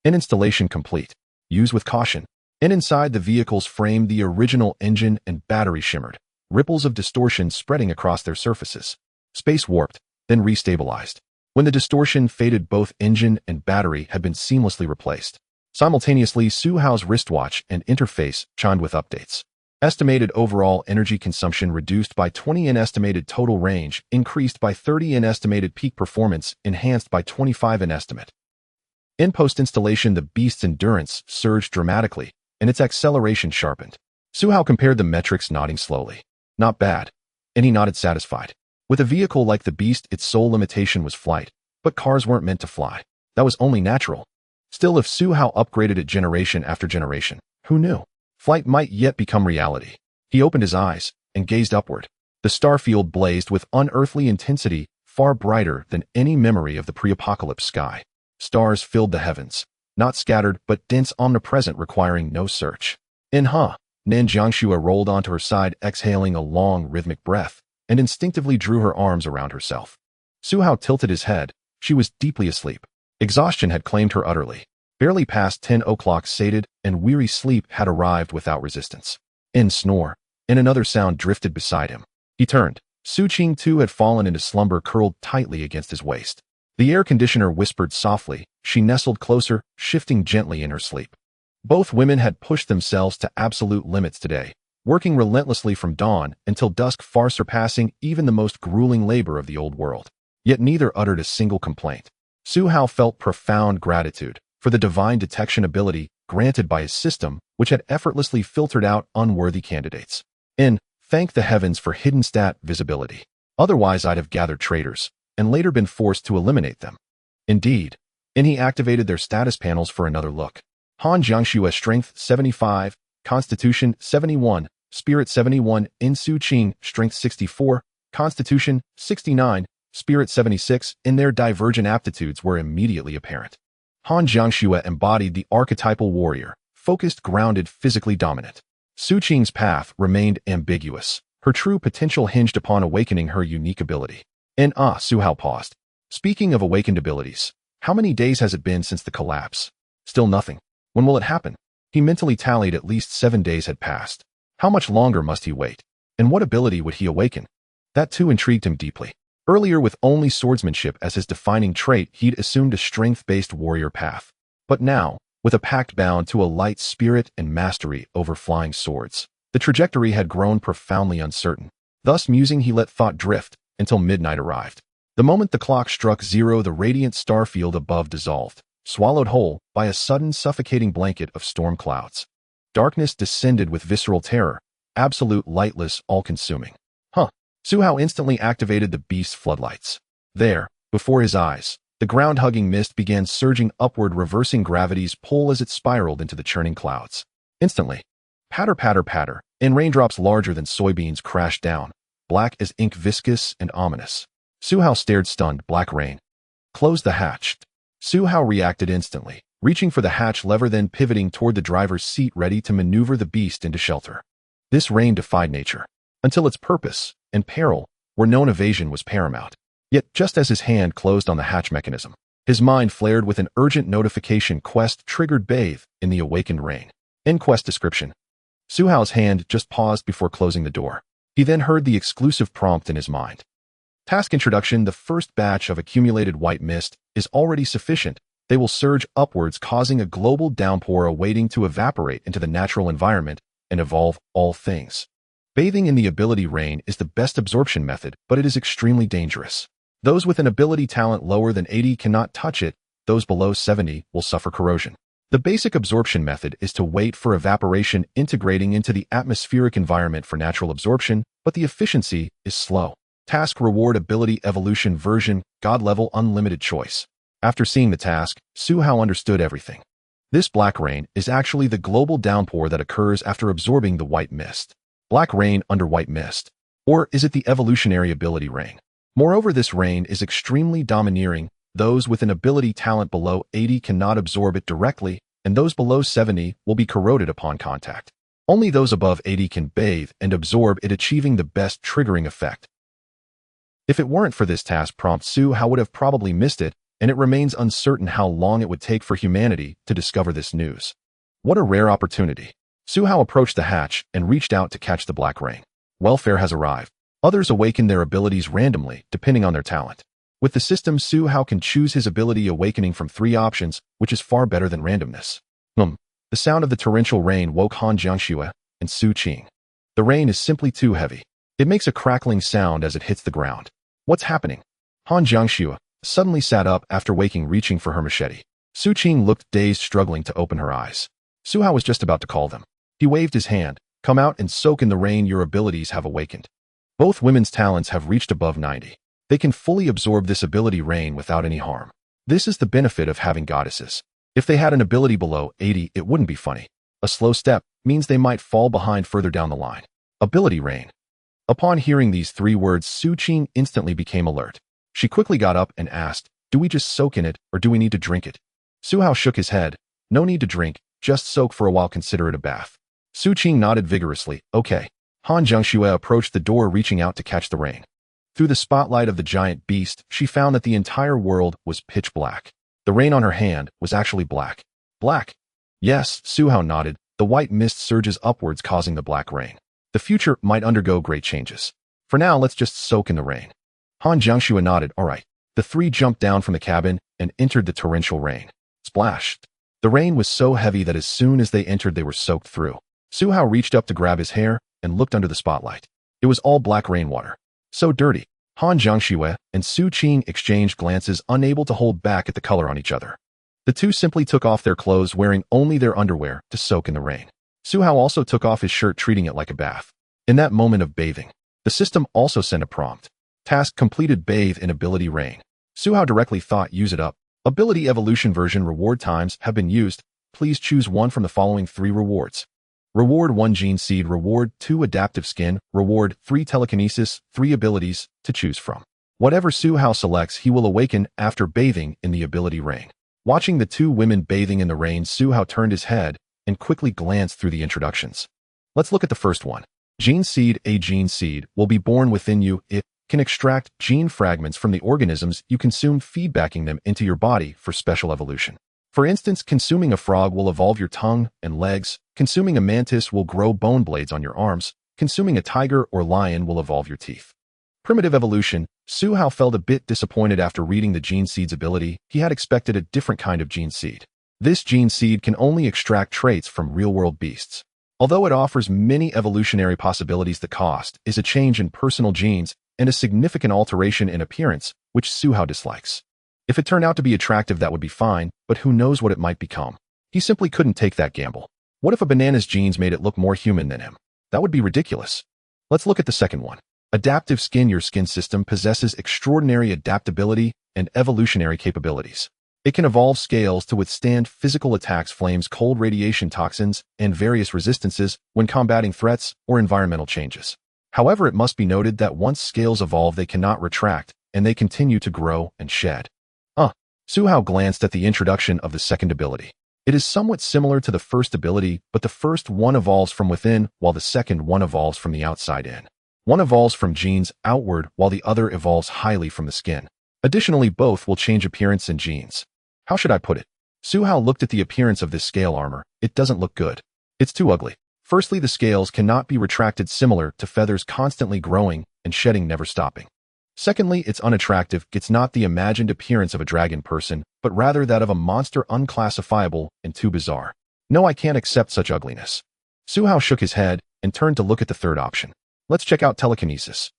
In installation complete. Use with caution. In inside the vehicle's frame, the original engine and battery shimmered. Ripples of distortion spreading across their surfaces. Space warped, then restabilized. When the distortion faded, both engine and battery had been seamlessly replaced. Simultaneously, Suhao's wristwatch and interface chimed with updates. Estimated overall energy consumption reduced by 20 in estimated total range, increased by 30 in estimated peak performance, enhanced by 25 in estimate. In post-installation, the beast's endurance surged dramatically, and its acceleration sharpened. Suhao compared the metrics, nodding slowly. Not bad. And he nodded satisfied. With a vehicle like the beast, its sole limitation was flight. But cars weren't meant to fly. That was only natural. Still, if Suhao upgraded it generation after generation, who knew? Flight might yet become reality. He opened his eyes and gazed upward. The starfield blazed with unearthly intensity, far brighter than any memory of the pre-apocalypse sky. Stars filled the heavens. Not scattered, but dense, omnipresent, requiring no search. Nen Jiangxue rolled onto her side, exhaling a long, rhythmic breath, and instinctively drew her arms around herself. Suhao tilted his head. She was deeply asleep. Exhaustion had claimed her utterly. Barely past 10 o'clock, sated and weary sleep had arrived without resistance. Snore, and another sound drifted beside him. He turned. Su Qing too had fallen into slumber, curled tightly against his waist. The air conditioner whispered softly. She nestled closer, shifting gently in her sleep. Both women had pushed themselves to absolute limits today, working relentlessly from dawn until dusk, far surpassing even the most grueling labor of the old world. Yet neither uttered a single complaint. Suhao felt profound gratitude for the divine detection ability granted by his system, which had effortlessly filtered out unworthy candidates. Thank the heavens for hidden stat visibility. Otherwise, I'd have gathered traitors and later been forced to eliminate them. Indeed. He activated their status panels for another look. Han Jiangxue, Strength 75, Constitution 71, Spirit 71, Su Qing, Strength 64, Constitution 69, Spirit 76, in their divergent aptitudes were immediately apparent. Han Jiangxue embodied the archetypal warrior, focused, grounded, physically dominant. Su Qing's path remained ambiguous. Her true potential hinged upon awakening her unique ability. Suhao paused. Speaking of awakened abilities, how many days has it been since the collapse? Still nothing. When will it happen? He mentally tallied. At least 7 days had passed. How much longer must he wait? And what ability would he awaken? That too intrigued him deeply. Earlier, with only swordsmanship as his defining trait, he'd assumed a strength-based warrior path. But now, with a pact bound to a light spirit and mastery over flying swords, the trajectory had grown profoundly uncertain. Thus musing, he let thought drift until midnight arrived. The moment the clock struck 0, the radiant star field above dissolved, swallowed whole by a sudden suffocating blanket of storm clouds. Darkness descended with visceral terror, absolute, lightless, all-consuming. Su Hao instantly activated the beast's floodlights. There, before his eyes, the ground-hugging mist began surging upward, reversing gravity's pull as it spiraled into the churning clouds. Instantly, patter, patter, patter, and raindrops larger than soybeans crashed down, black as ink, viscous and ominous. Su Hao stared stunned. Black rain. Close the hatch. Su Hao reacted instantly, reaching for the hatch lever, then pivoting toward the driver's seat, ready to maneuver the beast into shelter. This rain defied nature, until its purpose and peril were known. Evasion was paramount. Yet, just as his hand closed on the hatch mechanism, his mind flared with an urgent notification. Quest triggered. Bathe in the awakened rain. End quest description. Su Hao's hand just paused before closing the door. He then heard the exclusive prompt in his mind. Task introduction. The first batch of accumulated white mist is already sufficient. They will surge upwards, causing a global downpour awaiting to evaporate into the natural environment and evolve all things. Bathing in the ability rain is the best absorption method, but it is extremely dangerous. Those with an ability talent lower than 80 cannot touch it. Those below 70 will suffer corrosion. The basic absorption method is to wait for evaporation, integrating into the atmospheric environment for natural absorption, but the efficiency is slow. Task reward ability evolution version, God level, unlimited choice. After seeing the task, Su Hao understood everything. This black rain is actually the global downpour that occurs after absorbing the white mist. Black rain under white mist. Or is it the evolutionary ability rain? Moreover, this rain is extremely domineering. Those with an ability talent below 80 cannot absorb it directly, and those below 70 will be corroded upon contact. Only those above 80 can bathe and absorb it, achieving the best triggering effect. If it weren't for this task prompt, Su Hao would have probably missed it, and it remains uncertain how long it would take for humanity to discover this news. What a rare opportunity. Su Hao approached the hatch and reached out to catch the black rain. Welfare has arrived. Others awaken their abilities randomly, depending on their talent. With the system, Su Hao can choose his ability awakening from 3 options, which is far better than randomness. The sound of the torrential rain woke Han Jiangxue and Su Qing. The rain is simply too heavy. It makes a crackling sound as it hits the ground. What's happening? Han Jiangxue suddenly sat up after waking, reaching for her machete. Su Qing looked dazed, struggling to open her eyes. Su Hao was just about to call them. He waved his hand. Come out and soak in the rain. Your abilities have awakened. Both women's talents have reached above 90. They can fully absorb this ability rain without any harm. This is the benefit of having goddesses. If they had an ability below 80, it wouldn't be funny. A slow step means they might fall behind further down the line. Ability rain. Upon hearing these 3 words, Su Qing instantly became alert. She quickly got up and asked, do we just soak in it, or do we need to drink it? Su Hao shook his head. No need to drink, just soak for a while, consider it a bath. Su Qing nodded vigorously. Okay. Han Jiangxue approached the door, reaching out to catch the rain. Through the spotlight of the giant beast, she found that the entire world was pitch black. The rain on her hand was actually black. Black? Yes, Su Hao nodded. The white mist surges upwards, causing the black rain. The future might undergo great changes. For now, let's just soak in the rain. Han Jiangxue nodded. All right. The 3 jumped down from the cabin and entered the torrential rain. Splashed. The rain was so heavy that as soon as they entered, they were soaked through. Su Hao reached up to grab his hair and looked under the spotlight. It was all black rainwater. So dirty. Han Jiangxue and Su Qing exchanged glances, unable to hold back at the color on each other. The 2 simply took off their clothes, wearing only their underwear to soak in the rain. Su Hao also took off his shirt, treating it like a bath. In that moment of bathing, the system also sent a prompt. Task completed. Bathe in ability rain. Su Hao directly thought, use it up. Ability evolution version reward times have been used. Please choose one from the following 3 rewards. Reward 1 Gene Seed, Reward 2 Adaptive Skin, Reward 3 Telekinesis, 3 abilities to choose from. Whatever Su Hao selects, he will awaken after bathing in the ability rain. Watching the 2 women bathing in the rain, Su Hao turned his head and quickly glanced through the introductions. Let's look at the first one. Gene Seed. A gene seed will be born within you. It can extract gene fragments from the organisms you consume, feedbacking them into your body for special evolution. For instance, consuming a frog will evolve your tongue and legs. Consuming a mantis will grow bone blades on your arms. Consuming a tiger or lion will evolve your teeth. Primitive evolution. Su Hao felt a bit disappointed after reading the gene seed's ability. He had expected a different kind of gene seed. This gene seed can only extract traits from real-world beasts. Although it offers many evolutionary possibilities, the cost is a change in personal genes and a significant alteration in appearance, which Su Hao dislikes. If it turned out to be attractive, that would be fine, but who knows what it might become. He simply couldn't take that gamble. What if a banana's genes made it look more human than him? That would be ridiculous. Let's look at the second one. Adaptive skin. Your skin system possesses extraordinary adaptability and evolutionary capabilities. It can evolve scales to withstand physical attacks, flames, cold radiation, toxins, and various resistances when combating threats or environmental changes. However, it must be noted that once scales evolve, they cannot retract, and they continue to grow and shed. Su Hao glanced at the introduction of the second ability. It is somewhat similar to the first ability, but the first one evolves from within, while the second one evolves from the outside in. One evolves from genes outward, while the other evolves highly from the skin. Additionally, both will change appearance and genes. How should I put it? Su Hao looked at the appearance of this scale armor. It doesn't look good. It's too ugly. Firstly, the scales cannot be retracted, similar to feathers constantly growing and shedding, never stopping. Secondly, it's unattractive. It's not the imagined appearance of a dragon person, but rather that of a monster, unclassifiable and too bizarre. No, I can't accept such ugliness. Su Hao shook his head and turned to look at the third option. Let's check out telekinesis.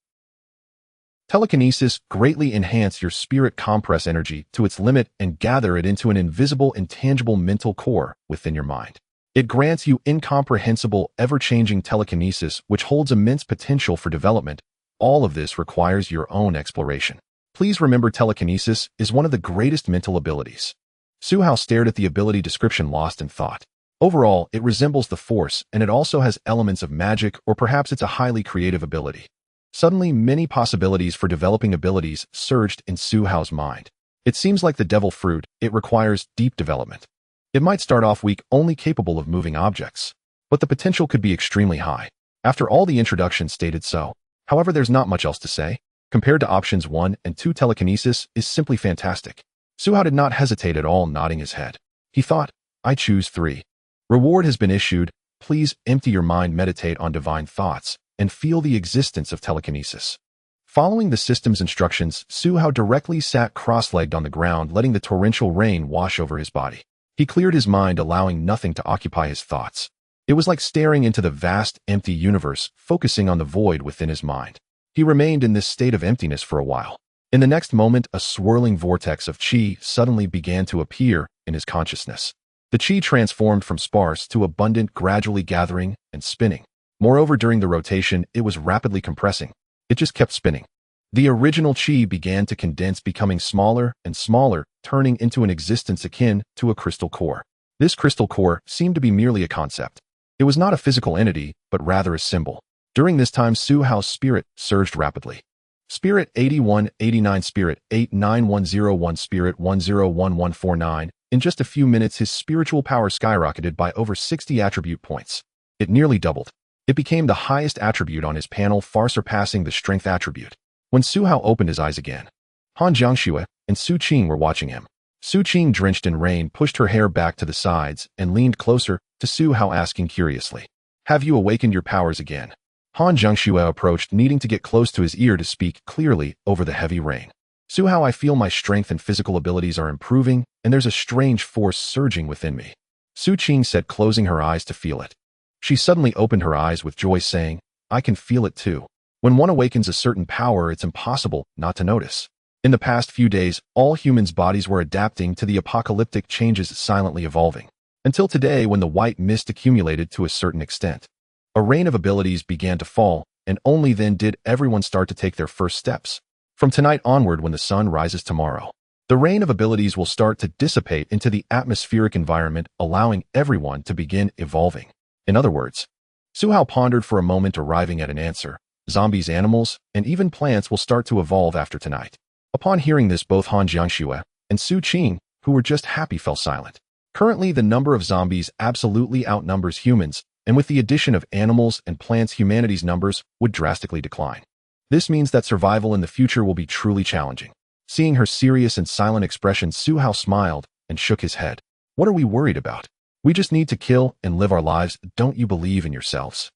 Telekinesis greatly enhance your spirit, compress energy to its limit and gather it into an invisible, intangible mental core within your mind. It grants you incomprehensible, ever-changing telekinesis, which holds immense potential for development. All of this requires your own exploration. Please remember, telekinesis is one of the greatest mental abilities. Su Hao stared at the ability description, lost in thought. Overall, it resembles the Force, and it also has elements of magic, or perhaps it's a highly creative ability. Suddenly, many possibilities for developing abilities surged in Su Hao's mind. It seems like the devil fruit. It requires deep development. It might start off weak, only capable of moving objects, but the potential could be extremely high. After all, the introduction stated so. However, there's not much else to say. Compared to options 1 and 2, telekinesis is simply fantastic. Su Hao did not hesitate at all, nodding his head. He thought, I choose 3. Reward has been issued. Please empty your mind, meditate on divine thoughts, and feel the existence of telekinesis. Following the system's instructions, Su Hao directly sat cross-legged on the ground, letting the torrential rain wash over his body. He cleared his mind, allowing nothing to occupy his thoughts. It was like staring into the vast, empty universe, focusing on the void within his mind. He remained in this state of emptiness for a while. In the next moment, a swirling vortex of qi suddenly began to appear in his consciousness. The qi transformed from sparse to abundant, gradually gathering and spinning. Moreover, during the rotation, it was rapidly compressing. It just kept spinning. The original qi began to condense, becoming smaller and smaller, turning into an existence akin to a crystal core. This crystal core seemed to be merely a concept. It was not a physical entity, but rather a symbol. During this time, Su Hao's spirit surged rapidly. Spirit 8189, Spirit 89101, Spirit 101149. In just a few minutes, his spiritual power skyrocketed by over 60 attribute points. It nearly doubled. It became the highest attribute on his panel, far surpassing the strength attribute. When Su Hao opened his eyes again, Han Jiangxue and Su Qing were watching him. Su Qing, drenched in rain, pushed her hair back to the sides and leaned closer to Su Hao, asking curiously, "Have you awakened your powers again?" Han Jiangxue approached, needing to get close to his ear to speak clearly over the heavy rain. "Su Hao, I feel my strength and physical abilities are improving, and there's a strange force surging within me," Su Qing said, closing her eyes to feel it. She suddenly opened her eyes with joy, saying, "I can feel it too." When one awakens a certain power, it's impossible not to notice. In the past few days, all humans' bodies were adapting to the apocalyptic changes, silently evolving. Until today, when the white mist accumulated to a certain extent. A rain of abilities began to fall, and only then did everyone start to take their first steps. From tonight onward, when the sun rises tomorrow, the rain of abilities will start to dissipate into the atmospheric environment, allowing everyone to begin evolving. In other words, Su Hao pondered for a moment, arriving at an answer. Zombies, animals, and even plants will start to evolve after tonight. Upon hearing this, both Han Jiangxue and Su Qing, who were just happy, fell silent. Currently, the number of zombies absolutely outnumbers humans, and with the addition of animals and plants, humanity's numbers would drastically decline. This means that survival in the future will be truly challenging. Seeing her serious and silent expression, Su Hao smiled and shook his head. "What are we worried about? We just need to kill and live our lives. Don't you believe in yourselves?"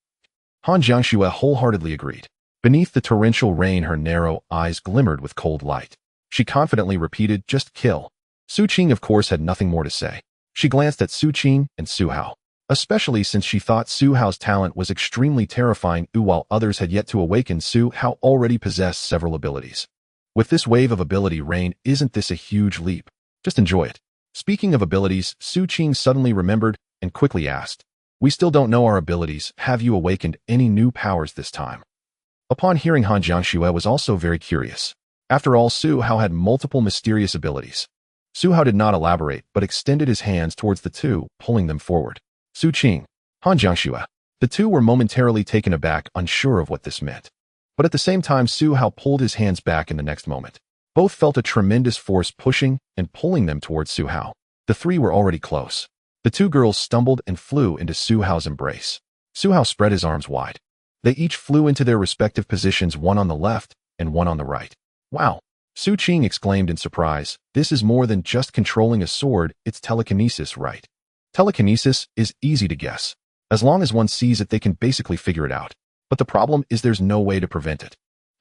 Han Jiangxue wholeheartedly agreed. Beneath the torrential rain, her narrow eyes glimmered with cold light. She confidently repeated, "Just kill." Su Qing, of course, had nothing more to say. She glanced at Su Qing and Su Hao. especially since she thought Su Hao's talent was extremely terrifying while others had yet to awaken. Su Hao already possessed several abilities. With this wave of ability reign, isn't this a huge leap? Just enjoy it. Speaking of abilities, Su Qing suddenly remembered and quickly asked, "We still don't know our abilities. Have you awakened any new powers this time?" Upon hearing, Han Jiangxue was also very curious. After all, Su Hao had multiple mysterious abilities. Su Hao did not elaborate, but extended his hands towards the two, pulling them forward. Su Qing, Han Jiangxue. The two were momentarily taken aback, unsure of what this meant. But at the same time, Su Hao pulled his hands back in the next moment. Both felt a tremendous force pushing and pulling them towards Su Hao. The three were already close. The two girls stumbled and flew into Su Hao's embrace. Su Hao spread his arms wide. They each flew into their respective positions, one on the left and one on the right. "Wow!" Su Qing exclaimed in surprise. "This is more than just controlling a sword, it's telekinesis, right?" Telekinesis is easy to guess. As long as one sees it, they can basically figure it out. But the problem is there's no way to prevent it.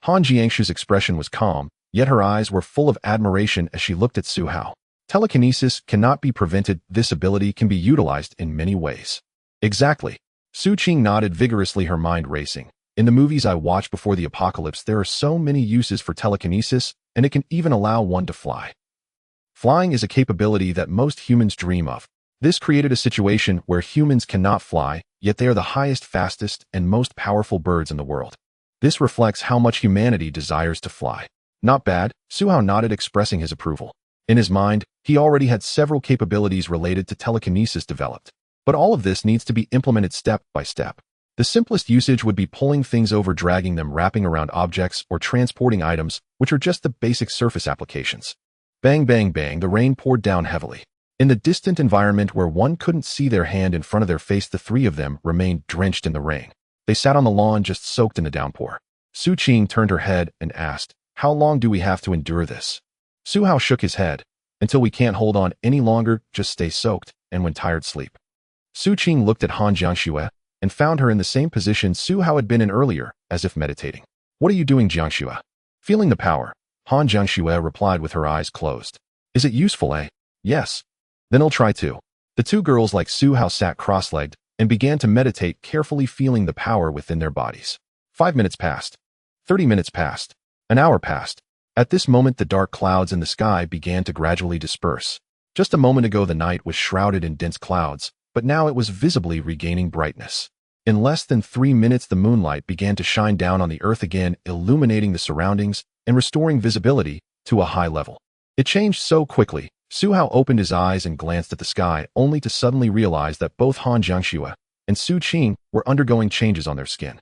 Han Jiangxue's expression was calm, yet her eyes were full of admiration as she looked at Su Hao. Telekinesis cannot be prevented. This ability can be utilized in many ways. Exactly. Su Qing nodded vigorously, her mind racing. In the movies I watched before the apocalypse, there are so many uses for telekinesis, and it can even allow one to fly. Flying is a capability that most humans dream of. This created a situation where humans cannot fly, yet they are the highest, fastest, and most powerful birds in the world. This reflects how much humanity desires to fly. Not bad, Su Hao nodded, expressing his approval. In his mind, he already had several capabilities related to telekinesis developed. But all of this needs to be implemented step by step. The simplest usage would be pulling things over, dragging them, wrapping around objects, or transporting items, which are just the basic surface applications. Bang, bang, bang, the rain poured down heavily. In the distant environment where one couldn't see their hand in front of their face, the three of them remained drenched in the rain. They sat on the lawn, just soaked in the downpour. Su Qing turned her head and asked, "How long do we have to endure this?" Su Hao shook his head. "Until we can't hold on any longer, just stay soaked, and when tired, sleep." Su Qing looked at Han Jiangxue and found her in the same position Su Hao had been in earlier, as if meditating. "What are you doing, Jiangxue?" "Feeling the power," Han Jiangxue replied with her eyes closed. "Is it useful, eh?" "Yes." "Then I'll try too." The two girls like Su Hao sat cross-legged and began to meditate, carefully feeling the power within their bodies. 5 minutes passed. 30 minutes passed. An hour passed. At this moment, the dark clouds in the sky began to gradually disperse. Just a moment ago, the night was shrouded in dense clouds, but now it was visibly regaining brightness. In less than 3 minutes, the moonlight began to shine down on the earth again, illuminating the surroundings and restoring visibility to a high level. It changed so quickly. Su Hao opened his eyes and glanced at the sky, only to suddenly realize that both Han Jiangxue and Su Qing were undergoing changes on their skin.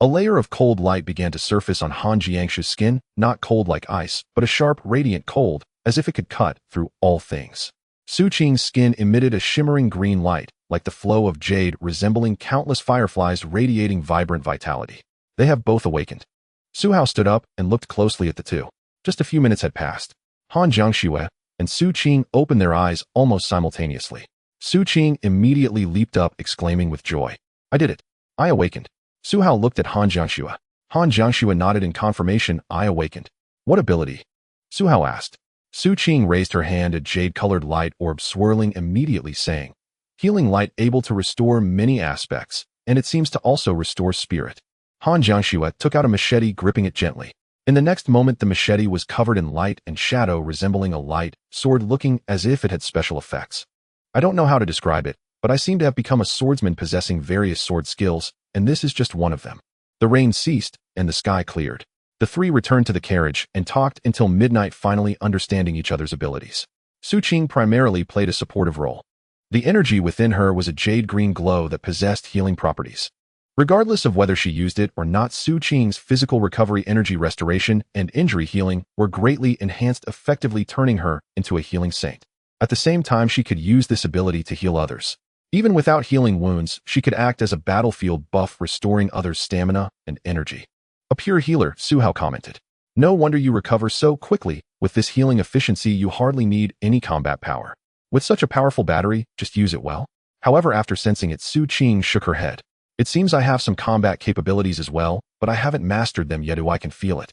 A layer of cold light began to surface on Han Jiangxue's skin, not cold like ice, but a sharp, radiant cold, as if it could cut through all things. Su Qing's skin emitted a shimmering green light, like the flow of jade, resembling countless fireflies radiating vibrant vitality. They have both awakened. Su Hao stood up and looked closely at the two. Just a few minutes had passed. Han Jiangxue and Su Qing opened their eyes almost simultaneously. Su Qing immediately leaped up, exclaiming with joy, "I did it! I awakened!" Su Hao looked at Han Jiangxue. Han Jiangxue nodded in confirmation. "I awakened." "What ability?" Su Hao asked. Su Qing raised her hand, a jade-colored light orb swirling immediately, saying, "Healing light, able to restore many aspects, and it seems to also restore spirit." Han Jiangxue took out a machete, gripping it gently. In the next moment, the machete was covered in light and shadow, resembling a light sword, looking as if it had special effects. I don't know how to describe it, but I seem to have become a swordsman possessing various sword skills, and this is just one of them. The rain ceased, and the sky cleared. The three returned to the carriage and talked until midnight, finally understanding each other's abilities. Su Qing primarily played a supportive role. The energy within her was a jade-green glow that possessed healing properties. Regardless of whether she used it or not, Su Qing's physical recovery, energy restoration, and injury healing were greatly enhanced, effectively turning her into a healing saint. At the same time, she could use this ability to heal others. Even without healing wounds, she could act as a battlefield buff, restoring others' stamina and energy. "A pure healer," Su Hao commented. "No wonder you recover so quickly. With this healing efficiency, you hardly need any combat power. With such a powerful battery, just use it well." However, after sensing it, Su Qing shook her head. "It seems I have some combat capabilities as well, but I haven't mastered them yet. I can feel it."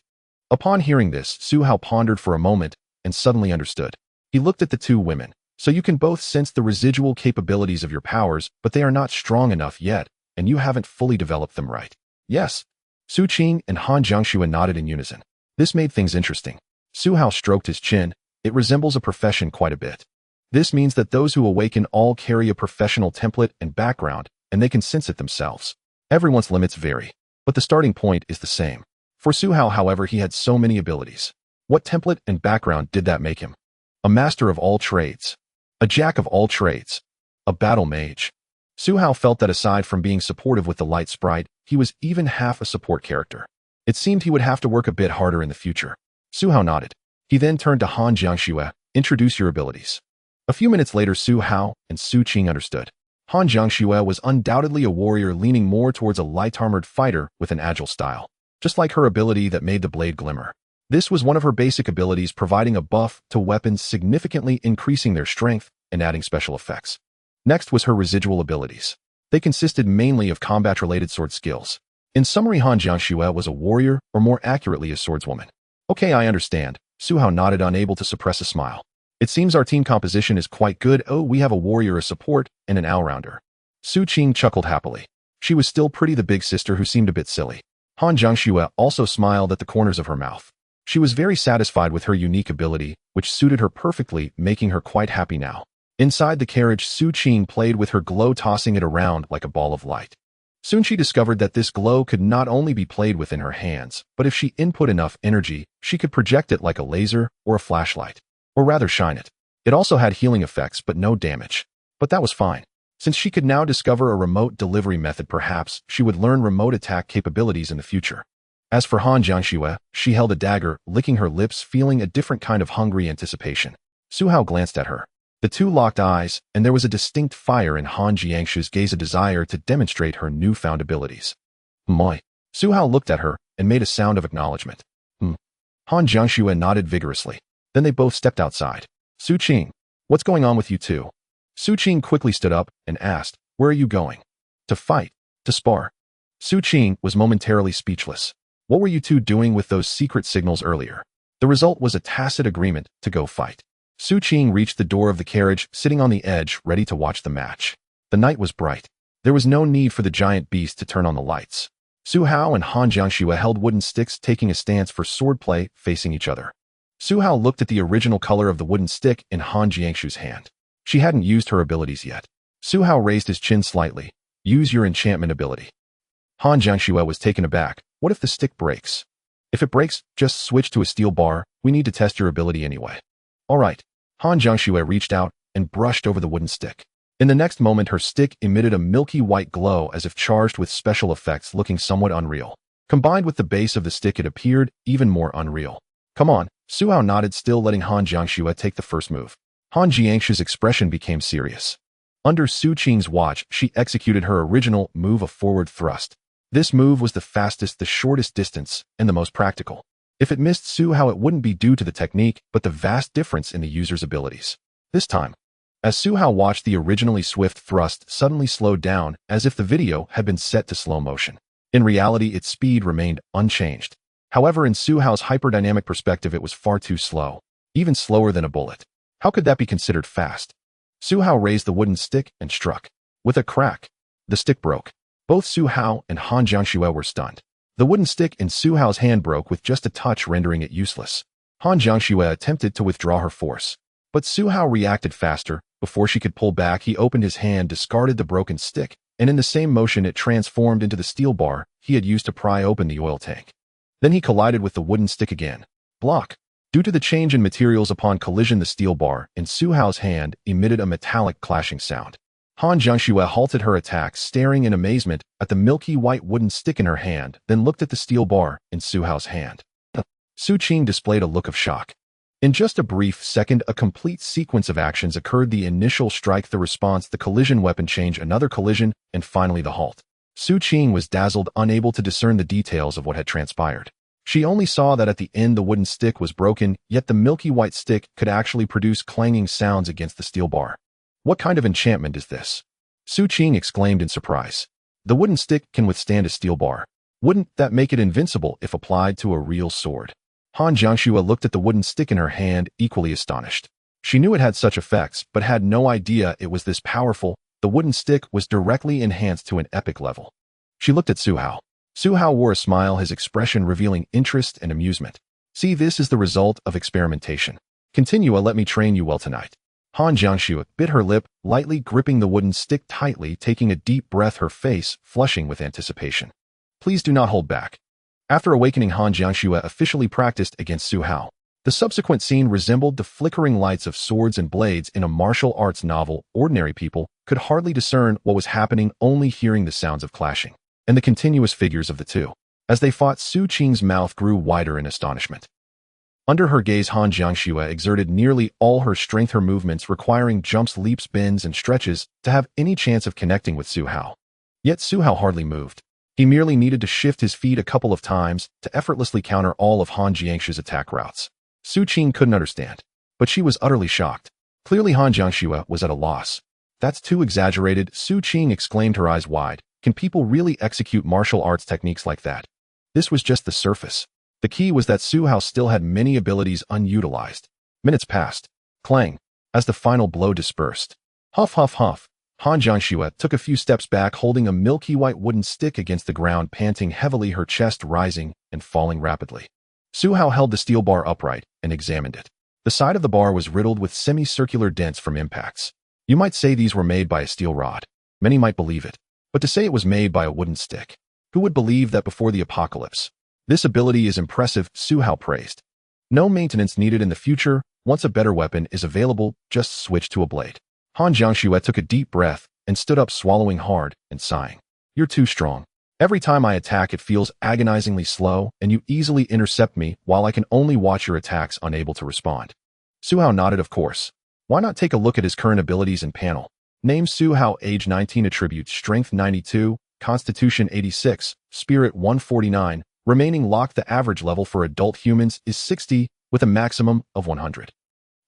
Upon hearing this, Su Hao pondered for a moment and suddenly understood. He looked at the two women. So you can both sense the residual capabilities of your powers, but they are not strong enough yet, and you haven't fully developed them right. Yes. Su Qing and Han Jiangxue nodded in unison. This made things interesting. Su Hao stroked his chin. It resembles a profession quite a bit. This means that those who awaken all carry a professional template and background, and they can sense it themselves. Everyone's limits vary, but the starting point is the same. For Su Hao, however, he had so many abilities. What template and background did that make him? A master of all trades. A jack of all trades. A battle mage. Su Hao felt that aside from being supportive with the light sprite, he was even half a support character. It seemed he would have to work a bit harder in the future. Su Hao nodded. He then turned to Han Jiangxue. Introduce your abilities. A few minutes later, Su Hao and Su Qing understood. Han Jiangxue was undoubtedly a warrior leaning more towards a light-armored fighter with an agile style, just like her ability that made the blade glimmer. This was one of her basic abilities, providing a buff to weapons, significantly increasing their strength and adding special effects. Next was her residual abilities. They consisted mainly of combat-related sword skills. In summary, Han Jiangxue was a warrior, or more accurately, a swordswoman. Okay, I understand. Su Hao nodded, unable to suppress a smile. It seems our team composition is quite good. Oh, we have a warrior, a support, and an all-rounder. Su Qing chuckled happily. She was still pretty the big sister who seemed a bit silly. Han Jiangxue also smiled at the corners of her mouth. She was very satisfied with her unique ability, which suited her perfectly, making her quite happy now. Inside the carriage, Su Qing played with her glow, tossing it around like a ball of light. Soon she discovered that this glow could not only be played with in her hands, but if she input enough energy, she could project it like a laser or a flashlight. Or rather shine it. It also had healing effects but no damage. But that was fine. Since she could now discover a remote delivery method, perhaps she would learn remote attack capabilities in the future. As for Han Jiangxue, she held a dagger, licking her lips, feeling a different kind of hungry anticipation. Su Hao glanced at her. The two locked eyes, and there was a distinct fire in Han Jiangxue's gaze, a desire to demonstrate her newfound abilities. Moi. Su Hao looked at her and made a sound of acknowledgement. Han Jiangxue nodded vigorously. Then they both stepped outside. Su Qing, what's going on with you two? Su Qing quickly stood up and asked, where are you going? To fight. To spar. Su Qing was momentarily speechless. What were you two doing with those secret signals earlier? The result was a tacit agreement to go fight. Su Qing reached the door of the carriage, sitting on the edge, ready to watch the match. The night was bright. There was no need for the giant beast to turn on the lights. Su Hao and Han Jiangxue held wooden sticks, taking a stance for swordplay, facing each other. Su Hao looked at the original color of the wooden stick in Han Jiangxue's hand. She hadn't used her abilities yet. Su Hao raised his chin slightly. Use your enchantment ability. Han Jiangxue was taken aback. What if the stick breaks? If it breaks, just switch to a steel bar. We need to test your ability anyway. All right. Han Jiangxue reached out and brushed over the wooden stick. In the next moment, her stick emitted a milky white glow as if charged with special effects, looking somewhat unreal. Combined with the base of the stick, it appeared even more unreal. Come on. Su Hao nodded, still letting Han Jiangxue take the first move. Han Jiangxue's expression became serious. Under Su Qing's watch, she executed her original move, a forward thrust. This move was the fastest, the shortest distance, and the most practical. If it missed Su Hao, it wouldn't be due to the technique, but the vast difference in the user's abilities. This time, as Su Hao watched, the originally swift thrust suddenly slowed down, as if the video had been set to slow motion. In reality, its speed remained unchanged. However, in Su Hao's hyperdynamic perspective, it was far too slow, even slower than a bullet. How could that be considered fast? Su Hao raised the wooden stick and struck. With a crack, the stick broke. Both Su Hao and Han Jiangxue were stunned. The wooden stick in Su Hao's hand broke with just a touch, rendering it useless. Han Jiangxue attempted to withdraw her force, but Su Hao reacted faster. Before she could pull back, he opened his hand, discarded the broken stick, and in the same motion it transformed into the steel bar he had used to pry open the oil tank. Then he collided with the wooden stick again. Block. Due to the change in materials upon collision, the steel bar in Su Hao's hand emitted a metallic clashing sound. Han Jiangxue halted her attack, staring in amazement at the milky white wooden stick in her hand, then looked at the steel bar in Su Hao's hand. Su Qing displayed a look of shock. In just a brief second, a complete sequence of actions occurred: the initial strike, the response, the collision, weapon change, another collision, and finally the halt. Su Qing was dazzled, unable to discern the details of what had transpired. She only saw that at the end the wooden stick was broken, yet the milky white stick could actually produce clanging sounds against the steel bar. What kind of enchantment is this? Su Qing exclaimed in surprise. The wooden stick can withstand a steel bar. Wouldn't that make it invincible if applied to a real sword? Han Jiangxue looked at the wooden stick in her hand, equally astonished. She knew it had such effects, but had no idea it was this powerful. The wooden stick was directly enhanced to an epic level. She looked at Su Hao. Su Hao wore a smile, his expression revealing interest and amusement. See, this is the result of experimentation. Continue, let me train you well tonight. Han Jiangxue bit her lip, lightly gripping the wooden stick tightly, taking a deep breath, her face flushing with anticipation. Please do not hold back. After awakening, Han Jiangxue officially practiced against Su Hao. The subsequent scene resembled the flickering lights of swords and blades in a martial arts novel. Ordinary people could hardly discern what was happening, only hearing the sounds of clashing and the continuous figures of the two. As they fought, Su Qing's mouth grew wider in astonishment. Under her gaze, Han Jiangxue exerted nearly all her strength, her movements requiring jumps, leaps, bends, and stretches to have any chance of connecting with Su Hao. Yet Su Hao hardly moved. He merely needed to shift his feet a couple of times to effortlessly counter all of Han Jiangxue's attack routes. Su Qing couldn't understand, but she was utterly shocked. Clearly Han Jiangxue was at a loss. That's too exaggerated, Su Qing exclaimed, her eyes wide. Can people really execute martial arts techniques like that? This was just the surface. The key was that Su Hao still had many abilities unutilized. Minutes passed. Clang. As the final blow dispersed. Huff, huff, huff. Han Jiangxue took a few steps back, holding a milky white wooden stick against the ground, panting heavily, her chest rising and falling rapidly. Su Hao held the steel bar upright and examined it. The side of the bar was riddled with semicircular dents from impacts. You might say these were made by a steel rod. Many might believe it. But to say it was made by a wooden stick, who would believe that before the apocalypse? This ability is impressive, Su Hao praised. No maintenance needed in the future. Once a better weapon is available, just switch to a blade. Han Jiangxue took a deep breath and stood up, swallowing hard and sighing. You're too strong. Every time I attack, it feels agonizingly slow, and you easily intercept me while I can only watch your attacks, unable to respond. Su Hao nodded, of course. Why not take a look at his current abilities and panel? Name: Su Hao, age 19, attributes strength 92, constitution 86, spirit 149, remaining locked. The average level for adult humans is 60, with a maximum of 100.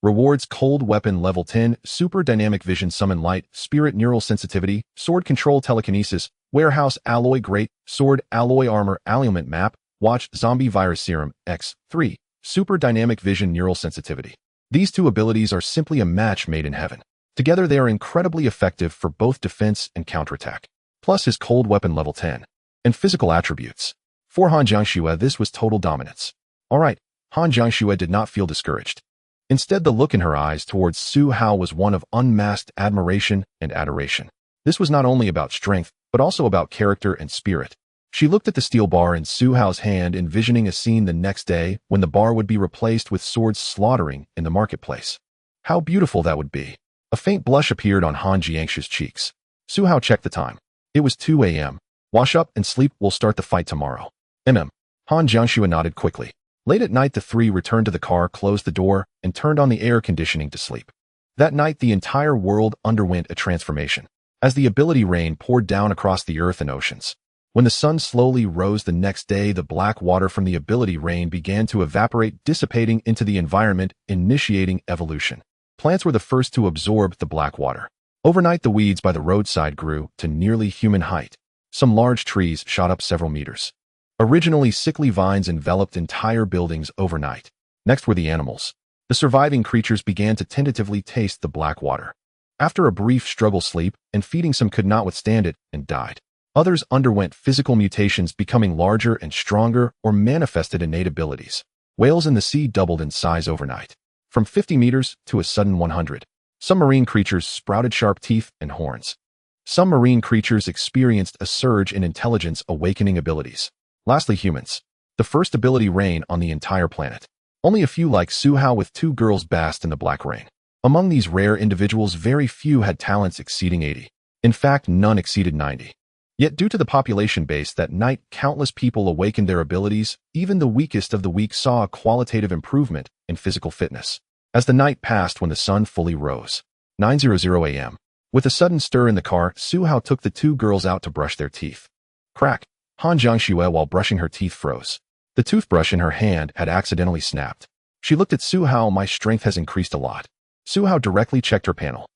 Rewards: cold weapon level 10, super dynamic vision, summon light, spirit, neural sensitivity, sword control, telekinesis, warehouse, alloy, great sword, alloy armor, alliement map, watch, zombie virus serum, X3, super dynamic vision, neural sensitivity. These two abilities are simply a match made in heaven. Together they are incredibly effective for both defense and counterattack. Plus his cold weapon level 10. And physical attributes. For Han Jiangxue, this was total dominance. Alright, Han Jiangxue did not feel discouraged. Instead, the look in her eyes towards Su Hao was one of unmasked admiration and adoration. This was not only about strength, but also about character and spirit. She looked at the steel bar in Su Hao's hand, envisioning a scene the next day when the bar would be replaced with swords slaughtering in the marketplace. How beautiful that would be. A faint blush appeared on Han Jiangxue's cheeks. Su Hao checked the time. It was 2 a.m. Wash up and sleep, we'll start the fight tomorrow. Han Jiangxue nodded quickly. Late at night, the three returned to the car, closed the door, and turned on the air conditioning to sleep. That night, the entire world underwent a transformation. As the ability rain poured down across the earth and oceans. When the sun slowly rose the next day, the black water from the ability rain began to evaporate, dissipating into the environment, initiating evolution. Plants were the first to absorb the black water. Overnight, the weeds by the roadside grew to nearly human height. Some large trees shot up several meters. Originally, sickly vines enveloped entire buildings overnight. Next were the animals. The surviving creatures began to tentatively taste the black water. After a brief struggle, sleep and feeding, some could not withstand it and died. Others underwent physical mutations, becoming larger and stronger or manifested innate abilities. Whales in the sea doubled in size overnight, from 50 meters to a sudden 100. Some marine creatures sprouted sharp teeth and horns. Some marine creatures experienced a surge in intelligence, awakening abilities. Lastly, humans. The first ability rain on the entire planet. Only a few like Su Hao with 2 girls basked in the black rain. Among these rare individuals, very few had talents exceeding 80. In fact, none exceeded 90. Yet due to the population base that night, countless people awakened their abilities. Even the weakest of the weak saw a qualitative improvement in physical fitness. As the night passed, when the sun fully rose, 9:00 a.m. With a sudden stir in the car, Su Hao took the 2 girls out to brush their teeth. Crack! Han Jiangxue, while brushing her teeth, froze. The toothbrush in her hand had accidentally snapped. She looked at Su Hao. My strength has increased a lot. Su Hao directly checked her panel.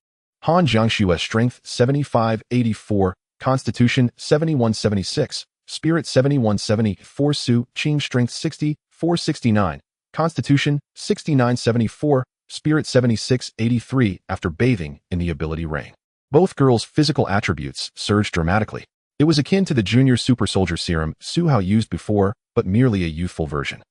Han Jiangxue, strength 7584, constitution 7176, spirit 7174, Su Qing, strength 60, 469, constitution 6974, Spirit 7683 after bathing in the ability rain. Both girls' physical attributes surged dramatically. It was akin to the Junior Super Soldier Serum Suhao used before, but merely a youthful version.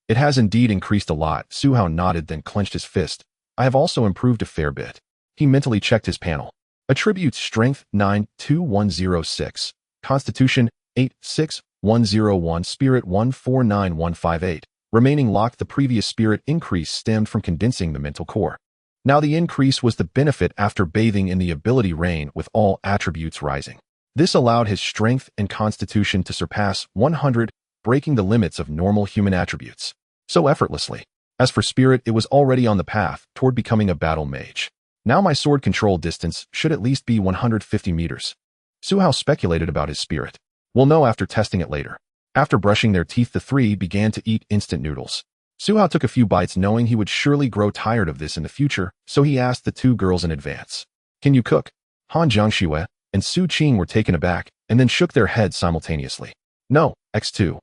It has indeed increased a lot. Suhao nodded, then clenched his fist. I have also improved a fair bit. He mentally checked his panel. Attributes: Strength 92106, Constitution 86101, Spirit 149158. Remaining locked. The previous spirit increase stemmed from condensing the mental core. Now the increase was the benefit after bathing in the ability rain with all attributes rising. This allowed his strength and constitution to surpass 100, breaking the limits of normal human attributes so effortlessly. As for spirit, it was already on the path toward becoming a battle mage. Now my sword control distance should at least be 150 meters. Suhao speculated about his spirit. We'll know after testing it later. After brushing their teeth, the three began to eat instant noodles. Suhao took a few bites, knowing he would surely grow tired of this in the future, so he asked the two girls in advance. Can you cook? Han Jiangxue and Su Qing were taken aback, and then shook their heads simultaneously. No, X2.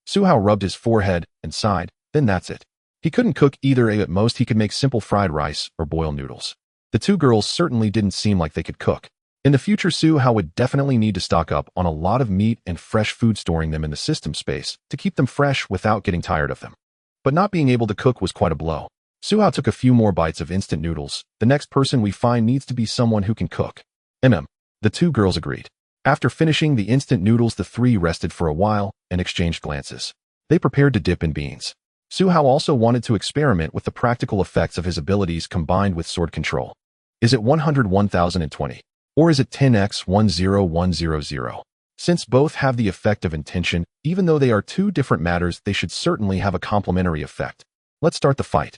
Suhao rubbed his forehead and sighed, then that's it. He couldn't cook either. At most he could make simple fried rice or boil noodles. The two girls certainly didn't seem like they could cook. In the future, Suhao would definitely need to stock up on a lot of meat and fresh food, storing them in the system space to keep them fresh without getting tired of them. But not being able to cook was quite a blow. Suhao took a few more bites of instant noodles. The next person we find needs to be someone who can cook. The two girls agreed. After finishing the instant noodles, the three rested for a while and exchanged glances. They prepared to dip in beans. Suhao also wanted to experiment with the practical effects of his abilities combined with sword control. Is it 101,020? Or is it 10x 10100? Since both have the effect of intention, even though they are two different matters, they should certainly have a complementary effect. Let's start the fight.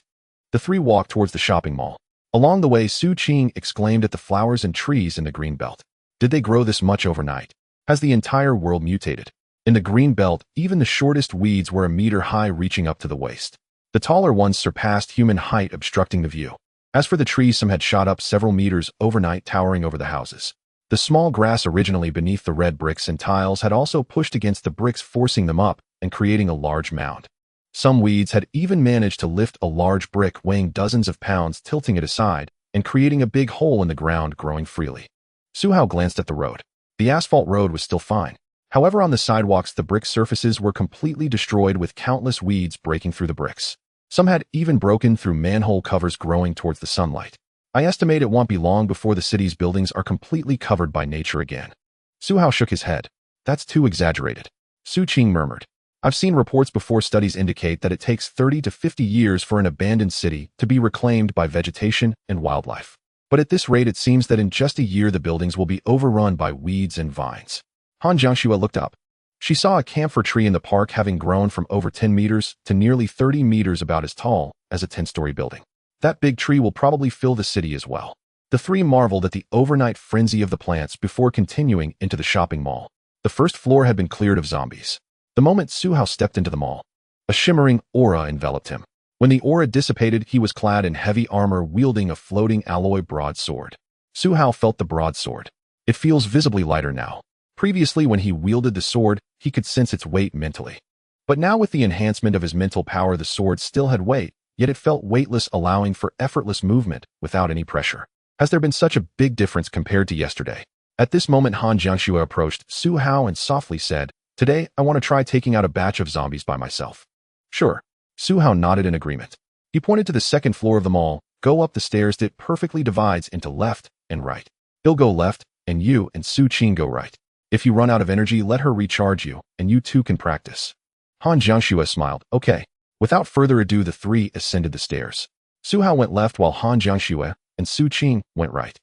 The three walked towards the shopping mall. Along the way, Su Qing exclaimed at the flowers and trees in the green belt. Did they grow this much overnight? Has the entire world mutated? In the green belt, even the shortest weeds were a meter high, reaching up to the waist. The taller ones surpassed human height, obstructing the view. As for the trees, some had shot up several meters overnight, towering over the houses. The small grass originally beneath the red bricks and tiles had also pushed against the bricks, forcing them up and creating a large mound. Some weeds had even managed to lift a large brick weighing dozens of pounds, tilting it aside and creating a big hole in the ground, growing freely. Suhao glanced at the road. The asphalt road was still fine. However, on the sidewalks, the brick surfaces were completely destroyed, with countless weeds breaking through the bricks. Some had even broken through manhole covers, growing towards the sunlight. I estimate it won't be long before the city's buildings are completely covered by nature again. Suhao shook his head. That's too exaggerated. Su Qing murmured. I've seen reports before. Studies indicate that it takes 30 to 50 years for an abandoned city to be reclaimed by vegetation and wildlife. But at this rate, it seems that in just a year the buildings will be overrun by weeds and vines. Han Jiangxue looked up. She saw a camphor tree in the park, having grown from over 10 meters to nearly 30 meters, about as tall as a 10-story building. That big tree will probably fill the city as well. The three marveled at the overnight frenzy of the plants before continuing into the shopping mall. The first floor had been cleared of zombies. The moment Suhao stepped into the mall, a shimmering aura enveloped him. When the aura dissipated, he was clad in heavy armor, wielding a floating alloy broadsword. Suhao felt the broadsword. It feels visibly lighter now. Previously, when he wielded the sword, he could sense its weight mentally. But now, with the enhancement of his mental power, the sword still had weight, yet it felt weightless, allowing for effortless movement without any pressure. Has there been such a big difference compared to yesterday? At this moment, Han Jiangxue approached Suhao and softly said, Today, I want to try taking out a batch of zombies by myself. Sure. Suhao nodded in agreement. He pointed to the second floor of the mall. Go up the stairs. It perfectly divides into left and right. He'll go left, and you and Su Qing go right. If you run out of energy, let her recharge you, and you two can practice. Han Jiangxue smiled. Okay. Without further ado, the three ascended the stairs. Suhao went left while Han Jiangxue and Su Qing went right.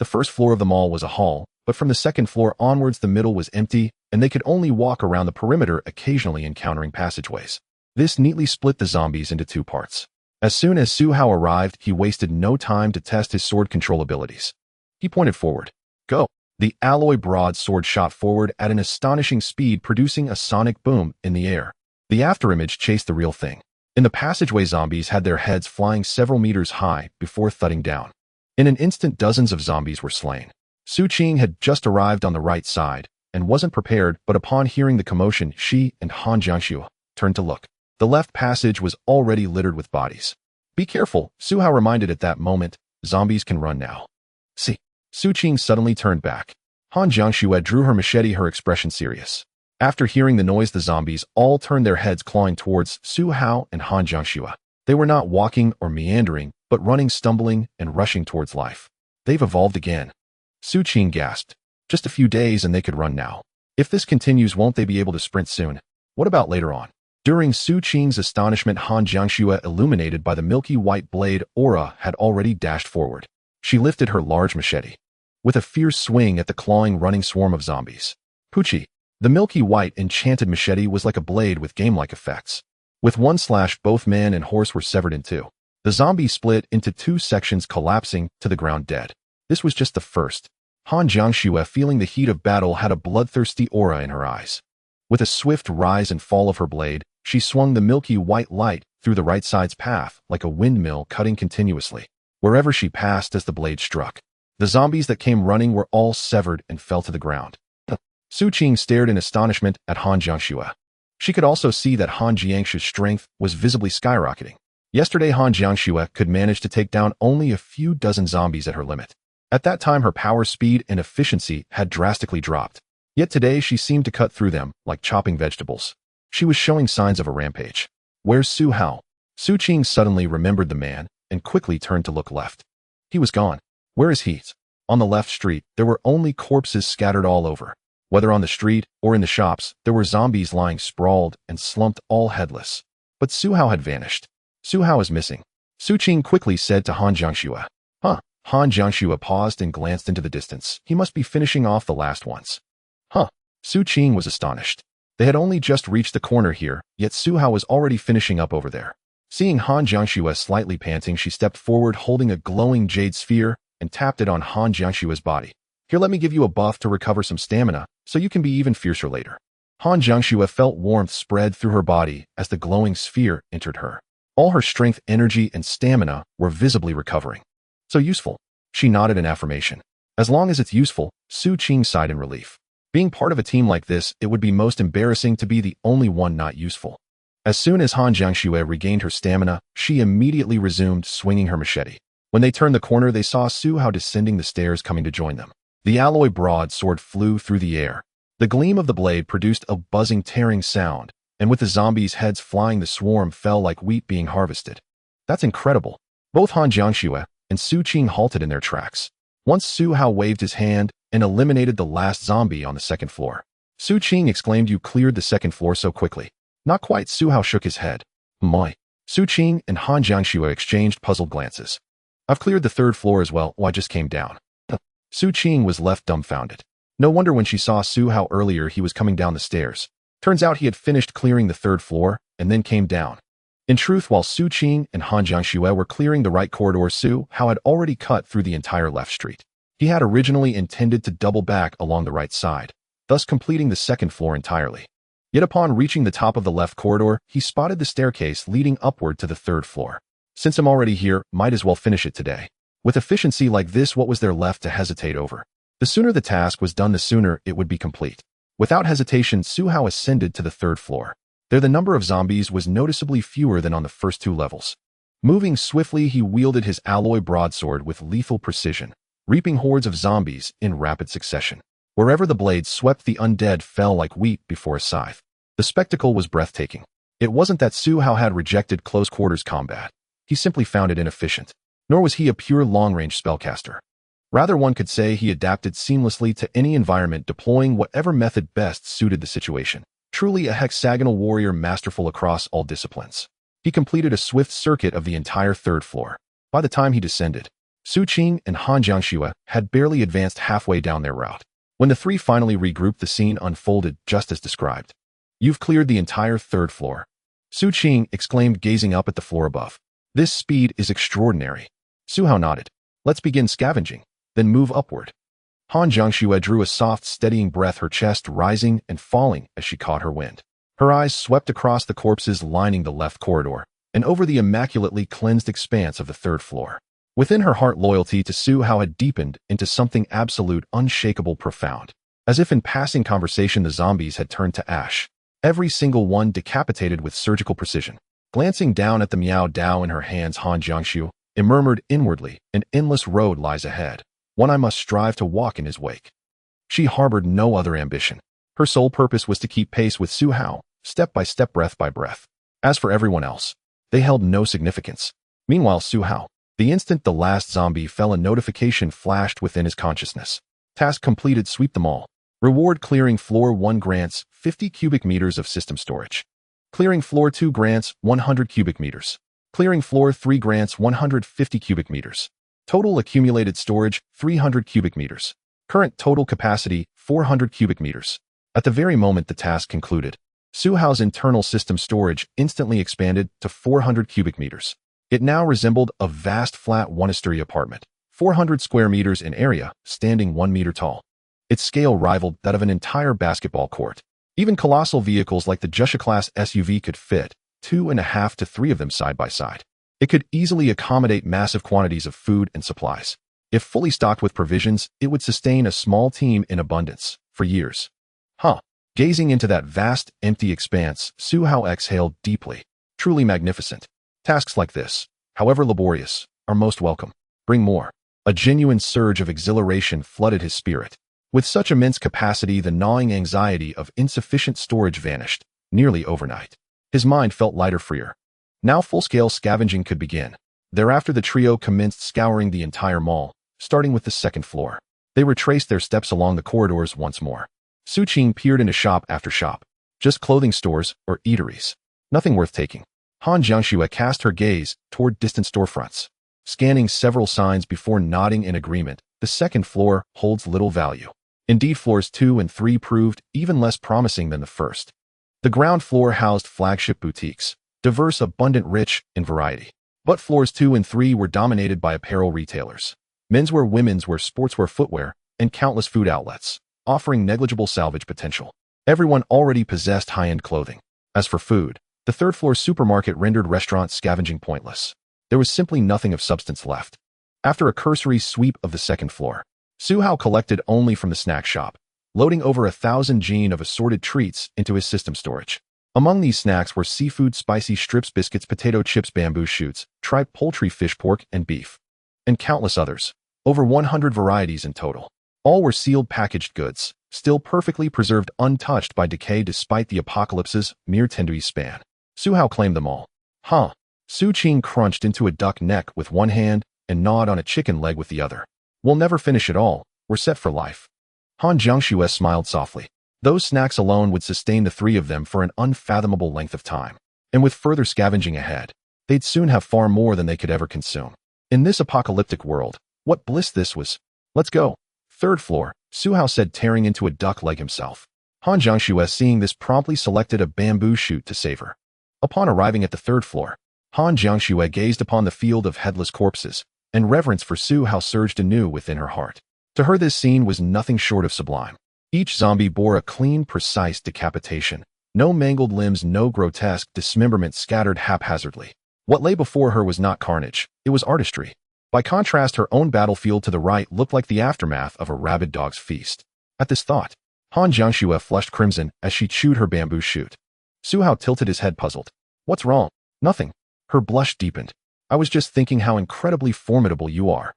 The first floor of the mall was a hall, but from the second floor onwards, the middle was empty, and they could only walk around the perimeter, occasionally encountering passageways. This neatly split the zombies into two parts. As soon as Suhao arrived, he wasted no time to test his sword control abilities. He pointed forward. Go! The alloy broadsword shot forward at an astonishing speed, producing a sonic boom in the air. The afterimage chased the real thing. In the passageway, zombies had their heads flying several meters high before thudding down. In an instant, dozens of zombies were slain. Su Qing had just arrived on the right side and wasn't prepared, but upon hearing the commotion, she and Han Jiangxue turned to look. The left passage was already littered with bodies. Be careful, Su Hao reminded at that moment. Zombies can run now. See. Su Qing suddenly turned back. Han Jiangxue drew her machete, her expression serious. After hearing the noise, the zombies all turned their heads, clawing towards Su Hao and Han Jiangxue. They were not walking or meandering, but running, stumbling, and rushing towards life. They've evolved again. Su Qing gasped. Just a few days and they could run now. If this continues, won't they be able to sprint soon? What about later on? During Su Qing's astonishment, Han Jiangxue, illuminated by the milky white blade aura, had already dashed forward. She lifted her large machete. With a fierce swing at the clawing, running swarm of zombies. Poochie. The milky white enchanted machete was like a blade with game-like effects. With one slash, both man and horse were severed in two. The zombie split into two sections, collapsing to the ground dead. This was just the first. Han Jiangxue, feeling the heat of battle, had a bloodthirsty aura in her eyes. With a swift rise and fall of her blade, she swung the milky white light through the right side's path like a windmill, cutting continuously wherever she passed as the blade struck. The zombies that came running were all severed and fell to the ground. Su Qing stared in astonishment at Han Jiangxue. She could also see that Han Jiangxue's strength was visibly skyrocketing. Yesterday, Han Jiangxue could manage to take down only a few dozen zombies at her limit. At that time, her power, speed, and efficiency had drastically dropped. Yet today, she seemed to cut through them like chopping vegetables. She was showing signs of a rampage. Where's Su Hao? Su Qing suddenly remembered the man and quickly turned to look left. He was gone. Where is he? On the left street, there were only corpses scattered all over. Whether on the street or in the shops, there were zombies lying sprawled and slumped, all headless. But Su Hao had vanished. Su Hao is missing. Su Qing quickly said to Han Jiangxue. Huh. Han Jiangxue paused and glanced into the distance. He must be finishing off the last ones. Huh. Su Qing was astonished. They had only just reached the corner here, yet Su Hao was already finishing up over there. Seeing Han Jiangxue slightly panting, she stepped forward holding a glowing jade sphere and tapped it on Han Jiangxue's body. Here, let me give you a buff to recover some stamina, so you can be even fiercer later. Han Jiangxue felt warmth spread through her body as the glowing sphere entered her. All her strength, energy, and stamina were visibly recovering. So useful. She nodded in affirmation. As long as it's useful, Su Qing sighed in relief. Being part of a team like this, it would be most embarrassing to be the only one not useful. As soon as Han Jiangxue regained her stamina, she immediately resumed swinging her machete. When they turned the corner, they saw Su Hao descending the stairs coming to join them. The alloy broadsword flew through the air. The gleam of the blade produced a buzzing, tearing sound, and with the zombies' heads flying, the swarm fell like wheat being harvested. That's incredible. Both Han Jiangxue and Su Qing halted in their tracks. Once Su Hao waved his hand and eliminated the last zombie on the second floor. Su Qing exclaimed, "You cleared the second floor so quickly." Not quite. Su Hao shook his head. My. Su Qing and Han Jiangxue exchanged puzzled glances. I've cleared the third floor as well. I just came down. Su Qing was left dumbfounded. No wonder when she saw Su Hao earlier, he was coming down the stairs. Turns out he had finished clearing the third floor and then came down. In truth, while Su Qing and Han Jiangxue were clearing the right corridor, Su Hao had already cut through the entire left street. He had originally intended to double back along the right side, thus completing the second floor entirely. Yet upon reaching the top of the left corridor, he spotted the staircase leading upward to the third floor. Since I'm already here, might as well finish it today. With efficiency like this, what was there left to hesitate over? The sooner the task was done, the sooner it would be complete. Without hesitation, Su Hao ascended to the third floor. There the number of zombies was noticeably fewer than on the first two levels. Moving swiftly, he wielded his alloy broadsword with lethal precision, reaping hordes of zombies in rapid succession. Wherever the blade swept, the undead fell like wheat before a scythe. The spectacle was breathtaking. It wasn't that Su Hao had rejected close quarters combat. He simply found it inefficient. Nor was he a pure long-range spellcaster. Rather, one could say he adapted seamlessly to any environment, deploying whatever method best suited the situation. Truly a hexagonal warrior, masterful across all disciplines. He completed a swift circuit of the entire third floor. By the time he descended, Su Qing and Han Jiangxue had barely advanced halfway down their route. When the three finally regrouped, the scene unfolded just as described. You've cleared the entire third floor. Su Qing exclaimed, gazing up at the floor above. This speed is extraordinary. Su Hao nodded. Let's begin scavenging, then move upward. Han Jiangxue drew a soft, steadying breath, her chest rising and falling as she caught her wind. Her eyes swept across the corpses lining the left corridor and over the immaculately cleansed expanse of the third floor. Within her heart, loyalty to Su Hao had deepened into something absolute, unshakable, profound. As if in passing conversation, the zombies had turned to ash, every single one decapitated with surgical precision. Glancing down at the Miao Dao in her hands, Han Jiangxiu, it murmured inwardly, an endless road lies ahead, one I must strive to walk in his wake. She harbored no other ambition. Her sole purpose was to keep pace with Su Hao, step by step, breath by breath. As for everyone else, they held no significance. Meanwhile, Su Hao, the instant the last zombie fell, a notification flashed within his consciousness. Task completed, sweep them all. Reward: clearing floor 1 grants 50 cubic meters of system storage. Clearing floor 2 grants 100 cubic meters. Clearing floor 3 grants 150 cubic meters. Total accumulated storage 300 cubic meters. Current total capacity 400 cubic meters. At the very moment the task concluded, Su Hao's internal system storage instantly expanded to 400 cubic meters. It now resembled a vast flat one-story apartment, 400 square meters in area, standing 1 meter tall. Its scale rivaled that of an entire basketball court. Even colossal vehicles like the Jusha-class SUV could fit 2.5 to 3 of them side by side. It could easily accommodate massive quantities of food and supplies. If fully stocked with provisions, it would sustain a small team in abundance for years. Gazing into that vast, empty expanse, Su Hao exhaled deeply. Truly magnificent. Tasks like this, however laborious, are most welcome. Bring more. A genuine surge of exhilaration flooded his spirit. With such immense capacity, the gnawing anxiety of insufficient storage vanished, nearly overnight. His mind felt lighter, freer. Now full-scale scavenging could begin. Thereafter the trio commenced scouring the entire mall, starting with the second floor. They retraced their steps along the corridors once more. Su Qing peered into shop after shop. Just clothing stores or eateries. Nothing worth taking. Han Jiangxiu cast her gaze toward distant storefronts, scanning several signs before nodding in agreement. The second floor holds little value. Indeed, floors 2 and 3 proved even less promising than the first. The ground floor housed flagship boutiques, diverse, abundant, rich in variety. But floors 2 and 3 were dominated by apparel retailers. Menswear, womenswear, sportswear, footwear, and countless food outlets, offering negligible salvage potential. Everyone already possessed high-end clothing. As for food, the third-floor supermarket rendered restaurant scavenging pointless. There was simply nothing of substance left. After a cursory sweep of the second floor, Su Hao collected only from the snack shop, loading over 1,000 jin of assorted treats into his system storage. Among these snacks were seafood, spicy strips, biscuits, potato chips, bamboo shoots, tripe, poultry, fish, pork, and beef, and countless others, over 100 varieties in total. All were sealed packaged goods, still perfectly preserved, untouched by decay despite the apocalypse's mere 10 days span. Su Hao claimed them all. Su Qing crunched into a duck neck with one hand and gnawed on a chicken leg with the other. We'll never finish it all. We're set for life. Han Jiangxiu smiled softly. Those snacks alone would sustain the 3 of them for an unfathomable length of time. And with further scavenging ahead, they'd soon have far more than they could ever consume. In this apocalyptic world, what bliss this was. Let's go. Third floor, Su Hao said, tearing into a duck leg himself. Han Jiangxiu, seeing this, promptly selected a bamboo shoot to savor. Upon arriving at the third floor, Han Jiangxiu gazed upon the field of headless corpses, and reverence for Su Hao surged anew within her heart. To her this scene was nothing short of sublime. Each zombie bore a clean, precise decapitation. No mangled limbs, no grotesque dismemberment scattered haphazardly. What lay before her was not carnage, it was artistry. By contrast, her own battlefield to the right looked like the aftermath of a rabid dog's feast. At this thought, Han Jiangxiu flushed crimson as she chewed her bamboo shoot. Su Hao tilted his head, puzzled. What's wrong? Nothing. Her blush deepened. I was just thinking how incredibly formidable you are.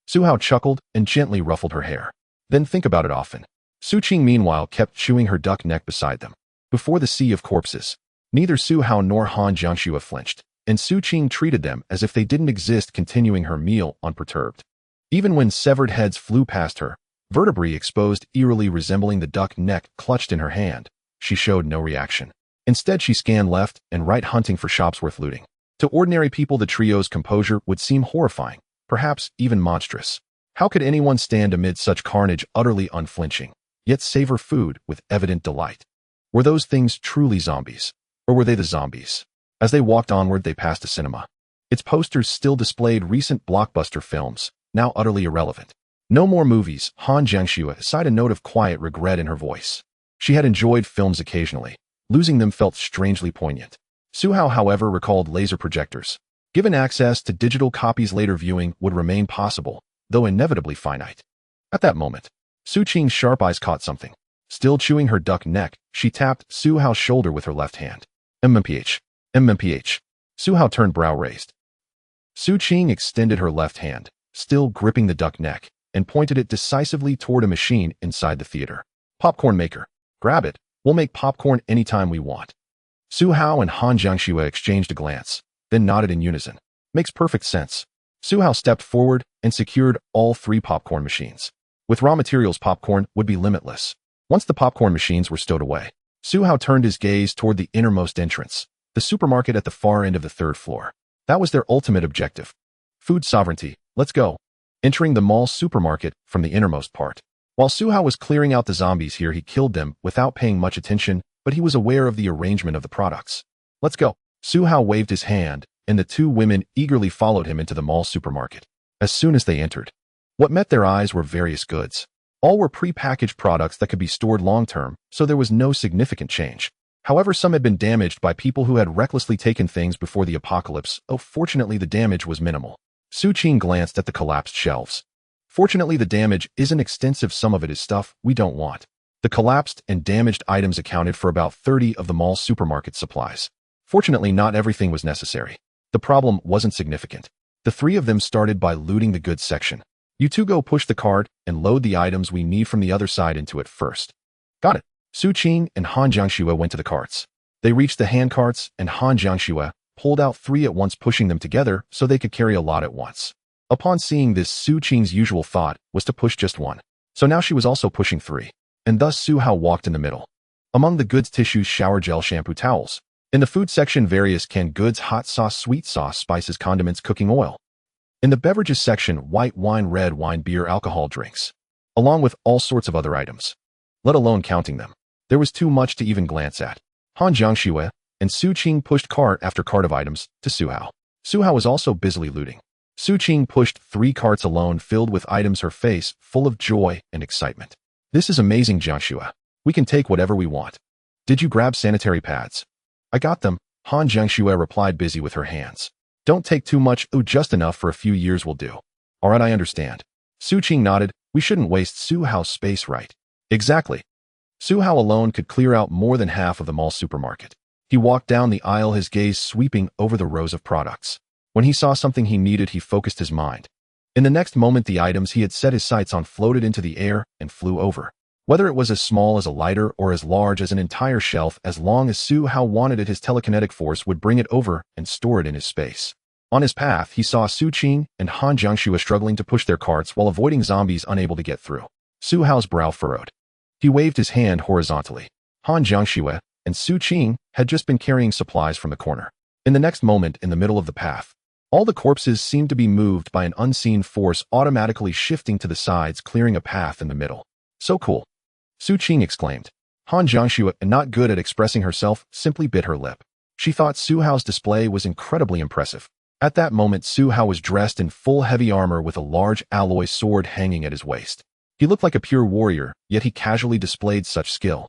Su Hao chuckled and gently ruffled her hair. Then think about it often. Su Qing meanwhile kept chewing her duck neck beside them. Before the sea of corpses, neither Su Hao nor Han Jiangxiu flinched, and Su Qing treated them as if they didn't exist, continuing her meal unperturbed. Even when severed heads flew past her, vertebrae exposed eerily resembling the duck neck clutched in her hand, she showed no reaction. Instead, she scanned left and right, hunting for shops worth looting. To ordinary people, the trio's composure would seem horrifying, perhaps even monstrous. How could anyone stand amid such carnage utterly unflinching, yet savor food with evident delight? Were those things truly zombies, or were they the zombies? As they walked onward, they passed a cinema. Its posters still displayed recent blockbuster films, now utterly irrelevant. No more movies. Han Jiangxiu sighed, a note of quiet regret in her voice. She had enjoyed films occasionally. Losing them felt strangely poignant. Su Hao, however, recalled laser projectors. Given access to digital copies, later viewing would remain possible, though inevitably finite. At that moment, Su Qing's sharp eyes caught something. Still chewing her duck neck, she tapped Su Hao's shoulder with her left hand. MMPH. Su Hao turned brow raised. Su Qing extended her left hand, still gripping the duck neck, and pointed it decisively toward a machine inside the theater. Popcorn maker. Grab it. We'll make popcorn anytime we want. Su Hao and Han Jiangxue exchanged a glance, then nodded in unison. Makes perfect sense. Su Hao stepped forward and secured all 3 popcorn machines. With raw materials, popcorn would be limitless. Once the popcorn machines were stowed away, Su Hao turned his gaze toward the innermost entrance, the supermarket at the far end of the 3rd floor. That was their ultimate objective. Food sovereignty. Let's go. Entering the mall supermarket from the innermost part. While Su Hao was clearing out the zombies here, he killed them without paying much attention, but he was aware of the arrangement of the products. Let's go. Su Hao waved his hand, and the 2 women eagerly followed him into the mall supermarket. As soon as they entered, what met their eyes were various goods. All were pre-packaged products that could be stored long-term, so there was no significant change. However, some had been damaged by people who had recklessly taken things before the apocalypse. Oh, fortunately the damage was minimal. Su Qing glanced at the collapsed shelves. Fortunately, the damage isn't extensive. Some of it is stuff we don't want. The collapsed and damaged items accounted for about 30 of the mall's supermarket supplies. Fortunately, not everything was necessary. The problem wasn't significant. The 3 of them started by looting the goods section. You 2 go push the cart and load the items we need from the other side into it first. Got it. Su Qing and Han Jiangxue went to the carts. They reached the hand carts, and Han Jiangxue pulled out 3 at once, pushing them together so they could carry a lot at once. Upon seeing this, Su Qing's usual thought was to push just 1. So now she was also pushing 3. And thus Su Hao walked in the middle. Among the goods, tissues, shower gel, shampoo, towels. In the food section, various canned goods, hot sauce, sweet sauce, spices, condiments, cooking oil. In the beverages section, white wine, red wine, beer, alcohol drinks, along with all sorts of other items. Let alone counting them. There was too much to even glance at. Han Jiangxue and Su Qing pushed cart after cart of items to Su Hao. Su Hao was also busily looting. Su Qing pushed 3 carts alone filled with items, her face full of joy and excitement. This is amazing, Jiangxue. We can take whatever we want. Did you grab sanitary pads? I got them, Han Jiangxue replied, busy with her hands. Don't take too much. Oh, just enough for a few years will do. All right, I understand. Su Qing nodded. We shouldn't waste Su Hao's space, right? Exactly. Su Hao alone could clear out more than half of the mall supermarket. He walked down the aisle, his gaze sweeping over the rows of products. When he saw something he needed, he focused his mind. In the next moment, the items he had set his sights on floated into the air and flew over. Whether it was as small as a lighter or as large as an entire shelf, as long as Su Hao wanted it, his telekinetic force would bring it over and store it in his space. On his path, he saw Su Qing and Han Jiangxue struggling to push their carts while avoiding zombies unable to get through. Su Hao's brow furrowed. He waved his hand horizontally. Han Jiangxue and Su Qing had just been carrying supplies from the corner. In the next moment, in the middle of the path, all the corpses seemed to be moved by an unseen force, automatically shifting to the sides, clearing a path in the middle. So cool. Su Qing exclaimed. Han Jiangxue, not good at expressing herself, simply bit her lip. She thought Su Hao's display was incredibly impressive. At that moment, Su Hao was dressed in full heavy armor with a large alloy sword hanging at his waist. He looked like a pure warrior, yet he casually displayed such skill.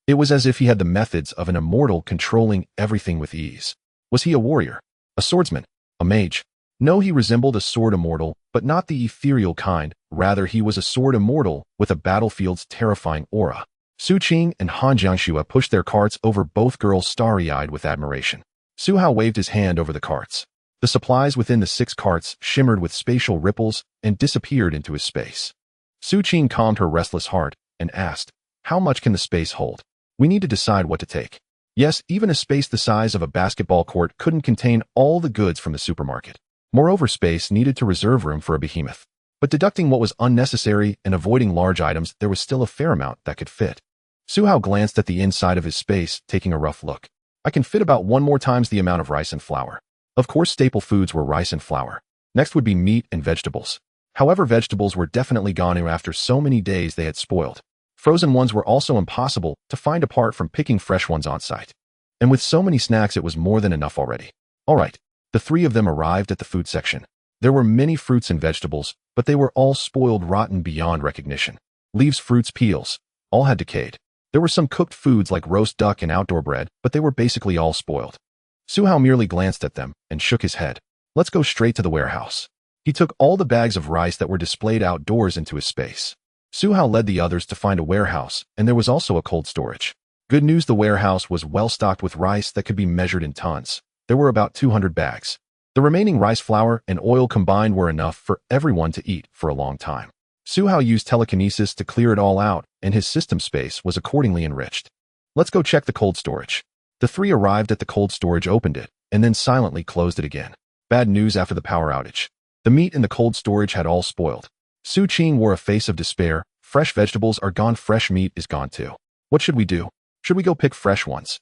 It was as if he had the methods of an immortal, controlling everything with ease. Was he a warrior? A swordsman? A mage? No, he resembled a sword immortal, but not the ethereal kind. Rather, he was a sword immortal with a battlefield's terrifying aura. Su Qing and Han Jiangxue pushed their carts over, both girls starry-eyed with admiration. Su Hao waved his hand over the carts. The supplies within the 6 carts shimmered with spatial ripples and disappeared into his space. Su Qing calmed her restless heart and asked, how much can the space hold? We need to decide what to take. Yes, even a space the size of a basketball court couldn't contain all the goods from the supermarket. Moreover, space needed to reserve room for a behemoth. But deducting what was unnecessary and avoiding large items, there was still a fair amount that could fit. Su Hao glanced at the inside of his space, taking a rough look. I can fit about 1 more times the amount of rice and flour. Of course, staple foods were rice and flour. Next would be meat and vegetables. However, vegetables were definitely gone after so many days they had spoiled. Frozen ones were also impossible to find apart from picking fresh ones on site. And with so many snacks, it was more than enough already. All right, the 3 of them arrived at the food section. There were many fruits and vegetables, but they were all spoiled, rotten beyond recognition. Leaves, fruits, peels, all had decayed. There were some cooked foods like roast duck and outdoor bread, but they were basically all spoiled. Su Hao merely glanced at them and shook his head. Let's go straight to the warehouse. He took all the bags of rice that were displayed outdoors into his space. Su Hao led the others to find a warehouse, and there was also a cold storage. Good news, the warehouse was well stocked with rice that could be measured in tons. There were about 200 bags. The remaining rice flour and oil combined were enough for everyone to eat for a long time. Su Hao used telekinesis to clear it all out, and his system space was accordingly enriched. Let's go check the cold storage. The three arrived at the cold storage, opened it, and then silently closed it again. Bad news after the power outage. The meat in the cold storage had all spoiled. Su Qing wore a face of despair. Fresh vegetables are gone, fresh meat is gone too. What should we do? Should we go pick fresh ones?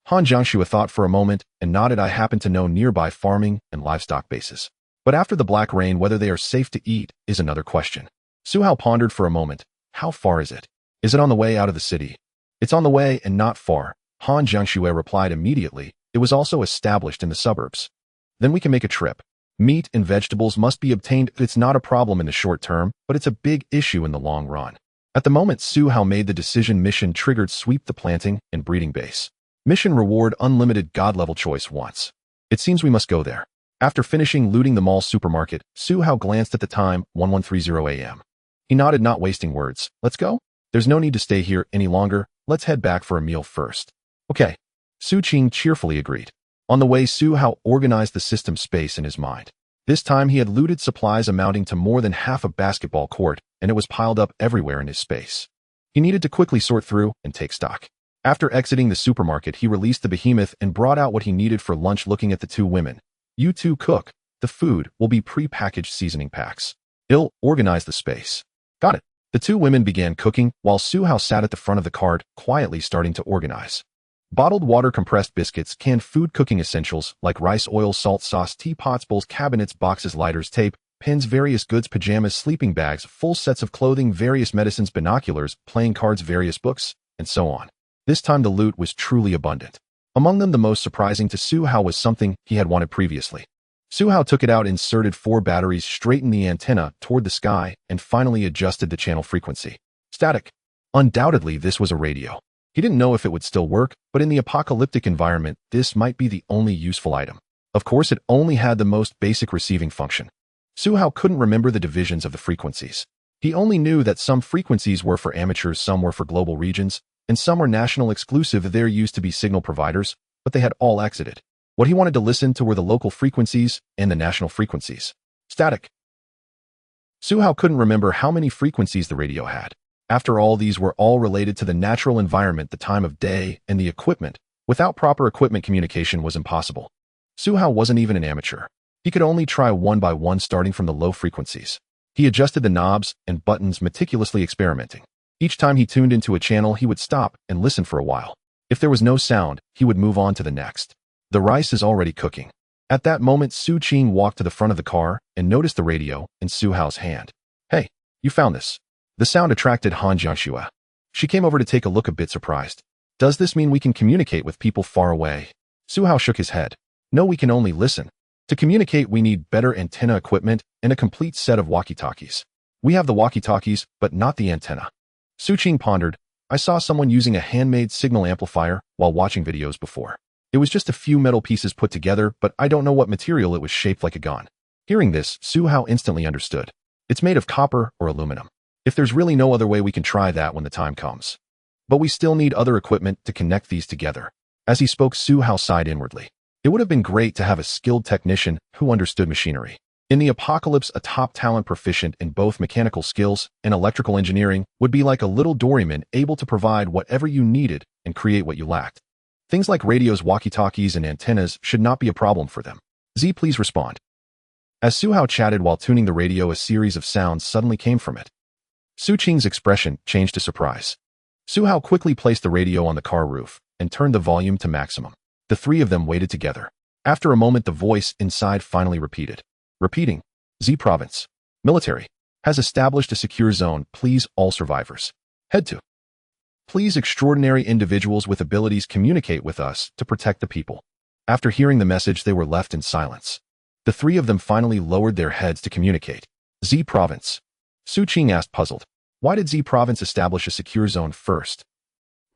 Han Jiangxue thought for a moment and nodded. I happen to know nearby farming and livestock bases. But after the black rain, whether they are safe to eat is another question. Su Hao pondered for a moment. How far is it? Is it on the way out of the city? It's on the way and not far. Han Jiangxue replied immediately. It was also established in the suburbs. Then we can make a trip. Meat and vegetables must be obtained. It's not a problem in the short term, but it's a big issue in the long run. At the moment Su Hao made the decision, mission triggered, sweep the planting and breeding base. Mission reward unlimited God level choice once. It seems we must go there. After finishing looting the mall supermarket, Su Hao glanced at the time, 1130 a.m. He nodded, not wasting words. Let's go? There's no need to stay here any longer. Let's head back for a meal first. Okay. Su Qing cheerfully agreed. On the way, Su Hao organized the system space in his mind. This time he had looted supplies amounting to more than half a basketball court, and it was piled up everywhere in his space. He needed to quickly sort through and take stock. After exiting the supermarket, he released the behemoth and brought out what he needed for lunch. Looking at the two women. You two cook. The food will be pre-packaged seasoning packs. I'll organize the space. Got it. The two women began cooking, while Su Hao sat at the front of the cart, quietly starting to organize. Bottled water, compressed biscuits, canned food, cooking essentials like rice, oil, salt, sauce, teapots, bowls, cabinets, boxes, lighters, tape, pens, various goods, pajamas, sleeping bags, full sets of clothing, various medicines, binoculars, playing cards, various books, and so on. This time the loot was truly abundant. Among them, the most surprising to Su Hao was something he had wanted previously. Su Hao took it out, inserted 4 batteries, straightened the antenna toward the sky, and finally adjusted the channel frequency. Static. Undoubtedly, this was a radio. He didn't know if it would still work, but in the apocalyptic environment, this might be the only useful item. Of course, it only had the most basic receiving function. Su Hao couldn't remember the divisions of the frequencies. He only knew that some frequencies were for amateurs, some were for global regions, and some were national exclusive. There used to be signal providers, but they had all exited. What he wanted to listen to were the local frequencies and the national frequencies. Static. Su Hao couldn't remember how many frequencies the radio had. After all, these were all related to the natural environment, the time of day, and the equipment. Without proper equipment, communication was impossible. Su Hao wasn't even an amateur. He could only try one by one, starting from the low frequencies. He adjusted the knobs and buttons, meticulously experimenting. Each time he tuned into a channel, he would stop and listen for a while. If there was no sound, he would move on to the next. The rice is already cooking. At that moment, Su Qing walked to the front of the car and noticed the radio in Su Hao's hand. Hey, you found this. The sound attracted Han Jiangxue. She came over to take a look, a bit surprised. Does this mean we can communicate with people far away? Su Hao shook his head. No, we can only listen. To communicate, we need better antenna equipment and a complete set of walkie-talkies. We have the walkie-talkies, but not the antenna. Su Qing pondered. I saw someone using a handmade signal amplifier while watching videos before. It was just a few metal pieces put together, but I don't know what material. It was shaped like a gun. Hearing this, Su Hao instantly understood. It's made of copper or aluminum. If there's really no other way, we can try that when the time comes. But we still need other equipment to connect these together. As he spoke, Su Hao sighed inwardly. It would have been great to have a skilled technician who understood machinery. In the apocalypse, a top talent proficient in both mechanical skills and electrical engineering would be like a little doorman, able to provide whatever you needed and create what you lacked. Things like radios, walkie-talkies, and antennas should not be a problem for them. Z, please respond. As Su Hao chatted while tuning the radio, a series of sounds suddenly came from it. Su Qing's expression changed to surprise. Su Hao quickly placed the radio on the car roof and turned the volume to maximum. The three of them waited together. After a moment, the voice inside finally repeated. Repeating. Z Province. Military. Has established a secure zone. Please, all survivors. Head to. Please, extraordinary individuals with abilities, communicate with us to protect the people. After hearing the message, they were left in silence. The three of them finally lowered their heads to communicate. Z Province. Su Qing asked, puzzled. Why did Z Province establish a secure zone first?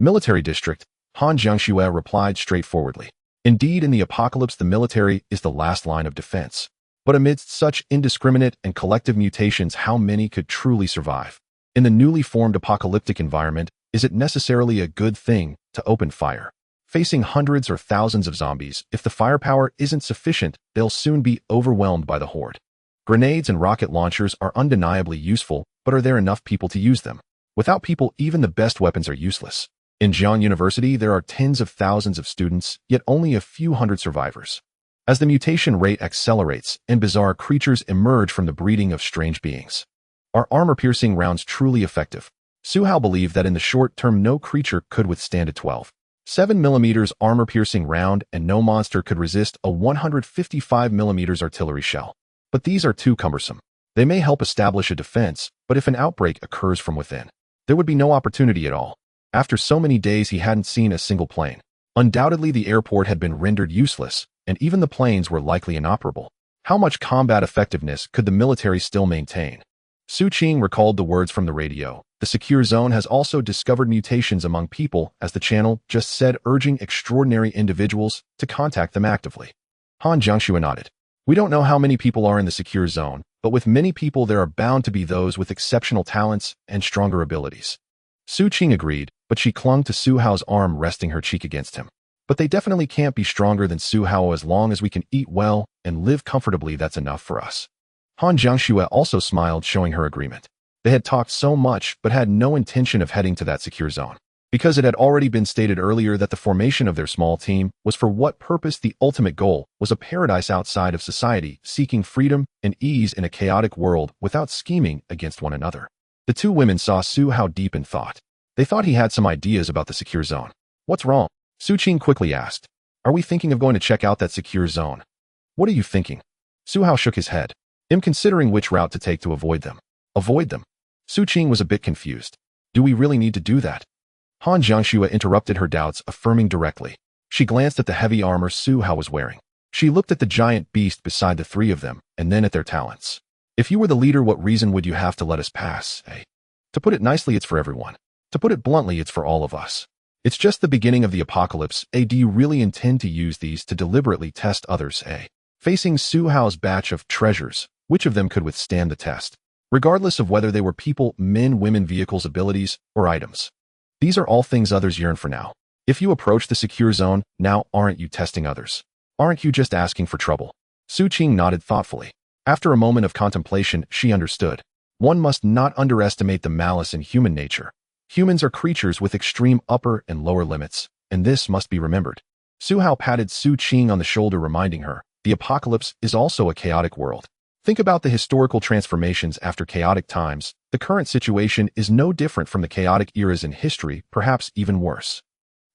Military district. Han Jiangxue replied straightforwardly. Indeed, in the apocalypse, the military is the last line of defense. But amidst such indiscriminate and collective mutations, how many could truly survive? In the newly formed apocalyptic environment, is it necessarily a good thing to open fire? Facing hundreds or thousands of zombies, if the firepower isn't sufficient, they'll soon be overwhelmed by the horde. Grenades and rocket launchers are undeniably useful, but are there enough people to use them? Without people, even the best weapons are useless. In Jiangcheng University, there are tens of thousands of students, yet only a few hundred survivors. As the mutation rate accelerates and bizarre creatures emerge from the breeding of strange beings, are armor-piercing rounds truly effective? Su Hao believed that in the short term no creature could withstand a 12.7mm armor-piercing round and no monster could resist a 155mm artillery shell. But these are too cumbersome. They may help establish a defense, but if an outbreak occurs from within, there would be no opportunity at all. After so many days he hadn't seen a single plane. Undoubtedly the airport had been rendered useless, and even the planes were likely inoperable. How much combat effectiveness could the military still maintain? Su Qing recalled the words from the radio. The secure zone has also discovered mutations among people, as the channel just said, urging extraordinary individuals to contact them actively. Han Jiangxue nodded. We don't know how many people are in the secure zone, but with many people there are bound to be those with exceptional talents and stronger abilities. Su Qing agreed, but she clung to Su Hao's arm, resting her cheek against him. But they definitely can't be stronger than Su Hao. As long as we can eat well and live comfortably, that's enough for us. Han Jiangxue also smiled, showing her agreement. They had talked so much but had no intention of heading to that secure zone, because it had already been stated earlier that the formation of their small team was for what purpose? The ultimate goal was a paradise outside of society, seeking freedom and ease in a chaotic world without scheming against one another. The two women saw Su Hao deep in thought. They thought he had some ideas about the secure zone. What's wrong? Su Qing quickly asked. Are we thinking of going to check out that secure zone? What are you thinking? Su Hao shook his head. I'm considering which route to take to avoid them. Avoid them? Su Qing was a bit confused. Do we really need to do that? Han Jiangxue interrupted her doubts, affirming directly. She glanced at the heavy armor Su Hao was wearing. She looked at the giant beast beside the three of them, and then at their talents. If you were the leader, what reason would you have to let us pass, eh? To put it nicely, it's for everyone. To put it bluntly, it's for all of us. It's just the beginning of the apocalypse, eh? Do you really intend to use these to deliberately test others, eh? Facing Su Hao's batch of treasures, which of them could withstand the test? Regardless of whether they were people, men, women, vehicles, abilities, or items. These are all things others yearn for now. If you approach the secure zone, now aren't you testing others? Aren't you just asking for trouble? Su Qing nodded thoughtfully. After a moment of contemplation, she understood. One must not underestimate the malice in human nature. Humans are creatures with extreme upper and lower limits, and this must be remembered. Su Hao patted Su Qing on the shoulder, reminding her, the apocalypse is also a chaotic world. Think about the historical transformations after chaotic times. The current situation is no different from the chaotic eras in history, perhaps even worse.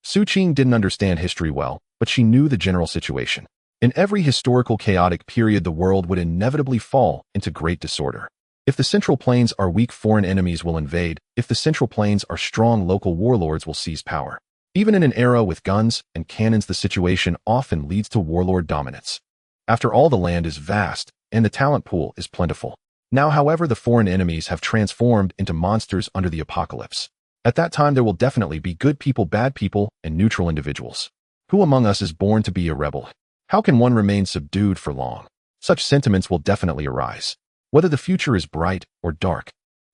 Su Qing didn't understand history well, but she knew the general situation. In every historical chaotic period, the world would inevitably fall into great disorder. If the Central Plains are weak, foreign enemies will invade. If the Central Plains are strong, local warlords will seize power. Even in an era with guns and cannons, the situation often leads to warlord dominance. After all, the land is vast, and the talent pool is plentiful. Now, however, the foreign enemies have transformed into monsters under the apocalypse. At that time, there will definitely be good people, bad people, and neutral individuals. Who among us is born to be a rebel? How can one remain subdued for long? Such sentiments will definitely arise. Whether the future is bright or dark,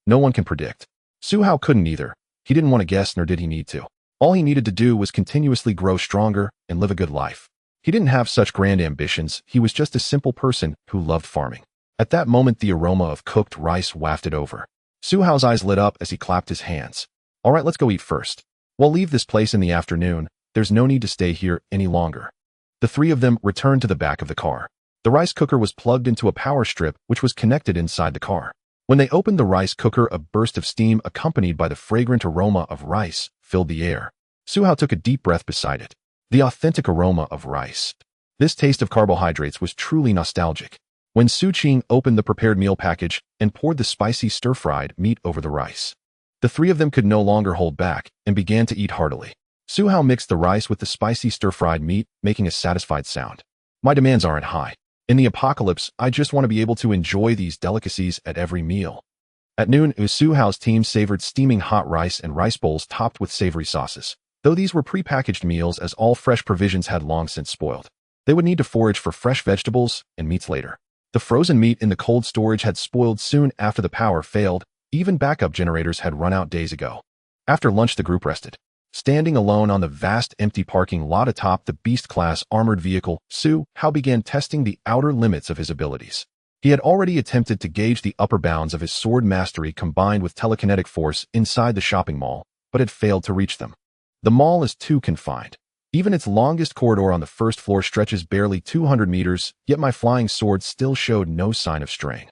no one can predict. Su Hao couldn't either. He didn't want to guess, nor did he need to. All he needed to do was continuously grow stronger and live a good life. He didn't have such grand ambitions. He was just a simple person who loved farming. At that moment, the aroma of cooked rice wafted over. Su Hao's eyes lit up as he clapped his hands. All right, let's go eat first. We'll leave this place in the afternoon. There's no need to stay here any longer. The three of them returned to the back of the car. The rice cooker was plugged into a power strip which was connected inside the car. When they opened the rice cooker, a burst of steam accompanied by the fragrant aroma of rice filled the air. Su Hao took a deep breath beside it. The authentic aroma of rice. This taste of carbohydrates was truly nostalgic. When Su Qing opened the prepared meal package and poured the spicy stir-fried meat over the rice, the three of them could no longer hold back and began to eat heartily. Su Hao mixed the rice with the spicy stir-fried meat, making a satisfied sound. My demands aren't high. In the apocalypse, I just want to be able to enjoy these delicacies at every meal. At noon, Su Hao's team savored steaming hot rice and rice bowls topped with savory sauces. Though these were pre-packaged meals, as all fresh provisions had long since spoiled, they would need to forage for fresh vegetables and meats later. The frozen meat in the cold storage had spoiled soon after the power failed. Even backup generators had run out days ago. After lunch, the group rested. Standing alone on the vast empty parking lot atop the beast-class armored vehicle, Su Hao began testing the outer limits of his abilities. He had already attempted to gauge the upper bounds of his sword mastery combined with telekinetic force inside the shopping mall, but had failed to reach them. The mall is too confined. Even its longest corridor on the first floor stretches barely 200 meters, yet my flying sword still showed no sign of straying.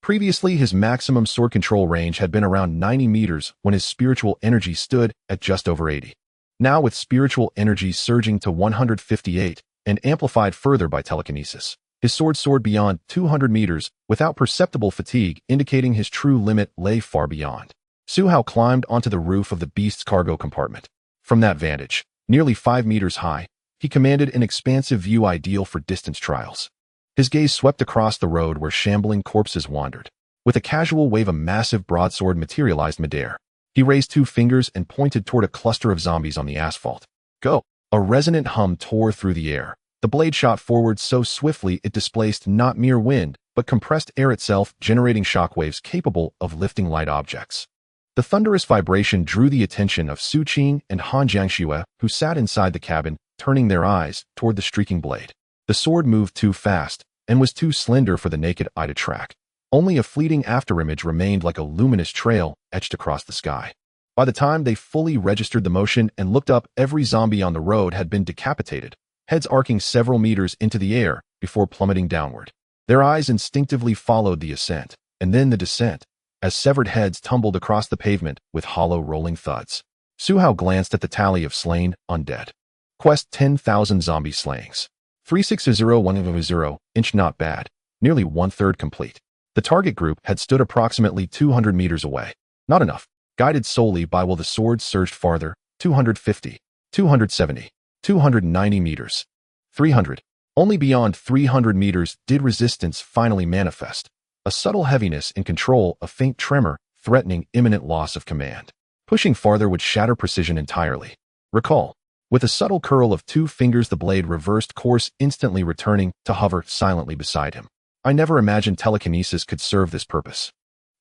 Previously, his maximum sword control range had been around 90 meters when his spiritual energy stood at just over 80. Now, with spiritual energy surging to 158 and amplified further by telekinesis, his sword soared beyond 200 meters without perceptible fatigue, indicating his true limit lay far beyond. Su Hao climbed onto the roof of the beast's cargo compartment. From that vantage, nearly 5 meters high, he commanded an expansive view ideal for distance trials. His gaze swept across the road where shambling corpses wandered. With a casual wave, a massive broadsword materialized midair. He raised 2 fingers and pointed toward a cluster of zombies on the asphalt. Go! A resonant hum tore through the air. The blade shot forward so swiftly it displaced not mere wind, but compressed air itself, generating shockwaves capable of lifting light objects. The thunderous vibration drew the attention of Su Qing and Han Jiangxue, who sat inside the cabin, turning their eyes toward the streaking blade. The sword moved too fast and was too slender for the naked eye to track. Only a fleeting afterimage remained like a luminous trail etched across the sky. By the time they fully registered the motion and looked up, every zombie on the road had been decapitated, heads arcing several meters into the air before plummeting downward. Their eyes instinctively followed the ascent, and then the descent, as severed heads tumbled across the pavement with hollow rolling thuds. Su Hao glanced at the tally of slain undead. Quest 10,000 zombie slayings. 360-100, inch not bad, nearly 1/3 complete. The target group had stood approximately 200 meters away. Not enough. Guided solely by will, the sword surged farther, 250, 270, 290 meters, 300. Only beyond 300 meters did resistance finally manifest. A subtle heaviness in control, a faint tremor, threatening imminent loss of command. Pushing farther would shatter precision entirely. Recall. With a subtle curl of 2 fingers, the blade reversed course, instantly returning to hover silently beside him. I never imagined telekinesis could serve this purpose.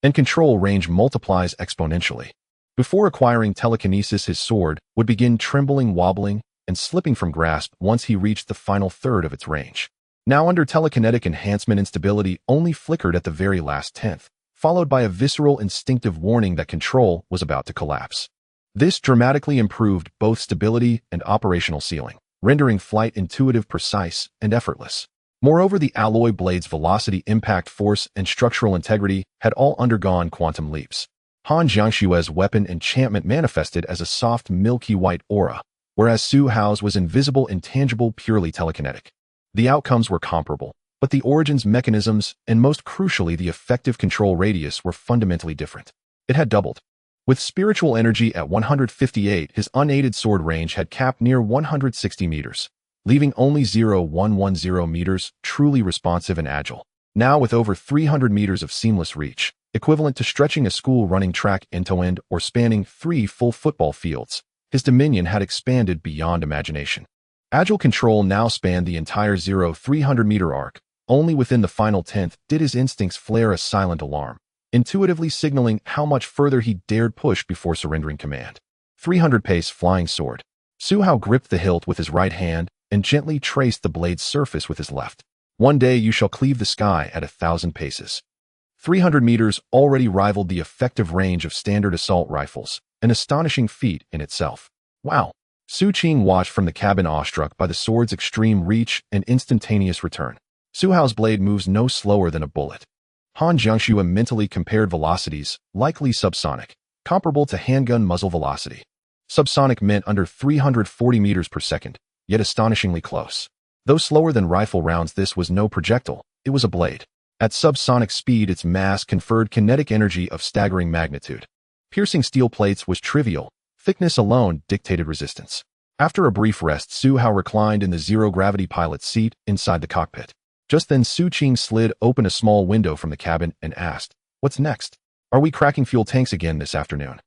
And control range multiplies exponentially. Before acquiring telekinesis, his sword would begin trembling, wobbling, and slipping from grasp once he reached the final third of its range. Now, under telekinetic enhancement, instability only flickered at the very last tenth, followed by a visceral instinctive warning that control was about to collapse. This dramatically improved both stability and operational ceiling, rendering flight intuitive, precise, and effortless. Moreover, the alloy blade's velocity, impact force, and structural integrity had all undergone quantum leaps. Han Jiangxue's weapon enchantment manifested as a soft, milky white aura, whereas Su Hao's was invisible, intangible, purely telekinetic. The outcomes were comparable, but the origins, mechanisms, and most crucially the effective control radius were fundamentally different. It had doubled. With spiritual energy at 158, his unaided sword range had capped near 160 meters, leaving only 110 meters truly responsive and agile. Now, with over 300 meters of seamless reach, equivalent to stretching a school running track end-to-end or spanning 3 full football fields, his dominion had expanded beyond imagination. Agile control now spanned the entire 300-meter arc. Only within the final tenth did his instincts flare a silent alarm, intuitively signaling how much further he dared push before surrendering command. 300 pace flying sword. Su Hao gripped the hilt with his right hand and gently traced the blade's surface with his left. One day you shall cleave the sky at 1,000 paces. 300 meters already rivaled the effective range of standard assault rifles, an astonishing feat in itself. Wow! Su Qing watched from the cabin, awestruck by the sword's extreme reach and instantaneous return. Su Hao's blade moves no slower than a bullet. Han Jiangxue mentally compared velocities, likely subsonic, comparable to handgun muzzle velocity. Subsonic meant under 340 meters per second, yet astonishingly close. Though slower than rifle rounds, this was no projectile, it was a blade. At subsonic speed, its mass conferred kinetic energy of staggering magnitude. Piercing steel plates was trivial, thickness alone dictated resistance. After a brief rest, Su Hao reclined in the zero-gravity pilot's seat inside the cockpit. Just then, Su Qing slid open a small window from the cabin and asked, "What's next? Are we cracking fuel tanks again this afternoon?"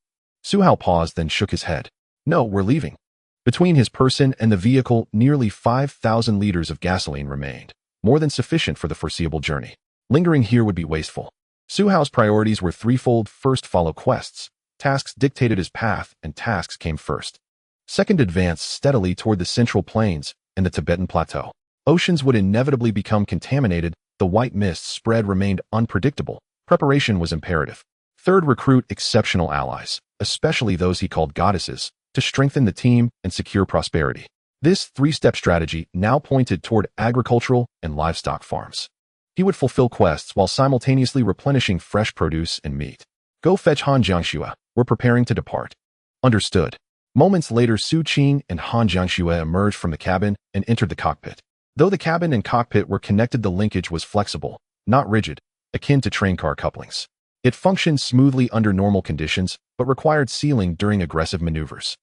Su Hao paused, then shook his head. "No, we're leaving." Between his person and the vehicle, nearly 5,000 liters of gasoline remained, more than sufficient for the foreseeable journey. Lingering here would be wasteful. Su Hao's priorities were threefold. First, follow quests. Tasks dictated his path, and tasks came first. Second, advance steadily toward the Central Plains and the Tibetan Plateau. Oceans would inevitably become contaminated, the white mist spread remained unpredictable, preparation was imperative. Third, recruit exceptional allies, especially those he called goddesses, to strengthen the team and secure prosperity. This three-step strategy now pointed toward agricultural and livestock farms. He would fulfill quests while simultaneously replenishing fresh produce and meat. Go fetch Han Jiangxue, we're preparing to depart. Understood. Moments later, Su Qing and Han Jiangxue emerged from the cabin and entered the cockpit. Though the cabin and cockpit were connected, the linkage was flexible, not rigid, akin to train car couplings. It functioned smoothly under normal conditions, but required sealing during aggressive maneuvers.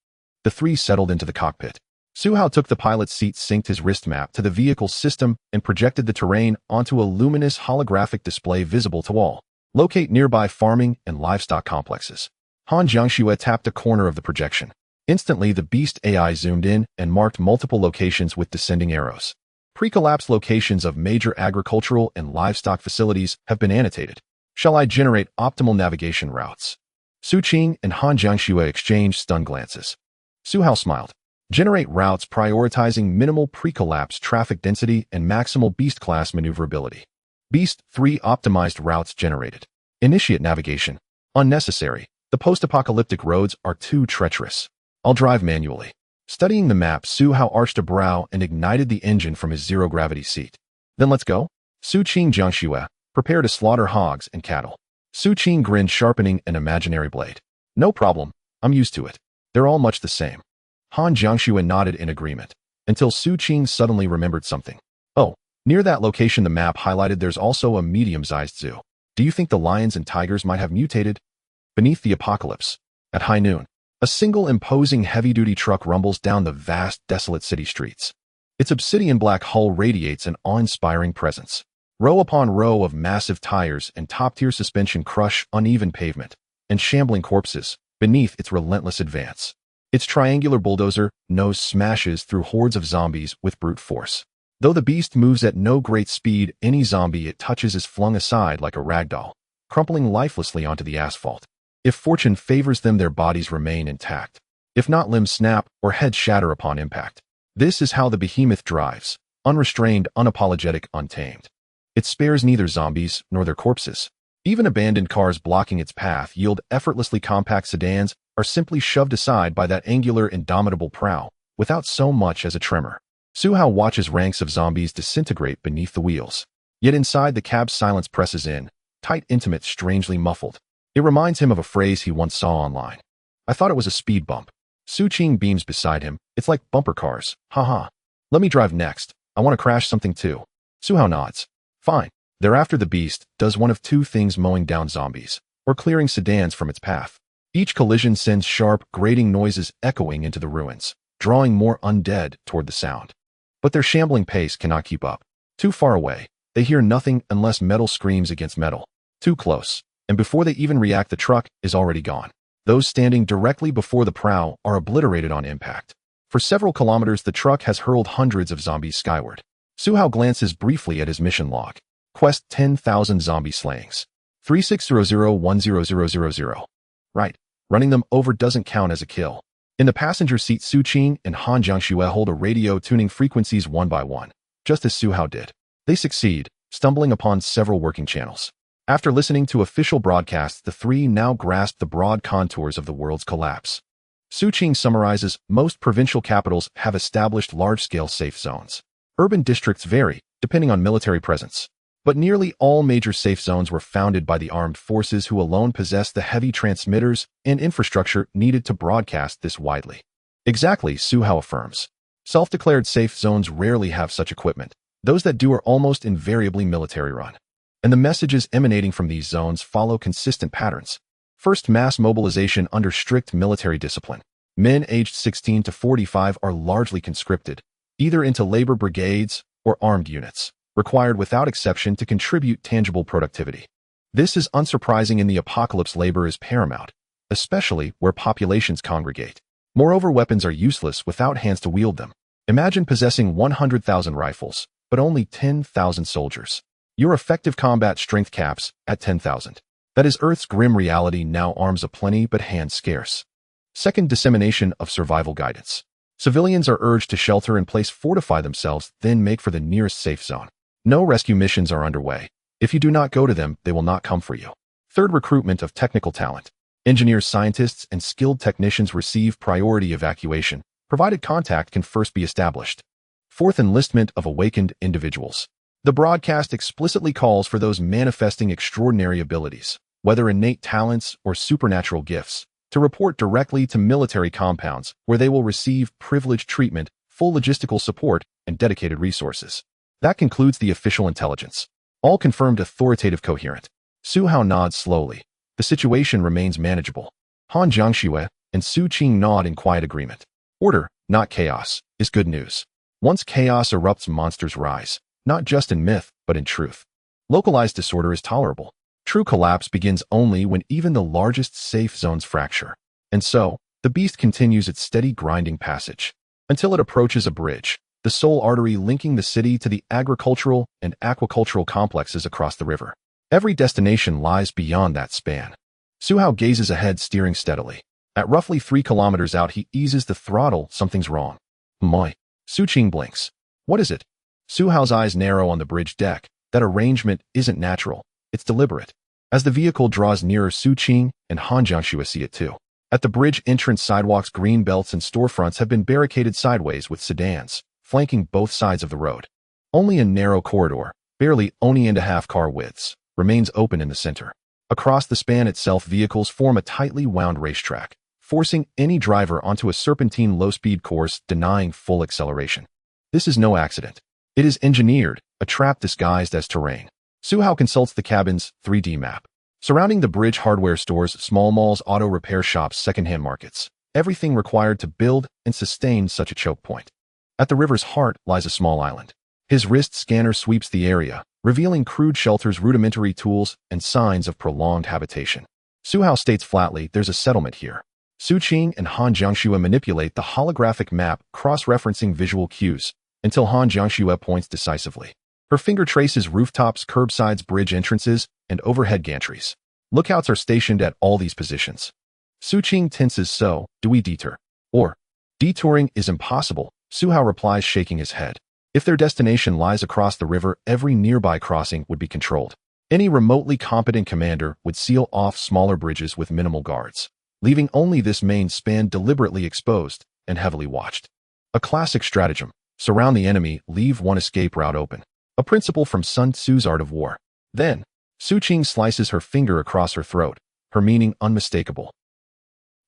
The three settled into the cockpit. Su Hao took the pilot's seat, synced his wrist map to the vehicle's system, and projected the terrain onto a luminous holographic display visible to all. Locate nearby farming and livestock complexes. Han Jiangxue tapped a corner of the projection. Instantly, the beast AI zoomed in and marked multiple locations with descending arrows. Pre-collapse locations of major agricultural and livestock facilities have been annotated. Shall I generate optimal navigation routes? Su Qing and Han Jiangxue exchanged stunned glances. Su Hao smiled. Generate routes prioritizing minimal pre-collapse traffic density and maximal beast class maneuverability. Beast 3 optimized routes generated. Initiate navigation. Unnecessary. The post-apocalyptic roads are too treacherous. I'll drive manually. Studying the map, Su Hao arched a brow and ignited the engine from his zero-gravity seat. Then let's go. Su Qing Jiangxue, prepare to slaughter hogs and cattle. Su Qing grinned, sharpening an imaginary blade. No problem. I'm used to it. They're all much the same. Han Jiangxue nodded in agreement, until Su Qing suddenly remembered something. Oh, near that location the map highlighted there's also a medium-sized zoo. Do you think the lions and tigers might have mutated? Beneath the apocalypse. At high noon, a single imposing heavy-duty truck rumbles down the vast, desolate city streets. Its obsidian black hull radiates an awe-inspiring presence. Row upon row of massive tires and top-tier suspension crush uneven pavement, and shambling corpses beneath its relentless advance. Its triangular bulldozer nose smashes through hordes of zombies with brute force. Though the beast moves at no great speed, any zombie it touches is flung aside like a ragdoll, crumpling lifelessly onto the asphalt. If fortune favors them, their bodies remain intact. If not, limbs snap or heads shatter upon impact. This is how the behemoth drives, unrestrained, unapologetic, untamed. It spares neither zombies nor their corpses. Even abandoned cars blocking its path yield effortlessly. Compact sedans are simply shoved aside by that angular, indomitable prow, without so much as a tremor. Su Hao watches ranks of zombies disintegrate beneath the wheels. Yet inside, the cab's silence presses in, tight, intimate, strangely muffled. It reminds him of a phrase he once saw online. I thought it was a speed bump. Su Qing beams beside him. It's like bumper cars. Haha. Let me drive next. I want to crash something too. Su Hao nods. Fine. Thereafter, the beast does one of two things: mowing down zombies, or clearing sedans from its path. Each collision sends sharp, grating noises echoing into the ruins, drawing more undead toward the sound. But their shambling pace cannot keep up. Too far away, they hear nothing unless metal screams against metal. Too close, and before they even react, the truck is already gone. Those standing directly before the prow are obliterated on impact. For several kilometers, the truck has hurled hundreds of zombies skyward. Su Hao glances briefly at his mission log. Quest 10,000 zombie slayings. 3600100000. Right. Running them over doesn't count as a kill. In the passenger seat, Su Qing and Han Jiangxue hold a radio, tuning frequencies one by one, just as Su Hao did. They succeed, stumbling upon several working channels. After listening to official broadcasts, the three now grasp the broad contours of the world's collapse. Su Qing summarizes, most provincial capitals have established large-scale safe zones. Urban districts vary, depending on military presence. But nearly all major safe zones were founded by the armed forces, who alone possess the heavy transmitters and infrastructure needed to broadcast this widely. Exactly, Su Hao affirms. Self-declared safe zones rarely have such equipment. Those that do are almost invariably military-run. And the messages emanating from these zones follow consistent patterns. First, mass mobilization under strict military discipline. Men aged 16 to 45 are largely conscripted, either into labor brigades or armed units, required without exception to contribute tangible productivity. This is unsurprising in the apocalypse. Labor is paramount, especially where populations congregate. Moreover, weapons are useless without hands to wield them. Imagine possessing 100,000 rifles, but only 10,000 soldiers. Your effective combat strength caps at 10,000. That is Earth's grim reality now, arms aplenty but hands scarce. Second, dissemination of survival guidance. Civilians are urged to shelter in place, fortify themselves, then make for the nearest safe zone. No rescue missions are underway. If you do not go to them, they will not come for you. Third, recruitment of technical talent. Engineers, scientists, and skilled technicians receive priority evacuation, provided contact can first be established. Fourth, enlistment of awakened individuals. The broadcast explicitly calls for those manifesting extraordinary abilities, whether innate talents or supernatural gifts, to report directly to military compounds where they will receive privileged treatment, full logistical support, and dedicated resources. That concludes the official intelligence. All confirmed, authoritative, coherent. Su Hao nods slowly. The situation remains manageable. Han Jiangxue and Su Qing nod in quiet agreement. Order, not chaos, is good news. Once chaos erupts, monsters rise, not just in myth, but in truth. Localized disorder is tolerable. True collapse begins only when even the largest safe zones fracture. And so, the beast continues its steady grinding passage, until it approaches a bridge, the sole artery linking the city to the agricultural and aquacultural complexes across the river. Every destination lies beyond that span. Su Hao gazes ahead, steering steadily. At roughly 3 kilometers out, he eases the throttle. Something's wrong. Moi. Su Qing blinks. What is it? Su Hao's eyes narrow on the bridge deck. That arrangement isn't natural. It's deliberate. As the vehicle draws nearer, Su Qing and Han Jiangxue see it too. At the bridge entrance, sidewalks, green belts, and storefronts have been barricaded sideways with sedans, flanking both sides of the road. Only a narrow corridor, barely only and a half car widths, remains open in the center. Across the span itself, vehicles form a tightly wound racetrack, forcing any driver onto a serpentine low-speed course, denying full acceleration. This is no accident. It is engineered, a trap disguised as terrain. Su Hao consults the cabin's 3D map. Surrounding the bridge, hardware stores, small malls, auto repair shops, secondhand markets. Everything required to build and sustain such a choke point. At the river's heart lies a small island. His wrist scanner sweeps the area, revealing crude shelters, rudimentary tools, and signs of prolonged habitation. Su Hao states flatly, there's a settlement here. Su Qing and Han Jiangxue manipulate the holographic map, cross-referencing visual cues, until Han Jiangxue points decisively. Her finger traces rooftops, curbsides, bridge entrances, and overhead gantries. Lookouts are stationed at all these positions. Su Qing tenses. So, do we deter? Or, detouring is impossible, Su Hao replies, shaking his head. If their destination lies across the river, every nearby crossing would be controlled. Any remotely competent commander would seal off smaller bridges with minimal guards, leaving only this main span deliberately exposed and heavily watched. A classic stratagem: surround the enemy, leave one escape route open. A principle from Sun Tzu's Art of War. Then, Su Qing slices her finger across her throat, her meaning unmistakable.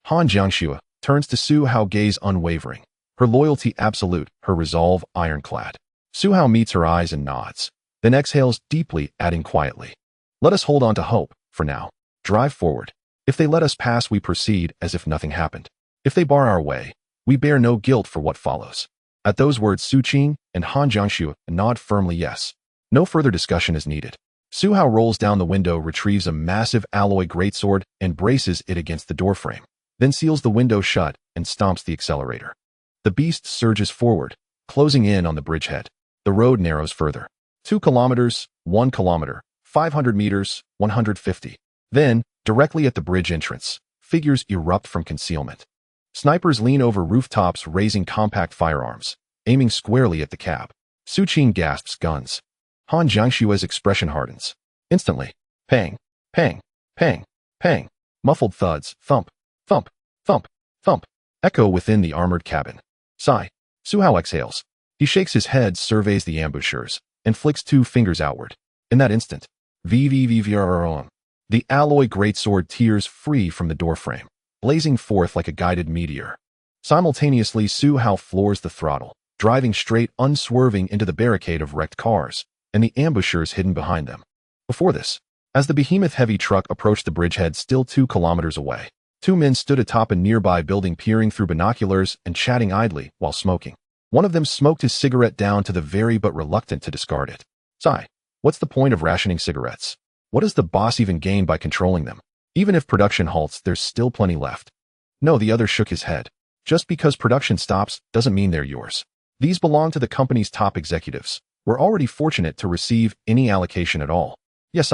Han Jiangxue turns to Su Hao, gaze unwavering. Her loyalty absolute, her resolve ironclad. Su Hao meets her eyes and nods, then exhales deeply, adding quietly, let us hold on to hope, for now. Drive forward. If they let us pass, we proceed as if nothing happened. If they bar our way, we bear no guilt for what follows. At those words, Su Qing and Han Jiangxue nod firmly yes. No further discussion is needed. Su Hao rolls down the window, retrieves a massive alloy greatsword, and braces it against the doorframe, then seals the window shut and stomps the accelerator. The beast surges forward, closing in on the bridgehead. The road narrows further. 2 kilometers, 1 kilometer, 500 meters, 150. Then, directly at the bridge entrance, figures erupt from concealment. Snipers lean over rooftops, raising compact firearms, aiming squarely at the cab. Su Qing gasps, guns. Han Jiangxue's expression hardens. Instantly, pang, pang, pang, pang. Muffled thuds, thump, thump, thump, thump, echo within the armored cabin. Sigh. Su Hao exhales. He shakes his head, surveys the ambushers, and flicks 2 fingers outward. In that instant, the alloy greatsword tears free from the doorframe, blazing forth like a guided meteor. Simultaneously, Su Hao floors the throttle, driving straight, unswerving into the barricade of wrecked cars, and the ambushers hidden behind them. Before this, as the behemoth heavy truck approached the bridgehead, still 2 kilometers away, 2 men stood atop a nearby building, peering through binoculars and chatting idly while smoking. One of them smoked his cigarette down to the very but reluctant to discard it. Sigh. What's the point of rationing cigarettes? What does the boss even gain by controlling them? Even if production halts, there's still plenty left. No, the other shook his head. Just because production stops doesn't mean they're yours. These belong to the company's top executives. We're already fortunate to receive any allocation at all. Yes,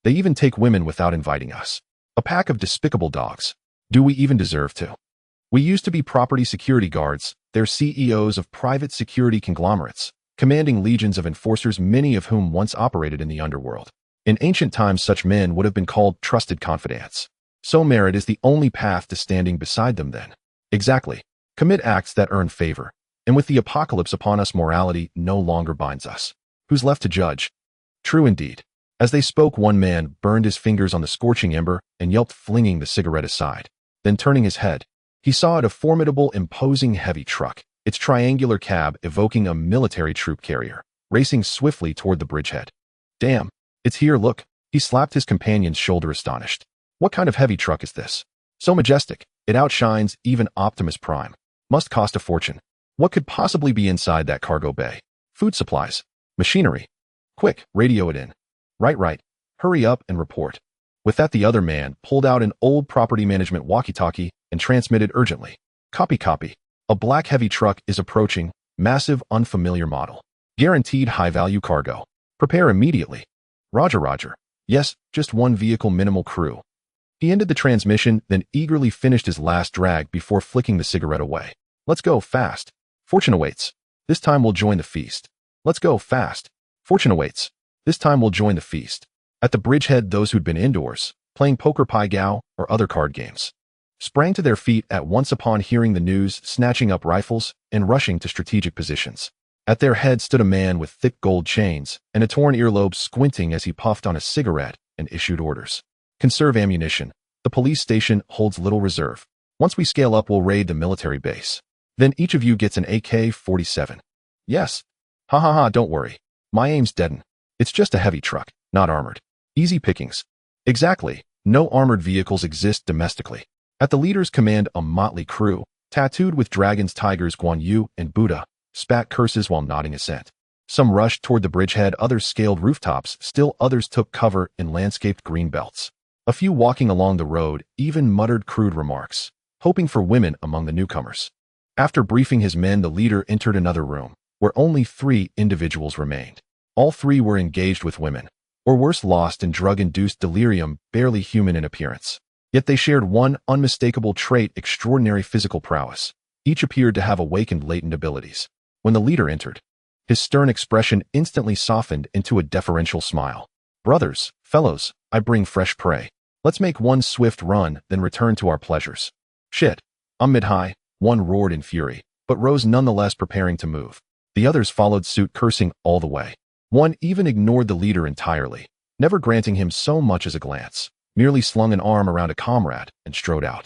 they even take women without inviting us. A pack of despicable dogs. Do we even deserve to? We used to be property security guards. They're CEOs of private security conglomerates, commanding legions of enforcers, many of whom once operated in the underworld. In ancient times, such men would have been called trusted confidants. So merit is the only path to standing beside them then. Exactly. Commit acts that earn favor. And with the apocalypse upon us, morality no longer binds us. Who's left to judge? True indeed. As they spoke, one man burned his fingers on the scorching ember and yelped, flinging the cigarette aside. Then turning his head, he saw it, a formidable, imposing heavy truck, its triangular cab evoking a military troop carrier, racing swiftly toward the bridgehead. Damn, it's here, look. He slapped his companion's shoulder, astonished. What kind of heavy truck is this? So majestic, it outshines even Optimus Prime. Must cost a fortune. What could possibly be inside that cargo bay? Food supplies. Machinery. Quick, radio it in. Right. Hurry up and report. With that, the other man pulled out an old property management walkie-talkie and transmitted urgently. Copy. A black heavy truck is approaching. Massive, unfamiliar model. Guaranteed high-value cargo. Prepare immediately. Roger. Yes, just one vehicle, minimal crew. He ended the transmission, then eagerly finished his last drag before flicking the cigarette away. Let's go fast. Fortune awaits. This time we'll join the feast. Let's go fast. Fortune awaits. This time we'll join the feast. At the bridgehead, those who'd been indoors, playing poker, pai gow, or other card games, sprang to their feet at once upon hearing the news, snatching up rifles and rushing to strategic positions. At their head stood a man with thick gold chains and a torn earlobe, squinting as he puffed on a cigarette and issued orders. Conserve ammunition. The police station holds little reserve. Once we scale up, we'll raid the military base. Then each of you gets an AK-47. Yes. Ha, don't worry. My aim's deadened. It's just a heavy truck, not armored. Easy pickings. Exactly. No armored vehicles exist domestically. At the leader's command, a motley crew, tattooed with dragons, tigers, Guan Yu, and Buddha, spat curses while nodding assent. Some rushed toward the bridgehead, others scaled rooftops, still others took cover in landscaped green belts. A few walking along the road even muttered crude remarks, hoping for women among the newcomers. After briefing his men, the leader entered another room, where only 3 individuals remained. All 3 were engaged with women, or worse, lost in drug-induced delirium, barely human in appearance. Yet they shared one unmistakable trait: extraordinary physical prowess. Each appeared to have awakened latent abilities. When the leader entered, his stern expression instantly softened into a deferential smile. Brothers, fellows, I bring fresh prey. Let's make one swift run, then return to our pleasures. Shit. I'm mid-high, one roared in fury, but rose nonetheless, preparing to move. The others followed suit, cursing all the way. One even ignored the leader entirely, never granting him so much as a glance, merely slung an arm around a comrade and strode out.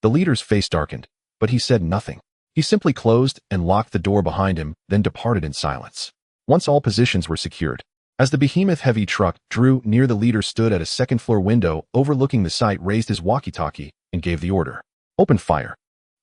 The leader's face darkened, but he said nothing. He simply closed and locked the door behind him, then departed in silence. Once all positions were secured, as the behemoth heavy truck drew near, the leader stood at a second-floor window overlooking the site, raised his walkie-talkie, and gave the order. Open fire.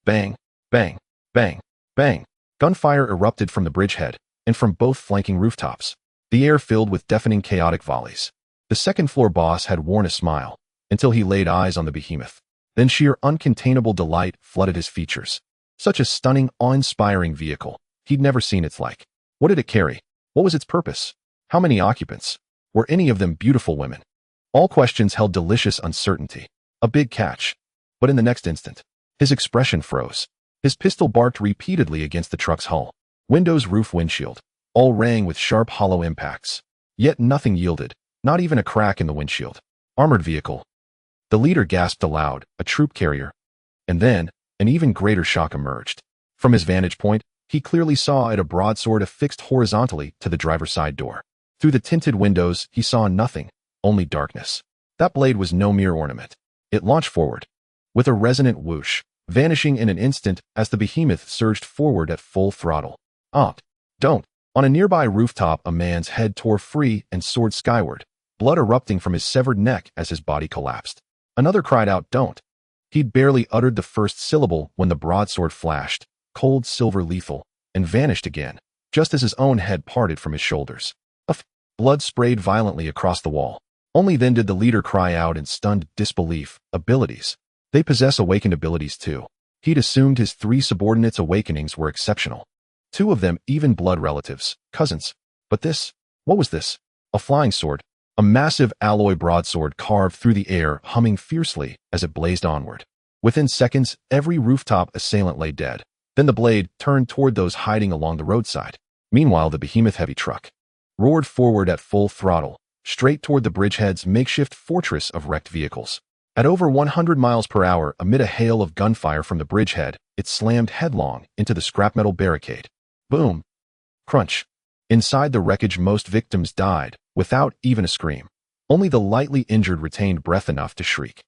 Bang, bang, bang, bang. Gunfire erupted from the bridgehead and from both flanking rooftops, the air filled with deafening, chaotic volleys. The second-floor boss had worn a smile until he laid eyes on the behemoth. Then sheer uncontainable delight flooded his features. Such a stunning, awe-inspiring vehicle. He'd never seen its like. What did it carry? What was its purpose? How many occupants? Were any of them beautiful women? All questions held delicious uncertainty. A big catch. But in the next instant, his expression froze. His pistol barked repeatedly against the truck's hull. Windows, roof, windshield, all rang with sharp, hollow impacts. Yet nothing yielded, not even a crack in the windshield. Armored vehicle. The leader gasped aloud, a troop carrier. And then, an even greater shock emerged. From his vantage point, he clearly saw it, a broadsword affixed horizontally to the driver's side door. Through the tinted windows, he saw nothing, only darkness. That blade was no mere ornament. It launched forward, with a resonant whoosh, vanishing in an instant as the behemoth surged forward at full throttle. Don't. On a nearby rooftop, a man's head tore free and soared skyward, blood erupting from his severed neck as his body collapsed. Another cried out, don't. He'd barely uttered the first syllable when the broadsword flashed, cold silver lethal, and vanished again, just as his own head parted from his shoulders. Blood sprayed violently across the wall. Only then did the leader cry out in stunned disbelief. Abilities. They possess awakened abilities too. He'd assumed his 3 subordinates' awakenings were exceptional. 2 of them even blood relatives, cousins. But this? What was this? A flying sword. A massive alloy broadsword carved through the air, humming fiercely as it blazed onward. Within seconds, every rooftop assailant lay dead. Then the blade turned toward those hiding along the roadside. Meanwhile, the behemoth-heavy truck roared forward at full throttle, straight toward the bridgehead's makeshift fortress of wrecked vehicles. At over 100 miles per hour, amid a hail of gunfire from the bridgehead, it slammed headlong into the scrap metal barricade. Boom! Crunch! Inside the wreckage, most victims died, without even a scream. Only the lightly injured retained breath enough to shriek.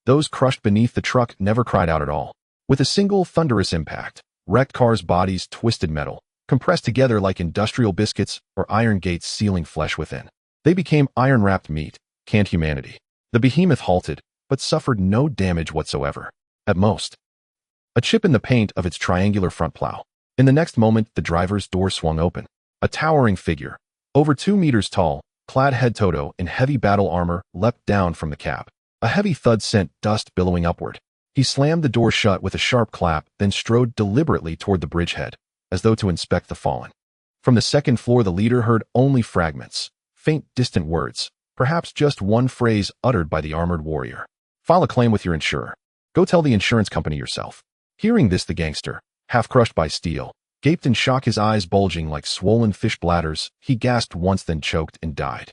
Those crushed beneath the truck never cried out at all. With a single thunderous impact, wrecked cars' bodies twisted metal, compressed together like industrial biscuits or iron gates sealing flesh within. They became iron-wrapped meat, canned humanity. The behemoth halted, but suffered no damage whatsoever. At most, a chip in the paint of its triangular front plow. In the next moment, the driver's door swung open. A towering figure, over 2 meters tall, clad head-to-toe in heavy battle armor, leapt down from the cab. A heavy thud sent dust billowing upward. He slammed the door shut with a sharp clap, then strode deliberately toward the bridgehead, as though to inspect the fallen. From the second floor, the leader heard only fragments, faint, distant words, perhaps just one phrase uttered by the armored warrior. File a claim with your insurer. Go tell the insurance company yourself. Hearing this, the gangster, half crushed by steel, gaped in shock, his eyes bulging like swollen fish bladders. He gasped once, then choked and died.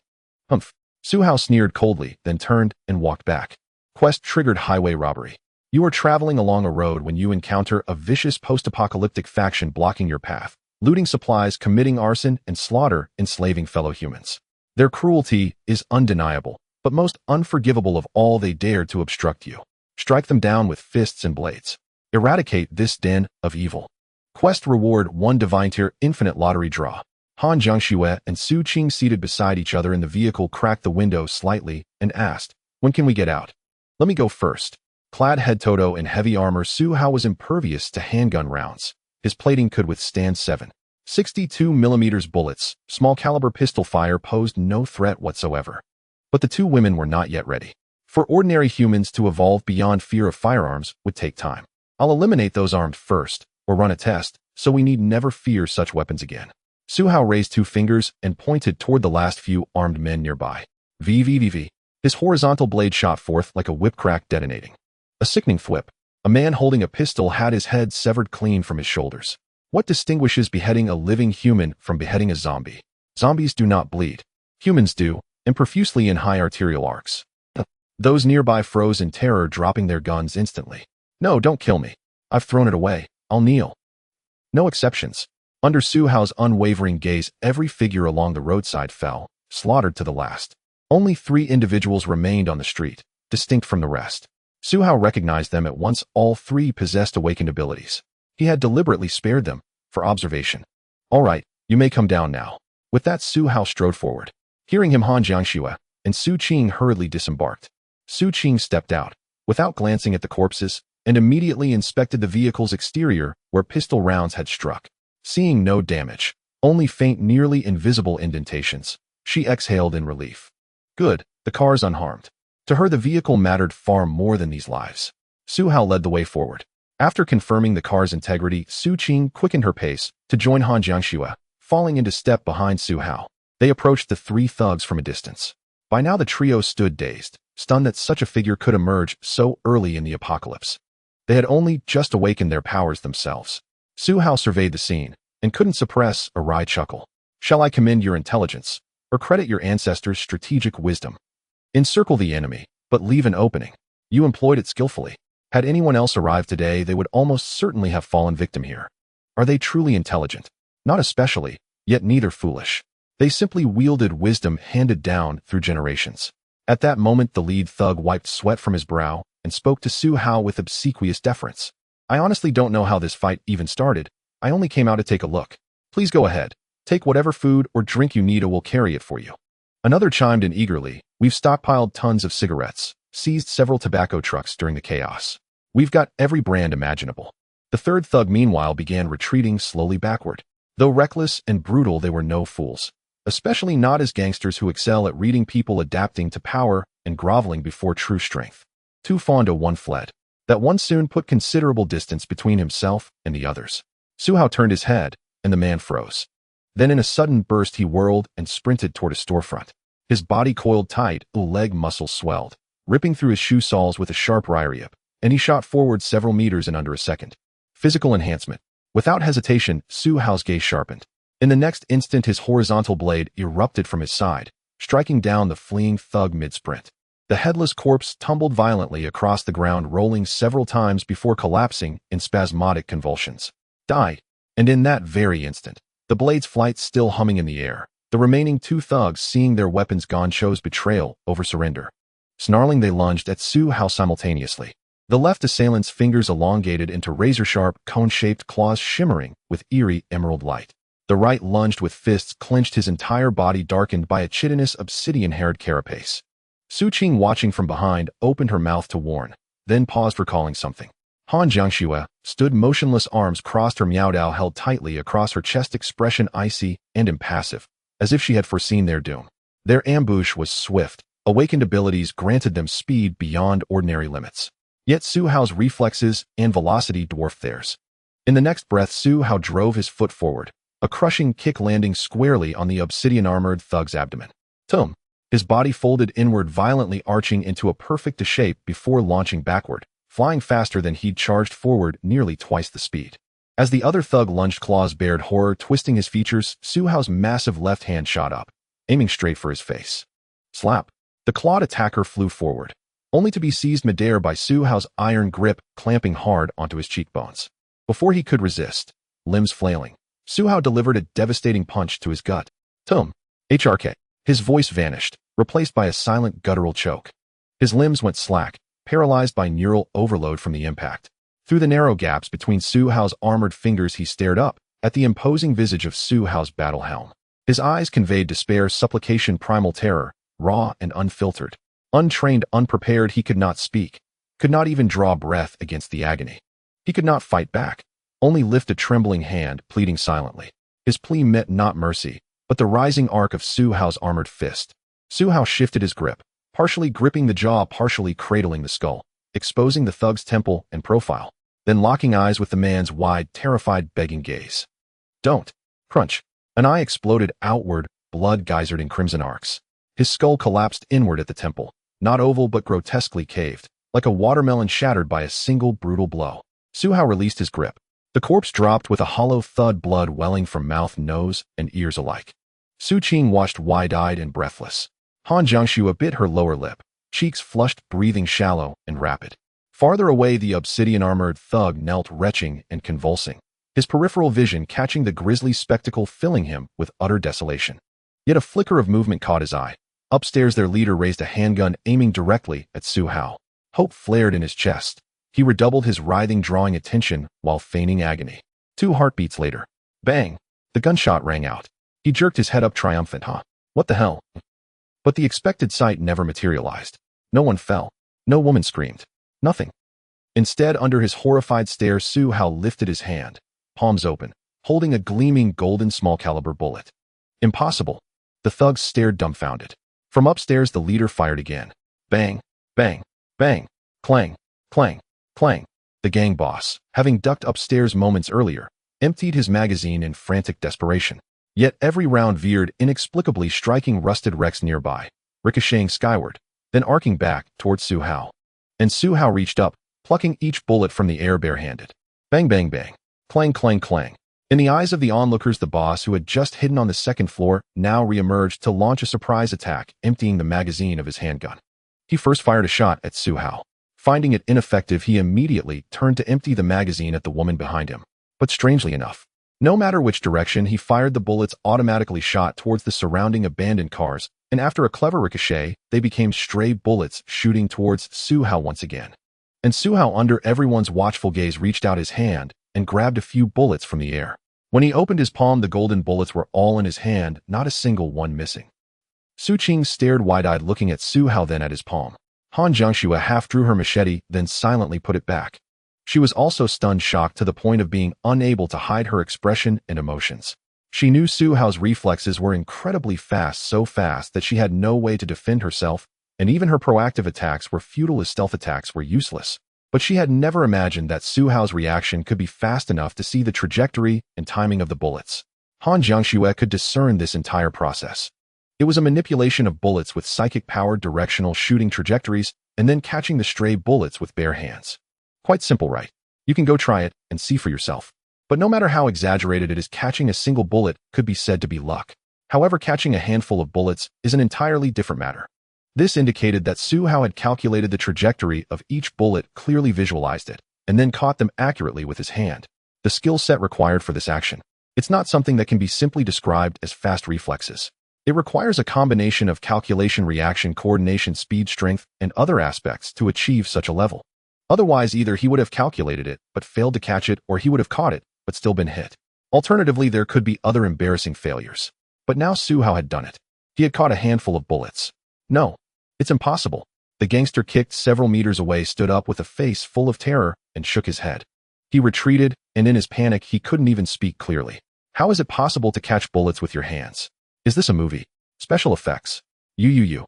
Humph. Suhao sneered coldly, then turned and walked back. Quest triggered highway robbery. You are traveling along a road when you encounter a vicious post-apocalyptic faction blocking your path, looting supplies, committing arson and slaughter, enslaving fellow humans. Their cruelty is undeniable, but most unforgivable of all, they dare to obstruct you. Strike them down with fists and blades. Eradicate this den of evil. Quest reward 1 divine tier infinite lottery draw. Han Jiangxue and Su Qing, seated beside each other in the vehicle, cracked the window slightly and asked, "When can we get out?" "Let me go first." Clad head-to-toe in heavy armor, Su Hao was impervious to handgun rounds. His plating could withstand 7.62mm bullets. Small caliber pistol fire posed no threat whatsoever. But the two women were not yet ready. For ordinary humans to evolve beyond fear of firearms would take time. I'll eliminate those armed first, or run a test, so we need never fear such weapons again. Su Hao raised 2 fingers and pointed toward the last few armed men nearby. VVVV. His horizontal blade shot forth like a whip crack, detonating. A sickening thwip. A man holding a pistol had his head severed clean from his shoulders. What distinguishes beheading a living human from beheading a zombie? Zombies do not bleed. Humans do, and profusely in high arterial arcs. Those nearby froze in terror, dropping their guns instantly. "No, don't kill me. I've thrown it away. I'll kneel." No exceptions. Under Su Hao's unwavering gaze, every figure along the roadside fell, slaughtered to the last. Only 3 individuals remained on the street, distinct from the rest. Su Hao recognized them at once. All 3 possessed awakened abilities. He had deliberately spared them, for observation. "All right, you may come down now." With that, Su Hao strode forward. Hearing him, Han Jiangxue and Su Qing hurriedly disembarked. Su Qing stepped out, without glancing at the corpses, and immediately inspected the vehicle's exterior, where pistol rounds had struck. Seeing no damage, only faint, nearly invisible indentations, she exhaled in relief. Good, the car's unharmed. To her, the vehicle mattered far more than these lives. Su Hao led the way forward. After confirming the car's integrity, Su Qing quickened her pace to join Han Jiangxue, falling into step behind Su Hao. They approached the 3 thugs from a distance. By now the trio stood dazed, stunned that such a figure could emerge so early in the apocalypse. They had only just awakened their powers themselves. Su Hao surveyed the scene, and couldn't suppress a wry chuckle. "Shall I commend your intelligence, or credit your ancestors' strategic wisdom? Encircle the enemy, but leave an opening. You employed it skillfully. Had anyone else arrived today, they would almost certainly have fallen victim here. Are they truly intelligent? Not especially, yet neither foolish. They simply wielded wisdom handed down through generations." At that moment, the lead thug wiped sweat from his brow and spoke to Su Hao with obsequious deference. "I honestly don't know how this fight even started. I only came out to take a look. Please go ahead. Take whatever food or drink you need, or we'll carry it for you." Another chimed in eagerly. "We've stockpiled tons of cigarettes, seized several tobacco trucks during the chaos. We've got every brand imaginable." The third thug, meanwhile, began retreating slowly backward. Though reckless and brutal, they were no fools, especially not as gangsters who excel at reading people, adapting to power, and groveling before true strength. 2 fawned, 1 fled. That one soon put considerable distance between himself and the others. Su Hao turned his head, and the man froze. Then in a sudden burst, he whirled and sprinted toward a storefront. His body coiled tight, a leg muscles swelled, ripping through his shoe soles with a sharp ryriap. and he shot forward several meters in under a second. Physical enhancement. Without hesitation, Su Hao's gaze sharpened. In the next instant, his horizontal blade erupted from his side, striking down the fleeing thug mid-sprint. The headless corpse tumbled violently across the ground, rolling several times before collapsing in spasmodic convulsions. Die. And in that very instant, the blade's flight still humming in the air, the remaining two thugs, seeing their weapons gone, chose betrayal over surrender. Snarling, they lunged at Su Hao simultaneously. The left assailant's fingers elongated into razor-sharp, cone-shaped claws shimmering with eerie emerald light. The right lunged with fists clenched, his entire body darkened by a chitinous obsidian-haired carapace. Su Qing, watching from behind, opened her mouth to warn, then paused, recalling something. Han Jiangxue stood motionless, arms crossed, her Miao Dao held tightly across her chest, expression icy and impassive, as if she had foreseen their doom. Their ambush was swift. Awakened abilities granted them speed beyond ordinary limits. Yet Su Hao's reflexes and velocity dwarfed theirs. In the next breath, Su Hao drove his foot forward, a crushing kick landing squarely on the obsidian-armored thug's abdomen. Tum! His body folded inward, violently arching into a perfect shape before launching backward, flying faster than he'd charged forward, nearly twice the speed. As the other thug lunged, claws bared, horror twisting his features, Su Hao's massive left hand shot up, aiming straight for his face. Slap! The clawed attacker flew forward, only to be seized midair by Su Hao's iron grip, clamping hard onto his cheekbones. Before he could resist, limbs flailing, Su Hao delivered a devastating punch to his gut. Tum! HRK. His voice vanished, replaced by a silent guttural choke. His limbs went slack, paralyzed by neural overload from the impact. Through the narrow gaps between Su Hao's armored fingers, he stared up at the imposing visage of Su Hao's battle helm. His eyes conveyed despair, supplication, primal terror, raw and unfiltered. Untrained, unprepared, he could not speak, could not even draw breath against the agony. He could not fight back, only lift a trembling hand, pleading silently. His plea met not mercy, but the rising arc of Su Hao's armored fist. Su Hao shifted his grip, partially gripping the jaw, partially cradling the skull, exposing the thug's temple and profile, then locking eyes with the man's wide, terrified, begging gaze. Don't! Crunch! An eye exploded outward, blood geysered in crimson arcs. His skull collapsed inward at the temple, not oval but grotesquely caved, like a watermelon shattered by a single brutal blow. Su Hao released his grip. The corpse dropped with a hollow thud, blood welling from mouth, nose, and ears alike. Su Qing watched wide-eyed and breathless. Han Jiangxue bit her lower lip, cheeks flushed, breathing shallow and rapid. Farther away, the obsidian-armored thug knelt, retching and convulsing, his peripheral vision catching the grisly spectacle, filling him with utter desolation. Yet a flicker of movement caught his eye. Upstairs, their leader raised a handgun, aiming directly at Su Hao. Hope flared in his chest. He redoubled his writhing, drawing attention while feigning agony. 2 heartbeats later, bang! The gunshot rang out. He jerked his head up, triumphant. What the hell? But the expected sight never materialized. No one fell. No woman screamed. Nothing. Instead, under his horrified stare, Su Hao lifted his hand, palms open, holding a gleaming golden small-caliber bullet. Impossible. The thugs stared dumbfounded. From upstairs, the leader fired again. Bang, bang, bang, clang, clang, clang. The gang boss, having ducked upstairs moments earlier, emptied his magazine in frantic desperation. Yet every round veered inexplicably, striking rusted wrecks nearby, ricocheting skyward, then arcing back towards Su Hao. And Su Hao reached up, plucking each bullet from the air barehanded. Bang, bang, bang, clang, clang, clang. In the eyes of the onlookers, the boss, who had just hidden on the second floor, now re-emerged to launch a surprise attack, emptying the magazine of his handgun. He first fired a shot at Su Hao. Finding it ineffective, he immediately turned to empty the magazine at the woman behind him. But strangely enough, no matter which direction he fired, the bullets automatically shot towards the surrounding abandoned cars, and after a clever ricochet, they became stray bullets shooting towards Su Hao once again. And Su Hao, under everyone's watchful gaze, reached out his hand and grabbed a few bullets from the air. When he opened his palm, the golden bullets were all in his hand, not a single one missing. Su Qing stared wide-eyed, looking at Su Hao, then at his palm. Han Jiangxue half drew her machete, then silently put it back. She was also stunned, shocked to the point of being unable to hide her expression and emotions. She knew Su Hao's reflexes were incredibly fast, so fast that she had no way to defend herself, and even her proactive attacks were futile, as stealth attacks were useless. But she had never imagined that Su Hao's reaction could be fast enough to see the trajectory and timing of the bullets. Han Jiangxue could discern this entire process. It was a manipulation of bullets with psychic power, directional shooting trajectories, and then catching the stray bullets with bare hands. Quite simple, right? You can go try it and see for yourself. But no matter how exaggerated it is, catching a single bullet could be said to be luck. However, catching a handful of bullets is an entirely different matter. This indicated that Su Hao had calculated the trajectory of each bullet, clearly visualized it, and then caught them accurately with his hand. The skill set required for this action. It's not something that can be simply described as fast reflexes. It requires a combination of calculation, reaction, coordination, speed, strength, and other aspects to achieve such a level. Otherwise, either he would have calculated it but failed to catch it, or he would have caught it but still been hit. Alternatively, there could be other embarrassing failures. But now Su Hao had done it. He had caught a handful of bullets. No, it's impossible. The gangster kicked several meters away, stood up with a face full of terror, and shook his head. He retreated, and in his panic, he couldn't even speak clearly. How is it possible to catch bullets with your hands? Is this a movie? Special effects. You.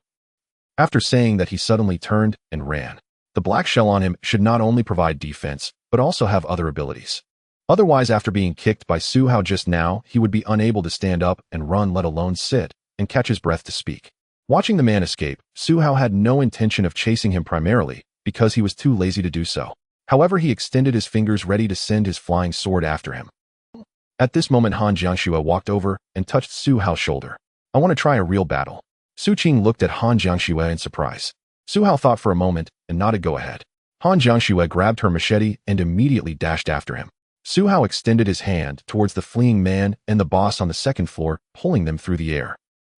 After saying that, he suddenly turned and ran. The black shell on him should not only provide defense, but also have other abilities. Otherwise, after being kicked by Su Hao just now, he would be unable to stand up and run, let alone sit and catch his breath to speak. Watching the man escape, Su Hao had no intention of chasing him, primarily because he was too lazy to do so. However, he extended his fingers ready to send his flying sword after him. At this moment, Han Jiangxue walked over and touched Su Hao's shoulder. I want to try a real battle. Su Qing looked at Han Jiangxue in surprise. Su Hao thought for a moment and nodded go ahead. Han Jiangxue grabbed her machete and immediately dashed after him. Su Hao extended his hand towards the fleeing man and the boss on the second floor, pulling them through the air.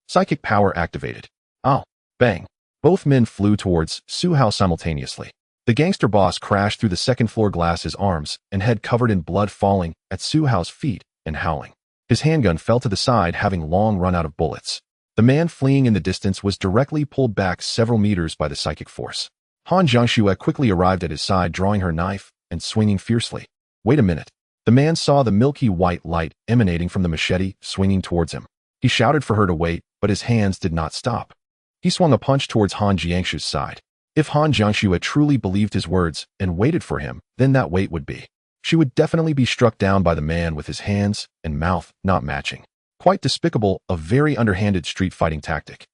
Psychic power activated. Ow! Bang! Both men flew towards Su Hao simultaneously. The gangster boss crashed through the second floor glass, his arms and head covered in blood, falling at Su Hao's feet and howling. His handgun fell to the side, having long run out of bullets. The man fleeing in the distance was directly pulled back several meters by the psychic force. Han Jiangxue quickly arrived at his side, drawing her knife and swinging fiercely. Wait a minute. The man saw the milky white light emanating from the machete swinging towards him. He shouted for her to wait, but his hands did not stop. He swung a punch towards Han Jiangxue's side. If Han Jiangxue truly believed his words and waited for him, then that wait would be. She would definitely be struck down by the man with his hands and mouth not matching. Quite despicable, a very underhanded street fighting tactic.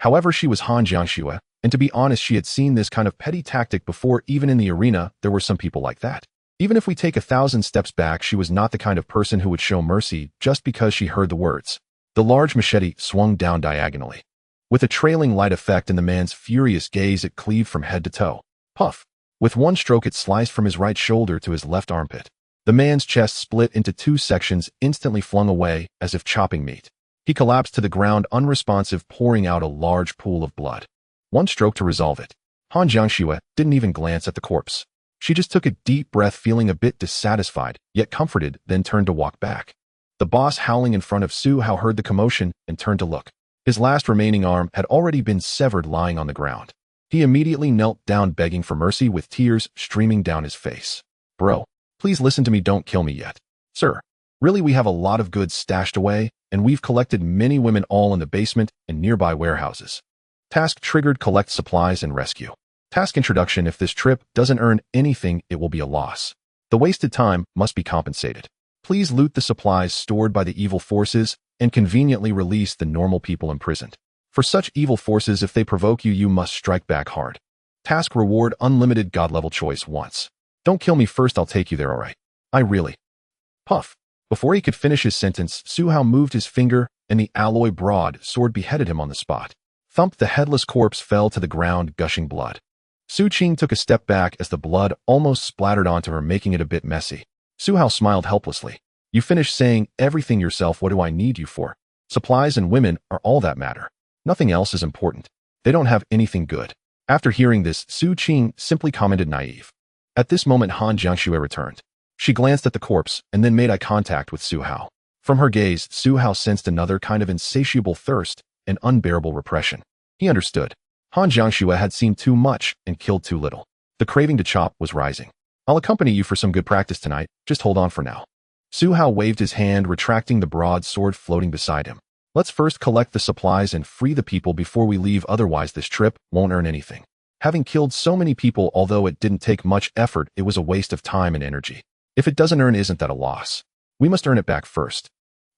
However, she was Han Jiangxue, and to be honest, she had seen this kind of petty tactic before. Even in the arena, there were some people like that. Even if we take 1,000 steps back, she was not the kind of person who would show mercy just because she heard the words. The large machete swung down diagonally. With a trailing light effect in the man's furious gaze, it cleaved from head to toe. Puff! With one stroke, it sliced from his right shoulder to his left armpit. The man's chest split into two sections, instantly flung away as if chopping meat. He collapsed to the ground, unresponsive, pouring out a large pool of blood. One stroke to resolve it. Han Jiangxue didn't even glance at the corpse. She just took a deep breath, feeling a bit dissatisfied, yet comforted, then turned to walk back. The boss, howling in front of Su Hao, heard the commotion and turned to look. His last remaining arm had already been severed, lying on the ground. He immediately knelt down, begging for mercy with tears streaming down his face. Bro, please listen to me, don't kill me yet. Sir, really, we have a lot of goods stashed away, and we've collected many women, all in the basement and nearby warehouses. Task triggered: collect supplies and rescue. Task introduction: if this trip doesn't earn anything, it will be a loss. The wasted time must be compensated. Please loot the supplies stored by the evil forces and conveniently release the normal people imprisoned. For such evil forces, if they provoke you, you must strike back hard. Task reward: unlimited god level choice once. Don't kill me first, I'll take you there, alright? I really. Puff. Before he could finish his sentence, Su Hao moved his finger and the alloy broadsword beheaded him on the spot. Thump! The headless corpse fell to the ground, gushing blood. Su Qing took a step back as the blood almost splattered onto her, making it a bit messy. Su Hao smiled helplessly. You finished saying everything yourself. What do I need you for? Supplies and women are all that matter. Nothing else is important. They don't have anything good. After hearing this, Su Qing simply commented, naive. At this moment, Han Jiangxue returned. She glanced at the corpse and then made eye contact with Su Hao. From her gaze, Su Hao sensed another kind of insatiable thirst and unbearable repression. He understood. Han Jiangxue had seen too much and killed too little. The craving to chop was rising. I'll accompany you for some good practice tonight, just hold on for now. Su Hao waved his hand, retracting the broadsword floating beside him. Let's first collect the supplies and free the people before we leave, otherwise this trip won't earn anything. Having killed so many people, although it didn't take much effort, it was a waste of time and energy. If it doesn't earn, isn't that a loss? We must earn it back first.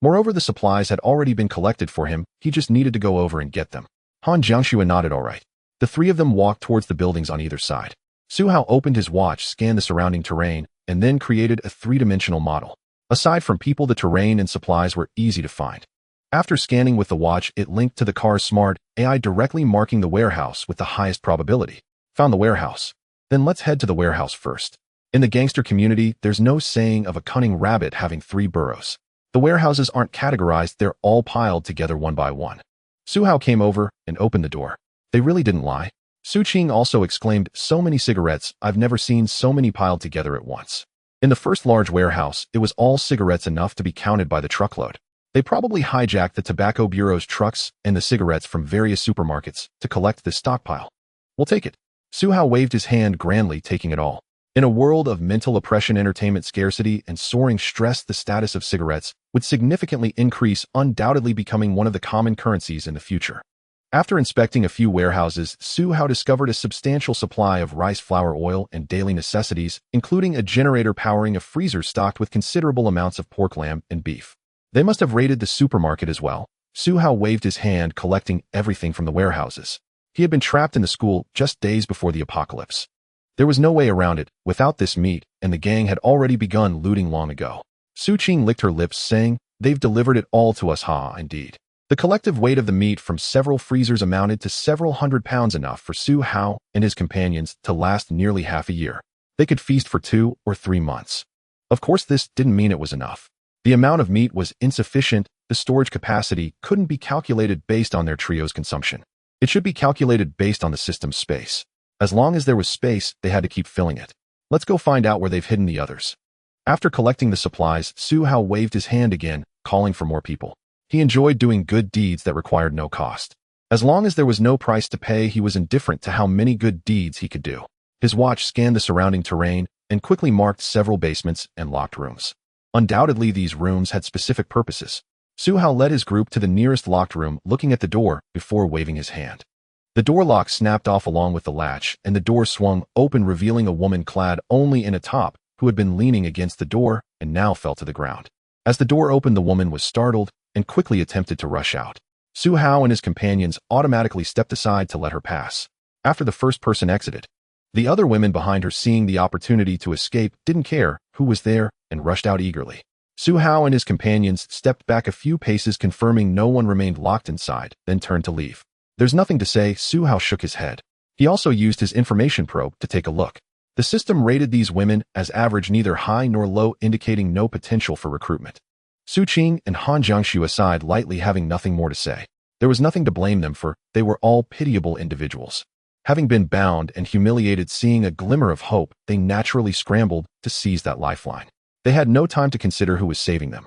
Moreover, the supplies had already been collected for him, he just needed to go over and get them. Han Jiangxue nodded all right. The three of them walked towards the buildings on either side. Su Hao opened his watch, scanned the surrounding terrain, and then created a three-dimensional model. Aside from people, the terrain and supplies were easy to find. After scanning with the watch, it linked to the car's smart AI, directly marking the warehouse with the highest probability. Found the warehouse. Then let's head to the warehouse first. In the gangster community, there's no saying of a cunning rabbit having 3 burrows. The warehouses aren't categorized, they're all piled together one by one. Su Hao came over and opened the door. They really didn't lie. Su Qing also exclaimed, "So many cigarettes, I've never seen so many piled together at once." In the first large warehouse, it was all cigarettes, enough to be counted by the truckload. They probably hijacked the tobacco bureau's trucks and the cigarettes from various supermarkets to collect this stockpile. "We'll take it." Su Hao waved his hand grandly, taking it all. In a world of mental oppression, entertainment scarcity, and soaring stress, the status of cigarettes would significantly increase, undoubtedly becoming one of the common currencies in the future. After inspecting a few warehouses, Su Hao discovered a substantial supply of rice flour, oil, and daily necessities, including a generator powering a freezer stocked with considerable amounts of pork, lamb, and beef. They must have raided the supermarket as well. Su Hao waved his hand, collecting everything from the warehouses. He had been trapped in the school just days before the apocalypse. There was no way around it without this meat, and the gang had already begun looting long ago. Su Qing licked her lips, saying, "They've delivered it all to us, ha, indeed." The collective weight of the meat from several freezers amounted to several hundred pounds, enough for Su Hao and his companions to last nearly half a year. They could feast for 2 or 3 months. Of course, this didn't mean it was enough. The amount of meat was insufficient. The storage capacity couldn't be calculated based on their trio's consumption. It should be calculated based on the system's space. As long as there was space, they had to keep filling it. Let's go find out where they've hidden the others. After collecting the supplies, Su Hao waved his hand again, calling for more people. He enjoyed doing good deeds that required no cost. As long as there was no price to pay, he was indifferent to how many good deeds he could do. His watch scanned the surrounding terrain and quickly marked several basements and locked rooms. Undoubtedly, these rooms had specific purposes. Su Hao led his group to the nearest locked room, looking at the door before waving his hand. The door lock snapped off along with the latch, and the door swung open, revealing a woman clad only in a top who had been leaning against the door and now fell to the ground. As the door opened, the woman was startled and quickly attempted to rush out. Su Hao and his companions automatically stepped aside to let her pass. After the first person exited, the other women behind her, seeing the opportunity to escape, didn't care who was there and rushed out eagerly. Su Hao and his companions stepped back a few paces, confirming no one remained locked inside, then turned to leave. "There's nothing to say." Su Hao shook his head. He also used his information probe to take a look. The system rated these women as average, neither high nor low, indicating no potential for recruitment. Su Qing and Han Jiangxu aside, lightly, having nothing more to say. There was nothing to blame them for. They were all pitiable individuals. Having been bound and humiliated, seeing a glimmer of hope, they naturally scrambled to seize that lifeline. They had no time to consider who was saving them.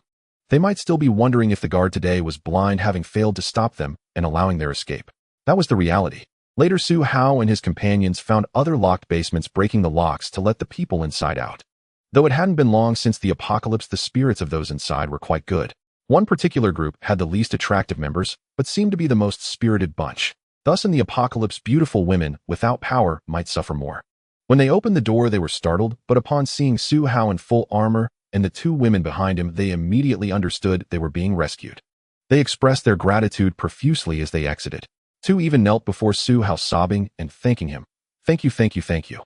They might still be wondering if the guard today was blind, having failed to stop them and allowing their escape. That was the reality. Later, Su Hao and his companions found other locked basements, breaking the locks to let the people inside out. Though it hadn't been long since the apocalypse, the spirits of those inside were quite good. One particular group had the least attractive members, but seemed to be the most spirited bunch. Thus, in the apocalypse, beautiful women without power might suffer more. When they opened the door, they were startled, but upon seeing Su Hao in full armor and the 2 women behind him, they immediately understood they were being rescued. They expressed their gratitude profusely as they exited. 2 even knelt before Su Hao, sobbing and thanking him. "Thank you, thank you, thank you."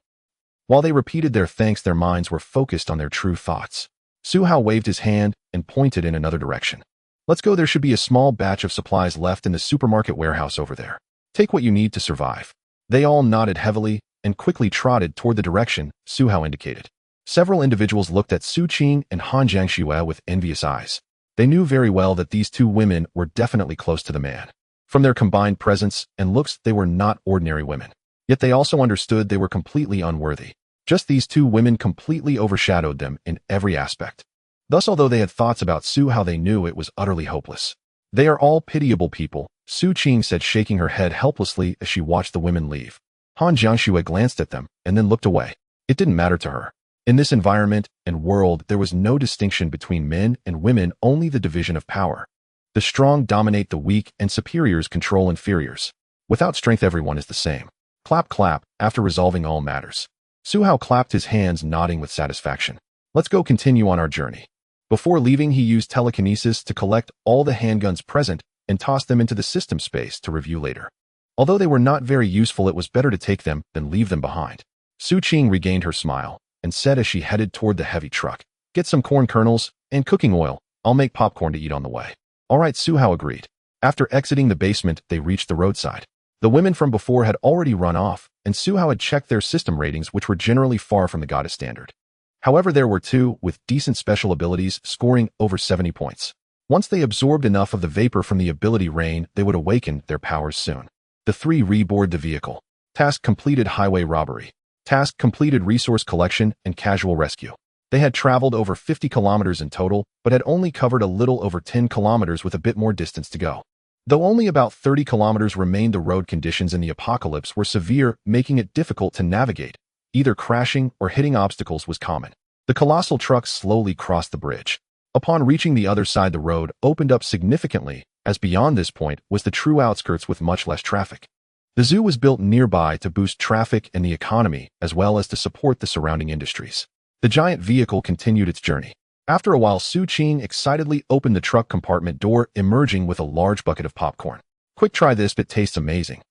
While they repeated their thanks, their minds were focused on their true thoughts. Su Hao waved his hand and pointed in another direction. "Let's go. There should be a small batch of supplies left in the supermarket warehouse over there. Take what you need to survive." They all nodded heavily and quickly trotted toward the direction Su Hao indicated. Several individuals looked at Su Qing and Han Jiangxu with envious eyes. They knew very well that these 2 women were definitely close to the man. From their combined presence and looks, they were not ordinary women. Yet they also understood they were completely unworthy. Just these 2 women completely overshadowed them in every aspect. Thus, although they had thoughts about Su Hao, they knew it was utterly hopeless. "They are all pitiable people," Su Qing said, shaking her head helplessly as she watched the women leave. Han Jiangxu glanced at them and then looked away. It didn't matter to her. In this environment and world, there was no distinction between men and women, only the division of power. The strong dominate the weak, and superiors control inferiors. Without strength, everyone is the same. Clap, clap, after resolving all matters. Su Hao clapped his hands, nodding with satisfaction. "Let's go continue on our journey." Before leaving, he used telekinesis to collect all the handguns present and tossed them into the system space to review later. Although they were not very useful, it was better to take them than leave them behind. Su Qing regained her smile and said as she headed toward the heavy truck, "Get some corn kernels and cooking oil. I'll make popcorn to eat on the way." All right, Su Hao agreed. After exiting the basement, they reached the roadside. The women from before had already run off, and Su Hao had checked their system ratings, which were generally far from the goddess standard. However, there were two with decent special abilities scoring over 70 points. Once they absorbed enough of the vapor from the ability rain, they would awaken their powers soon. The three reboard the vehicle. Task completed: highway robbery. Task completed: resource collection and casual rescue. They had traveled over 50 kilometers in total, but had only covered a little over 10 kilometers with a bit more distance to go. Though only about 30 kilometers remained, the road conditions in the apocalypse were severe, making it difficult to navigate. Either crashing or hitting obstacles was common. The colossal truck slowly crossed the bridge. Upon reaching the other side, the road opened up significantly, as beyond this point was the true outskirts with much less traffic. The zoo was built nearby to boost traffic and the economy, as well as to support the surrounding industries. The giant vehicle continued its journey. After a while, Su Qing excitedly opened the truck compartment door, emerging with a large bucket of popcorn. "Quick, try this, it tastes amazing."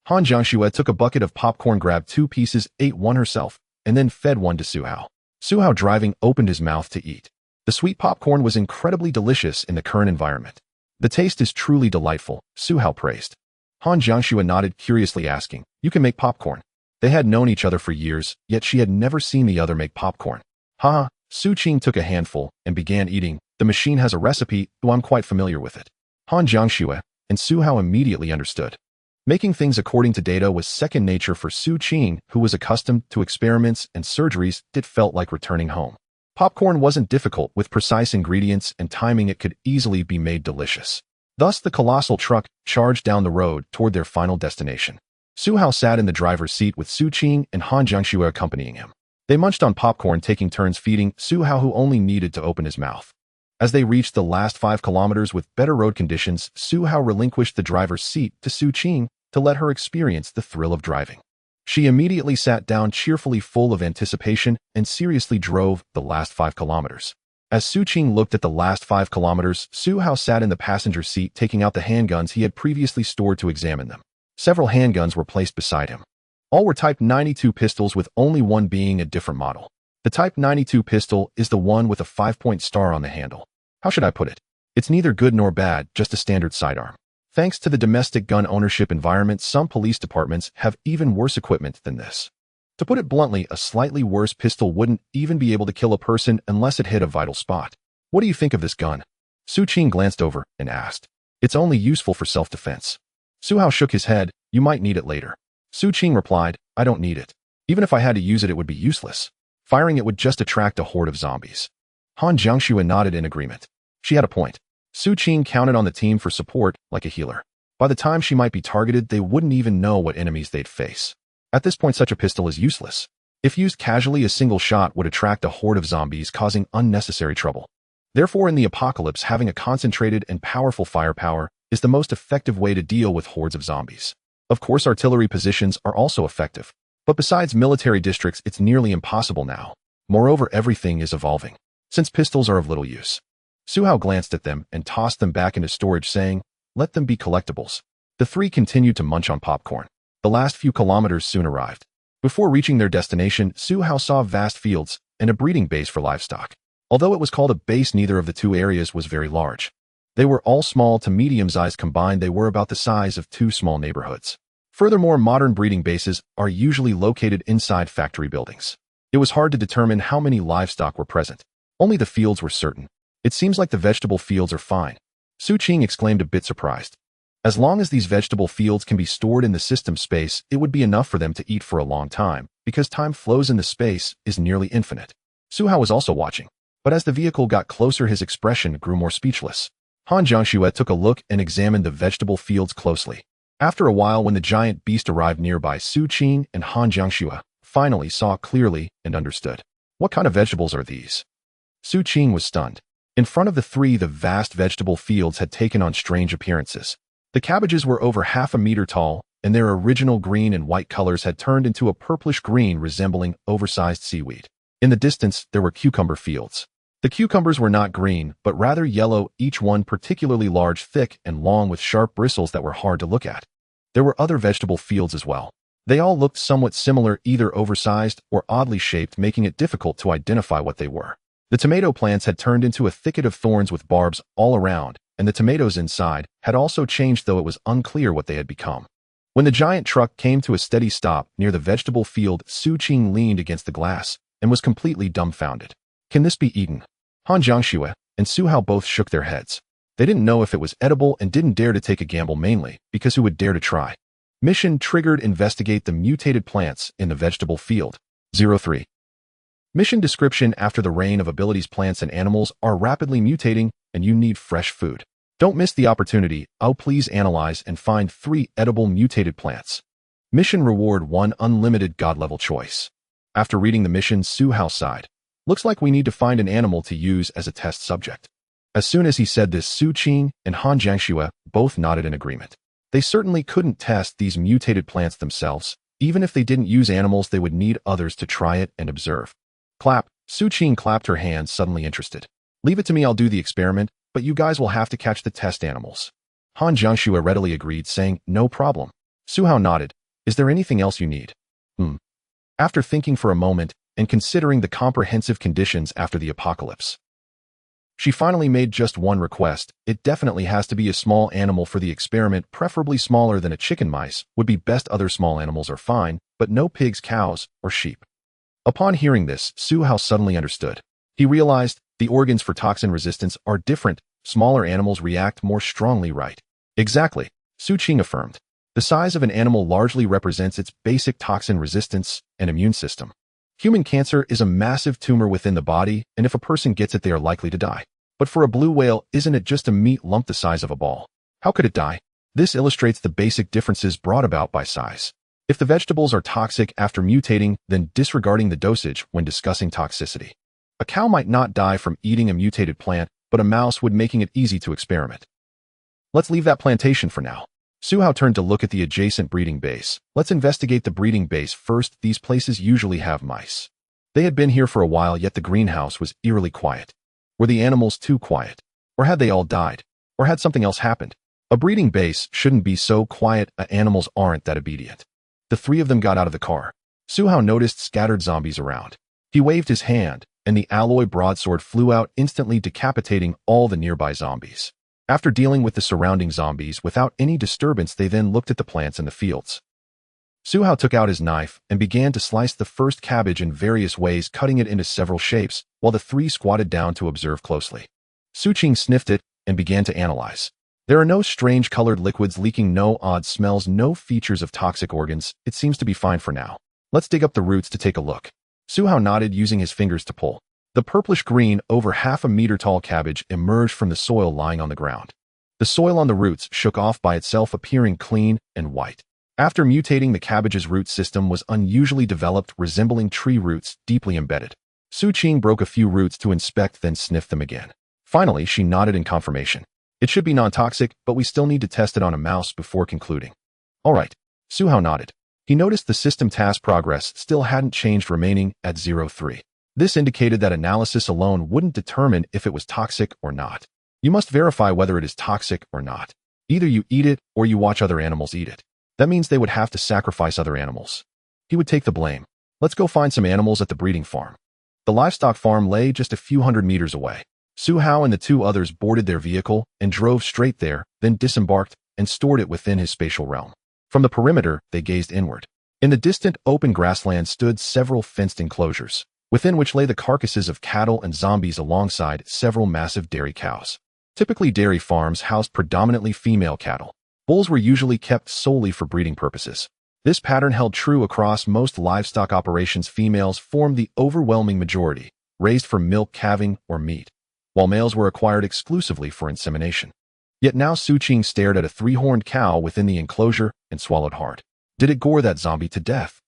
Han Jiangxue took a bucket of popcorn, grabbed 2 pieces, ate one herself, and then fed one to Su Hao. Su Hao, driving, opened his mouth to eat. The sweet popcorn was incredibly delicious in the current environment. "The taste is truly delightful," Su Hao praised. Han Jiangxue nodded, curiously asking, "You can make popcorn?" They had known each other for years, yet she had never seen the other make popcorn. "Haha." Su Qing took a handful and began eating. "The machine has a recipe, though I'm quite familiar with it." Han Jiangxue and Su Hao immediately understood. Making things according to data was second nature for Su Qing, who was accustomed to experiments and surgeries. It felt like returning home. Popcorn wasn't difficult. With precise ingredients and timing, it could easily be made delicious. Thus, the colossal truck charged down the road toward their final destination. Su Hao sat in the driver's seat with Su Qing and Han Jiangxue accompanying him. They munched on popcorn, taking turns feeding Su Hao, who only needed to open his mouth. As they reached the last 5 kilometers with better road conditions, Su Hao relinquished the driver's seat to Su Qing to let her experience the thrill of driving. She immediately sat down, cheerfully, full of anticipation, and seriously drove the last 5 kilometers. As Su Qing looked at the last 5 kilometers, Su Hao sat in the passenger seat, taking out the handguns he had previously stored to examine them. Several handguns were placed beside him. All were Type 92 pistols, with only one being a different model. The Type 92 pistol is the one with a 5-point star on the handle. How should I put it? It's neither good nor bad, just a standard sidearm. Thanks to the domestic gun ownership environment, some police departments have even worse equipment than this. To put it bluntly, a slightly worse pistol wouldn't even be able to kill a person unless it hit a vital spot. "What do you think of this gun?" Su Qing glanced over and asked. "It's only useful for self-defense." Su Hao shook his head. "You might need it later." Su Qing replied, "I don't need it. Even if I had to use it, it would be useless. Firing it would just attract a horde of zombies." Han Jiangxue nodded in agreement. She had a point. Su Qing counted on the team for support, like a healer. By the time she might be targeted, they wouldn't even know what enemies they'd face. At this point, such a pistol is useless. If used casually, a single shot would attract a horde of zombies, causing unnecessary trouble. Therefore, in the apocalypse, having a concentrated and powerful firepower is the most effective way to deal with hordes of zombies. Of course, artillery positions are also effective, but besides military districts, it's nearly impossible now. Moreover, everything is evolving, since pistols are of little use. Su Hao glanced at them and tossed them back into storage, saying, "Let them be collectibles." The three continued to munch on popcorn. The last few kilometers soon arrived. Before reaching their destination, Su Hao saw vast fields and a breeding base for livestock. Although it was called a base, neither of the two areas was very large. They were all small to medium-sized. Combined, they were about the size of 2 small neighborhoods. Furthermore, modern breeding bases are usually located inside factory buildings. It was hard to determine how many livestock were present. Only the fields were certain. "It seems like the vegetable fields are fine," Su Qing exclaimed, a bit surprised. As long as these vegetable fields can be stored in the system space, it would be enough for them to eat for a long time, because time flows in the space is nearly infinite. Su Hao was also watching, but as the vehicle got closer, his expression grew more speechless. Han Jiangxue took a look and examined the vegetable fields closely. After a while, when the giant beast arrived nearby, Su Qing and Han Jiangxue finally saw clearly and understood. "What kind of vegetables are these?" Su Qing was stunned. In front of the three, the vast vegetable fields had taken on strange appearances. The cabbages were over 1/2 meter tall, and their original green and white colors had turned into a purplish green resembling oversized seaweed. In the distance, there were cucumber fields. The cucumbers were not green, but rather yellow, each one particularly large, thick, and long, with sharp bristles that were hard to look at. There were other vegetable fields as well. They all looked somewhat similar, either oversized or oddly shaped, making it difficult to identify what they were. The tomato plants had turned into a thicket of thorns with barbs all around, and the tomatoes inside had also changed, though it was unclear what they had become. When the giant truck came to a steady stop near the vegetable field, Su Qing leaned against the glass and was completely dumbfounded. Can this be eaten? Han Jiangxue and Su Hao both shook their heads. They didn't know if it was edible and didn't dare to take a gamble, mainly because who would dare to try? Mission triggered. Investigate the mutated plants in the vegetable field. 03. Mission description: after the rain of abilities, plants and animals are rapidly mutating and you need fresh food. Don't miss the opportunity. Please analyze and find 3 edible mutated plants. Mission reward: 1 unlimited god level choice. After reading the mission, Su Hao sighed. Looks like we need to find an animal to use as a test subject. As soon as he said this, Su Qing and Han Jiangxue both nodded in agreement. They certainly couldn't test these mutated plants themselves. Even if they didn't use animals, they would need others to try it and observe. Clap. Su Qing clapped her hands, suddenly interested. Leave it to me, I'll do the experiment, but you guys will have to catch the test animals. Han Jiangxue readily agreed, saying, no problem. Su Hao nodded. Is there anything else you need? After thinking for a moment and considering the comprehensive conditions after the apocalypse, she finally made just one request. It definitely has to be a small animal for the experiment, preferably smaller than a chicken. Mice would be best. Other small animals are fine, but no pigs, cows, or sheep. Upon hearing this, Su Hao suddenly understood. He realized the organs for toxin resistance are different. Smaller animals react more strongly, right? Exactly, Su Qing affirmed. The size of an animal largely represents its basic toxin resistance and immune system. Human cancer is a massive tumor within the body, and if a person gets it, they are likely to die. But for a blue whale, isn't it just a meat lump the size of a ball? How could it die? This illustrates the basic differences brought about by size. If the vegetables are toxic after mutating, then disregarding the dosage when discussing toxicity. A cow might not die from eating a mutated plant, but a mouse would, making it easy to experiment. Let's leave that plantation for now. Su Hao turned to look at the adjacent breeding base. Let's investigate the breeding base first. These places usually have mice. They had been here for a while, yet the greenhouse was eerily quiet. Were the animals too quiet? Or had they all died? Or had something else happened? A breeding base shouldn't be so quiet. Animals aren't that obedient. The 3 of them got out of the car. Su Hao noticed scattered zombies around. He waved his hand, and the alloy broadsword flew out, instantly decapitating all the nearby zombies. After dealing with the surrounding zombies without any disturbance, they then looked at the plants in the fields. Su Hao took out his knife and began to slice the first cabbage in various ways, cutting it into several shapes, while the 3 squatted down to observe closely. Su Qing sniffed it and began to analyze. There are no strange colored liquids leaking, no odd smells, no features of toxic organs. It seems to be fine for now. Let's dig up the roots to take a look. Su Hao nodded, using his fingers to pull. The purplish-green, over half a meter tall cabbage emerged from the soil lying on the ground. The soil on the roots shook off by itself, appearing clean and white. After mutating, the cabbage's root system was unusually developed, resembling tree roots deeply embedded. Su Qing broke a few roots to inspect, then sniffed them again. Finally, she nodded in confirmation. It should be non-toxic, but we still need to test it on a mouse before concluding. All right. Su Hao nodded. He noticed the system task progress still hadn't changed, remaining at 03. This indicated that analysis alone wouldn't determine if it was toxic or not. You must verify whether it is toxic or not. Either you eat it or you watch other animals eat it. That means they would have to sacrifice other animals. He would take the blame. Let's go find some animals at the breeding farm. The livestock farm lay just a few hundred meters away. Su Hao and the 2 others boarded their vehicle and drove straight there, then disembarked and stored it within his spatial realm. From the perimeter, they gazed inward. In the distant open grassland stood several fenced enclosures, within which lay the carcasses of cattle and zombies alongside several massive dairy cows. Typically, dairy farms housed predominantly female cattle. Bulls were usually kept solely for breeding purposes. This pattern held true across most livestock operations. Females formed the overwhelming majority, raised for milk, calving, or meat, while males were acquired exclusively for insemination. Yet now Su Qing stared at a 3-horned cow within the enclosure and swallowed hard. Did it gore that zombie to death?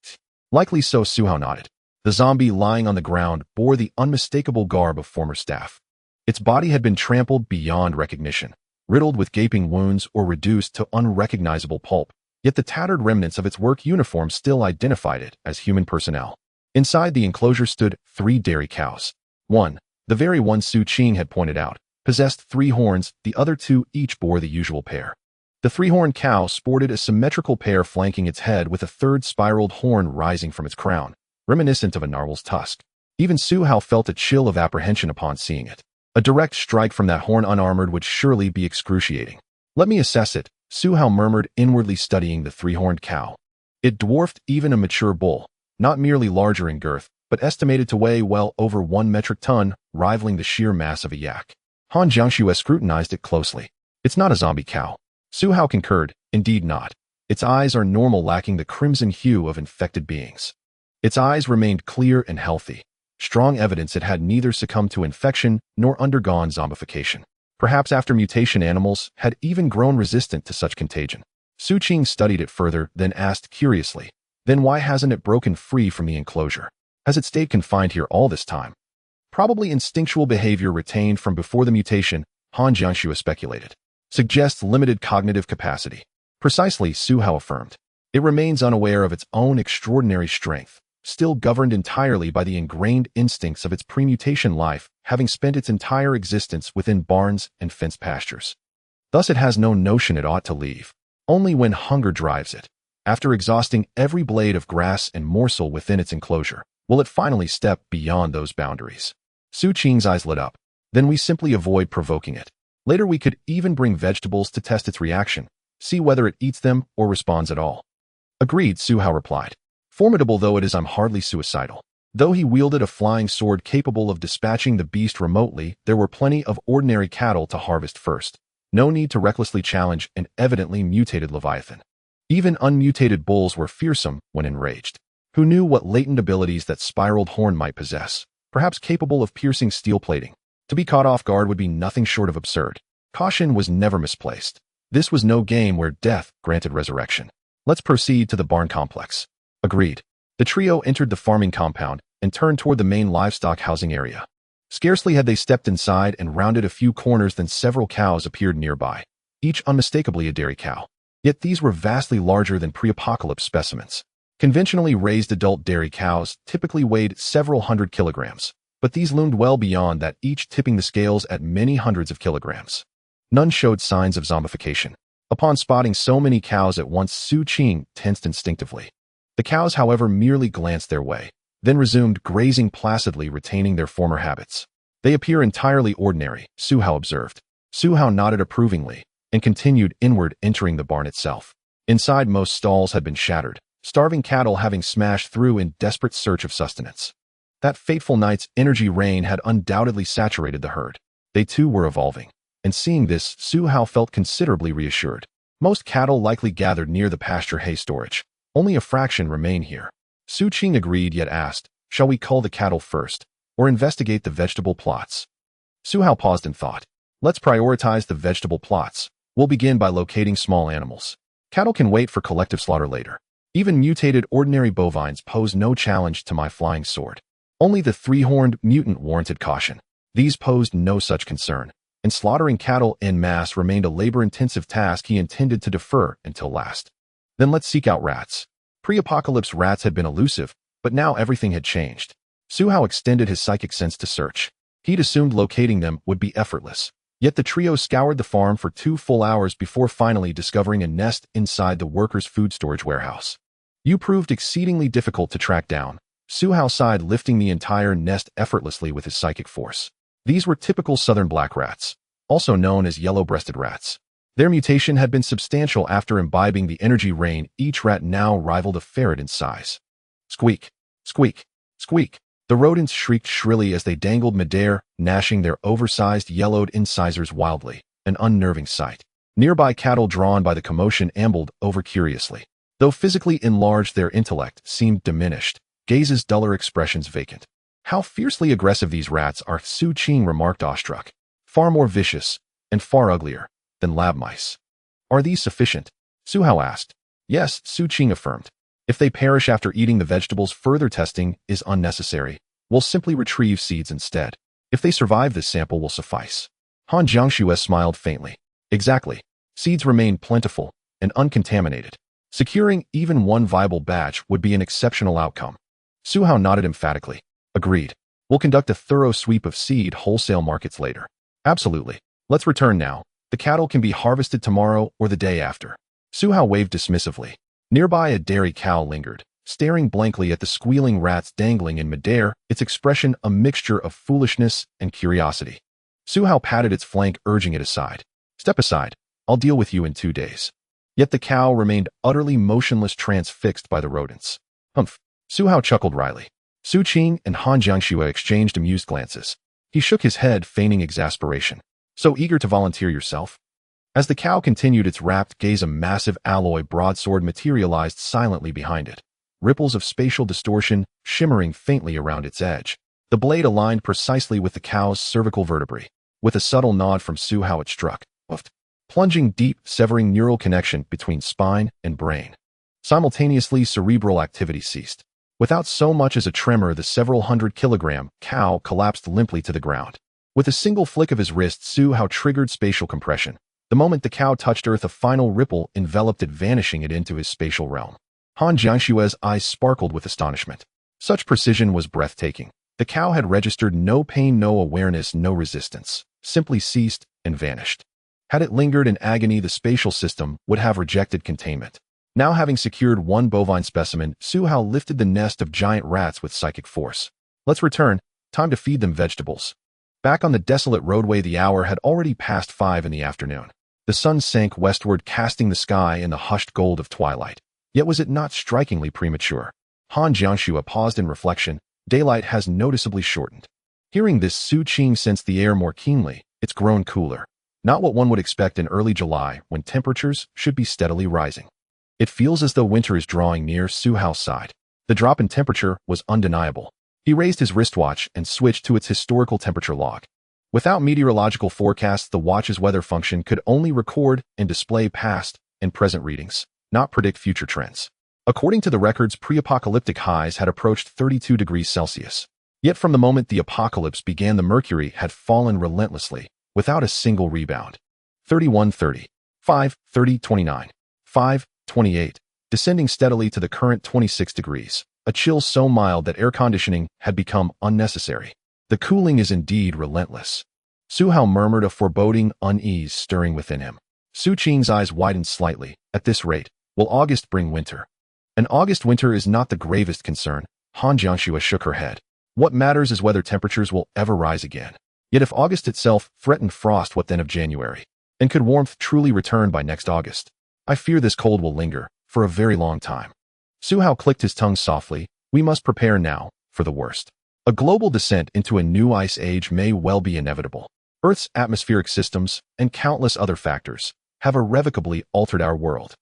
Likely so, Su Hao nodded. The zombie lying on the ground bore the unmistakable garb of former staff. Its body had been trampled beyond recognition, riddled with gaping wounds or reduced to unrecognizable pulp, yet the tattered remnants of its work uniform still identified it as human personnel. Inside the enclosure stood 3 dairy cows. One, the very one Su Qing had pointed out, possessed 3 horns, the other 2 each bore the usual pair. The three-horned cow sported a symmetrical pair flanking its head with a third spiraled horn rising from its crown, reminiscent of a narwhal's tusk. Even Su Hao felt a chill of apprehension upon seeing it. A direct strike from that horn unarmored would surely be excruciating. "Let me assess it," Su Hao murmured, inwardly studying the three-horned cow. It dwarfed even a mature bull, not merely larger in girth, but estimated to weigh well over 1 metric ton, rivaling the sheer mass of a yak. Han Jiangxue scrutinized it closely. "It's not a zombie cow." Su Hao concurred, "Indeed not. Its eyes are normal, lacking the crimson hue of infected beings." Its eyes remained clear and healthy, strong evidence it had neither succumbed to infection nor undergone zombification. Perhaps after mutation animals had even grown resistant to such contagion. Su Qing studied it further, then asked curiously, "Then why hasn't it broken free from the enclosure? Has it stayed confined here all this time?" "Probably instinctual behavior retained from before the mutation," Han Jiangxue speculated. "Suggests limited cognitive capacity." "Precisely," Su Hao affirmed. "It remains unaware of its own extraordinary strength, still governed entirely by the ingrained instincts of its pre-mutation life, having spent its entire existence within barns and fenced pastures. Thus it has no notion it ought to leave. Only when hunger drives it, after exhausting every blade of grass and morsel within its enclosure, will it finally step beyond those boundaries." Su Qing's eyes lit up. "Then we simply avoid provoking it. Later we could even bring vegetables to test its reaction, see whether it eats them or responds at all." "Agreed," Su Hao replied. "Formidable though it is, I'm hardly suicidal." Though he wielded a flying sword capable of dispatching the beast remotely, there were plenty of ordinary cattle to harvest first. No need to recklessly challenge an evidently mutated leviathan. Even unmutated bulls were fearsome when enraged. Who knew what latent abilities that spiraled horn might possess, perhaps capable of piercing steel plating? To be caught off guard would be nothing short of absurd. Caution was never misplaced. This was no game where death granted resurrection. "Let's proceed to the barn complex." "Agreed." The trio entered the farming compound and turned toward the main livestock housing area. Scarcely had they stepped inside and rounded a few corners than several cows appeared nearby, each unmistakably a dairy cow. Yet these were vastly larger than pre-apocalypse specimens. Conventionally raised adult dairy cows typically weighed several hundred kilograms, but these loomed well beyond that, each tipping the scales at many hundreds of kilograms. None showed signs of zombification. Upon spotting so many cows at once, Su Qing tensed instinctively. The cows, however, merely glanced their way, then resumed grazing placidly, retaining their former habits. "They appear entirely ordinary," Su Hao observed. Su Hao nodded approvingly and continued inward, entering the barn itself. Inside, most stalls had been shattered, starving cattle having smashed through in desperate search of sustenance. That fateful night's energy rain had undoubtedly saturated the herd. They too were evolving, and seeing this, Su Hao felt considerably reassured. Most cattle likely gathered near the pasture hay storage. Only a fraction remain here. Su Qing agreed, yet asked, "Shall we cull the cattle first, or investigate the vegetable plots?" Su Hao paused and thought. "Let's prioritize the vegetable plots. We'll begin by locating small animals. Cattle can wait for collective slaughter later. Even mutated ordinary bovines pose no challenge to my flying sword." Only the three-horned mutant warranted caution. These posed no such concern, and slaughtering cattle en masse remained a labor-intensive task he intended to defer until last. "Then let's seek out rats." Pre-apocalypse rats had been elusive, but now everything had changed. Su Hao extended his psychic sense to search. He'd assumed locating them would be effortless. Yet the trio scoured the farm for 2 full hours before finally discovering a nest inside the workers' food storage warehouse. "You proved exceedingly difficult to track down," Su Hao sighed, lifting the entire nest effortlessly with his psychic force. These were typical southern black rats, also known as yellow-breasted rats. Their mutation had been substantial. After imbibing the energy rain, each rat now rivaled a ferret in size. Squeak, squeak, squeak. The rodents shrieked shrilly as they dangled midair, gnashing their oversized yellowed incisors wildly, an unnerving sight. Nearby cattle, drawn by the commotion, ambled over curiously. Though physically enlarged, their intellect seemed diminished, gazes duller, expressions vacant. "How fiercely aggressive these rats are," Su Qing remarked, awestruck. "Far more vicious, and far uglier, than lab mice." "Are these sufficient?" Su Hao asked. "Yes," Su Qing affirmed. "If they perish after eating the vegetables, further testing is unnecessary. We'll simply retrieve seeds instead. If they survive, this sample will suffice." Han Jiangxue smiled faintly. "Exactly. Seeds remain plentiful and uncontaminated. Securing even one viable batch would be an exceptional outcome." Su Hao nodded emphatically. "Agreed. We'll conduct a thorough sweep of seed wholesale markets later." "Absolutely. Let's return now." The cattle can be harvested tomorrow or the day after. Su Hao waved dismissively. Nearby, a dairy cow lingered, staring blankly at the squealing rats dangling in midair, its expression a mixture of foolishness and curiosity. Su Hao patted its flank, urging it aside. Step aside. I'll deal with you in 2 days. Yet the cow remained utterly motionless, transfixed by the rodents. Humph. Su Hao chuckled wryly. Su Qing and Han Jiangxue exchanged amused glances. He shook his head, feigning exasperation. So eager to volunteer yourself? As the cow continued its rapt gaze, a massive alloy broadsword materialized silently behind it, ripples of spatial distortion shimmering faintly around its edge. The blade aligned precisely with the cow's cervical vertebrae. With a subtle nod from Su Hao, it struck, plunging deep, severing neural connection between spine and brain. Simultaneously, cerebral activity ceased. Without so much as a tremor, the several 100-kilogram cow collapsed limply to the ground. With a single flick of his wrist, Su Hao triggered spatial compression. The moment the cow touched earth, a final ripple enveloped it, vanishing it into his spatial realm. Han Jiangxue's eyes sparkled with astonishment. Such precision was breathtaking. The cow had registered no pain, no awareness, no resistance, simply ceased and vanished. Had it lingered in agony, the spatial system would have rejected containment. Now, having secured one bovine specimen, Su Hao lifted the nest of giant rats with psychic force. Let's return. Time to feed them vegetables. Back on the desolate roadway, the hour had already passed 5 in the afternoon. The sun sank westward, casting the sky in the hushed gold of twilight. Yet was it not strikingly premature? Han Jiangxue paused in reflection. Daylight has noticeably shortened. Hearing this, Su Qing sensed the air more keenly. It's grown cooler. Not what one would expect in early July, when temperatures should be steadily rising. It feels as though winter is drawing near. Su Hao sighed. The drop in temperature was undeniable. He raised his wristwatch and switched to its historical temperature log. Without meteorological forecasts, the watch's weather function could only record and display past and present readings, not predict future trends. According to the records, pre-apocalyptic highs had approached 32 degrees Celsius. Yet from the moment the apocalypse began, the mercury had fallen relentlessly, without a single rebound. 31:30, 5:30:29, 5:28, descending steadily to the current 26 degrees, a chill so mild that air conditioning had become unnecessary. The cooling is indeed relentless. Su Hao murmured, a foreboding unease stirring within him. Su Qing's eyes widened slightly. At this rate, will August bring winter? An August winter is not the gravest concern. Han Jiangxue shook her head. What matters is whether temperatures will ever rise again. Yet if August itself threatened frost, what then of January? And could warmth truly return by next August? I fear this cold will linger for a very long time. Su Hao clicked his tongue softly. We must prepare now for the worst. A global descent into a new ice age may well be inevitable. Earth's atmospheric systems and countless other factors have irrevocably altered our world.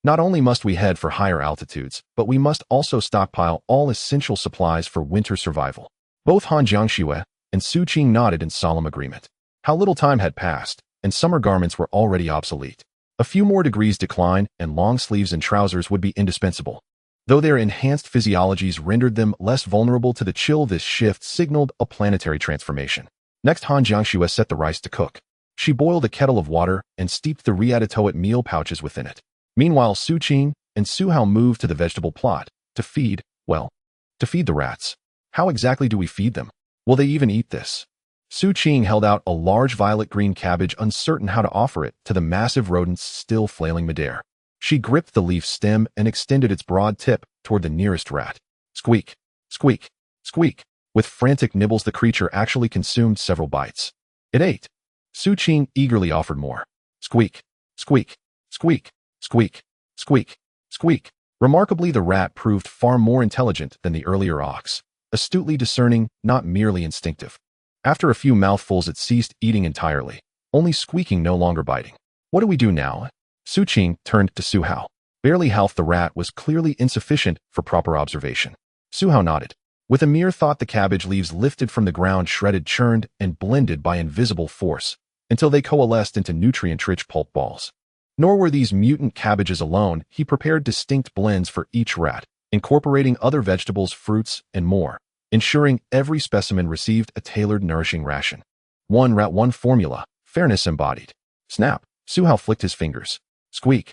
Not only must we head for higher altitudes, but we must also stockpile all essential supplies for winter survival. Both Han Jiangxue and Su Qing nodded in solemn agreement. How little time had passed, and summer garments were already obsolete. A few more degrees decline, and long sleeves and trousers would be indispensable. Though their enhanced physiologies rendered them less vulnerable to the chill, this shift signaled a planetary transformation. Next, Han Jiangxue set the rice to cook. She boiled a kettle of water and steeped the readitoate meal pouches within it. Meanwhile, Su Qing and Su Hao moved to the vegetable plot to feed the rats. How exactly do we feed them? Will they even eat this? Su Qing held out a large violet-green cabbage, uncertain how to offer it to the massive rodents still flailing midair. She gripped the leaf stem and extended its broad tip toward the nearest rat. Squeak, squeak, squeak. With frantic nibbles, the creature actually consumed several bites. It ate. Su Qing eagerly offered more. Squeak, squeak, squeak, squeak, squeak, squeak. Remarkably, the rat proved far more intelligent than the earlier ox, astutely discerning, not merely instinctive. After a few mouthfuls, it ceased eating entirely, only squeaking, no longer biting. What do we do now? Su Qing turned to Su Hao. Barely half the rat was clearly insufficient for proper observation. Su Hao nodded. With a mere thought, the cabbage leaves lifted from the ground, shredded, churned, and blended by invisible force, until they coalesced into nutrient-rich pulp balls. Nor were these mutant cabbages alone. He prepared distinct blends for each rat, incorporating other vegetables, fruits, and more, ensuring every specimen received a tailored, nourishing ration. One rat, one formula, fairness embodied. Snap! Su Hao flicked his fingers. Squeak!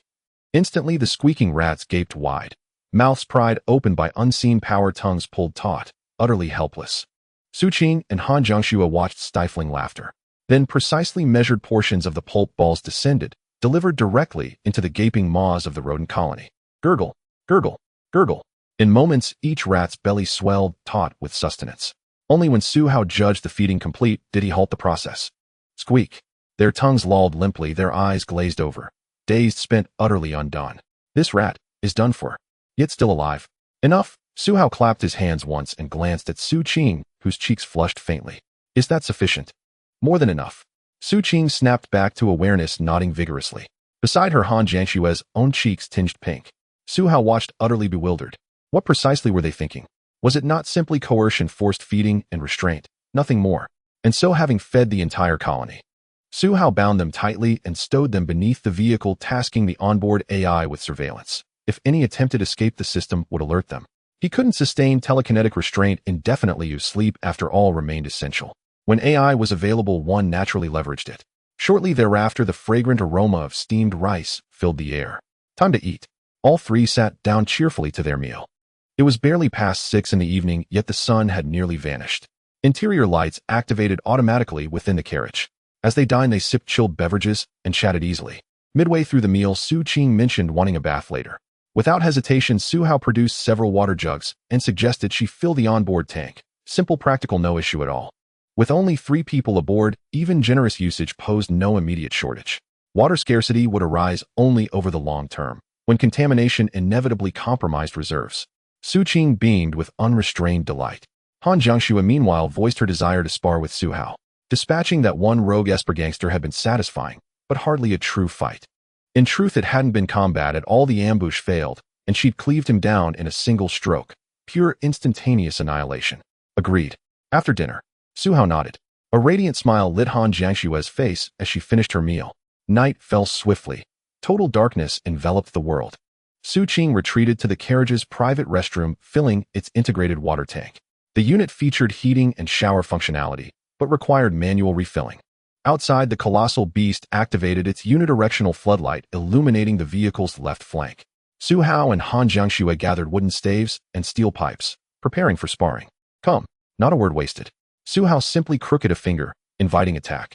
Instantly, the squeaking rats gaped wide, mouths pried open by unseen power, tongues pulled taut, utterly helpless. Su Qing and Han Jiangxue watched, stifling laughter. Then precisely measured portions of the pulp balls descended, delivered directly into the gaping maws of the rodent colony. Gurgle, gurgle, gurgle. In moments, each rat's belly swelled, taut with sustenance. Only when Su Hao judged the feeding complete did he halt the process. Squeak. Their tongues lolled limply, their eyes glazed over. Dazed, spent, utterly undone. This rat is done for, yet still alive. Enough. Su Hao clapped his hands once and glanced at Su Qing, whose cheeks flushed faintly. Is that sufficient? More than enough. Su Qing snapped back to awareness, nodding vigorously. Beside her, Han Jiangshue's own cheeks tinged pink. Su Hao watched, utterly bewildered. What precisely were they thinking? Was it not simply coercion, forced feeding, and restraint? Nothing more. And so, having fed the entire colony, Su Hao bound them tightly and stowed them beneath the vehicle, tasking the onboard AI with surveillance. If any attempted escape, the system would alert them. He couldn't sustain telekinetic restraint indefinitely. Use sleep, after all, remained essential. When AI was available, one naturally leveraged it. Shortly thereafter, the fragrant aroma of steamed rice filled the air. Time to eat. All three sat down cheerfully to their meal. It was barely past 6 in the evening, yet the sun had nearly vanished. Interior lights activated automatically within the carriage. As they dined, they sipped chilled beverages and chatted easily. Midway through the meal, Su Qing mentioned wanting a bath later. Without hesitation, Su Hao produced several water jugs and suggested she fill the onboard tank. Simple, practical, no issue at all. With only 3 people aboard, even generous usage posed no immediate shortage. Water scarcity would arise only over the long term, when contamination inevitably compromised reserves. Su Qing beamed with unrestrained delight. Han Jiangshue, meanwhile, voiced her desire to spar with Su Hao. Dispatching that one rogue Esper gangster had been satisfying, but hardly a true fight. In truth, it hadn't been combat at all. The ambush failed, and she'd cleaved him down in a single stroke. Pure, instantaneous annihilation. Agreed. After dinner, Su Hao nodded. A radiant smile lit Han Jiangshue's face as she finished her meal. Night fell swiftly. Total darkness enveloped the world. Su Qing retreated to the carriage's private restroom, filling its integrated water tank. The unit featured heating and shower functionality, but required manual refilling. Outside, the colossal beast activated its unidirectional floodlight, illuminating the vehicle's left flank. Su Hao and Han Jiangshue gathered wooden staves and steel pipes, preparing for sparring. Come. Not a word wasted. Su Hao simply crooked a finger, inviting attack.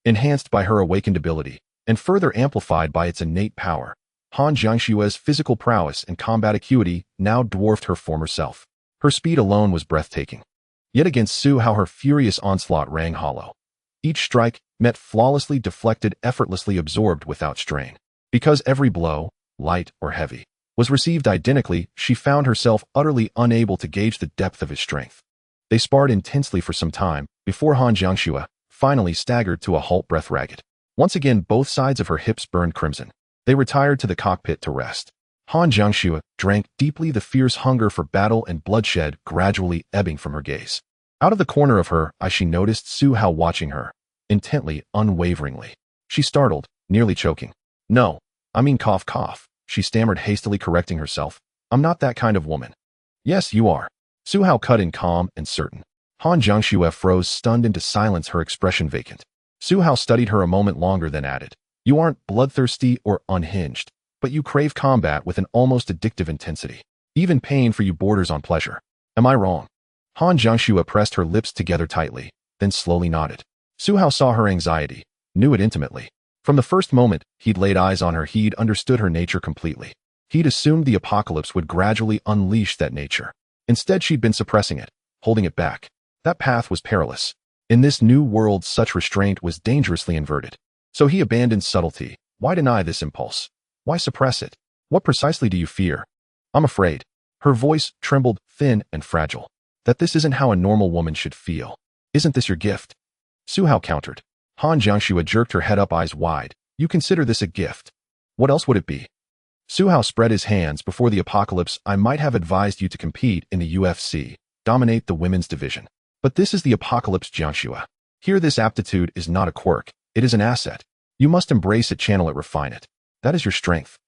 Enhanced by her awakened ability, and further amplified by its innate power, Han Jiangshue's physical prowess and combat acuity now dwarfed her former self. Her speed alone was breathtaking. Yet against Su Hao, her furious onslaught rang hollow. Each strike, met flawlessly, deflected, effortlessly absorbed without strain. Because every blow, light or heavy, was received identically, she found herself utterly unable to gauge the depth of his strength. They sparred intensely for some time, before Han Jiangshue finally staggered to a halt, breath ragged. Once again, both sides of her hips burned crimson. They retired to the cockpit to rest. Han Jiangshue drank deeply, the fierce hunger for battle and bloodshed gradually ebbing from her gaze. Out of the corner of her eye, she noticed Su Hao watching her, intently, unwaveringly. She startled, nearly choking. No, I mean cough, cough, she stammered, hastily correcting herself. I'm not that kind of woman. Yes, you are. Su Hao cut in, calm and certain. Han Jiangshue froze, stunned into silence, her expression vacant. Su Hao studied her a moment longer, then added, You aren't bloodthirsty or unhinged, but you crave combat with an almost addictive intensity. Even pain for you borders on pleasure. Am I wrong? Han Jiangshue pressed her lips together tightly, then slowly nodded. Su Hao saw her anxiety, knew it intimately. From the first moment he'd laid eyes on her, he'd understood her nature completely. He'd assumed the apocalypse would gradually unleash that nature. Instead, she'd been suppressing it, holding it back. That path was perilous. In this new world, such restraint was dangerously inverted. So he abandoned subtlety. Why deny this impulse? Why suppress it? What precisely do you fear? I'm afraid. Her voice trembled, thin and fragile. That this isn't how a normal woman should feel. Isn't this your gift? Su Hao countered. Han Jiangshue jerked her head up, eyes wide. You consider this a gift? What else would it be? Su Hao spread his hands. Before the apocalypse, I might have advised you to compete in the UFC, dominate the women's division. But this is the apocalypse, Jiangshue. Here, this aptitude is not a quirk. It is an asset. You must embrace it, channel it, refine it. That is your strength.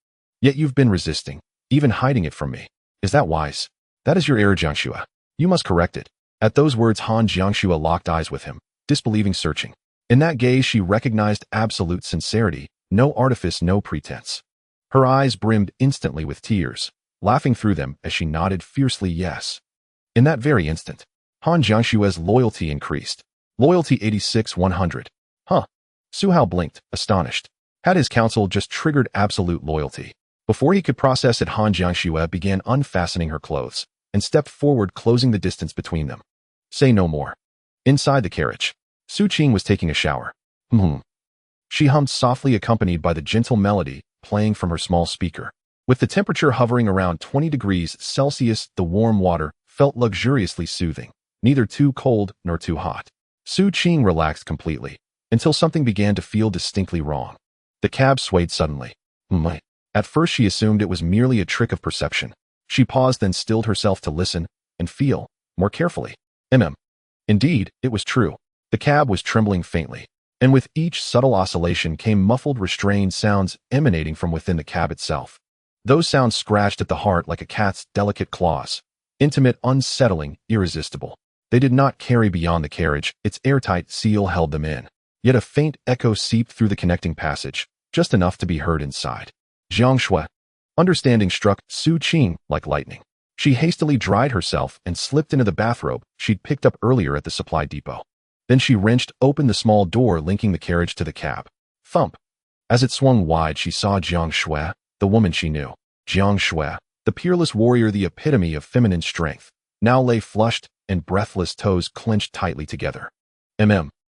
Yet you've been resisting, even hiding it from me. Is that wise? That is your error, Jiangshue. You must correct it. At those words, Han Jiangshue locked eyes with him, disbelieving, searching. In that gaze, she recognized absolute sincerity, no artifice, no pretense. Her eyes brimmed instantly with tears, laughing through them as she nodded fiercely yes. In that very instant, Han Jiangshue's loyalty increased. Loyalty 86-100. Huh. Su Hao blinked, astonished. Had his counsel just triggered absolute loyalty? Before he could process it, Han Jiangxue began unfastening her clothes and stepped forward, closing the distance between them. Say no more. Inside the carriage, Su Qing was taking a shower. She hummed softly, accompanied by the gentle melody playing from her small speaker. With the temperature hovering around 20 degrees Celsius, the warm water felt luxuriously soothing, neither too cold nor too hot. Su Qing relaxed completely, until something began to feel distinctly wrong. The cab swayed suddenly. At first she assumed it was merely a trick of perception. She paused, then stilled herself to listen and feel more carefully. Indeed, it was true. The cab was trembling faintly, and with each subtle oscillation came muffled, restrained sounds emanating from within the cab itself. Those sounds scratched at the heart like a cat's delicate claws. Intimate, unsettling, irresistible. They did not carry beyond the carriage. Its airtight seal held them in. Yet a faint echo seeped through the connecting passage, just enough to be heard inside. Jiangxue. Understanding struck Su Qing like lightning. She hastily dried herself and slipped into the bathrobe she'd picked up earlier at the supply depot. Then she wrenched open the small door linking the carriage to the cab. Thump. As it swung wide, she saw Jiangxue, the woman she knew. Jiangxue, the peerless warrior, the epitome of feminine strength, now lay flushed and breathless, toes clenched tightly together.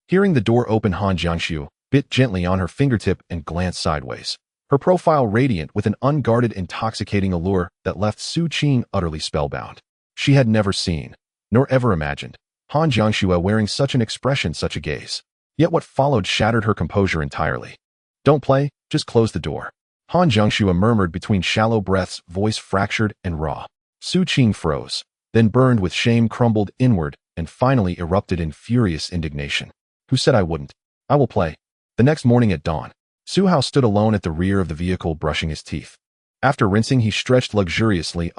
Hearing the door open, Han Jiangxue bit gently on her fingertip and glanced sideways, her profile radiant with an unguarded, intoxicating allure that left Su Qing utterly spellbound. She had never seen, nor ever imagined, Han Jiangxue wearing such an expression, such a gaze. Yet what followed shattered her composure entirely. Don't play, just close the door. Han Jiangxue murmured between shallow breaths, voice fractured and raw. Su Qing froze, then burned with shame, crumbled inward, and finally erupted in furious indignation. Who said I wouldn't? I will play. The next morning at dawn, Su Hao stood alone at the rear of the vehicle, brushing his teeth. After rinsing, he stretched luxuriously,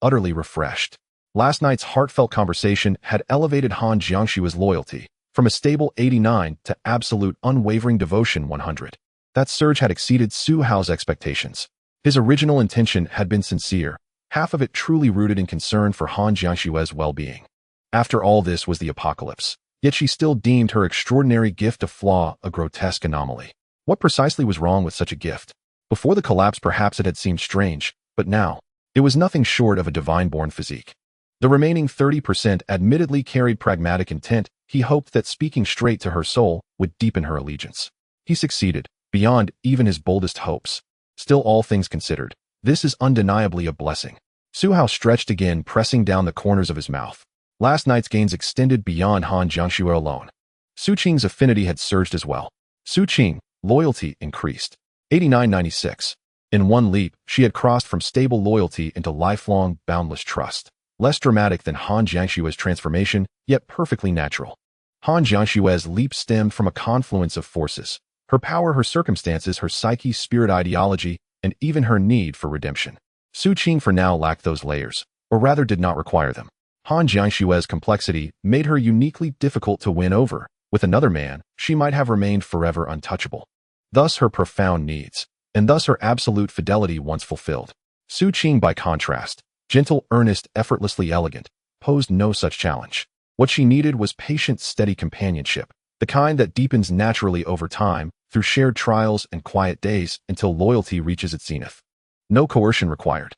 utterly refreshed. Last night's heartfelt conversation had elevated Han Jiangxue's loyalty from a stable 89 to absolute, unwavering devotion 100. That surge had exceeded Su Hao's expectations. His original intention had been sincere, half of it truly rooted in concern for Han Jiangxue's well-being. After all, this was the apocalypse, yet she still deemed her extraordinary gift a flaw, a grotesque anomaly. What precisely was wrong with such a gift? Before the collapse, perhaps it had seemed strange, but now, it was nothing short of a divine-born physique. The remaining 30% admittedly carried pragmatic intent. He hoped that speaking straight to her soul would deepen her allegiance. He succeeded, beyond even his boldest hopes. Still, all things considered, this is undeniably a blessing. Su Hao stretched again, pressing down the corners of his mouth. Last night's gains extended beyond Han Jiangxue alone. Su Qing's affinity had surged as well. Su Qing, loyalty increased. 89-96. In one leap, she had crossed from stable loyalty into lifelong, boundless trust. Less dramatic than Han Jiangxue's transformation, yet perfectly natural. Han Jiangxue's leap stemmed from a confluence of forces. Her power, her circumstances, her psyche, spirit, ideology, and even her need for redemption. Su Qing for now lacked those layers, or rather did not require them. Han Jiangxue's complexity made her uniquely difficult to win over. With another man, she might have remained forever untouchable. Thus her profound needs, and thus her absolute fidelity once fulfilled. Su Qing, by contrast, gentle, earnest, effortlessly elegant, posed no such challenge. What she needed was patient, steady companionship, the kind that deepens naturally over time, through shared trials and quiet days until loyalty reaches its zenith. No coercion required.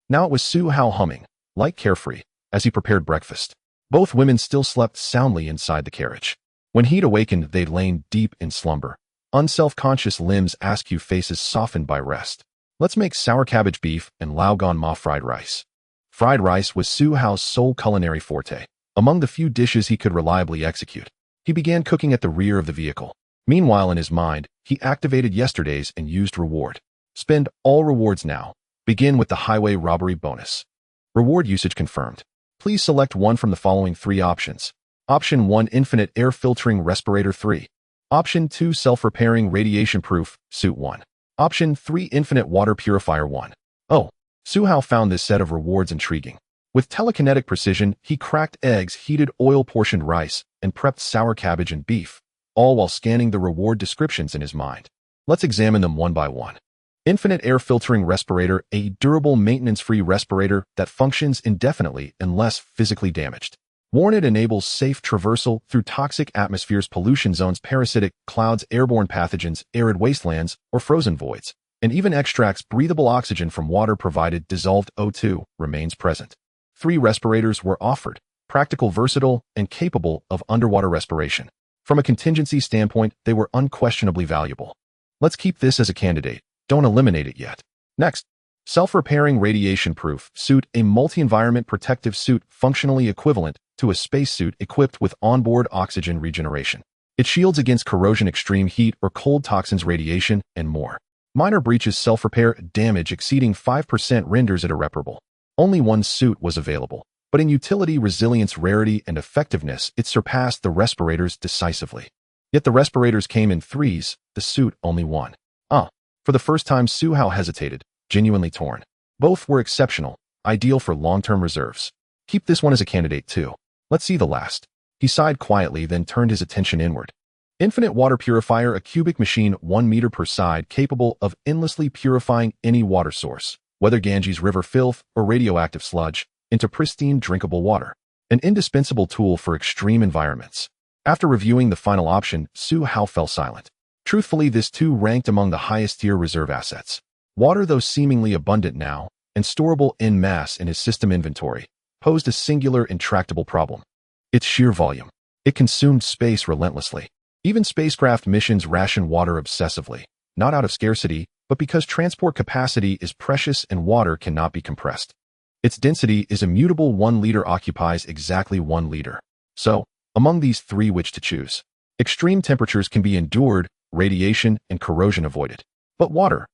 Now it was Su Hao humming, light, carefree, as he prepared breakfast. Both women still slept soundly inside the carriage. When he'd awakened, they'd lain deep in slumber. Unself-conscious limbs, askew faces softened by rest. Let's make sour cabbage beef and Laogan ma fried rice. Fried rice was Su Hao's sole culinary forte, among the few dishes he could reliably execute. He began cooking at the rear of the vehicle. Meanwhile, in his mind, he activated yesterday's and used reward. Spend all rewards now. Begin with the highway robbery bonus. Reward usage confirmed. Please select one from the following three options. Option 1, infinite air filtering respirator 3. Option 2, self-repairing radiation-proof suit 1. Option 3, infinite water purifier 1. Oh, Su Hao found this set of rewards intriguing. With telekinetic precision, he cracked eggs, heated oil-portioned rice, and prepped sour cabbage and beef, all while scanning the reward descriptions in his mind. Let's examine them one by one. Infinite air filtering respirator, a durable maintenance-free respirator that functions indefinitely unless physically damaged. Warn it enables safe traversal through toxic atmospheres, pollution zones, parasitic clouds, airborne pathogens, arid wastelands, or frozen voids, and even extracts breathable oxygen from water provided dissolved O2 remains present. 3 respirators were offered, practical, versatile, and capable of underwater respiration. From a contingency standpoint, they were unquestionably valuable. Let's keep this as a candidate. Don't eliminate it yet. Next, self-repairing radiation-proof suit, a multi-environment protective suit functionally equivalent to a spacesuit equipped with onboard oxygen regeneration. It shields against corrosion, extreme heat, or cold, toxins, radiation, and more. Minor breaches, self-repair, damage exceeding 5% renders it irreparable. Only one suit was available, but in utility, resilience, rarity, and effectiveness, it surpassed the respirators decisively. Yet the respirators came in 3s, the suit only 1. For the first time, Su Hao hesitated, genuinely torn. Both were exceptional, ideal for long-term reserves. Keep this one as a candidate too. Let's see the last. He sighed quietly, then turned his attention inward. Infinite water purifier, a cubic machine 1 meter per side, capable of endlessly purifying any water source, whether Ganges River filth or radioactive sludge, into pristine drinkable water. An indispensable tool for extreme environments. After reviewing the final option, Su Hao fell silent. Truthfully, this too ranked among the highest-tier reserve assets. Water, though seemingly abundant now, and storable en masse in his system inventory, posed a singular, intractable problem. Its sheer volume. It consumed space relentlessly. Even spacecraft missions ration water obsessively, not out of scarcity, but because transport capacity is precious and water cannot be compressed. Its density is immutable. 1 liter occupies exactly 1 liter. So, among these 3, which to choose? Extreme temperatures can be endured, radiation and corrosion avoided. But water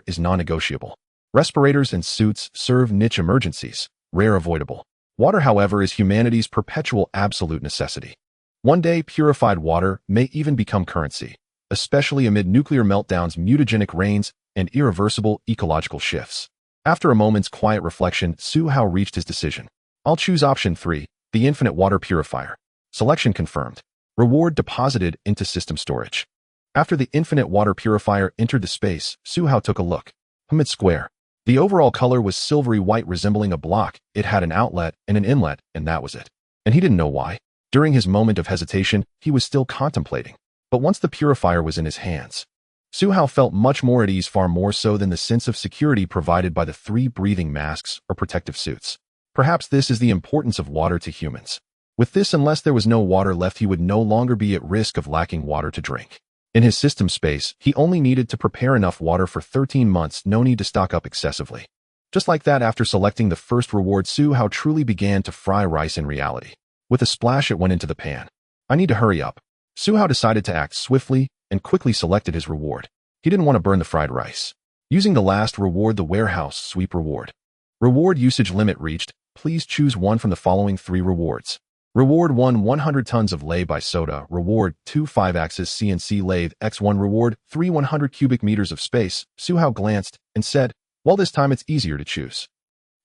is non-negotiable. Respirators and suits serve niche emergencies, rare, avoidable. Water, however, is humanity's perpetual absolute necessity. One day, purified water may even become currency, especially amid nuclear meltdowns, mutagenic rains, and irreversible ecological shifts. After a moment's quiet reflection, Su Hao reached his decision. I'll choose option 3, the infinite water purifier. Selection confirmed. Reward deposited into system storage. After the infinite water purifier entered the space, Su Hao took a look. It's square. The overall color was silvery white, resembling a block. It had an outlet and an inlet, and that was it. And he didn't know why. During his moment of hesitation, he was still contemplating. But once the purifier was in his hands, Su Hao felt much more at ease, far more so than the sense of security provided by the 3 breathing masks or protective suits. Perhaps this is the importance of water to humans. With this, unless there was no water left, he would no longer be at risk of lacking water to drink. In his system space, he only needed to prepare enough water for 13 months, no need to stock up excessively. Just like that, after selecting the first reward, Su Hao truly began to fry rice in reality. With a splash, it went into the pan. I need to hurry up. Su Hao decided to act swiftly and quickly selected his reward. He didn't want to burn the fried rice. Using the last reward, the warehouse sweep reward. Reward usage limit reached. Please choose one from the following 3 rewards. Reward 1, 100 tons of lay-by soda. Reward 2, 5-axis CNC lathe X1. Reward 3, 100 cubic meters of space. Su Hao glanced and said, well, this time it's easier to choose.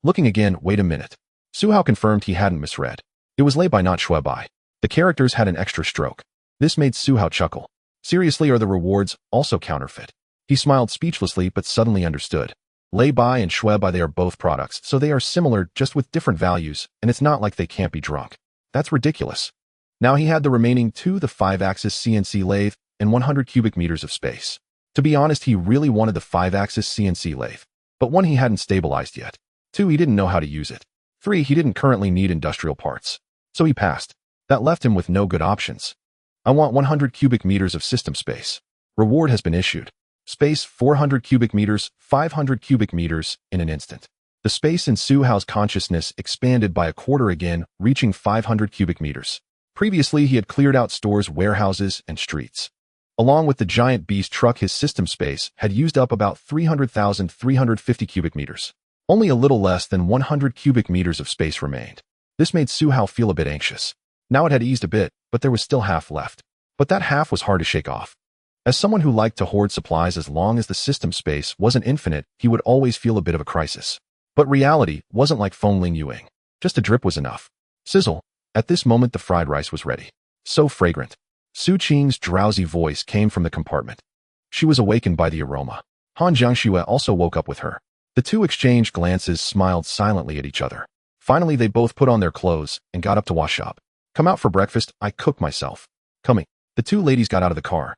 Looking again, wait a minute. Su Hao confirmed he hadn't misread. It was lay-by, not shui-by. The characters had an extra stroke. This made Su Hao chuckle. Seriously, are the rewards also counterfeit? He smiled speechlessly, but suddenly understood. Lay-by and shui-by, they are both products, so they are similar, just with different values, and it's not like they can't be drunk. That's ridiculous. Now he had the remaining 2, the 5-axis CNC lathe, and 100 cubic meters of space. To be honest, he really wanted the 5-axis CNC lathe. But 1, he hadn't stabilized yet. 2, he didn't know how to use it. 3, he didn't currently need industrial parts. So he passed. That left him with no good options. I want 100 cubic meters of system space. Reward has been issued. Space 400 cubic meters, 500 cubic meters in an instant. The space in Su Hao's consciousness expanded by a quarter again, reaching 500 cubic meters. Previously, he had cleared out stores, warehouses, and streets. Along with the giant beast truck, his system space had used up about 300,350 cubic meters. Only a little less than 100 cubic meters of space remained. This made Su Hao feel a bit anxious. Now it had eased a bit, but there was still half left. But that half was hard to shake off. As someone who liked to hoard supplies, as long as the system space wasn't infinite, he would always feel a bit of a crisis. But reality wasn't like Feng Ling Yuing. Just a drip was enough. Sizzle. At this moment, the fried rice was ready. So fragrant. Su Qing's drowsy voice came from the compartment. She was awakened by the aroma. Han Jiangxue also woke up with her. The two exchanged glances, smiled silently at each other. Finally, they both put on their clothes and got up to wash up. Come out for breakfast, I cook myself. Coming. The two ladies got out of the car.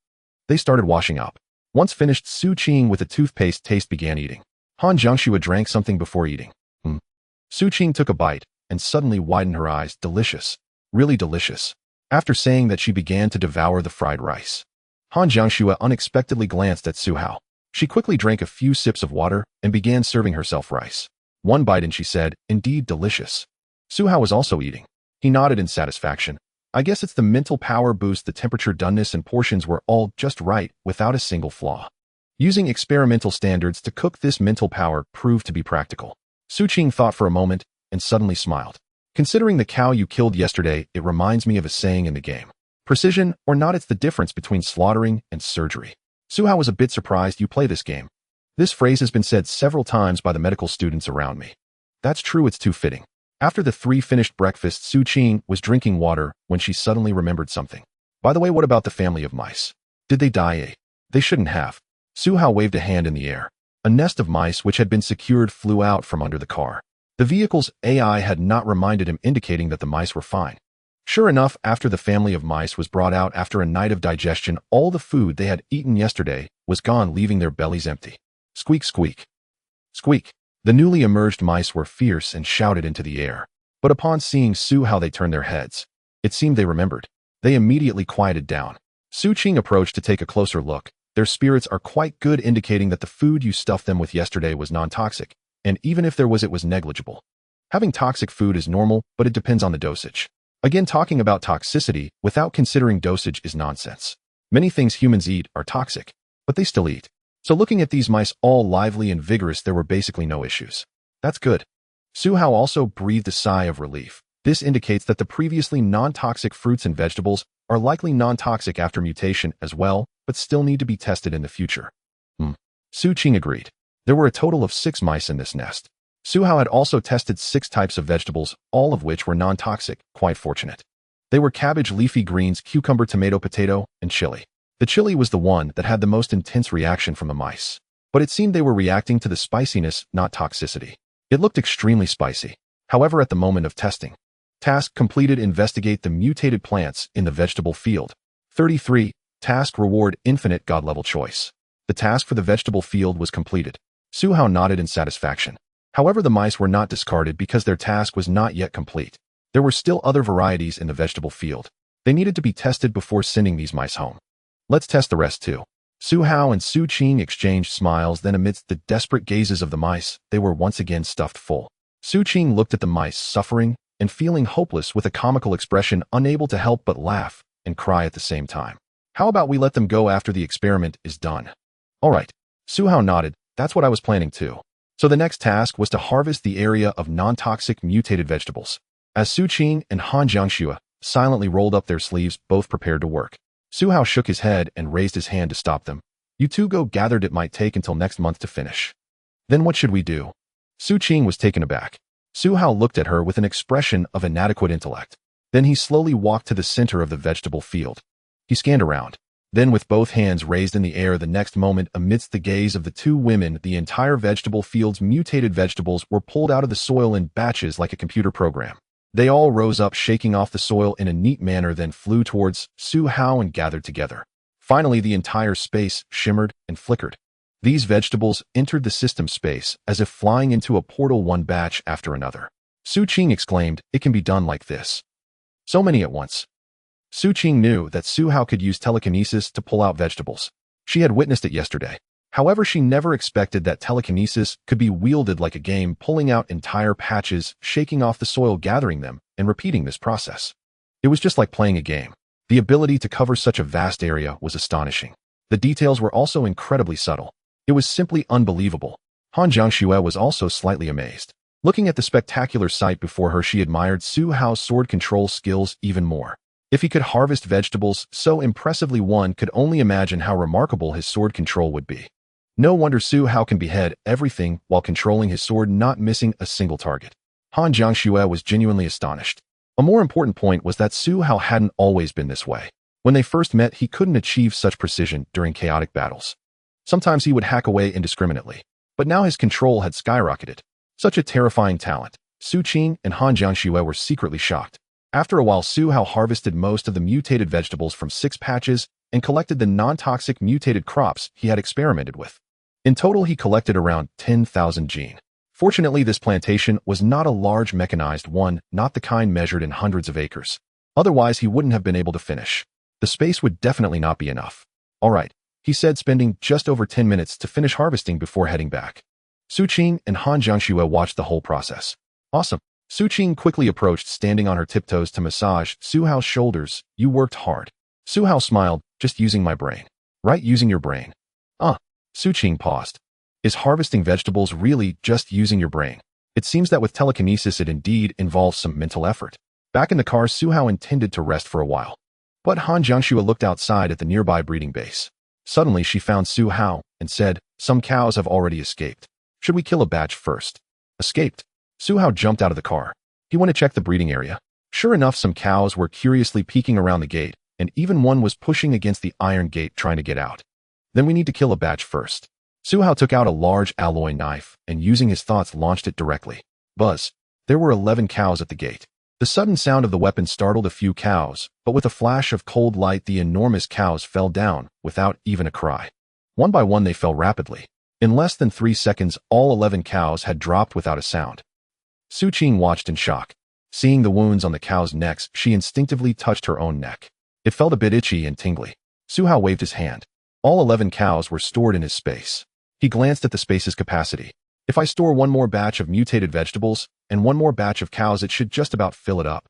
They started washing up. Once finished, Su Qing with a toothpaste taste began eating. Han Jiangxue drank something before eating. Su Qing took a bite and suddenly widened her eyes. Delicious. Really delicious. After saying that, she began to devour the fried rice. Han Jiangxue unexpectedly glanced at Su Hao. She quickly drank a few sips of water and began serving herself rice. One bite and she said, indeed delicious. Su Hao was also eating. He nodded in satisfaction. I guess it's the mental power boost. The temperature, doneness, and portions were all just right, without a single flaw. Using experimental standards to cook, this mental power proved to be practical. Su Qing thought for a moment and suddenly smiled. Considering the cow you killed yesterday, it reminds me of a saying in the game. Precision or not, it's the difference between slaughtering and surgery. Su Hao was a bit surprised. You play this game. This phrase has been said several times by the medical students around me. That's true, it's too fitting. After the three finished breakfast, Su Qing was drinking water when she suddenly remembered something. By the way, what about the family of mice? Did they die? They shouldn't have. Su Hao waved a hand in the air. A nest of mice which had been secured flew out from under the car. The vehicle's AI had not reminded him, indicating that the mice were fine. Sure enough, after the family of mice was brought out after a night of digestion, all the food they had eaten yesterday was gone, leaving their bellies empty. Squeak, squeak. Squeak. The newly emerged mice were fierce and shouted into the air. But upon seeing Su Hao, they turned their heads. It seemed they remembered. They immediately quieted down. Su Qing approached to take a closer look. Their spirits are quite good, indicating that the food you stuffed them with yesterday was non-toxic, and even if there was, it was negligible. Having toxic food is normal, but it depends on the dosage. Again, talking about toxicity without considering dosage is nonsense. Many things humans eat are toxic, but they still eat. So looking at these mice all lively and vigorous, there were basically no issues. That's good. Su Hao also breathed a sigh of relief. This indicates that the previously non-toxic fruits and vegetables are likely non-toxic after mutation as well, but still need to be tested in the future. Su Qing agreed. There were a total of 6 mice in this nest. Su Hao had also tested 6 types of vegetables, all of which were non-toxic. Quite fortunate. They were cabbage, leafy greens, cucumber, tomato, potato, and chili. The chili was the one that had the most intense reaction from the mice. But it seemed they were reacting to the spiciness, not toxicity. It looked extremely spicy. However, at the moment of testing. Task completed. Investigate the mutated plants in the vegetable field. 33. Task reward infinite God level choice. The task for the vegetable field was completed. Su Hao nodded in satisfaction. However, the mice were not discarded because their task was not yet complete. There were still other varieties in the vegetable field. They needed to be tested before sending these mice home. Let's test the rest too. Su Hao and Su Qing exchanged smiles. Then, amidst the desperate gazes of the mice, they were once again stuffed full. Su Qing looked at the mice, suffering and feeling hopeless, with a comical expression, unable to help but laugh and cry at the same time. How about we let them go after the experiment is done? All right. Su Hao nodded. That's what I was planning too. So the next task was to harvest the area of non-toxic mutated vegetables. As Su Qing and Han Jiangxue silently rolled up their sleeves, both prepared to work. Su Hao shook his head and raised his hand to stop them. You two go. Gathered. It might take until next month to finish. Then what should we do? Su Qing was taken aback. Su Hao looked at her with an expression of inadequate intellect. Then he slowly walked to the center of the vegetable field. He scanned around. Then, with both hands raised in the air, the next moment, amidst the gaze of the two women, the entire vegetable field's mutated vegetables were pulled out of the soil in batches like a computer program. They all rose up, shaking off the soil in a neat manner, then flew towards Su Hao and gathered together. Finally, the entire space shimmered and flickered. These vegetables entered the system space as if flying into a portal, one batch after another. Su Qing exclaimed, "It can be done like this. So many at once." Su Qing knew that Su Hao could use telekinesis to pull out vegetables. She had witnessed it yesterday. However, she never expected that telekinesis could be wielded like a game, pulling out entire patches, shaking off the soil, gathering them, and repeating this process. It was just like playing a game. The ability to cover such a vast area was astonishing. The details were also incredibly subtle. It was simply unbelievable. Han Jiangxue was also slightly amazed. Looking at the spectacular sight before her, she admired Su Hao's sword control skills even more. If he could harvest vegetables so impressively, one could only imagine how remarkable his sword control would be. No wonder Su Hao can behead everything while controlling his sword, not missing a single target. Han Jiangxue was genuinely astonished. A more important point was that Su Hao hadn't always been this way. When they first met, he couldn't achieve such precision during chaotic battles. Sometimes he would hack away indiscriminately, but now his control had skyrocketed. Such a terrifying talent. Su Qing and Han Jiangxue were secretly shocked. After a while, Su Hao harvested most of the mutated vegetables from 6 patches and collected the non-toxic mutated crops he had experimented with. In total, he collected around 10,000 gene. Fortunately, this plantation was not a large mechanized one, not the kind measured in hundreds of acres. Otherwise, he wouldn't have been able to finish. The space would definitely not be enough. All right, he said, spending just over 10 minutes to finish harvesting before heading back. Su Qing and Han Jiangxue watched the whole process. Awesome. Su Qing quickly approached, standing on her tiptoes to massage Su Hao's shoulders. You worked hard. Su Hao smiled, just using my brain. Right, using your brain. Su Qing paused. Is harvesting vegetables really just using your brain? It seems that with telekinesis it indeed involves some mental effort. Back in the car, Su Hao intended to rest for a while. But Han Jiangxue looked outside at the nearby breeding base. Suddenly she found Su Hao and said, some cows have already escaped. Should we kill a batch first? Escaped? Su Hao jumped out of the car. He went to check the breeding area. Sure enough, some cows were curiously peeking around the gate, and even one was pushing against the iron gate trying to get out. Then we need to kill a batch first. Su Hao took out a large alloy knife and using his thoughts launched it directly. Buzz. There were 11 cows at the gate. The sudden sound of the weapon startled a few cows, but with a flash of cold light the enormous cows fell down without even a cry. One by one they fell rapidly. In less than 3 seconds, all 11 cows had dropped without a sound. Su Qing watched in shock. Seeing the wounds on the cows' necks, she instinctively touched her own neck. It felt a bit itchy and tingly. Su Hao waved his hand. All 11 cows were stored in his space. He glanced at the space's capacity. If I store one more batch of mutated vegetables and one more batch of cows, it should just about fill it up.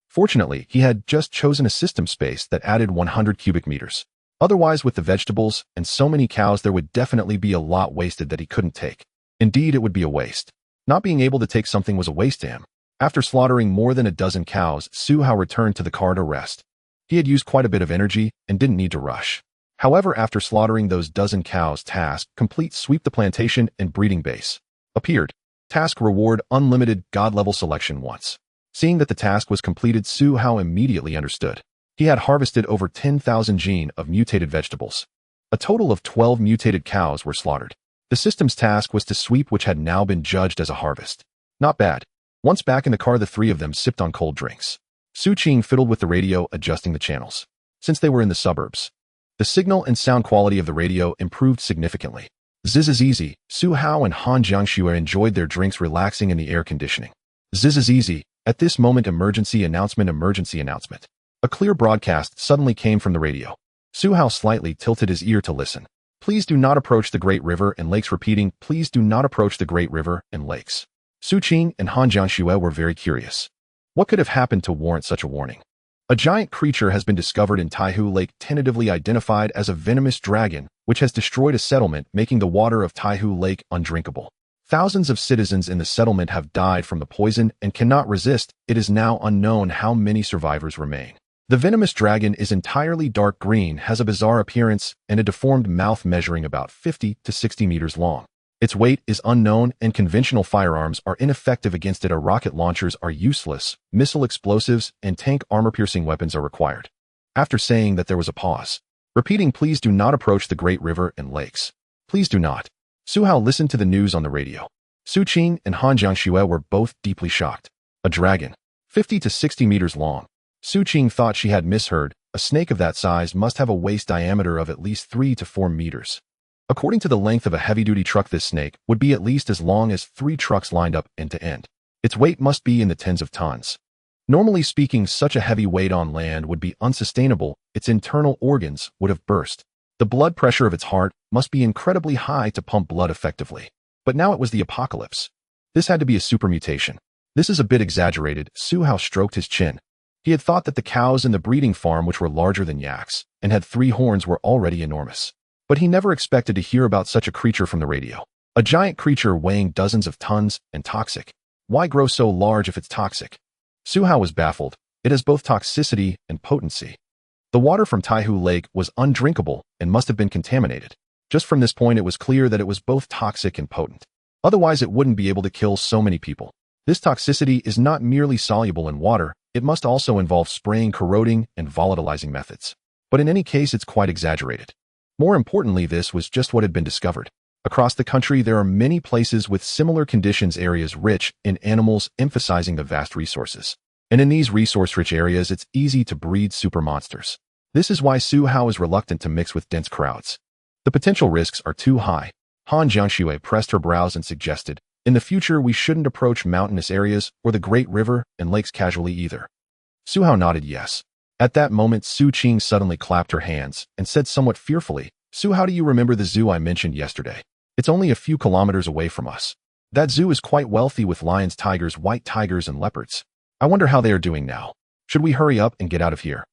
Fortunately, he had just chosen a system space that added 100 cubic meters. Otherwise, with the vegetables and so many cows, there would definitely be a lot wasted that he couldn't take. Indeed, it would be a waste. Not being able to take something was a waste to him. After slaughtering more than a dozen cows, Su Hao returned to the car to rest. He had used quite a bit of energy and didn't need to rush. However, after slaughtering those dozen cows, task complete, sweep the plantation and breeding base. Appeared. Task reward unlimited God level selection once. Seeing that the task was completed, Su Hao immediately understood. He had harvested over 10,000 gene of mutated vegetables. A total of 12 mutated cows were slaughtered. The system's task was to sweep, which had now been judged as a harvest. Not bad. Once back in the car, the 3 of them sipped on cold drinks. Su Qing fiddled with the radio, adjusting the channels. Since they were in the suburbs, the signal and sound quality of the radio improved significantly. Ziz is easy. Su Hao and Han Jiangxue enjoyed their drinks, relaxing in the air conditioning. Ziz is easy. At this moment, emergency announcement, emergency announcement. A clear broadcast suddenly came from the radio. Su Hao slightly tilted his ear to listen. Please do not approach the Great River and Lakes. Repeating, please do not approach the Great River and Lakes. Su Qing and Han Jiangxue were very curious. What could have happened to warrant such a warning? A giant creature has been discovered in Taihu Lake, tentatively identified as a venomous dragon, which has destroyed a settlement, making the water of Taihu Lake undrinkable. Thousands of citizens in the settlement have died from the poison and cannot resist. It is now unknown how many survivors remain. The venomous dragon is entirely dark green, has a bizarre appearance, and a deformed mouth measuring about 50 to 60 meters long. Its weight is unknown, and conventional firearms are ineffective against it. Rocket launchers are useless, missile explosives and tank armor-piercing weapons are required. After saying that, there was a pause. Repeating, please do not approach the Great River and Lakes. Please do not. Su Hao listened to the news on the radio. Su Qing and Han Jiangxue were both deeply shocked. A dragon, 50 to 60 meters long. Su Qing thought she had misheard. A snake of that size must have a waist diameter of at least 3 to 4 meters. According to the length of a heavy-duty truck, this snake would be at least as long as 3 trucks lined up end to end. Its weight must be in the tens of tons. Normally speaking, such a heavy weight on land would be unsustainable. Its internal organs would have burst. The blood pressure of its heart must be incredibly high to pump blood effectively. But now it was the apocalypse. This had to be a super mutation. This is a bit exaggerated. Su Hao stroked his chin. He had thought that the cows in the breeding farm, which were larger than yaks and had 3 horns, were already enormous. But he never expected to hear about such a creature from the radio. A giant creature weighing dozens of tons and toxic. Why grow so large if it's toxic? Su Hao was baffled. It has both toxicity and potency. The water from Taihu Lake was undrinkable and must have been contaminated. Just from this point, it was clear that it was both toxic and potent. Otherwise, it wouldn't be able to kill so many people. This toxicity is not merely soluble in water, it must also involve spraying, corroding, and volatilizing methods. But in any case, it's quite exaggerated. More importantly, this was just what had been discovered. Across the country, there are many places with similar conditions, areas rich in animals, emphasizing the vast resources. And in these resource-rich areas, it's easy to breed super monsters. This is why Su Hao is reluctant to mix with dense crowds. The potential risks are too high. Han Jiangxue pressed her brows and suggested, in the future, we shouldn't approach mountainous areas or the great river and lakes casually either. Su Hao nodded yes. At that moment, Su Qing suddenly clapped her hands and said somewhat fearfully, Su, how do you remember the zoo I mentioned yesterday? It's only a few kilometers away from us. That zoo is quite wealthy with lions, tigers, white tigers, and leopards. I wonder how they are doing now. Should we hurry up and get out of here?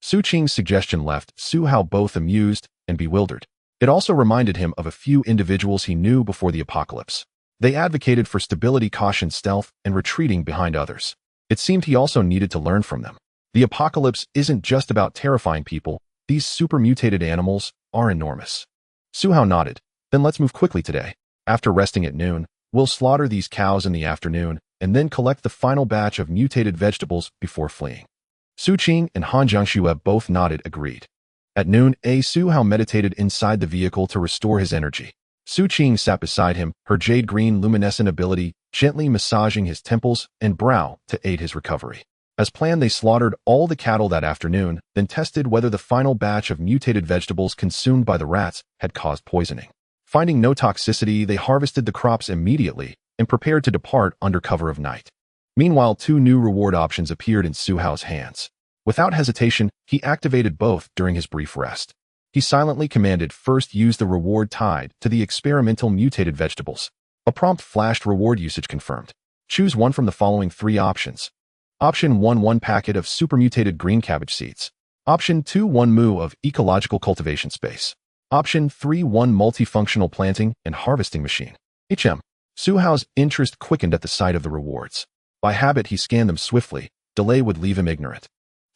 Su Qing's suggestion left Su Hao both amused and bewildered. It also reminded him of a few individuals he knew before the apocalypse. They advocated for stability, caution, stealth, and retreating behind others. It seemed he also needed to learn from them. The apocalypse isn't just about terrifying people. These super mutated animals are enormous. Su Hao nodded. Then let's move quickly today. After resting at noon, we'll slaughter these cows in the afternoon and then collect the final batch of mutated vegetables before fleeing. Su Qing and Han Jiangxue both nodded, agreed. At noon, Su Hao meditated inside the vehicle to restore his energy. Su Qing sat beside him, her jade-green luminescent ability gently massaging his temples and brow to aid his recovery. As planned, they slaughtered all the cattle that afternoon, then tested whether the final batch of mutated vegetables consumed by the rats had caused poisoning. Finding no toxicity, they harvested the crops immediately and prepared to depart under cover of night. Meanwhile, 2 new reward options appeared in Su Hao's hands. Without hesitation, he activated both during his brief rest. He silently commanded, first use the reward tied to the experimental mutated vegetables. A prompt flashed, reward usage confirmed. Choose one from the following 3 options. Option 1, 1 packet of super mutated green cabbage seeds. Option 2, 1 mu of ecological cultivation space. Option 3, 1 multifunctional planting and harvesting machine. Su Hao's interest quickened at the sight of the rewards. By habit, he scanned them swiftly. Delay would leave him ignorant.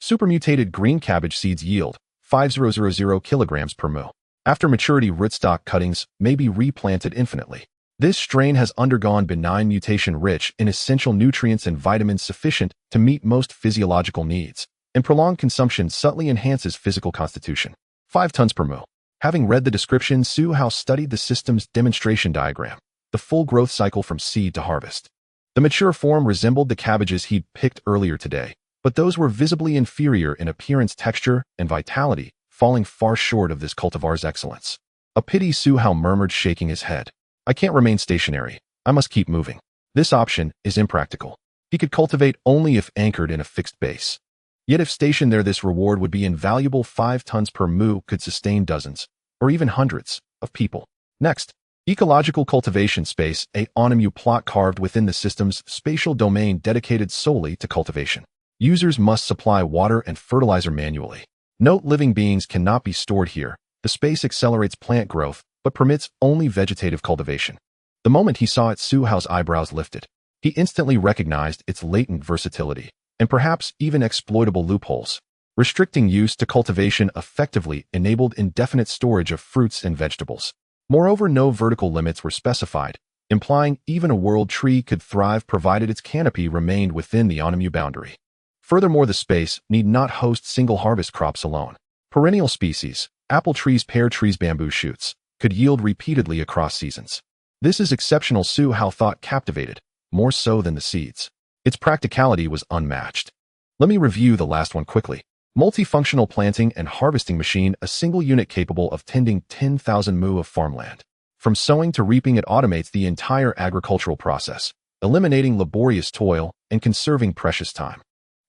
Super mutated green cabbage seeds yield 5000 kilograms per mu. After maturity, rootstock cuttings may be replanted infinitely. This strain has undergone benign mutation rich in essential nutrients and vitamins sufficient to meet most physiological needs, and prolonged consumption subtly enhances physical constitution. 5 tons per mu. Having read the description, Su Hao studied the system's demonstration diagram, the full growth cycle from seed to harvest. The mature form resembled the cabbages he'd picked earlier today, but those were visibly inferior in appearance, texture, and vitality, falling far short of this cultivar's excellence. A pity, Su Hao murmured, shaking his head. I can't remain stationary. I must keep moving. This option is impractical. He could cultivate only if anchored in a fixed base. Yet if stationed there, this reward would be invaluable. 5 tons per mu could sustain dozens, or even hundreds, of people. Next, ecological cultivation space, a ONMU plot carved within the system's spatial domain dedicated solely to cultivation. Users must supply water and fertilizer manually. Note: living beings cannot be stored here. The space accelerates plant growth, but permits only vegetative cultivation. The moment he saw it, Su Hao's eyebrows lifted. He instantly recognized its latent versatility, and perhaps even exploitable loopholes. Restricting use to cultivation effectively enabled indefinite storage of fruits and vegetables. Moreover, no vertical limits were specified, implying even a world tree could thrive provided its canopy remained within the ONMU boundary. Furthermore, the space need not host single harvest crops alone. Perennial species, apple trees, pear trees, bamboo shoots, could yield repeatedly across seasons. This is exceptional, Su Hao thought, captivated, more so than the seeds. Its practicality was unmatched. Let me review the last one quickly. Multifunctional planting and harvesting machine, a single unit capable of tending 10,000 mu of farmland. From sowing to reaping, it automates the entire agricultural process, eliminating laborious toil and conserving precious time.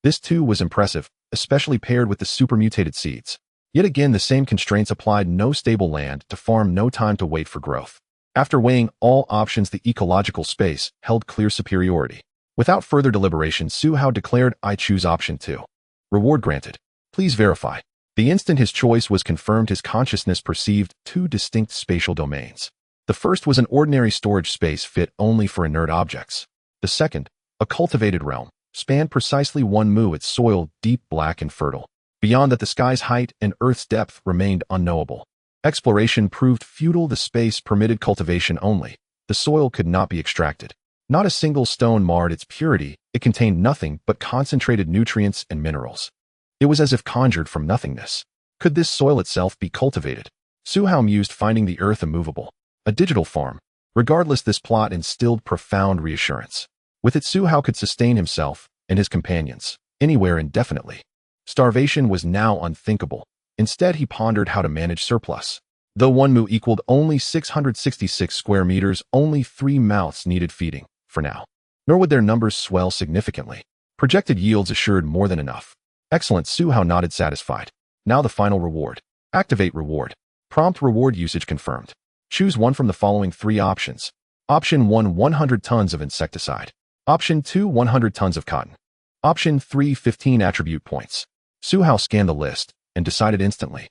This too was impressive, especially paired with the super mutated seeds. Yet again, the same constraints applied: no stable land to farm, no time to wait for growth. After weighing all options, the ecological space held clear superiority. Without further deliberation, Su Hao declared, I choose option 2. Reward granted. Please verify. The instant his choice was confirmed, his consciousness perceived 2 distinct spatial domains. The first was an ordinary storage space fit only for inert objects. The second, a cultivated realm, spanned precisely 1 mu, its soil deep, black, and fertile. Beyond that, the sky's height and Earth's depth remained unknowable. Exploration proved futile. The space permitted cultivation only. The soil could not be extracted. Not a single stone marred its purity. It contained nothing but concentrated nutrients and minerals. It was as if conjured from nothingness. Could this soil itself be cultivated? Su Hao mused, finding the earth immovable. a digital farm. Regardless, this plot instilled profound reassurance. With it, Su Hao could sustain himself and his companions anywhere indefinitely. Starvation was now unthinkable. Instead, he pondered how to manage surplus. Though one mu equaled only 666 square meters, only 3 mouths needed feeding, for now. Nor would their numbers swell significantly. Projected yields assured more than enough. Excellent, Su Hao nodded satisfied. Now the final reward. Activate reward. Prompt reward usage confirmed. Choose one from the following 3 options. Option 1, 100 tons of insecticide. Option 2, 100 tons of cotton. Option 3, 15 attribute points. Su Hao scanned the list and decided instantly.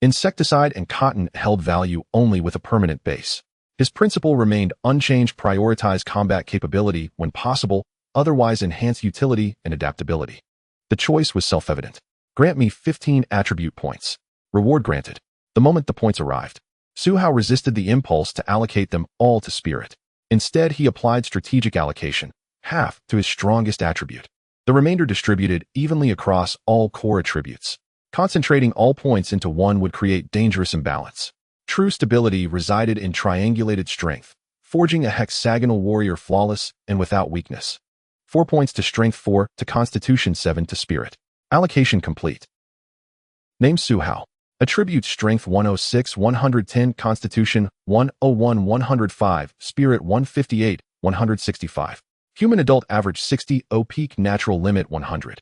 Insecticide and cotton held value only with a permanent base. His principle remained unchanged: prioritize combat capability when possible, otherwise enhance utility and adaptability. The choice was self-evident. Grant me 15 attribute points. Reward granted. The moment the points arrived, Su Hao resisted the impulse to allocate them all to spirit. Instead, he applied strategic allocation, half to his strongest attribute. The remainder distributed evenly across all core attributes. Concentrating all points into one would create dangerous imbalance. True stability resided in triangulated strength, forging a hexagonal warrior flawless and without weakness. 4 points to strength, 4 to constitution, 7 to spirit. Allocation complete. Name: Su Hao. Attribute: strength 106, 110, constitution 101, 105, spirit 158, 165. Human adult average 60, peak natural limit 100.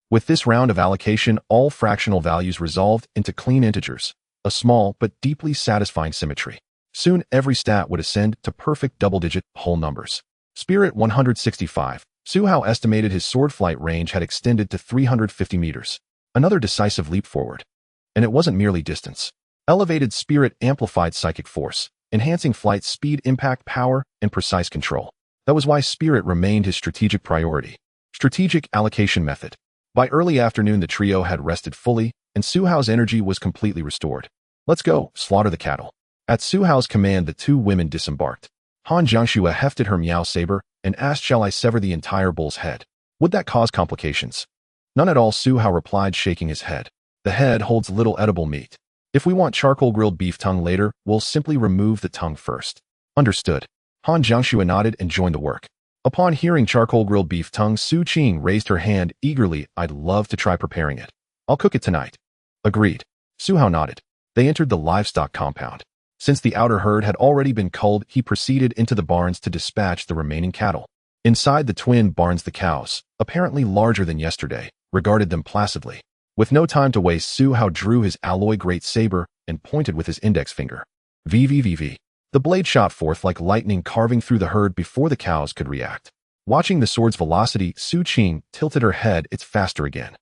With this round of allocation, all fractional values resolved into clean integers, a small but deeply satisfying symmetry. Soon every stat would ascend to perfect double-digit whole numbers. Spirit 165. Su Hao estimated his sword flight range had extended to 350 meters. Another decisive leap forward. And it wasn't merely distance. Elevated spirit amplified psychic force, enhancing flight speed, impact power, and precise control. That was why spirit remained his strategic priority. Strategic allocation method. By early afternoon, the trio had rested fully, and Su Hao's energy was completely restored. Let's go, slaughter the cattle. At Su Hao's command, the 2 women disembarked. Han Jiangcheng hefted her Miao saber and asked, "Shall I sever the entire bull's head? Would that cause complications?" "None at all," Su Hao replied, shaking his head. "The head holds little edible meat. If we want charcoal grilled beef tongue later, we'll simply remove the tongue first." "Understood." Han Jiangcheng nodded and joined the work. Upon hearing charcoal grilled beef tongue, Su Qing raised her hand eagerly. "I'd love to try preparing it. I'll cook it tonight." "Agreed." Su Hao nodded. They entered the livestock compound. Since the outer herd had already been culled, he proceeded into the barns to dispatch the remaining cattle. Inside the twin barns, the cows, apparently larger than yesterday, regarded them placidly. With no time to waste, Su Hao drew his alloy great saber and pointed with his index finger. VVVV. The blade shot forth like lightning, carving through the herd before the cows could react. Watching the sword's velocity, Su Qing tilted her head. "It's faster again."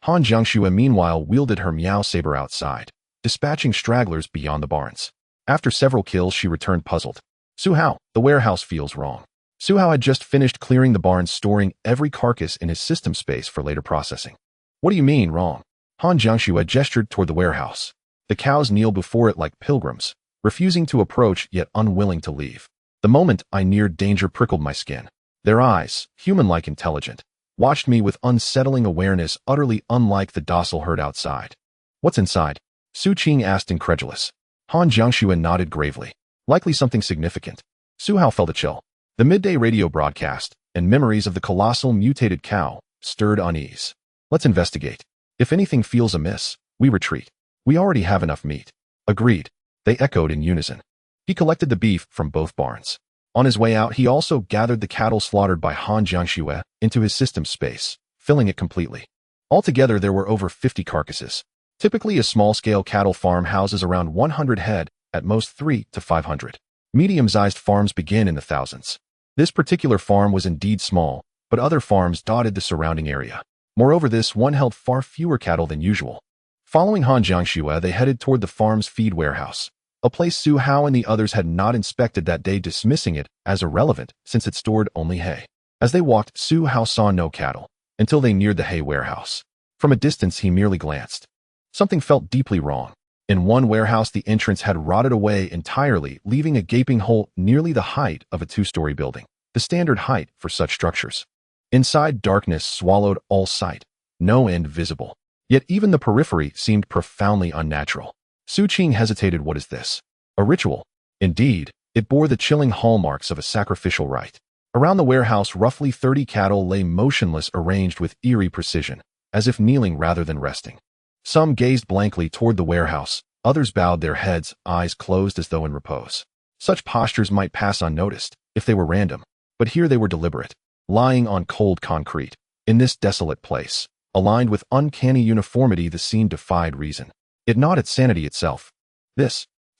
Han Jiangcheng meanwhile wielded her Miao saber outside, dispatching stragglers beyond the barns. After several kills, she returned puzzled. "Su Hao, the warehouse feels wrong." Su Hao had just finished clearing the barns, storing every carcass in his system space for later processing. "What do you mean, wrong?" Han Jiangcheng gestured toward the warehouse. The cows kneel before it like pilgrims, refusing to approach yet unwilling to leave. The moment I neared danger prickled my skin. Their eyes, human-like intelligent, watched me with unsettling awareness, utterly unlike the docile herd outside. "What's inside?" Su Qing asked, incredulous. Han Jiangcheng nodded gravely. "Likely something significant." Su Hao felt a chill. The midday radio broadcast and memories of the colossal mutated cow stirred unease. "Let's investigate. If anything feels amiss, we retreat. We already have enough meat." "Agreed." They echoed in unison. He collected the beef from both barns. On his way out, he also gathered the cattle slaughtered by Han Jiangcheng into his system space, filling it completely. Altogether, there were over 50 carcasses. Typically, a small-scale cattle farm houses around 100 head, at most 3 to 500. Medium-sized farms begin in the thousands. This particular farm was indeed small, but other farms dotted the surrounding area. Moreover, this one held far fewer cattle than usual. Following Han Jiangcheng, they headed toward the farm's feed warehouse, a place Su Hao and the others had not inspected that day, dismissing it as irrelevant since it stored only hay. As they walked, Su Hao saw no cattle, until they neared the hay warehouse. From a distance, he merely glanced. Something felt deeply wrong. In one warehouse, the entrance had rotted away entirely, leaving a gaping hole nearly the height of a 2-story building, the standard height for such structures. Inside, darkness swallowed all sight, no end visible. Yet even the periphery seemed profoundly unnatural. Su Qing hesitated. "What is this? A ritual?" Indeed, it bore the chilling hallmarks of a sacrificial rite. Around the warehouse, roughly 30 cattle lay motionless, arranged with eerie precision, as if kneeling rather than resting. Some gazed blankly toward the warehouse, others bowed their heads, eyes closed as though in repose. Such postures might pass unnoticed if they were random, but here they were deliberate, lying on cold concrete. In this desolate place, aligned with uncanny uniformity, the scene defied reason. It gnawed at sanity itself.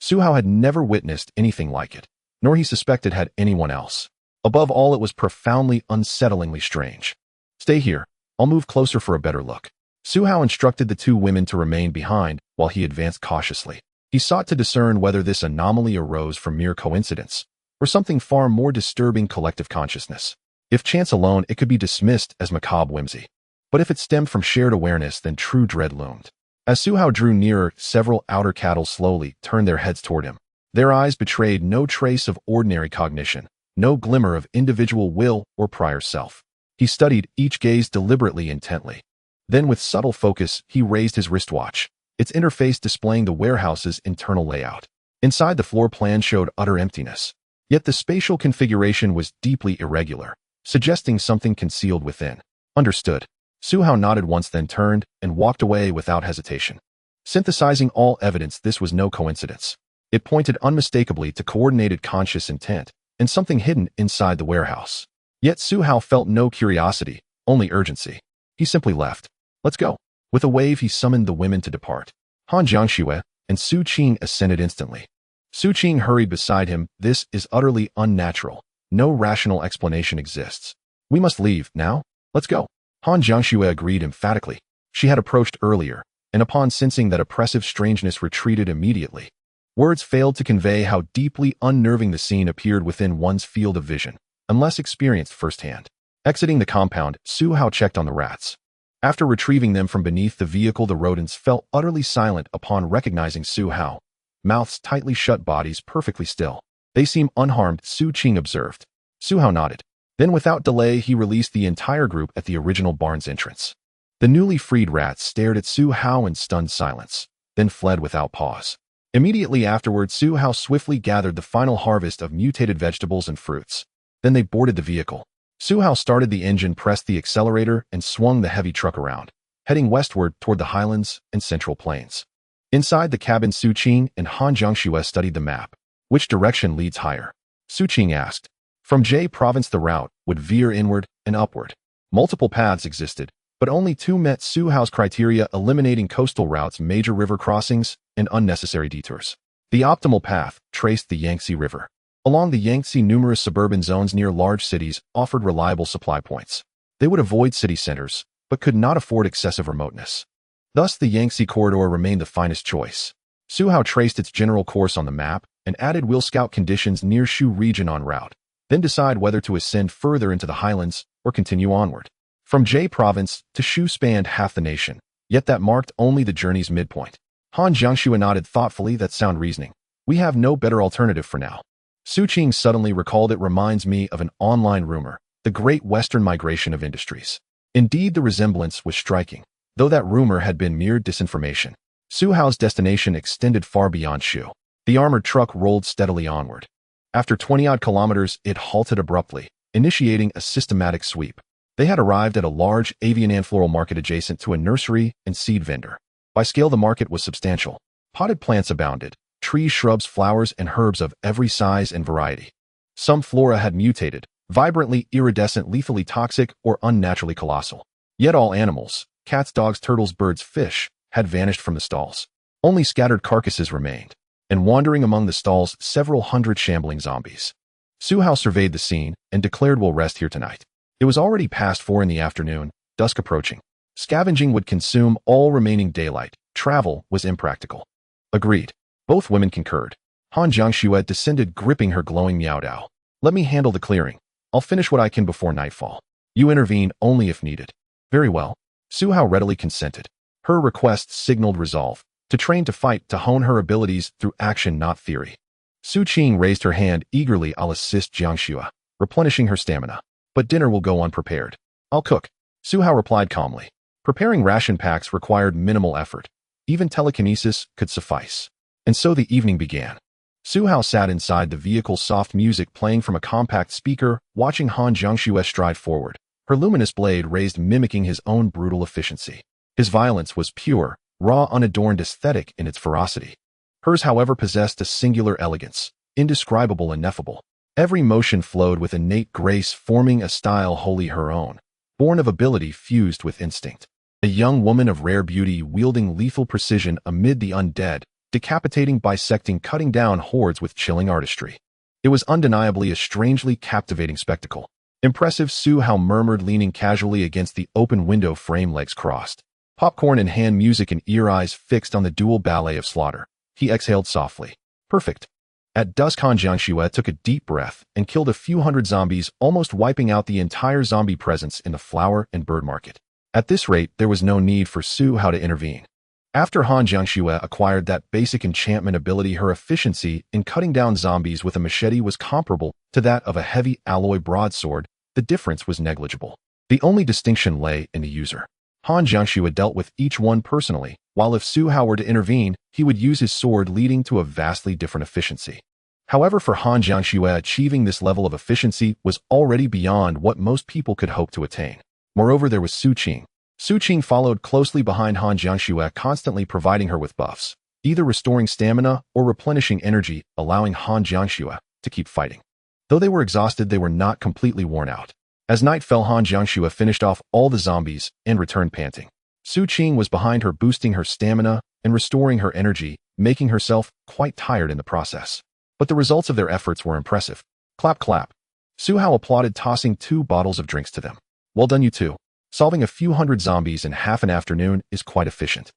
Su Hao had never witnessed anything like it, nor he suspected had anyone else. Above all, it was profoundly, unsettlingly strange. Stay here. I'll move closer for a better look. Su Hao instructed the two women to remain behind while he advanced cautiously. He sought to discern whether this anomaly arose from mere coincidence or something far more disturbing, collective consciousness. If chance alone, it could be dismissed as macabre whimsy. But if it stemmed from shared awareness, then true dread loomed. As Su Hao drew nearer, several outer cattle slowly turned their heads toward him. Their eyes betrayed no trace of ordinary cognition, no glimmer of individual will or prior self. He studied each gaze deliberately, intently. Then, with subtle focus, he raised his wristwatch, its interface displaying the warehouse's internal layout. Inside, the floor plan showed utter emptiness. Yet the spatial configuration was deeply irregular, suggesting something concealed within. Understood. Su Hao nodded once, then turned and walked away without hesitation. Synthesizing all evidence, this was no coincidence. It pointed unmistakably to coordinated conscious intent and something hidden inside the warehouse. Yet Su Hao felt no curiosity, only urgency. He simply left. Let's go. With a wave, he summoned the women to depart. Han Jiangxue and Su Qing ascended instantly. Su Qing hurried beside him. This is utterly unnatural. No rational explanation exists. We must leave, now. Let's go. Han Jiangxue agreed emphatically. She had approached earlier, and upon sensing that oppressive strangeness, retreated immediately. Words failed to convey how deeply unnerving the scene appeared within one's field of vision, unless experienced firsthand. Exiting the compound, Su Hao checked on the rats. After retrieving them from beneath the vehicle, the rodents fell utterly silent upon recognizing Su Hao. Mouths tightly shut, bodies perfectly still. They seem unharmed, Su Qing observed. Su Hao nodded. Then, without delay, he released the entire group at the original barn's entrance. The newly freed rats stared at Su Hao in stunned silence, then fled without pause. Immediately afterward, Su Hao swiftly gathered the final harvest of mutated vegetables and fruits. Then they boarded the vehicle. Su Hao started the engine, pressed the accelerator, and swung the heavy truck around, heading westward toward the highlands and central plains. Inside the cabin, Su Qing and Han Jiangxue studied the map. Which direction leads higher? Su Qing asked. From Jie Province, the route would veer inward and upward. Multiple paths existed, but only two met Su Hao's criteria, eliminating coastal routes, major river crossings, and unnecessary detours. The optimal path traced the Yangtze River. Along the Yangtze, numerous suburban zones near large cities offered reliable supply points. They would avoid city centers, but could not afford excessive remoteness. Thus, the Yangtze corridor remained the finest choice. Su Hao traced its general course on the map and added will scout conditions near Shu region en route, then decide whether to ascend further into the highlands or continue onward. From Jie Province to Shu spanned half the nation, yet that marked only the journey's midpoint. Han Jiangxue nodded thoughtfully. That's sound reasoning. We have no better alternative for now. Su Qing suddenly recalled. It reminds me of an online rumor, the Great Western Migration of Industries. Indeed, the resemblance was striking, though that rumor had been mere disinformation. Su Hao's destination extended far beyond Shu. The armored truck rolled steadily onward. After 20-odd kilometers, it halted abruptly, initiating a systematic sweep. They had arrived at a large avian and floral market adjacent to a nursery and seed vendor. By scale, the market was substantial. Potted plants abounded, trees, shrubs, flowers, and herbs of every size and variety. Some flora had mutated, vibrantly iridescent, lethally toxic, or unnaturally colossal. Yet all animals, cats, dogs, turtles, birds, fish, had vanished from the stalls. Only scattered carcasses remained, and wandering among the stalls, several hundred shambling zombies. Su Hao surveyed the scene and declared, we'll rest here tonight. It was already past 4 in the afternoon, dusk approaching. Scavenging would consume all remaining daylight. Travel was impractical. Agreed. Both women concurred. Han Jiangxue descended, gripping her glowing Miaodao. Let me handle the clearing. I'll finish what I can before nightfall. You intervene only if needed. Very well. Su Hao readily consented. Her request signaled resolve. To train to fight, to hone her abilities through action, not theory. Su Qing raised her hand eagerly. I'll assist Jiangxue, replenishing her stamina. But dinner will go unprepared. I'll cook. Su Hao replied calmly. Preparing ration packs required minimal effort. Even telekinesis could suffice. And so the evening began. Su Hao sat inside the vehicle's soft music playing from a compact speaker, watching Han Jiangxue stride forward, her luminous blade raised mimicking his own brutal efficiency. His violence was pure, raw, unadorned aesthetic in its ferocity. Hers, however, possessed a singular elegance, indescribable, ineffable. Every motion flowed with innate grace, forming a style wholly her own, born of ability fused with instinct. A young woman of rare beauty wielding lethal precision amid the undead, decapitating, bisecting, cutting down hordes with chilling artistry. It was undeniably a strangely captivating spectacle. Impressive, Su Hao murmured, leaning casually against the open window frame, legs crossed. Popcorn in hand, music and ear, eyes fixed on the dual ballet of slaughter. He exhaled softly. Perfect. At dusk, Han Jiangxue took a deep breath and killed a few hundred zombies, almost wiping out the entire zombie presence in the flower and bird market. At this rate, there was no need for Su Hao to intervene. After Han Jiangxue acquired that basic enchantment ability, her efficiency in cutting down zombies with a machete was comparable to that of a heavy alloy broadsword. The difference was negligible. The only distinction lay in the user. Han Jiangxue dealt with each one personally, while if Su Hao were to intervene, he would use his sword, leading to a vastly different efficiency. However, for Han Jiangxue, achieving this level of efficiency was already beyond what most people could hope to attain. Moreover, there was Su Qing. Su Qing followed closely behind Han Jiangxue, constantly providing her with buffs, either restoring stamina or replenishing energy, allowing Han Jiangxue to keep fighting. Though they were exhausted, they were not completely worn out. As night fell, Han Jiangxue finished off all the zombies and returned panting. Su Qing was behind her, boosting her stamina and restoring her energy, making herself quite tired in the process. But the results of their efforts were impressive. Clap, clap. Su Hao applauded, tossing 2 bottles of drinks to them. Well done, you two. Solving a few hundred zombies in half an afternoon is quite efficient.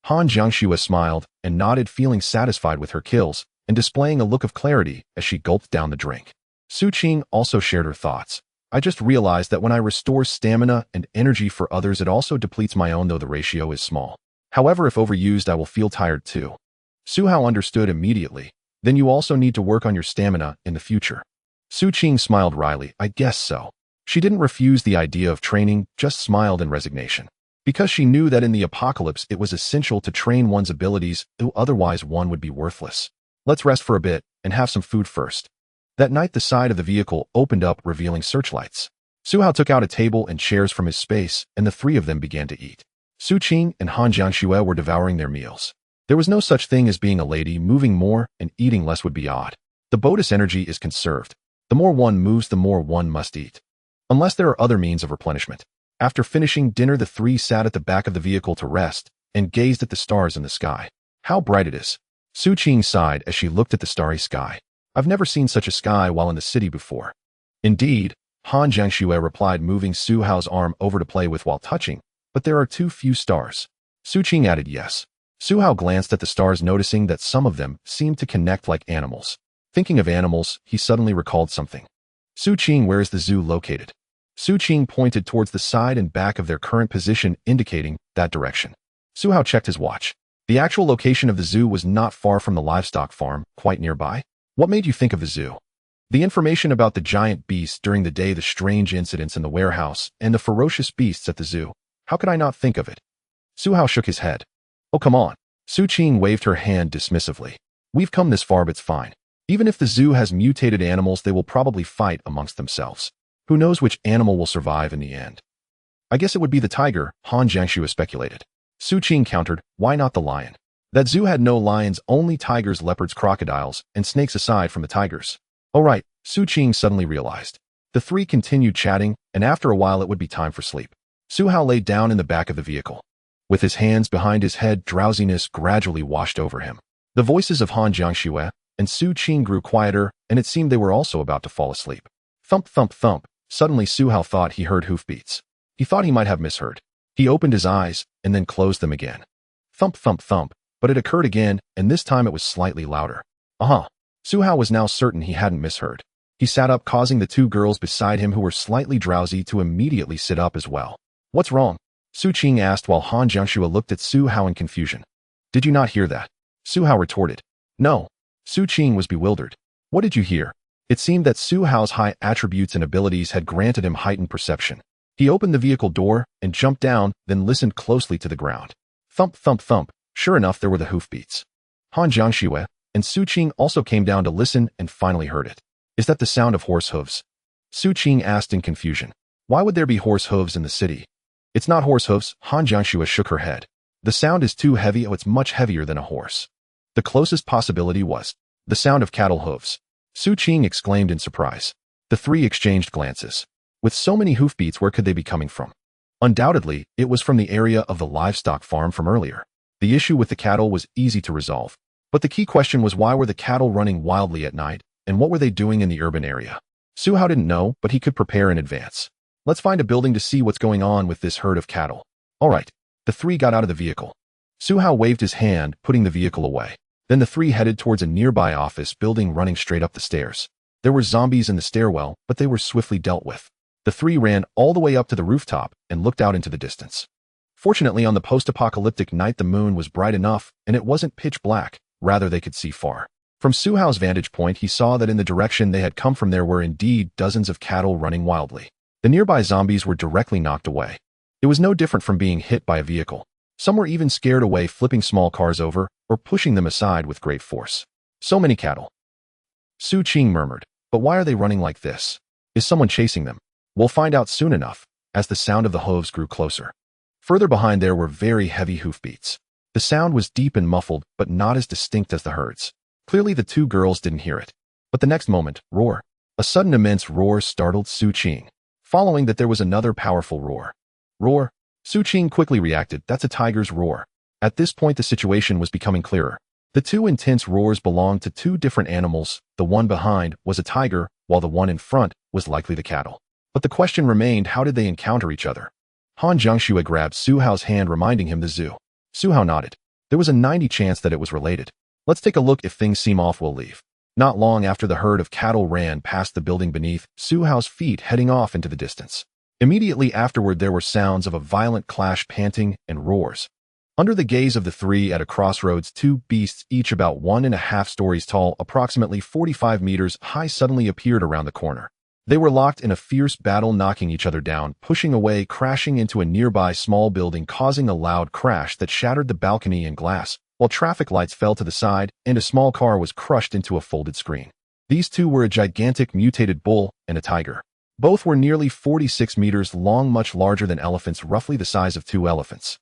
Han Jiangxue smiled and nodded, feeling satisfied with her kills and displaying a look of clarity as she gulped down the drink. Su Qing also shared her thoughts. I just realized that when I restore stamina and energy for others, it also depletes my own, though the ratio is small. However, if overused, I will feel tired too. Su Hao understood immediately. Then you also need to work on your stamina in the future. Su Qing smiled wryly. I guess so. She didn't refuse the idea of training, just smiled in resignation. Because she knew that in the apocalypse it was essential to train one's abilities, though otherwise one would be worthless. Let's rest for a bit and have some food first. That night, the side of the vehicle opened up, revealing searchlights. Su Hao took out a table and chairs from his space, and the 3 of them began to eat. Su Qing and Han Jiangxue were devouring their meals. There was no such thing as being a lady. Moving more and eating less would be odd. The bonus energy is conserved. The more one moves, the more one must eat. Unless there are other means of replenishment. After finishing dinner, the 3 sat at the back of the vehicle to rest and gazed at the stars in the sky. How bright it is. Su Qing sighed as she looked at the starry sky. I've never seen such a sky while in the city before. Indeed, Han Jiangxue replied, moving Su Hao's arm over to play with while touching, but there are too few stars. Su Qing added yes. Su Hao glanced at the stars, noticing that some of them seemed to connect like animals. Thinking of animals, he suddenly recalled something. Su Qing, where is the zoo located? Su Qing pointed towards the side and back of their current position, indicating that direction. Su Hao checked his watch. The actual location of the zoo was not far from the livestock farm, quite nearby. What made you think of the zoo? The information about the giant beasts during the day, the strange incidents in the warehouse, and the ferocious beasts at the zoo. How could I not think of it? Su Hao shook his head. Oh, come on. Su Qing waved her hand dismissively. We've come this far, but it's fine. Even if the zoo has mutated animals, they will probably fight amongst themselves. Who knows which animal will survive in the end? I guess it would be the tiger, Han Jiangxue speculated. Su Qing countered, why not the lion? That zoo had no lions, only tigers, leopards, crocodiles, and snakes aside from the tigers. Oh right, Su Qing suddenly realized. The 3 continued chatting, and after a while it would be time for sleep. Su Hao lay down in the back of the vehicle. With his hands behind his head, drowsiness gradually washed over him. The voices of Han Jiangxue and Su Qing grew quieter, and it seemed they were also about to fall asleep. Thump, thump, thump. Suddenly Su Hao thought he heard hoofbeats. He thought he might have misheard. He opened his eyes and then closed them again. Thump, thump, thump. But it occurred again, and this time it was slightly louder. Su Hao was now certain he hadn't misheard. He sat up, causing the 2 girls beside him who were slightly drowsy to immediately sit up as well. What's wrong? Su Qing asked while Han Jiangxue looked at Su Hao in confusion. Did you not hear that? Su Hao retorted. No. Su Qing was bewildered. What did you hear? It seemed that Su Hao's high attributes and abilities had granted him heightened perception. He opened the vehicle door and jumped down, then listened closely to the ground. Thump, thump, thump. Sure enough, there were the hoofbeats. Han Jiangxue, and Su Qing also came down to listen and finally heard it. Is that the sound of horse hooves? Su Qing asked in confusion. Why would there be horse hooves in the city? It's not horse hooves, Han Jiangxue shook her head. The sound is too heavy, it's much heavier than a horse. The closest possibility was the sound of cattle hooves. Su Qing exclaimed in surprise. The three exchanged glances. With so many hoofbeats, where could they be coming from? Undoubtedly, it was from the area of the livestock farm from earlier. The issue with the cattle was easy to resolve. But the key question was, why were the cattle running wildly at night, and what were they doing in the urban area? Su Hao didn't know, but he could prepare in advance. Let's find a building to see what's going on with this herd of cattle. All right. The three got out of the vehicle. Su Hao waved his hand, putting the vehicle away. Then the three headed towards a nearby office building running straight up the stairs. There were zombies in the stairwell, but they were swiftly dealt with. The three ran all the way up to the rooftop and looked out into the distance. Fortunately, on the post-apocalyptic night, the moon was bright enough, and it wasn't pitch black. Rather, they could see far. From Su Hao's vantage point, he saw that in the direction they had come from there were indeed dozens of cattle running wildly. The nearby zombies were directly knocked away. It was no different from being hit by a vehicle. Some were even scared away, flipping small cars over or pushing them aside with great force. So many cattle. Su Qing murmured, but why are they running like this? Is someone chasing them? We'll find out soon enough, as the sound of the hooves grew closer. Further behind there were very heavy hoofbeats. The sound was deep and muffled, but not as distinct as the herds. Clearly the two girls didn't hear it. But the next moment, roar. A sudden immense roar startled Su Qing. Following that there was another powerful roar. Roar. Su Qing quickly reacted, that's a tiger's roar. At this point the situation was becoming clearer. The two intense roars belonged to two different animals. The one behind was a tiger, while the one in front was likely the cattle. But the question remained, how did they encounter each other? Han Jiangxue grabbed Su Hao's hand, reminding him the zoo. Su Hao nodded. There was a 90% chance that it was related. Let's take a look. If things seem off, we'll leave. Not long after the herd of cattle ran past the building beneath Su Hao's feet, heading off into the distance. Immediately afterward there were sounds of a violent clash, panting, and roars. Under the gaze of the three at a crossroads, two beasts, each about 1.5 stories tall, approximately 45 meters high, suddenly appeared around the corner. They were locked in a fierce battle, knocking each other down, pushing away, crashing into a nearby small building, causing a loud crash that shattered the balcony and glass, while traffic lights fell to the side and a small car was crushed into a folded screen. These two were a gigantic mutated bull and a tiger. Both were nearly 46 meters long, much larger than elephants, roughly the size of 2 elephants.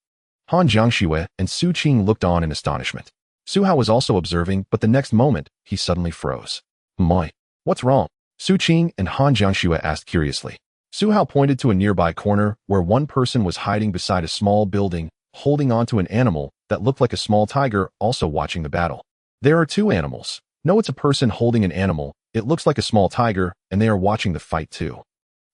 Han Jiangxue and Su Qing looked on in astonishment. Su Hao was also observing, but the next moment, he suddenly froze. My, what's wrong? Su Qing and Han Jiangxue asked curiously. Su Hao pointed to a nearby corner where one person was hiding beside a small building, holding onto an animal that looked like a small tiger, also watching the battle. There are 2 animals. No, it's a person holding an animal. It looks like a small tiger, and they are watching the fight too.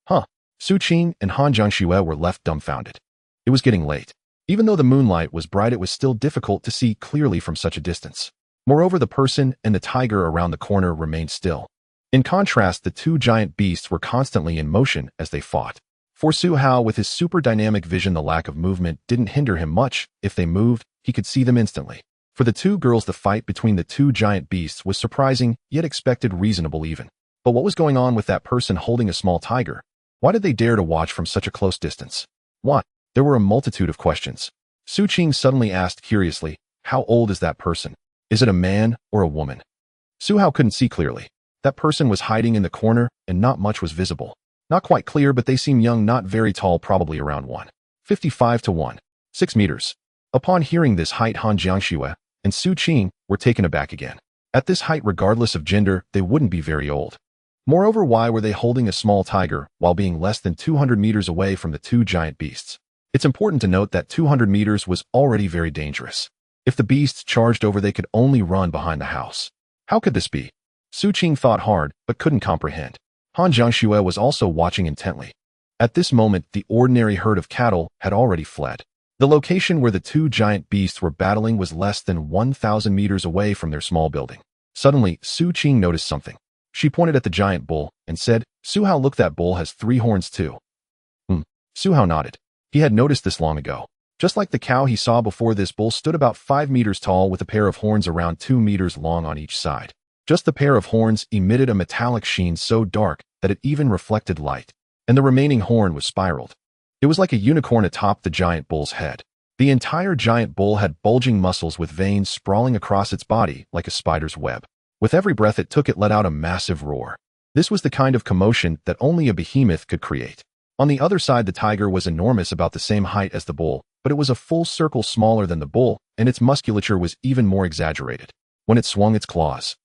Huh. Su Qing and Han Jiangxue were left dumbfounded. It was getting late. Even though the moonlight was bright, it was still difficult to see clearly from such a distance. Moreover, the person and the tiger around the corner remained still. In contrast, the 2 giant beasts were constantly in motion as they fought. For Su Hao, with his super dynamic vision, the lack of movement didn't hinder him much. If they moved, he could see them instantly. For the 2 girls, the fight between the 2 giant beasts was surprising, yet expected, reasonable even. But what was going on with that person holding a small tiger? Why did they dare to watch from such a close distance? What? There were a multitude of questions. Su Qing suddenly asked curiously, how old is that person? Is it a man or a woman? Su Hao couldn't see clearly. That person was hiding in the corner, and not much was visible. Not quite clear, but they seem young, not very tall, probably around 1.55 to 1.6 meters. Upon hearing this height, Han Jiangxue and Su Qing were taken aback again. At this height, regardless of gender, they wouldn't be very old. Moreover, why were they holding a small tiger while being less than 200 meters away from the 2 giant beasts? It's important to note that 200 meters was already very dangerous. If the beasts charged over, they could only run behind the house. How could this be? Su Qing thought hard, but couldn't comprehend. Han Jiangxue was also watching intently. At this moment, the ordinary herd of cattle had already fled. The location where the 2 giant beasts were battling was less than 1,000 meters away from their small building. Suddenly, Su Qing noticed something. She pointed at the giant bull and said, Su Hao, look, that bull has 3 horns too. Su Hao nodded. He had noticed this long ago. Just like the cow he saw before, this bull stood about 5 meters tall with a pair of horns around 2 meters long on each side. Just the pair of horns emitted a metallic sheen so dark that it even reflected light, and the remaining horn was spiraled. It was like a unicorn atop the giant bull's head. The entire giant bull had bulging muscles with veins sprawling across its body like a spider's web. With every breath it took, it let out a massive roar. This was the kind of commotion that only a behemoth could create. On the other side, the tiger was enormous, about the same height as the bull, but it was a full circle smaller than the bull, and its musculature was even more exaggerated. When it swung its claws,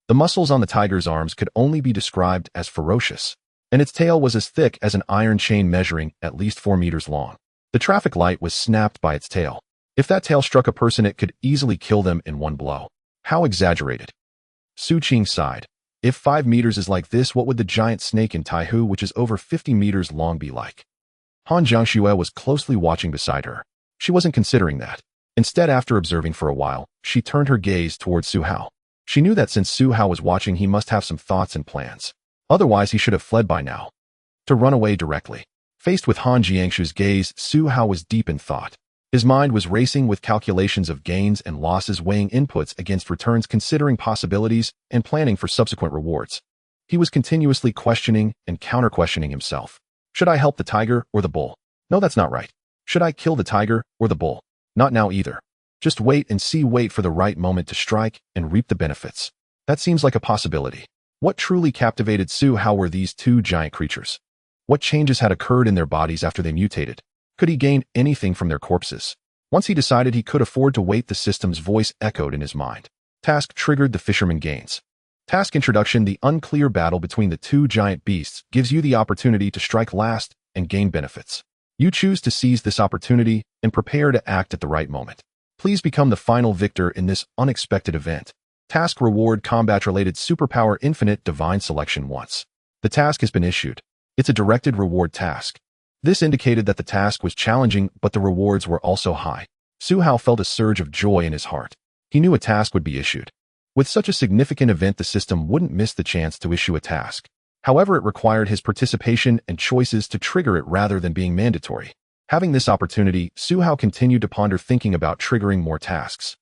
the muscles on the tiger's arms could only be described as ferocious, and its tail was as thick as an iron chain measuring at least 4 meters long. The traffic light was snapped by its tail. If that tail struck a person, it could easily kill them in one blow. How exaggerated. Su Qing sighed. If 5 meters is like this, what would the giant snake in Taihu, which is over 50 meters long, be like? Han Jiangxue was closely watching beside her. She wasn't considering that. Instead, after observing for a while, she turned her gaze towards Su Hao. She knew that since Su Hao was watching, he must have some thoughts and plans. Otherwise, he should have fled by now. To run away directly. Faced with Han Jiangxue's gaze, Su Hao was deep in thought. His mind was racing with calculations of gains and losses, weighing inputs against returns, considering possibilities, and planning for subsequent rewards. He was continuously questioning and counter-questioning himself. Should I help the tiger or the bull? No, that's not right. Should I kill the tiger or the bull? Not now either. Just wait and see, wait for the right moment to strike and reap the benefits. That seems like a possibility. What truly captivated Su Hao were these two giant creatures. What changes had occurred in their bodies after they mutated? Could he gain anything from their corpses? Once he decided he could afford to wait, the system's voice echoed in his mind. Task triggered. The fisherman gains. Task introduction. The unclear battle between the two giant beasts gives you the opportunity to strike last and gain benefits. You choose to seize this opportunity and prepare to act at the right moment. Please become the final victor in this unexpected event. Task reward. Combat-related superpower. Infinite divine selection. Once the task has been issued, it's a directed reward task. This indicated that the task was challenging, but the rewards were also high. Su Hao felt a surge of joy in his heart. He knew a task would be issued. With such a significant event, the system wouldn't miss the chance to issue a task. However, it required his participation and choices to trigger it rather than being mandatory. Having this opportunity, Su Hao continued to ponder, thinking about triggering more tasks.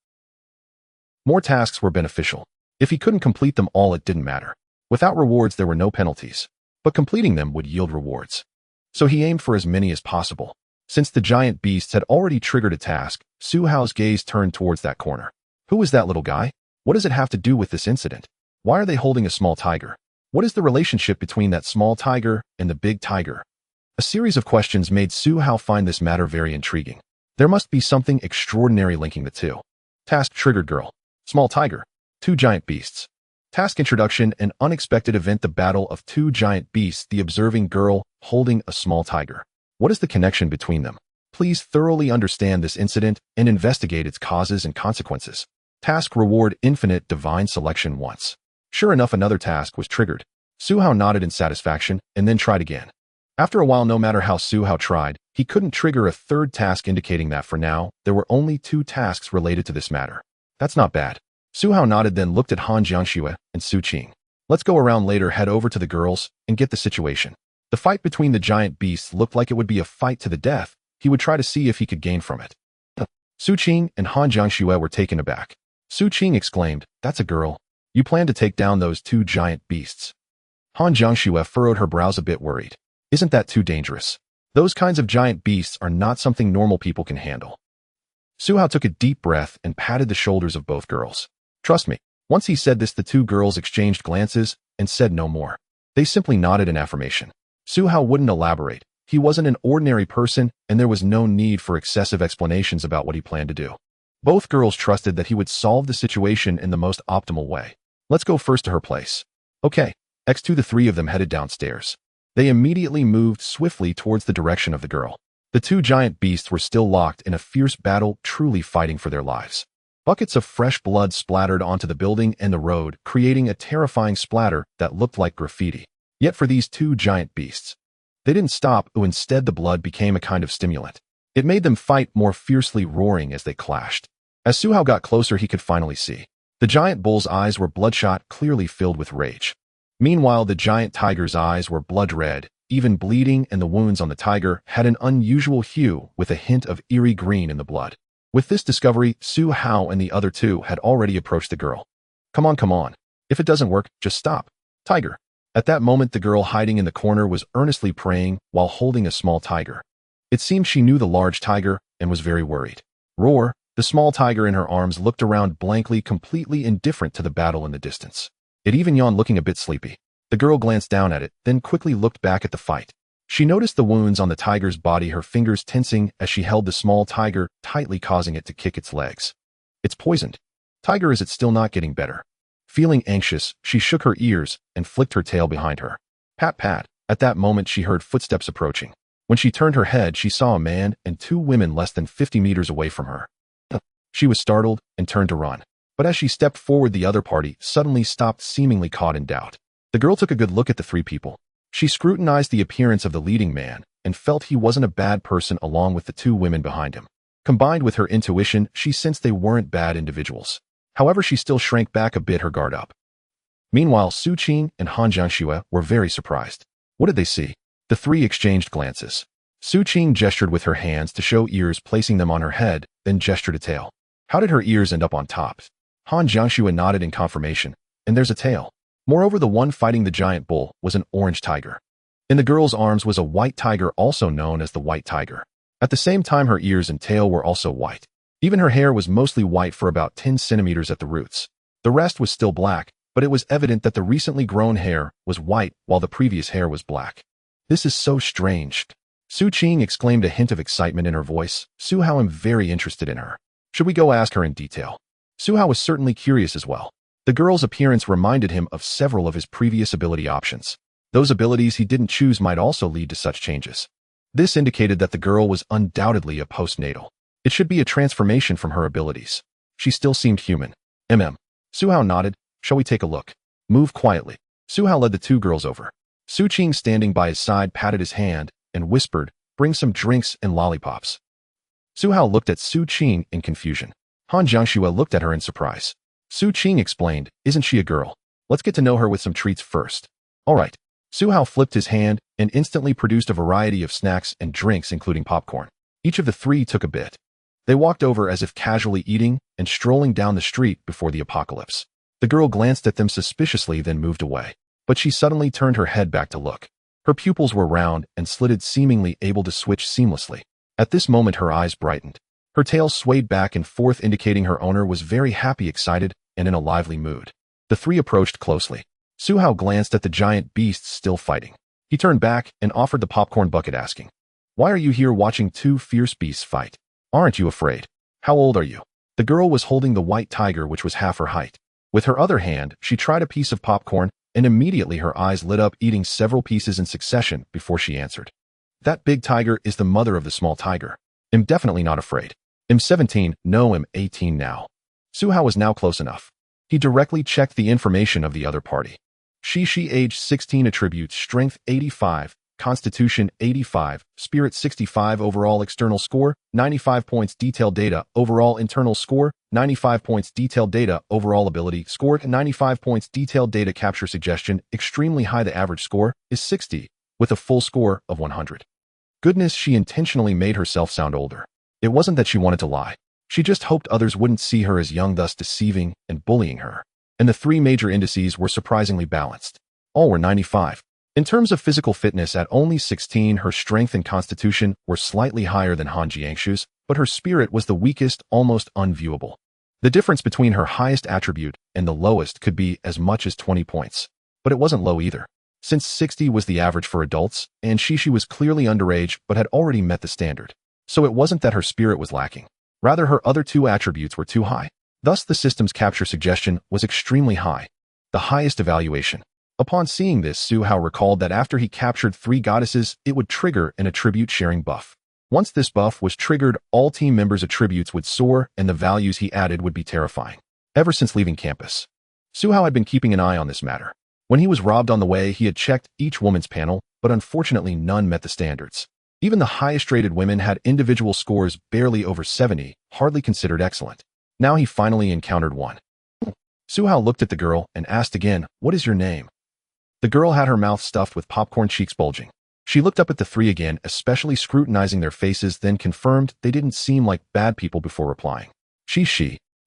More tasks were beneficial. If he couldn't complete them all, it didn't matter. Without rewards, there were no penalties, but completing them would yield rewards. So he aimed for as many as possible. Since the giant beasts had already triggered a task, Su Hao's gaze turned towards that corner. Who is that little guy? What does it have to do with this incident? Why are they holding a small tiger? What is the relationship between that small tiger and the big tiger? A series of questions made Su Hao find this matter very intriguing. There must be something extraordinary linking the two. Task triggered. Girl. Small tiger. Two giant beasts. Task introduction. An unexpected event. The battle of two giant beasts. The observing girl holding a small tiger. What is the connection between them? Please thoroughly understand this incident and investigate its causes and consequences. Task reward. Infinite divine selection. Once. Sure enough, another task was triggered. Su Hao nodded in satisfaction and then tried again. After a while, no matter how Su Hao tried, he couldn't trigger a third task, indicating that for now, there were only 2 tasks related to this matter. That's not bad. Su Hao nodded, then looked at Han Jiangxue and Su Qing. Let's go around later, head over to the girls, and get the situation. The fight between the giant beasts looked like it would be a fight to the death. He would try to see if he could gain from it. Su Qing and Han Jiangxue were taken aback. Su Qing exclaimed, "That's a girl. You plan to take down those 2 giant beasts?" Han Jiangxue furrowed her brows, a bit worried. Isn't that too dangerous? Those kinds of giant beasts are not something normal people can handle. Su Hao took a deep breath and patted the shoulders of both girls. Trust me. Once he said this, the 2 girls exchanged glances and said no more. They simply nodded in affirmation. Su Hao wouldn't elaborate. He wasn't an ordinary person, and there was no need for excessive explanations about what he planned to do. Both girls trusted that he would solve the situation in the most optimal way. Let's go first to her place. Okay. X2. The 3 of them headed downstairs. They immediately moved swiftly towards the direction of the girl. The 2 giant beasts were still locked in a fierce battle, truly fighting for their lives. Buckets of fresh blood splattered onto the building and the road, creating a terrifying splatter that looked like graffiti. Yet for these 2 giant beasts, they didn't stop. Instead, the blood became a kind of stimulant. It made them fight more fiercely, roaring as they clashed. As Su Hao got closer, he could finally see. The giant bull's eyes were bloodshot, clearly filled with rage. Meanwhile, the giant tiger's eyes were blood red, even bleeding, and the wounds on the tiger had an unusual hue with a hint of eerie green in the blood. With this discovery, Su Hao and the other 2 had already approached the girl. Come on, come on. If it doesn't work, just stop. Tiger. At that moment, the girl hiding in the corner was earnestly praying while holding a small tiger. It seemed she knew the large tiger and was very worried. Roar, the small tiger in her arms looked around blankly, completely indifferent to the battle in the distance. It even yawned, looking a bit sleepy. The girl glanced down at it, then quickly looked back at the fight. She noticed the wounds on the tiger's body, her fingers tensing as she held the small tiger tightly, causing it to kick its legs. It's poisoned. Tiger, is it still not getting better? Feeling anxious, she shook her ears and flicked her tail behind her. Pat, pat. At that moment, she heard footsteps approaching. When she turned her head, she saw a man and two women less than 50 meters away from her. She was startled and turned to run. But as she stepped forward, the other party suddenly stopped, seemingly caught in doubt. The girl took a good look at the three people. She scrutinized the appearance of the leading man and felt he wasn't a bad person, along with the two women behind him. Combined with her intuition, she sensed they weren't bad individuals. However, she still shrank back a bit, her guard up. Meanwhile, Su Qing and Han Jiangxue were very surprised. What did they see? The three exchanged glances. Su Qing gestured with her hands to show ears, placing them on her head, then gestured a tail. How did her ears end up on top? Han Jiangxue nodded in confirmation. And there's a tail. Moreover, the one fighting the giant bull was an orange tiger. In the girl's arms was a white tiger, also known as the white tiger. At the same time, her ears and tail were also white. Even her hair was mostly white for about 10 centimeters at the roots. The rest was still black, but it was evident that the recently grown hair was white while the previous hair was black. This is so strange. Su Qing exclaimed, a hint of excitement in her voice. Su Hao, I'm very interested in her. Should we go ask her in detail? Su Hao was certainly curious as well. The girl's appearance reminded him of several of his previous ability options. Those abilities he didn't choose might also lead to such changes. This indicated that the girl was undoubtedly a postnatal. It should be a transformation from her abilities. She still seemed human. Su Hao nodded. Shall we take a look? Move quietly. Su Hao led the two girls over. Su Qing, standing by his side, patted his hand and whispered, bring some drinks and lollipops. Su Hao looked at Su Qing in confusion. Han Jiangxue looked at her in surprise. Su Qing explained, isn't she a girl? Let's get to know her with some treats first. All right. Su Hao flipped his hand and instantly produced a variety of snacks and drinks, including popcorn. Each of the three took a bit. They walked over as if casually eating and strolling down the street before the apocalypse. The girl glanced at them suspiciously, then moved away. But she suddenly turned her head back to look. Her pupils were round and slitted, seemingly able to switch seamlessly. At this moment, her eyes brightened. Her tail swayed back and forth, indicating her owner was very happy, excited, and in a lively mood. The three approached closely. Su Hao glanced at the giant beasts still fighting. He turned back and offered the popcorn bucket, asking, why are you here watching two fierce beasts fight? Aren't you afraid? How old are you? The girl was holding the white tiger, which was half her height. With her other hand, she tried a piece of popcorn, and immediately her eyes lit up, eating several pieces in succession before she answered. That big tiger is the mother of the small tiger. I'm definitely not afraid. I'm 17, no, I'm 18 now. Su Hao was now close enough. He directly checked the information of the other party. She age 16, attributes strength 85, constitution 85, spirit 65, overall external score 95 points, detailed data, overall internal score 95 points, detailed data, overall ability score 95 points, detailed data, capture suggestion extremely high, the average score is 60, with a full score of 100. Goodness, she intentionally made herself sound older. It wasn't that she wanted to lie. She just hoped others wouldn't see her as young, thus deceiving and bullying her. And the three major indices were surprisingly balanced. All were 95. In terms of physical fitness, at only 16, her strength and constitution were slightly higher than Han Jiangxue's, but her spirit was the weakest, almost unviewable. The difference between her highest attribute and the lowest could be as much as 20 points. But it wasn't low either, since 60 was the average for adults, and she was clearly underage but had already met the standard. So it wasn't that her spirit was lacking. Rather, her other two attributes were too high. Thus, the system's capture suggestion was extremely high, the highest evaluation. Upon seeing this, Su Hao recalled that after he captured 3 goddesses, it would trigger an attribute sharing buff. Once this buff was triggered, all team members' attributes would soar, and the values he added would be terrifying. Ever since leaving campus, Su Hao had been keeping an eye on this matter. When he was robbed on the way, he had checked each woman's panel, but unfortunately none met the standards. Even the highest-rated women had individual scores barely over 70, hardly considered excellent. Now he finally encountered one. Su Hao looked at the girl and asked again, "What is your name?" The girl had her mouth stuffed with popcorn, cheeks bulging. She looked up at the 3 again, especially scrutinizing their faces, then confirmed they didn't seem like bad people before replying. She.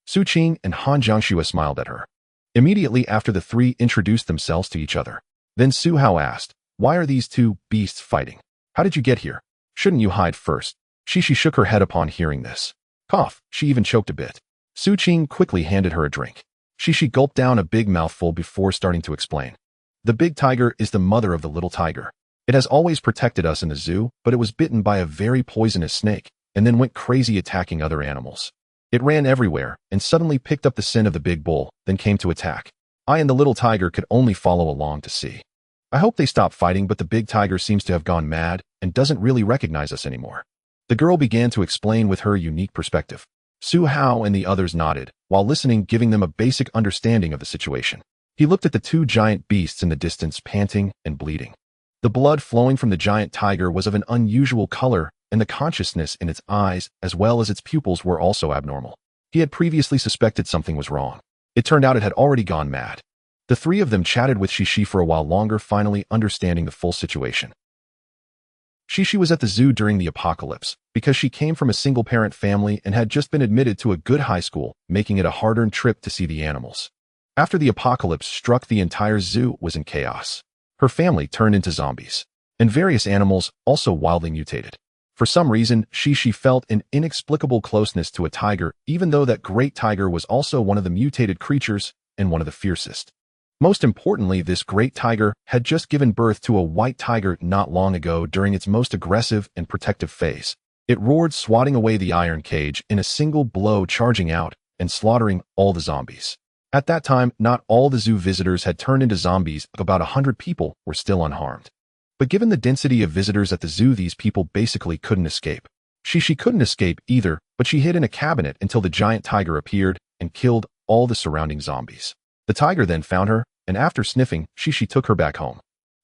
Su Qing and Han Jiangxue smiled at her. Immediately after, the 3 introduced themselves to each other. Then Su Hao asked, "Why are these 2 beasts fighting? How did you get here? Shouldn't you hide first?" She shook her head upon hearing this. Cough, she even choked a bit. Su Qing quickly handed her a drink. She gulped down a big mouthful before starting to explain. The big tiger is the mother of the little tiger. It has always protected us in the zoo, but it was bitten by a very poisonous snake, and then went crazy attacking other animals. It ran everywhere, and suddenly picked up the scent of the big bull, then came to attack. I and the little tiger could only follow along to see. I hope they stop fighting, but the big tiger seems to have gone mad, and doesn't really recognize us anymore. The girl began to explain with her unique perspective. Su Hao and the others nodded, while listening, giving them a basic understanding of the situation. He looked at the two giant beasts in the distance, panting and bleeding. The blood flowing from the giant tiger was of an unusual color, and the consciousness in its eyes, as well as its pupils, were also abnormal. He had previously suspected something was wrong. It turned out it had already gone mad. The three of them chatted with Shishi for a while longer, finally understanding the full situation. Shishi was at the zoo during the apocalypse, because she came from a single-parent family and had just been admitted to a good high school, making it a hard-earned trip to see the animals. After the apocalypse struck, the entire zoo was in chaos. Her family turned into zombies, and various animals also wildly mutated. For some reason, Shishi felt an inexplicable closeness to a tiger, even though that great tiger was also one of the mutated creatures and one of the fiercest. Most importantly, this great tiger had just given birth to a white tiger not long ago during its most aggressive and protective phase. It roared, swatting away the iron cage in a single blow, charging out and slaughtering all the zombies. At that time, not all the zoo visitors had turned into zombies. About 100 people were still unharmed. But given the density of visitors at the zoo, these people basically couldn't escape. She couldn't escape either, but she hid in a cabinet until the giant tiger appeared and killed all the surrounding zombies. The tiger then found her, and after sniffing, Shishi took her back home.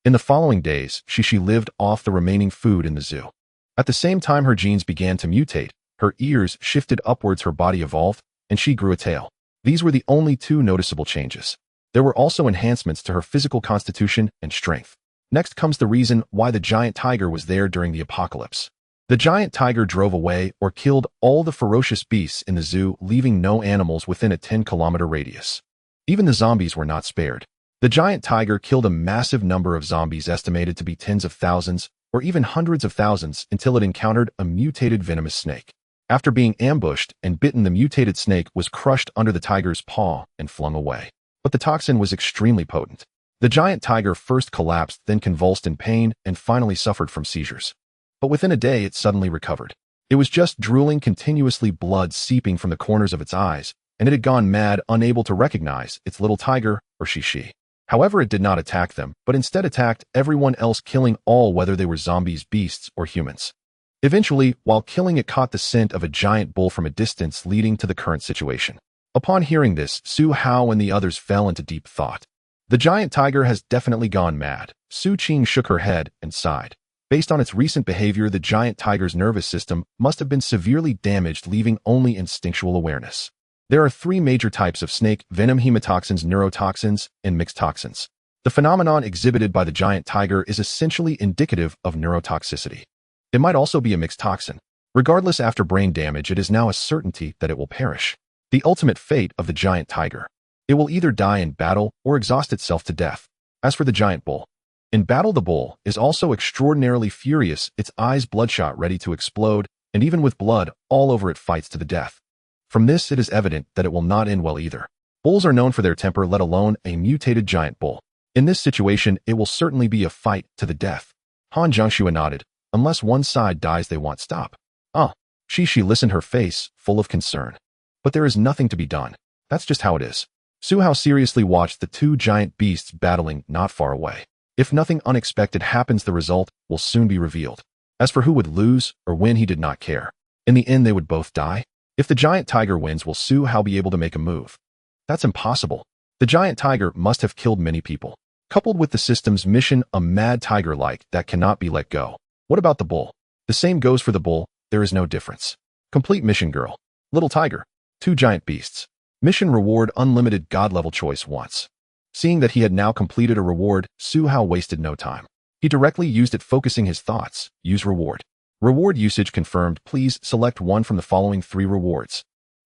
In the following days, Shishi lived off the remaining food in the zoo. At the same time, her genes began to mutate, her ears shifted upwards, her body evolved, and she grew a tail. These were the only two noticeable changes. There were also enhancements to her physical constitution and strength. Next comes the reason why the giant tiger was there during the apocalypse. The giant tiger drove away or killed all the ferocious beasts in the zoo, leaving no animals within a 10-kilometer radius. Even the zombies were not spared. The giant tiger killed a massive number of zombies, estimated to be tens of thousands or even hundreds of thousands, until it encountered a mutated venomous snake. After being ambushed and bitten, the mutated snake was crushed under the tiger's paw and flung away. But the toxin was extremely potent. The giant tiger first collapsed, then convulsed in pain, and finally suffered from seizures. But within a day, it suddenly recovered. It was just drooling continuously, blood seeping from the corners of its eyes, and it had gone mad, unable to recognize its little tiger or Shishi. However, it did not attack them, but instead attacked everyone else, killing all, whether they were zombies, beasts, or humans. Eventually, while killing, it caught the scent of a giant bull from a distance, leading to the current situation. Upon hearing this, Su Hao and the others fell into deep thought. The giant tiger has definitely gone mad. Su Qing shook her head and sighed. Based on its recent behavior, the giant tiger's nervous system must have been severely damaged, leaving only instinctual awareness. There are three major types of snake venom: hemotoxins, neurotoxins, and mixed toxins. The phenomenon exhibited by the giant tiger is essentially indicative of neurotoxicity. It might also be a mixed toxin. Regardless, after brain damage, it is now a certainty that it will perish. The ultimate fate of the giant tiger. It will either die in battle or exhaust itself to death. As for the giant bull, in battle, the bull is also extraordinarily furious, its eyes bloodshot, ready to explode, and even with blood all over, it fights to the death. From this, it is evident that it will not end well either. Bulls are known for their temper, let alone a mutated giant bull. In this situation, it will certainly be a fight to the death. Han Zhangxue nodded. Unless one side dies, they won't stop. Shishi listened, her face full of concern. But there is nothing to be done. That's just how it is. Su Hao seriously watched the two giant beasts battling not far away. If nothing unexpected happens, the result will soon be revealed. As for who would lose or win, he did not care. In the end, they would both die. If the giant tiger wins, will Su Hao be able to make a move? That's impossible. The giant tiger must have killed many people. Coupled with the system's mission, a mad tiger-like that cannot be let go. What about the bull? The same goes for the bull. There is no difference. Complete mission, girl. Little tiger. Two giant beasts. Mission reward unlimited, God level choice once. Seeing that he had now completed a reward, Su Hao wasted no time. He directly used it, focusing his thoughts. Use reward. Reward usage confirmed. Please select one from the following three rewards.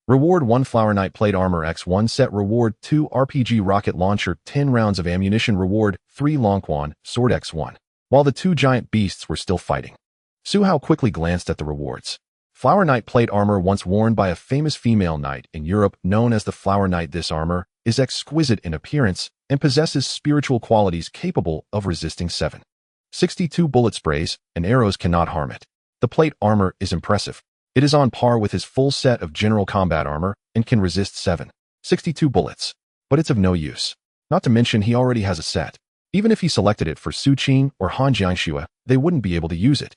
Reward 1 Flower Knight Plate Armor X1 Set. Reward 2 RPG Rocket Launcher 10 rounds of ammunition. Reward 3 Longquan Sword X1. While the two giant beasts were still fighting, Su Hao quickly glanced at the rewards. Flower Knight plate armor once worn by a famous female knight in Europe known as the Flower Knight. This armor is exquisite in appearance and possesses spiritual qualities capable of resisting 762 bullet sprays and arrows cannot harm it. The plate armor is impressive. It is on par with his full set of general combat armor and can resist 762 bullets. But it's of no use. Not to mention he already has a set. Even if he selected it for Su Qing or Han Jiangxue, they wouldn't be able to use it.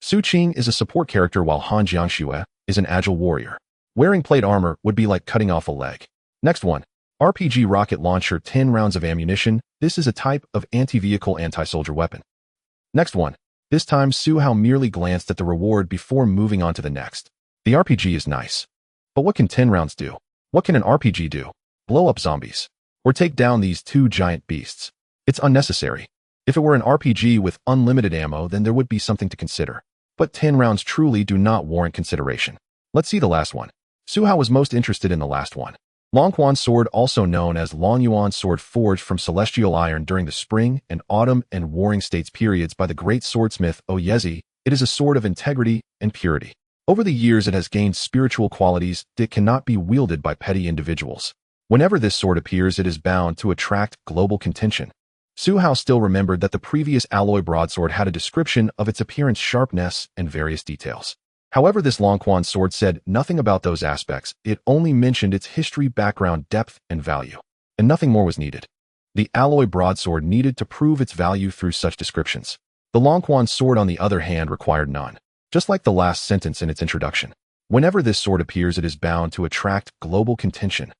Su Qing is a support character while Han Jiangxue is an agile warrior. Wearing plate armor would be like cutting off a leg. Next one. RPG rocket launcher 10 rounds of ammunition. This is a type of anti-vehicle anti-soldier weapon. Next one. This time Su Hao merely glanced at the reward before moving on to the next. The RPG is nice. But what can 10 rounds do? What can an RPG do? Blow up zombies. Or take down these two giant beasts. It's unnecessary. If it were an RPG with unlimited ammo, then there would be something to consider. But 10 rounds truly do not warrant consideration. Let's see the last one. Su Hao was most interested in the last one. Longquan sword, also known as Longyuan sword, forged from celestial iron during the spring and autumn and warring states periods by the great swordsmith Oyezi. It is a sword of integrity and purity. Over the years it has gained spiritual qualities that cannot be wielded by petty individuals. Whenever this sword appears, it is bound to attract global contention. Su Hao still remembered that the previous alloy broadsword had a description of its appearance, sharpness, and various details. However, this Longquan sword said nothing about those aspects. It only mentioned its history, background, depth, and value. And nothing more was needed. The alloy broadsword needed to prove its value through such descriptions. The Longquan sword, on the other hand, required none. Just like the last sentence in its introduction. Whenever this sword appears, it is bound to attract global contention.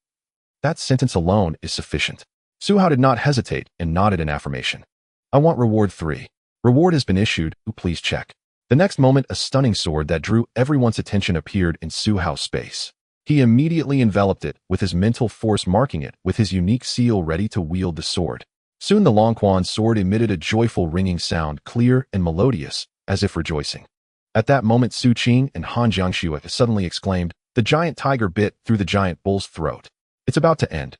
That sentence alone is sufficient. Su Hao did not hesitate and nodded in affirmation. I want reward 3. Reward has been issued. Please check. The next moment, a stunning sword that drew everyone's attention appeared in Su Hao's space. He immediately enveloped it with his mental force, marking it with his unique seal, ready to wield the sword. Soon the Longquan sword emitted a joyful ringing sound, clear and melodious, as if rejoicing. At that moment, Su Qing and Han Jiangxue suddenly exclaimed, "The giant tiger bit through the giant bull's throat. It's about to end."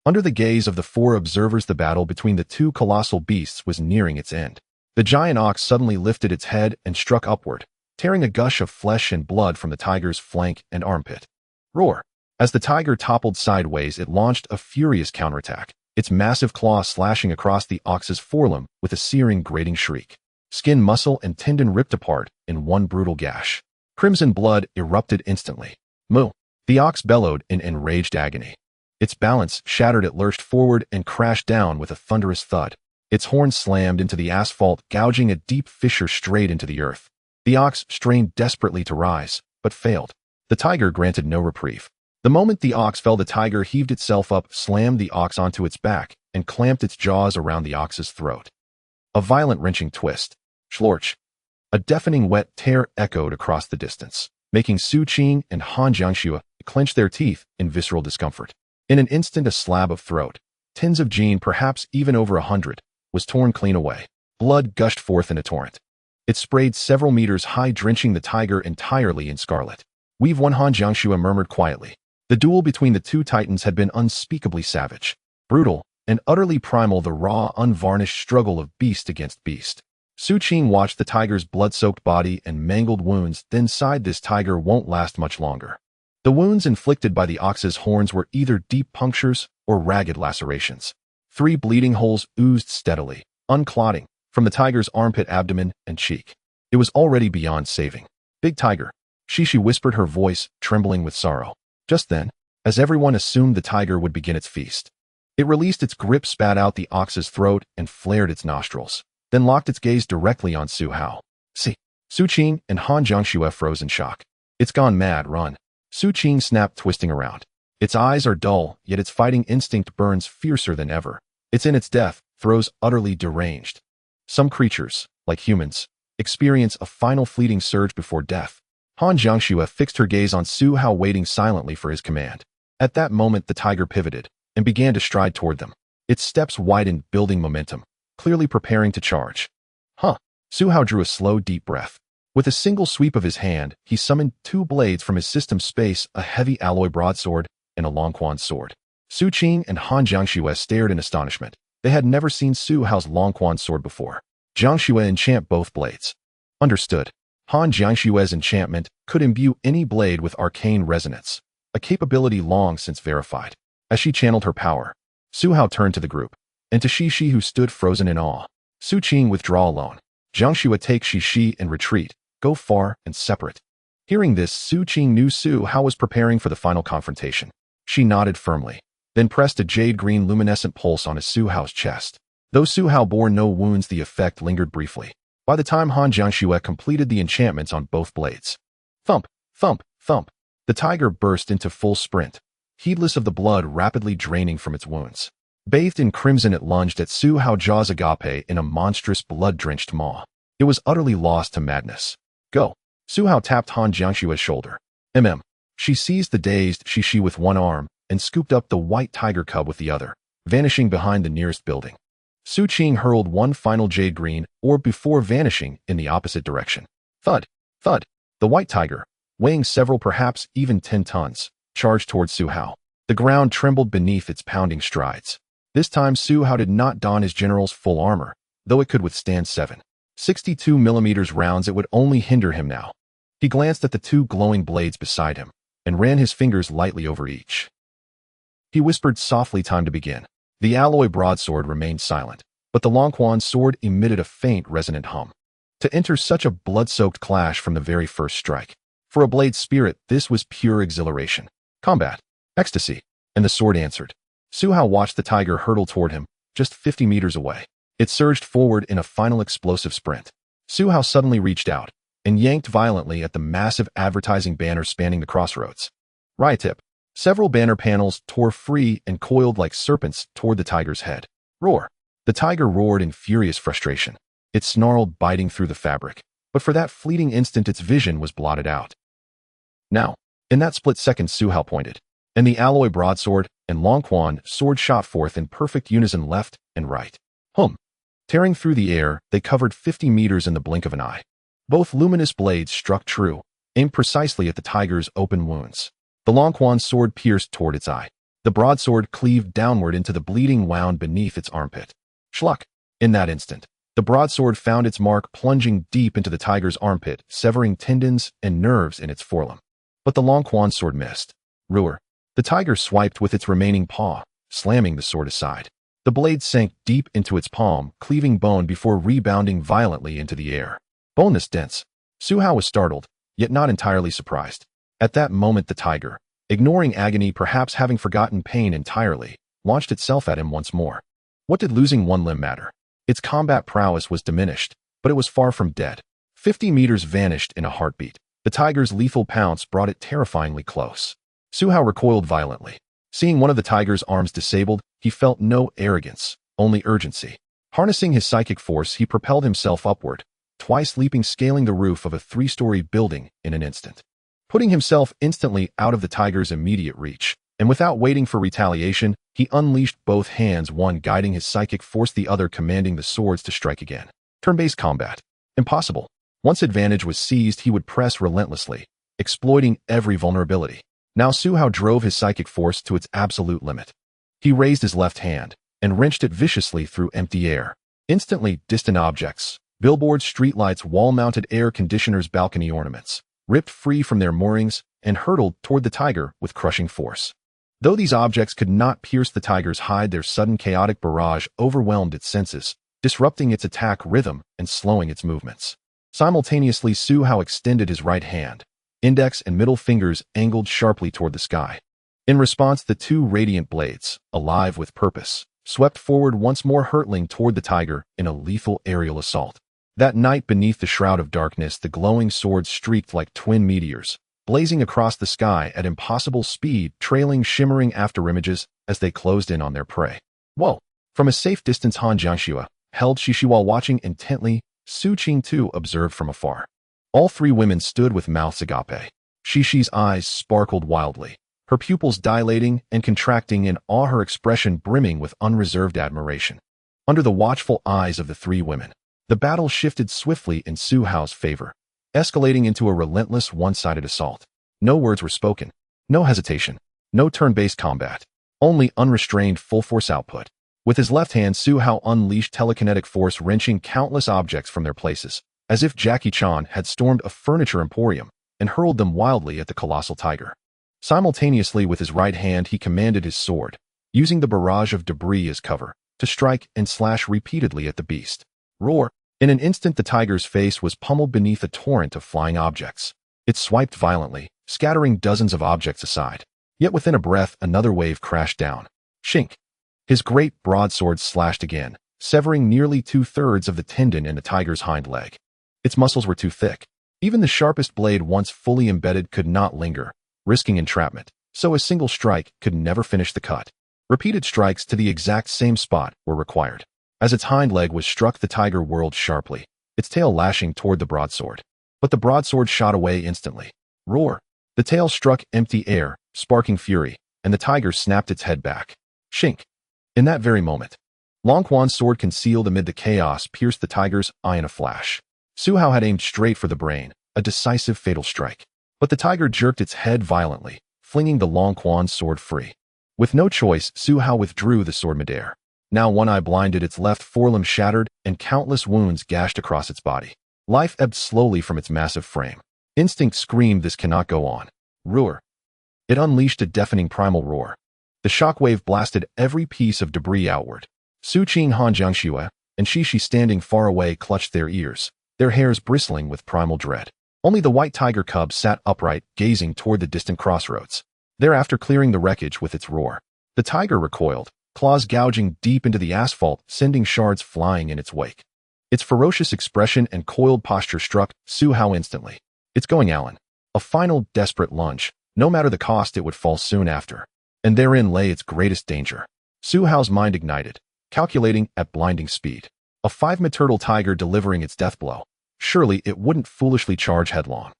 Under the gaze of the 4 observers, the battle between the 2 colossal beasts was nearing its end. The giant ox suddenly lifted its head and struck upward, tearing a gush of flesh and blood from the tiger's flank and armpit. Roar! As the tiger toppled sideways, it launched a furious counterattack, its massive claws slashing across the ox's forelimb with a searing, grating shriek. Skin, muscle, and tendon ripped apart in one brutal gash. Crimson blood erupted instantly. Moo! The ox bellowed in enraged agony. Its balance shattered, it lurched forward and crashed down with a thunderous thud. Its horns slammed into the asphalt, gouging a deep fissure straight into the earth. The ox strained desperately to rise, but failed. The tiger granted no reprieve. The moment the ox fell, the tiger heaved itself up, slammed the ox onto its back, and clamped its jaws around the ox's throat. A violent wrenching twist. Schlorch! A deafening wet tear echoed across the distance, making Su Qing and Han Jiangxue clench their teeth in visceral discomfort. In an instant, a slab of throat, tens of gene, perhaps even over 100, was torn clean away. Blood gushed forth in a torrent. It sprayed several meters high, drenching the tiger entirely in scarlet. "We've won," Han Jiangxue murmured quietly. The duel between the 2 titans had been unspeakably savage, brutal, and utterly primal, the raw, unvarnished struggle of beast against beast. Su Qing watched the tiger's blood-soaked body and mangled wounds, then sighed. This tiger won't last much longer. The wounds inflicted by the ox's horns were either deep punctures or ragged lacerations. 3 bleeding holes oozed steadily, unclotting, from the tiger's armpit, abdomen, and cheek. It was already beyond saving. "Big tiger," she whispered, her voice trembling with sorrow. Just then, as everyone assumed the tiger would begin its feast, it released its grip, spat out the ox's throat, and flared its nostrils, then locked its gaze directly on Su Hao. "See!" Su Qing and Han Jiangxue froze in shock. "It's gone mad, run!" Su Qing snapped, twisting around. Its eyes are dull, yet its fighting instinct burns fiercer than ever. It's in its death throes, utterly deranged. Some creatures, like humans, experience a final fleeting surge before death. Han Jiangxue fixed her gaze on Su Hao, waiting silently for his command. At that moment, the tiger pivoted and began to stride toward them. Its steps widened, building momentum, clearly preparing to charge. Su Hao drew a slow, deep breath. With a single sweep of his hand, he summoned 2 blades from his system space, a heavy alloy broadsword and a Longquan sword. Su Qing and Han Jiangxue stared in astonishment. They had never seen Su Hao's Longquan sword before. Jiangxue enchant both blades. Understood. Han Jiangshue's enchantment could imbue any blade with arcane resonance, a capability long since verified. As she channeled her power, Su Hao turned to the group, and to Shi, who stood frozen in awe. Su Qing, withdraw alone. Jiangshue, take Shi and retreat. Go far and separate. Hearing this, Su Qing knew Su Hao was preparing for the final confrontation. She nodded firmly, then pressed a jade-green luminescent pulse on Su Hao's chest. Though Su Hao bore no wounds, the effect lingered briefly. By the time Han Jiangshue completed the enchantments on both blades, thump, thump, thump, the tiger burst into full sprint, heedless of the blood rapidly draining from its wounds. Bathed in crimson, it lunged at Su Hao jaws agape in a monstrous blood-drenched maw. It was utterly lost to madness. Go. Su Hao tapped Han Jiangshue's shoulder. She seized the dazed Shi with one arm and scooped up the white tiger cub with the other, vanishing behind the nearest building. Su Qing hurled one final jade-green orb before vanishing in the opposite direction. Thud, thud. The white tiger, weighing several, perhaps even 10 tons, charged towards Su Hao. The ground trembled beneath its pounding strides. This time Su Hao did not don his general's full armor, though it could withstand 7.62mm rounds. It would only hinder him now. He glanced at the two glowing blades beside him and ran his fingers lightly over each. He whispered softly, time to begin. The alloy broadsword remained silent, but the Longquan sword emitted a faint resonant hum. To enter such a blood-soaked clash from the very first strike. For a blade spirit, this was pure exhilaration. Combat. Ecstasy. And the sword answered. Su Hao watched the tiger hurtle toward him, just 50 meters away. It surged forward in a final explosive sprint. Su Hao suddenly reached out and yanked violently at the massive advertising banner spanning the crossroads. Right tip. Several banner panels tore free and coiled like serpents toward the tiger's head. Roar. The tiger roared in furious frustration. It snarled, biting through the fabric, but for that fleeting instant its vision was blotted out. Now, in that split second, Su Hao pointed, and the alloy broadsword and Longquan sword shot forth in perfect unison, left and right. Tearing through the air, they covered 50 meters in the blink of an eye. Both luminous blades struck true, aimed precisely at the tiger's open wounds. The Longquan sword pierced toward its eye. The broadsword cleaved downward into the bleeding wound beneath its armpit. Schluck! In that instant, the broadsword found its mark, plunging deep into the tiger's armpit, severing tendons and nerves in its forelimb. But the Longquan sword missed. Ruer. The tiger swiped with its remaining paw, slamming the sword aside. The blade sank deep into its palm, cleaving bone before rebounding violently into the air. Bone this dense. Su Hao was startled, yet not entirely surprised. At that moment the tiger, ignoring agony, perhaps having forgotten pain entirely, launched itself at him once more. What did losing one limb matter? Its combat prowess was diminished, but it was far from dead. 50 meters vanished in a heartbeat. The tiger's lethal pounce brought it terrifyingly close. Su Hao recoiled violently. Seeing one of the tiger's arms disabled, he felt no arrogance, only urgency. Harnessing his psychic force, he propelled himself upward, twice leaping, scaling the roof of a 3-story building in an instant. Putting himself instantly out of the tiger's immediate reach, and without waiting for retaliation, he unleashed both hands, one guiding his psychic force, the other commanding the swords to strike again. Turn-based combat. Impossible. Once advantage was seized, he would press relentlessly, exploiting every vulnerability. Now Su Hao drove his psychic force to its absolute limit. He raised his left hand and wrenched it viciously through empty air. Instantly, distant objects, billboards, streetlights, wall-mounted air conditioners, balcony ornaments, ripped free from their moorings and hurtled toward the tiger with crushing force. Though these objects could not pierce the tiger's hide, their sudden chaotic barrage overwhelmed its senses, disrupting its attack rhythm and slowing its movements. Simultaneously, Su Hao extended his right hand. Index and middle fingers angled sharply toward the sky. In response, the two radiant blades, alive with purpose, swept forward once more, hurtling toward the tiger in a lethal aerial assault. That night, beneath the shroud of darkness, the glowing swords streaked like twin meteors, blazing across the sky at impossible speed, trailing shimmering afterimages as they closed in on their prey. Whoa! From a safe distance, Han Jiangshue held Shishi while watching intently. Su Qing too observed from afar. All three women stood with mouths agape. Shishi's eyes sparkled wildly, her pupils dilating and contracting in awe, her expression brimming with unreserved admiration. Under the watchful eyes of the three women, the battle shifted swiftly in Su Hao's favor, escalating into a relentless one-sided assault. No words were spoken, no hesitation, no turn-based combat, only unrestrained full-force output. With his left hand, Su Hao unleashed telekinetic force, wrenching countless objects from their places, as if Jackie Chan had stormed a furniture emporium and hurled them wildly at the colossal tiger. Simultaneously with his right hand he commanded his sword, using the barrage of debris as cover, to strike and slash repeatedly at the beast. Roar! In an instant the tiger's face was pummeled beneath a torrent of flying objects. It swiped violently, scattering dozens of objects aside. Yet within a breath another wave crashed down. Shink! His great broadsword slashed again, severing nearly 2/3 of the tendon in the tiger's hind leg. Its muscles were too thick. Even the sharpest blade once fully embedded could not linger, risking entrapment, so a single strike could never finish the cut. Repeated strikes to the exact same spot were required. As its hind leg was struck, the tiger whirled sharply, its tail lashing toward the broadsword. But the broadsword shot away instantly. Roar! The tail struck empty air, sparking fury, and the tiger snapped its head back. Shink! In that very moment, Long Quan's sword concealed amid the chaos pierced the tiger's eye in a flash. Su Hao had aimed straight for the brain, a decisive fatal strike. But the tiger jerked its head violently, flinging the Long Quan's sword free. With no choice, Su Hao withdrew the sword midair. Now one eye blinded, its left forelimb shattered, and countless wounds gashed across its body. Life ebbed slowly from its massive frame. Instinct screamed, this cannot go on. Roar! It unleashed a deafening primal roar. The shockwave blasted every piece of debris outward. Su Qing, Han Jiangxue, and Shishi standing far away clutched their ears, their hairs bristling with primal dread. Only the white tiger cub sat upright, gazing toward the distant crossroads. Thereafter clearing the wreckage with its roar. The tiger recoiled, claws gouging deep into the asphalt, sending shards flying in its wake. Its ferocious expression and coiled posture struck Su Hao instantly. It's going, Alan. A final, desperate lunge. No matter the cost, it would fall soon after. And therein lay its greatest danger. Su Hao's mind ignited, calculating at blinding speed. A 5-meter turtle tiger delivering its death blow. Surely it wouldn't foolishly charge headlong.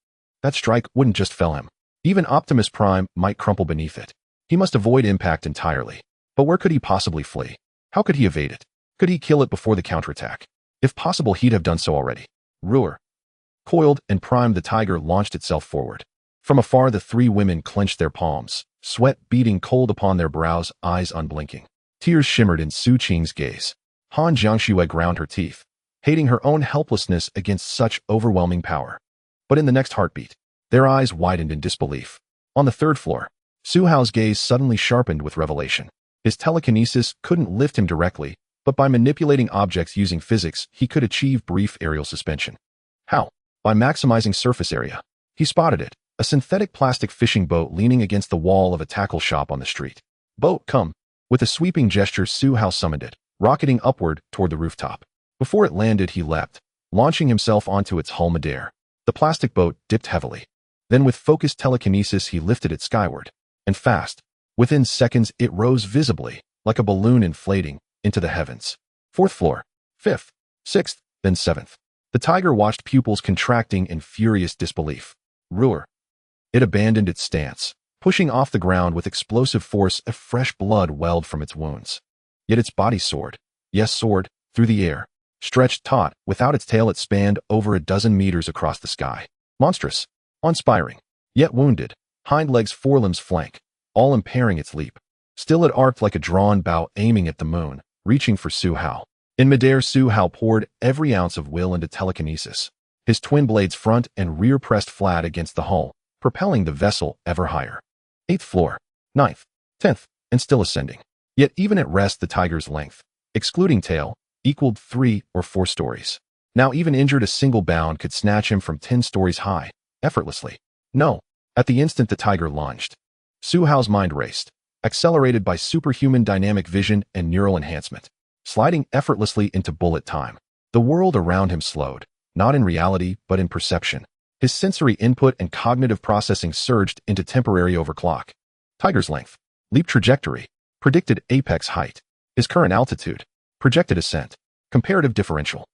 That strike wouldn't just fell him. Even Optimus Prime might crumple beneath it. He must avoid impact entirely. But where could he possibly flee? How could he evade it? Could he kill it before the counterattack? If possible, he'd have done so already. Roar! Coiled and primed, the tiger launched itself forward. From afar, the three women clenched their palms, sweat beating cold upon their brows, eyes unblinking. Tears shimmered in Su Qing's gaze. Han Jiangxue ground her teeth, hating her own helplessness against such overwhelming power. But in the next heartbeat, their eyes widened in disbelief. On the third floor, Su Hao's gaze suddenly sharpened with revelation. His telekinesis couldn't lift him directly, but by manipulating objects using physics, he could achieve brief aerial suspension. How? By maximizing surface area. He spotted it, a synthetic plastic fishing boat leaning against the wall of a tackle shop on the street. Boat, come. With a sweeping gesture, Su Hao summoned it, rocketing upward toward the rooftop. Before it landed, he leapt, launching himself onto its hull midair. The plastic boat dipped heavily. Then with focused telekinesis, he lifted it skyward. And fast. Within seconds, it rose visibly, like a balloon inflating, into the heavens. 4th floor, 5th, 6th, then 7th. The tiger watched, pupils contracting in furious disbelief. Roar! It abandoned its stance, pushing off the ground with explosive force. A fresh blood welled from its wounds. Yet its body soared. Yes, soared, through the air. Stretched taut, without its tail, it spanned over a dozen meters across the sky. Monstrous, awe-inspiring, yet wounded, hind legs, forelimbs, flank, all impairing its leap. Still it arced like a drawn bow, aiming at the moon, reaching for Su Hao. In midair, Su Hao poured every ounce of will into telekinesis. His twin blades front and rear pressed flat against the hull, propelling the vessel ever higher. 8th floor, 9th, 10th, and still ascending. Yet even at rest, the tiger's length, excluding tail, equaled 3 or 4 stories. Now even injured, a single bound could snatch him from 10 stories high, effortlessly. No. At the instant the tiger lunged, Su Hao's mind raced, accelerated by superhuman dynamic vision and neural enhancement, sliding effortlessly into bullet time. The world around him slowed, not in reality, but in perception. His sensory input and cognitive processing surged into temporary overclock. Tiger's length, leap trajectory, predicted apex height, his current altitude, projected ascent, comparative differential.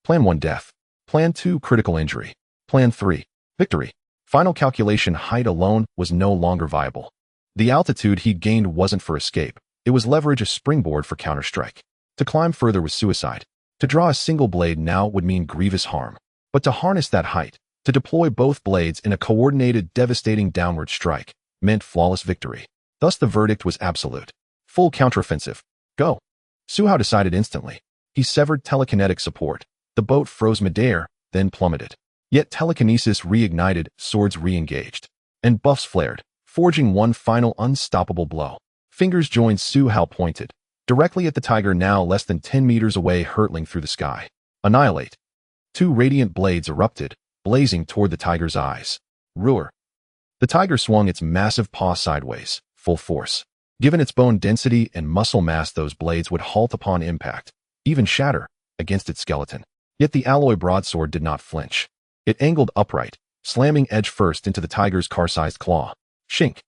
Plan 1, death. Plan 2, critical injury. Plan 3, victory. Final calculation, height alone was no longer viable. The altitude he'd gained wasn't for escape. It was leverage, a springboard for counterstrike. To climb further was suicide. To draw a single blade now would mean grievous harm. But to harness that height, to deploy both blades in a coordinated, devastating downward strike, meant flawless victory. Thus the verdict was absolute. Full counteroffensive. Go. Su Hao decided instantly. He severed telekinetic support. The boat froze midair, then plummeted. Yet telekinesis reignited, swords re-engaged, and buffs flared, forging one final unstoppable blow. Fingers joined, Su Hao pointed, directly at the tiger now less than 10 meters away, hurtling through the sky. Annihilate. Two radiant blades erupted, blazing toward the tiger's eyes. Roar. The tiger swung its massive paw sideways, full force. Given its bone density and muscle mass, those blades would halt upon impact, even shatter, against its skeleton. Yet the alloy broadsword did not flinch. It angled upright, slamming edge first into the tiger's car-sized claw. Shink.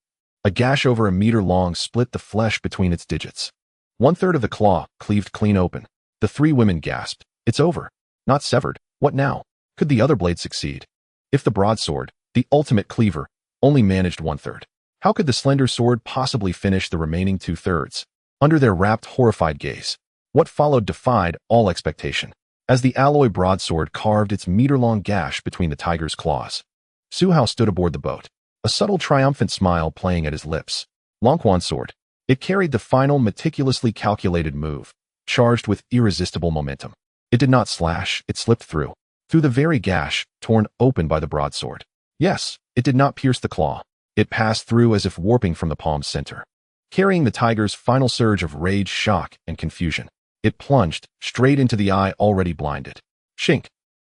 A gash over a meter long split the flesh between its digits. 1/3 of the claw cleaved clean open. The three women gasped. It's over. Not severed. What now? Could the other blade succeed? If the broadsword, the ultimate cleaver, only managed 1/3, how could the slender sword possibly finish the remaining 2/3? Under their rapt, horrified gaze, what followed defied all expectation. As the alloy broadsword carved its meter-long gash between the tiger's claws, Su Hao stood aboard the boat, a subtle triumphant smile playing at his lips. Longquan's sword. It carried the final, meticulously calculated move, charged with irresistible momentum. It did not slash, it slipped through the very gash, torn open by the broadsword. Yes, it did not pierce the claw. It passed through as if warping from the palm's center. Carrying the tiger's final surge of rage, shock, and confusion, it plunged straight into the eye already blinded. Shink.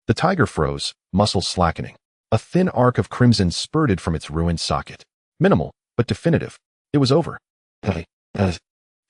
The tiger froze, muscles slackening. A thin arc of crimson spurted from its ruined socket. Minimal, but definitive. It was over.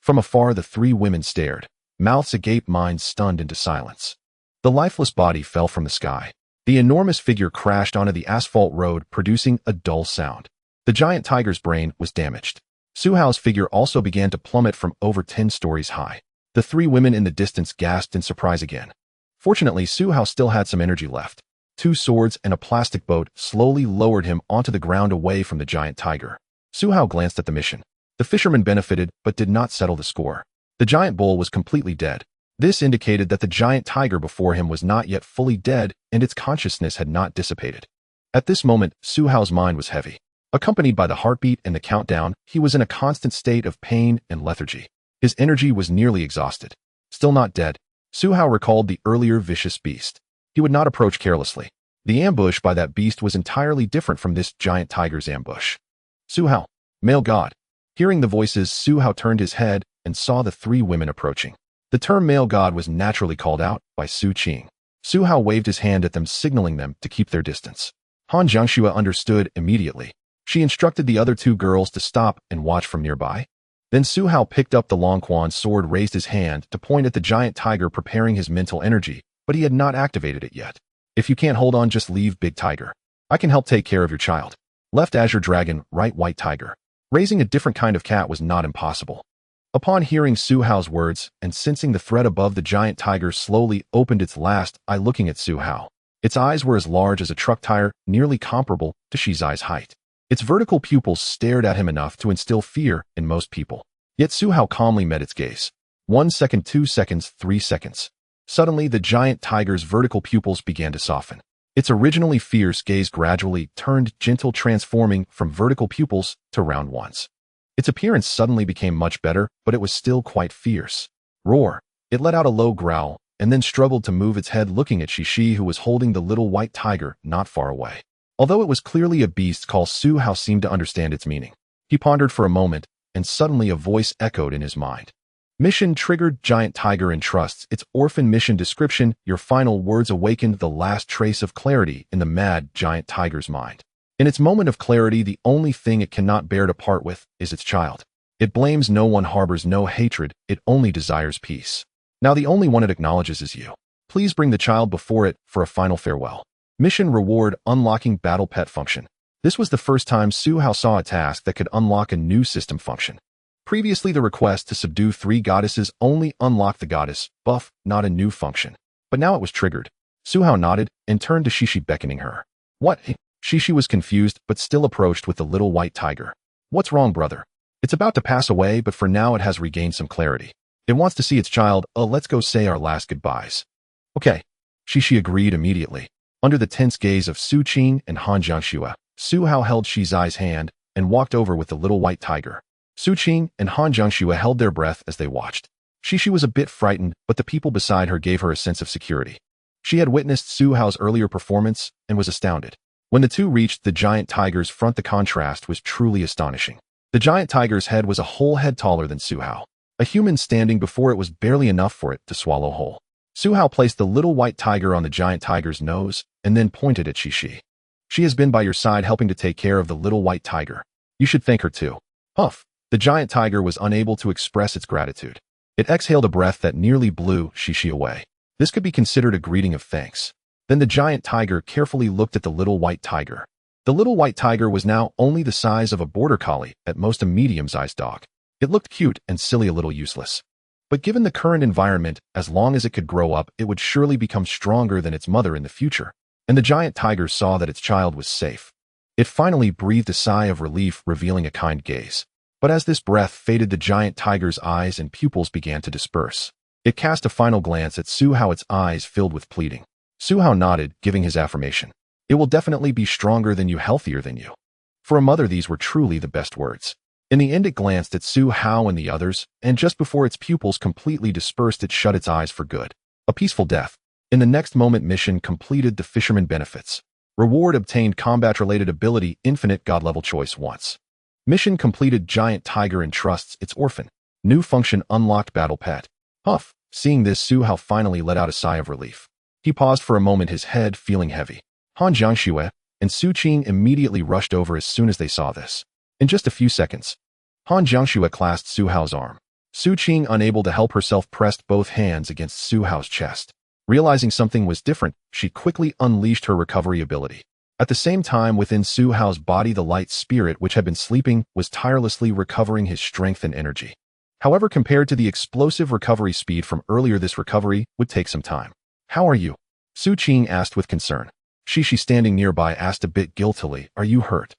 From afar, the three women stared, mouths agape, minds stunned into silence. The lifeless body fell from the sky. The enormous figure crashed onto the asphalt road, producing a dull sound. The giant tiger's brain was damaged. Su Hao's figure also began to plummet from over 10 stories high. The three women in the distance gasped in surprise again. Fortunately, Su Hao still had some energy left. 2 swords and a plastic boat slowly lowered him onto the ground away from the giant tiger. Su Hao glanced at the mission. The fisherman benefited, but did not settle the score. The giant bull was completely dead. This indicated that the giant tiger before him was not yet fully dead, and its consciousness had not dissipated. At this moment, Su Hao's mind was heavy. Accompanied by the heartbeat and the countdown, he was in a constant state of pain and lethargy. His energy was nearly exhausted. Still not dead, Su Hao recalled the earlier vicious beast. He would not approach carelessly. The ambush by that beast was entirely different from this giant tiger's ambush. Su Hao, male god. Hearing the voices, Su Hao turned his head and saw the three women approaching. The term male god was naturally called out by Su Qing. Su Hao waved his hand at them, signaling them to keep their distance. Han Jiangxue understood immediately. She instructed the other 2 girls to stop and watch from nearby. Then Su Hao picked up the Longquan's sword, raised his hand to point at the giant tiger, preparing his mental energy, but he had not activated it yet. If you can't hold on, just leave, big tiger. I can help take care of your child. Left azure dragon, right white tiger. Raising a different kind of cat was not impossible. Upon hearing Su Hao's words and sensing the threat above, the giant tiger slowly opened its last eye, looking at Su Hao. Its eyes were as large as a truck tire, nearly comparable to Shizai's height. Its vertical pupils stared at him enough to instill fear in most people. Yet Su Hao calmly met its gaze. 1 second, 2 seconds, 3 seconds. Suddenly, the giant tiger's vertical pupils began to soften. Its originally fierce gaze gradually turned gentle, transforming from vertical pupils to round ones. Its appearance suddenly became much better, but it was still quite fierce. Roar. It let out a low growl, and then struggled to move its head, looking at Shishi, who was holding the little white tiger not far away. Although it was clearly a beast call, Su Hao seemed to understand its meaning. He pondered for a moment, and suddenly a voice echoed in his mind. Mission triggered. Giant tiger entrusts its orphan mission description. Your final words awakened the last trace of clarity in the mad giant tiger's mind. In its moment of clarity, the only thing it cannot bear to part with is its child. It blames no one, harbors no hatred, it only desires peace. Now the only one it acknowledges is you. Please bring the child before it for a final farewell. Mission reward: unlocking battle pet function. This was the first time Su Hao saw a task that could unlock a new system function. Previously, the request to subdue 3 goddesses only unlocked the goddess buff, not a new function. But now it was triggered. Su Hao nodded and turned to Shishi, beckoning her. What? Shishi was confused, but still approached with the little white tiger. What's wrong, brother? It's about to pass away, but for now it has regained some clarity. It wants to see its child. Let's go say our last goodbyes. Okay. Shishi agreed immediately. Under the tense gaze of Su Qing and Han Jiangxue, Su Hao held Shizai's hand and walked over with the little white tiger. Su Qing and Han Jiangxue held their breath as they watched. Shishi was a bit frightened, but the people beside her gave her a sense of security. She had witnessed Su Hao's earlier performance and was astounded. When the two reached the giant tiger's front, the contrast was truly astonishing. The giant tiger's head was a whole head taller than Su Hao. A human standing before it was barely enough for it to swallow whole. Su Hao placed the little white tiger on the giant tiger's nose and then pointed at Shi. She has been by your side helping to take care of the little white tiger. You should thank her too. Huff. The giant tiger was unable to express its gratitude. It exhaled a breath that nearly blew Shi away. This could be considered a greeting of thanks. Then the giant tiger carefully looked at the little white tiger. The little white tiger was now only the size of a border collie, at most a medium-sized dog. It looked cute and silly, a little useless. But given the current environment, as long as it could grow up, it would surely become stronger than its mother in the future. And the giant tiger saw that its child was safe. It finally breathed a sigh of relief, revealing a kind gaze. But as this breath faded, the giant tiger's eyes and pupils began to disperse. It cast a final glance at Su Hao, its eyes filled with pleading. Su Hao nodded, giving his affirmation. It will definitely be stronger than you, healthier than you. For a mother, these were truly the best words. In the end, it glanced at Su Hao and the others, and just before its pupils completely dispersed, it shut its eyes for good. A peaceful death. In the next moment, mission completed. The fisherman benefits. Reward obtained. Combat-related ability, infinite God level choice once. Mission completed. Giant tiger entrusts its orphan. New function unlocked. Battle pet. Huff. Seeing this, Su Hao finally let out a sigh of relief. He paused for a moment, his head feeling heavy. Han Jiangxue and Su Qing immediately rushed over as soon as they saw this. In just a few seconds, Han Jiangxue clasped Su Hao's arm. Su Qing, unable to help herself, pressed both hands against Su Hao's chest. Realizing something was different, she quickly unleashed her recovery ability. At the same time, within Su Hao's body, the light spirit, which had been sleeping, was tirelessly recovering his strength and energy. However, compared to the explosive recovery speed from earlier, this recovery would take some time. How are you? Su Qing asked with concern. Shi, standing nearby, asked a bit guiltily, are you hurt?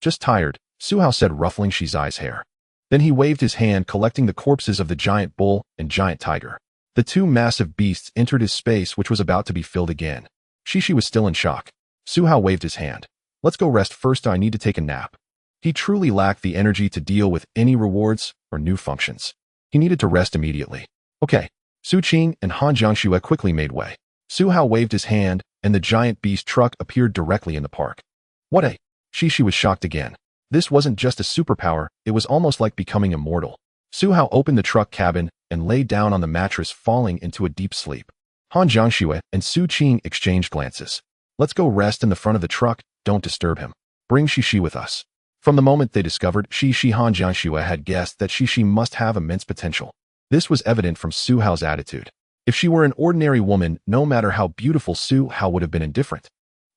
Just tired, Su Hao said, ruffling Shi's hair. Then he waved his hand, collecting the corpses of the giant bull and giant tiger. The two massive beasts entered his space, which was about to be filled again. Shi was still in shock. Su Hao waved his hand. Let's go rest first, I need to take a nap. He truly lacked the energy to deal with any rewards or new functions. He needed to rest immediately. Okay. Su Qing and Han Jiangxue quickly made way. Su Hao waved his hand, and the giant beast truck appeared directly in the park. What a... Shi was shocked again. This wasn't just a superpower, it was almost like becoming immortal. Su Hao opened the truck cabin and lay down on the mattress, falling into a deep sleep. Han Jiangxue and Su Qing exchanged glances. Let's go rest in the front of the truck, don't disturb him. Bring Shi with us. From the moment they discovered Shi, Han Jiangxue had guessed that Shi must have immense potential. This was evident from Su Hao's attitude. If she were an ordinary woman, no matter how beautiful, Su Hao would have been indifferent.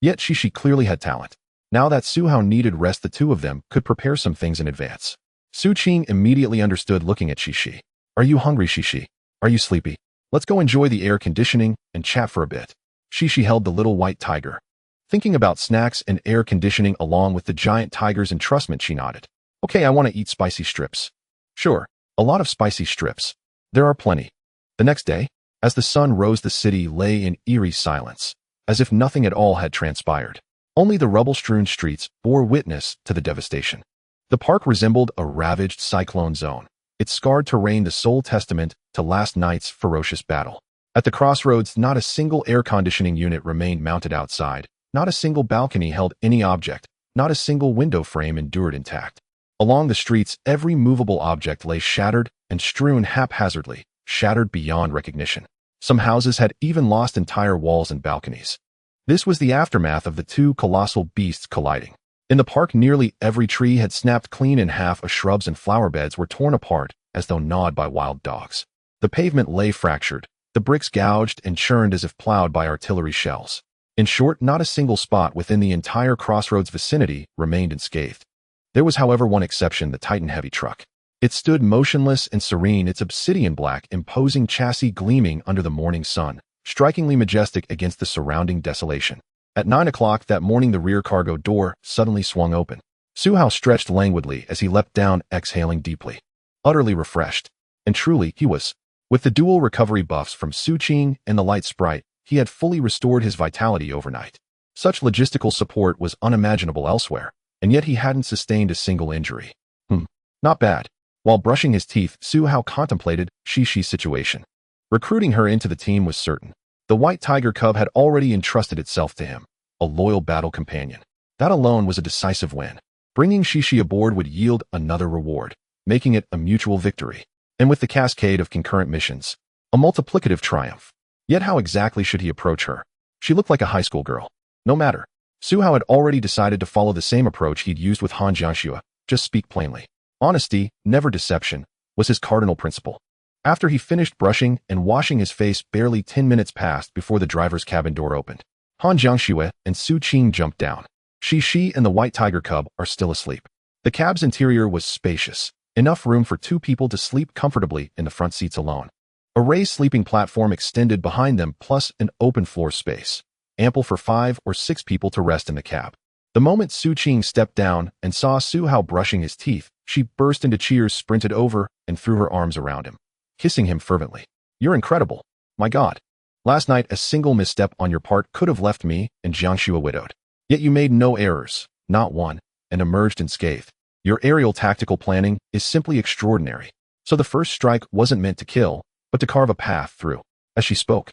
Yet Shi clearly had talent. Now that Su Hao needed rest, the two of them could prepare some things in advance. Su Qing immediately understood, looking at Shi. Are you hungry, Shi? Are you sleepy? Let's go enjoy the air conditioning and chat for a bit. Shi held the little white tiger. Thinking about snacks and air conditioning along with the giant tiger's entrustment, she nodded. Okay, I want to eat spicy strips. Sure, a lot of spicy strips. There are plenty. The next day, as the sun rose, the city lay in eerie silence, as if nothing at all had transpired. Only the rubble-strewn streets bore witness to the devastation. The park resembled a ravaged cyclone zone, its scarred terrain the sole testament to last night's ferocious battle. At the crossroads, not a single air conditioning unit remained mounted outside, not a single balcony held any object, not a single window frame endured intact. Along the streets, every movable object lay shattered and strewn haphazardly, shattered beyond recognition. Some houses had even lost entire walls and balconies. This was the aftermath of the two colossal beasts colliding. In the park, nearly every tree had snapped clean in half, shrubs and flower beds were torn apart as though gnawed by wild dogs. The pavement lay fractured, the bricks gouged and churned as if plowed by artillery shells. In short, not a single spot within the entire crossroads vicinity remained unscathed. There was, however, one exception: the Titan heavy truck. It stood motionless and serene, its obsidian black, imposing chassis gleaming under the morning sun, strikingly majestic against the surrounding desolation. At 9 o'clock that morning, the rear cargo door suddenly swung open. Su Hao stretched languidly as he leapt down, exhaling deeply. Utterly refreshed. And truly, he was. With the dual recovery buffs from Su Qing and the light sprite, he had fully restored his vitality overnight. Such logistical support was unimaginable elsewhere, and yet he hadn't sustained a single injury. Not bad. While brushing his teeth, Su Hao contemplated Shi's situation. Recruiting her into the team was certain. The white tiger cub had already entrusted itself to him, a loyal battle companion. That alone was a decisive win. Bringing Shishi aboard would yield another reward, making it a mutual victory. And with the cascade of concurrent missions, a multiplicative triumph. Yet how exactly should he approach her? She looked like a high school girl. No matter. Su Hao had already decided to follow the same approach he'd used with Han Jiangxue, just speak plainly. Honesty, never deception, was his cardinal principle. After he finished brushing and washing his face, barely 10 minutes passed before the driver's cabin door opened. Han Jiangxue and Su Qing jumped down. Shi and the white tiger cub are still asleep. The cab's interior was spacious, enough room for 2 people to sleep comfortably in the front seats alone. A raised sleeping platform extended behind them, plus an open floor space, ample for 5 or 6 people to rest in the cab. The moment Su Qing stepped down and saw Su Hao brushing his teeth, she burst into tears, sprinted over, and threw her arms around him, kissing him fervently. "You're incredible. My God. Last night a single misstep on your part could have left me and Jiangxue widowed. Yet you made no errors, not one, and emerged unscathed. Your aerial tactical planning is simply extraordinary." So the first strike wasn't meant to kill, but to carve a path through. As she spoke,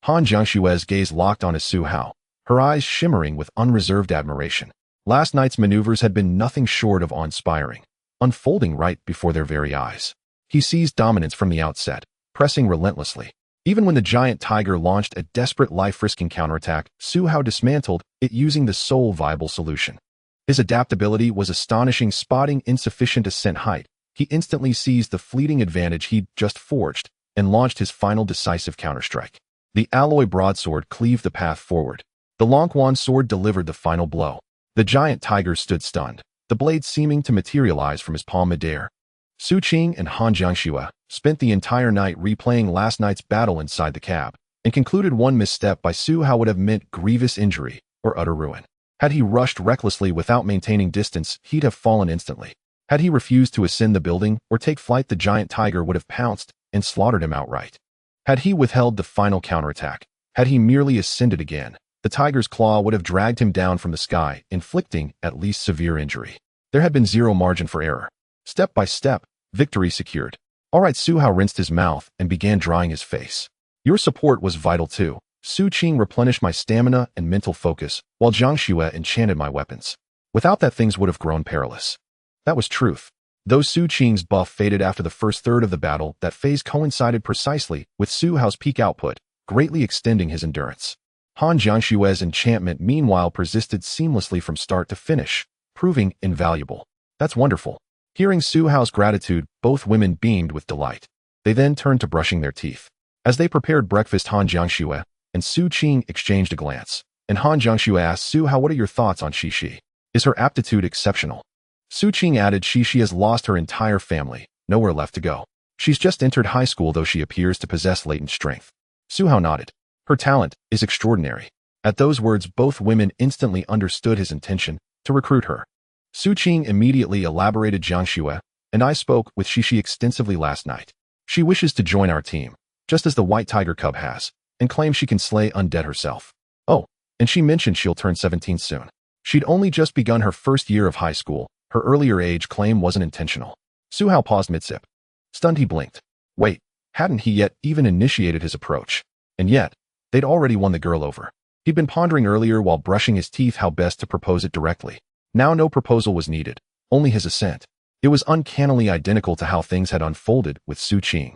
Han Jiangxue's gaze locked on Su Hao, her eyes shimmering with unreserved admiration. Last night's maneuvers had been nothing short of awe-inspiring, unfolding right before their very eyes. He seized dominance from the outset, pressing relentlessly. Even when the giant tiger launched a desperate life-risking counterattack, Su Hao dismantled it using the sole viable solution. His adaptability was astonishing. Spotting insufficient ascent height, he instantly seized the fleeting advantage he'd just forged and launched his final decisive counterstrike. The alloy broadsword cleaved the path forward. The Longquan sword delivered the final blow. The giant tiger stood stunned, the blade seeming to materialize from his palm midair. Su Qing and Han Jiangxue spent the entire night replaying last night's battle inside the cab, and concluded one misstep by Su Hao would have meant grievous injury or utter ruin. Had he rushed recklessly without maintaining distance, he'd have fallen instantly. Had he refused to ascend the building or take flight, the giant tiger would have pounced and slaughtered him outright. Had he withheld the final counterattack, had he merely ascended again, the tiger's claw would have dragged him down from the sky, inflicting at least severe injury. There had been zero margin for error. Step by step, victory secured. All right, Su Hao rinsed his mouth and began drying his face. Your support was vital too. Su Qing replenished my stamina and mental focus, while Jiangxue enchanted my weapons. Without that, things would have grown perilous. That was truth. Though Su Qing's buff faded after the first third of the battle, that phase coincided precisely with Su Hao's peak output, greatly extending his endurance. Han Jiangxue's enchantment meanwhile persisted seamlessly from start to finish, proving invaluable. That's wonderful. Hearing Su Hao's gratitude, both women beamed with delight. They then turned to brushing their teeth. As they prepared breakfast, Han Jiangxue and Su Qing exchanged a glance, and Han Jiangxue asked Su Hao, "What are your thoughts on Shishi? Is her aptitude exceptional?" Su Qing added, "Shishi has lost her entire family, nowhere left to go. She's just entered high school, though she appears to possess latent strength." Su Hao nodded. "Her talent is extraordinary." At those words, both women instantly understood his intention to recruit her. Su Qing immediately elaborated, "Jiangxue and I spoke with Shishi extensively last night. She wishes to join our team, just as the white tiger cub has, and claims she can slay undead herself. Oh, and she mentioned she'll turn 17 soon. She'd only just begun her first year of high school. Her earlier age claim wasn't intentional." Su Hao paused mid-sip. Stunned, he blinked. Wait, hadn't he yet even initiated his approach? And yet, they'd already won the girl over. He'd been pondering earlier while brushing his teeth how best to propose it directly. Now no proposal was needed, only his assent. It was uncannily identical to how things had unfolded with Su Qing.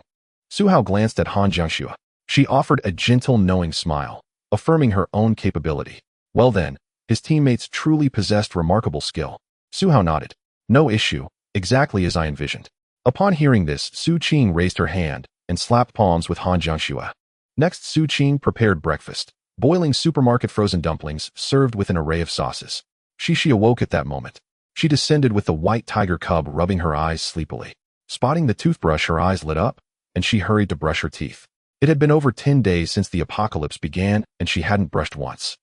Su Hao glanced at Han Jiangxue. She offered a gentle, knowing smile, affirming her own capability. Well then, his teammates truly possessed remarkable skill. Su Hao nodded. "No issue, exactly as I envisioned." Upon hearing this, Su Qing raised her hand and slapped palms with Han Jiangxue. Next, Su Qing prepared breakfast, boiling supermarket frozen dumplings served with an array of sauces. Shishi awoke at that moment. She descended with the white tiger cub rubbing her eyes sleepily. Spotting the toothbrush, her eyes lit up, and she hurried to brush her teeth. It had been over 10 days since the apocalypse began, and she hadn't brushed once.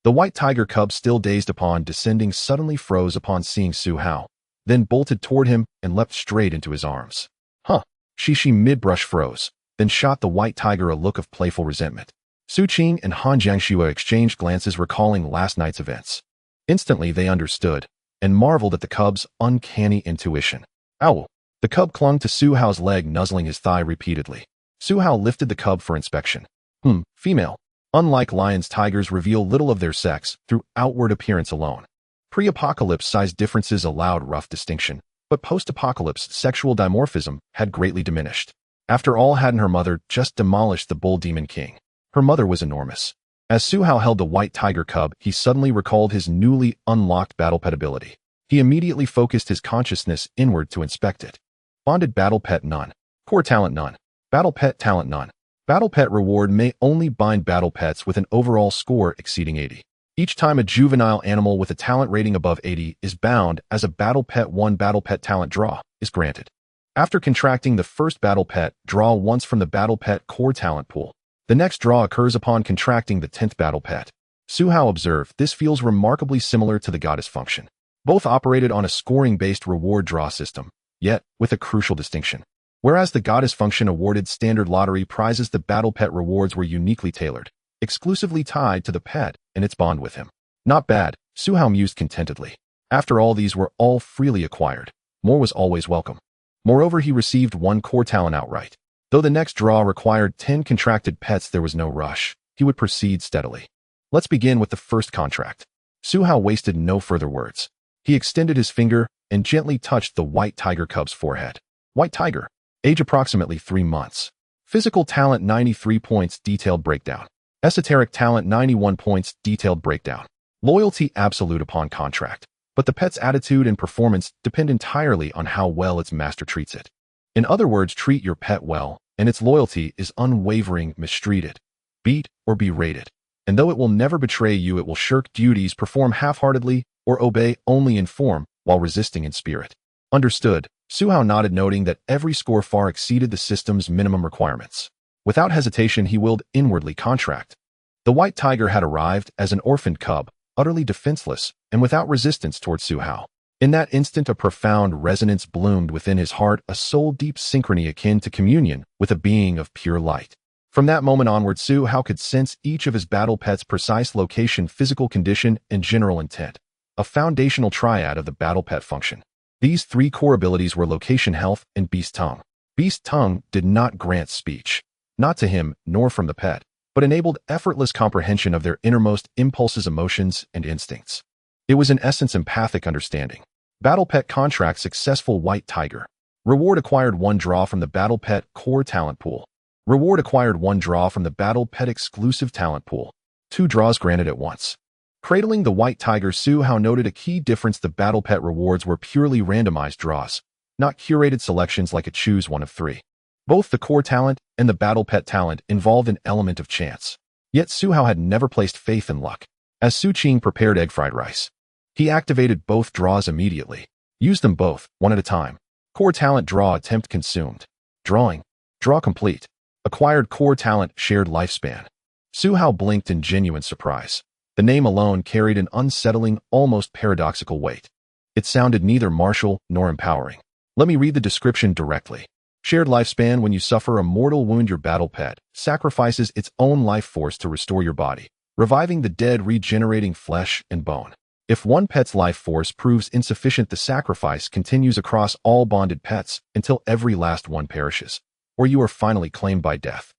The white tiger cub, still dazed upon descending, suddenly froze upon seeing Su Hao, then bolted toward him and leapt straight into his arms. Huh. Shishi mid-brush froze, then shot the white tiger a look of playful resentment. Su Qing and Han Jiangxue exchanged glances, recalling last night's events. Instantly they understood, and marveled at the cub's uncanny intuition. Ow! The cub clung to Su Hao's leg, nuzzling his thigh repeatedly. Su Hao lifted the cub for inspection. Female. Unlike lions, tigers reveal little of their sex through outward appearance alone. Pre-apocalypse size differences allowed rough distinction, but post-apocalypse sexual dimorphism had greatly diminished. After all, hadn't her mother just demolished the bull demon king? Her mother was enormous. As Su Hao held the white tiger cub, he suddenly recalled his newly unlocked battle pet ability. He immediately focused his consciousness inward to inspect it. Bonded battle pet none. Core talent none. Battle pet talent none. Battle pet reward may only bind battle pets with an overall score exceeding 80. Each time a juvenile animal with a talent rating above 80 is bound as a battle pet, one battle pet talent draw is granted. After contracting the first battle pet, draw once from the battle pet core talent pool. The next draw occurs upon contracting the 10th battle pet. Su Hao observed, this feels remarkably similar to the goddess function. Both operated on a scoring-based reward draw system, yet with a crucial distinction. Whereas the goddess function awarded standard lottery prizes, the battle pet rewards were uniquely tailored, exclusively tied to the pet and its bond with him. Not bad, Su Hao mused contentedly. After all, these were all freely acquired. More was always welcome. Moreover, he received one core talent outright. Though the next draw required 10 contracted pets, there was no rush. He would proceed steadily. Let's begin with the first contract. Su Hao wasted no further words. He extended his finger and gently touched the white tiger cub's forehead. White tiger. Age approximately 3 months. Physical talent 93 points, detailed breakdown. Esoteric talent 91 points, detailed breakdown. Loyalty absolute upon contract. But the pet's attitude and performance depend entirely on how well its master treats it. In other words, treat your pet well, and its loyalty is unwavering, mistreated, beat, or berated. And though it will never betray you, it will shirk duties, perform half-heartedly, or obey only in form, while resisting in spirit. Understood, Su Hao nodded, noting that every score far exceeded the system's minimum requirements. Without hesitation, he willed inwardly contract. The white tiger had arrived as an orphaned cub, utterly defenseless, and without resistance towards Su Hao. In that instant, a profound resonance bloomed within his heart, a soul-deep synchrony akin to communion with a being of pure light. From that moment onward, Su Hao could sense each of his battle pets' precise location, physical condition, and general intent, a foundational triad of the battle pet function. These 3 core abilities were location, health, and beast tongue. Beast tongue did not grant speech, not to him nor from the pet, but enabled effortless comprehension of their innermost impulses, emotions, and instincts. It was in essence empathic understanding. Battle pet contract successful. White tiger. Reward acquired 1 draw from the battle pet core talent pool. Reward acquired 1 draw from the battle pet exclusive talent pool. 2 draws granted at once. Cradling the white tiger, Su Hao noted a key difference. The battle pet rewards were purely randomized draws, not curated selections like a choose one of 3. Both the core talent and the battle pet talent involved an element of chance. Yet Su Hao had never placed faith in luck. As Su Qing prepared egg fried rice, he activated both draws immediately. Used them both, one at a time. Core talent draw attempt consumed. Drawing. Draw complete. Acquired core talent shared lifespan. Su Hao blinked in genuine surprise. The name alone carried an unsettling, almost paradoxical weight. It sounded neither martial nor empowering. Let me read the description directly. Shared lifespan. When you suffer a mortal wound, your battle pet sacrifices its own life force to restore your body, reviving the dead, regenerating flesh and bone. If one pet's life force proves insufficient, the sacrifice continues across all bonded pets until every last one perishes, or you are finally claimed by death.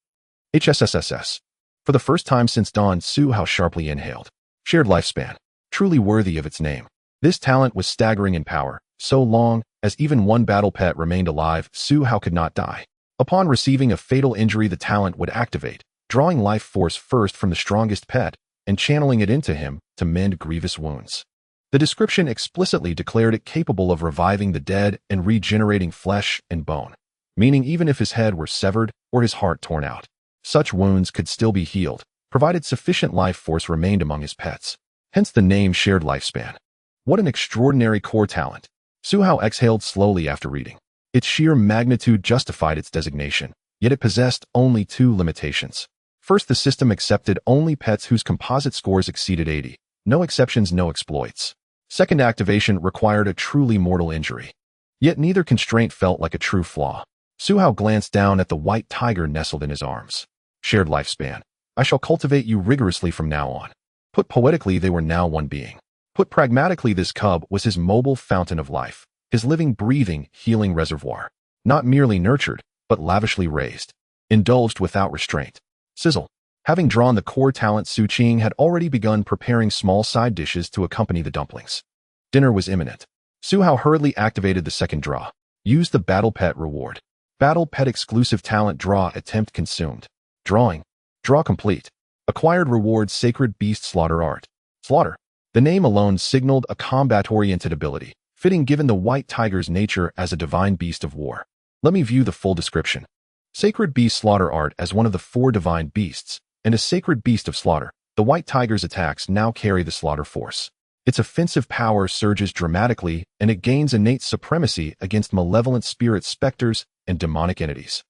HSSSS. For the first time since dawn, Su Hao sharply inhaled. Shared lifespan. Truly worthy of its name. This talent was staggering in power. So long as even one battle pet remained alive, Su Hao could not die. Upon receiving a fatal injury, the talent would activate, drawing life force first from the strongest pet and channeling it into him to mend grievous wounds. The description explicitly declared it capable of reviving the dead and regenerating flesh and bone, meaning even if his head were severed or his heart torn out, such wounds could still be healed, provided sufficient life force remained among his pets. Hence the name shared lifespan. What an extraordinary core talent. Su Hao exhaled slowly after reading. Its sheer magnitude justified its designation, yet it possessed only 2 limitations. First, the system accepted only pets whose composite scores exceeded 80. No exceptions, no exploits. Second, activation required a truly mortal injury. Yet neither constraint felt like a true flaw. Su Hao glanced down at the white tiger nestled in his arms. Shared lifespan. I shall cultivate you rigorously from now on. Put poetically, they were now one being. Put pragmatically, this cub was his mobile fountain of life, his living, breathing, healing reservoir. Not merely nurtured, but lavishly raised. Indulged without restraint. Sizzle. Having drawn the core talent, Su Qing had already begun preparing small side dishes to accompany the dumplings. Dinner was imminent. Su Hao hurriedly activated the second draw. Used the Battle Pet reward. Battle Pet exclusive talent draw attempt consumed. Drawing. Draw complete. Acquired reward Sacred Beast Slaughter Art. Slaughter. The name alone signaled a combat-oriented ability, fitting given the white tiger's nature as a divine beast of war. Let me view the full description. Sacred Beast Slaughter Art as one of the 4 divine beasts, and a sacred beast of slaughter. The white tiger's attacks now carry the slaughter force. Its offensive power surges dramatically, and it gains innate supremacy against malevolent spirit specters and demonic entities.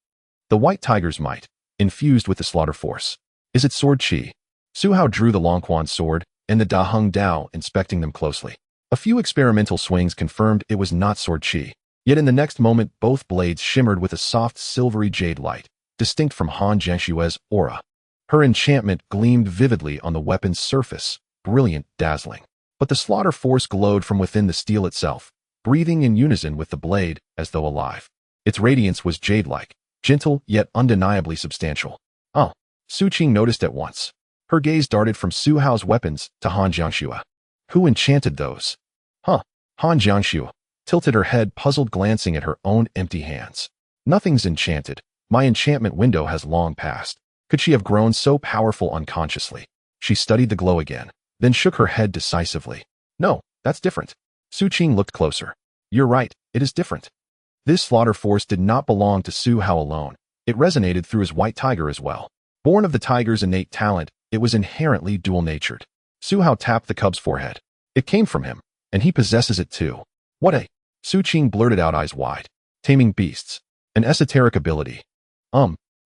The white tiger's might, infused with the slaughter force. Is it sword chi? Su Hao drew the Longquan sword and the Da Hung Dao, inspecting them closely. A few experimental swings confirmed it was not sword chi. Yet in the next moment, both blades shimmered with a soft silvery jade light, distinct from Han Jiangshue's aura. Her enchantment gleamed vividly on the weapon's surface, brilliant, dazzling. But the slaughter force glowed from within the steel itself, breathing in unison with the blade, as though alive. Its radiance was jade-like, gentle yet undeniably substantial. Oh, Su Qing noticed at once. Her gaze darted from Su Hao's weapons to Han Jiangshue. Who enchanted those? Huh. Han Jiangshue tilted her head, puzzled, glancing at her own empty hands. Nothing's enchanted. My enchantment window has long passed. Could she have grown so powerful unconsciously? She studied the glow again, then shook her head decisively. No, that's different. Su Qing looked closer. You're right, it is different. This slaughter force did not belong to Su Hao alone. It resonated through his white tiger as well. Born of the tiger's innate talent, it was inherently dual-natured. Su Hao tapped the cub's forehead. It came from him, and he possesses it too. What a... Su Qing blurted out, eyes wide. Taming beasts. An esoteric ability.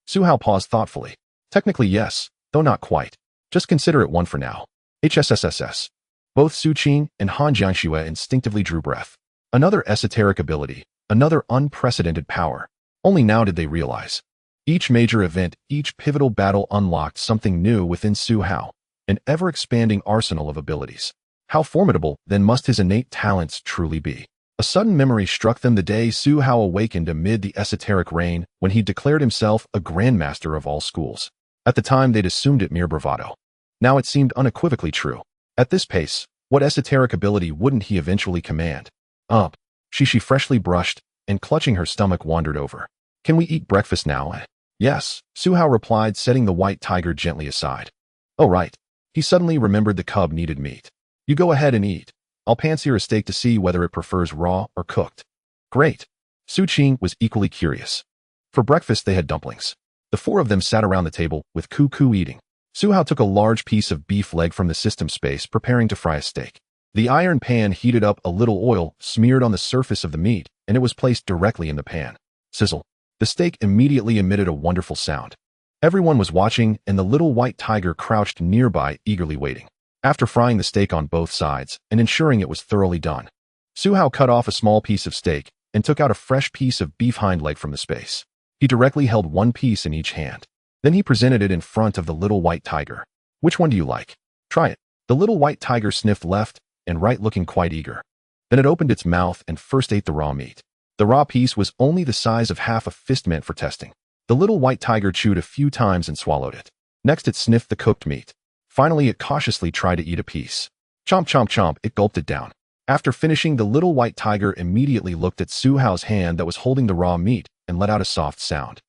Su Hao paused thoughtfully. Technically yes, though not quite. Just consider it one for now. HSSSS. Both Su Qing and Han Jiangshue instinctively drew breath. Another esoteric ability. Another unprecedented power. Only now did they realize. Each major event, each pivotal battle unlocked something new within Su Hao, an ever-expanding arsenal of abilities. How formidable, then, must his innate talents truly be? A sudden memory struck them the day Su Hao awakened amid the esoteric rain when he declared himself a grandmaster of all schools. At the time, they'd assumed it mere bravado. Now it seemed unequivocally true. At this pace, what esoteric ability wouldn't he eventually command? She freshly brushed, and clutching her stomach wandered over. Can we eat breakfast now? Yes, Su Hao replied, setting the white tiger gently aside. Oh right. He suddenly remembered the cub needed meat. You go ahead and eat. I'll pan-sear a steak to see whether it prefers raw or cooked. Great. Su Qing was equally curious. For breakfast they had dumplings. The 4 of them sat around the table, with Ku eating. Su Hao took a large piece of beef leg from the system space, preparing to fry a steak. The iron pan heated up, a little oil smeared on the surface of the meat, and it was placed directly in the pan. Sizzle. The steak immediately emitted a wonderful sound. Everyone was watching, and the little white tiger crouched nearby, eagerly waiting. After frying the steak on both sides and ensuring it was thoroughly done, Su Hao cut off a small piece of steak and took out a fresh piece of beef hind leg from the space. He directly held one piece in each hand. Then he presented it in front of the little white tiger. Which one do you like? Try it. The little white tiger sniffed left and right, looking quite eager. Then it opened its mouth and first ate the raw meat. The raw piece was only the size of half a fist, meant for testing. The little white tiger chewed a few times and swallowed it. Next it sniffed the cooked meat. Finally it cautiously tried to eat a piece. Chomp chomp chomp, it gulped it down. After finishing, the little white tiger immediately looked at Su Hao's hand that was holding the raw meat and let out a soft sound.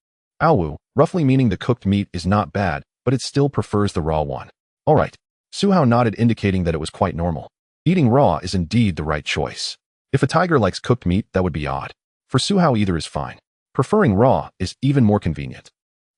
Awu, roughly meaning the cooked meat is not bad, but it still prefers the raw one. Alright. Su Hao nodded, indicating that it was quite normal. Eating raw is indeed the right choice. If a tiger likes cooked meat, that would be odd. For Su Hao, either is fine. Preferring raw is even more convenient.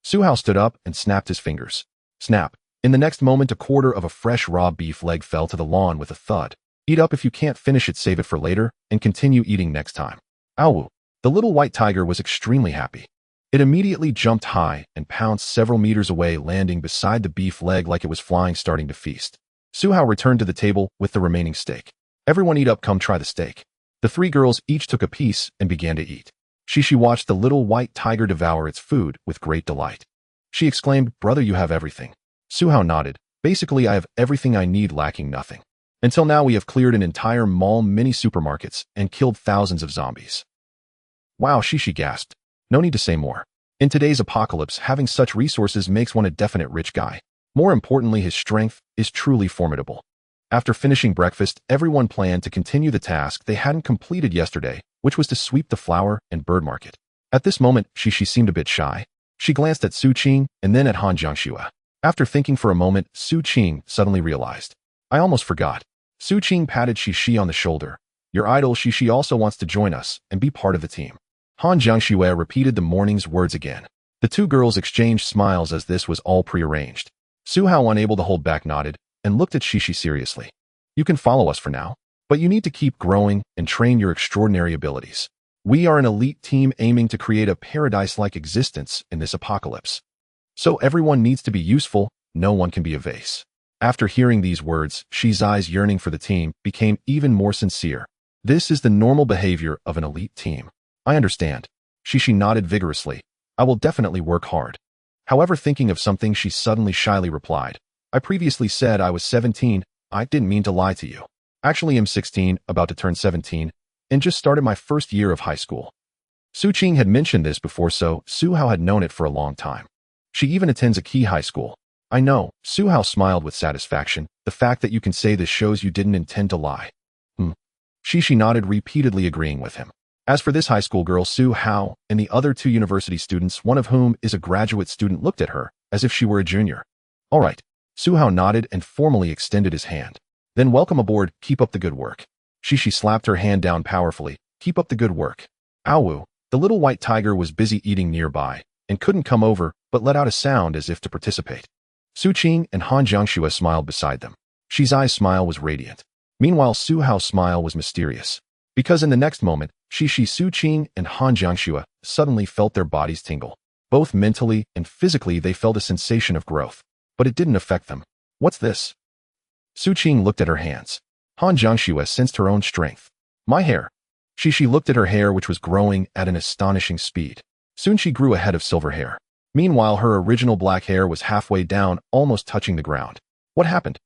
Su Hao stood up and snapped his fingers. Snap. In the next moment, a quarter of a fresh raw beef leg fell to the lawn with a thud. Eat up. If you can't finish it, save it for later and continue eating next time. Awu. The little white tiger was extremely happy. It immediately jumped high and pounced several meters away, landing beside the beef leg like it was flying, starting to feast. Su Hao returned to the table with the remaining steak. Everyone eat up, come try the steak. The 3 girls each took a piece and began to eat. She watched the little white tiger devour its food with great delight. She exclaimed, "Brother, you have everything." Su Hao nodded. "Basically, I have everything I need, lacking nothing. Until now, we have cleared an entire mall, mini supermarkets, and killed thousands of zombies." Wow, she gasped. No need to say more. In today's apocalypse, having such resources makes one a definite rich guy. More importantly, his strength is truly formidable. After finishing breakfast, everyone planned to continue the task they hadn't completed yesterday, which was to sweep the flower and bird market. At this moment, Shishi seemed a bit shy. She glanced at Su Qing and then at Han Jiangxue. After thinking for a moment, Su Qing suddenly realized. I almost forgot. Su Qing patted Shishi on the shoulder. Your idol Shishi also wants to join us and be part of the team. Han Jiangxue repeated the morning's words again. The two girls exchanged smiles as this was all prearranged. Su Hao, unable to hold back, nodded and looked at Shishi seriously. You can follow us for now, but you need to keep growing and train your extraordinary abilities. We are an elite team aiming to create a paradise-like existence in this apocalypse. So everyone needs to be useful, no one can be a vase. After hearing these words, Shi's eyes yearning for the team became even more sincere. This is the normal behavior of an elite team. I understand. Shishi nodded vigorously. I will definitely work hard. However, thinking of something, she suddenly shyly replied. I previously said I was 17. I didn't mean to lie to you. Actually, I'm 16, about to turn 17, and just started my first year of high school. Su Qing had mentioned this before, so Su Hao had known it for a long time. She even attends a key high school. I know, Su Hao smiled with satisfaction. The fact that you can say this shows you didn't intend to lie. Shishi nodded, repeatedly agreeing with him. As for this high school girl, Su Hao and the other two university students, one of whom is a graduate student, looked at her as if she were a junior. All right. Su Hao nodded and formally extended his hand. Then welcome aboard, keep up the good work. Shishi slapped her hand down powerfully. Keep up the good work. Awu, the little white tiger, was busy eating nearby and couldn't come over but let out a sound as if to participate. Su Qing and Han Jiangxue smiled beside them. Shi's eyes smile was radiant. Meanwhile, Su Hao's smile was mysterious. Because in the next moment, Shishi, Su Qing, and Han Jiangxue suddenly felt their bodies tingle. Both mentally and physically they felt a sensation of growth. But it didn't affect them. What's this? Su Qing looked at her hands. Han Jiangxue sensed her own strength. My hair. Shishi looked at her hair, which was growing at an astonishing speed. Soon she grew a head of silver hair. Meanwhile, her original black hair was halfway down, almost touching the ground. What happened?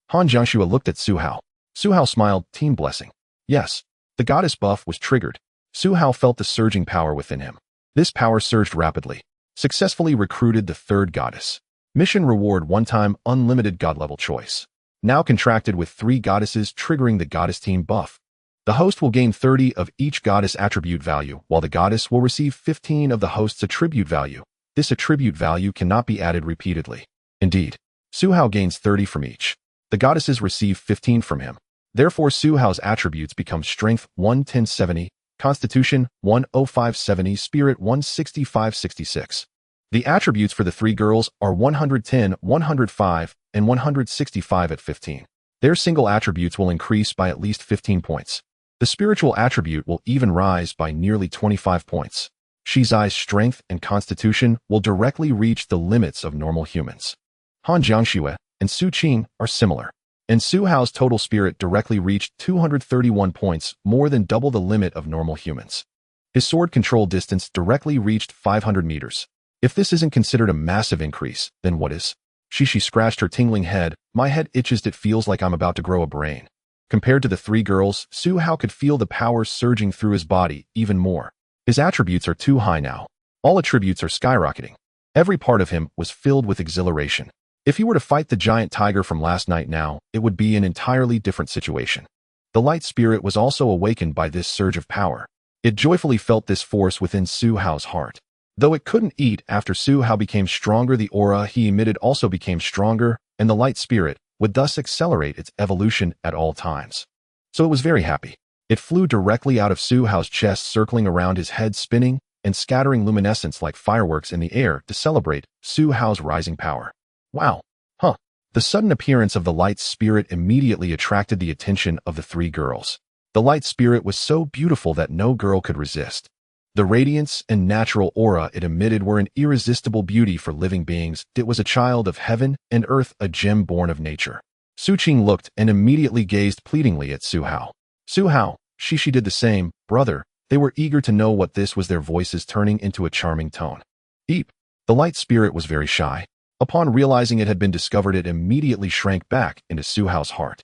Han Jiangxue looked at Su Hao. Su Hao smiled, team blessing. Yes. The goddess buff was triggered. Su Hao felt the surging power within him. This power surged rapidly. Successfully recruited the third goddess. Mission reward: one-time unlimited god-level choice. Now contracted with 3 goddesses, triggering the goddess team buff. The host will gain 30 of each goddess attribute value, while the goddess will receive 15 of the host's attribute value. This attribute value cannot be added repeatedly. Indeed, Su Hao gains 30 from each. The goddesses receive 15 from him. Therefore, Su Hao's attributes become Strength 11070, Constitution 10570, Spirit 16566. The attributes for the 3 girls are 110, 105, and 165 at 15. Their single attributes will increase by at least 15 points. The spiritual attribute will even rise by nearly 25 points. Shi's eyes strength and constitution will directly reach the limits of normal humans. Han Jiangxue and Su Qing are similar. And Su Hao's total spirit directly reached 231 points, more than double the limit of normal humans. His sword control distance directly reached 500 meters. If this isn't considered a massive increase, then what is? Shishi scratched her tingling head. My head itches, it feels like I'm about to grow a brain. Compared to the 3 girls, Su Hao could feel the power surging through his body even more. His attributes are too high now. All attributes are skyrocketing. Every part of him was filled with exhilaration. If he were to fight the giant tiger from last night now, it would be an entirely different situation. The light spirit was also awakened by this surge of power. It joyfully felt this force within Su Hao's heart. Though it couldn't eat, after Su Hao became stronger, the aura he emitted also became stronger, and the light spirit would thus accelerate its evolution at all times. So it was very happy. It flew directly out of Su Hao's chest, circling around his head, spinning and scattering luminescence like fireworks in the air to celebrate Su Hao's rising power. Wow. The sudden appearance of the light spirit immediately attracted the attention of the 3 girls. The light spirit was so beautiful that no girl could resist. The radiance and natural aura it emitted were an irresistible beauty for living beings. It was a child of heaven and earth, a gem born of nature. Su Qing looked and immediately gazed pleadingly at Su Hao. Su Hao, Shishi did the same. Brother, they were eager to know what this was, their voices turning into a charming tone. Eep. The light spirit was very shy. Upon realizing it had been discovered, it immediately shrank back into Su Hao's heart.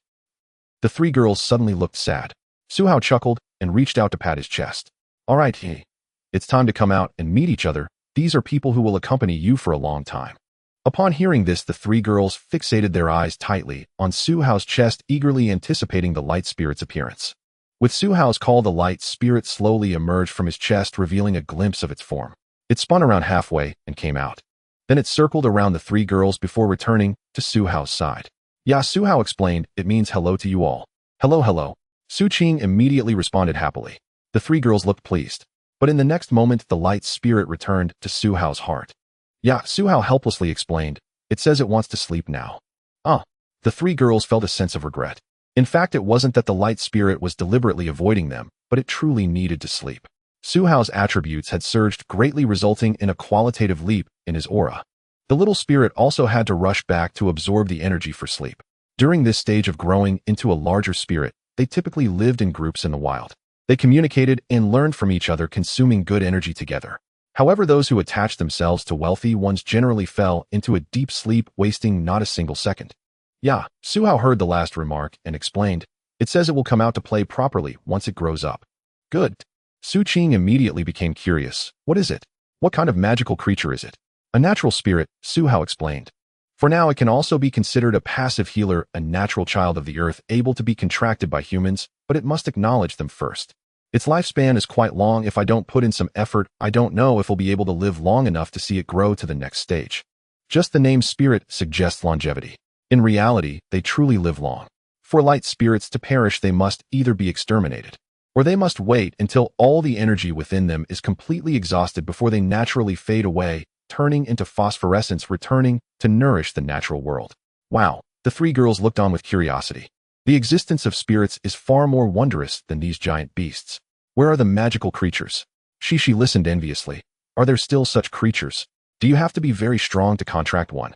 The 3 girls suddenly looked sad. Su Hao chuckled and reached out to pat his chest. All right, it's time to come out and meet each other. These are people who will accompany you for a long time. Upon hearing this, the three girls fixated their eyes tightly on Su Hao's chest, eagerly anticipating the light spirit's appearance. With Su Hao's call, the light spirit slowly emerged from his chest, revealing a glimpse of its form. It spun around halfway and came out. Then it circled around the three girls before returning to Su Hao's side. "Yeah," Su Hao explained, "it means hello to you all." "Hello, hello." Su Qing immediately responded happily. The three girls looked pleased. But in the next moment, the light spirit returned to Su Hao's heart. "Yeah," Su Hao helplessly explained, "it says it wants to sleep now." The three girls felt a sense of regret. In fact, it wasn't that the light spirit was deliberately avoiding them, but it truly needed to sleep. Su Hao's attributes had surged greatly, resulting in a qualitative leap in his aura. The little spirit also had to rush back to absorb the energy for sleep. During this stage of growing into a larger spirit, they typically lived in groups in the wild. They communicated and learned from each other, consuming good energy together. However, those who attached themselves to wealthy ones generally fell into a deep sleep, wasting not a single second. "Yeah," Su Hao heard the last remark and explained, "it says it will come out to play properly once it grows up." "Good." Su Qing immediately became curious. "What is it? What kind of magical creature is it?" "A natural spirit," Su Hao explained. "For now, it can also be considered a passive healer, a natural child of the earth, able to be contracted by humans, but it must acknowledge them first. Its lifespan is quite long. If I don't put in some effort, I don't know if we'll be able to live long enough to see it grow to the next stage." Just the name spirit suggests longevity. In reality, they truly live long. For light spirits to perish, they must either be exterminated, or they must wait until all the energy within them is completely exhausted before they naturally fade away, turning into phosphorescence, returning to nourish the natural world. Wow, the three girls looked on with curiosity. The existence of spirits is far more wondrous than these giant beasts. Where are the magical creatures? Shishi listened enviously. Are there still such creatures? Do you have to be very strong to contract one?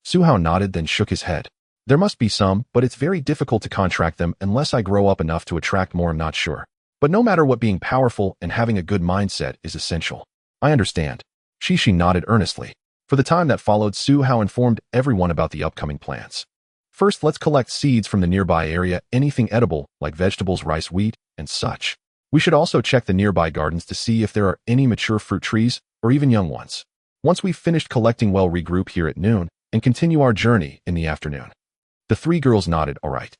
Su Hao nodded, then shook his head. There must be some, but it's very difficult to contract them unless I grow up enough to attract more. I'm not sure. But no matter what, being powerful and having a good mindset is essential. I understand. Shishi nodded earnestly. For the time that followed, Su Hao informed everyone about the upcoming plans. First, let's collect seeds from the nearby area, anything edible, like vegetables, rice, wheat, and such. We should also check the nearby gardens to see if there are any mature fruit trees, or even young ones. Once we've finished collecting, we'll regroup here at noon, and continue our journey in the afternoon. The three girls nodded, all right.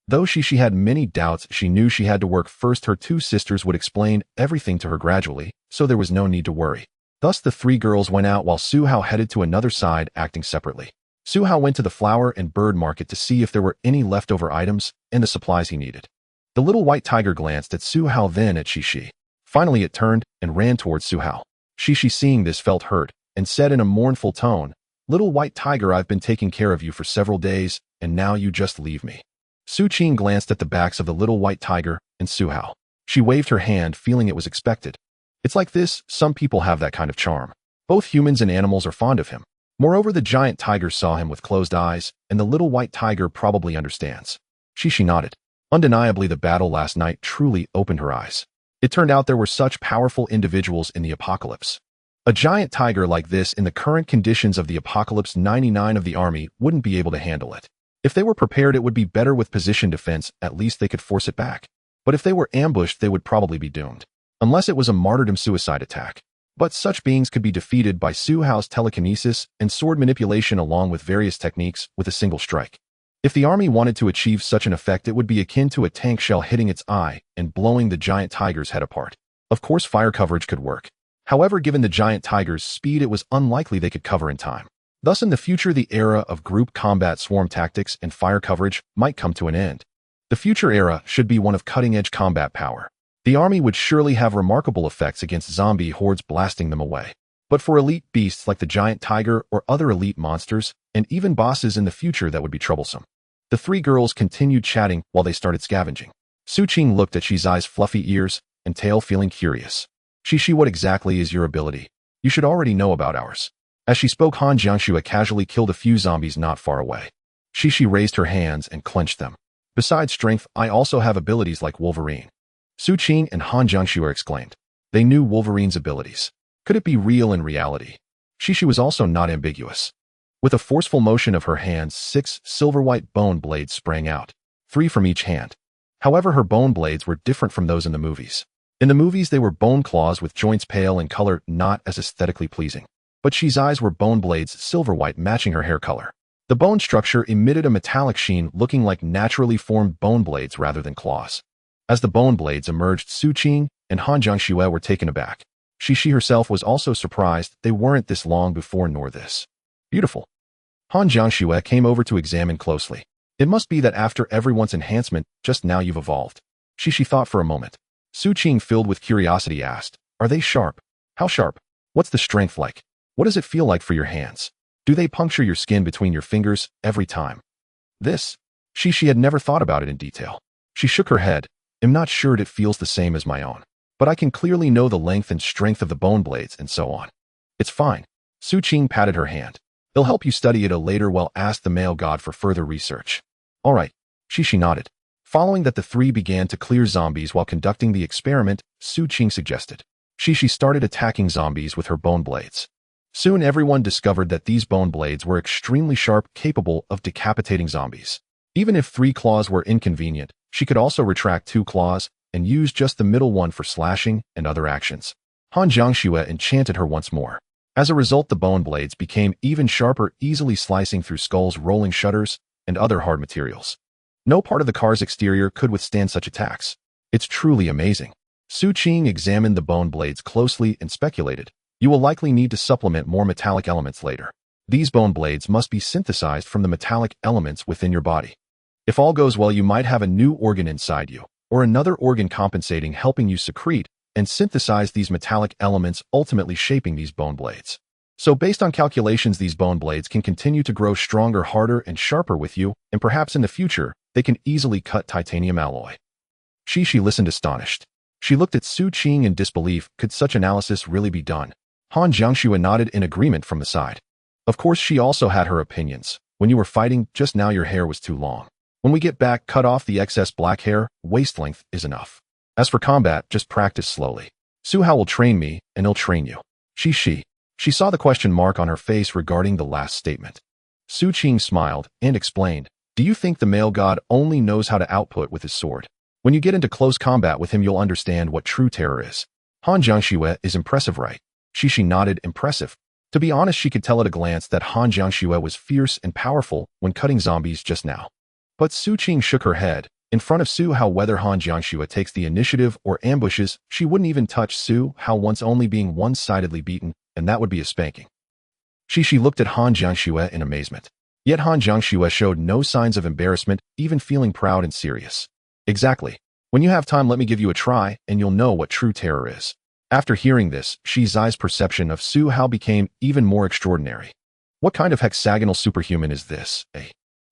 Though she had many doubts, she knew she had to work first. Her two sisters would explain everything to her gradually, so there was no need to worry. Thus, the three girls went out while Su Hao headed to another side, acting separately. Su Hao went to the flower and bird market to see if there were any leftover items and the supplies he needed. The little white tiger glanced at Su Hao, then at Shishi. Finally, it turned and ran towards Su Hao. Shishi, seeing this, felt hurt and said in a mournful tone, "Little white tiger, I've been taking care of you for several days, and now you just leave me." Su Qing glanced at the backs of the little white tiger and Su Hao. She waved her hand, feeling it was expected. It's like this, some people have that kind of charm. Both humans and animals are fond of him. Moreover, the giant tiger saw him with closed eyes, and the little white tiger probably understands. Shishi nodded. Undeniably, the battle last night truly opened her eyes. It turned out there were such powerful individuals in the apocalypse. A giant tiger like this, in the current conditions of the apocalypse, 99 of the army wouldn't be able to handle it. If they were prepared, it would be better with position defense, at least they could force it back. But if they were ambushed, they would probably be doomed. Unless it was a martyrdom suicide attack. But such beings could be defeated by Su Hao's telekinesis and sword manipulation, along with various techniques, with a single strike. If the army wanted to achieve such an effect, it would be akin to a tank shell hitting its eye and blowing the giant tiger's head apart. Of course, fire coverage could work. However, given the giant tiger's speed, it was unlikely they could cover in time. Thus, in the future, the era of group combat, swarm tactics, and fire coverage might come to an end. The future era should be one of cutting-edge combat power. The army would surely have remarkable effects against zombie hordes, blasting them away. But for elite beasts like the giant tiger or other elite monsters, and even bosses in the future, that would be troublesome. The three girls continued chatting while they started scavenging. Su Qing looked at Shizai's fluffy ears and tail, feeling curious. "Shishi, what exactly is your ability? You should already know about ours." As she spoke, Han Jiangxue casually killed a few zombies not far away. Shishi raised her hands and clenched them. "Besides strength, I also have abilities like Wolverine." Su Qing and Han Jiangxue exclaimed. They knew Wolverine's abilities. Could it be real in reality? Shishi was also not ambiguous. With a forceful motion of her hands, 6 silver-white bone blades sprang out, 3 from each hand. However, her bone blades were different from those in the movies. In the movies, they were bone claws with joints, pale in color, not as aesthetically pleasing. but Xi's eyes were bone blades, silver-white, matching her hair color. The bone structure emitted a metallic sheen looking like naturally formed bone blades rather than claws. As the bone blades emerged, Su Qing and Han Jiangxue were taken aback. She herself was also surprised they weren't this long before nor this beautiful. Han Jiangxue came over to examine closely. It must be that after everyone's enhancement, just now you've evolved. She thought for a moment. Su Qing, filled with curiosity, asked, "Are they sharp? How sharp? What's the strength like? What does it feel like for your hands? Do they puncture your skin between your fingers every time?" This. She had never thought about it in detail. She shook her head. "I'm not sure it feels the same as my own. But I can clearly know the length and strength of the bone blades and so on." "It's fine." Su Qing patted her hand. "They'll help you study it later while ask the male god for further research." "All right." She nodded. Following that, the three began to clear zombies while conducting the experiment, Su Qing suggested. She started attacking zombies with her bone blades. Soon everyone discovered that these bone blades were extremely sharp, capable of decapitating zombies. Even if 3 claws were inconvenient, she could also retract 2 claws and use just the middle one for slashing and other actions. Han Jiangxue enchanted her once more. As a result, the bone blades became even sharper, easily slicing through skulls, rolling shutters, and other hard materials. No part of the car's exterior could withstand such attacks. "It's truly amazing." Su Qing examined the bone blades closely and speculated, "You will likely need to supplement more metallic elements later. These bone blades must be synthesized from the metallic elements within your body. If all goes well, you might have a new organ inside you, or another organ compensating, helping you secrete and synthesize these metallic elements, ultimately shaping these bone blades. So based on calculations, these bone blades can continue to grow stronger, harder, and sharper with you, and perhaps in the future, they can easily cut titanium alloy." She listened astonished. She looked at Su Qing in disbelief. Could such analysis really be done? Han Jiangxue nodded in agreement from the side. Of course, she also had her opinions. "When you were fighting just now, your hair was too long. When we get back, cut off the excess black hair. Waist length is enough. As for combat, just practice slowly. Su Hao will train me, and he'll train you." She saw the question mark on her face regarding the last statement. Su Qing smiled and explained, "Do you think the male god only knows how to output with his sword? When you get into close combat with him, you'll understand what true terror is." Han Jiangxue is impressive, right? She nodded. Impressive. To be honest, she could tell at a glance that Han Jiangxue was fierce and powerful when cutting zombies just now. But Su Qing shook her head. In front of Su Hao, whether Han Jiangxue takes the initiative or ambushes, she wouldn't even touch Su Hao, once only being one-sidedly beaten, and that would be a spanking. She looked at Han Jiangxue in amazement. Yet Han Jiangxue showed no signs of embarrassment, even feeling proud and serious. "Exactly. When you have time, let me give you a try, and you'll know what true terror is." After hearing this, Xi's perception of Su Hao became even more extraordinary. What kind of hexagonal superhuman is this, eh?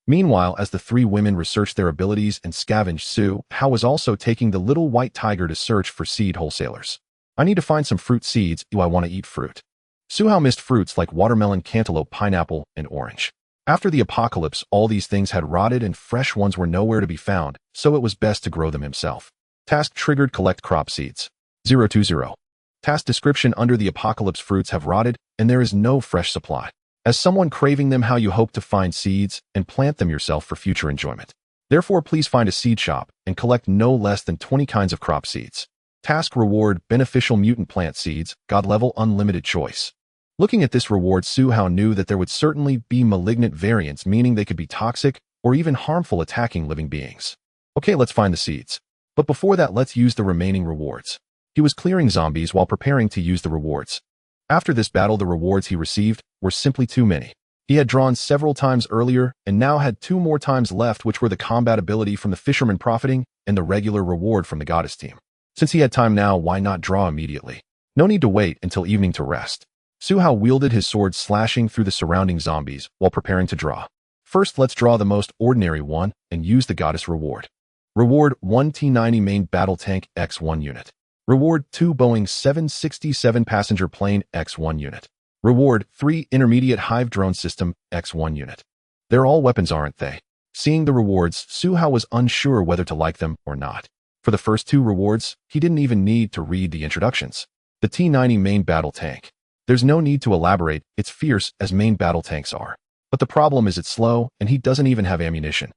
Meanwhile, as the 3 women researched their abilities and scavenged, Su Hao was also taking the little white tiger to search for seed wholesalers. "I need to find some fruit seeds. Do I want to eat fruit?" Su Hao missed fruits like watermelon, cantaloupe, pineapple, and orange. After the apocalypse, all these things had rotted and fresh ones were nowhere to be found, so it was best to grow them himself. Task triggered: collect crop seeds. 020. Task description: under the apocalypse, fruits have rotted, and there is no fresh supply. As someone craving them, how you hope to find seeds and plant them yourself for future enjoyment. Therefore, please find a seed shop and collect no less than 20 kinds of crop seeds. Task reward: beneficial mutant plant seeds, God level, unlimited choice. Looking at this reward, Su Hao knew that there would certainly be malignant variants, meaning they could be toxic or even harmful, attacking living beings. Okay, let's find the seeds. But before that, let's use the remaining rewards. He was clearing zombies while preparing to use the rewards. After this battle, the rewards he received were simply too many. He had drawn several times earlier and now had 2 more times left, which were the combat ability from the fisherman profiting and the regular reward from the goddess team. Since he had time now, why not draw immediately? No need to wait until evening to rest. Su Hao wielded his sword, slashing through the surrounding zombies while preparing to draw. First, let's draw the most ordinary one and use the goddess reward. Reward: 1 T-90 main battle tank X1 unit. Reward: 2 Boeing 767 passenger plane X1 unit. Reward: 3 intermediate hive drone system X1 unit. They're all weapons, aren't they? Seeing the rewards, Su Hao was unsure whether to like them or not. For the first 2 rewards, he didn't even need to read the introductions. The T-90 main battle tank. There's no need to elaborate, it's fierce as main battle tanks are. But the problem is it's slow, and he doesn't even have ammunition.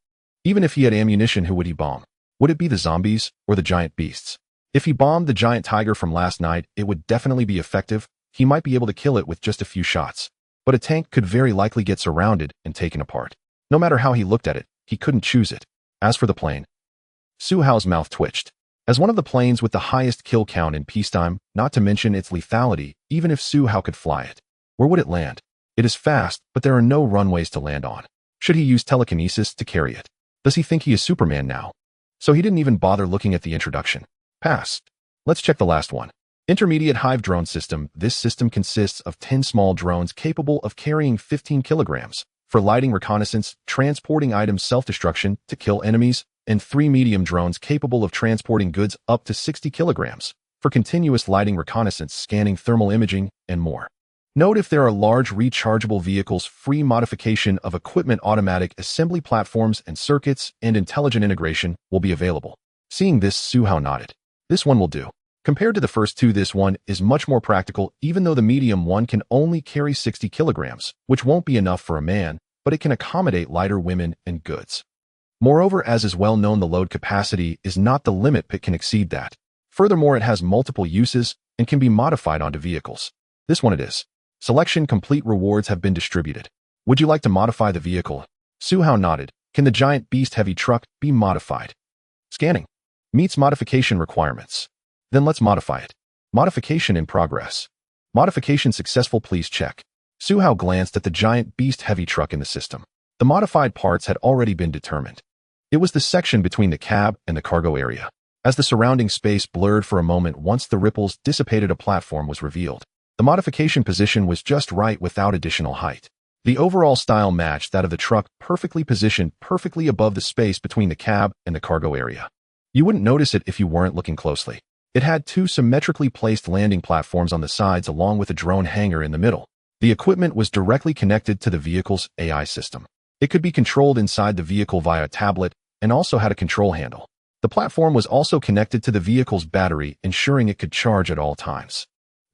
Even if he had ammunition, who would he bomb? Would it be the zombies or the giant beasts? If he bombed the giant tiger from last night, it would definitely be effective, he might be able to kill it with just a few shots. But a tank could very likely get surrounded and taken apart. No matter how he looked at it, he couldn't choose it. As for the plane, Su Hao's mouth twitched. As one of the planes with the highest kill count in peacetime, not to mention its lethality, even if Su Hao could fly it, where would it land? It is fast, but there are no runways to land on. Should he use telekinesis to carry it? Does he think he is Superman now? So he didn't even bother looking at the introduction. Pass. Let's check the last one. Intermediate Hive Drone System. This system consists of 10 small drones capable of carrying 15 kilograms for lighting reconnaissance, transporting items self-destruction to kill enemies, and 3 medium drones capable of transporting goods up to 60 kilograms for continuous lighting reconnaissance, scanning thermal imaging, and more. Note if there are large rechargeable vehicles, free modification of equipment, automatic assembly platforms and circuits, and intelligent integration will be available. Seeing this, Su Hao nodded. This one will do. Compared to the first two, this one is much more practical, even though the medium one can only carry 60 kilograms, which won't be enough for a man, but it can accommodate lighter women and goods. Moreover, as is well known, the load capacity is not the limit, but can exceed that. Furthermore, it has multiple uses and can be modified onto vehicles. This one it is. Selection complete. Rewards have been distributed. Would you like to modify the vehicle? Su Hao nodded. Can the giant beast heavy truck be modified? Scanning. Meets modification requirements. Then let's modify it. Modification in progress. Modification successful. Please check. Su Hao glanced at the giant beast heavy truck in the system. The modified parts had already been determined. It was the section between the cab and the cargo area. As the surrounding space blurred for a moment once the ripples dissipated, a platform was revealed. The modification position was just right without additional height. The overall style matched that of the truck, perfectly positioned, perfectly above the space between the cab and the cargo area. You wouldn't notice it if you weren't looking closely. It had 2 symmetrically placed landing platforms on the sides along with a drone hangar in the middle. The equipment was directly connected to the vehicle's AI system. It could be controlled inside the vehicle via a tablet and also had a control handle. The platform was also connected to the vehicle's battery, ensuring it could charge at all times.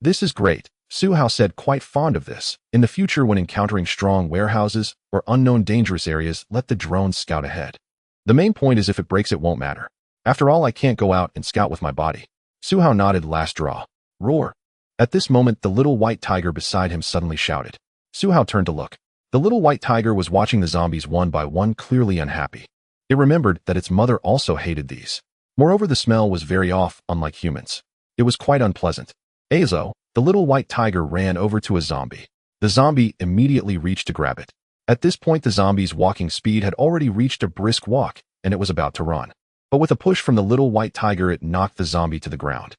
This is great, Su Hao said, quite fond of this. In the future, when encountering strong warehouses or unknown dangerous areas, let the drones scout ahead. The main point is if it breaks, it won't matter. After all, I can't go out and scout with my body. Su Hao nodded. Last draw. Roar. At this moment, the little white tiger beside him suddenly shouted. Su Hao turned to look. The little white tiger was watching the zombies one by one, clearly unhappy. It remembered that its mother also hated these. Moreover, the smell was very off, unlike humans. It was quite unpleasant. Azo, the little white tiger, ran over to a zombie. The zombie immediately reached to grab it. At this point, the zombie's walking speed had already reached a brisk walk, and it was about to run. But with a push from the little white tiger, it knocked the zombie to the ground.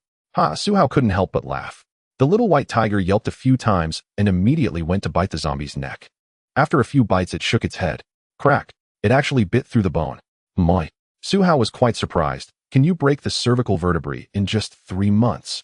Su Hao couldn't help but laugh. The little white tiger yelped a few times and immediately went to bite the zombie's neck. After a few bites, it shook its head. Crack. It actually bit through the bone. My. Su Hao was quite surprised. Can you break the cervical vertebrae in just 3 months?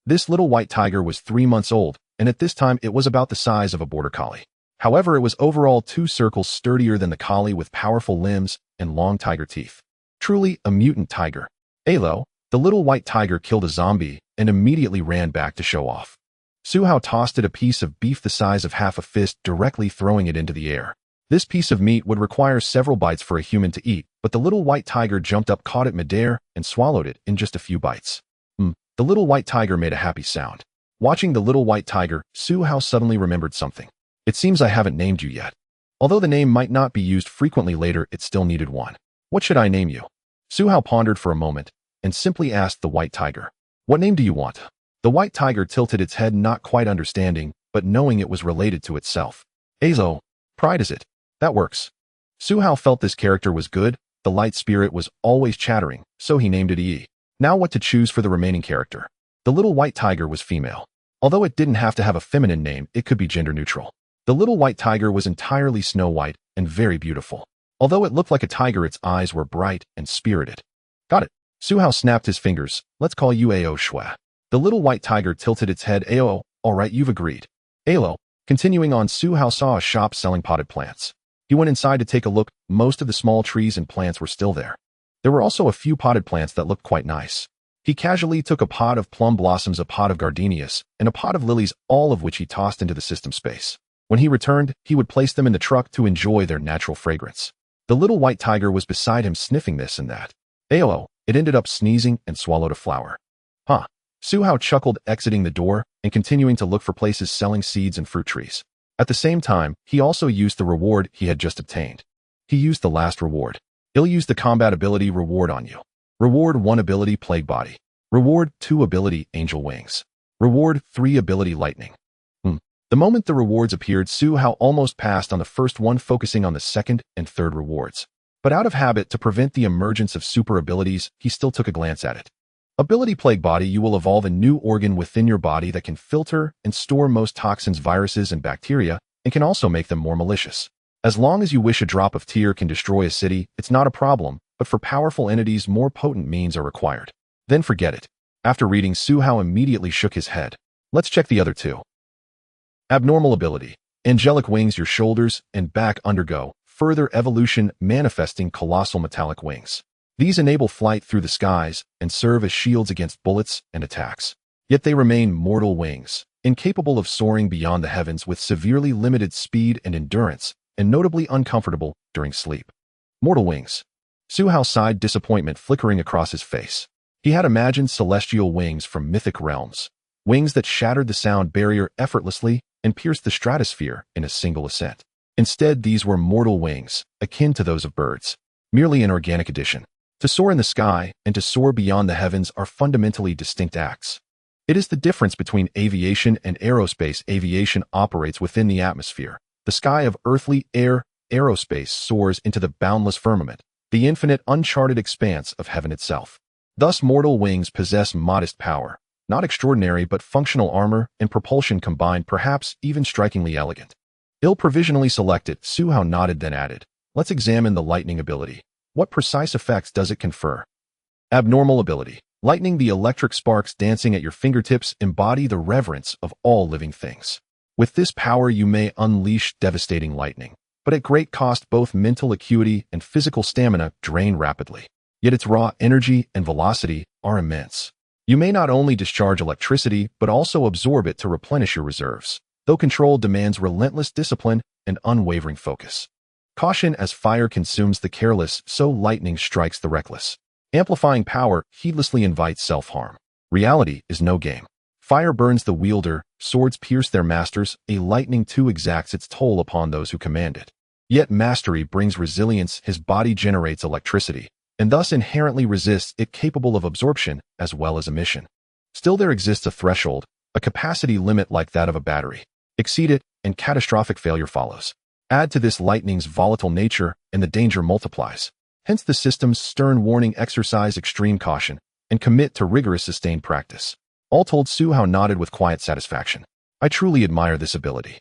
This little white tiger was 3 months old, and at this time it was about the size of a border collie. However, it was overall 2 circles sturdier than the collie, with powerful limbs and long tiger teeth. Truly a mutant tiger. Alo, the little white tiger killed a zombie and immediately ran back to show off. Su Hao tossed it a piece of beef the size of half a fist, directly throwing it into the air. This piece of meat would require several bites for a human to eat, but the little white tiger jumped up, caught it midair, and swallowed it in just a few bites. The little white tiger made a happy sound. Watching the little white tiger, Su Hao suddenly remembered something. It seems I haven't named you yet. Although the name might not be used frequently later, it still needed one. What should I name you? Su Hao pondered for a moment and simply asked the white tiger. What name do you want? The white tiger tilted its head, not quite understanding, but knowing it was related to itself. Azo. Pride is it? That works. Su Hao felt this character was good. The light spirit was always chattering, so he named it Yi. Now what to choose for the remaining character? The little white tiger was female. Although it didn't have to have a feminine name, it could be gender neutral. The little white tiger was entirely snow white and very beautiful. Although it looked like a tiger, its eyes were bright and spirited. Got it. Su Hao snapped his fingers. Let's call you Ao Shua. The little white tiger tilted its head. Ao, alright, you've agreed. Alo. Continuing on, Su Hao saw a shop selling potted plants. He went inside to take a look. Most of the small trees and plants were still there. There were also a few potted plants that looked quite nice. He casually took a pot of plum blossoms, a pot of gardenias, and a pot of lilies, all of which he tossed into the system space. When he returned, he would place them in the truck to enjoy their natural fragrance. The little white tiger was beside him, sniffing this and that. Ao, it ended up sneezing and swallowed a flower. Su Hao chuckled, exiting the door and continuing to look for places selling seeds and fruit trees. At the same time, he also used the reward he had just obtained. He used the last reward. He'll use the combat ability reward on you. Reward 1 ability Plague Body. Reward 2 ability Angel Wings. Reward 3 ability Lightning. The moment the rewards appeared, Su Hao almost passed on the first one, focusing on the second and third rewards. But out of habit, to prevent the emergence of super abilities, he still took a glance at it. Ability Plague Body. You will evolve a new organ within your body that can filter and store most toxins, viruses, and bacteria, and can also make them more malicious. As long as you wish, a drop of tear can destroy a city. It's not a problem, but for powerful entities, more potent means are required. Then forget it. After reading, Su Hao immediately shook his head. Let's check the other two. Abnormal ability. Angelic Wings. Your shoulders and back undergo further evolution, manifesting colossal metallic wings. These enable flight through the skies and serve as shields against bullets and attacks. Yet they remain mortal wings, incapable of soaring beyond the heavens, with severely limited speed and endurance, and notably uncomfortable during sleep. Mortal wings. Su Hao sighed, disappointment flickering across his face. He had imagined celestial wings from mythic realms, wings that shattered the sound barrier effortlessly and pierced the stratosphere in a single ascent. Instead, these were mortal wings, akin to those of birds, merely an organic addition. To soar in the sky and to soar beyond the heavens are fundamentally distinct acts. It is the difference between aviation and aerospace. Aviation operates within the atmosphere. The sky of earthly air. Aerospace soars into the boundless firmament, the infinite uncharted expanse of heaven itself. Thus, mortal wings possess modest power, not extraordinary but functional armor and propulsion combined, perhaps even strikingly elegant. Ill provisionally selected, Su Hao nodded, then added, let's examine the lightning ability. What precise effects does it confer? Abnormal ability. Lightning. The electric sparks dancing at your fingertips embody the reverence of all living things. With this power, you may unleash devastating lightning, but at great cost. Both mental acuity and physical stamina drain rapidly. Yet its raw energy and velocity are immense. You may not only discharge electricity, but also absorb it to replenish your reserves, though control demands relentless discipline and unwavering focus. Caution. As fire consumes the careless, so lightning strikes the reckless. Amplifying power heedlessly invites self-harm. Reality is no game. Fire burns the wielder, swords pierce their masters, a lightning too exacts its toll upon those who command it. Yet mastery brings resilience. His body generates electricity, and thus inherently resists it, capable of absorption as well as emission. Still, there exists a threshold, a capacity limit like that of a battery. Exceed it, and catastrophic failure follows. Add to this lightning's volatile nature, and the danger multiplies. Hence the system's stern warning: exercise extreme caution, and commit to rigorous sustained practice. All told, Su Hao nodded with quiet satisfaction. I truly admire this ability.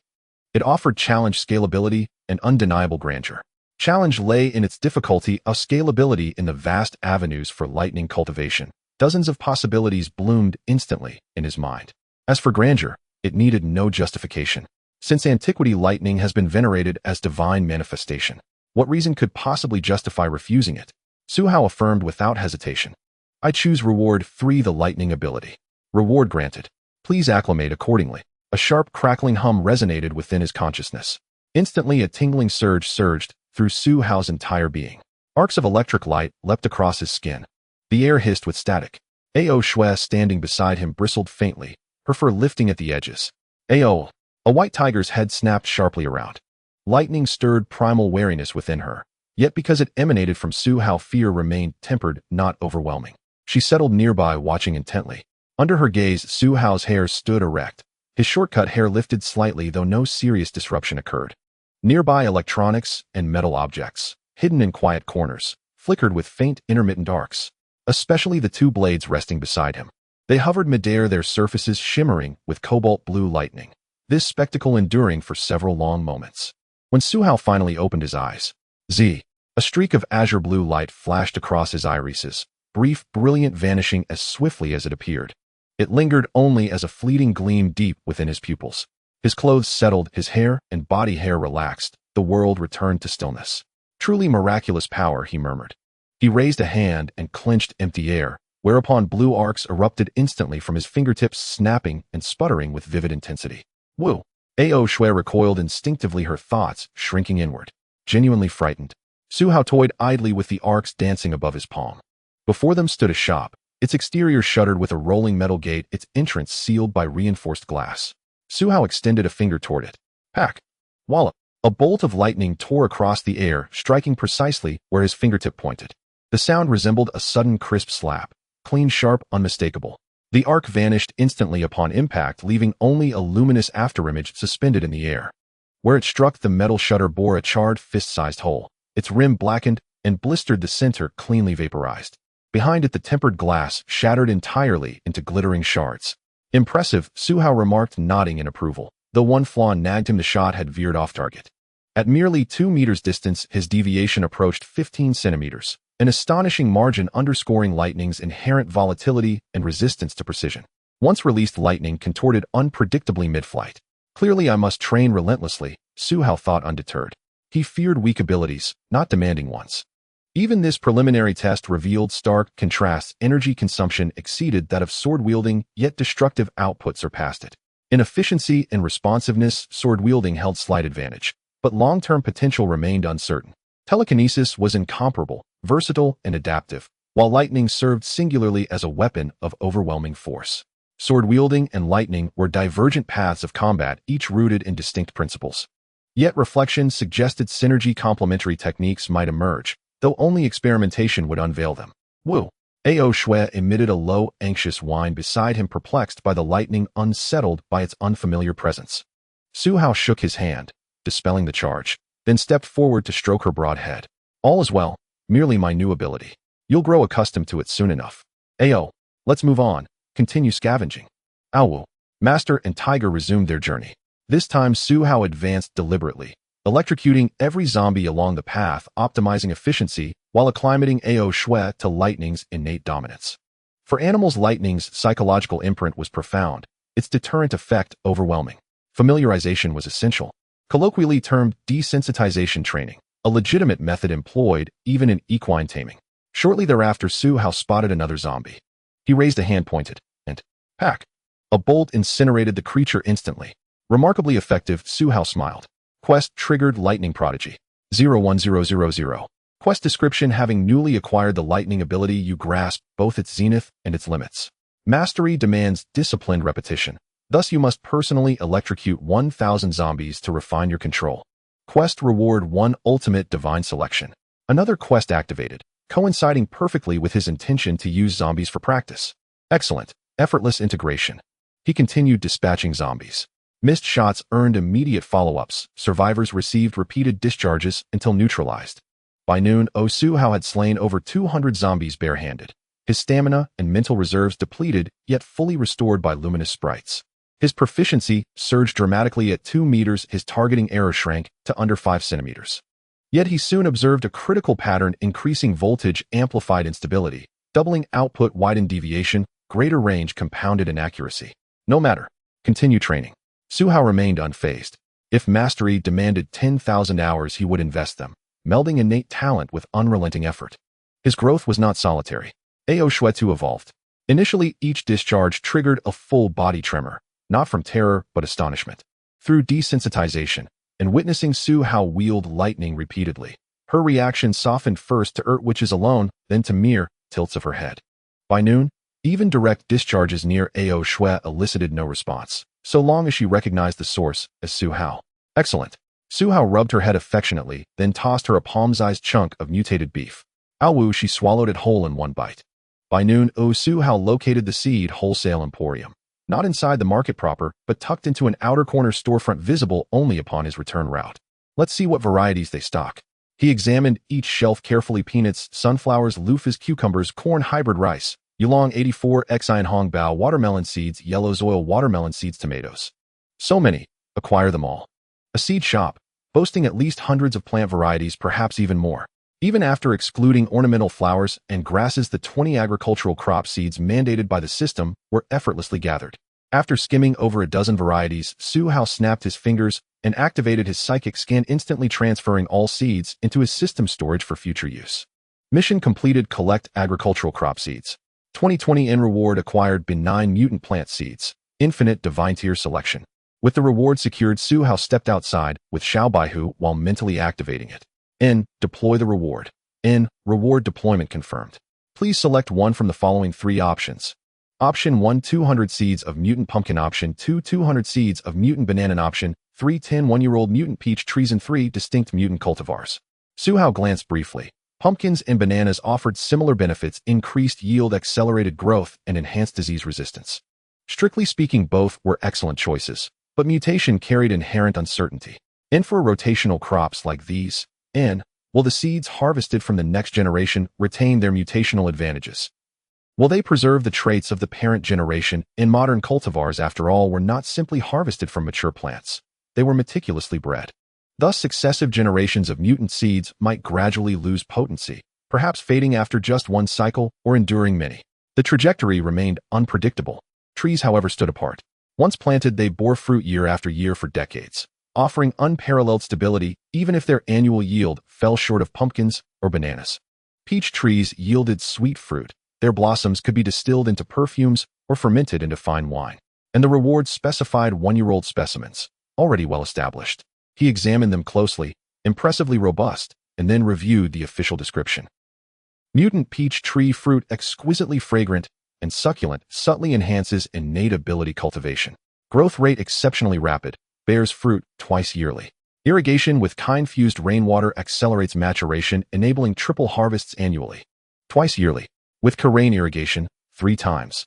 It offered challenge, scalability, and undeniable grandeur. Challenge lay in its difficulty, of scalability in the vast avenues for lightning cultivation. Dozens of possibilities bloomed instantly in his mind. As for grandeur, it needed no justification. Since antiquity, lightning has been venerated as divine manifestation. What reason could possibly justify refusing it? Su Hao affirmed without hesitation. I choose reward 3, the lightning ability. Reward granted. Please acclimate accordingly. A sharp crackling hum resonated within his consciousness. Instantly, a tingling surge surged through Su Hao's entire being. Arcs of electric light leapt across his skin. The air hissed with static. Ao Shui, standing beside him, bristled faintly, her fur lifting at the edges. Ao. A white tiger's head snapped sharply around. Lightning stirred primal wariness within her, yet because it emanated from Su Hao, fear remained tempered, not overwhelming. She settled nearby, watching intently. Under her gaze, Su Hao's hair stood erect. His short-cut hair lifted slightly, though no serious disruption occurred. Nearby, electronics and metal objects, hidden in quiet corners, flickered with faint, intermittent arcs, especially the 2 blades resting beside him. They hovered midair, their surfaces shimmering with cobalt blue lightning, this spectacle enduring for several long moments. When Su Hao finally opened his eyes, a streak of azure blue light flashed across his irises, brief, brilliant, vanishing as swiftly as it appeared. It lingered only as a fleeting gleam deep within his pupils. His clothes settled, his hair and body hair relaxed, the world returned to stillness. Truly miraculous power, he murmured. He raised a hand and clenched empty air, whereupon blue arcs erupted instantly from his fingertips, snapping and sputtering with vivid intensity. Woo! Ao Shui recoiled instinctively, her thoughts shrinking inward. Genuinely frightened, Su Hao toyed idly with the arcs dancing above his palm. Before them stood a shop, Its exterior shuttered with a rolling metal gate, its entrance sealed by reinforced glass. Su Hao extended a finger toward it. Pack. Wallop. A bolt of lightning tore across the air, striking precisely where his fingertip pointed. The sound resembled a sudden crisp slap. Clean, sharp, unmistakable. The arc vanished instantly upon impact, leaving only a luminous afterimage suspended in the air. Where it struck, the metal shutter bore a charred, fist-sized hole. Its rim blackened and blistered, the center cleanly vaporized. Behind it, the tempered glass shattered entirely into glittering shards. Impressive, Su Hao remarked, nodding in approval. Though one flaw nagged him, the shot had veered off target. At merely 2 meters distance, his deviation approached 15 centimeters, an astonishing margin underscoring lightning's inherent volatility and resistance to precision. Once released, lightning contorted unpredictably mid-flight. Clearly I must train relentlessly, Su Hao thought, undeterred. He feared weak abilities, not demanding ones. Even this preliminary test revealed stark contrasts. Energy consumption exceeded that of sword-wielding, yet destructive output surpassed it. In efficiency and responsiveness, sword-wielding held slight advantage, but long-term potential remained uncertain. Telekinesis was incomparable, versatile, and adaptive, while lightning served singularly as a weapon of overwhelming force. Sword-wielding and lightning were divergent paths of combat, each rooted in distinct principles. Yet reflection suggested synergy. Complementary techniques might emerge, though only experimentation would unveil them. Wu. Ao Shui emitted a low, anxious whine beside him, perplexed by the lightning, unsettled by its unfamiliar presence. Su Hao shook his hand, dispelling the charge, then stepped forward to stroke her broad head. All is well, merely my new ability. You'll grow accustomed to it soon enough. Ao, let's move on, continue scavenging. Awu. Master and Tiger resumed their journey. This time Su Hao advanced deliberately, electrocuting every zombie along the path, optimizing efficiency while acclimating Ao Shui to lightning's innate dominance. For animals, lightning's psychological imprint was profound, its deterrent effect overwhelming. Familiarization was essential, colloquially termed desensitization training, a legitimate method employed even in equine taming. Shortly thereafter, Su Hao spotted another zombie. He raised a hand, pointed, and pack. A bolt incinerated the creature instantly. Remarkably effective, Su Hao smiled. Quest triggered lightning prodigy. 01000. Quest description: having newly acquired the lightning ability, you grasp both its zenith and its limits. Mastery demands disciplined repetition. Thus you must personally electrocute 1,000 zombies to refine your control. Quest reward 1 ultimate divine selection. Another quest activated, coinciding perfectly with his intention to use zombies for practice. Excellent, effortless integration. He continued dispatching zombies. Missed shots earned immediate follow-ups. Survivors received repeated discharges until neutralized. By noon, Su Hao had slain over 200 zombies barehanded. His stamina and mental reserves depleted, yet fully restored by luminous sprites. His proficiency surged dramatically. At 2 meters, his targeting error shrank to under 5 centimeters. Yet he soon observed a critical pattern: increasing voltage, amplified instability, doubling output, widened deviation, greater range, compounded inaccuracy. No matter. Continue training. Su Hao remained unfazed. If mastery demanded 10,000 hours, he would invest them, melding innate talent with unrelenting effort. His growth was not solitary. Ao Shui too evolved. Initially, each discharge triggered a full body tremor, not from terror but astonishment. Through desensitization, and witnessing Su Hao wield lightning repeatedly, her reaction softened, first to witches alone, then to mere tilts of her head. By noon, even direct discharges near Ao Shui elicited no response, so long as she recognized the source as Su Hao. Excellent. Su Hao rubbed her head affectionately, then tossed her a palm-sized chunk of mutated beef. Awu, she swallowed it whole in one bite. By noon, Su Hao located the Seed Wholesale Emporium. Not inside the market proper, but tucked into an outer corner storefront visible only upon his return route. Let's see what varieties they stock. He examined each shelf carefully: peanuts, sunflowers, loofahs, cucumbers, corn, hybrid rice, Yulong 84, Xian Hong Bao, watermelon seeds, yellow oil watermelon seeds, tomatoes. So many, acquire them all. A seed shop, boasting at least hundreds of plant varieties, perhaps even more. Even after excluding ornamental flowers and grasses, the 20 agricultural crop seeds mandated by the system were effortlessly gathered. After skimming over a dozen varieties, Su Hao snapped his fingers and activated his psychic scan, instantly transferring all seeds into his system storage for future use. Mission completed. Collect agricultural crop seeds. 2020 in reward: acquired benign mutant plant seeds. Infinite divine tier selection. With the reward secured, Su Hao stepped outside with Xiao Baihu while mentally activating it. N. Deploy the reward. N. Reward deployment confirmed. Please select one from the following three options. Option 1, 200 seeds of mutant pumpkin. Option 2, 200 seeds of mutant banana. Option 3, 10 one-year-old mutant peach trees and 3 distinct mutant cultivars. Su Hao glanced briefly. Pumpkins and bananas offered similar benefits: increased yield, accelerated growth, and enhanced disease resistance. Strictly speaking, both were excellent choices, but mutation carried inherent uncertainty. And for rotational crops like these, will the seeds harvested from the next generation retain their mutational advantages? Will they preserve the traits of the parent generation? In modern cultivars, after all, were not simply harvested from mature plants. They were meticulously bred. Thus, successive generations of mutant seeds might gradually lose potency, perhaps fading after just one cycle or enduring many. The trajectory remained unpredictable. Trees, however, stood apart. Once planted, they bore fruit year after year for decades, offering unparalleled stability even if their annual yield fell short of pumpkins or bananas. Peach trees yielded sweet fruit. Their blossoms could be distilled into perfumes or fermented into fine wine, and the rewards specified one-year-old specimens, already well established. He examined them closely, impressively robust, and then reviewed the official description. Mutant peach tree fruit, exquisitely fragrant and succulent, subtly enhances innate ability cultivation. Growth rate exceptionally rapid, bears fruit twice yearly. Irrigation with kind-fused rainwater accelerates maturation, enabling triple harvests annually. Twice yearly. With Karain irrigation, 3 times.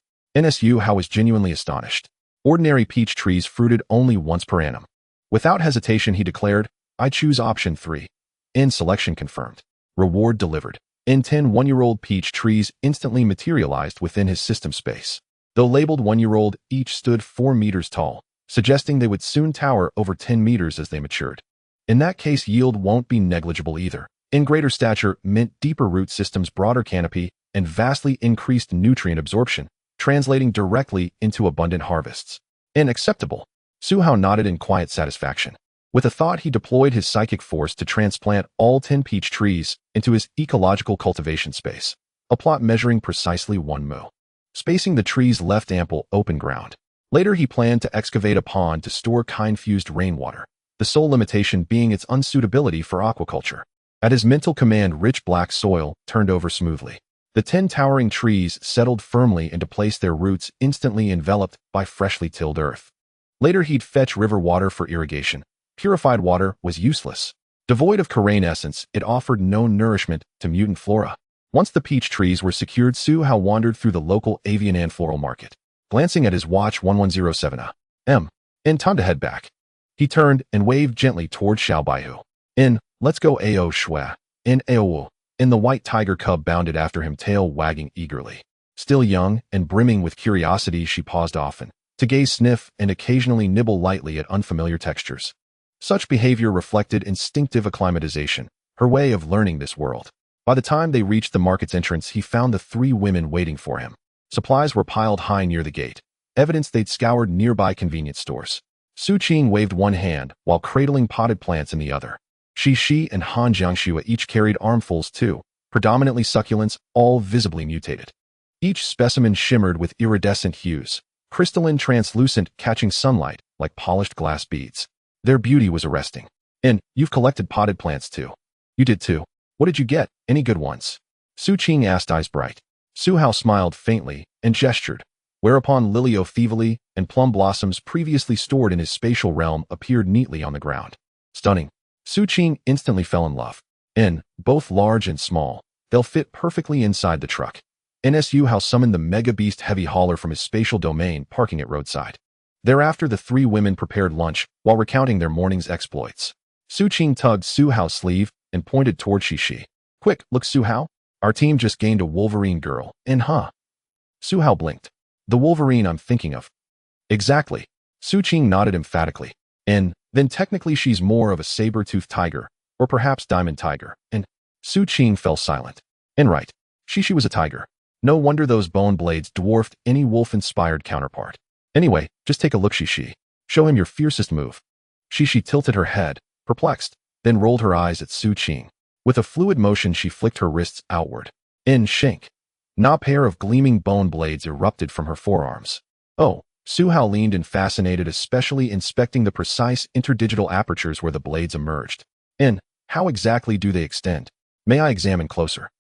Su Hao was genuinely astonished. Ordinary peach trees fruited only once per annum. Without hesitation, he declared, "I choose option 3. Selection confirmed. Reward delivered. 10 one-year-old peach trees instantly materialized within his system space. Though labeled 1-year-old, each stood 4 meters tall, suggesting they would soon tower over 10 meters as they matured. In that case, yield won't be negligible either. Greater stature meant deeper root systems, broader canopy, and vastly increased nutrient absorption, translating directly into abundant harvests. Acceptable. Su Hao nodded in quiet satisfaction. With a thought, he deployed his psychic force to transplant all 10 peach trees into his ecological cultivation space, a plot measuring precisely 1 mu. Spacing the trees left ample open ground. Later, he planned to excavate a pond to store kind-fused rainwater, the sole limitation being its unsuitability for aquaculture. At his mental command, rich black soil turned over smoothly. The 10 towering trees settled firmly into place, their roots instantly enveloped by freshly tilled earth. Later, he'd fetch river water for irrigation. Purified water was useless. Devoid of Karain essence, it offered no nourishment to mutant flora. Once the peach trees were secured, Su Hao wandered through the local avian and floral market. Glancing at his watch, 1107 a.m., time to head back. He turned and waved gently toward Xiao Baihu. Let's go Ao Shui. Ao. The white tiger cub bounded after him, tail wagging eagerly. Still young and brimming with curiosity, she paused often, to gaze, sniff, and occasionally nibble lightly at unfamiliar textures. Such behavior reflected instinctive acclimatization, her way of learning this world. By the time they reached the market's entrance, he found the 3 women waiting for him. Supplies were piled high near the gate, evidence they'd scoured nearby convenience stores. Su Qing waved one hand while cradling potted plants in the other. Shi and Han Jiangxue each carried armfuls too, predominantly succulents, all visibly mutated. Each specimen shimmered with iridescent hues, crystalline, translucent, catching sunlight like polished glass beads. Their beauty was arresting. You've collected potted plants too. You did too. What did you get? Any good ones? Su Qing asked, eyes bright. Su Hao smiled faintly and gestured, whereupon Lilio Thievely and plum blossoms previously stored in his spatial realm appeared neatly on the ground. Stunning. Su Qing instantly fell in love. Both large and small, they'll fit perfectly inside the truck. Su Hao summoned the mega beast heavy hauler from his spatial domain, parking it roadside. Thereafter, the 3 women prepared lunch while recounting their morning's exploits. Su Qing tugged Su Hao's sleeve and pointed toward Shi. Quick, look, Su Hao. Our team just gained a Wolverine girl. Huh? Su Hao blinked. The Wolverine I'm thinking of. Exactly. Su Qing nodded emphatically. Then technically she's more of a saber-toothed tiger, or perhaps diamond tiger. Su Qing fell silent. Right. Shi was a tiger. No wonder those bone blades dwarfed any wolf-inspired counterpart. Anyway, just take a look, Shi. Show him your fiercest move. Shi tilted her head, perplexed, then rolled her eyes at Su Qing. With a fluid motion, she flicked her wrists outward. Shank. A pair of gleaming bone blades erupted from her forearms. Oh. Su Hao leaned in, fascinated, especially inspecting the precise interdigital apertures where the blades emerged. How exactly do they extend? May I examine closer?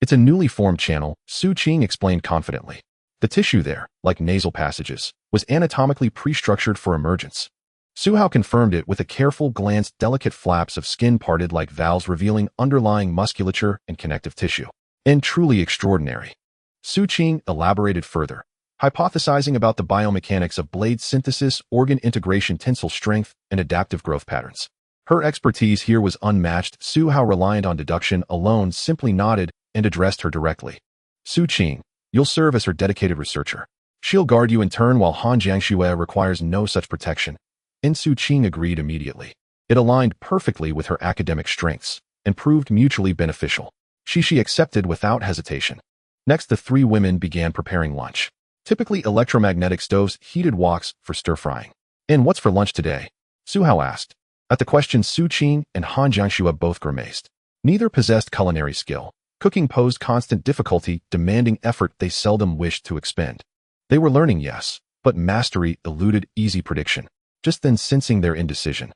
It's a newly formed channel, Su Qing explained confidently. The tissue there, like nasal passages, was anatomically pre-structured for emergence. Su Hao confirmed it with a careful glance, delicate flaps of skin parted like valves revealing underlying musculature and connective tissue. And truly extraordinary. Su Qing elaborated further, hypothesizing about the biomechanics of blade synthesis, organ integration, tensile strength, and adaptive growth patterns. Her expertise here was unmatched. Su Hao, reliant on deduction alone, simply nodded and addressed her directly. Su Qing, you'll serve as her dedicated researcher. She'll guard you in turn while Han Jiangxue requires no such protection. And Su Qing agreed immediately. It aligned perfectly with her academic strengths and proved mutually beneficial. She accepted without hesitation. Next, the three women began preparing lunch. Typically electromagnetic stoves, heated woks for stir-frying. And what's for lunch today? Su Hao asked. At the question, Su Qing and Han Jiangxue both grimaced. Neither possessed culinary skill. Cooking posed constant difficulty, demanding effort they seldom wished to expend. They were learning, yes, but mastery eluded easy prediction. Just then, sensing their indecision.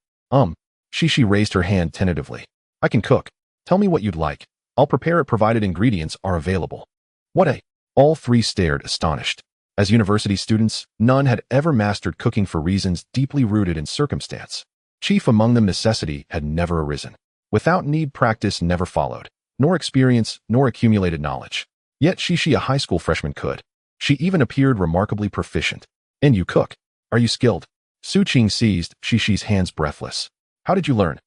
She raised her hand tentatively. I can cook. Tell me what you'd like. I'll prepare it provided ingredients are available. What a... All three stared, astonished. As university students, none had ever mastered cooking for reasons deeply rooted in circumstance. Chief among them, necessity had never arisen. Without need, practice never followed. Nor experience, nor accumulated knowledge. Yet she, a high school freshman, could. She even appeared remarkably proficient. And you cook? Are you skilled? Su Qing seized she's hands, breathless. How did you learn?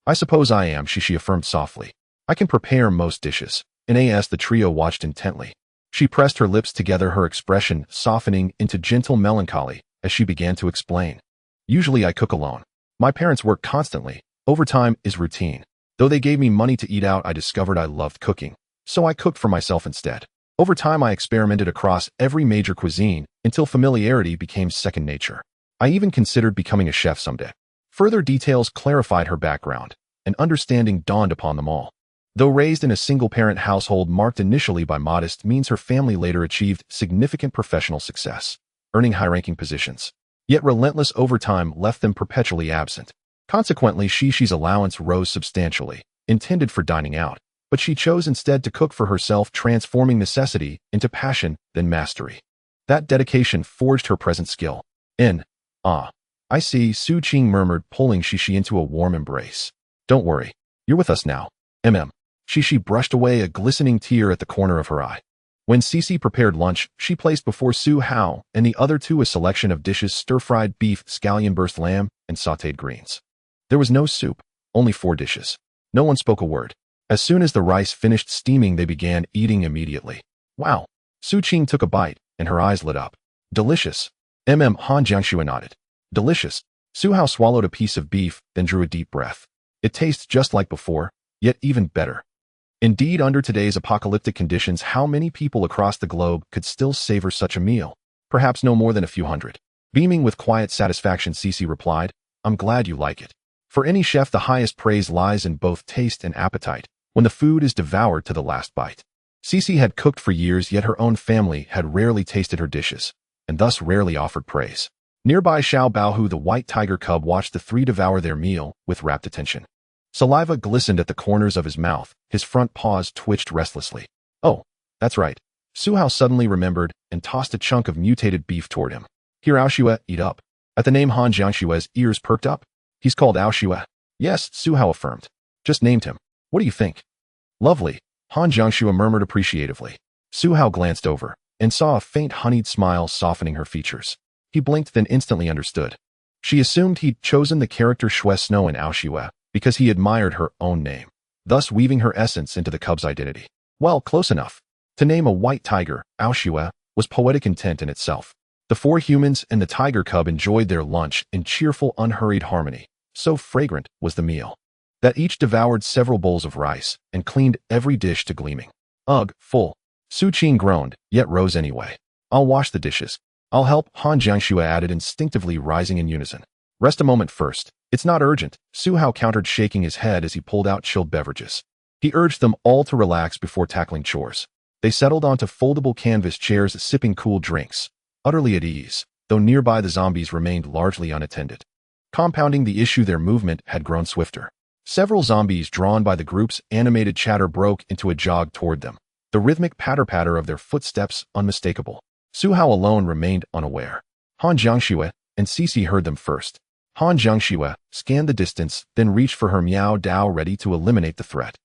I suppose I am, she affirmed softly. I can prepare most dishes. And as the trio watched intently. She pressed her lips together, her expression softening into gentle melancholy as she began to explain. Usually I cook alone. My parents work constantly. Overtime is routine. Though they gave me money to eat out, I discovered I loved cooking. So I cooked for myself instead. Over time, I experimented across every major cuisine until familiarity became second nature. I even considered becoming a chef someday. Further details clarified her background, and understanding dawned upon them all. Though raised in a single-parent household marked initially by modest means, her family later achieved significant professional success, earning high-ranking positions. Yet relentless overtime left them perpetually absent. Consequently, she's allowance rose substantially, intended for dining out, but she chose instead to cook for herself, transforming necessity into passion, then mastery. That dedication forged her present skill. I see, Su Qing murmured, pulling she into a warm embrace. Don't worry. You're with us now. She brushed away a glistening tear at the corner of her eye. When Cici prepared lunch, she placed before Su Hao and the other two a selection of dishes: stir-fried beef, scallion-burst lamb, and sautéed greens. There was no soup, only 4 dishes. No one spoke a word. As soon as the rice finished steaming, they began eating immediately. Wow! Su Qing took a bite, and her eyes lit up. Delicious. Han Jiangxue nodded. Delicious. Su Hao swallowed a piece of beef, then drew a deep breath. It tastes just like before, yet even better. Indeed, under today's apocalyptic conditions, how many people across the globe could still savor such a meal? Perhaps no more than a few hundred. Beaming with quiet satisfaction, Cici replied, I'm glad you like it. For any chef, the highest praise lies in both taste and appetite, when the food is devoured to the last bite. Cici had cooked for years, yet her own family had rarely tasted her dishes, and thus rarely offered praise. Nearby, Xiao Baohu, the white tiger cub, watched the three devour their meal with rapt attention. Saliva glistened at the corners of his mouth, his front paws twitched restlessly. Oh, that's right. Su Hao suddenly remembered and tossed a chunk of mutated beef toward him. Here, Aoshue, eat up. At the name, Han Jiangxue's ears perked up. He's called Aoshue. Yes, Su Hao affirmed. Just named him. What do you think? Lovely, Han Jiangxue murmured appreciatively. Su Hao glanced over and saw a faint honeyed smile softening her features. He blinked, then instantly understood. She assumed he'd chosen the character Shui Snow in Aoshue because he admired her own name, thus weaving her essence into the cub's identity. Well, close enough. To name a white tiger, Aoshue, was poetic intent in itself. The 4 humans and the tiger cub enjoyed their lunch in cheerful, unhurried harmony. So fragrant was the meal that each devoured several bowls of rice and cleaned every dish to gleaming. Ugh, full. Su Qing groaned, yet rose anyway. I'll wash the dishes. I'll help, Han Jiangxue added, instinctively rising in unison. Rest a moment first. It's not urgent, Su Hao countered, shaking his head as he pulled out chilled beverages. He urged them all to relax before tackling chores. They settled onto foldable canvas chairs, sipping cool drinks, utterly at ease, though nearby the zombies remained largely unattended. Compounding the issue, their movement had grown swifter. Several zombies, drawn by the group's animated chatter, broke into a jog toward them, the rhythmic patter-patter of their footsteps unmistakable. Su Hao alone remained unaware. Han Jiangxue and Cici heard them first. Han Jiangxue scanned the distance, then reached for her Miao Dao ready to eliminate the threat.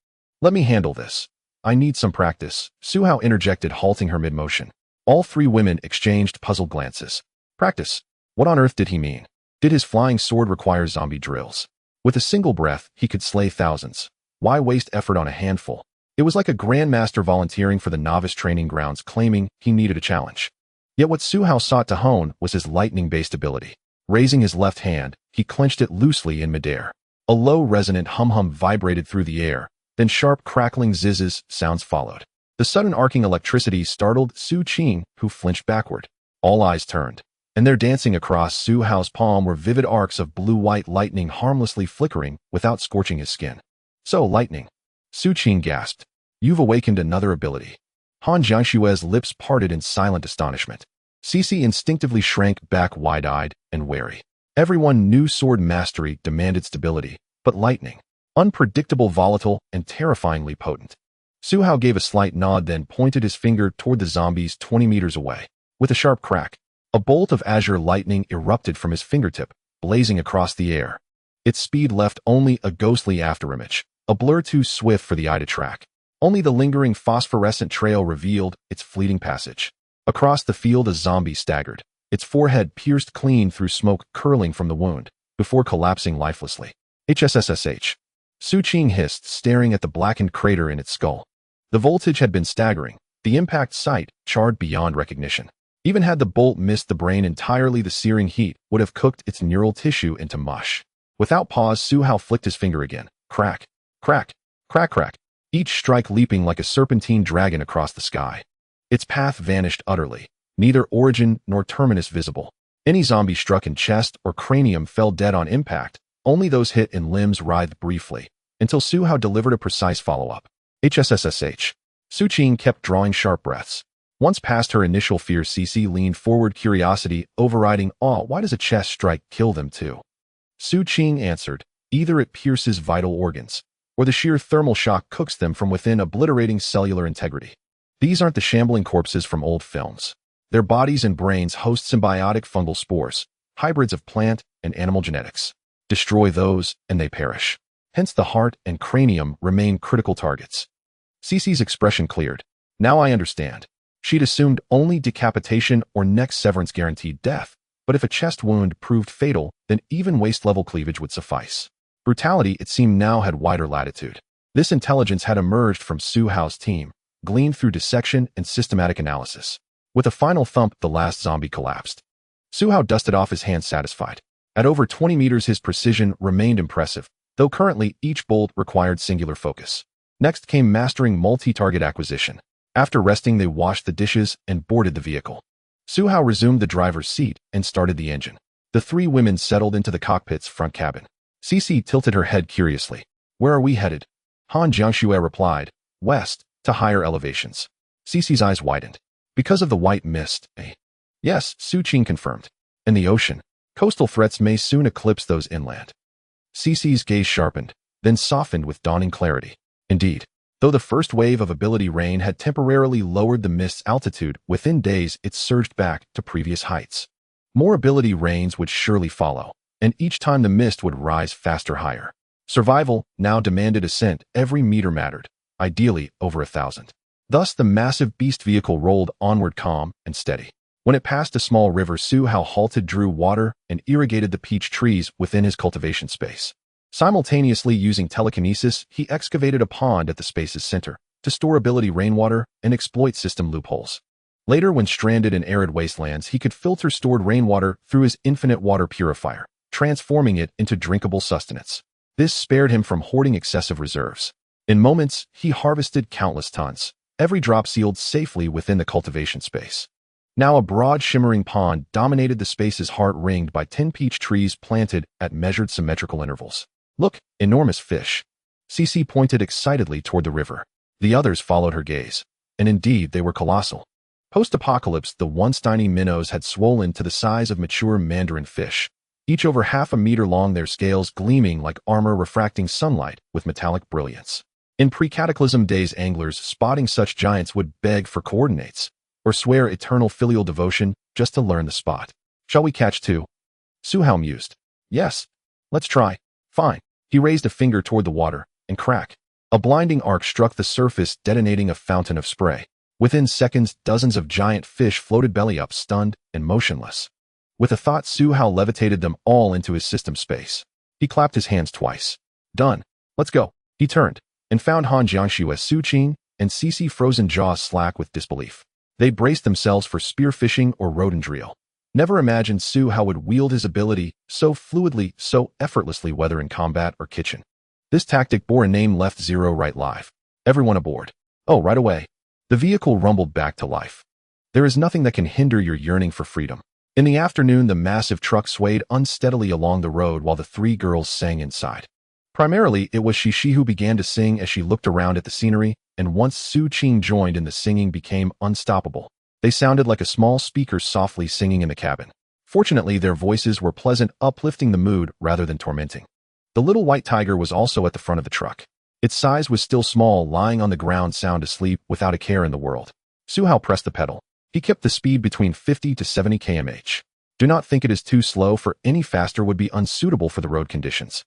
"Let me handle this. I need some practice," Su Hao interjected, halting her mid-motion. All three women exchanged puzzled glances. Practice? What on earth did he mean? Did his flying sword require zombie drills? With a single breath, he could slay thousands. Why waste effort on a handful? It was like a grandmaster volunteering for the novice training grounds, claiming he needed a challenge. Yet what Su Hao sought to hone was his lightning-based ability. Raising his left hand, he clenched it loosely in midair. A low, resonant hum-hum vibrated through the air, then sharp, crackling zizzes sounds followed. The sudden arcing electricity startled Su Qing, who flinched backward. All eyes turned, and there dancing across Su Hao's palm were vivid arcs of blue-white lightning harmlessly flickering without scorching his skin. "So, lightning," Su Qing gasped. "You've awakened another ability." Han Jiangxue's lips parted in silent astonishment. Cici instinctively shrank back wide-eyed and wary. Everyone knew sword mastery demanded stability, but lightning, unpredictable, volatile, and terrifyingly potent. Su Hao gave a slight nod, then pointed his finger toward the zombies 20 meters away. With a sharp crack, a bolt of azure lightning erupted from his fingertip, blazing across the air. Its speed left only a ghostly afterimage, a blur too swift for the eye to track. Only the lingering phosphorescent trail revealed its fleeting passage. Across the field, a zombie staggered, its forehead pierced clean through smoke curling from the wound, before collapsing lifelessly. "HSSSH." Su Qing hissed, staring at the blackened crater in its skull. The voltage had been staggering, the impact site charred beyond recognition. Even had the bolt missed the brain entirely, the searing heat would have cooked its neural tissue into mush. Without pause, Su Hao flicked his finger again. Crack, crack, crack, crack, each strike leaping like a serpentine dragon across the sky. Its path vanished utterly, neither origin nor terminus visible. Any zombie struck in chest or cranium fell dead on impact, only those hit in limbs writhed briefly, until Su Hao delivered a precise follow-up. "HSSSH." Su Qing kept drawing sharp breaths. Once past her initial fear, Cici leaned forward, curiosity overriding awe. "Why does a chest strike kill them too?" Su Qing answered, "Either it pierces vital organs, or the sheer thermal shock cooks them from within, obliterating cellular integrity. These aren't the shambling corpses from old films. Their bodies and brains host symbiotic fungal spores, hybrids of plant and animal genetics. Destroy those, and they perish. Hence the heart and cranium remain critical targets." Cici's expression cleared. Now I understand. She'd assumed only decapitation or neck severance guaranteed death, but if a chest wound proved fatal, then even waist-level cleavage would suffice. Brutality, it seemed, now had wider latitude. This intelligence had emerged from Su Hao's team, gleaned through dissection and systematic analysis. With a final thump, the last zombie collapsed. Su Hao dusted off his hands, satisfied. At over 20 meters, his precision remained impressive, though currently each bolt required singular focus. Next came mastering multi-target acquisition. After resting, they washed the dishes and boarded the vehicle. Su Hao resumed the driver's seat and started the engine. The three women settled into the cockpit's front cabin. Cici tilted her head curiously. "Where are we headed?" Han Jiangxue replied, "West, to higher elevations." Cici's eyes widened. "Because of the white mist, eh?" "Yes," Su Qing confirmed. "And the ocean. Coastal threats may soon eclipse those inland." Cici's gaze sharpened, then softened with dawning clarity. Indeed, though the first wave of ability rain had temporarily lowered the mist's altitude, within days it surged back to previous heights. More ability rains would surely follow, and each time the mist would rise faster higher. Survival now demanded ascent. Every meter mattered, ideally over 1,000. Thus the massive beast vehicle rolled onward, calm and steady. When it passed a small river, Su Hao halted, drew water, and irrigated the peach trees within his cultivation space. Simultaneously using telekinesis, he excavated a pond at the space's center to store ability rainwater and exploit system loopholes. Later, when stranded in arid wastelands, he could filter stored rainwater through his infinite water purifier, transforming it into drinkable sustenance. This spared him from hoarding excessive reserves. In moments, he harvested countless tons, every drop sealed safely within the cultivation space. Now a broad, shimmering pond dominated the space's heart, ringed by 10 peach trees planted at measured symmetrical intervals. "Look, enormous fish." Cici pointed excitedly toward the river. The others followed her gaze, and indeed they were colossal. Post-apocalypse, the once tiny minnows had swollen to the size of mature mandarin fish, each over half a meter long, their scales gleaming like armor refracting sunlight with metallic brilliance. In pre-cataclysm days, anglers spotting such giants would beg for coordinates, or swear eternal filial devotion just to learn the spot. Shall we catch two? Su Hao mused. Yes. Let's try. Fine. He raised a finger toward the water, and crack. A blinding arc struck the surface, detonating a fountain of spray. Within seconds, dozens of giant fish floated belly up, stunned and motionless. With a thought, Su Hao levitated them all into his system space. He clapped his hands twice. Done. Let's go. He turned, and found Han Jiangxiu, Su Qing, and Cece frozen jaws slack with disbelief. They braced themselves for spearfishing or rodent drill. Never imagined Su Hao would wield his ability so fluidly, so effortlessly, whether in combat or kitchen. This tactic bore a name: Left 0 Right Live. Everyone aboard. Oh, right away. The vehicle rumbled back to life. There is nothing that can hinder your yearning for freedom. In the afternoon, the massive truck swayed unsteadily along the road while the three girls sang inside. Primarily, it was Shishi who began to sing as she looked around at the scenery, and once Su Qing joined in, the singing became unstoppable. They sounded like a small speaker softly singing in the cabin. Fortunately, their voices were pleasant, uplifting the mood rather than tormenting. The little white tiger was also at the front of the truck. Its size was still small, lying on the ground sound asleep without a care in the world. Su Hao pressed the pedal. He kept the speed between 50 to 70 km/h. Do not think it is too slow, for any faster would be unsuitable for the road conditions.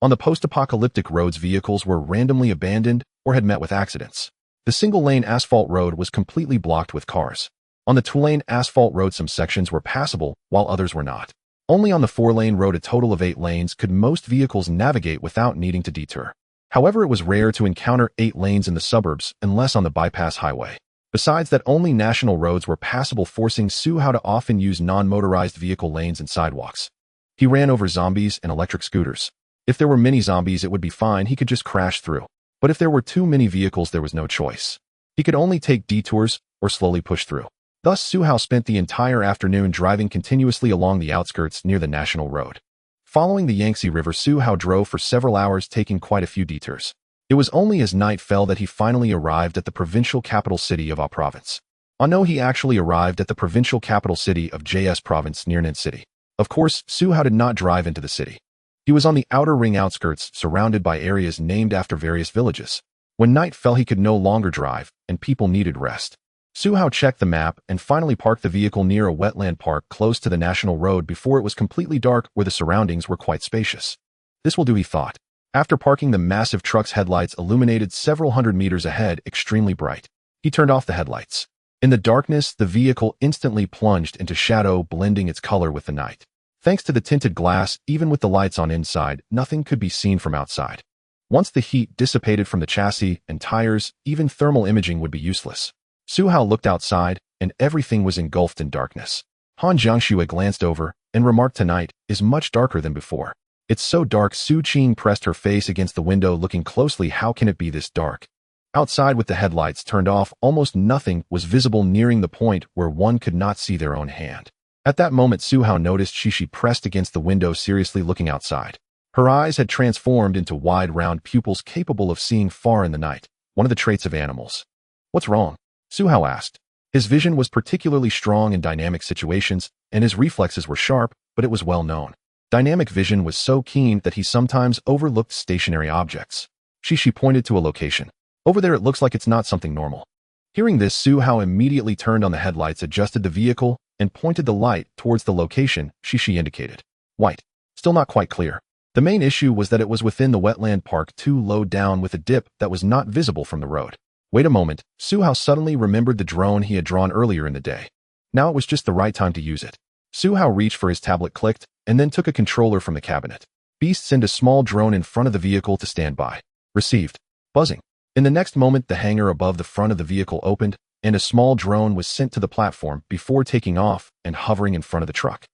On the post-apocalyptic roads, vehicles were randomly abandoned or had met with accidents. The single-lane asphalt road was completely blocked with cars. On the two-lane asphalt road, some sections were passable, while others were not. Only on the four-lane road, a total of 8 lanes, could most vehicles navigate without needing to detour. However, it was rare to encounter 8 lanes in the suburbs, unless on the bypass highway. Besides that, only national roads were passable, forcing Su Hao to often use non-motorized vehicle lanes and sidewalks. He ran over zombies and electric scooters. If there were many zombies, it would be fine, he could just crash through. But if there were too many vehicles, there was no choice. He could only take detours or slowly push through. Thus, Su Hao spent the entire afternoon driving continuously along the outskirts near the national road. Following the Yangtze River, Su Hao drove for several hours, taking quite a few detours. It was only as night fell that he finally arrived at the provincial capital city of A Province. No, he actually arrived at the provincial capital city of JS Province near Nin City. Of course, Su Hao did not drive into the city. He was on the outer ring outskirts, surrounded by areas named after various villages. When night fell, he could no longer drive, and people needed rest. Su Hao checked the map and finally parked the vehicle near a wetland park close to the national road before it was completely dark, where the surroundings were quite spacious. This will do, he thought. After parking, the massive truck's headlights illuminated several hundred meters ahead, extremely bright. He turned off the headlights. In the darkness, the vehicle instantly plunged into shadow, blending its color with the night. Thanks to the tinted glass, even with the lights on inside, nothing could be seen from outside. Once the heat dissipated from the chassis and tires, even thermal imaging would be useless. Su Hao looked outside, and everything was engulfed in darkness. Han Jiangxiu glanced over and remarked, "Tonight is much darker than before." "It's so dark." Su Qing pressed her face against the window, looking closely. "How can it be this dark?" Outside, with the headlights turned off, almost nothing was visible, nearing the point where one could not see their own hand. At that moment, Su Hao noticed Shishi pressed against the window, seriously looking outside. Her eyes had transformed into wide, round pupils capable of seeing far in the night, one of the traits of animals. "What's wrong?" Su Hao asked. His vision was particularly strong in dynamic situations, and his reflexes were sharp, but it was well known. Dynamic vision was so keen that he sometimes overlooked stationary objects. Shishi pointed to a location. "Over there, it looks like it's not something normal." Hearing this, Su Hao immediately turned on the headlights, adjusted the vehicle, and pointed the light towards the location Shishi indicated. White. Still not quite clear. The main issue was that it was within the wetland park, too low down, with a dip that was not visible from the road. Wait a moment. Su Hao suddenly remembered the drone he had drawn earlier in the day. Now it was just the right time to use it. Su Hao reached for his tablet, clicked, and then took a controller from the cabinet. Beast, send a small drone in front of the vehicle to stand by. Received. Buzzing. In the next moment, the hangar above the front of the vehicle opened, and a small drone was sent to the platform before taking off and hovering in front of the truck.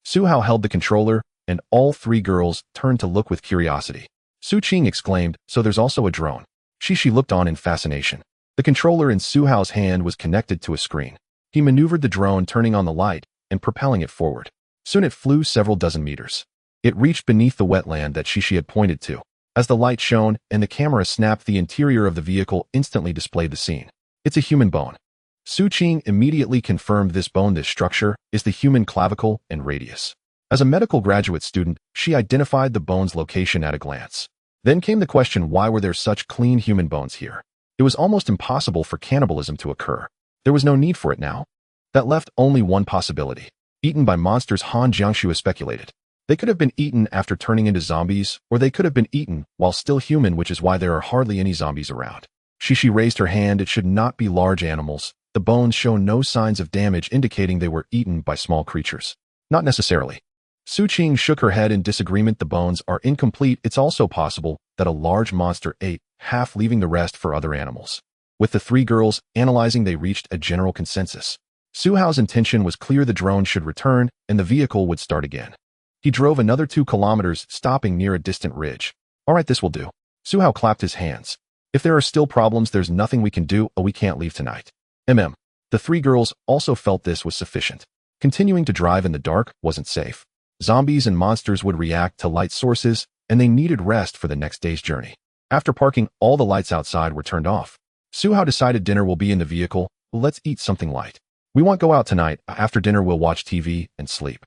Su Hao held the controller, and all three girls turned to look with curiosity. Su Qing exclaimed, "So there's also a drone?" Shishi looked on in fascination. The controller in Su Hao's hand was connected to a screen. He maneuvered the drone, turning on the light and propelling it forward. Soon it flew several dozen meters. It reached beneath the wetland that Shishi had pointed to. As the light shone and the camera snapped, the interior of the vehicle instantly displayed the scene. It's a human bone. Su Qing immediately confirmed this bone. This structure is the human clavicle and radius. As a medical graduate student, she identified the bone's location at a glance. Then came the question, why were there such clean human bones here? It was almost impossible for cannibalism to occur. There was no need for it now. That left only one possibility. Eaten by monsters, Han Jiangxue speculated. They could have been eaten after turning into zombies, or they could have been eaten while still human, which is why there are hardly any zombies around. Shishi raised her hand. It should not be large animals. The bones show no signs of damage, indicating they were eaten by small creatures. Not necessarily. Su Qing shook her head in disagreement. The bones are incomplete. It's also possible that a large monster ate half, leaving the rest for other animals. With the three girls analyzing, they reached a general consensus. Su Hao's intention was clear. The drone should return, and the vehicle would start again. He drove another 2 kilometers, stopping near a distant ridge. All right, this will do. Su Hao clapped his hands. If there are still problems, there's nothing we can do. We can't leave tonight. The 3 girls also felt this was sufficient. Continuing to drive in the dark wasn't safe. Zombies and monsters would react to light sources, and they needed rest for the next day's journey. After parking, all the lights outside were turned off. Su Hao decided dinner will be in the vehicle. Let's eat something light. We won't go out tonight. After dinner, we'll watch TV and sleep.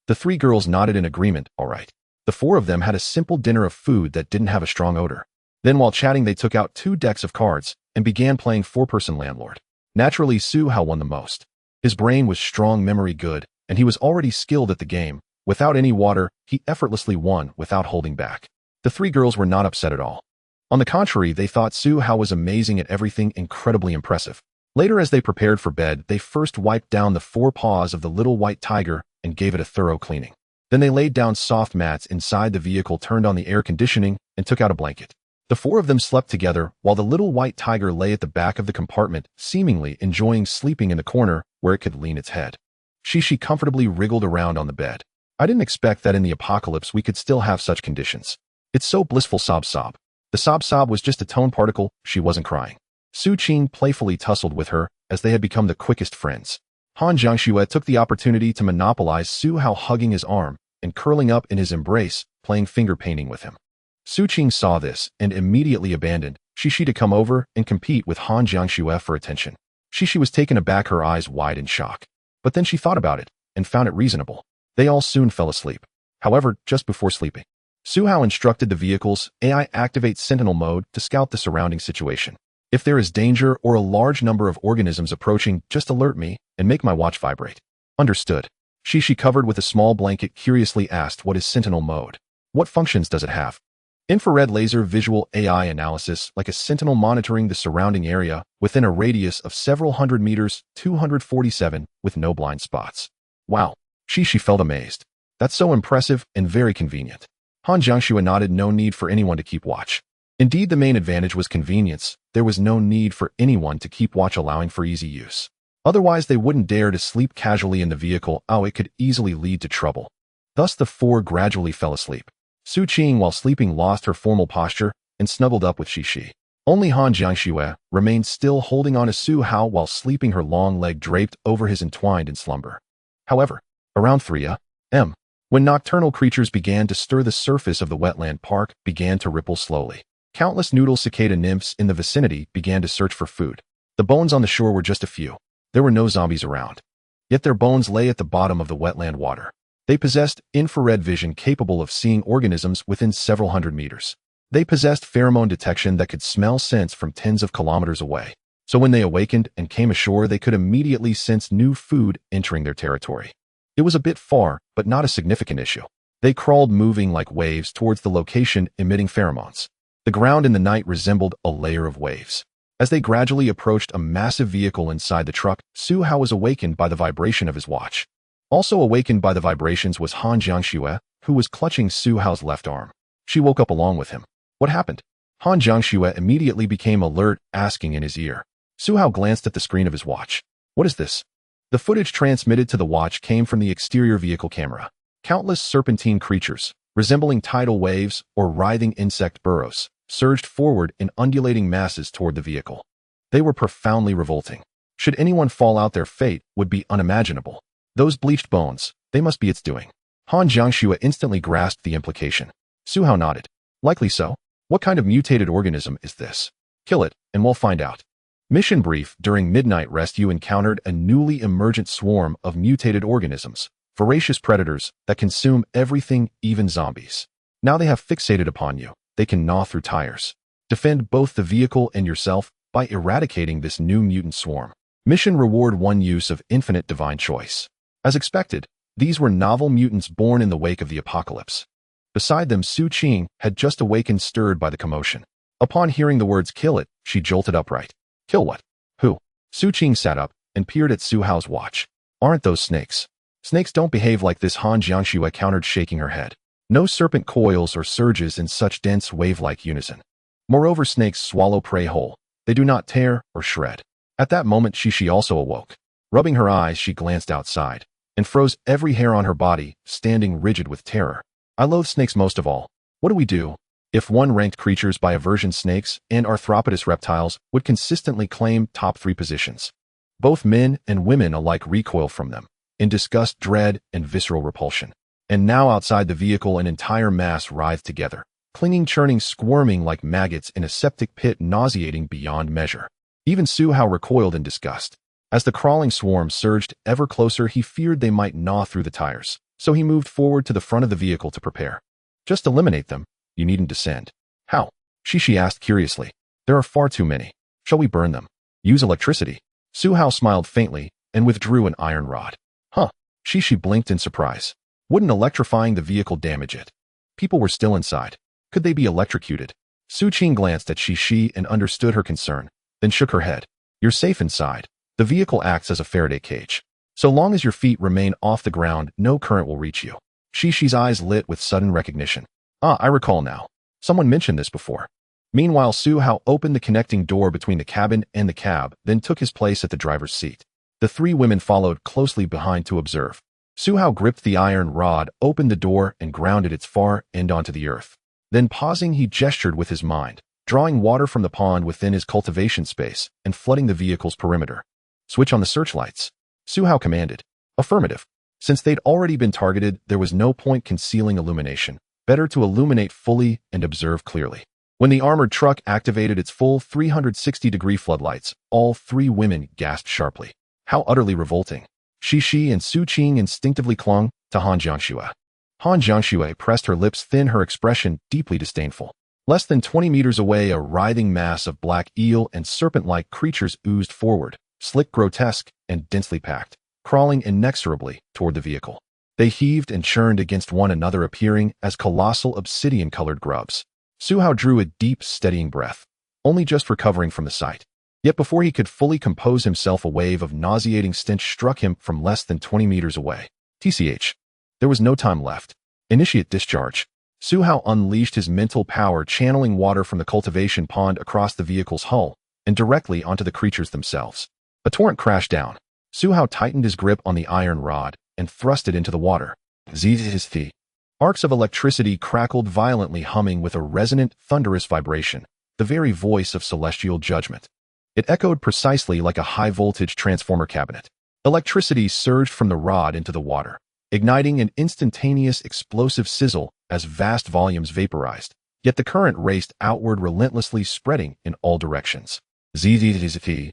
The 3 girls nodded in agreement. All right. The 4 of them had a simple dinner of food that didn't have a strong odor. Then while chatting, they took out 2 decks of cards and began playing 4-person landlord. Naturally, Su Hao won the most. His brain was strong, memory good, and he was already skilled at the game. Without any water, he effortlessly won without holding back. The 3 girls were not upset at all. On the contrary, they thought Su Hao was amazing at everything, incredibly impressive. Later, as they prepared for bed, they first wiped down the 4 paws of the little white tiger and gave it a thorough cleaning. Then they laid down soft mats inside the vehicle, turned on the air conditioning, and took out a blanket. The 4 of them slept together while the little white tiger lay at the back of the compartment, seemingly enjoying sleeping in the corner where it could lean its head. Shishi comfortably wriggled around on the bed. I didn't expect that in the apocalypse we could still have such conditions. It's so blissful. Sob sob. The sob sob was just a tone particle. She wasn't crying. Su Qing playfully tussled with her as they had become the quickest friends. Han Jiangxue took the opportunity to monopolize Su Hao, hugging his arm and curling up in his embrace, playing finger painting with him. Su Qing saw this and immediately abandoned Shishi to come over and compete with Han Jiangxue for attention. Shishi was taken aback, her eyes wide in shock. But then she thought about it and found it reasonable. They all soon fell asleep. However, just before sleeping, Su Hao instructed the vehicle's AI activate sentinel mode to scout the surrounding situation. If there is danger or a large number of organisms approaching, just alert me and make my watch vibrate. Understood. Shishi, covered with a small blanket, curiously asked, what is sentinel mode? What functions does it have? Infrared laser visual AI analysis, like a sentinel monitoring the surrounding area within a radius of several hundred meters, 247, with no blind spots. Wow. Shishi felt amazed. That's so impressive and very convenient. Han Jiangxue nodded. No need for anyone to keep watch. Indeed, the main advantage was convenience. There was no need for anyone to keep watch, allowing for easy use. Otherwise, they wouldn't dare to sleep casually in the vehicle. It could easily lead to trouble. Thus, the 4 gradually fell asleep. Su Qing, while sleeping, lost her formal posture and snuggled up with Shishi. Only Han Jiangxue remained still, holding on to Su Hao while sleeping, her long leg draped over his, entwined in slumber. However, around 3 a.m., when nocturnal creatures began to stir, the surface of the wetland park began to ripple slowly. Countless noodle cicada nymphs in the vicinity began to search for food. The bones on the shore were just a few. There were no zombies around. Yet their bones lay at the bottom of the wetland water. They possessed infrared vision capable of seeing organisms within several hundred meters. They possessed pheromone detection that could smell scents from tens of kilometers away. So when they awakened and came ashore, they could immediately sense new food entering their territory. It was a bit far, but not a significant issue. They crawled, moving like waves towards the location, emitting pheromones. The ground in the night resembled a layer of waves. As they gradually approached a massive vehicle inside the truck, Su Hao was awakened by the vibration of his watch. Also awakened by the vibrations was Han Jiangxue, who was clutching Su Hao's left arm. She woke up along with him. What happened? Han Jiangxue immediately became alert, asking in his ear. Su Hao glanced at the screen of his watch. What is this? The footage transmitted to the watch came from the exterior vehicle camera. Countless serpentine creatures, resembling tidal waves or writhing insect burrows, surged forward in undulating masses toward the vehicle. They were profoundly revolting. Should anyone fall out, their fate would be unimaginable. Those bleached bones, they must be its doing. Han Jiangxue instantly grasped the implication. Su Hao nodded. Likely so. What kind of mutated organism is this? Kill it, and we'll find out. Mission brief: during midnight rest, you encountered a newly emergent swarm of mutated organisms, voracious predators that consume everything, even zombies. Now they have fixated upon you. they can gnaw through tires. Defend both the vehicle and yourself by eradicating this new mutant swarm. Mission Reward 1 Use of Infinite Divine Choice. As expected, these were novel mutants born in the wake of the apocalypse. Beside them, Su Qing had just awakened, stirred by the commotion. Upon hearing the words "kill it," she jolted upright. Kill what? Who? Su Qing sat up and peered at Su Hao's watch. Aren't those snakes? Snakes don't behave like this, Han Jiangxue countered, shaking her head. No serpent coils or surges in such dense wave-like unison. Moreover, snakes swallow prey whole. They do not tear or shred. At that moment, Shishi also awoke. Rubbing her eyes, she glanced outside and froze every hair on her body, standing rigid with terror. I loathe snakes most of all. What do we do? If one ranked creatures by aversion, snakes and arthropodous reptiles would consistently claim top 3 positions. Both men and women alike recoil from them, in disgust, dread, and visceral repulsion. And now outside the vehicle, an entire mass writhed together, clinging, churning, squirming like maggots in a septic pit, nauseating beyond measure. Even Su Hao recoiled in disgust. As the crawling swarm surged ever closer, he feared they might gnaw through the tires, so he moved forward to the front of the vehicle to prepare. Just eliminate them. You needn't descend. How? Shishi asked curiously. There are far too many. Shall we burn them? Use electricity. Su Hao smiled faintly and withdrew an iron rod. Huh. Shishi blinked in surprise. Wouldn't electrifying the vehicle damage it? People were still inside. Could they be electrocuted? Su Qing glanced at Shishi and understood her concern, then shook her head. You're safe inside. The vehicle acts as a Faraday cage. So long as your feet remain off the ground, no current will reach you. Shishi's eyes lit with sudden recognition. Ah, I recall now. Someone mentioned this before. Meanwhile, Su Hao opened the connecting door between the cabin and the cab, then took his place at the driver's seat. The 3 women followed closely behind to observe. Su Hao gripped the iron rod, opened the door, and grounded its far end onto the earth. Then, pausing, he gestured with his mind, drawing water from the pond within his cultivation space and flooding the vehicle's perimeter. Switch on the searchlights. Su Hao commanded. Affirmative. Since they'd already been targeted, there was no point concealing illumination. Better to illuminate fully and observe clearly. When the armored truck activated its full 360-degree floodlights, all 3 women gasped sharply. How utterly revolting. Shishi and Su Qing instinctively clung to Han Jiangxue. Han Jiangxue pressed her lips thin, her expression deeply disdainful. Less than 20 meters away, a writhing mass of black eel and serpent-like creatures oozed forward, slick, grotesque, and densely packed, crawling inexorably toward the vehicle. They heaved and churned against one another, appearing as colossal obsidian-colored grubs. Su Hao drew a deep, steadying breath, only just recovering from the sight. Yet before he could fully compose himself, a wave of nauseating stench struck him from less than 20 meters away. TCH. There was no time left. Initiate discharge. Su Hao unleashed his mental power, channeling water from the cultivation pond across the vehicle's hull and directly onto the creatures themselves. A torrent crashed down. Su Hao tightened his grip on the iron rod and thrust it into the water. Zzz. Arcs of electricity crackled violently, humming with a resonant, thunderous vibration, the very voice of celestial judgment. It echoed precisely like a high-voltage transformer cabinet. Electricity surged from the rod into the water, igniting an instantaneous explosive sizzle as vast volumes vaporized, yet the current raced outward relentlessly, spreading in all directions. Zzz.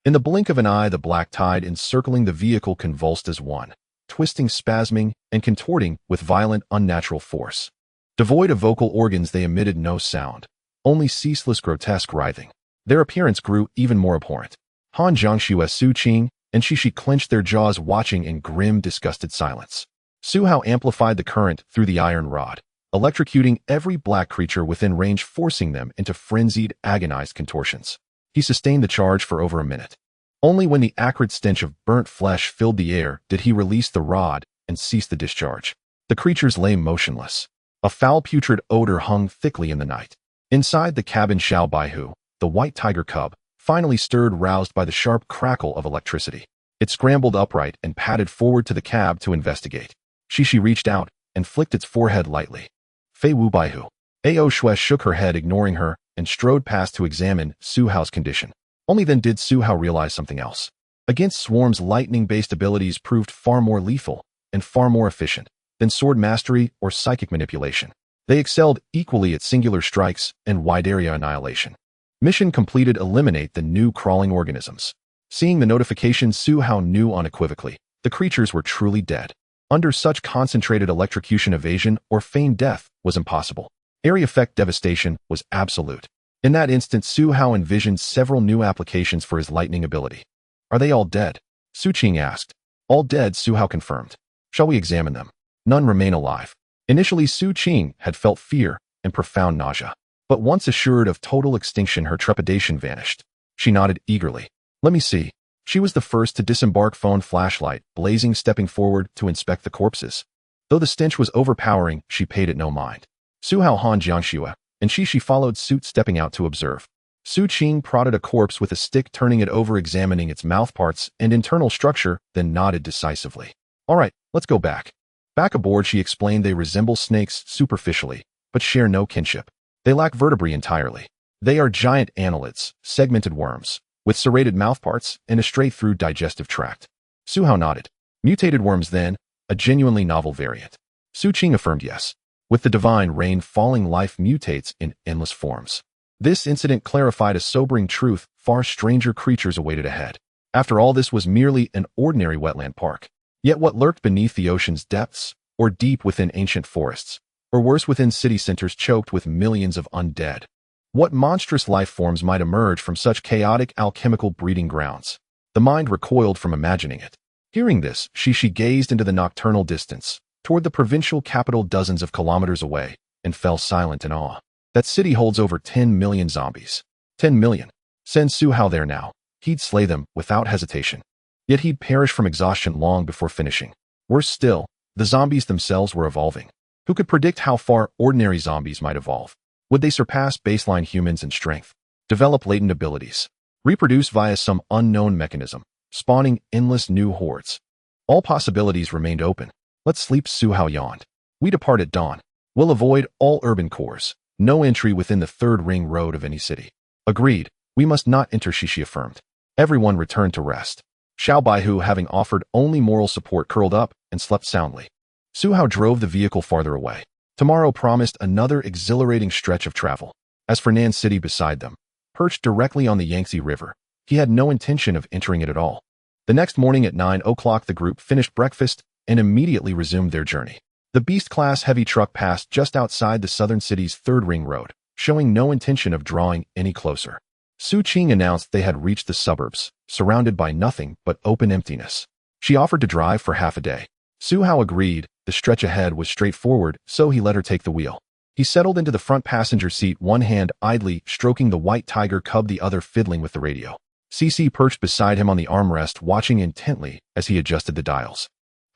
In the blink of an eye, the black tide encircling the vehicle convulsed as one, twisting, spasming, and contorting with violent, unnatural force. Devoid of vocal organs, they emitted no sound, only ceaseless, grotesque writhing. Their appearance grew even more abhorrent. Han Jiangxue, Su Qing, and Shishi clenched their jaws, watching in grim, disgusted silence. Su Hao amplified the current through the iron rod, electrocuting every black creature within range, forcing them into frenzied, agonized contortions. He sustained the charge for over a minute. Only when the acrid stench of burnt flesh filled the air did he release the rod and cease the discharge. The creatures lay motionless. A foul, putrid odor hung thickly in the night. Inside the cabin, Xiao Baihu, the white tiger cub, finally stirred, roused by the sharp crackle of electricity. It scrambled upright and padded forward to the cab to investigate. Shishi reached out and flicked its forehead lightly. Fei Wu Baihu. Ao Shui shook her head, ignoring her, and strode past to examine Su Hao's condition. Only then did Su Hao realize something else. Against swarms, lightning-based abilities proved far more lethal and far more efficient than sword mastery or psychic manipulation. They excelled equally at singular strikes and wide-area annihilation. Mission completed. Eliminate the new crawling organisms. Seeing the notification, Su Hao knew unequivocally the creatures were truly dead. Under such concentrated electrocution, evasion or feigned death was impossible. Area effect devastation was absolute. In that instant, Su Hao envisioned several new applications for his lightning ability. Are they all dead? Su Qing asked. All dead, Su Hao confirmed. Shall we examine them? None remain alive. Initially, Su Qing had felt fear and profound nausea. But once assured of total extinction, her trepidation vanished. She nodded eagerly. Let me see. She was the first to disembark, phone flashlight blazing, stepping forward to inspect the corpses. Though the stench was overpowering, she paid it no mind. Su Hao Han Jiangxue, and she followed suit, stepping out to observe. Su Qing prodded a corpse with a stick, turning it over, examining its mouthparts and internal structure, then nodded decisively. All right, let's go back. Back aboard, she explained, they resemble snakes superficially, but share no kinship. They lack vertebrae entirely. They are giant annelids, segmented worms, with serrated mouthparts and a straight-through digestive tract. Su Hao nodded. Mutated worms, then? A genuinely novel variant. Su Qing affirmed yes. With the divine rain falling, life mutates in endless forms. This incident clarified a sobering truth: far stranger creatures awaited ahead. After all, this was merely an ordinary wetland park. Yet what lurked beneath the ocean's depths, or deep within ancient forests, or worse, within city centers choked with millions of undead? What monstrous life forms might emerge from such chaotic alchemical breeding grounds? The mind recoiled from imagining it. Hearing this, she gazed into the nocturnal distance, toward the provincial capital dozens of kilometers away, and fell silent in awe. That city holds over 10 million zombies. 10 million. Send Su Hao there now. He'd slay them without hesitation. Yet he'd perish from exhaustion long before finishing. Worse still, the zombies themselves were evolving. Who could predict how far ordinary zombies might evolve? Would they surpass baseline humans in strength, develop latent abilities, reproduce via some unknown mechanism, spawning endless new hordes? All possibilities remained open. Let's sleep, Su Hao yawned. We depart at dawn. We'll avoid all urban cores. No entry within the third ring road of any city. Agreed. We must not enter, she affirmed. Everyone returned to rest. Xiao Baihu, having offered only moral support, curled up and slept soundly. Su Hao drove the vehicle farther away. Tomorrow promised another exhilarating stretch of travel. As for Nan City beside them, perched directly on the Yangtze River, he had no intention of entering it at all. The next morning at 9 o'clock, the group finished breakfast and immediately resumed their journey. The Beast-class heavy truck passed just outside the southern city's third ring road, showing no intention of drawing any closer. Su Qing announced they had reached the suburbs, surrounded by nothing but open emptiness. She offered to drive for half a day. Su Hao agreed. The stretch ahead was straightforward, so he let her take the wheel. He settled into the front passenger seat, one hand idly stroking the white tiger cub, the other fiddling with the radio. CC perched beside him on the armrest, watching intently as he adjusted the dials.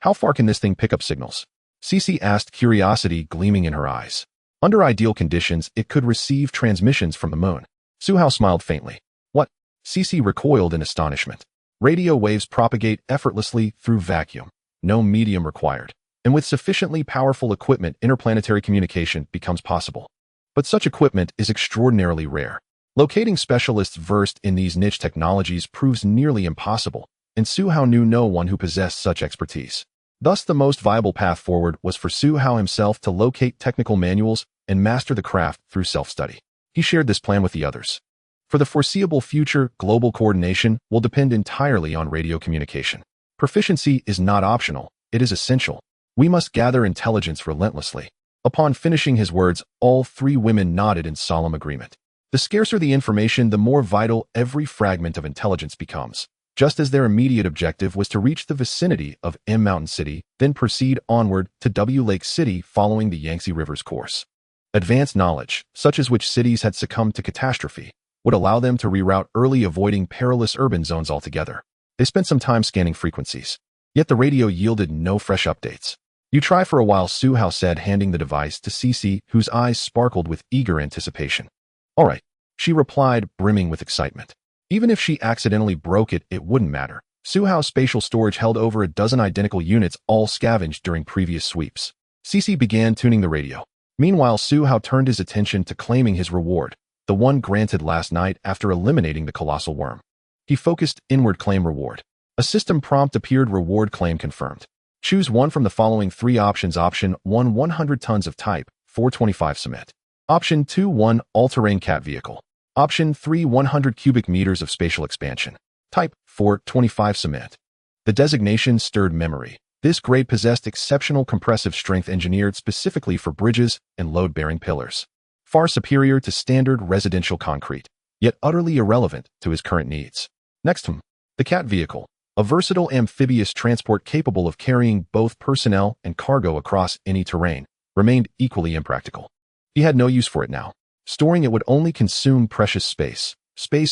How far can this thing pick up signals? CC asked, curiosity gleaming in her eyes. Under ideal conditions, it could receive transmissions from the moon. Su Hao smiled faintly. What? CC recoiled in astonishment. Radio waves propagate effortlessly through vacuum. No medium required. And with sufficiently powerful equipment, interplanetary communication becomes possible. But such equipment is extraordinarily rare. Locating specialists versed in these niche technologies proves nearly impossible, and Su Hao knew no one who possessed such expertise. Thus, the most viable path forward was for Su Hao himself to locate technical manuals and master the craft through self-study. He shared this plan with the others. For the foreseeable future, global coordination will depend entirely on radio communication. Proficiency is not optional, it is essential. We must gather intelligence relentlessly. Upon finishing his words, all three women nodded in solemn agreement. The scarcer the information, the more vital every fragment of intelligence becomes. Just as their immediate objective was to reach the vicinity of M Mountain City, then proceed onward to W Lake City following the Yangtze River's course. Advanced knowledge, such as which cities had succumbed to catastrophe, would allow them to reroute early, avoiding perilous urban zones altogether. They spent some time scanning frequencies. Yet the radio yielded no fresh updates. You try for a while, Su Hao said, handing the device to CC, whose eyes sparkled with eager anticipation. All right, she replied, brimming with excitement. Even if she accidentally broke it, it wouldn't matter. Su Hao's spatial storage held over a dozen identical units, all scavenged during previous sweeps. CC began tuning the radio. Meanwhile, Su Hao turned his attention to claiming his reward, the one granted last night after eliminating the colossal worm. He focused inward, claim reward. A system prompt appeared, reward claim confirmed. Choose one from the following three options. Option 1, 100 tons of type, 425 cement. Option 2, 1 all-terrain cat vehicle. Option 3, 100 cubic meters of spatial expansion. Type, 425 cement. The designation stirred memory. This grade possessed exceptional compressive strength, engineered specifically for bridges and load-bearing pillars. far superior to standard residential concrete, yet utterly irrelevant to his current needs. Next, the Cat vehicle, a versatile amphibious transport capable of carrying both personnel and cargo across any terrain, remained equally impractical. He had no use for it now. Storing it would only consume precious space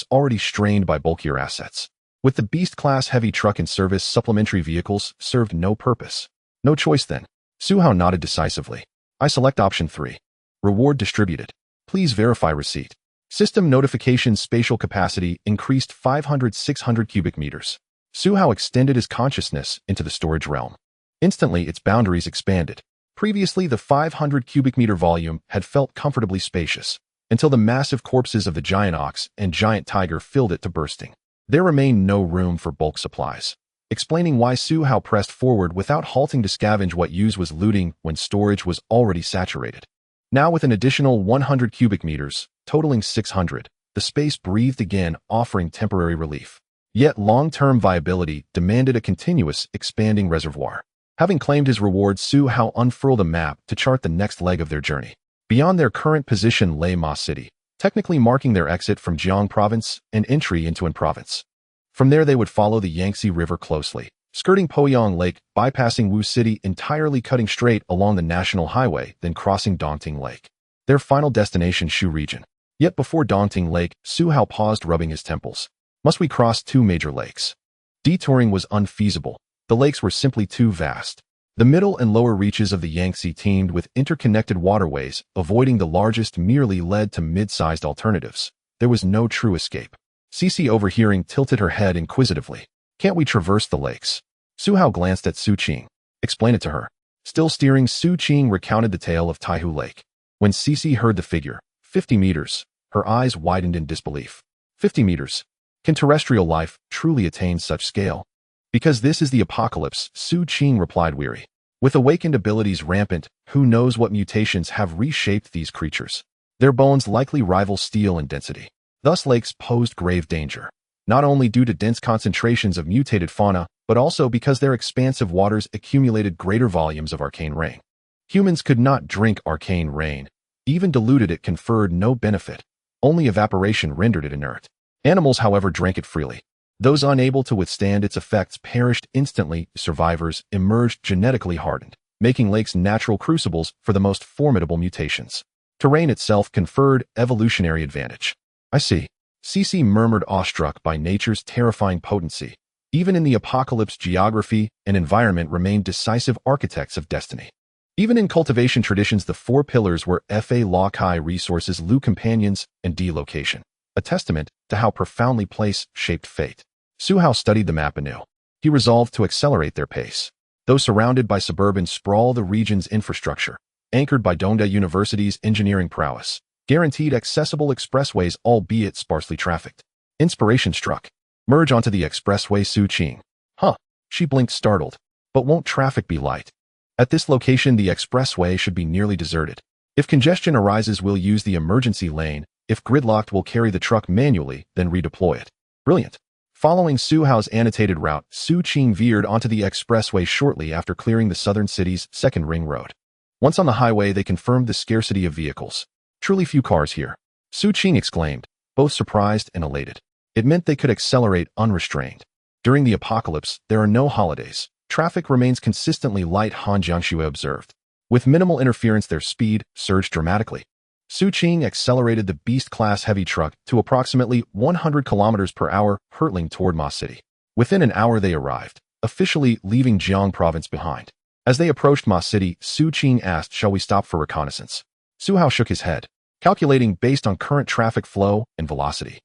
already strained by bulkier assets. With the Beast-class heavy truck in service, supplementary vehicles served no purpose. No choice then. Su Hao nodded decisively. I select option 3. Reward distributed. Please verify receipt. System notification spatial capacity increased 500-600 cubic meters. Su Hao extended his consciousness into the storage realm. Instantly, its boundaries expanded. Previously, the 500 cubic meter volume had felt comfortably spacious, until the massive corpses of the giant ox and giant tiger filled it to bursting. There remained no room for bulk supplies, explaining why Su Hao pressed forward without halting to scavenge what Use was looting when storage was already saturated. Now with an additional 100 cubic meters, totaling 600, the space breathed again, offering temporary relief. Yet long-term viability demanded a continuous, expanding reservoir. Having claimed his reward, Su Hao unfurled a map to chart the next leg of their journey. Beyond their current position lay Ma City, technically marking their exit from Jiang Province and entry into An Province. From there they would follow the Yangtze River closely, skirting Poyang Lake, bypassing Wu City, entirely cutting straight along the National Highway, then crossing Dongting Lake. Their final destination, Shu region. Yet before Dongting Lake, Su Hao paused, rubbing his temples. Must we cross 2 major lakes? Detouring was unfeasible. The lakes were simply too vast. The middle and lower reaches of the Yangtze teemed with interconnected waterways. Avoiding the largest merely led to mid-sized alternatives. There was no true escape. Cece, overhearing, tilted her head inquisitively. Can't we traverse the lakes? Su Hao glanced at Su Qing. Explain it to her. Still steering, Su Qing recounted the tale of Taihu Lake. When Cece heard the figure, 50 meters, her eyes widened in disbelief. 50 meters. Can terrestrial life truly attain such scale? Because this is the apocalypse, Su Qing replied, weary. With awakened abilities rampant, who knows what mutations have reshaped these creatures? Their bones likely rival steel in density. Thus lakes posed grave danger, not only due to dense concentrations of mutated fauna, but also because their expansive waters accumulated greater volumes of arcane rain. Humans could not drink arcane rain. Even diluted it conferred no benefit. Only evaporation rendered it inert. Animals, however, drank it freely. Those unable to withstand its effects perished instantly. Survivors emerged genetically hardened, making lakes natural crucibles for the most formidable mutations. Terrain itself conferred evolutionary advantage. I see. Cece murmured, awestruck by nature's terrifying potency. Even in the apocalypse, geography and environment remained decisive architects of destiny. Even in cultivation traditions, the 4 pillars were Fa La Kai, resources, Lu, companions, and D, location. A testament to how profoundly place shaped fate. Su Hao studied the map anew. He resolved to accelerate their pace. Though surrounded by suburban sprawl, the region's infrastructure, anchored by Dongda University's engineering prowess, guaranteed accessible expressways, albeit sparsely trafficked. Inspiration struck. Merge onto the expressway, Su Qing. Huh. She blinked, startled. But won't traffic be light? At this location, the expressway should be nearly deserted. If congestion arises, we'll use the emergency lane. If gridlocked, we'll carry the truck manually, then redeploy it. Brilliant. Following Su Hao's annotated route, Su Qing veered onto the expressway shortly after clearing the southern city's second ring road. Once on the highway, they confirmed the scarcity of vehicles. Truly few cars here. Su Qing exclaimed, both surprised and elated. It meant they could accelerate unrestrained. During the apocalypse, there are no holidays. Traffic remains consistently light, Han Jiangxue observed. With minimal interference, their speed surged dramatically. Su Qing accelerated the Beast-class heavy truck to approximately 100 kilometers per hour, hurtling toward Ma City. Within an hour they arrived, officially leaving Jiang Province behind. As they approached Ma City, Su Qing asked, shall we stop for reconnaissance? Su Hao shook his head, calculating based on current traffic flow and velocity.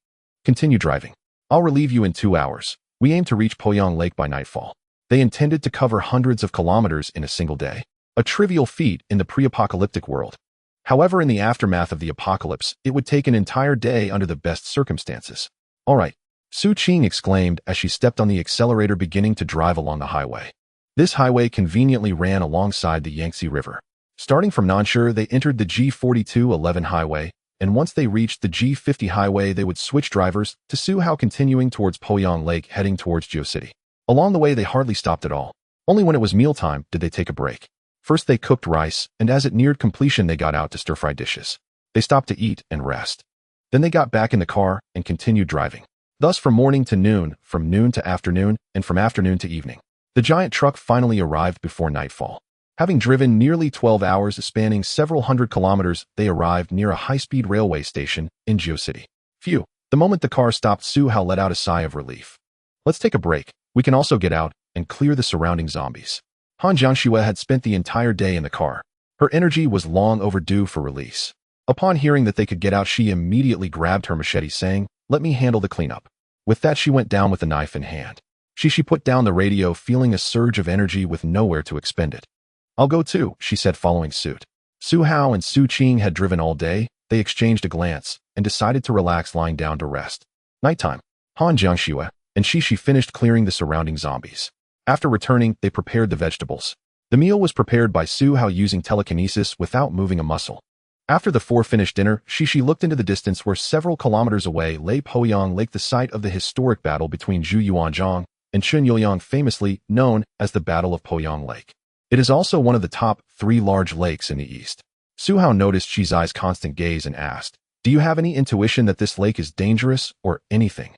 Continue driving. I'll relieve you in 2 hours. We aim to reach Poyang Lake by nightfall. They intended to cover hundreds of kilometers in a single day, a trivial feat in the pre-apocalyptic world. However, in the aftermath of the apocalypse, it would take an entire day under the best circumstances. All right, Su Qing exclaimed as she stepped on the accelerator, beginning to drive along the highway. This highway conveniently ran alongside the Yangtze River. Starting from Nansha, they entered the G4211 highway, and once they reached the G50 highway, they would switch drivers to Su Hao, continuing towards Poyang Lake, heading towards Jiu City. Along the way, they hardly stopped at all. Only when it was mealtime did they take a break. First, they cooked rice, and as it neared completion, they got out to stir-fry dishes. They stopped to eat and rest. Then they got back in the car and continued driving. Thus from morning to noon, from noon to afternoon, and from afternoon to evening. The giant truck finally arrived before nightfall. Having driven nearly 12 hours spanning several hundred kilometers, they arrived near a high-speed railway station in Jiu City. Phew. The moment the car stopped, Su Hao let out a sigh of relief. Let's take a break. We can also get out and clear the surrounding zombies. Han Jiangxue had spent the entire day in the car. Her energy was long overdue for release. Upon hearing that they could get out, she immediately grabbed her machete, saying, "Let me handle the cleanup." With that, she went down with the knife in hand. She put down the radio, feeling a surge of energy with nowhere to expend it. "I'll go too," she said, following suit. Su Hao and Su Qing had driven all day. They exchanged a glance and decided to relax, lying down to rest. Nighttime. Han Jiangxue and she finished clearing the surrounding zombies. After returning, they prepared the vegetables. The meal was prepared by Su Hao using telekinesis without moving a muscle. After the four finished dinner, she looked into the distance where several kilometers away lay Poyang Lake, the site of the historic battle between Zhu Yuanzhang and Chun Youyang, famously known as the Battle of Poyang Lake. It is also one of the top 3 large lakes in the east. Su Hao noticed Xi's eyes' constant gaze and asked, "Do you have any intuition that this lake is dangerous or anything?"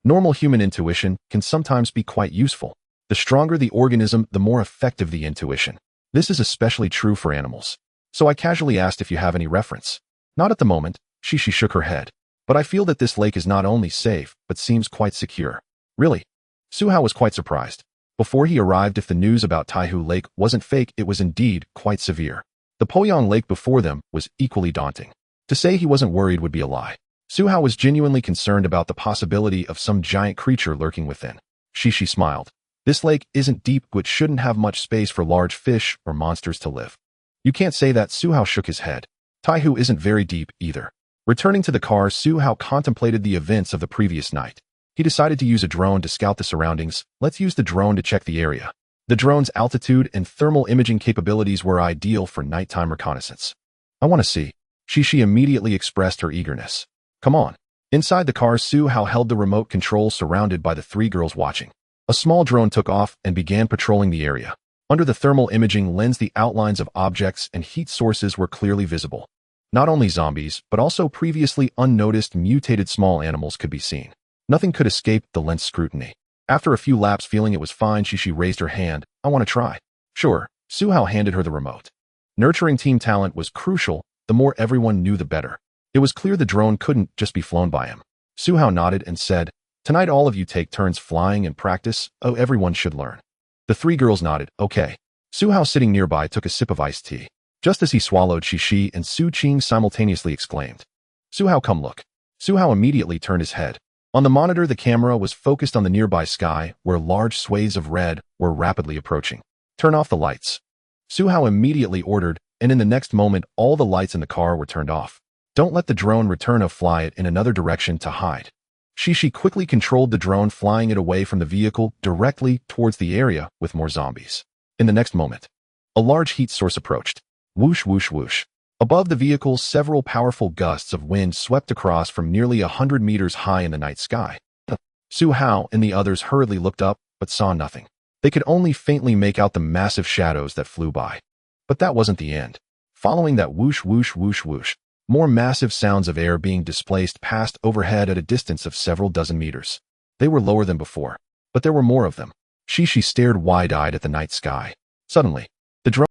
Normal human intuition can sometimes be quite useful. The stronger the organism, the more effective the intuition. This is especially true for animals. So I casually asked if you have any reference. "Not at the moment," she shook her head. "But I feel that this lake is not only safe, but seems quite secure." "Really?" Su Hao was quite surprised. Before he arrived, if the news about Taihu Lake wasn't fake, it was indeed quite severe. The Poyang Lake before them was equally daunting. To say he wasn't worried would be a lie. Su Hao was genuinely concerned about the possibility of some giant creature lurking within. She smiled. "This lake isn't deep, which shouldn't have much space for large fish or monsters to live." "You can't say that," Su Hao shook his head. "Taihu isn't very deep either." Returning to the car, Su Hao contemplated the events of the previous night. He decided to use a drone to scout the surroundings. Let's use the drone to check the area. The drone's altitude and thermal imaging capabilities were ideal for nighttime reconnaissance. "I want to see." She immediately expressed her eagerness. "Come on." Inside the car, Su Hao held the remote control, surrounded by the 3 girls watching. A small drone took off and began patrolling the area. Under the thermal imaging lens, the outlines of objects and heat sources were clearly visible. Not only zombies, but also previously unnoticed mutated small animals could be seen. Nothing could escape the lens scrutiny. After a few laps, feeling it was fine, she raised her hand. "I want to try." "Sure." Su Hao handed her the remote. Nurturing team talent was crucial. The more everyone knew, the better. It was clear the drone couldn't just be flown by him. Su Hao nodded and said, "Tonight all of you take turns flying and practice. Oh, everyone should learn." The 3 girls nodded. "Okay." Su Hao, sitting nearby, took a sip of iced tea. Just as he swallowed, she and Su Qing simultaneously exclaimed, "Su Hao, come look." Su Hao immediately turned his head. On the monitor, the camera was focused on the nearby sky, where large swathes of red were rapidly approaching. "Turn off the lights." Su Hao immediately ordered, and in the next moment, all the lights in the car were turned off. "Don't let the drone return or fly it in another direction to hide." She quickly controlled the drone, flying it away from the vehicle directly towards the area with more zombies. In the next moment, a large heat source approached. Whoosh, whoosh, whoosh. Above the vehicle, several powerful gusts of wind swept across from nearly 100 meters high in the night sky. Su Hao and the others hurriedly looked up, but saw nothing. They could only faintly make out the massive shadows that flew by. But that wasn't the end. Following that whoosh, whoosh, whoosh, whoosh, more massive sounds of air being displaced passed overhead at a distance of several dozen meters. They were lower than before, but there were more of them. She stared wide-eyed at the night sky. Suddenly, the drone